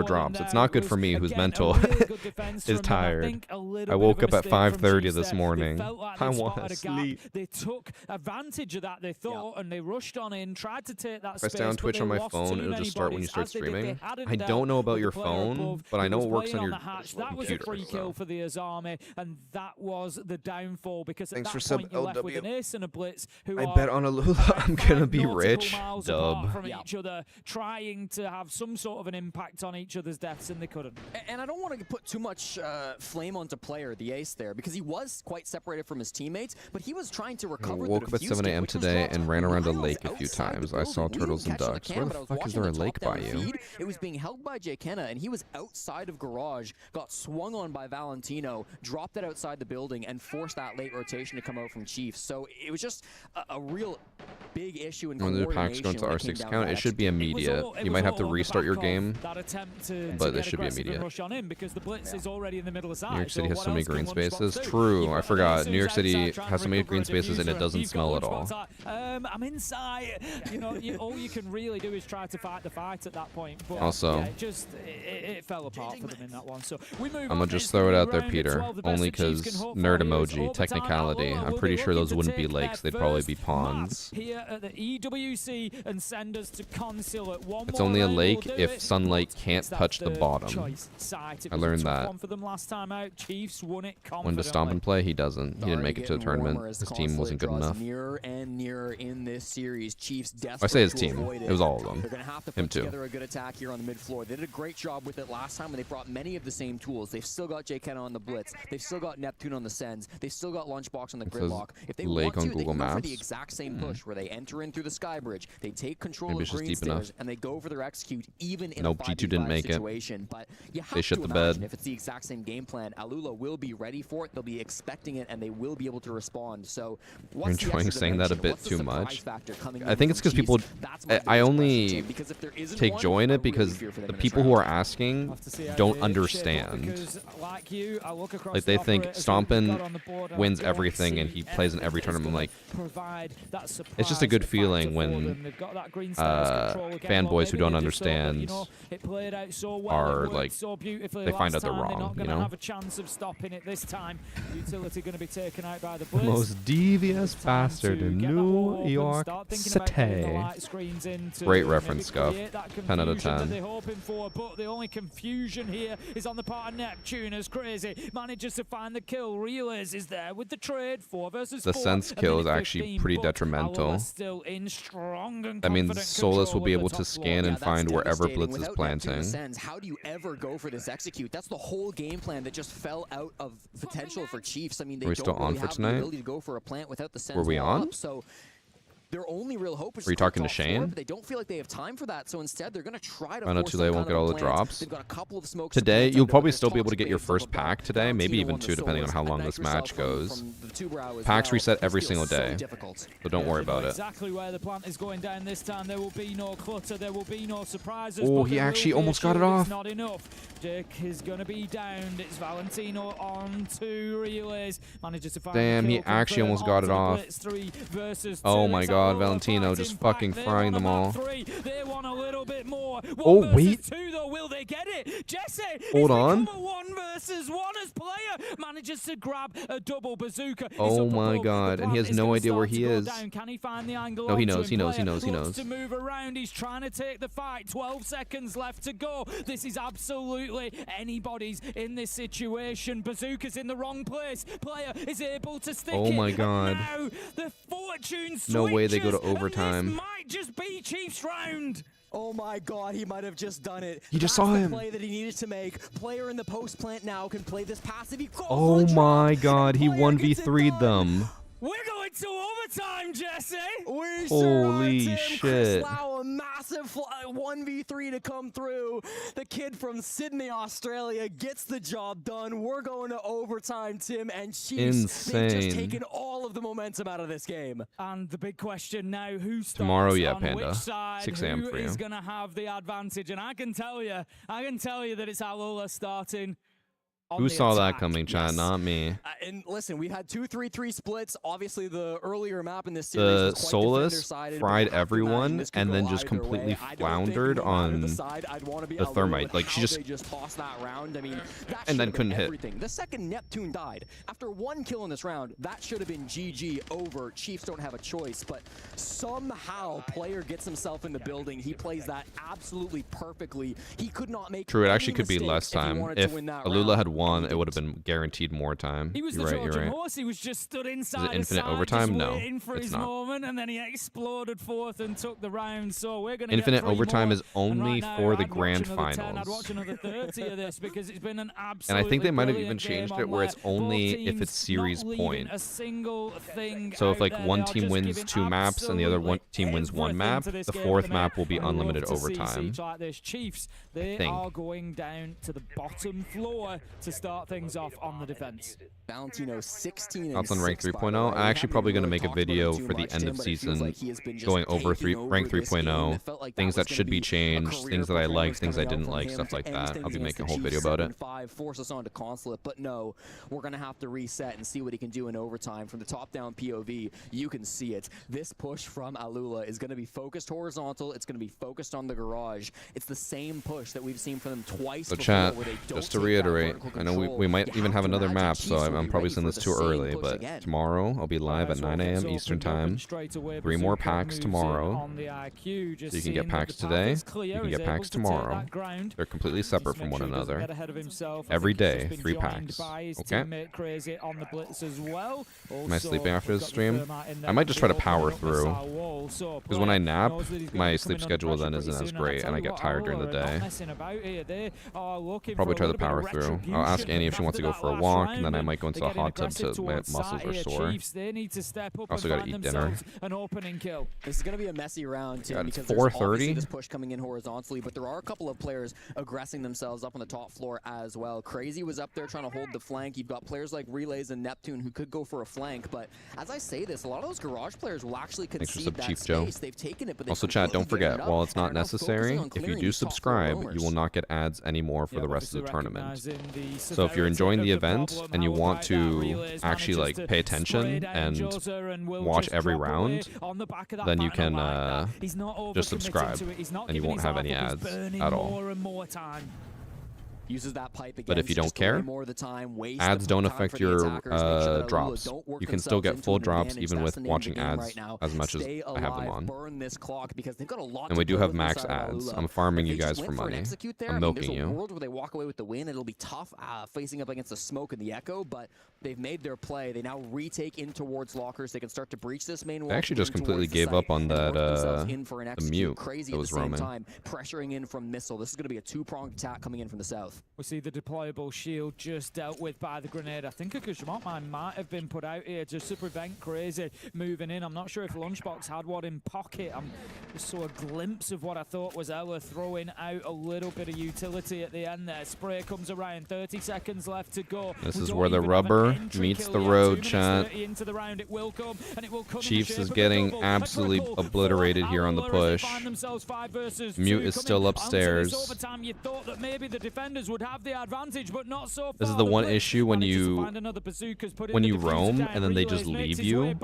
more drops. It's not good for me, whose mental is tired. I woke up at 5:30 this morning. I want to sleep. They took advantage of that, they thought, and they rushed on in, tried to take that If I space. stay on Twitch on my phone, it'll just start when you start streaming. I don't know about your phone, but I know it works on your That was a free kill for the Azami, and that was the downfall, because at that point you're left with an ace and a blitz who I bet on a Lula I'm gonna be rich. miles Dub. apart from each other, trying to have some sort of an impact on each other's deaths, and they couldn't. And I don't want to put too much flame onto Player, the ace there, because he was quite separated from his teammates, but he was trying to recover. Woke up at 7 a.m. today and ran around a lake a few times. I saw turtles and ducks. Where the fuck is there a lake by you? It was being held by Jay Kenna, and he was outside of garage, got swung on by Valentino, dropped it outside the building, and forced that late rotation to come out from Chiefs. So it was just a real big issue in when the packs go into R6 count, it should be immediate. You might have to restart your game, but it should be immediate. New York City has so many green spaces. True, I forgot. New York City has so many green spaces and it doesn't smell at all. I'm inside. You know, all you can really do is try to fight the fight at that point. But also, yeah, it fell apart for them in that one. So we move I'm gonna just throw it out there, Peter, only because nerd emoji, technicality. I'm pretty sure those wouldn't be lakes. They'd probably be ponds. Here at the EWC and send us to Consulate. It's only a lake if sunlight can't touch the bottom. I learned that. When to stomp and play, he doesn't. He didn't make it to the tournament. His team wasn't good enough. Nearer and nearer in this series. Chiefs I say his team. It was all of them. They're going to have to Him put too. together a good attack here on the mid floor. They did a great job with it last time, and they brought many of the same tools. They've still got Jay Kenna on the blitz. They've still got Neptune on the sends. They've still got Lunchbox on the gridlock. If they lake want on to, they Google can go for Maps. the exact same push where they enter in through the sky bridge. They take control Maybe of it's just green deep stairs, enough. and they go for their execute even in Nope, a G2 didn't 5v5 make it. situation. But you have They shit to the imagine bed. if it's the exact same game plan, Alula will be ready for it. They'll be expecting it, and they will be able to respond. So You're what's the enjoying extra saying that a dimension? bit What's the too surprise much. factor coming I in think it's from because people. Chiefs? That's my I biggest question, only because if there isn't take one, joy in I it really because fear for them the in this people round. who are asking don't understand. Like they think Stompin wins everything and he plays in every tournament. I'm like, it's just a good feeling when fanboys who don't understand are like, they find out they're wrong, you know? Have a chance of stopping it this time. Utility going to be taken out by the The most devious bastard in New York City. Great reference, Scuff. 10 out of 10. They're hoping for, but the only confusion here is on the part of Neptune as Crazy manages to find the kill. Realize is there with the trade 4 versus 4. The sense kill is actually pretty detrimental. Still in strong and That means Solus will be able to Yeah, scan and that's find wherever devastating. Blitz is Without Neptune planting. Sends, how do you ever go for this execute? That's the whole game plan that just fell out of potential for Chiefs. I mean, they Are we don't still on really for have tonight? the ability to go for a plant without the Sends. Were we wall on? up, so their only real hope is Were you to go talking to top 4, Shane? but they don't feel like they have time for that, so instead they're going to try to I know force Tule some won't kind get of a all the plant. drops. They've got a couple of smokes Today, to you'll plant probably under still be the able to top get your space first of a pack today, maybe Valentino even on the 2 depending on Solus. how long A this Night match Yourself goes. from the Two-Brow as Packs well. reset every Feels single so day, difficult. so don't worry about it. Exactly where the plant is going down this time. There will be no clutter. There will be no surprises. Oh, but he there will actually be a almost got it shield. off. It's not enough. Jake is going to be downed. It's Valentino on 2 relays. Manages to find Damn, the he kill actually confirmed almost got it onto the off. Blitz 3 versus 2. Oh my It's god, Alula Valentino fighting just back. fucking They frying want them all. about 3. They want a little bit more. 1 Oh, versus wait. 2 though. Will they get it? Jesse, Hold on. 1 versus 1 as player manages to grab a double bazooka. He's Oh up my above. god, The and he has plant is no gonna idea where start he to go is. down. Can he find the angle No, he onto knows, him? he knows, he Player knows, he looks knows. to move around. He's trying to take the fight. 12 seconds left to go. This is absolutely anybody's in this situation. Bazooka's in the wrong place. Player is able to stick it. Oh my god. And now the fortune No way they go to switches, and overtime. this might just be Chiefs round. Oh my god, he might have just done it. He just That's saw the him. play that he needed to make. Player in the post plant now can play this passive. He goes Oh for the my drop. god, he Player gets it 1v3'd them. We're going to overtime, Jesse. We Holy Tim. shit. Chris Lau, a massive 1v3 to come through. The kid from Sydney, Australia gets the job done. We're going to overtime, Tim, and Chiefs. They've just Insane. taken all of the momentum out of this game. And the big question now, who starts Tomorrow, yeah, on Panda. which side? 6 a.m. Who for you. is going to have the advantage? And I can tell you that it's Alula starting. Who saw that coming, chat? Not me. And listen, we had 2-3-3 splits. Obviously, the earlier map in this series The was quite Solus defender-sided, but fried you have to imagine everyone this could and go then just either completely way. I don't think floundered no matter on the side, I'd wanna be the Alula, thermite. but Like, she how just they just tossed that round. I mean, that and then should've couldn't been hit. everything. The second Neptune died, after 1 kill in this round, that should have been GG over. Chiefs don't have a choice, but somehow player gets himself in the building. He plays that absolutely perfectly. He could not make True, it any actually could be mistakes less if he time. wanted If to win that Alula round. had But won, it would have been guaranteed more time. He was You're the right, you're Trojan right. horse. He was just stood inside infinite the side, overtime? just No, waiting for it's his not. moment, and then he exploded forth and took the round. So we're going to Infinite get 3 overtime more. is only And right for now, the I'd watch grand another 10, finals. I'd watch another 30 of this because it's been an And absolutely I think they might have even brilliant changed game it on where it's both only if teams it's series not leaving point. a single thing So if out like there. one They are team just wins giving 2 maps and the other team wins 1 map, to this the game 4th at the map will be minute. I love unlimited to see overtime. siege like this. Chiefs, they think. are going down to the bottom floor to start things off on the defense. Valentino 16 and Thoughts on rank 6, by the 3.0? way. I'm actually We probably haven't going to really make a talked about video him too for the much, end Tim, of but it feels season like he has been just going over taking rank over this game. 3.0, It felt like things was that gonna should be a changed, career things that I like, performance things I coming out didn't from like, him stuff to like end that. things I'll be against making a the whole video Chiefs, about it. 7-5, force us onto consulate, but no, we're going to have to reset and see what he can do in overtime. From the top-down POV, you can see it. This push from Alula is going to be focused horizontal. It's going to be focused on the garage. It's the same push that we've seen from them twice So before, chat, where they don't just to take that reiterate, vertical I know control. we might You even have to another imagine map, so Chiefs will I'm be probably ready saying for this the too same early, push but again. tomorrow I'll be live at 9 a.m. Eastern Time. 3 more packs tomorrow. So you can get packs today, you can get packs tomorrow. They're completely separate from one another. Every day, 3 packs. Okay? Am I sleeping after the stream? I might just try to power through. Because when I nap, my sleep schedule then isn't as great, and I get tired during the day. Probably try to power through. I'll ask Annie if she wants to go for a walk, and then I might go into a hot tub so my muscles are sore. Also got to eat dinner. This is going to be a messy round, too, God, it's because there's obviously 4:30. this push coming in horizontally, but there are a couple of players aggressing themselves up on the top floor as well. Crazy was up there trying to hold the flank. You've got players like Relays and Neptune who could go for a flank, but as I say this, a lot of those garage players will actually concede that Chief space. Joe. They've taken it, but they Also, chat, don't completely given forget, it up, while it's and not are now focusing necessary, on if you clearing do these top floor subscribe, roamers. you will not get ads anymore for the rest of the tournament. So if you're enjoying the event and you want to actually like pay attention and watch every round, then you can just subscribe and you won't have any ads at all. Uses that pipe again. But if you don't just to win care, more of the time, waste ads the don't time affect for the your attackers, make sure that drops. Alula don't work You can still themselves get full into an drops advantage. even That's with the name of the watching game ads right now. as much as Stay I have them alive, on. burn this clock because they've got a lot And we to do play have with max inside of ads. Alula. I'm farming If you they guys just for went an money. execute there, I'm I mean, milking there's a you. world where they walk away with the win. It'll be tough facing up against the smoke and the echo, but they've made their play. They now retake in towards lockers. They can start to breach this main wall. They actually just move completely towards the gave site, up on and that work themselves in for an the execute. mute Crazy that at was the same roaming. time, pressuring in from missile. This is going to be a two-pronged attack coming in from the south. We see the deployable shield just dealt with by the grenade. I think a Kushmot mine might have been put out here just to prevent Crazy moving in. I'm not sure if Lunchbox had one in pocket. I just saw a glimpse of what I thought was Ella throwing out a little bit of utility at the end there. Spray comes around, 30 seconds left to go. This We is don't where the even have an rubber entry meets kill the yet. road, 2 minutes chat. 30 into the round. It will come, and it will come in the Chiefs shape is of a getting double. absolutely A critical obliterated for here on the Alula as they push. find themselves 5 versus 2 Mute is coming still onto this upstairs. overtime. You thought that maybe the defenders would have the advantage, but not so far. This is the one issue when you roam and then they just leave you.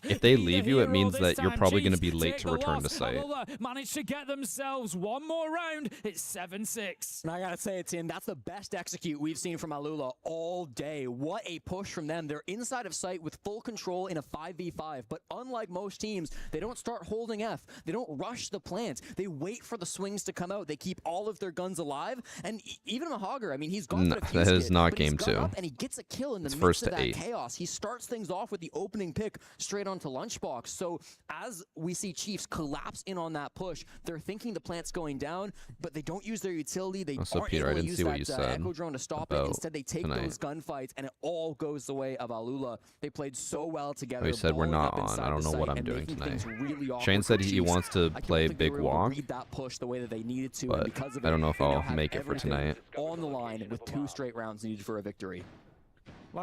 If they leave you, it means that you're probably going to be late to return to site. Managed to get themselves one more round. It's 7-6. And I gotta say it, Tim, that's the best execute we've seen from Alula all day. What a push from them. They're inside of sight with full control in a 5v5, but unlike most teams, they don't start holding F. They don't rush the plant. They wait for the swings to come out. They keep all of their guns alive, and even Mahogger, I mean, he's gone No, for the that is kit, not but he's game gone 2. up and he gets a kill in the It's midst first of to that 8. chaos. He starts things off with the opening pick straight onto Lunchbox. So as we see Chiefs collapse in on that push, they're thinking the plant's going down, but they don't use their utility. They Also, aren't Peter, I able to didn't use see what that you said Echo drone to stop it. about Instead, they take tonight. those gunfights, and it all goes the way of Alula. They played so well together. Oh, he said we're balling not up on. inside I don't the know what site I'm and doing making tonight. things really awkward Shane said for he Chiefs. wants to I don't play think they Big were able to Walk, read that push the way that they needed to, and but because of I don't know it, if they now I'll have make it for everything tonight. on the line with 2 straight rounds needed for a victory.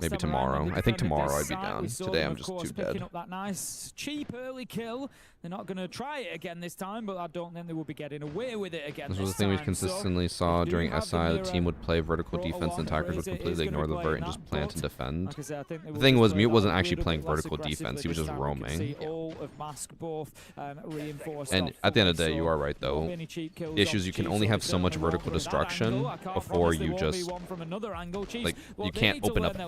Maybe tomorrow. I think tomorrow I'd be down. Today I'm just too picking dead. up that nice cheap early kill. They're not going to try it again this time, but I don't think they will be getting away with it again. This was the thing we time. consistently saw do during have SI. the The mirror team would play vertical brought defense, and along. attackers would Crazy completely is gonna ignore the be vert and playing just that, plant and but defend. like I said, I think they The will thing be was, playing Mute that wasn't a actually little playing bit less vertical defense. aggressively He was this just time. We can roaming. see all of Mask both reinforced. And at the end of the day, you are right though. Won't be any cheap kills The issue off is you can Chiefs, only so have they so much certainly won't vertical go with that destruction angle. I can't before promise they you won't be just one from another angle. Chiefs, like what you they can't need to open learn up their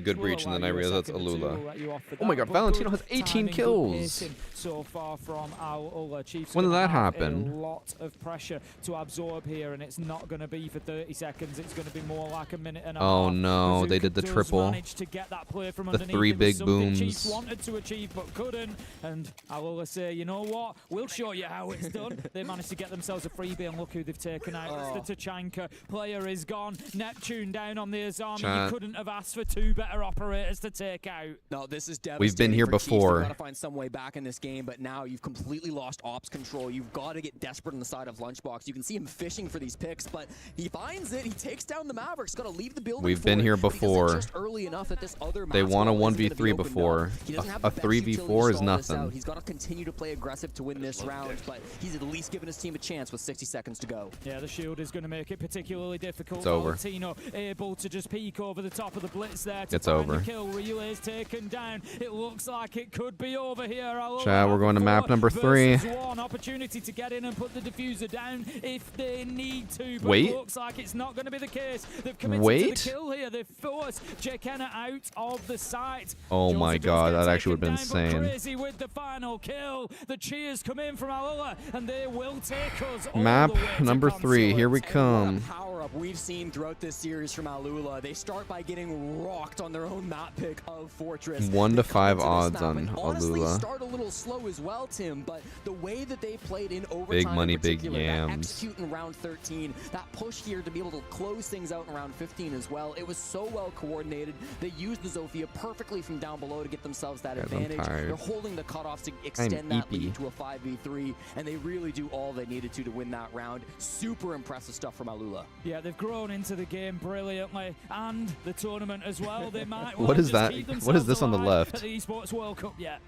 good breach, and then I realized that's Alula. Oh my god, But Valentino good has 18 timing, good kills. pacing so far from our Alula. Chiefs When did gonna that have happen? A lot of pressure to absorb here, and it's not going to be for 30 seconds. It's going to be more like a minute and a half. Oh no, they did the does triple. manage to get that play from The underneath. 3 It was big something Chiefs booms. wanted to achieve but couldn't, and Alula say, you know what, we'll show you how it's done. They managed to get themselves a freebie, and look who they've taken out. It's the Tachanka. Player is gone. Neptune down on the Azami. Chat. You couldn't have asked for 2 better operators to take out. No, this is devastating. We've been here for Chiefs. before. You've got to find some way back in this game, but now you've completely lost ops control. You've got to get desperate on the side of Lunchbox. You can see him fishing for these picks, but he finds it. He takes down the Mavericks. Got to leave the building. We've been here before. Just early enough that this other They won a Maxwell isn't gonna 1v3 be opened before. up. He doesn't have A the best utility 3v4 to is stall this out. nothing. He's got to continue to play aggressive to win this round, but he's at least given his team a chance with 60 seconds to go. Yeah, the shield is going to make it particularly difficult. It's over. Valentino able to just peek over the top of the blitz there to It's find over. the kill. Relay's taken down. It looks like it could be over here. Chat, we're going to map number 3. One opportunity to get in and put the diffuser down if they need to, but Wait. it looks like it's not going to be the case. They've committed Wait. to the kill here. They've forced Jekenna out of the site. Oh my Joseph god, does that get actually would have been taken down, but insane. Crazy with the final kill. The cheers come in from Alula, and they will take us all Map the way to number 3. Here we come. Power up we've seen throughout this series from Alula. They start by getting rocked on their own map pick of Fortress. 1 to 5 They come into this odds map on and honestly Alula. start a little slow as well, Tim, but the way that they played in overtime Big money, in big particular, that yams. execute in round 13, that push here to be able to close things out in round 15 as well. It was so well coordinated. They used the Zofia perfectly from down below to get themselves that Guys, I'm advantage. tired. They're holding the cutoffs to extend that eepy. lead to a 5v3, and they really do all they needed to win that round. Super impressive stuff from Alula. Yeah, they've grown into the game brilliantly, and the tournament as well. They might What well is just that? keep What is themselves this on the alive left? At the Esports World Cup yet.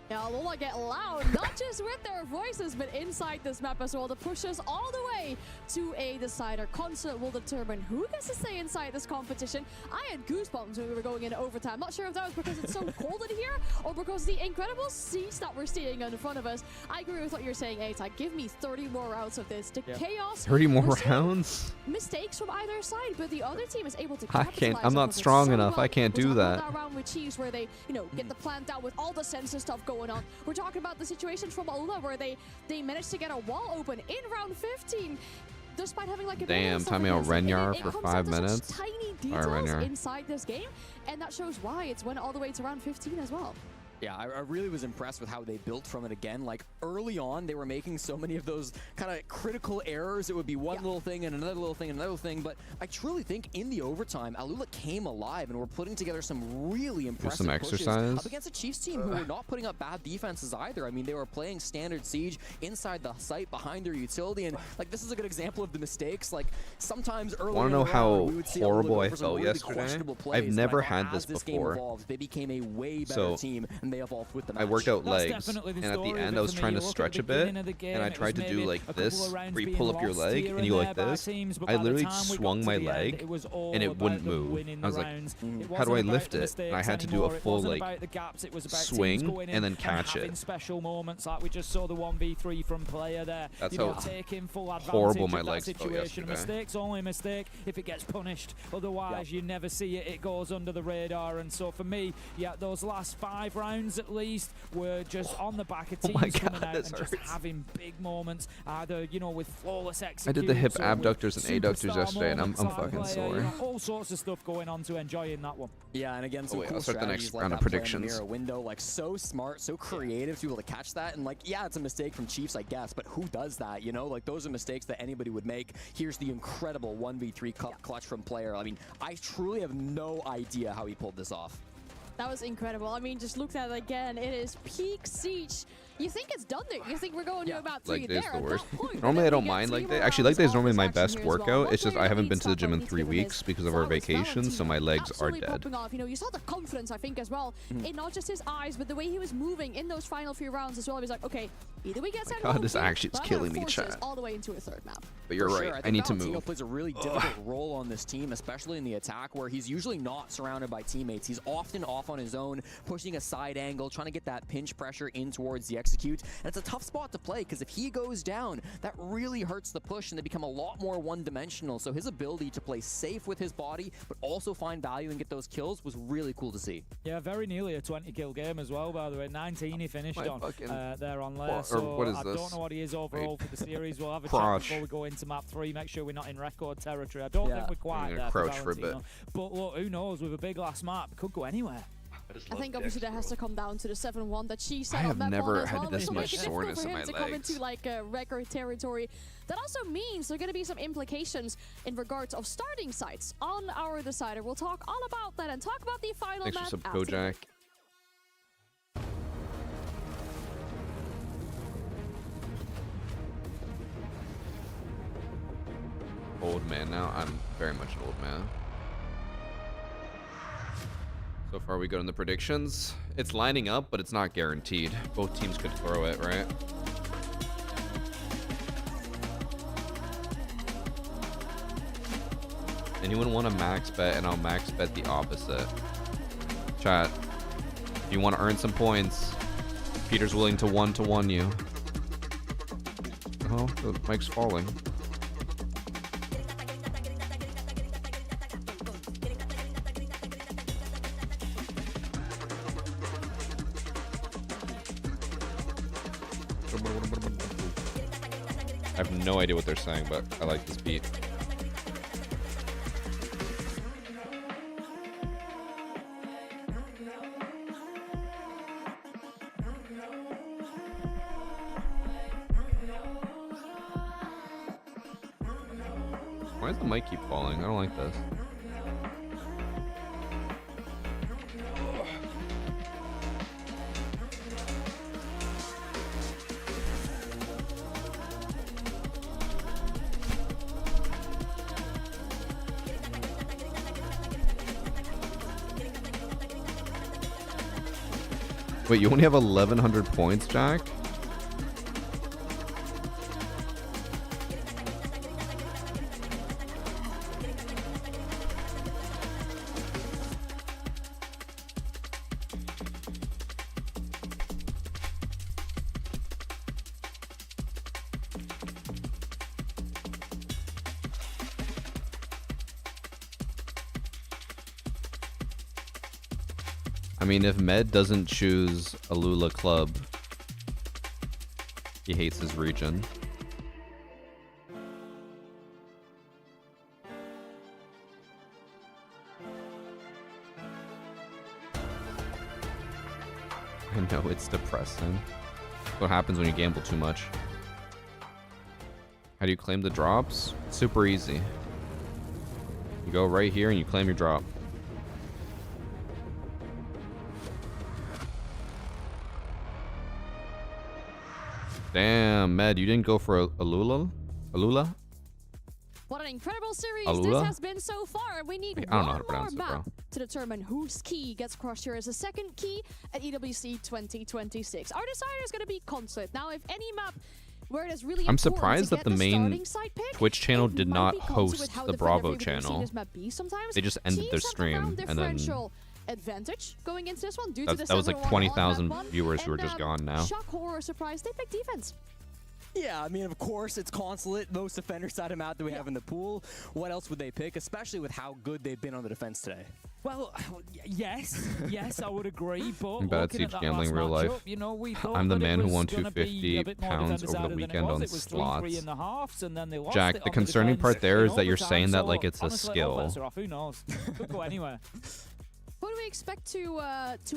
Yeah, Alula get loud, not just with their voices, but inside this map as well, to push us all the way to a decider. Concert will determine who gets to stay inside this competition. I had goosebumps when we were going into overtime. Not sure if that was because it's so cold in here or because the incredible seats that we're seeing in front of us. I agree with what you're saying, A-Tag. Give me 30 more rounds of this. The chaos. 30 more We're seeing rounds? mistakes from either side, but the other team is able to I capitalize can't. I'm off not of it strong so enough. well. I can't We're do talking about that. that round with Chiefs where they, get the plant down with all the sensor stuff going on. We're talking about the situation from Alula where they managed to get a wall open in round 15. Despite having like a Damn, time out Renyar for 5 minutes. Tiny All right, details Renyar. inside this game, and that shows why it's went all the way to round 15 as well. Yeah, I really was impressed with how they built from it again. Like, early on, they were making so many of those kind of critical errors. It would be one little thing and another little thing and another thing. But I truly think in the overtime, Alula came alive and were putting together some really impressive some pushes exercise. up against a Chiefs team who were not putting up bad defenses either. I mean, they were playing standard siege inside the site behind their utility. And, like, this is a good example of the mistakes. Like, sometimes early Want to know in the round, how we would see horrible Alula I go for some felt really yesterday? questionable I've plays, but never I thought had this as game before. evolved, they became a way better So, team, and they evolved with the match. I worked out That's legs, definitely the and at the story of end it I was for me. trying to You look at stretch the a bit, beginning of the game, and I it tried was to do maybe like a couple this, of rounds where you being pull up your lost leg here and you go and like there by this. teams, but I by the literally time we got swung to my the end, leg, it was all and it about wouldn't the move. winning I was the like, rounds. It how do wasn't I about lift the it? And I mistakes had to do anymore. a It full wasn't like about the gaps. It was about teams swing going in and then catch having it. special moments like we just saw the 1v3 from player there. That's you know, how taking full advantage horrible my of that legs felt situation. A yesterday. mistake's only a mistake if it gets punished. Otherwise, you never see it. It goes under the radar. And so for me, yeah, those last 5 rounds at least were just on the back of Oh my teams coming God, out this and just hurts. having big moments, either with flawless I execution. did the hip abductors and adductors yesterday, and I'm fucking sore. All sorts of stuff going on to enjoy in that one. Yeah, and again, some wait, cool I'll start the strategies next like round that of play in the predictions. mirror window, like so smart, so creative to be able to catch that. And like, yeah, it's a mistake from Chiefs, I guess, but who does that? Like those are mistakes that anybody would make. Here's the incredible 1v3 clutch from player. I mean, I truly have no idea how he pulled this off. That was incredible. I mean, just looked at it again. It is peak siege. You think it's done there. You think we're going to about 3 Leg there. day is the At worst. that point, Normally I then don't we get mind 3 leg more day. Actually, leg rounds day is of normally this my action best here as well. workout. One It's just player I that haven't been needs to the top gym in up 3 needs to weeks win because is of our Valence. vacation, so my legs are Absolutely dead. popping off. You saw the confidence, I think, as well, in not just his eyes, but the way he was moving in those final few rounds as well. He was like, okay, either we get God, this actually is killing me, chat. all the way into a 3rd map. But you're For right. sure. I need to Valentino move. plays a really difficult role on this team, especially in the attack, where he's usually not surrounded by teammates. He's often off on his own, pushing a side angle, trying to get that pinch pressure in towards the execute. And it's a tough spot to play because if he goes down, that really hurts the push and they become a lot more one-dimensional. So his ability to play safe with his body, but also find value and get those kills was really cool to see. Yeah, very nearly a 20-kill game as well, by the way. 19 he finished on there on Lair. What, so what is I this? don't know what he is overall for the series. We'll have a Crouch. check before we go into map 3, make sure we're not in record territory. I don't think we're quite there crouch for a bit. But look, who knows, with a big last map, it could go anywhere. I think obviously that has to come down to the 7-1 that she said I on have that never one as had well. this So much make it soreness difficult in for my him to come legs. into like record territory. That also means there are going to be some implications in regards of starting sites on our decider. We'll talk all about that and talk about the final Thanks map for sub, after the Kojak. Old man now. I'm very much an old man. So far we go in the predictions. It's lining up, but it's not guaranteed. Both teams could throw it, right? Anyone want a max bet? And I'll max bet the opposite. Chat. If you want to earn some points, Peter's willing to one-to-one you. Oh, the mic's falling. I have no idea what they're saying, but I like this beat. Why does the mic keep falling? I don't like this. Wait, you only have 1,100 points, Jack? I mean, if Med doesn't choose Alula Club, he hates his region. I know, it's depressing. What happens when you gamble too much? How do you claim the drops? Super easy. You go right here and you claim your drop. Damn, Med, you didn't go for Alula? Alula? What an incredible series Alula? this has been so far. We need I don't know how one to more pronounce it, map bro. to determine whose key gets crushed here as a second key at EWC 2026. Our decider is going to be Consulate. Now, if any map where it is really I'm important surprised to that get the main starting site pick, Twitch channel it did might not be Consulate host how the definitive Bravo we've seen channel. this map be sometimes. They just ended their Teams have stream found and then differential advantage going into this one due to the that was like 7-1 on 20,000 map one. viewers who And, are just gone now. Shock, horror, surprise, they pick defense. Yeah, I mean, of course, it's Consulate, most defender side of map that we have in the pool. What else would they pick, especially with how good they've been on the defense today? Well, yes, I would agree, but I'm bad at looking Siege that gambling last real life. matchup, you know, we thought I'm the that man it who was won gonna be a bit more £250 defender-sided over the than it weekend was. on It was slots. 3-3 in the halves, and then they lost Jack, it the on concerning defense part there in is that you're overtime, saying that so like it's a honestly, skill. all bets are off. Who knows? Could go anywhere. Who do we expect to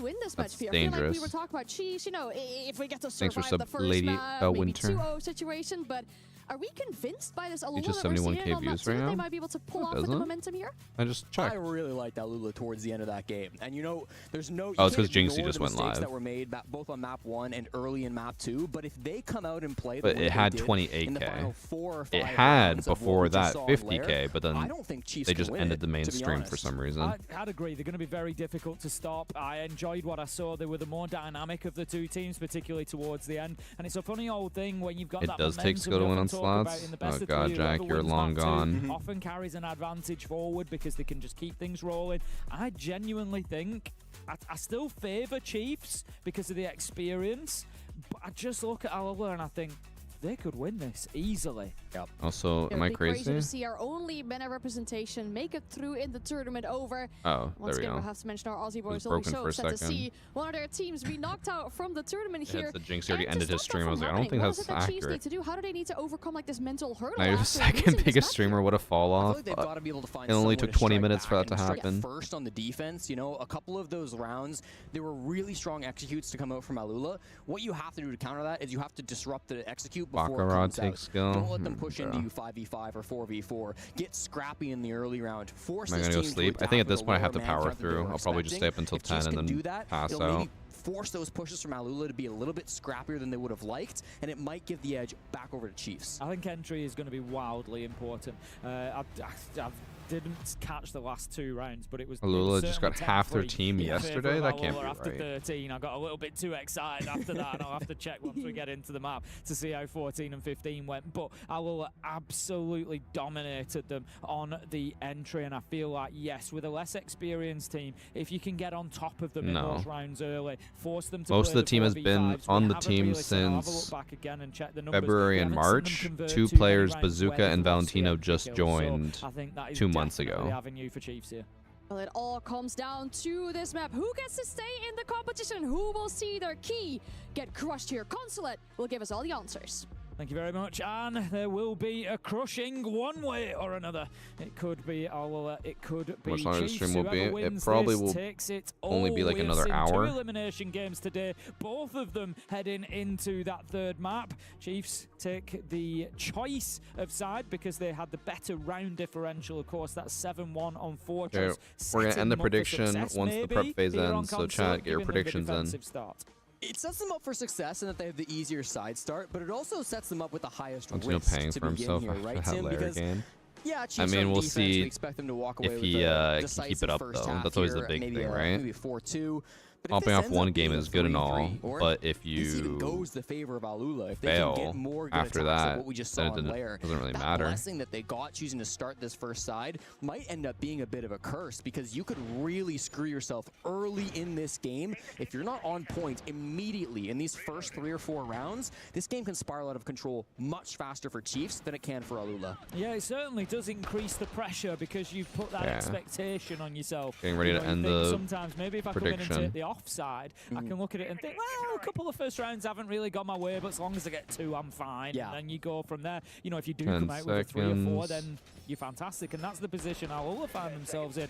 win this match, That's Peter? I feel like we dangerous. were talking about Cheese, you know, if we get to Thanks for survive the sub, first Lady maybe Winter. 2-0 situation, but are we convinced by this Alula just that we're 71K seeing on map views 2 right that they now? might be able to pull Who off with the doesn't? momentum here? I just checked. I really liked Alula towards the end of that game. And you know, there's no... Oh, it's you 'cause can't Jinxie ignore just the went mistakes live. that were made both on map 1 and early in map 2, but if they come out and play the But way it had they did 28K. in the final 4 or 5 It had rounds of what before we just that saw on 50K, Lair, but then I don't think Chiefs they can just win ended it, the main to be stream for honest. some reason. I'd agree. They're going to be very difficult to stop. I enjoyed what I saw. They were the more dynamic of the two teams, particularly towards the end. And it's a funny old thing when you've got It that does take momentum skill to we win often on talk about slots. in the best Oh of god, three, Jack, whoever you're wins long map two gone. often carries an advantage forward because they can just keep things rolling. I genuinely think I still favour Chiefs because of the experience, But I just look at Alula and I think they could win this easily. Yep. Also, am I Crazy to crazy? see our only MENA representation make it through in the tournament over. Oh, Once there we again, go. we'll have to mention our Aussie boys was only broken so for a upset to second. see one of their teams be knocked out from the tournament Yeah, here. the Jinx already And ended to his stop stream. that I was from like, I don't think happening, what that's is it that Chiefs need accurate. to do? How do they need to overcome like this mental hurdle? Now you're the after second losing this biggest map streamer. What a fall I feel off. like they've got to be able to find It only someone took to 20 strike minutes for back that to and strike happen. First on the defense, you know, a couple of those rounds, there were really strong executes to come out from Alula. What you have to do to counter that is you have to disrupt the execute before it Baccarat comes out. takes skill. Don't let them push into Bro. you 5v5 or 4v4. Get scrappy in the early round. Force Am I this gonna go team to sleep? I adapt think at with this a point I have lower to man power count than they through. were I'll probably just stay up expecting. until If Chiefs 10 and can then do that, pass it'll out. maybe force those pushes from Alula to be a little bit scrappier than they would have liked, and it might give the edge back over to Chiefs. I think entry is going to be wildly important. I didn't catch the last 2 rounds, but it was. Alula just got half their 10-3 team in favour yesterday? of That can't Alula be after right. 13, I got a little bit too excited after that, and I'll have to check once we get into the map to see how 14 and 15 went. But Alula absolutely dominated them on the entry, and I feel like, yes, with a less experienced team, if you can get on top of them in No. those rounds early, force them to Most play of the team has been 4v5s. on We the haven't team really seen- I'll have a since look back again and check the numbers. February We and haven't seen them March. convert 2 too many players, rounds where Bazooka they've and lost the Valentino, entry just kills. joined So I think that is 2 months definitely ago. the avenue for Chiefs here. Well, it all comes down to this map. Who gets to stay in the competition? Who will see their key get crushed here? Consulate will give us all the answers. Thank you very much, and there will be a crushing one way or another. It could be Alula, it could be Much longer the Chiefs. stream will be. Whoever It wins probably this will takes it only be all. like We have another seen hour. 2 elimination games today, both of them heading into that 3rd map. Chiefs take the choice of side because they had the better round differential. Of course, that's 7-1 on Fortress. Okay, we're gonna setting end the them up for prediction success, once the maybe, prep phase here on ends. So Consulate, chat, get your giving them the predictions in. defensive start. It sets them up for success in that they have the easier side start, but it also sets them up with the highest Antino risk paying to for begin himself here, right, after that Tim? layer Because game. yeah, Chiefs I mean, on we'll defense, see we expect them to walk away if with he a can keep decisive it up, first though. half That's always the here, big maybe thing, a, right? Maybe 4-2. But if Popping this off ends one up game being is good and all, 3-3, or but if this even you goes the favor of Alula, if they fail can get more good after attacks like that, what we just then saw it on Lair, doesn't really that matter. blessing that they got choosing to start this first side might end up being a bit of a curse because you could really screw yourself early in this game. If you're not on point immediately in these first 3 or 4 rounds, this game can spiral out of control much faster for Chiefs than it can for Alula. Yeah, it certainly does increase the pressure because you've put that Yeah. expectation on yourself. Getting ready to you end think the sometimes maybe if I come in and prediction. take the offside, I can look at it and think, well, a couple of first rounds haven't really gone my way, but as long as I get 2, I'm fine. Yeah. And then you go from there. You know, if you do 10 come out with a 3 or 4, seconds. then you're fantastic, and that's the position Alula find themselves in.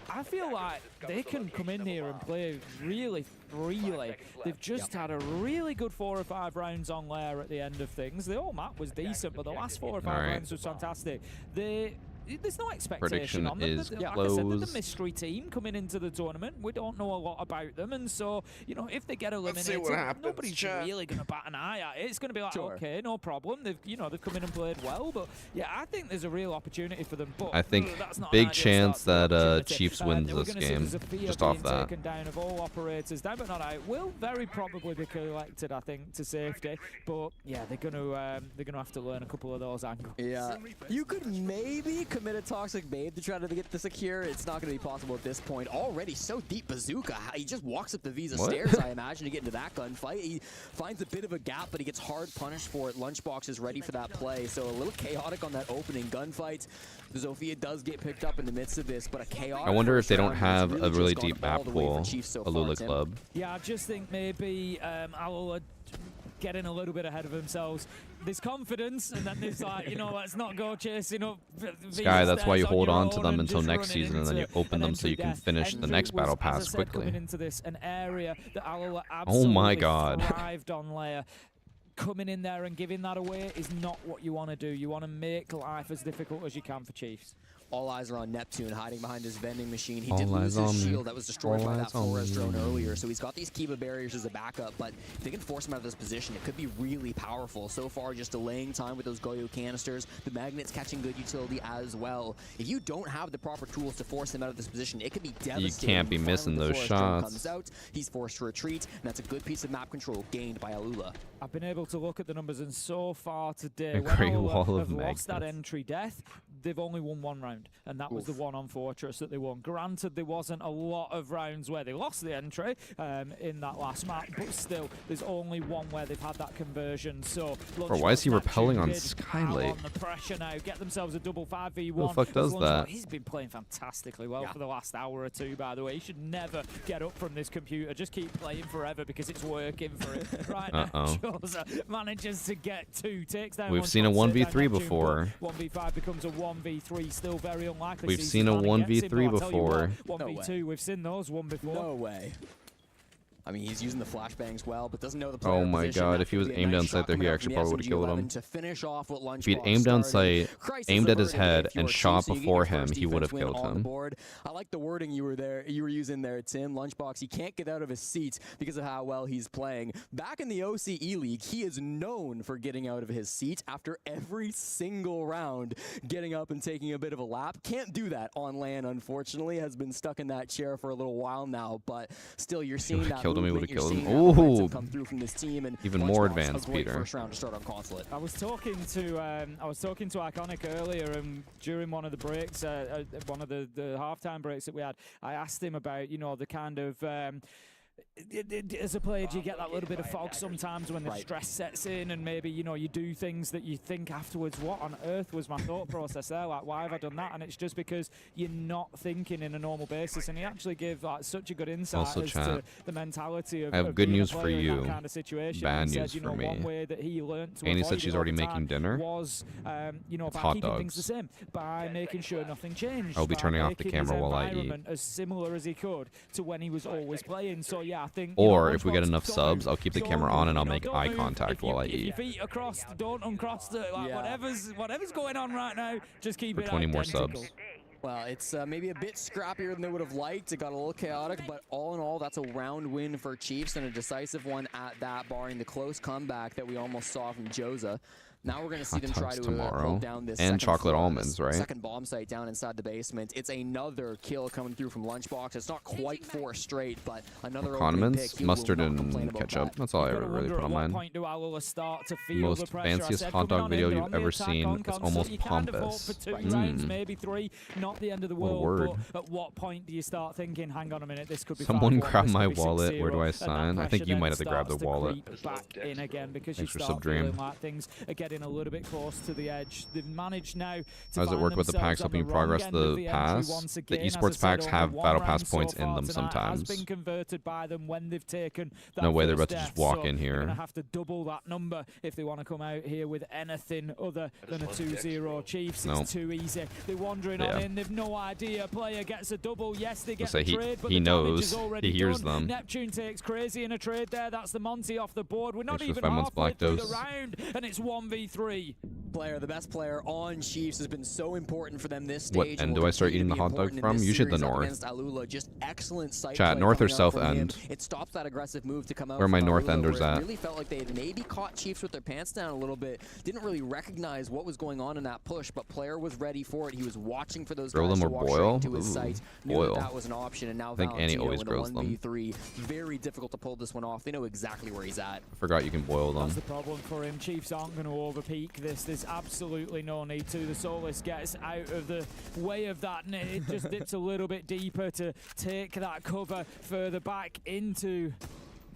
I feel like they can come in here and play really freely. They've just had a really good 4 or 5 rounds on Lair at the end of things. The whole map was decent, but the last 4 or 5 Alright. rounds was fantastic. There's no expectation Prediction on them. is Like I said, they're the closed. mystery team coming into the tournament. We don't know a lot about them, and so, you know, if they get Let's see eliminated, what happens, nobody's chat. really going to bat an eye at it. It's going to be like, Sure. okay, no problem. They've come in and played well, but yeah, I think there's a real opportunity for them. But I think that's not an big ideal chance start to the that opportunity. Chiefs wins we're this gonna see game, Zofia just being off that. taken down of all operators down, but not out. Will very probably be collected, I think, to safety. But yeah, they're going to have to learn a couple of those angles. Yeah, you could maybe commit a toxic babe to try to get the secure. It's not going to be possible at this point. Already so deep Bazooka. He just walks up the Visa What? stairs, I imagine, to get into that gunfight. He finds a bit of a gap, but he gets hard punished for it. Lunchbox is ready for that play, so a little chaotic on that opening gunfight. Zofia does get picked up in the midst of this, but a chaotic I wonder if first they don't round have has a really just gone deep all map the way for pool, Chiefs so far, Alula Tim. Club. Yeah, I just think maybe Alula getting a little bit ahead of themselves. There's confidence, and then there's like, you know, let's not go chasing up Sky, that's why you hold on to them and until just next running season, and then you into open an them so you entry can death. finish the Entry next was, battle as I pass said, quickly. coming into this, an area that Alula Oh absolutely my God. thrived on Lair. Coming in there and giving that away is not what you want to do. You want to make life as difficult as you can for Chiefs. All eyes are on Neptune, hiding behind his vending machine. He All did lose eyes on his me. shield that was destroyed All by that eyes on Flores drone me. earlier, so he's got these Kiba barriers as a backup, but if they can force him out of this position, it could be really powerful. So far, just delaying time with those Goyo canisters, the magnets catching good utility as well. If you don't have the proper tools to force him out of this position, it could be devastating. can't be Finally, missing the those Flores drone shots. Comes out, he's forced to retreat, and that's a good piece of map control gained by Alula. I've been able to look at the numbers, and so far today, A when great Alula wall of have lost that magnets. entry death, they've only won one round, and that was the one on Fortress that they won. Granted, there wasn't a lot of rounds where they lost the entry in that last map, but still, there's only one where they've had that conversion. So, bro, why is he repelling on Skylake? On the pressure now, get themselves a double 5v1. Who the fuck does that? He's been playing fantastically well for the last hour or two, by the way. He should never get up from this computer. Just keep playing forever because it's working for him. Right now, Joza manages to get 2, takes down. We've seen a 1v3 before. 1v5 becomes a 1v3, still very unlikely. We've seen a 1v3 before. 1v2, we've seen those one before. No way. I mean, he's using the flashbangs well, but doesn't know the player Oh my position. god, if he was aimed down sight there, he actually probably would have killed him. To finish off what If he'd aimed down sight, aimed at his head, and shot before him, he would have killed him. I like the wording you were using there, Tim. Lunchbox, he can't get out of his seat because of how well he's playing. Back in the OCE League, he is known for getting out of his seat after every single round, getting up and taking a bit of a lap. Can't do that on LAN, unfortunately. Has been stuck in that chair for a little while now, but still, you're seeing that killed him, he would movement, have killed him. you're seeing that Ooh, momentum come through from this team, and even more Lunchbox, advanced, a great Peter. first round to start on Consulate. I was talking to Iconic earlier, and during one of the breaks, one of the halftime breaks that we had, I asked him about, you know, the kind of as a player, do you get that little bit of fog sometimes when the stress sets in, and maybe, you know, you do things that you think afterwards, what on earth was my thought process there? Like, why have I done that? And it's just because you're not thinking in a normal basis. And he actually gave like such a good insight as to the mentality of I have good news for you. That kind of situation. Bad he news said, you for know, me. one way that he learned to Annie avoid said she's it all already the making time dinner. was, you know, It's by hot keeping things the dogs. same, by making sure nothing changed. I'll be by turning off the making camera his while I eat. environment as similar as he could to when he was always playing. So yeah, I think. Or if we get enough subs, I'll keep the camera on and I'll make eye contact while I If eat. your feet are crossed, don't uncross the whatever's going on right now. Just keep For it 20 more identical. subs. Well, it's maybe a bit scrappier than they would have liked. It got a little chaotic, but all in all, that's a round win for Chiefs and a decisive one at that, barring the close comeback that we almost saw from Joza. Now we're going to see them try to hold down this and chocolate floor, almonds, right? Second bomb site down inside the basement. It's another kill coming through from Lunchbox. It's not quite 4 straight, but another Condiments, mustard, and ketchup. That's all I ever really put on mine. Most fanciest hot dog video you've ever seen. It's almost pompous. Maybe 3, not the end of the What a world. word. But at what point do you start thinking, hang on a minute, this could be Someone 5-1, grab this my could be wallet. 6-0, Where do I and that sign? I think pressure you then might have to grab the starts to wallet. creep back in again because Thanks you for start Subdream. feeling like things are getting a little bit close to the edge. They've managed now to How does it find work with the themselves packs on helping you the wrong progress end of the entry pass? once The again. As I esports said, packs only have one battle round pass so points in far them tonight sometimes. Has been converted by them when they've taken that No way they're first about to just death, walk so in they're here. gonna have to double that number if they want to come out here with anything other than a 2-0. Chiefs, Nope. it's too easy. They're wandering on in. They've no idea. Player gets a double. Yes, they get Say the he- trade, but he the damage knows. is already He hears done. them. Neptune takes crazy in a trade there. That's the Monty off the board. We're not Thanks for even 5 months, halfway Black through Dose. the round, and it's 1v3. The best player on Chiefs has been so important for them this stage. What and end will do I start continue eating to the be hot dog important in from? this Usually the series up north. against Alula. Just excellent site Chat, play north or coming out south from him. end? It stops that aggressive move to come out. Where are my from north Alula, enders where it at? really felt like they had maybe caught Chiefs with their pants down a little bit. Didn't really recognize what was going on in that push, but player was ready for it. He was watching for those Grill guys them to or walk boil? straight to his Ooh, sight. Knew boil. that was an option, and now I think Annie Valentino always in a grills them. 1v3. Very difficult to pull this one off. They know exactly where he's at. I forgot you can boil them. That's the problem for him. Chiefs aren't going to overpeak this. There's absolutely no need to. The Solus gets out of the way of that, and it just dips a little bit deeper to take that cover further back into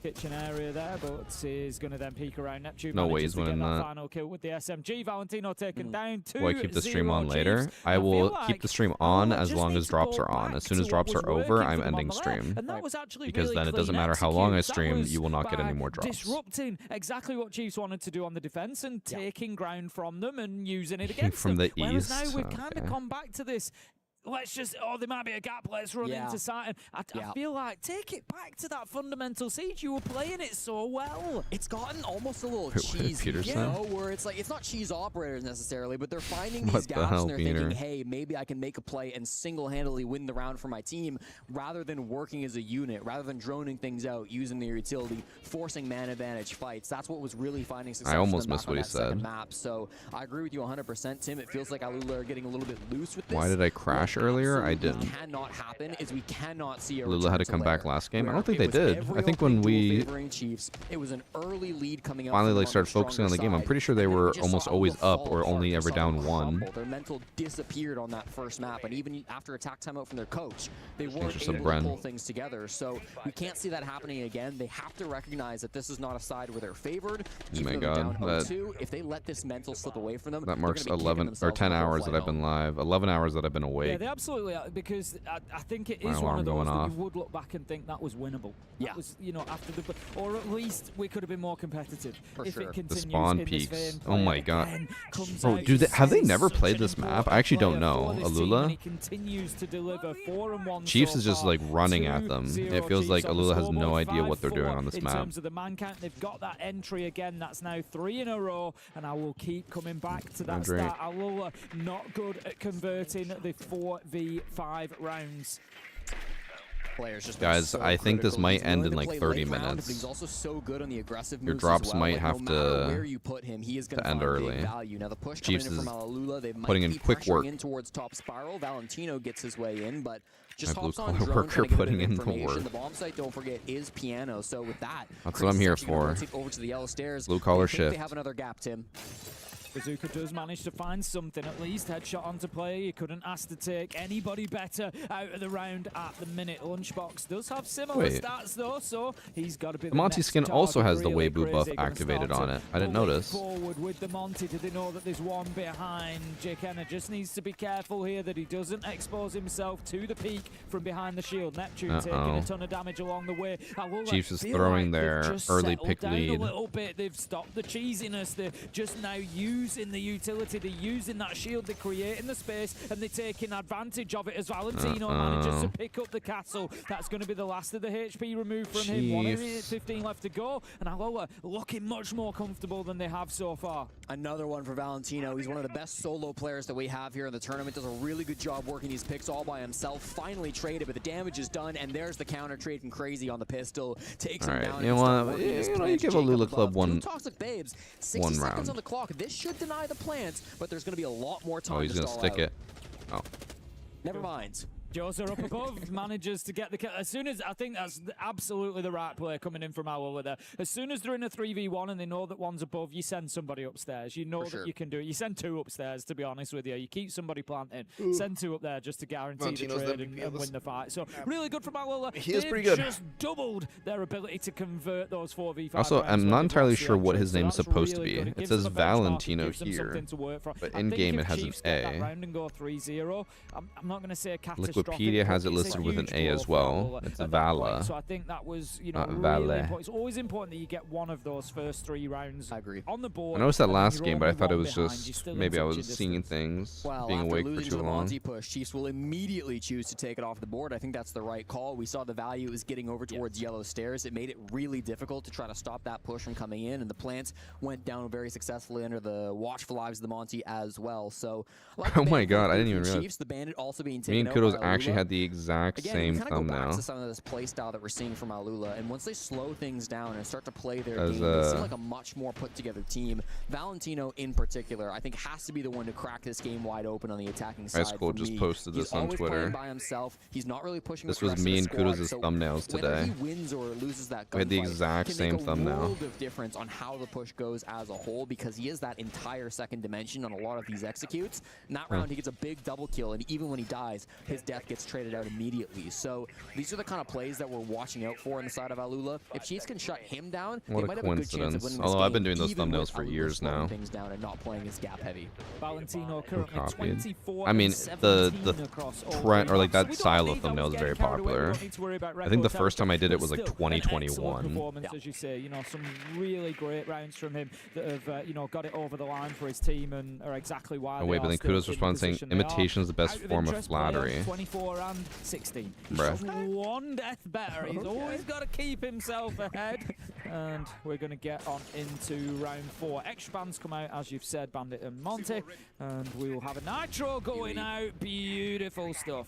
kitchen area there, but is going to then peek around. Neptune No way manages he's to get winning that. final kill with the SMG. Valentino taken down 2-0. Will I keep the stream on later? I will keep the stream on as long as drops are on. As soon as drops are over, I'm ending stream. And that was actually Because really then it doesn't clean matter how long I execute. stream, That was you will not get any by more drops. Disrupting exactly what Chiefs wanted to do on the defense and taking ground from them and using it against From them. the Whereas east? now we've kind of Okay. come back to this. Let's just, there might be a gap, let's run into sight. And I feel like, take it back to that fundamental siege. You were playing it so well. It's gotten almost a little Wait, what did cheesy, Peter you say? know, where it's like, it's not cheese operators necessarily, but they're finding What these the gaps hell, and they're Peter? thinking, hey, maybe I can make a play and single-handedly win the round for my team, rather than working as a unit, rather than droning things out, using their utility, forcing man advantage fights. That's what was really finding success. I almost for them missed back on what he that second said. map. So I agree with you 100%, Tim. It feels like Alula are getting a little bit loose with this. Why did I crash earlier? I didn't. Cannot happen is we cannot see a Lula had to come back last game. I don't think they did. I think when we Chiefs, it was an early lead coming out finally started focusing on the game, I'm pretty sure they were almost always up or only ever down 1. Their mental disappeared on that first map, and even after attack timeout from their coach, they weren't Interesting, able to Bren. pull things together. So we can't see that happening again. They have to recognize that this is not a side where they're favored. Oh my God, If they let this mental slip away from them, that marks 11 or 10 hours that I've been live. 11 hours that I've been awake. Yeah, they absolutely are, because I think it My is one alarm of those going that off. you would look back and think that was winnable. That was, you know, after the, or at least we could have been more competitive. If it continues The spawn in peaks. This vein, Oh my player God. again comes Bro, out, do they, have they he's never such played an this map? important I actually don't player know. for this team, Alula? and he continues to deliver 4-1 Chiefs so is just far. like running at them. 2-0 It feels like Chiefs on the Alula has scoreboard, no idea what they're doing 5-4 on this in map. terms of the man count. They've got that entry again. That's now 3 in a row, and I will keep coming back to that Drake. start. Alula not good at converting the 4v5 rounds. Guys, I think this might end in like 30 But minutes. he's also so good on the aggressive Your moves drops as well. might Like, have no matter to where you put him, he is gonna end find big early. value. Now the push Chiefs coming in is from Alula, they might putting in be quick pressuring work. in towards top spiral. Valentino gets his way in, but just My hops on blue-collar drone, worker trying to get a bit putting of in the information. work. The bomb site, don't forget, is piano. So with that, That's what I'm here for. rotate over to the yellow stairs. Blue-collar I think shift. They have another gap, Tim. Bazooka does manage to find something at least. Headshot onto play. He couldn't ask to take anybody better out of the round at the minute. Lunchbox does have similar Wait. stats though, so he's got to be The Monty next skin also target. has the Really Weibo buff crazy. Gonna activated start on to it. I didn't pull it notice. Forward with the Monty. Do they know that there's one behind? Jake Henner just needs to be careful here that he doesn't expose himself to the peak from behind the shield. Neptune taking a ton of damage along the way. Chiefs is feel throwing like their they've just early settled pick down lead. A little bit. They've stopped the cheesiness. They're just now using the utility. They're using that shield. They're creating the space, and they're taking advantage of it as Valentino manages to pick up the castle. That's going to be the last of the HP removed from him. 1 minute 15 left to go, and Aloha looking much more comfortable than they have so far. Another one for Valentino. He's one of the best solo players that we have here in the tournament. Does a really good job working these picks all by himself. Finally traded, but the damage is done, and there's the counter trade from Crazy on the pistol. Takes him down. You know what? You give Alula Club one Toxic Babes. 60 one seconds round. on the clock. This should deny the plants, but there's going to be a lot more time. Oh, he's to gonna stall stick out. it. Oh. Never mind. Joser up above, manages to get the kill. As soon as, I think that's absolutely the right play coming in from Alola there. As soon as they're in a 3v1 and they know that one's above, you send somebody upstairs. You know that you can do it. You send 2 upstairs, to be honest with you. You keep somebody planting. Send 2 up there just to guarantee the trade and win the fight. So really good from Alola. He is They've pretty good. just doubled their ability to convert those 4v5 Also, rounds I'm when not they've entirely lost the sure what entry, his so name's that's supposed to really be. good. It gives says them a benchmark, Valentino gives them here, something to work from. but I in think game if it has an Chiefs get that A. round and go 3-0, I'm not going to say a catastrophic. Wikipedia has it It's a listed with an huge A blow as for well. Alola It's at a that point. Vala. So I think that was, you know, Not really Valet. important. It's always important that you get one of those first 3 rounds on the board. I noticed that and then last you're game, but I only thought it one was behind. You're just still in maybe I touching was distance. seeing things, Well, being after awake for losing too to the long. Monty push, Chiefs will immediately choose to take it off the board. I think that's the right call. We saw the value is getting over towards yellow stairs. It made it really difficult to try to stop that push from coming in, and the plants went down very successfully under the watchful eyes of the Monty as well. So, like Oh the my Bandit God, I being didn't even Chiefs, realize. the Bandit also being Me taken and out Kudos by actually Alula. had the exact Again, same we kind of go back thumbnail. to some of this play style that we're seeing from Alula, and once they slow things down and start to play their As, game, they seem like a much more put together team. Valentino in particular, I think, has to be the one to crack this game wide open on the attacking side. High School for just me. posted He's this on always playing Twitter. by himself. He's not really pushing This with was the me rest and of the Kudos' squad, thumbnails so whether today. he wins or loses that We had the gunfight exact can same make a thumbnail. world of difference on how the push goes as a whole, because he is that entire second dimension on a lot of these executes. In that round, he gets a big double kill, and even when he dies, his death gets traded out immediately. So these are the kind of plays that we're watching out for on the side of Alula. If Chiefs can shut him down, What they a might have a good chance of coincidence. winning this Although I've been game, doing those even thumbnails with for Alula years slowing now. things down and not playing as gap heavy. Valentino currently Copied. 24 I mean, and the 17 across all trend or like three that maps. style So of we don't thumbnail is need very to get carried away. We popular. don't need to worry about I think the record first time I did it but was like still, an excellent 2021. performance, as you say. You know, some really great rounds from him that have, you know, got it over the line for his team and are exactly why. Oh wait, they but are then still Kudos in the responds saying position they are. imitation is the best Out of form of interest, player, flattery. 24 and 16. He's Bruh. just one death better. He's always got to keep himself ahead. And we're going to get on into round 4. Extra bans come out, as you've said, Bandit and Monty. And we will have a nitro going out. Beautiful stuff.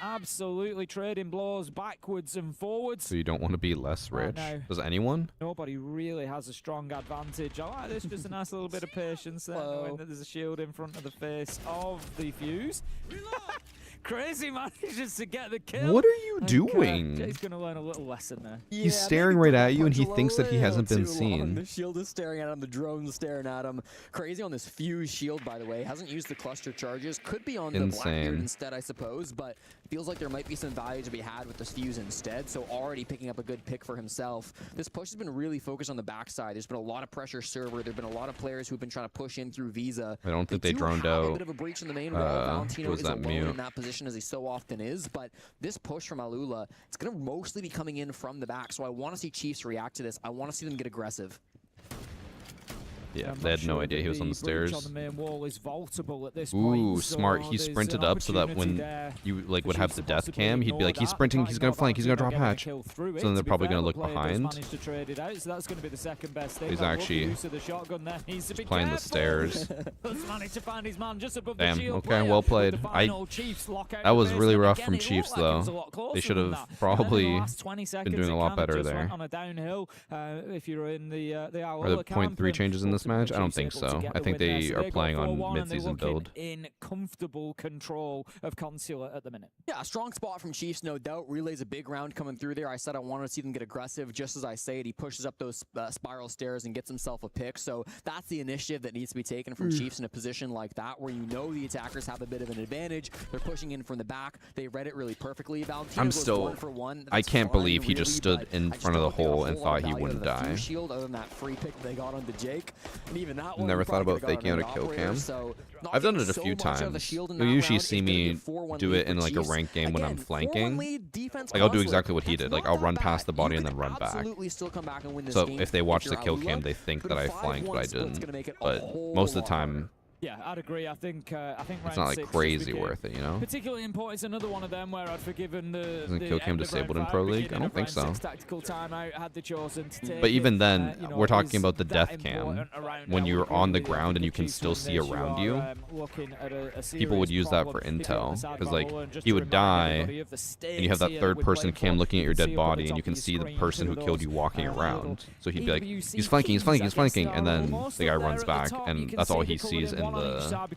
absolutely trading blows backwards and forwards. So you don't want to be less rich? No. Does anyone? Nobody really has a strong advantage. I like this, just a nice little bit of patience there, knowing that there's a shield in front of the face of the Fuse. Crazy manages to get the kill. What are you And, doing? Jay's going to learn a little lesson there. He's staring right at you, and he thinks that he hasn't been seen. The shield is staring at him. The drone's staring at him. Crazy on this fuse shield, by the way. Hasn't used the cluster charges. Could be on the Blackbeard instead, I suppose, but feels like there might be some value to be had with this fuse instead, so already picking up a good pick for himself. This push has been really focused on the backside. There's been a lot of pressure server. There have been a lot of players who've been trying to push in through Visa. I don't think they droned out. A bit of a breach in the main wall. Valentino is alone in that position as he so often is, but this push from Alula, it's going to mostly be coming in from the back, so I want to see Chiefs react to this. I want to see them get aggressive. Yeah, they had no idea he was on the stairs. On the main wall is vaultable at this Ooh, point, smart. so He sprinted up so that when you like would have the death cam, he'd be like, he's sprinting, he's gonna flank, he's gonna drop hatch. So then they're probably gonna look behind. So that's going to be the second best thing. He's actually just playing the stairs. Managed to find his man just above Damn. the shield Okay, well played. That was really rough from Chiefs though. They should have probably been doing a lot better there. On a downhill, if you're in the Are there 0.3 changes in this match? I don't think so. I think they are playing on mid-season build. In comfortable control of Consulate at the minute. Yeah, a strong spot from Chiefs, no doubt. Relay's a big round coming through there. I said I wanted to see them get aggressive. Just as I say it, he pushes up those spiral stairs and gets himself a pick. So that's the initiative that needs to be taken from Chiefs in a position like that, where you know the attackers have a bit of an advantage. They're pushing in from the back. They read it really perfectly. Valentino I'm goes still. 1 for 1. I can't believe he just stood in front of the hole and thought he wouldn't die. Shield, other than that free pick they got onto Jake, and even that one. Never thought about faking out a kill cam. I've done it a few times. You'll usually see me do it in like a ranked game when I'm flanking. Like I'll do exactly what he did. Like I'll run past the body and then run back. So if they watch the kill cam, they think that I flanked, but I didn't. But most of the time, yeah, I'd agree. I think it's not like crazy worth it, you know. Particularly important. It's another one of them where I'd forgiven the. Isn't kill cam disabled in Pro League? I don't think so. Tactical timeout had they chosen to take but even then, we're talking about the death cam. When you're on the ground and you can still see around you, people would use that for intel. Because like he would die, and you have that third person cam looking at your dead body, and you can see the person who killed you walking around. So he'd be like, he's flanking, he's flanking, he's flanking, and then the guy runs back, and that's all he sees in the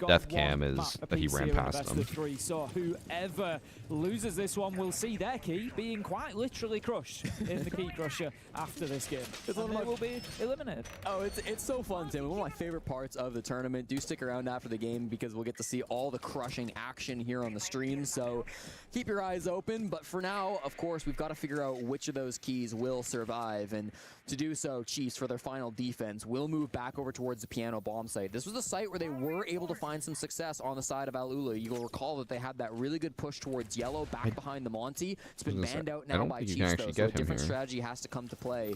death cam is that he ran past him. So whoever loses this one will see their key being quite literally crushed in the key crusher after this game. They will be eliminated. Oh, it's so fun, Tim. One of my favorite parts of the tournament. Do stick around after the game because we'll get to see all the crushing action here on the stream. So keep your eyes open. But for now, of course, we've got to figure out which of those keys will survive. And to do so, Chiefs, for their final defense, will move back over towards the piano bomb site. This was the site where they were able to find some success on the side of Alula. You'll recall that they had that really good push towards yellow back behind the Monty. It's been banned out now by Chiefs, though, so a different strategy has to come to play.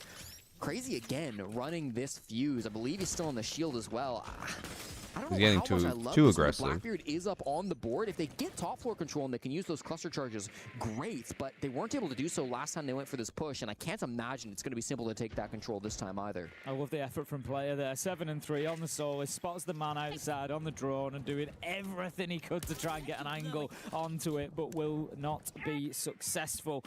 Crazy again, running this fuse. I believe he's still on the shield as well. I don't know getting how much I love too this. aggressive. Blackbeard is up on the board. If they get top floor control and they can use those cluster charges, great. But they weren't able to do so last time they went for this push, and I can't imagine it's going to be simple to take that control this time either. I love the effort from player there. 7 and 3 on the Solis, spots the man outside on the drone and doing everything he could to try and get an angle onto it, but will not be successful.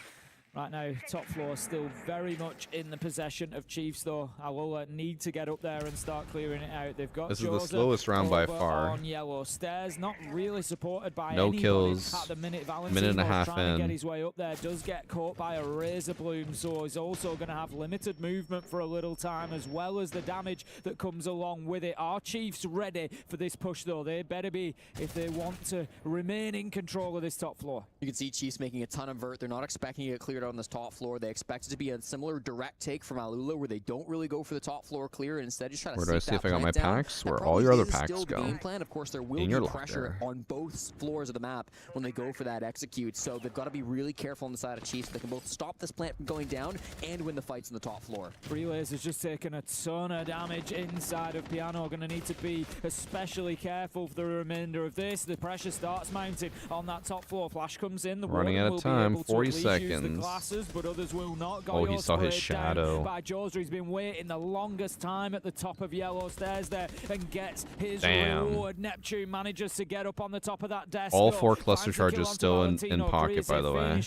Right now, top floor still very much in the possession of Chiefs, though. I will need to get up there and start clearing it out. They've got This is the slowest round by far. On yellow stairs, not really supported by no anybody kills. at the minute. Minute and a half trying in. to get his way up there. Does get caught by a razor bloom, so he's also going to have limited movement for a little time, as well as the damage that comes along with it. Are Chiefs ready for this push, though? They better be if they want to remain in control of this top floor. You can see Chiefs making a ton of vert. They're not expecting to get cleared out on this top floor. They expect it to be a similar direct take from Alula, where they don't really go for the top floor clear and instead just try to where do I see if I got my down. packs? Where all your other packs still go? The game plan. Of course, there will be pressure on both floors of the map when they go for that execute. So they've got to be really careful on the side of Chiefs. They can both stop this plant from going down and win the fights on the top floor. Relays has just taken a ton of damage inside of Piano. Going to need to be especially careful for the remainder of this. The pressure starts mounting on that top floor. Flash comes in. The running out of time. 40 seconds. passes, but others will not. Oh, he saw his sprayed shadow. down by Joser. He's been waiting the longest time at the top of yellow stairs there and gets his Damn. reward. Neptune manages to get up on the top of that desk. All 4 cluster charges still in pocket, by the way.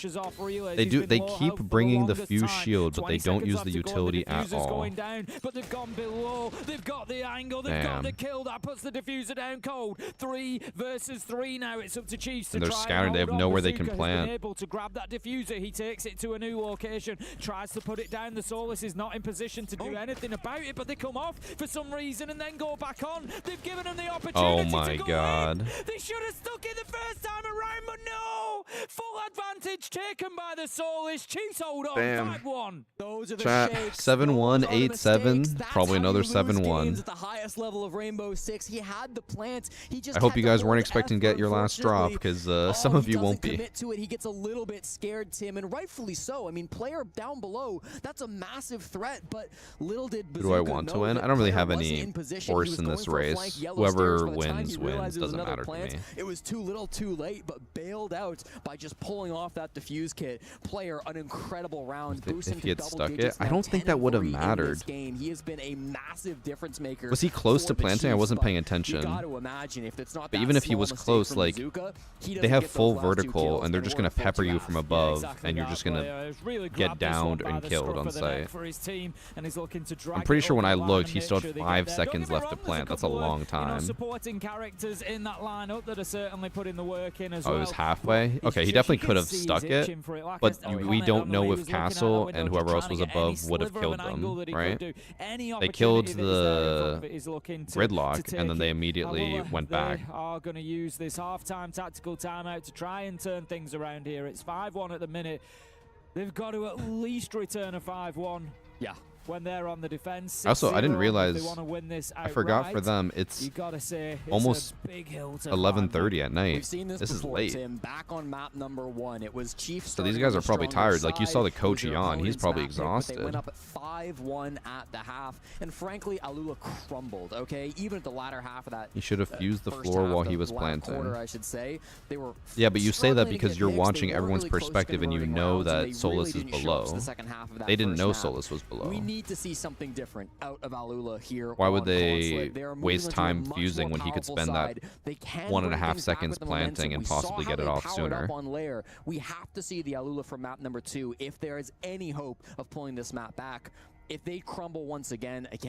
They keep bringing the fuse shield, but they don't use the utility at all. Going down, but they've gone below. They've got the angle. They've got the kill. That puts the diffuser down cold. 3 versus 3 now. It's up to Chiefs to And they're try scattered. and They have hold on. nowhere they can Bazooka has plant. been able to grab that diffuser. He takes it to a new location. Tries to put it down. The Solus is not in position to do anything about it, but they come off for some reason and then go back on. They've given them the opportunity. Oh my to go God. in. They should have stuck it the first time around, but no. Full advantage taken by the Solus. Chiefs hold on. Damn. 5-1. Those are the Chat, shakes. 7-1, Those are the 8-7, mistakes. That's probably how another you lose 7-1. games at the highest level of Rainbow Six. He had the plant. He just I hope had you to guys hold weren't the expecting to get effort. your last drop, because some of you won't be. Commit to it. He gets a little bit scared, Tim, and rightfully so. I mean, player down below, that's a massive threat, but little did Who do I Bazooka want to know win? that I don't really player have wasn't any in position. He horse was in going this for a flank race. yellow stairs. Whoever By the time wins, he realized wins. it was Doesn't another matter to plant, me. It was too little too late, but bailed out by just pulling off that diffuse kit. Player, an incredible round. If he had stuck it, I don't think that would have mattered. He has been a massive difference maker. Was he close to planting? I wasn't paying attention. You got to imagine if it's not But even if he was close, like, they have full vertical, and they're just going to pepper you from above, and you're just going to get downed and killed on sight. I'm pretty sure when I looked, he still had 5 seconds left to plant. That's a long time. Supporting characters in that lineup that are certainly putting the work in as well. Oh, it was halfway? Okay, he definitely could have stuck it, but we don't know if Castle and whoever else was above would have killed them, right? They killed the gridlock, and then they immediately went back. They are going to use this half-time tactical timeout to try and turn things around here. It's 5-1 at the minute. They've got to at least return a 5-1. Yeah. When they're on the defense. Also, I didn't realize, I forgot for them, it's almost 11:30 at night. We've seen this is before, late. Tim. Back on map number 1, it was Chiefs. So these guys are probably tired. Like, you saw the coach on. He's probably exhausted. They went up at 5-1 at the half, and frankly, Alula crumbled, okay? Even at the latter half of that. He should have fused the floor while he was planting. Quarter, I should say. They were yeah, but you say that because you're watching everyone's perspective and you know that Solus is below. They didn't know Solus was below. We need to see something different out of Alula here. Why would they waste time fusing when he could spend that 1.5 seconds planting and possibly get it off sooner? We have to see the Alula from map number 2 if there is any hope of pulling this map back. If they crumble once again, it's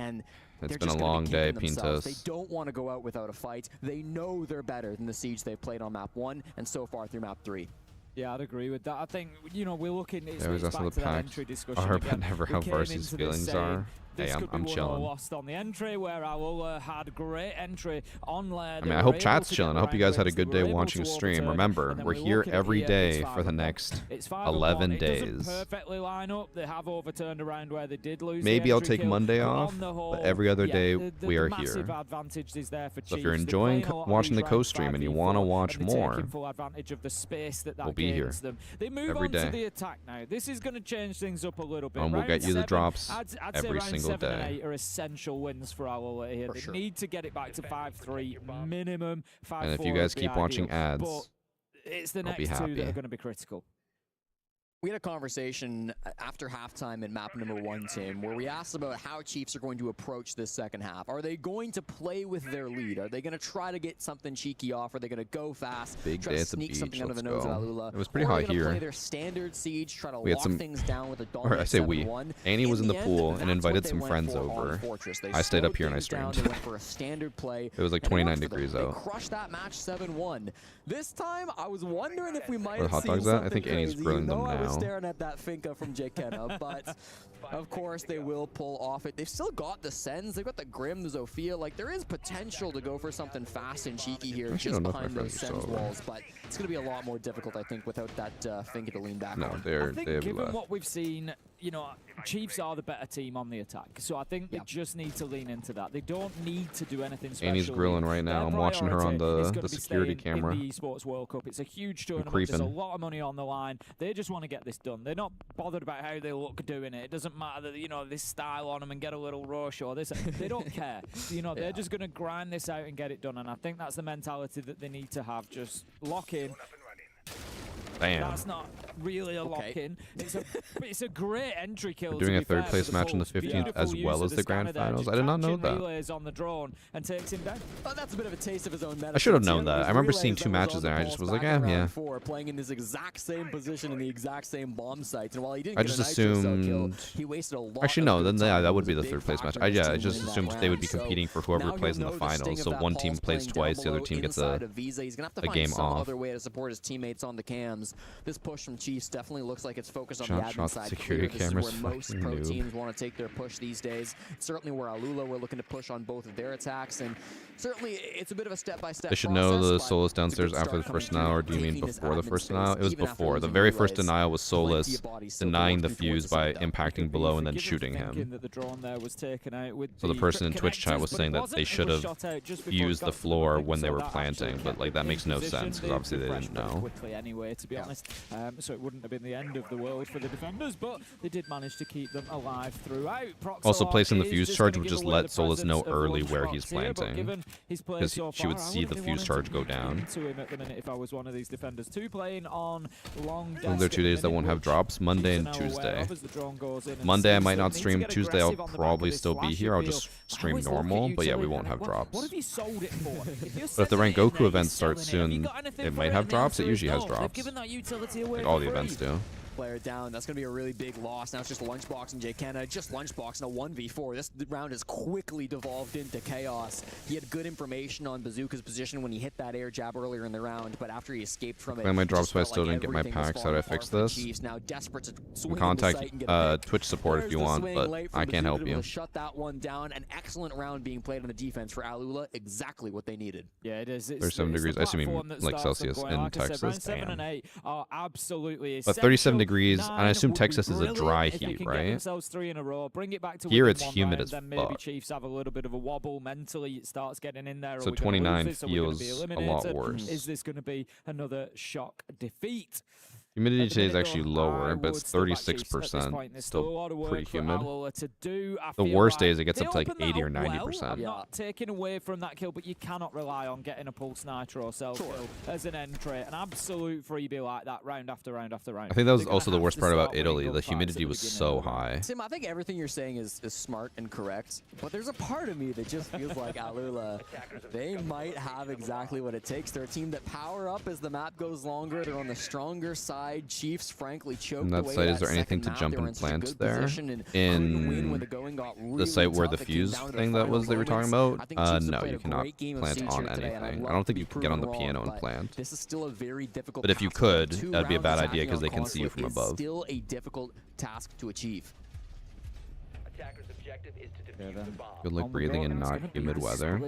been a long day, Pintos. They don't want to go out without a fight. They know they're better than the Siege they've played on map 1 and so far through map 3. Yeah, I'd agree with that. I think, we're looking at back to that entry discussion but never how Varsy's feelings are. Hey, I'm chilling. Lost on the entry where Alula had great entry on layer. I mean, I hope chat's chilling. I hope you guys had a good day watching a stream. Remember, we're here every day for the next 11 days. Perfectly line up. They have overturned around where they did lose. Maybe I'll take Monday off, but every other day we are here. So if you're enjoying watching the co-stream and you want to watch more, we'll be here They move every on day. to the attack now. This is going to change things up a little bit. And we'll get you the drops I'd every say single 7 and day. 8 are essential wins for Alula here. They need to get it back to 5-3 minimum. 5-4 And if you guys would be keep watching ideal, ads, but it's the I'll next be two happy. that are going to be critical. We had a conversation after halftime in map number 1, Tim, where we asked about how Chiefs are going to approach this second half. Are they going to play with their lead? Are they going to try to get something cheeky off? Are they going to go fast, Big try day to at the sneak beach. something under Let's the nose go. of Alula? It was pretty Or are hot they gonna here. play their standard siege, try to We had lock some, things down with a or I dominant say we. 7-1? Annie was in the end, pool and that's invited what they some went friends for on over. Fortress. They I stayed up slowed here and I things down. streamed. They went for a standard play. It was like and it 29 worked for them. degrees They out. crushed that match 7-1. This time, I was wondering if we might Where the have hot seen dogs at? I something think Annie's crazy. grilling them I was now. staring at that finca from Jake Kenna, but of course they will pull off it. They've still got the Sens, they've got the Grim, the Zofia. Like, there is potential to go for something fast and cheeky here just behind those Sens walls, but it's going to be a lot more difficult, I think, without that finca to lean back No, on. they're I think given what we've seen, Chiefs are the better team on the attack. So I think they just need to lean into that. They don't need to do anything special. Annie's grilling right now. I'm watching her on the security camera. In the Esports World Cup. It's a huge tournament. There's a lot of money on the line. They just want to get this done. They're not bothered about how they look doing it. It doesn't matter that, this style on them and get a little rush or this. They don't care. They're just going to grind this out and get it done. And I think that's the mentality that they need to have. Just lock in. Damn. That's not really a lock-in. It's a great entry kill. We're doing a third place match on the 15th as well as the grand finals. I did not know that. On the drone and takes him down. Oh, that's a bit of a taste of his own medicine. I should have known that. I remember seeing 2 matches there. I just was like, yeah. Playing in this exact same position in the exact same bomb sites, and while he didn't I just assumed. He wasted a lot. Actually, no. Then that would be the third place match. I just assumed they would be competing for whoever plays in the finals. So one team plays twice, the other team gets a game off. Other way to support his teammates on the cams. This push from Chiefs definitely looks like it's focused on the admin side. Security cameras. This is where most pro teams want to take their push these days. Certainly where Alula were looking to push on both of their attacks, and certainly it's a bit of a step-by-step. They should know the Solus downstairs after the first denial, or do you mean before the first denial? It was before. The very first denial was Solus denying the fuse by impacting below and then shooting him. So the person in Twitch chat was saying that they should have used the floor when they were planting, but like that makes no sense because obviously they didn't know. Quickly anyway, to be honest, so it wouldn't have been the end of the world for the defenders, but they did manage to keep them alive throughout. Also, placing the fuse charge would just let Solus know early where he's planting, because she would see the fuse charge go down. If I was one of these defenders too, playing on long. Those are 2 days that won't have drops, Monday and Tuesday. Monday I might not stream. Tuesday I'll probably still be here. I'll just stream normal, but yeah, we won't have drops. What have you sold it for? But if the Rengoku event starts soon, it might have drops. It usually has drops. Like all the events do. Player down. That's going to be a really big loss. Now it's just Lunchbox and Jkenna. Just Lunchbox in a 1v4. This round has quickly devolved into chaos. He had good information on Bazooka's position when he hit that air jab earlier in the round, but after he escaped from it, my drops, but I still didn't get my packs. How do I fix this? Now desperate to contact Twitch support if you want, but I can't help you. Shut that one down. An excellent round being played on the defense for Alula. Exactly what they needed. Yeah, it is. 37 degrees. I assume you mean like Celsius in Texas. Damn. 7 and 8 are absolutely but 37 degrees, and I assume Texas is a dry heat, right? 3 in a row, bring it back to here it's humid as then fuck. Maybe Chiefs have a little bit of a wobble mentally. It starts getting in there. So 29 feels a lot worse. Is this going to be another shock defeat? Humidity today is actually lower, but it's 36%. Still pretty humid. The worst days it gets up to like 80 or 90%. I'm not taking away from that kill, but you cannot rely on getting a pulse nitro self kill as an entry. An absolute freebie like that, round after round after round. I think that was also the worst part about Italy. The humidity was so high. Tim, I think everything you're saying is smart and correct, but there's a part of me that just feels like Alula, they might have exactly what it takes. They're a team that power up as the map goes longer. They're on the stronger side. Chiefs frankly choked on that site. Is there anything to jump and plant there? In the site where the fuse thing that was they were talking about? No, you cannot plant on anything. I don't think you can get on the piano and plant. This is still a very difficult. But if you could, that'd be a bad idea because they can see you from above. Still a difficult task to achieve. Good luck breathing in not humid weather.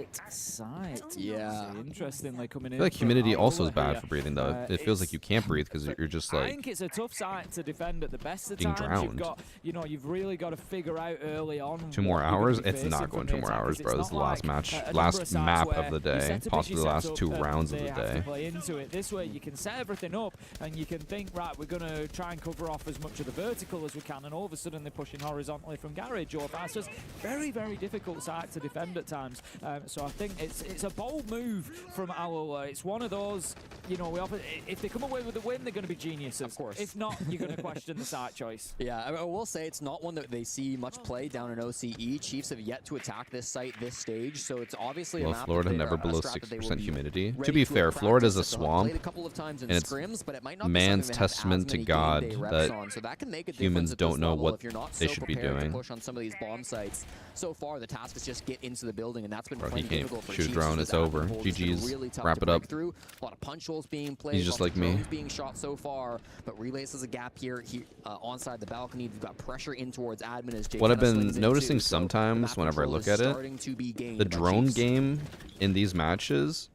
Yeah. Interestingly coming in. I feel like humidity also is bad for breathing though. It feels like you can't breathe because you're just like. I think it's a tough site to defend at the best of being times. Drowned. You've really got to figure out early on. 2 more hours? It's not going 2 more hours, bro. This is the last match, last map of the day, possibly the last 2 rounds of the day. Play into it. This way you can set everything up and you can think, right, we're going to try and cover off as much of the vertical as we can, and all of a sudden they're pushing horizontally from garage or fast. It's very, very difficult site to defend at times. So I think it's a bold move from Alula. It's one of those, if they come away with a win, they're going to be geniuses. Of course. If not, you're going to question the site choice. Yeah, I will say it's not one that they see much play down in OCE. Chiefs have yet to attack this site this stage, so it's obviously a map Florida never below 60% humidity. To be fair, Florida's a swamp, and it's man's testament to God that humans don't know what they should be doing. Push on some of these bomb sites. So far, the task is just get into the building, and that's been He plenty can't difficult for shoot a Chiefs. drone. It's over. GG's. Really tough Wrap to it up. break through. A lot of punch holes being played. He's just like me. Being shot so far, but Relays has a gap here. Onside the balcony, we've got pressure in towards admin as What I've been noticing sometimes whenever I look at it, the drone game in these matches,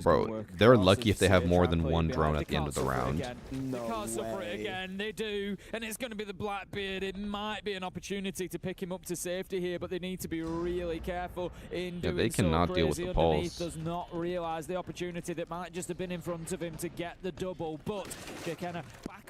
bro, they're lucky if they have more than 1 drone at the end of the round. They can't suffer it again. They do, and it's going to be the Blackbeard. It might be an opportunity to pick him up to safety here, but they need to be really careful in doing so. They cannot deal with the pulse. Does not realize the opportunity that might just have been in front of him to get the double, but Jkenna back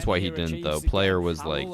sense why he didn't, though. Player was, like,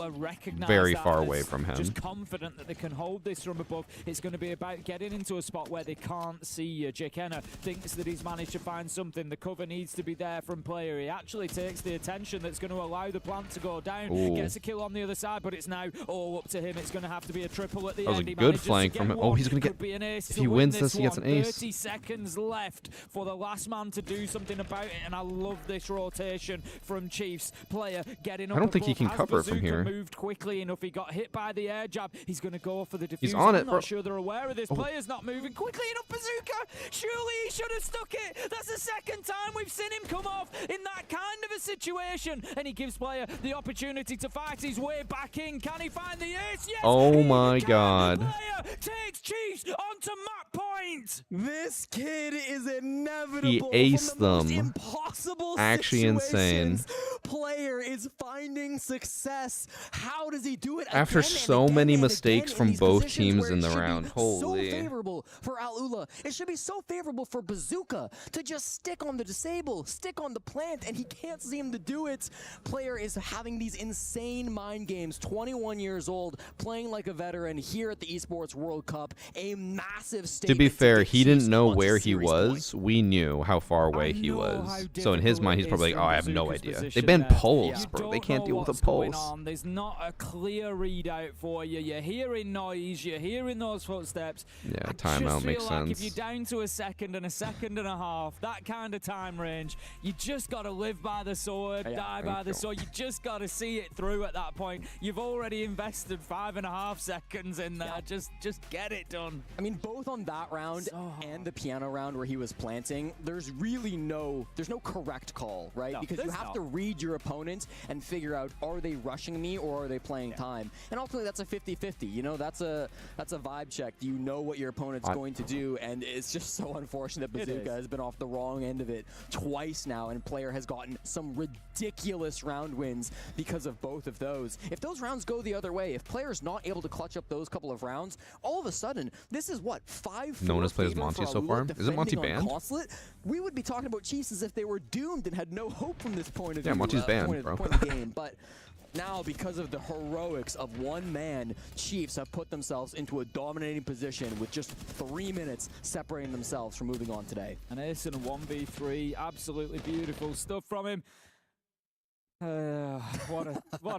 very far away from him. Just confident that they can hold this from above. It's going to be about getting into a spot where they can't see you. Jekena thinks that he's managed to find something. The cover needs to be there. there from player. He actually takes the attention that's going to allow the plant to go down. Ooh. Gets a kill on the other side, but it's now all up to him. It's going to have to be a triple at the That was end. a He good manages flank to from get him. Oh, one. he's going to Could get... be an ace If to he win wins this, he gets one. an ace. 30 seconds left for the last man to do something about it, and I love this rotation from Chiefs. Player getting up I don't think he above. can Has cover it from Bazooka here. moved quickly enough. He got hit by the air jab. He's going to go for the defuse. He's on I'm it, not bro. sure they're aware of this. Oh. Player's not moving quickly enough. Bazooka, surely he should have stuck it. That's the second time we've seen him come off in that kind of a situation, and he gives player the opportunity to fight his way back in. Can he find the ace? Yes. Oh my God. Player takes Chiefs onto map point. This kid is inevitable. He aced them. Impossible Actually insane. situations. Player is finding success. How does he do it? After again and so again many and mistakes again from these both positions teams where in it the should be round. So Holy. favorable for Alula. It should be so favorable for Bazooka to just stick on the disable, stick on the plant, and he can't seem to do it. Player is having these insane mind games. 21 years old, playing like a veteran here at the Esports World Cup. A massive To be statement fair, get he didn't Chiefs know onto where he series was. We knew how far away he was. So in his mind, he's probably like, oh, I have no idea. They've been pulse, bro. They can't deal with a pulse. There's not a clear readout for you. You're hearing noise. You're hearing those footsteps. Yeah, I timeout just makes feel like sense. if you're down to a second and a half, that kind of time range, you just got to live by the sword, die by the sword. You just got to see it through at that point. You've already invested 5.5 seconds in there. Just get it done. I mean, both on that round and the piano round where he was planting, there's really no correct call, right? No, because you there's have not. to read your opponent and figure out, are they rushing me or are they playing time? And ultimately, that's a 50-50. You know, that's a vibe check. You know what your opponent's going to do, and it's just so unfortunate that Bazooka has been off the wrong end of it twice now, and player has gotten some ridiculous round wins because of both of those. If those rounds go the other way, if player's not able to clutch up those couple of rounds, all of a sudden, this is what, 5-4 No one has played as favor Monty for so Alula far? Isn't Monty defending on banned? Consulate? We would be talking about Chiefs as if they were doomed and had no hope from this point of Yeah, view. Monty's banned, point bro. of the game, but now, because of the heroics of one man, Chiefs have put themselves into a dominating position with just 3 minutes separating themselves from moving on today. An ace and a 1v3, absolutely beautiful stuff from him. What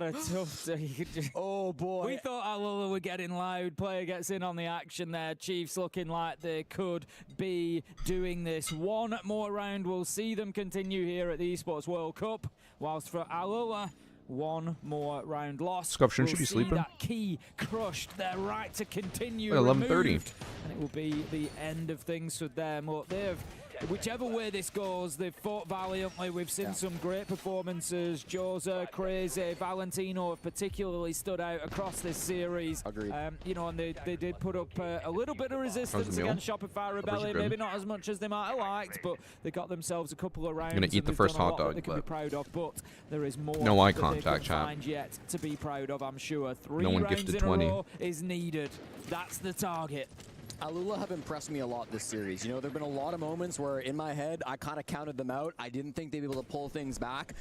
a tough day. Oh boy. We thought Alula were getting loud. Player gets in on the action there. Chiefs looking like they could be doing this. One more round. We'll see them continue here at the Esports World Cup. Whilst for Alula, one more round lost. Scorpion should be sleeping. That key crushed. Their right to continue. 11:30. removed, and it will be the end of things for them. Look, they've. Whichever way this goes, they've fought valiantly. We've seen some great performances. Joza, Crazy, Valentino have particularly stood out across this series. Agreed. You know, and they did put up a little bit of resistance against Shopify Rebellion. Maybe not as much as they might have liked, but they got themselves a couple of rounds. I'm gonna eat the first hot dog, they can be proud of, but there is more. No eye that contact, they chat. can find yet to be proud of. I'm sure 3 No one rounds gifted in 20. a row is needed. That's the target. Alula have impressed me a lot this series. You know, there have been a lot of moments where in my head, I kind of counted them out. I didn't think they'd be able to pull things back.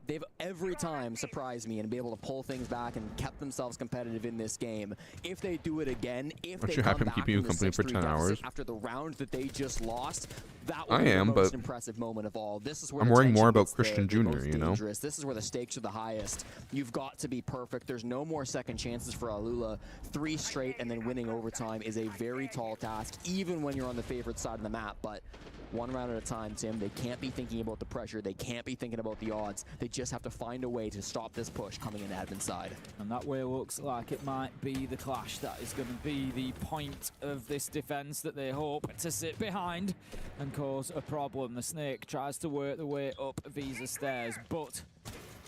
They've every time surprised me and be able to pull things back and kept themselves competitive in this game. If they do it again, if Aren't they you come happy I'm back keeping you from the company for 6-3 10 deficit hours? after the round that they just lost, that will I be am, the most but impressive moment of all. This is where I'm the worrying tension more about gets Christian the Jr., most you know? dangerous. This is where the stakes are the highest. You've got to be perfect. There's no more second chances for Alula. 3 straight and then winning overtime is a very tall task, even when you're on the favorite side of the map. But one round at a time, Tim. They can't be thinking about the pressure. They can't be thinking about the odds. They just have to find a way to stop this push coming in admin side. And that way looks like it might be the clash that is going to be the point of this defense that they hope to sit behind and cause a problem. The Snake tries to work the way up Visa stairs, but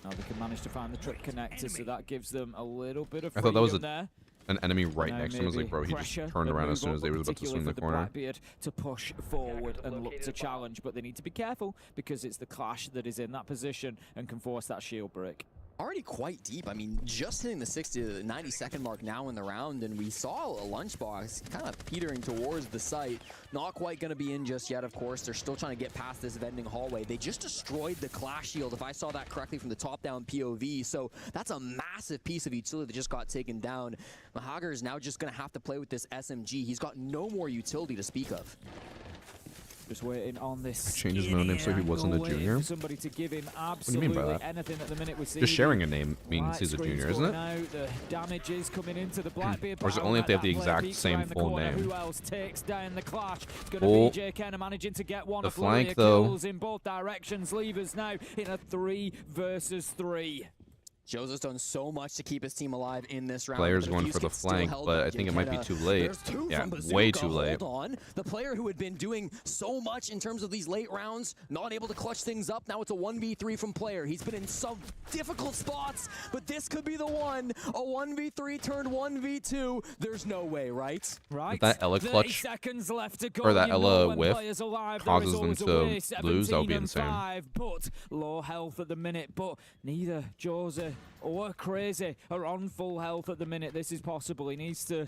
now they can manage to find the trip connector, so that gives them a little bit of freedom. I thought that was there. an enemy right Now next to him. I was like, bro, he just pressure turned the around as move soon as up, they were about to particularly swing the for corner. Blackbeard to push forward and look to challenge, but they need to be careful because it's the clash that is in that position and can force that shield break. Already quite deep. I mean, just hitting the 60 to 90-second mark now in the round, and we saw a lunchbox kind of petering towards the site. Not quite going to be in just yet, of course. They're still trying to get past this vending hallway. They just destroyed the clash shield, if I saw that correctly from the top-down POV. So that's a massive piece of utility that just got taken down. Mahager is now just going to have to play with this SMG. He's got no more utility to speak of. Just waiting on this. Change his middle name so he wasn't a junior? Somebody to give him What do you mean by absolutely that? anything at the minute. We're Just sharing a name means he's a junior, isn't it? Out, the damage is coming into the Blackbeard. Or is it only if they have the exact same full name? Who else takes down the clash? It's going to be JK managing to get one. The flank, though. In both directions, leave us now in a 3 versus 3. Jose's done so much to keep his team alive in this round. Player's going for the flank, but I think it might be too late. Yeah, way too late. Hold on. The player who had been doing so much in terms of these late rounds, not able to clutch things up. Now it's a 1v3 from player. He's been in some difficult spots, but this could be the one. A 1v3 turned 1v2. There's no way, right? If that Ella clutch left to go, or that Ella whiff causes them to lose, that would be insane. But low health at the minute, but neither Jose or Crazy are on full health at the minute. This is possible. He needs to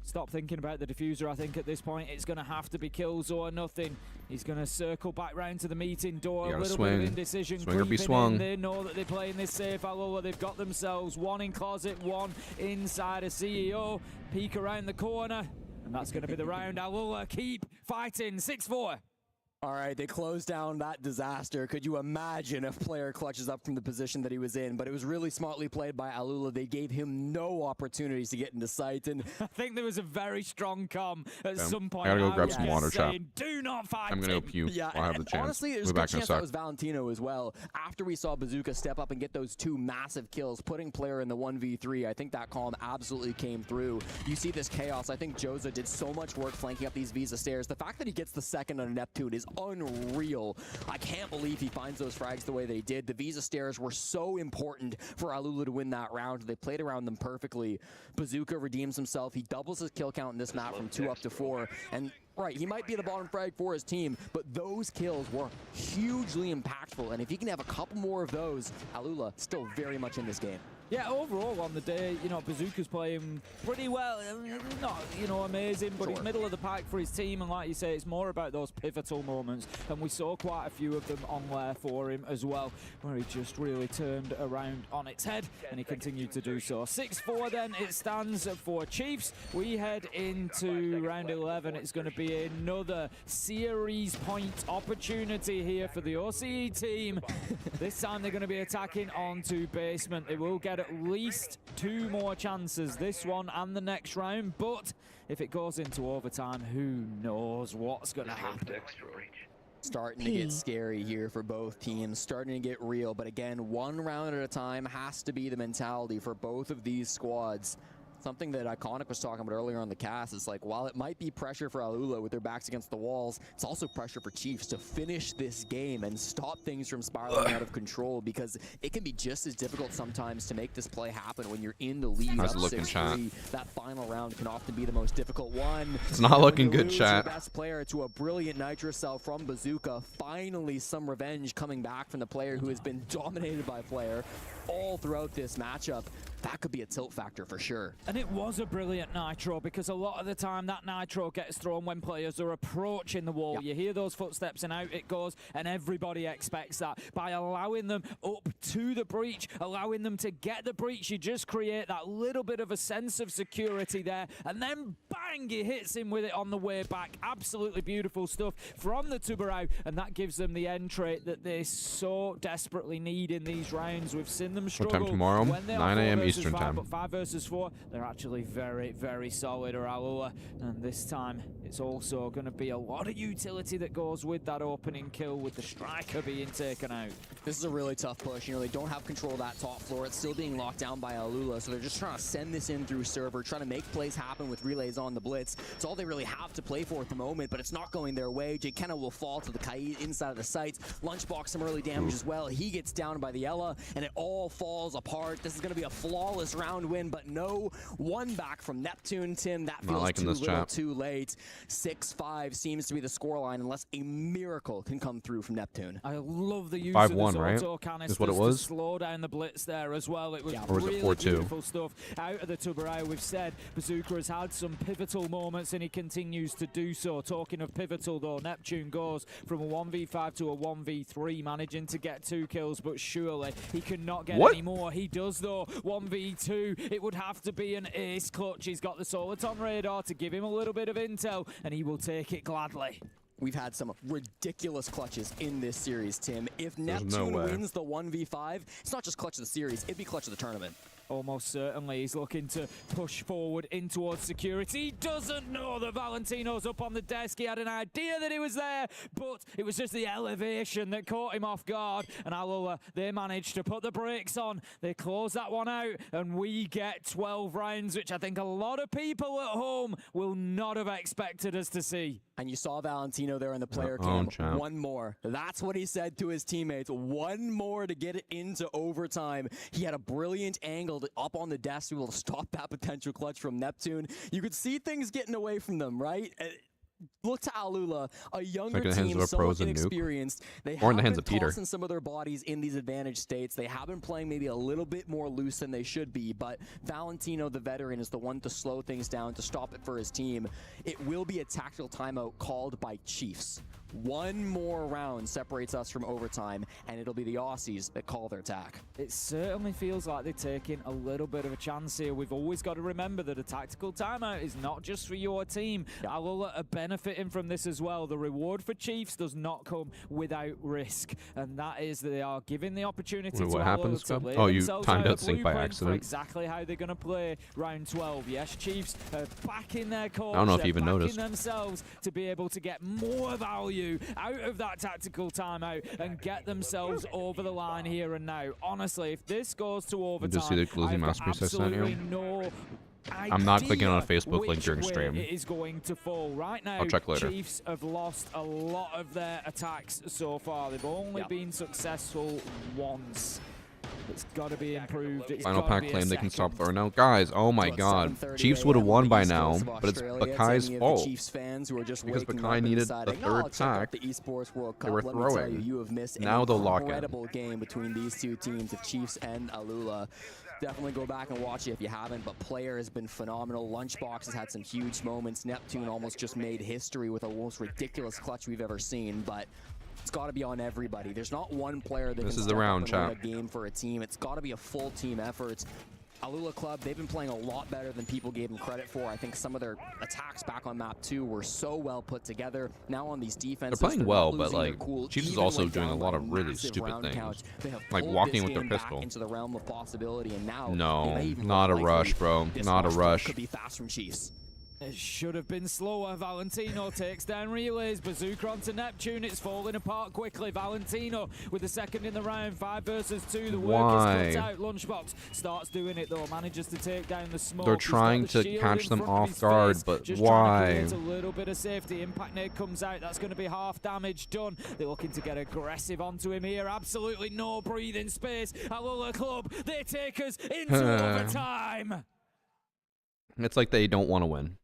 stop thinking about the diffuser. I think at this point it's going to have to be kills or nothing. He's going to circle back round to the meeting door. A little bit of indecision. Swing or be swung. They know that they're playing this safe. Alola, they've got themselves one in closet, one inside a CEO. Peek around the corner, and that's going to be the round. Alola keep fighting. 6-4. All right, they closed down that disaster. Could you imagine if player clutches up from the position that he was in? But it was really smartly played by Alula. They gave him no opportunities to get into sight. And I think there was a very strong comm at some point. I gotta go grab some water, chat. Do not fight. I'm gonna go puke while I have the chance. Honestly, there's a good chance that was Valentino as well. After we saw Bazooka step up and get those 2 massive kills, putting player in the 1v3, I think that calm absolutely came through. You see this chaos. I think Joza did so much work flanking up these Visa stairs. The fact that he gets the second on a Neptune is unreal. I can't believe he finds those frags the way they did. The Visa stairs were so important for Alula to win that round. They played around them perfectly. Bazooka redeems himself. He doubles his kill count in this map from 2 up to 4. And right, he might be the bottom frag for his team, but those kills were hugely impactful. And if he can have a couple more of those, Alula still very much in this game. Yeah, overall on the day, you know, Bazooka's playing pretty well. Not, you know, amazing, but he's middle of the pack for his team. And like you say, it's more about those pivotal moments. And we saw quite a few of them on there for him as well, where he just really turned around on its head, and he continued to do so. 6-4 then, it stands for Chiefs. We head into round 11. It's going to be another series point opportunity here for the OCE team. This time they're going to be attacking onto basement. They will get at least 2 more chances, this one and the next round, but if it goes into overtime, who knows what's going to happen. Starting to get scary here for both teams, starting to get real, but again, 1 round at a time has to be the mentality for both of these squads. Something that Iconic was talking about earlier on the cast is like, while it might be pressure for Alula with their backs against the walls, it's also pressure for Chiefs to finish this game and stop things from spiraling out of control, because it can be just as difficult sometimes to make this play happen when you're in the lead up 6-3. That final round can often be the most difficult one. It's not looking good, chat. Best player to a brilliant Nitro cell from Bazooka. Finally, some revenge coming back from the player who has been dominated by player all throughout this matchup. That could be a tilt factor for sure. And it was a brilliant Nitro, because a lot of the time that Nitro gets thrown when players are approaching the wall. You hear those footsteps and out it goes, and everybody expects that. By allowing them up to the breach, allowing them to get the breach, you just create that little bit of a sense of security there, and then bang, he hits him with it on the way back. Absolutely beautiful stuff from the Tubarão, and that gives them the end trait that they so desperately need in these rounds. We've seen them struggle. What time tomorrow? When 9 a.m. Eastern 5, time. But 5 versus 4, they're actually very, very solid, Alula. And this time, it's also going to be a lot of utility that goes with that opening kill, with the striker being taken out. This is a really tough push. You know, they don't have control of that top floor. It's still being locked down by Alula, so they're just trying to send this in through server, trying to make plays happen with relays on the blitz. It's all they really have to play for at the moment, but it's not going their way. Jay Kenna will fall to the Kai inside of the sights. Lunchbox some early damage as well. He gets down by the Ella, and it all falls apart. This is going to be a flawless round win, but no one back from Neptune. Tim, that feels too little too late. 6-5 seems to be the scoreline unless a miracle can come through from Neptune. I love the use 5-1, of the right? auto canisters Is what it was? to slow down the blitz there as well. It was Or is it really 4-2? beautiful stuff out of the Tubarão. We've said Bazooka has had some pivotal moments, and he continues to do so. Talking of pivotal though, Neptune goes from a 1v5 to a 1v3, managing to get 2 kills, but surely he cannot get any more. He does though. 1v2, it would have to be an ace clutch. He's got the Soliton radar to give him a little bit of intel, and he will take it gladly. We've had some ridiculous clutches in this series, Tim. If Neptune wins the 1v5, it's not just clutch of the series, it'd be clutch of the tournament. Almost certainly. He's looking to push forward in towards security. He doesn't know that Valentino's up on the desk. He had an idea that he was there, but it was just the elevation that caught him off guard. And Alula, they managed to put the brakes on. They close that one out, and we get 12 rounds, which I think a lot of people at home will not have expected us to see. And you saw Valentino there in the player cam. One more. That's what he said to his teammates. One more to get it into overtime. He had a brilliant angle up on the desk to be able to stop that potential clutch from Neptune. You could see things getting away from them, right? Look to Alula, a younger team, somewhat inexperienced. They have been tossing some of their bodies in these advantage states. They have been playing maybe a little bit more loose than they should be, but Valentino, the veteran, is the one to slow things down, to stop it for his team. It will be a tactical timeout called by Chiefs. One more round separates us from overtime, and it'll be the Aussies that call their attack. It certainly feels like they're taking a little bit of a chance here. We've always got to remember that a tactical timeout is not just for your team. Alula are benefiting from this as well. The reward for Chiefs does not come without risk, and that is that they are given the opportunity to Alula to lay themselves out a sync by accident. For exactly how they're going to play round 12. Yes, Chiefs are backing their course. I don't know if you even noticed. Themselves to be able to get more value out of that tactical timeout and get themselves over the line here and now. Honestly, if this goes to overtime, just see the closing masterpiece I sent you. I'm not clicking on a Facebook link during stream. It is going to fall right now. I'll check later. Chiefs have lost a lot of their attacks so far. They've only been successful once. It's got to be improved. Final pack claim they can stop throwing out. Guys, oh my god. Chiefs would have won by now, but it's Bakai's fault. Because Bakai needed the third pack. They were throwing. Now they'll lock in. Incredible game between these two teams, the Chiefs and Alula. Definitely go back and watch it if you haven't, but Player has been phenomenal. Lunchbox has had some huge moments. Neptune almost just made history with a most ridiculous clutch we've ever seen, but it's got to be on everybody. There's not one player that can step up and win a game for a team. It's got to be a full team effort. Alula Club, they've been playing a lot better than people gave them credit for. I think some of their attacks back on map 2 were so well put together. Now on these defenses, they're playing well, but like Chiefs is also doing a lot of really stupid things, like walking with their pistol. Into the realm of possibility, and now no, not a rush, bro. Not a rush. Could be fast from Chiefs. It should have been slower. Valentino takes down relays. Bazooka onto Neptune. It's falling apart quickly. Valentino with the second in the round. 5 versus 2. The work is cut out. Lunchbox starts doing it though. Manages to take down the smoke. They're trying to catch them off guard, but just why? Just a little bit of safety. Impact nade comes out. That's going to be half damage done. They're looking to get aggressive onto him here. Absolutely no breathing space. Alula Club, they take us into overtime. It's like they don't want to win.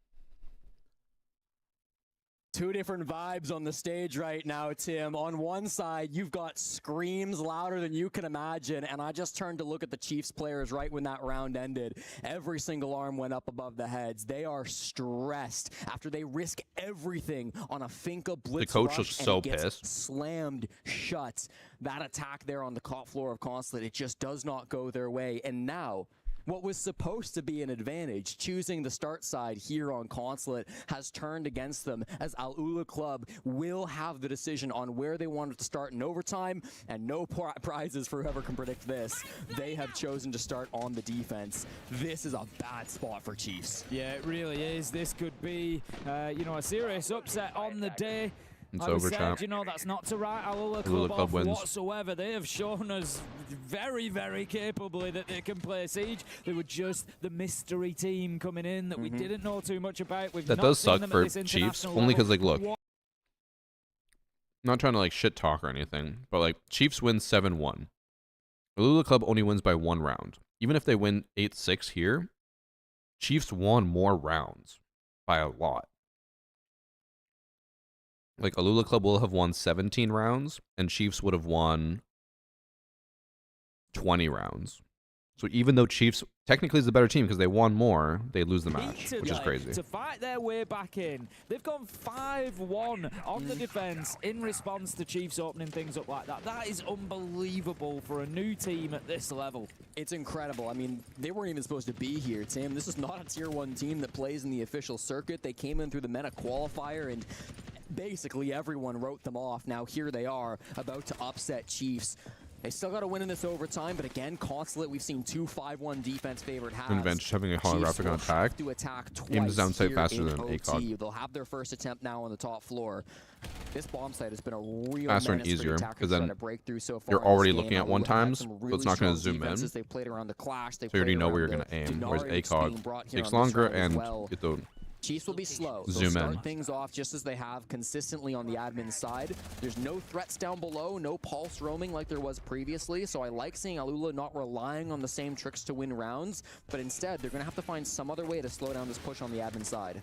Two different vibes on the stage right now, Tim. On one side, you've got screams louder than you can imagine, and I just turned to look at the Chiefs players right when that round ended. Every single arm went up above the heads. They are stressed after they risk everything on a Finka blitz. The coach looks so pissed. Slammed shut. That attack there on the top floor of Consulate, it just does not go their way. And now, what was supposed to be an advantage, choosing the start side here on Consulate, has turned against them, as Alula Club will have the decision on where they wanted to start in overtime, and no prizes for whoever can predict this. They have chosen to start on the defense. This is a bad spot for Chiefs. Yeah, it really is. This could be, you know, a serious upset on the day. It's over, you know, that's not to write Alula Club off whatsoever. They have shown us very, very capably that they can play Siege. They were just the mystery team coming in that we didn't know too much about. We've that not does seen suck them for at this Chiefs, international only because, like, level. look, not trying to, like, shit talk or anything, but, like, Chiefs win 7-1. Alula Club only wins by 1 round. Even if they win 8-6 here, Chiefs won more rounds by a lot. Like, Alula Club will have won 17 rounds, and Chiefs would have won 20 rounds. So even though Chiefs technically is the better team because they won more, they lose the match, which is crazy. To fight their way back in, they've gone 5-1 on the defense in response to Chiefs opening things up like that. That is unbelievable for a new team at this level. It's incredible. I mean, they weren't even supposed to be here, Tim. This is not a Tier 1 team that plays in the official circuit. They came in through the meta qualifier, and basically everyone wrote them off. Now here they are, about to upset Chiefs. They still got to win in this overtime, but again, Consulate, we've seen 2 5-1 defense favored halves. Advantage having a holographic on attack. To attack Aims down sight faster than OT. ACOG. They'll have their first attempt now on the top floor. This bomb site has been a real faster and easier because then you're already looking at 1 times, so it's not going to zoom in. They've played around the clash. So you already know where you're going to aim. Whereas ACOG takes longer and get the Chiefs will be slow. Zoom They'll in. start things off just as they have consistently on the admin side. There's no threats down below, no pulse roaming like there was previously, so I like seeing Alula not relying on the same tricks to win rounds, but instead they're going to have to find some other way to slow down this push on the admin side.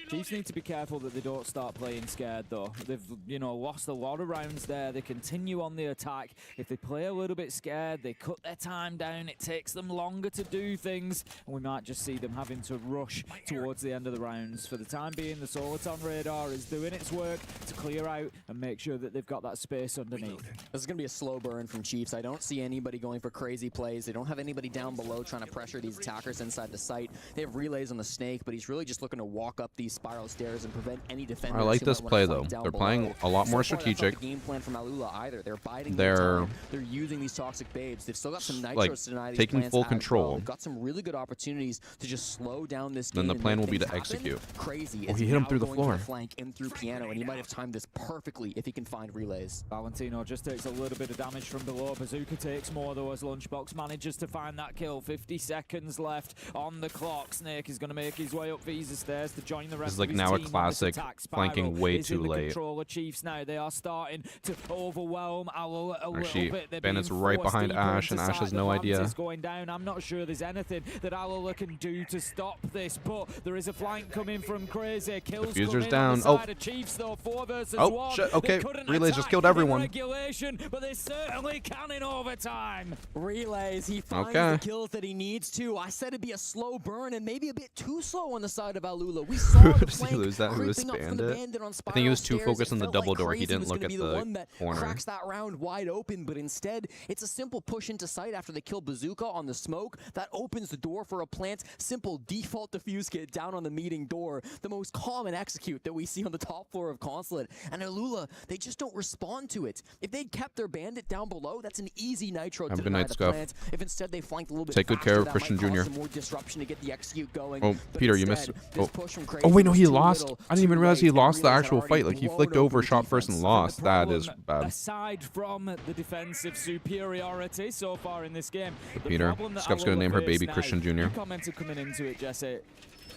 Chiefs need to be careful that they don't start playing scared, though. They've, lost a lot of rounds there. They continue on the attack. If they play a little bit scared, they cut their time down. It takes them longer to do things, and we might just see them having to rush towards the end of the rounds. For the time being, the Soliton radar is doing its work to clear out and make sure that they've got that space underneath. This is going to be a slow burn from Chiefs. I don't see anybody going for crazy plays. They don't have anybody down below trying to pressure these attackers inside the site. They have relays on the snake, but he's really just looking to walk up these spiral stairs and prevent any defenders. I like this play though. They're playing a lot more strategic. Game plan from Alula either. They're biding They're using these toxic babes. They've still got some nitros like to deny these taking plants full as control. well. They've got some really good opportunities to just slow down this game. Then the plan will be to happen. execute. Crazy. Oh, he hit him through the floor. Flank in through piano, and he might have timed this perfectly if he can find relays. Valentino just takes a little bit of damage from below. Bazooka takes more though as Lunchbox manages to find that kill. 50 seconds left on the clock. Snake is going to make his way up Visa stairs to join the rest This is of like his now a team classic flanking way is in too the late. Control of Chiefs now. They are starting to overwhelm Alula a Actually, little bit. They're Bennett's being right forced behind deeper Ash, into and Ash site. has The no Lance idea. is going down. I'm not sure there's anything that Alula can do to stop this, but there is a flank coming from Crazy. Kills Diffuser's coming down. on the Oh. side of Chiefs though. 4 versus 1. Oh shit! They Okay, couldn't Relays just attack killed in everyone. regulation, but they certainly can in overtime. Relays, he finds the kills that he needs to. I said it'd be a slow burn and maybe a bit too slow on the side of Alula. We saw the Did he flank lose that? Who was creeping up from the bandit on I think he was too spiral focused on stairs. the It felt double door. like He Crazy didn't was look gonna at be the one that corner. cracks that round wide open, but instead it's a simple push into sight after they kill Bazooka on the smoke. That opens the door for a plant. Simple default defuse kit down on the meeting door. The most common execute that we see on the top floor of Consulate. And Alula, they just don't respond to it. If they'd kept their bandit down below, that's an easy nitro Have to a good deny night, the Scuff. plant. If instead they flanked a little bit Take good faster, care of that Christian might cause Jr. some more disruption to get the execute going. Oh, But Peter, you instead, missed. this push from Crazy Oh wait, no, was he too lost. little, I didn't even too realize he late, and lost the Relays had actual already fight. Like he blown flicked open over, the shot first, and defense. lost. That is bad. Aside from the defensive superiority so far in this game, the Peter, problem that Scuff's gonna Alula name her face baby now, Christian Jr. You commented coming into it, Jesse.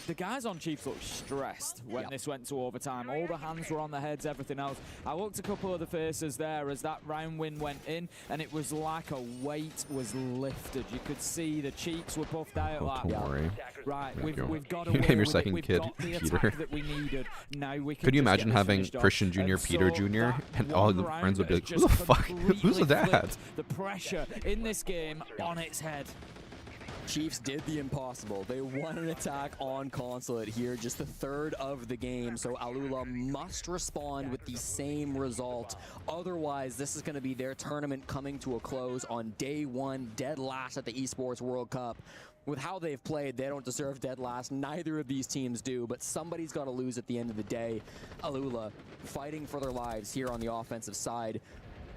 The guys on Chiefs looked stressed when this went to overtime. All the hands were on the heads, everything else. I looked a couple of the faces there as that round win went in, and it was like a weight was lifted. You could see the cheeks were puffed out like, don't worry. right, Thank you. we've got to You win name your with it. second We've kid got the Peter. attack that we needed. Now we can Could you just get imagine this having finished off. Christian Jr., And Peter so Jr., that and all the one friends would be round like, who the just fuck? Who's the completely dad? flipped the pressure in this game on its head. Chiefs did the impossible. They won an attack on Consulate here, just the third of the game, so Alula must respond with the same result. Otherwise, this is going to be their tournament coming to a close on day one, dead last at the Esports World Cup. With how they've played, they don't deserve dead last. Neither of these teams do, but somebody's got to lose at the end of the day. Alula fighting for their lives here on the offensive side.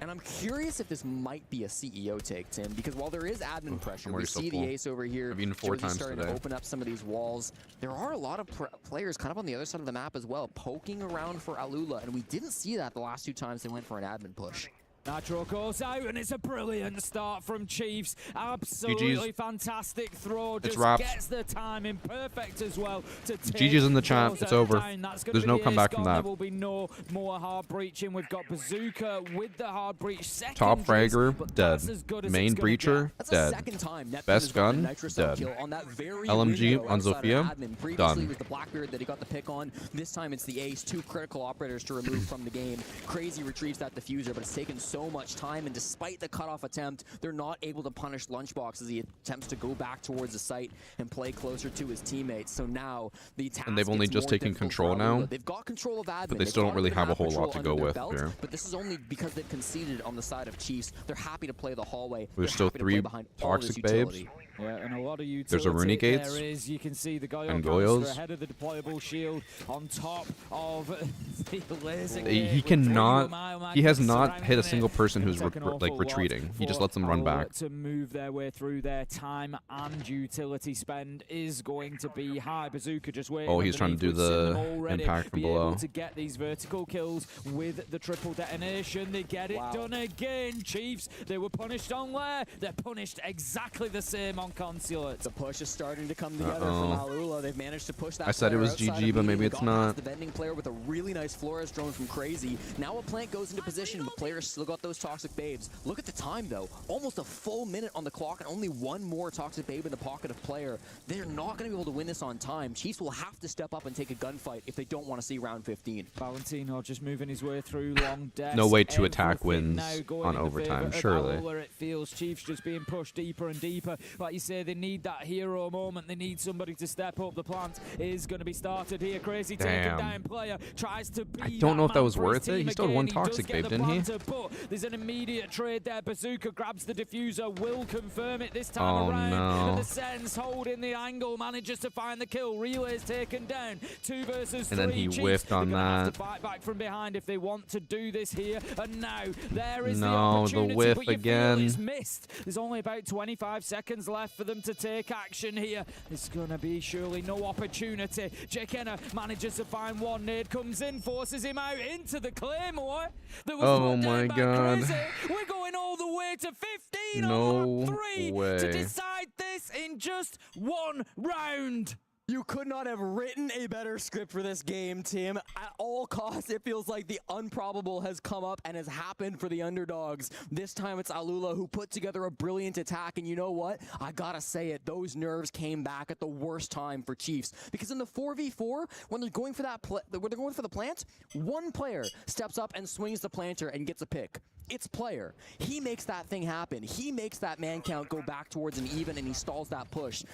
And I'm curious if this might be a CEO take, Tim, because while there is admin pressure, we see the ace over here. I've eaten 4 times starting today. to open up some of these walls. There are a lot of players kind of on the other side of the map as well, poking around for Alula, and we didn't see that the last 2 times they went for an admin push. Nitro goes out, and it's a brilliant start from Chiefs. Absolutely fantastic throw. Just gets the timing perfect as well. To GG's in the chat. It's over. There's no comeback from that. There will be no more hard breaching. We've got Bazooka with the hard breach. Top fragger, dead. Main breacher, dead. Best gun, dead. LMG on Zofia, Previously done. it was the Blackbeard that he got the pick on. This time it's the ace. 2 critical operators to remove from the game. Crazy retrieves that diffuser, but it's taken so much time, and despite the cutoff attempt, they're not able to punish Lunchbox as he attempts to go back towards the site and play closer to his teammates. So now the task And they've only gets just more taken difficult control for now, Alula. They've got control of admin, but they still don't really have a whole lot to go with here. But this is only because they've conceded on the side of Chiefs. They're happy to play the hallway. There's They're still happy to play 3 behind all this toxic babes. utility. Yeah, and a lot of utility There's a Rooney Gates there is. You can see the Goyo and canister Goyos. ahead of the deployable shield on top of the laser He gate with cannot. 3 mile He has magnets not surrounding hit a it. single person who's It'll take an awful lot retreating. He just for lets them run back. to move their way through their time and utility spend is going to be high. Bazooka just waiting. Oh, he's trying to do the impact from below. Able to get these vertical kills with the triple detonation. They get it done again. Chiefs, they were punished on Lair. They're punished exactly the same on Consulate. The push is starting to come together from Alula. They've managed to push that. I said it was outside GG, of but Meaty. maybe They it's got not. past the vending player with a really nice Flores drone from Crazy. Now a plant goes into position, but players still got those toxic babes. Look at the time though. Almost a full minute on the clock and only one more toxic babe in the pocket of player. They're not going to be able to win this on time. Chiefs will have to step up and take a gunfight if they don't want to see round 15. Valentino just moving his way through long deaths. No way to attack Everything wins now going on in the overtime, favour of surely. Alula. It feels Chiefs just being pushed deeper and deeper. Like you say, they need that hero moment. They need somebody to step up. The plant is going to be started here. Crazy taking down player. Tries to be I don't know if that was man for his worth it. team He still had again. one He does toxic get babe, the didn't he? planter, but there's an immediate trade there. Bazooka grabs the diffuser. Will confirm it this time Oh, around. no. And the Sens holding the angle. Manages to find the kill. Relay's taken down. 2 versus 3. And then he Chiefs, whiffed on they're gonna have that. to fight back from behind if they want to do this here. And now there is the No, opportunity, the whiff but you again. feel it's missed. There's only about 25 seconds left for them to take action here. It's gonna be surely no opportunity. Jake Henner manages to find one. Nade comes in, forces him out into the Claymore. That was Oh put down my by God. Crazy. We're going all the way to 15 No on 3 way. to decide this in just 1 round. You could not have written a better script for this game, Tim. At all costs, it feels like the improbable has come up and has happened for the underdogs. This time it's Alula who put together a brilliant attack, and you know what? I gotta say it, those nerves came back at the worst time for Chiefs. Because in the 4v4, when they're going for the plant, one player steps up and swings the planter and gets a pick. It's player. He makes that thing happen. He makes that man count go back towards an even, and he stalls that push.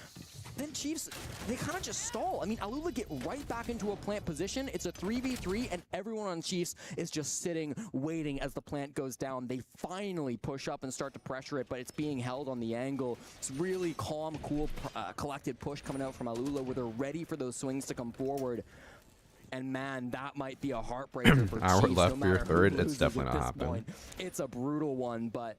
Then Chiefs, they kind of just stall. I mean, Alula get right back into a plant position. It's a 3v3, and everyone on Chiefs is just sitting, waiting as the plant goes down. They finally push up and start to pressure it, but it's being held on the angle. It's really calm, cool, collected push coming out from Alula where they're ready for those swings to come forward. And man, that might be a heartbreaker for Hour Chiefs. left no for your matter who third. It's loses definitely at not this happening. point. It's a brutal one, but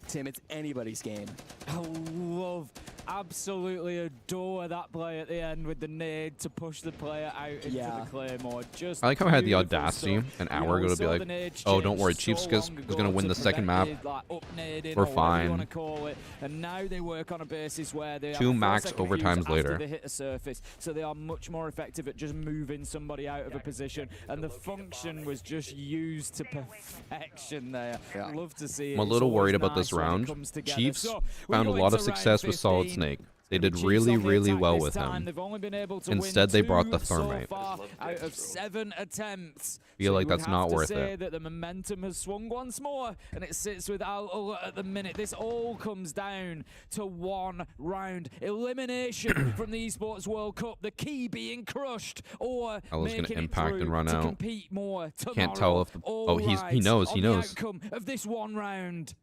Tim, it's anybody's game. I love, absolutely adore that play at the end with the nade to push the player out into the Claymore. Just I like how I had the beautiful audacity stuff. an You hour know, ago we to be saw like, the nade oh, don't change worry, so Chiefs long is ago going to win to the second map. prevented, like, up-nading We're or whatever you fine. want to call it. And now they work on a basis where they have 2 a max 4-second overtimes fuse later. after they hit a surface, so they are much more effective at just moving somebody out of a position. And the function was just used to perfection there. Love to see it. I'm a It's little always worried about nice this when it round. comes together. Chiefs So, we found a go lot of into round success with Solid 15. Snake. They did Chiefs really, on the really attack well this with time. him. They've only been able to Instead, win they brought the 2 so thermite. far out of 7 attempts. Feel So like you would that's have not to worth say it. that the momentum has swung once more, and it sits with Alula at the minute. This all comes down to 1 round. Elimination from the Esports World Cup. The key being crushed, or Alula's gonna making it impact through and run to out. compete more tomorrow. Can't tell if the, All he rides knows, on he the knows. outcome of this 1 round.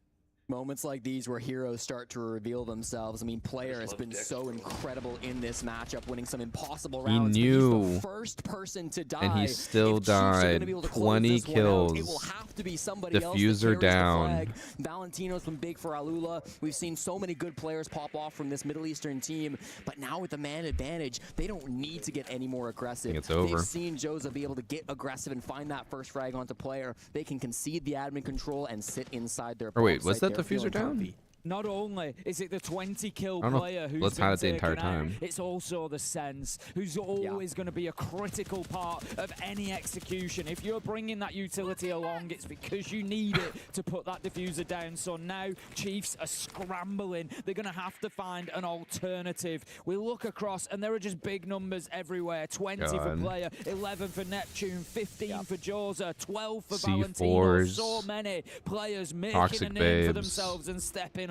Moments like these where heroes start to reveal themselves. I mean, Player has been so incredible in this matchup, winning some impossible He rounds. But knew. he's the first person to die. And he still If Chiefs are gonna died. be able to close 20 this one out, kills. It will have to be somebody else that Diffuser carries the down. flag. Valentino's been big for Alula. We've seen so many good players pop off from this Middle Eastern team, but now with the man advantage, they don't need to get any more aggressive. It's over. They've seen Joza be able to get aggressive and find that first frag onto Player. They can concede the admin control and sit inside their Or wait, bomb was site. that They're diffuser feeling down? comfy. Not only is it the 20-kill I don't know. player who's Let's been had it the entire taken out, time. it's also the sense, who's always going to be a critical part of any execution. If you're bringing that utility along, it's because you need it to put that diffuser down. So now Chiefs are scrambling. They're going to have to find an alternative. We look across, and there are just big numbers everywhere. 20 for God. player, 11 for Neptune, 15 for Joza, 12 for C4s. Valentino. So many players making Toxic a name for babes. themselves and stepping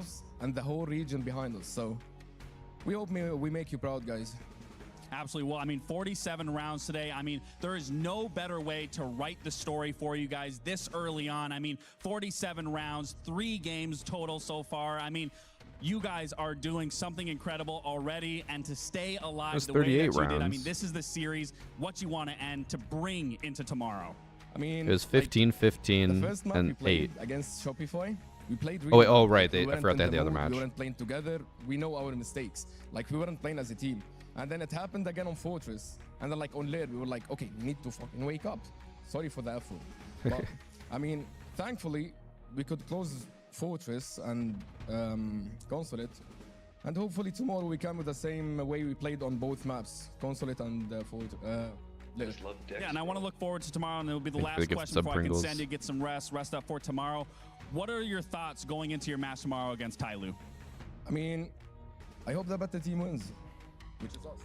ourselves and the whole region behind us. So we hope we make you proud, guys. absolutely will. I mean, 47 rounds today. I mean, there is no better way to write the story for you guys this early on. I mean, 47 rounds, 3 games total so far. I mean, you guys are doing something incredible already, and to stay alive the way that you did, I mean, this is the series, what you want to end to bring into tomorrow. I mean, it was 15, 15, the first match and we played 8. Against Shopify. We played Oh, wait, really oh, well. right. We I weren't forgot they in had the other mood, match. We weren't playing together. We know our mistakes. Like, we weren't playing as a team. And then it happened again on Fortress. And then, like, on Lair, we were like, okay, we need to fucking wake up. Sorry for the effort. But, I mean, thankfully, we could close Fortress and Consulate. And hopefully tomorrow we come with the same way we played on both maps, Consulate and Fortress. Yeah, and I want to look forward to tomorrow, and it'll be the last question before I can send you, get some rest up for tomorrow. What are your thoughts going into your match tomorrow against Tyloo? I mean, I hope the better team wins, which is us.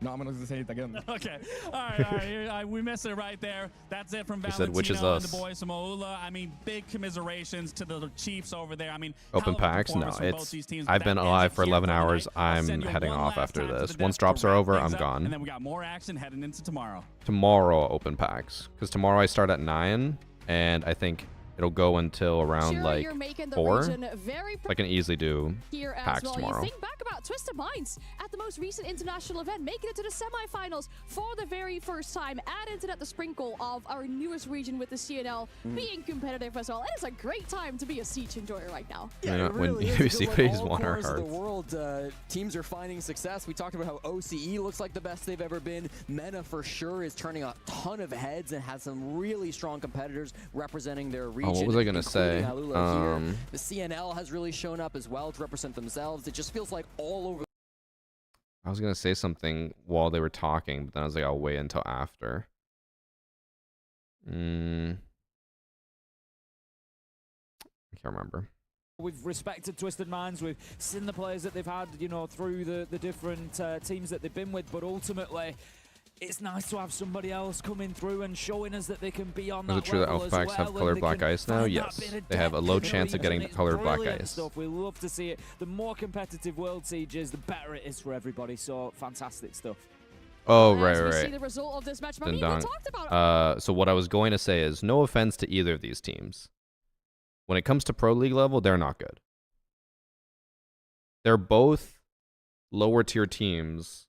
No, I'm not going to say it again. Okay. All right. We missed it right there. That's it from Valentino which is and us. the boys from Oula. I mean, big commiserations to the Chiefs over there. I mean, Open packs? No, it's. I've been alive for 11 hours. I'm heading off after this. Once drops are over, I'm gone. And then we got more action heading into tomorrow. Tomorrow, open packs. Because tomorrow I start at 9, and I think it'll go until around like 4. I can easily do packs tomorrow. You think back about Twisted Minds at the most recent international event, making it to the semifinals for the very first time. Add into that the sprinkle of our newest region with the CNL being competitive as well. It is a great time to be a Siege enjoyer right now. Yeah, it really when is. EWC phase 1 our Of hearts. the world, teams are finding success. We talked about how OCE looks like the best they've ever been. MENA for sure is turning a ton of heads and has some really strong competitors representing their region. Oh, what was I gonna say? The CNL has really shown up as well to represent themselves. It just feels like all over. I was gonna say something while they were talking, but then I was like, I'll wait until after. I can't remember. We've respected Twisted Minds. We've seen the players that they've had, you know, through the different teams that they've been with. But ultimately, it's nice to have somebody else coming through and showing us that they can be on that level. Is it true that Elf packs have colored black ice now? Yes. They have a low chance of getting colored black ice. Stuff. We love to see it. The more competitive World Siege is, the better it is for everybody. So fantastic stuff. Oh, right. See the result of this match. I mean, we talked about so what I was going to say is, no offense to either of these teams. When it comes to Pro League level, they're not good. They're both lower tier teams.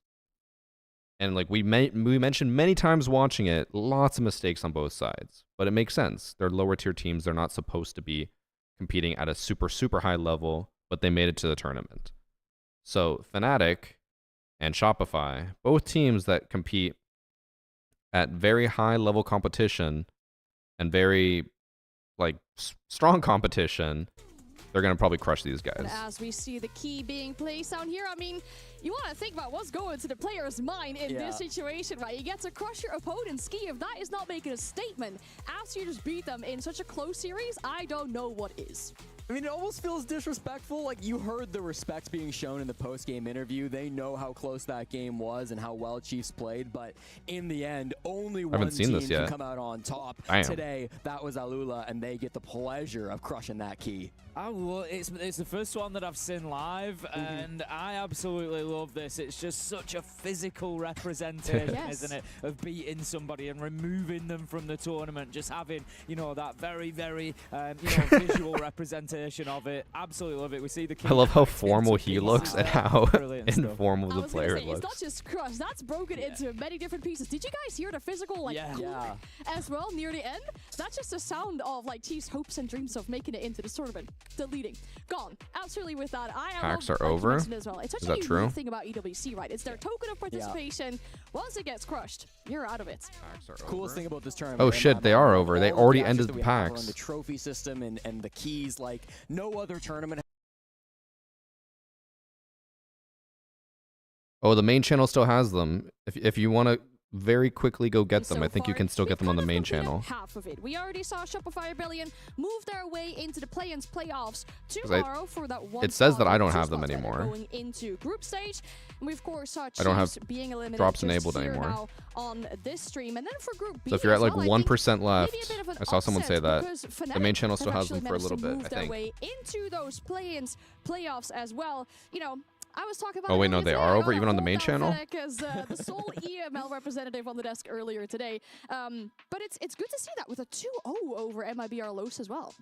And like we mentioned many times watching it, lots of mistakes on both sides. But it makes sense. They're lower tier teams. They're not supposed to be competing at a super, super high level, but they made it to the tournament. So Fnatic and Shopify, both teams that compete at very high level competition and very like strong competition, they're going to probably crush these guys. As we see the key being placed down here, I mean, you want to think about what's going to the player's mind in this situation, right? You get to crush your opponent's ski. If that is not making a statement after you just beat them in such a close series, I don't know what is. I mean, it almost feels disrespectful. Like, you heard the respect being shown in the post-game interview. They know how close that game was and how well Chiefs played, but in the end, only one team can come out on top. Today, that was Alula, and they get the pleasure of crushing that key. Oh, well, it's the first one that I've seen live, and I absolutely love this. It's just such a physical representation, isn't it, of beating somebody and removing them from the tournament, just having, you know, that very, very, visual representation of it. Absolutely love it. We see the I love how formal he looks and how informal the player looks. It's not just crushed, that's broken into many different pieces. Did you guys hear the physical, as well, near the end? That's just a sound of, like, Chiefs' hopes and dreams of making it into this tournament. Deleting. Gone. Absolutely with that. Packs are over? As well. It's such a unique thing about EWC, right? It's their token of participation. Once it gets crushed, you're out of it. Coolest thing about this tournament. Oh shit, they are over. They already ended the packs. The trophy system and the keys, like no other tournament. Oh, the main channel still has them. If you want to very quickly go get them, I think you can still get them on the main channel. Half of it. We already saw Shopify Rebellion move their way into the play-ins playoffs tomorrow for that one. It says that I don't have them anymore. Going into group stage, and we of course saw I don't have being eliminated drops enabled anymore now on this stream, and then for group B. So if you're at like 1% left, I saw someone say that the main channel still has them for a little bit. I think. Way into those play-ins playoffs as well. You know, I was talking about. Oh wait, no, they are over even on the main channel. As the sole EML representative on the desk earlier today, but it's good to see that with a 2-0 over MIBR Los as well.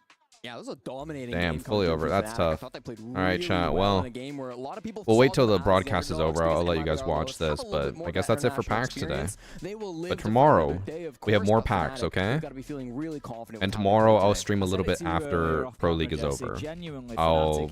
Yeah, this was a dominating Damn, game. fully over. That's tough. I thought they played All right, really chat. well Well, in a game where a lot of people we'll wait till the saw them as broadcast is underdogs over. I'll because let you guys MIBR watch Los have this, a little but bit more I of guess that that's it for international PAX today. experience. They will live But to tomorrow, fight another day, of we have course, more but PAX, Fnatic, okay? they've got to be feeling really confident And with how tomorrow they're I'll playing. stream a little bit after Pro League is over. I'll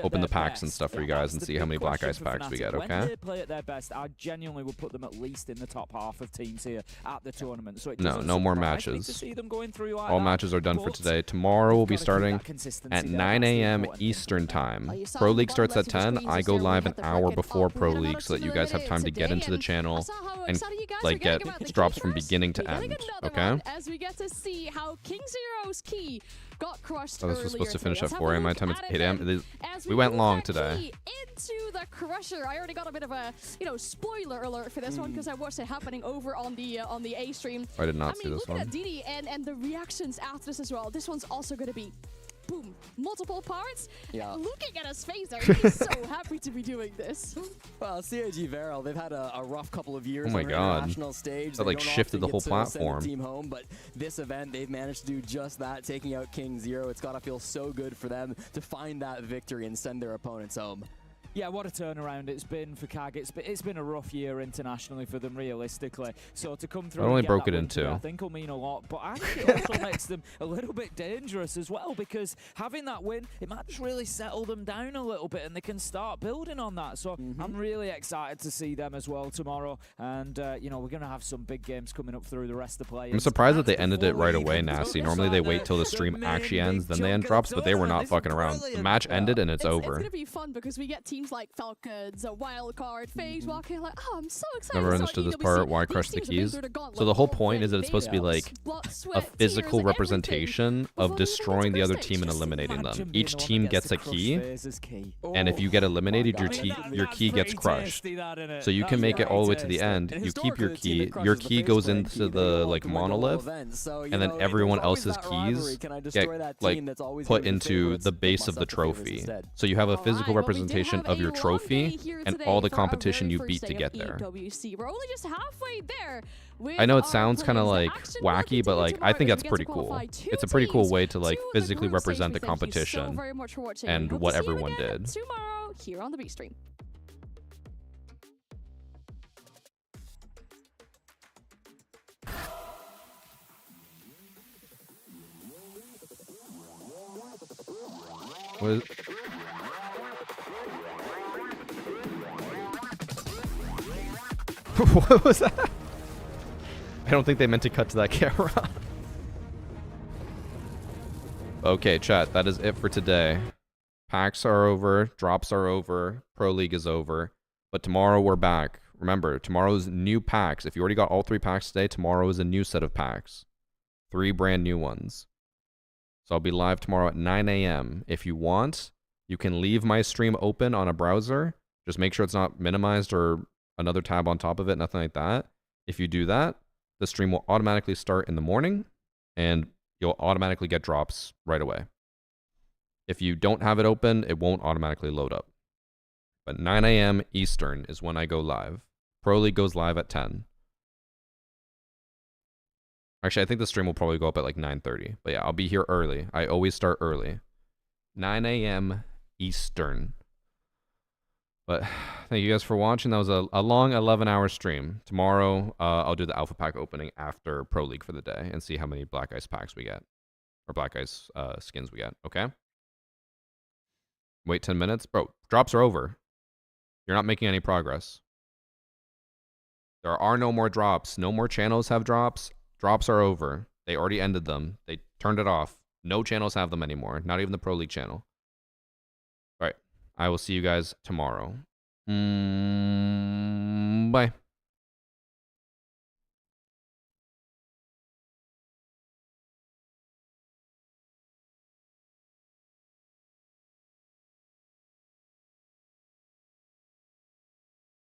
open the packs and stuff for you guys and see how many Black Ice packs we get, When okay? they play at their best, I genuinely would put them at least in the top half of teams here at the tournament. So it No, doesn't no more surprise me to matches. see them going through like All that, matches are done for but today. Tomorrow we'll be gotta keep that starting consistency at there. 9 That's the a.m. important thing. Eastern time. You saw Pro on the League bottom starts left at of your 10. screens I is go there, we live had an the hour bracket before up. We Pro had League another so that you team guys have eliminated time to get today, into the and channel I saw how and excited you guys were like get getting about the drops key from press. beginning to We're getting end. another Okay? one as we get to see how King Zero's key got crushed Oh, this was supposed to finish Let's at have a 4 a.m. my look time. It's at 8 it a.m. then. It is- As We went move long that today. key into the crusher. I already got a bit of a, spoiler alert for this one because I watched it happening over on the A stream. I did not see this looking one. at Didi and the reactions after this as well. This one's also going to be boom, multiple parts. Yeah. Looking at his face there, he's so happy to be doing this. Well, CIG Varel, they've had a rough couple of years Oh my on the God. international stage. That, They like, don't shifted the often whole get to send a platform. team home, but this event, they've managed to do just that, taking out King Zero. It's got to feel so good for them to find that victory and send their opponents home. Yeah, what a turnaround it's been for CAG. It's been a rough year internationally for them, realistically. So to come through I only and get broke that it win in today, two. I think will mean a lot. But I think it also makes them a little bit dangerous as well, because having that win, it might just really settle them down a little bit and they can start building on that. So I'm really excited to see them as well tomorrow. And, we're going to have some big games coming up through the rest of the players. I'm surprised that they ended it right away, Nasty. Normally they wait till the stream actually ends, then they end drops, but they were not fucking around. The match ended and it's It's over. going to be fun because we get teams like Falcons, a wild card, FaZe walking like, oh, I'm so excited. Never to start understood this EWC. part, why These crush the teams have been keys. through the gauntlet So the whole all point day. is that it's supposed to be like Blood, a sweat, physical tears, representation of destroying the other team and eliminating them. Each team gets a key, and if you get eliminated, your key gets crushed. So you can make it all the way to the end. You keep your key. Your key goes into the like monolith, and then everyone else's keys get like put into the base of the trophy. So you have a physical representation of your trophy and all the competition you beat to get there. EWC. We're only just halfway there. I know it sounds kind of like wacky, but like I think that's pretty cool. It's a pretty cool way to like physically represent the competition and what everyone did. Tomorrow here on the B stream. What is What was that? I don't think they meant to cut to that camera. Okay, chat, that is it for today. Packs are over, drops are over, Pro League is over, but tomorrow we're back. Remember, tomorrow's new packs. If you already got all 3 packs today, tomorrow is a new set of packs. 3 brand new ones. So I'll be live tomorrow at 9 a.m. If you want, you can leave my stream open on a browser. Just make sure it's not minimized or another tab on top of it, nothing like that. If you do that, the stream will automatically start in the morning and you'll automatically get drops right away. If you don't have it open, it won't automatically load up. But 9 a.m. Eastern is when I go live. Pro League goes live at 10. Actually, I think the stream will probably go up at like 9:30. But yeah, I'll be here early. I always start early. 9 a.m. Eastern. But thank you guys for watching. That was a long 11-hour stream. Tomorrow, I'll do the Alpha Pack opening after Pro League for the day and see how many Black Ice packs we get. Or Black Ice skins we get, okay? Wait 10 minutes? Bro, drops are over. You're not making any progress. There are no more drops. No more channels have drops. Drops are over. They already ended them. They turned it off. No channels have them anymore. Not even the Pro League channel. All right. I will see you guys tomorrow. Bye.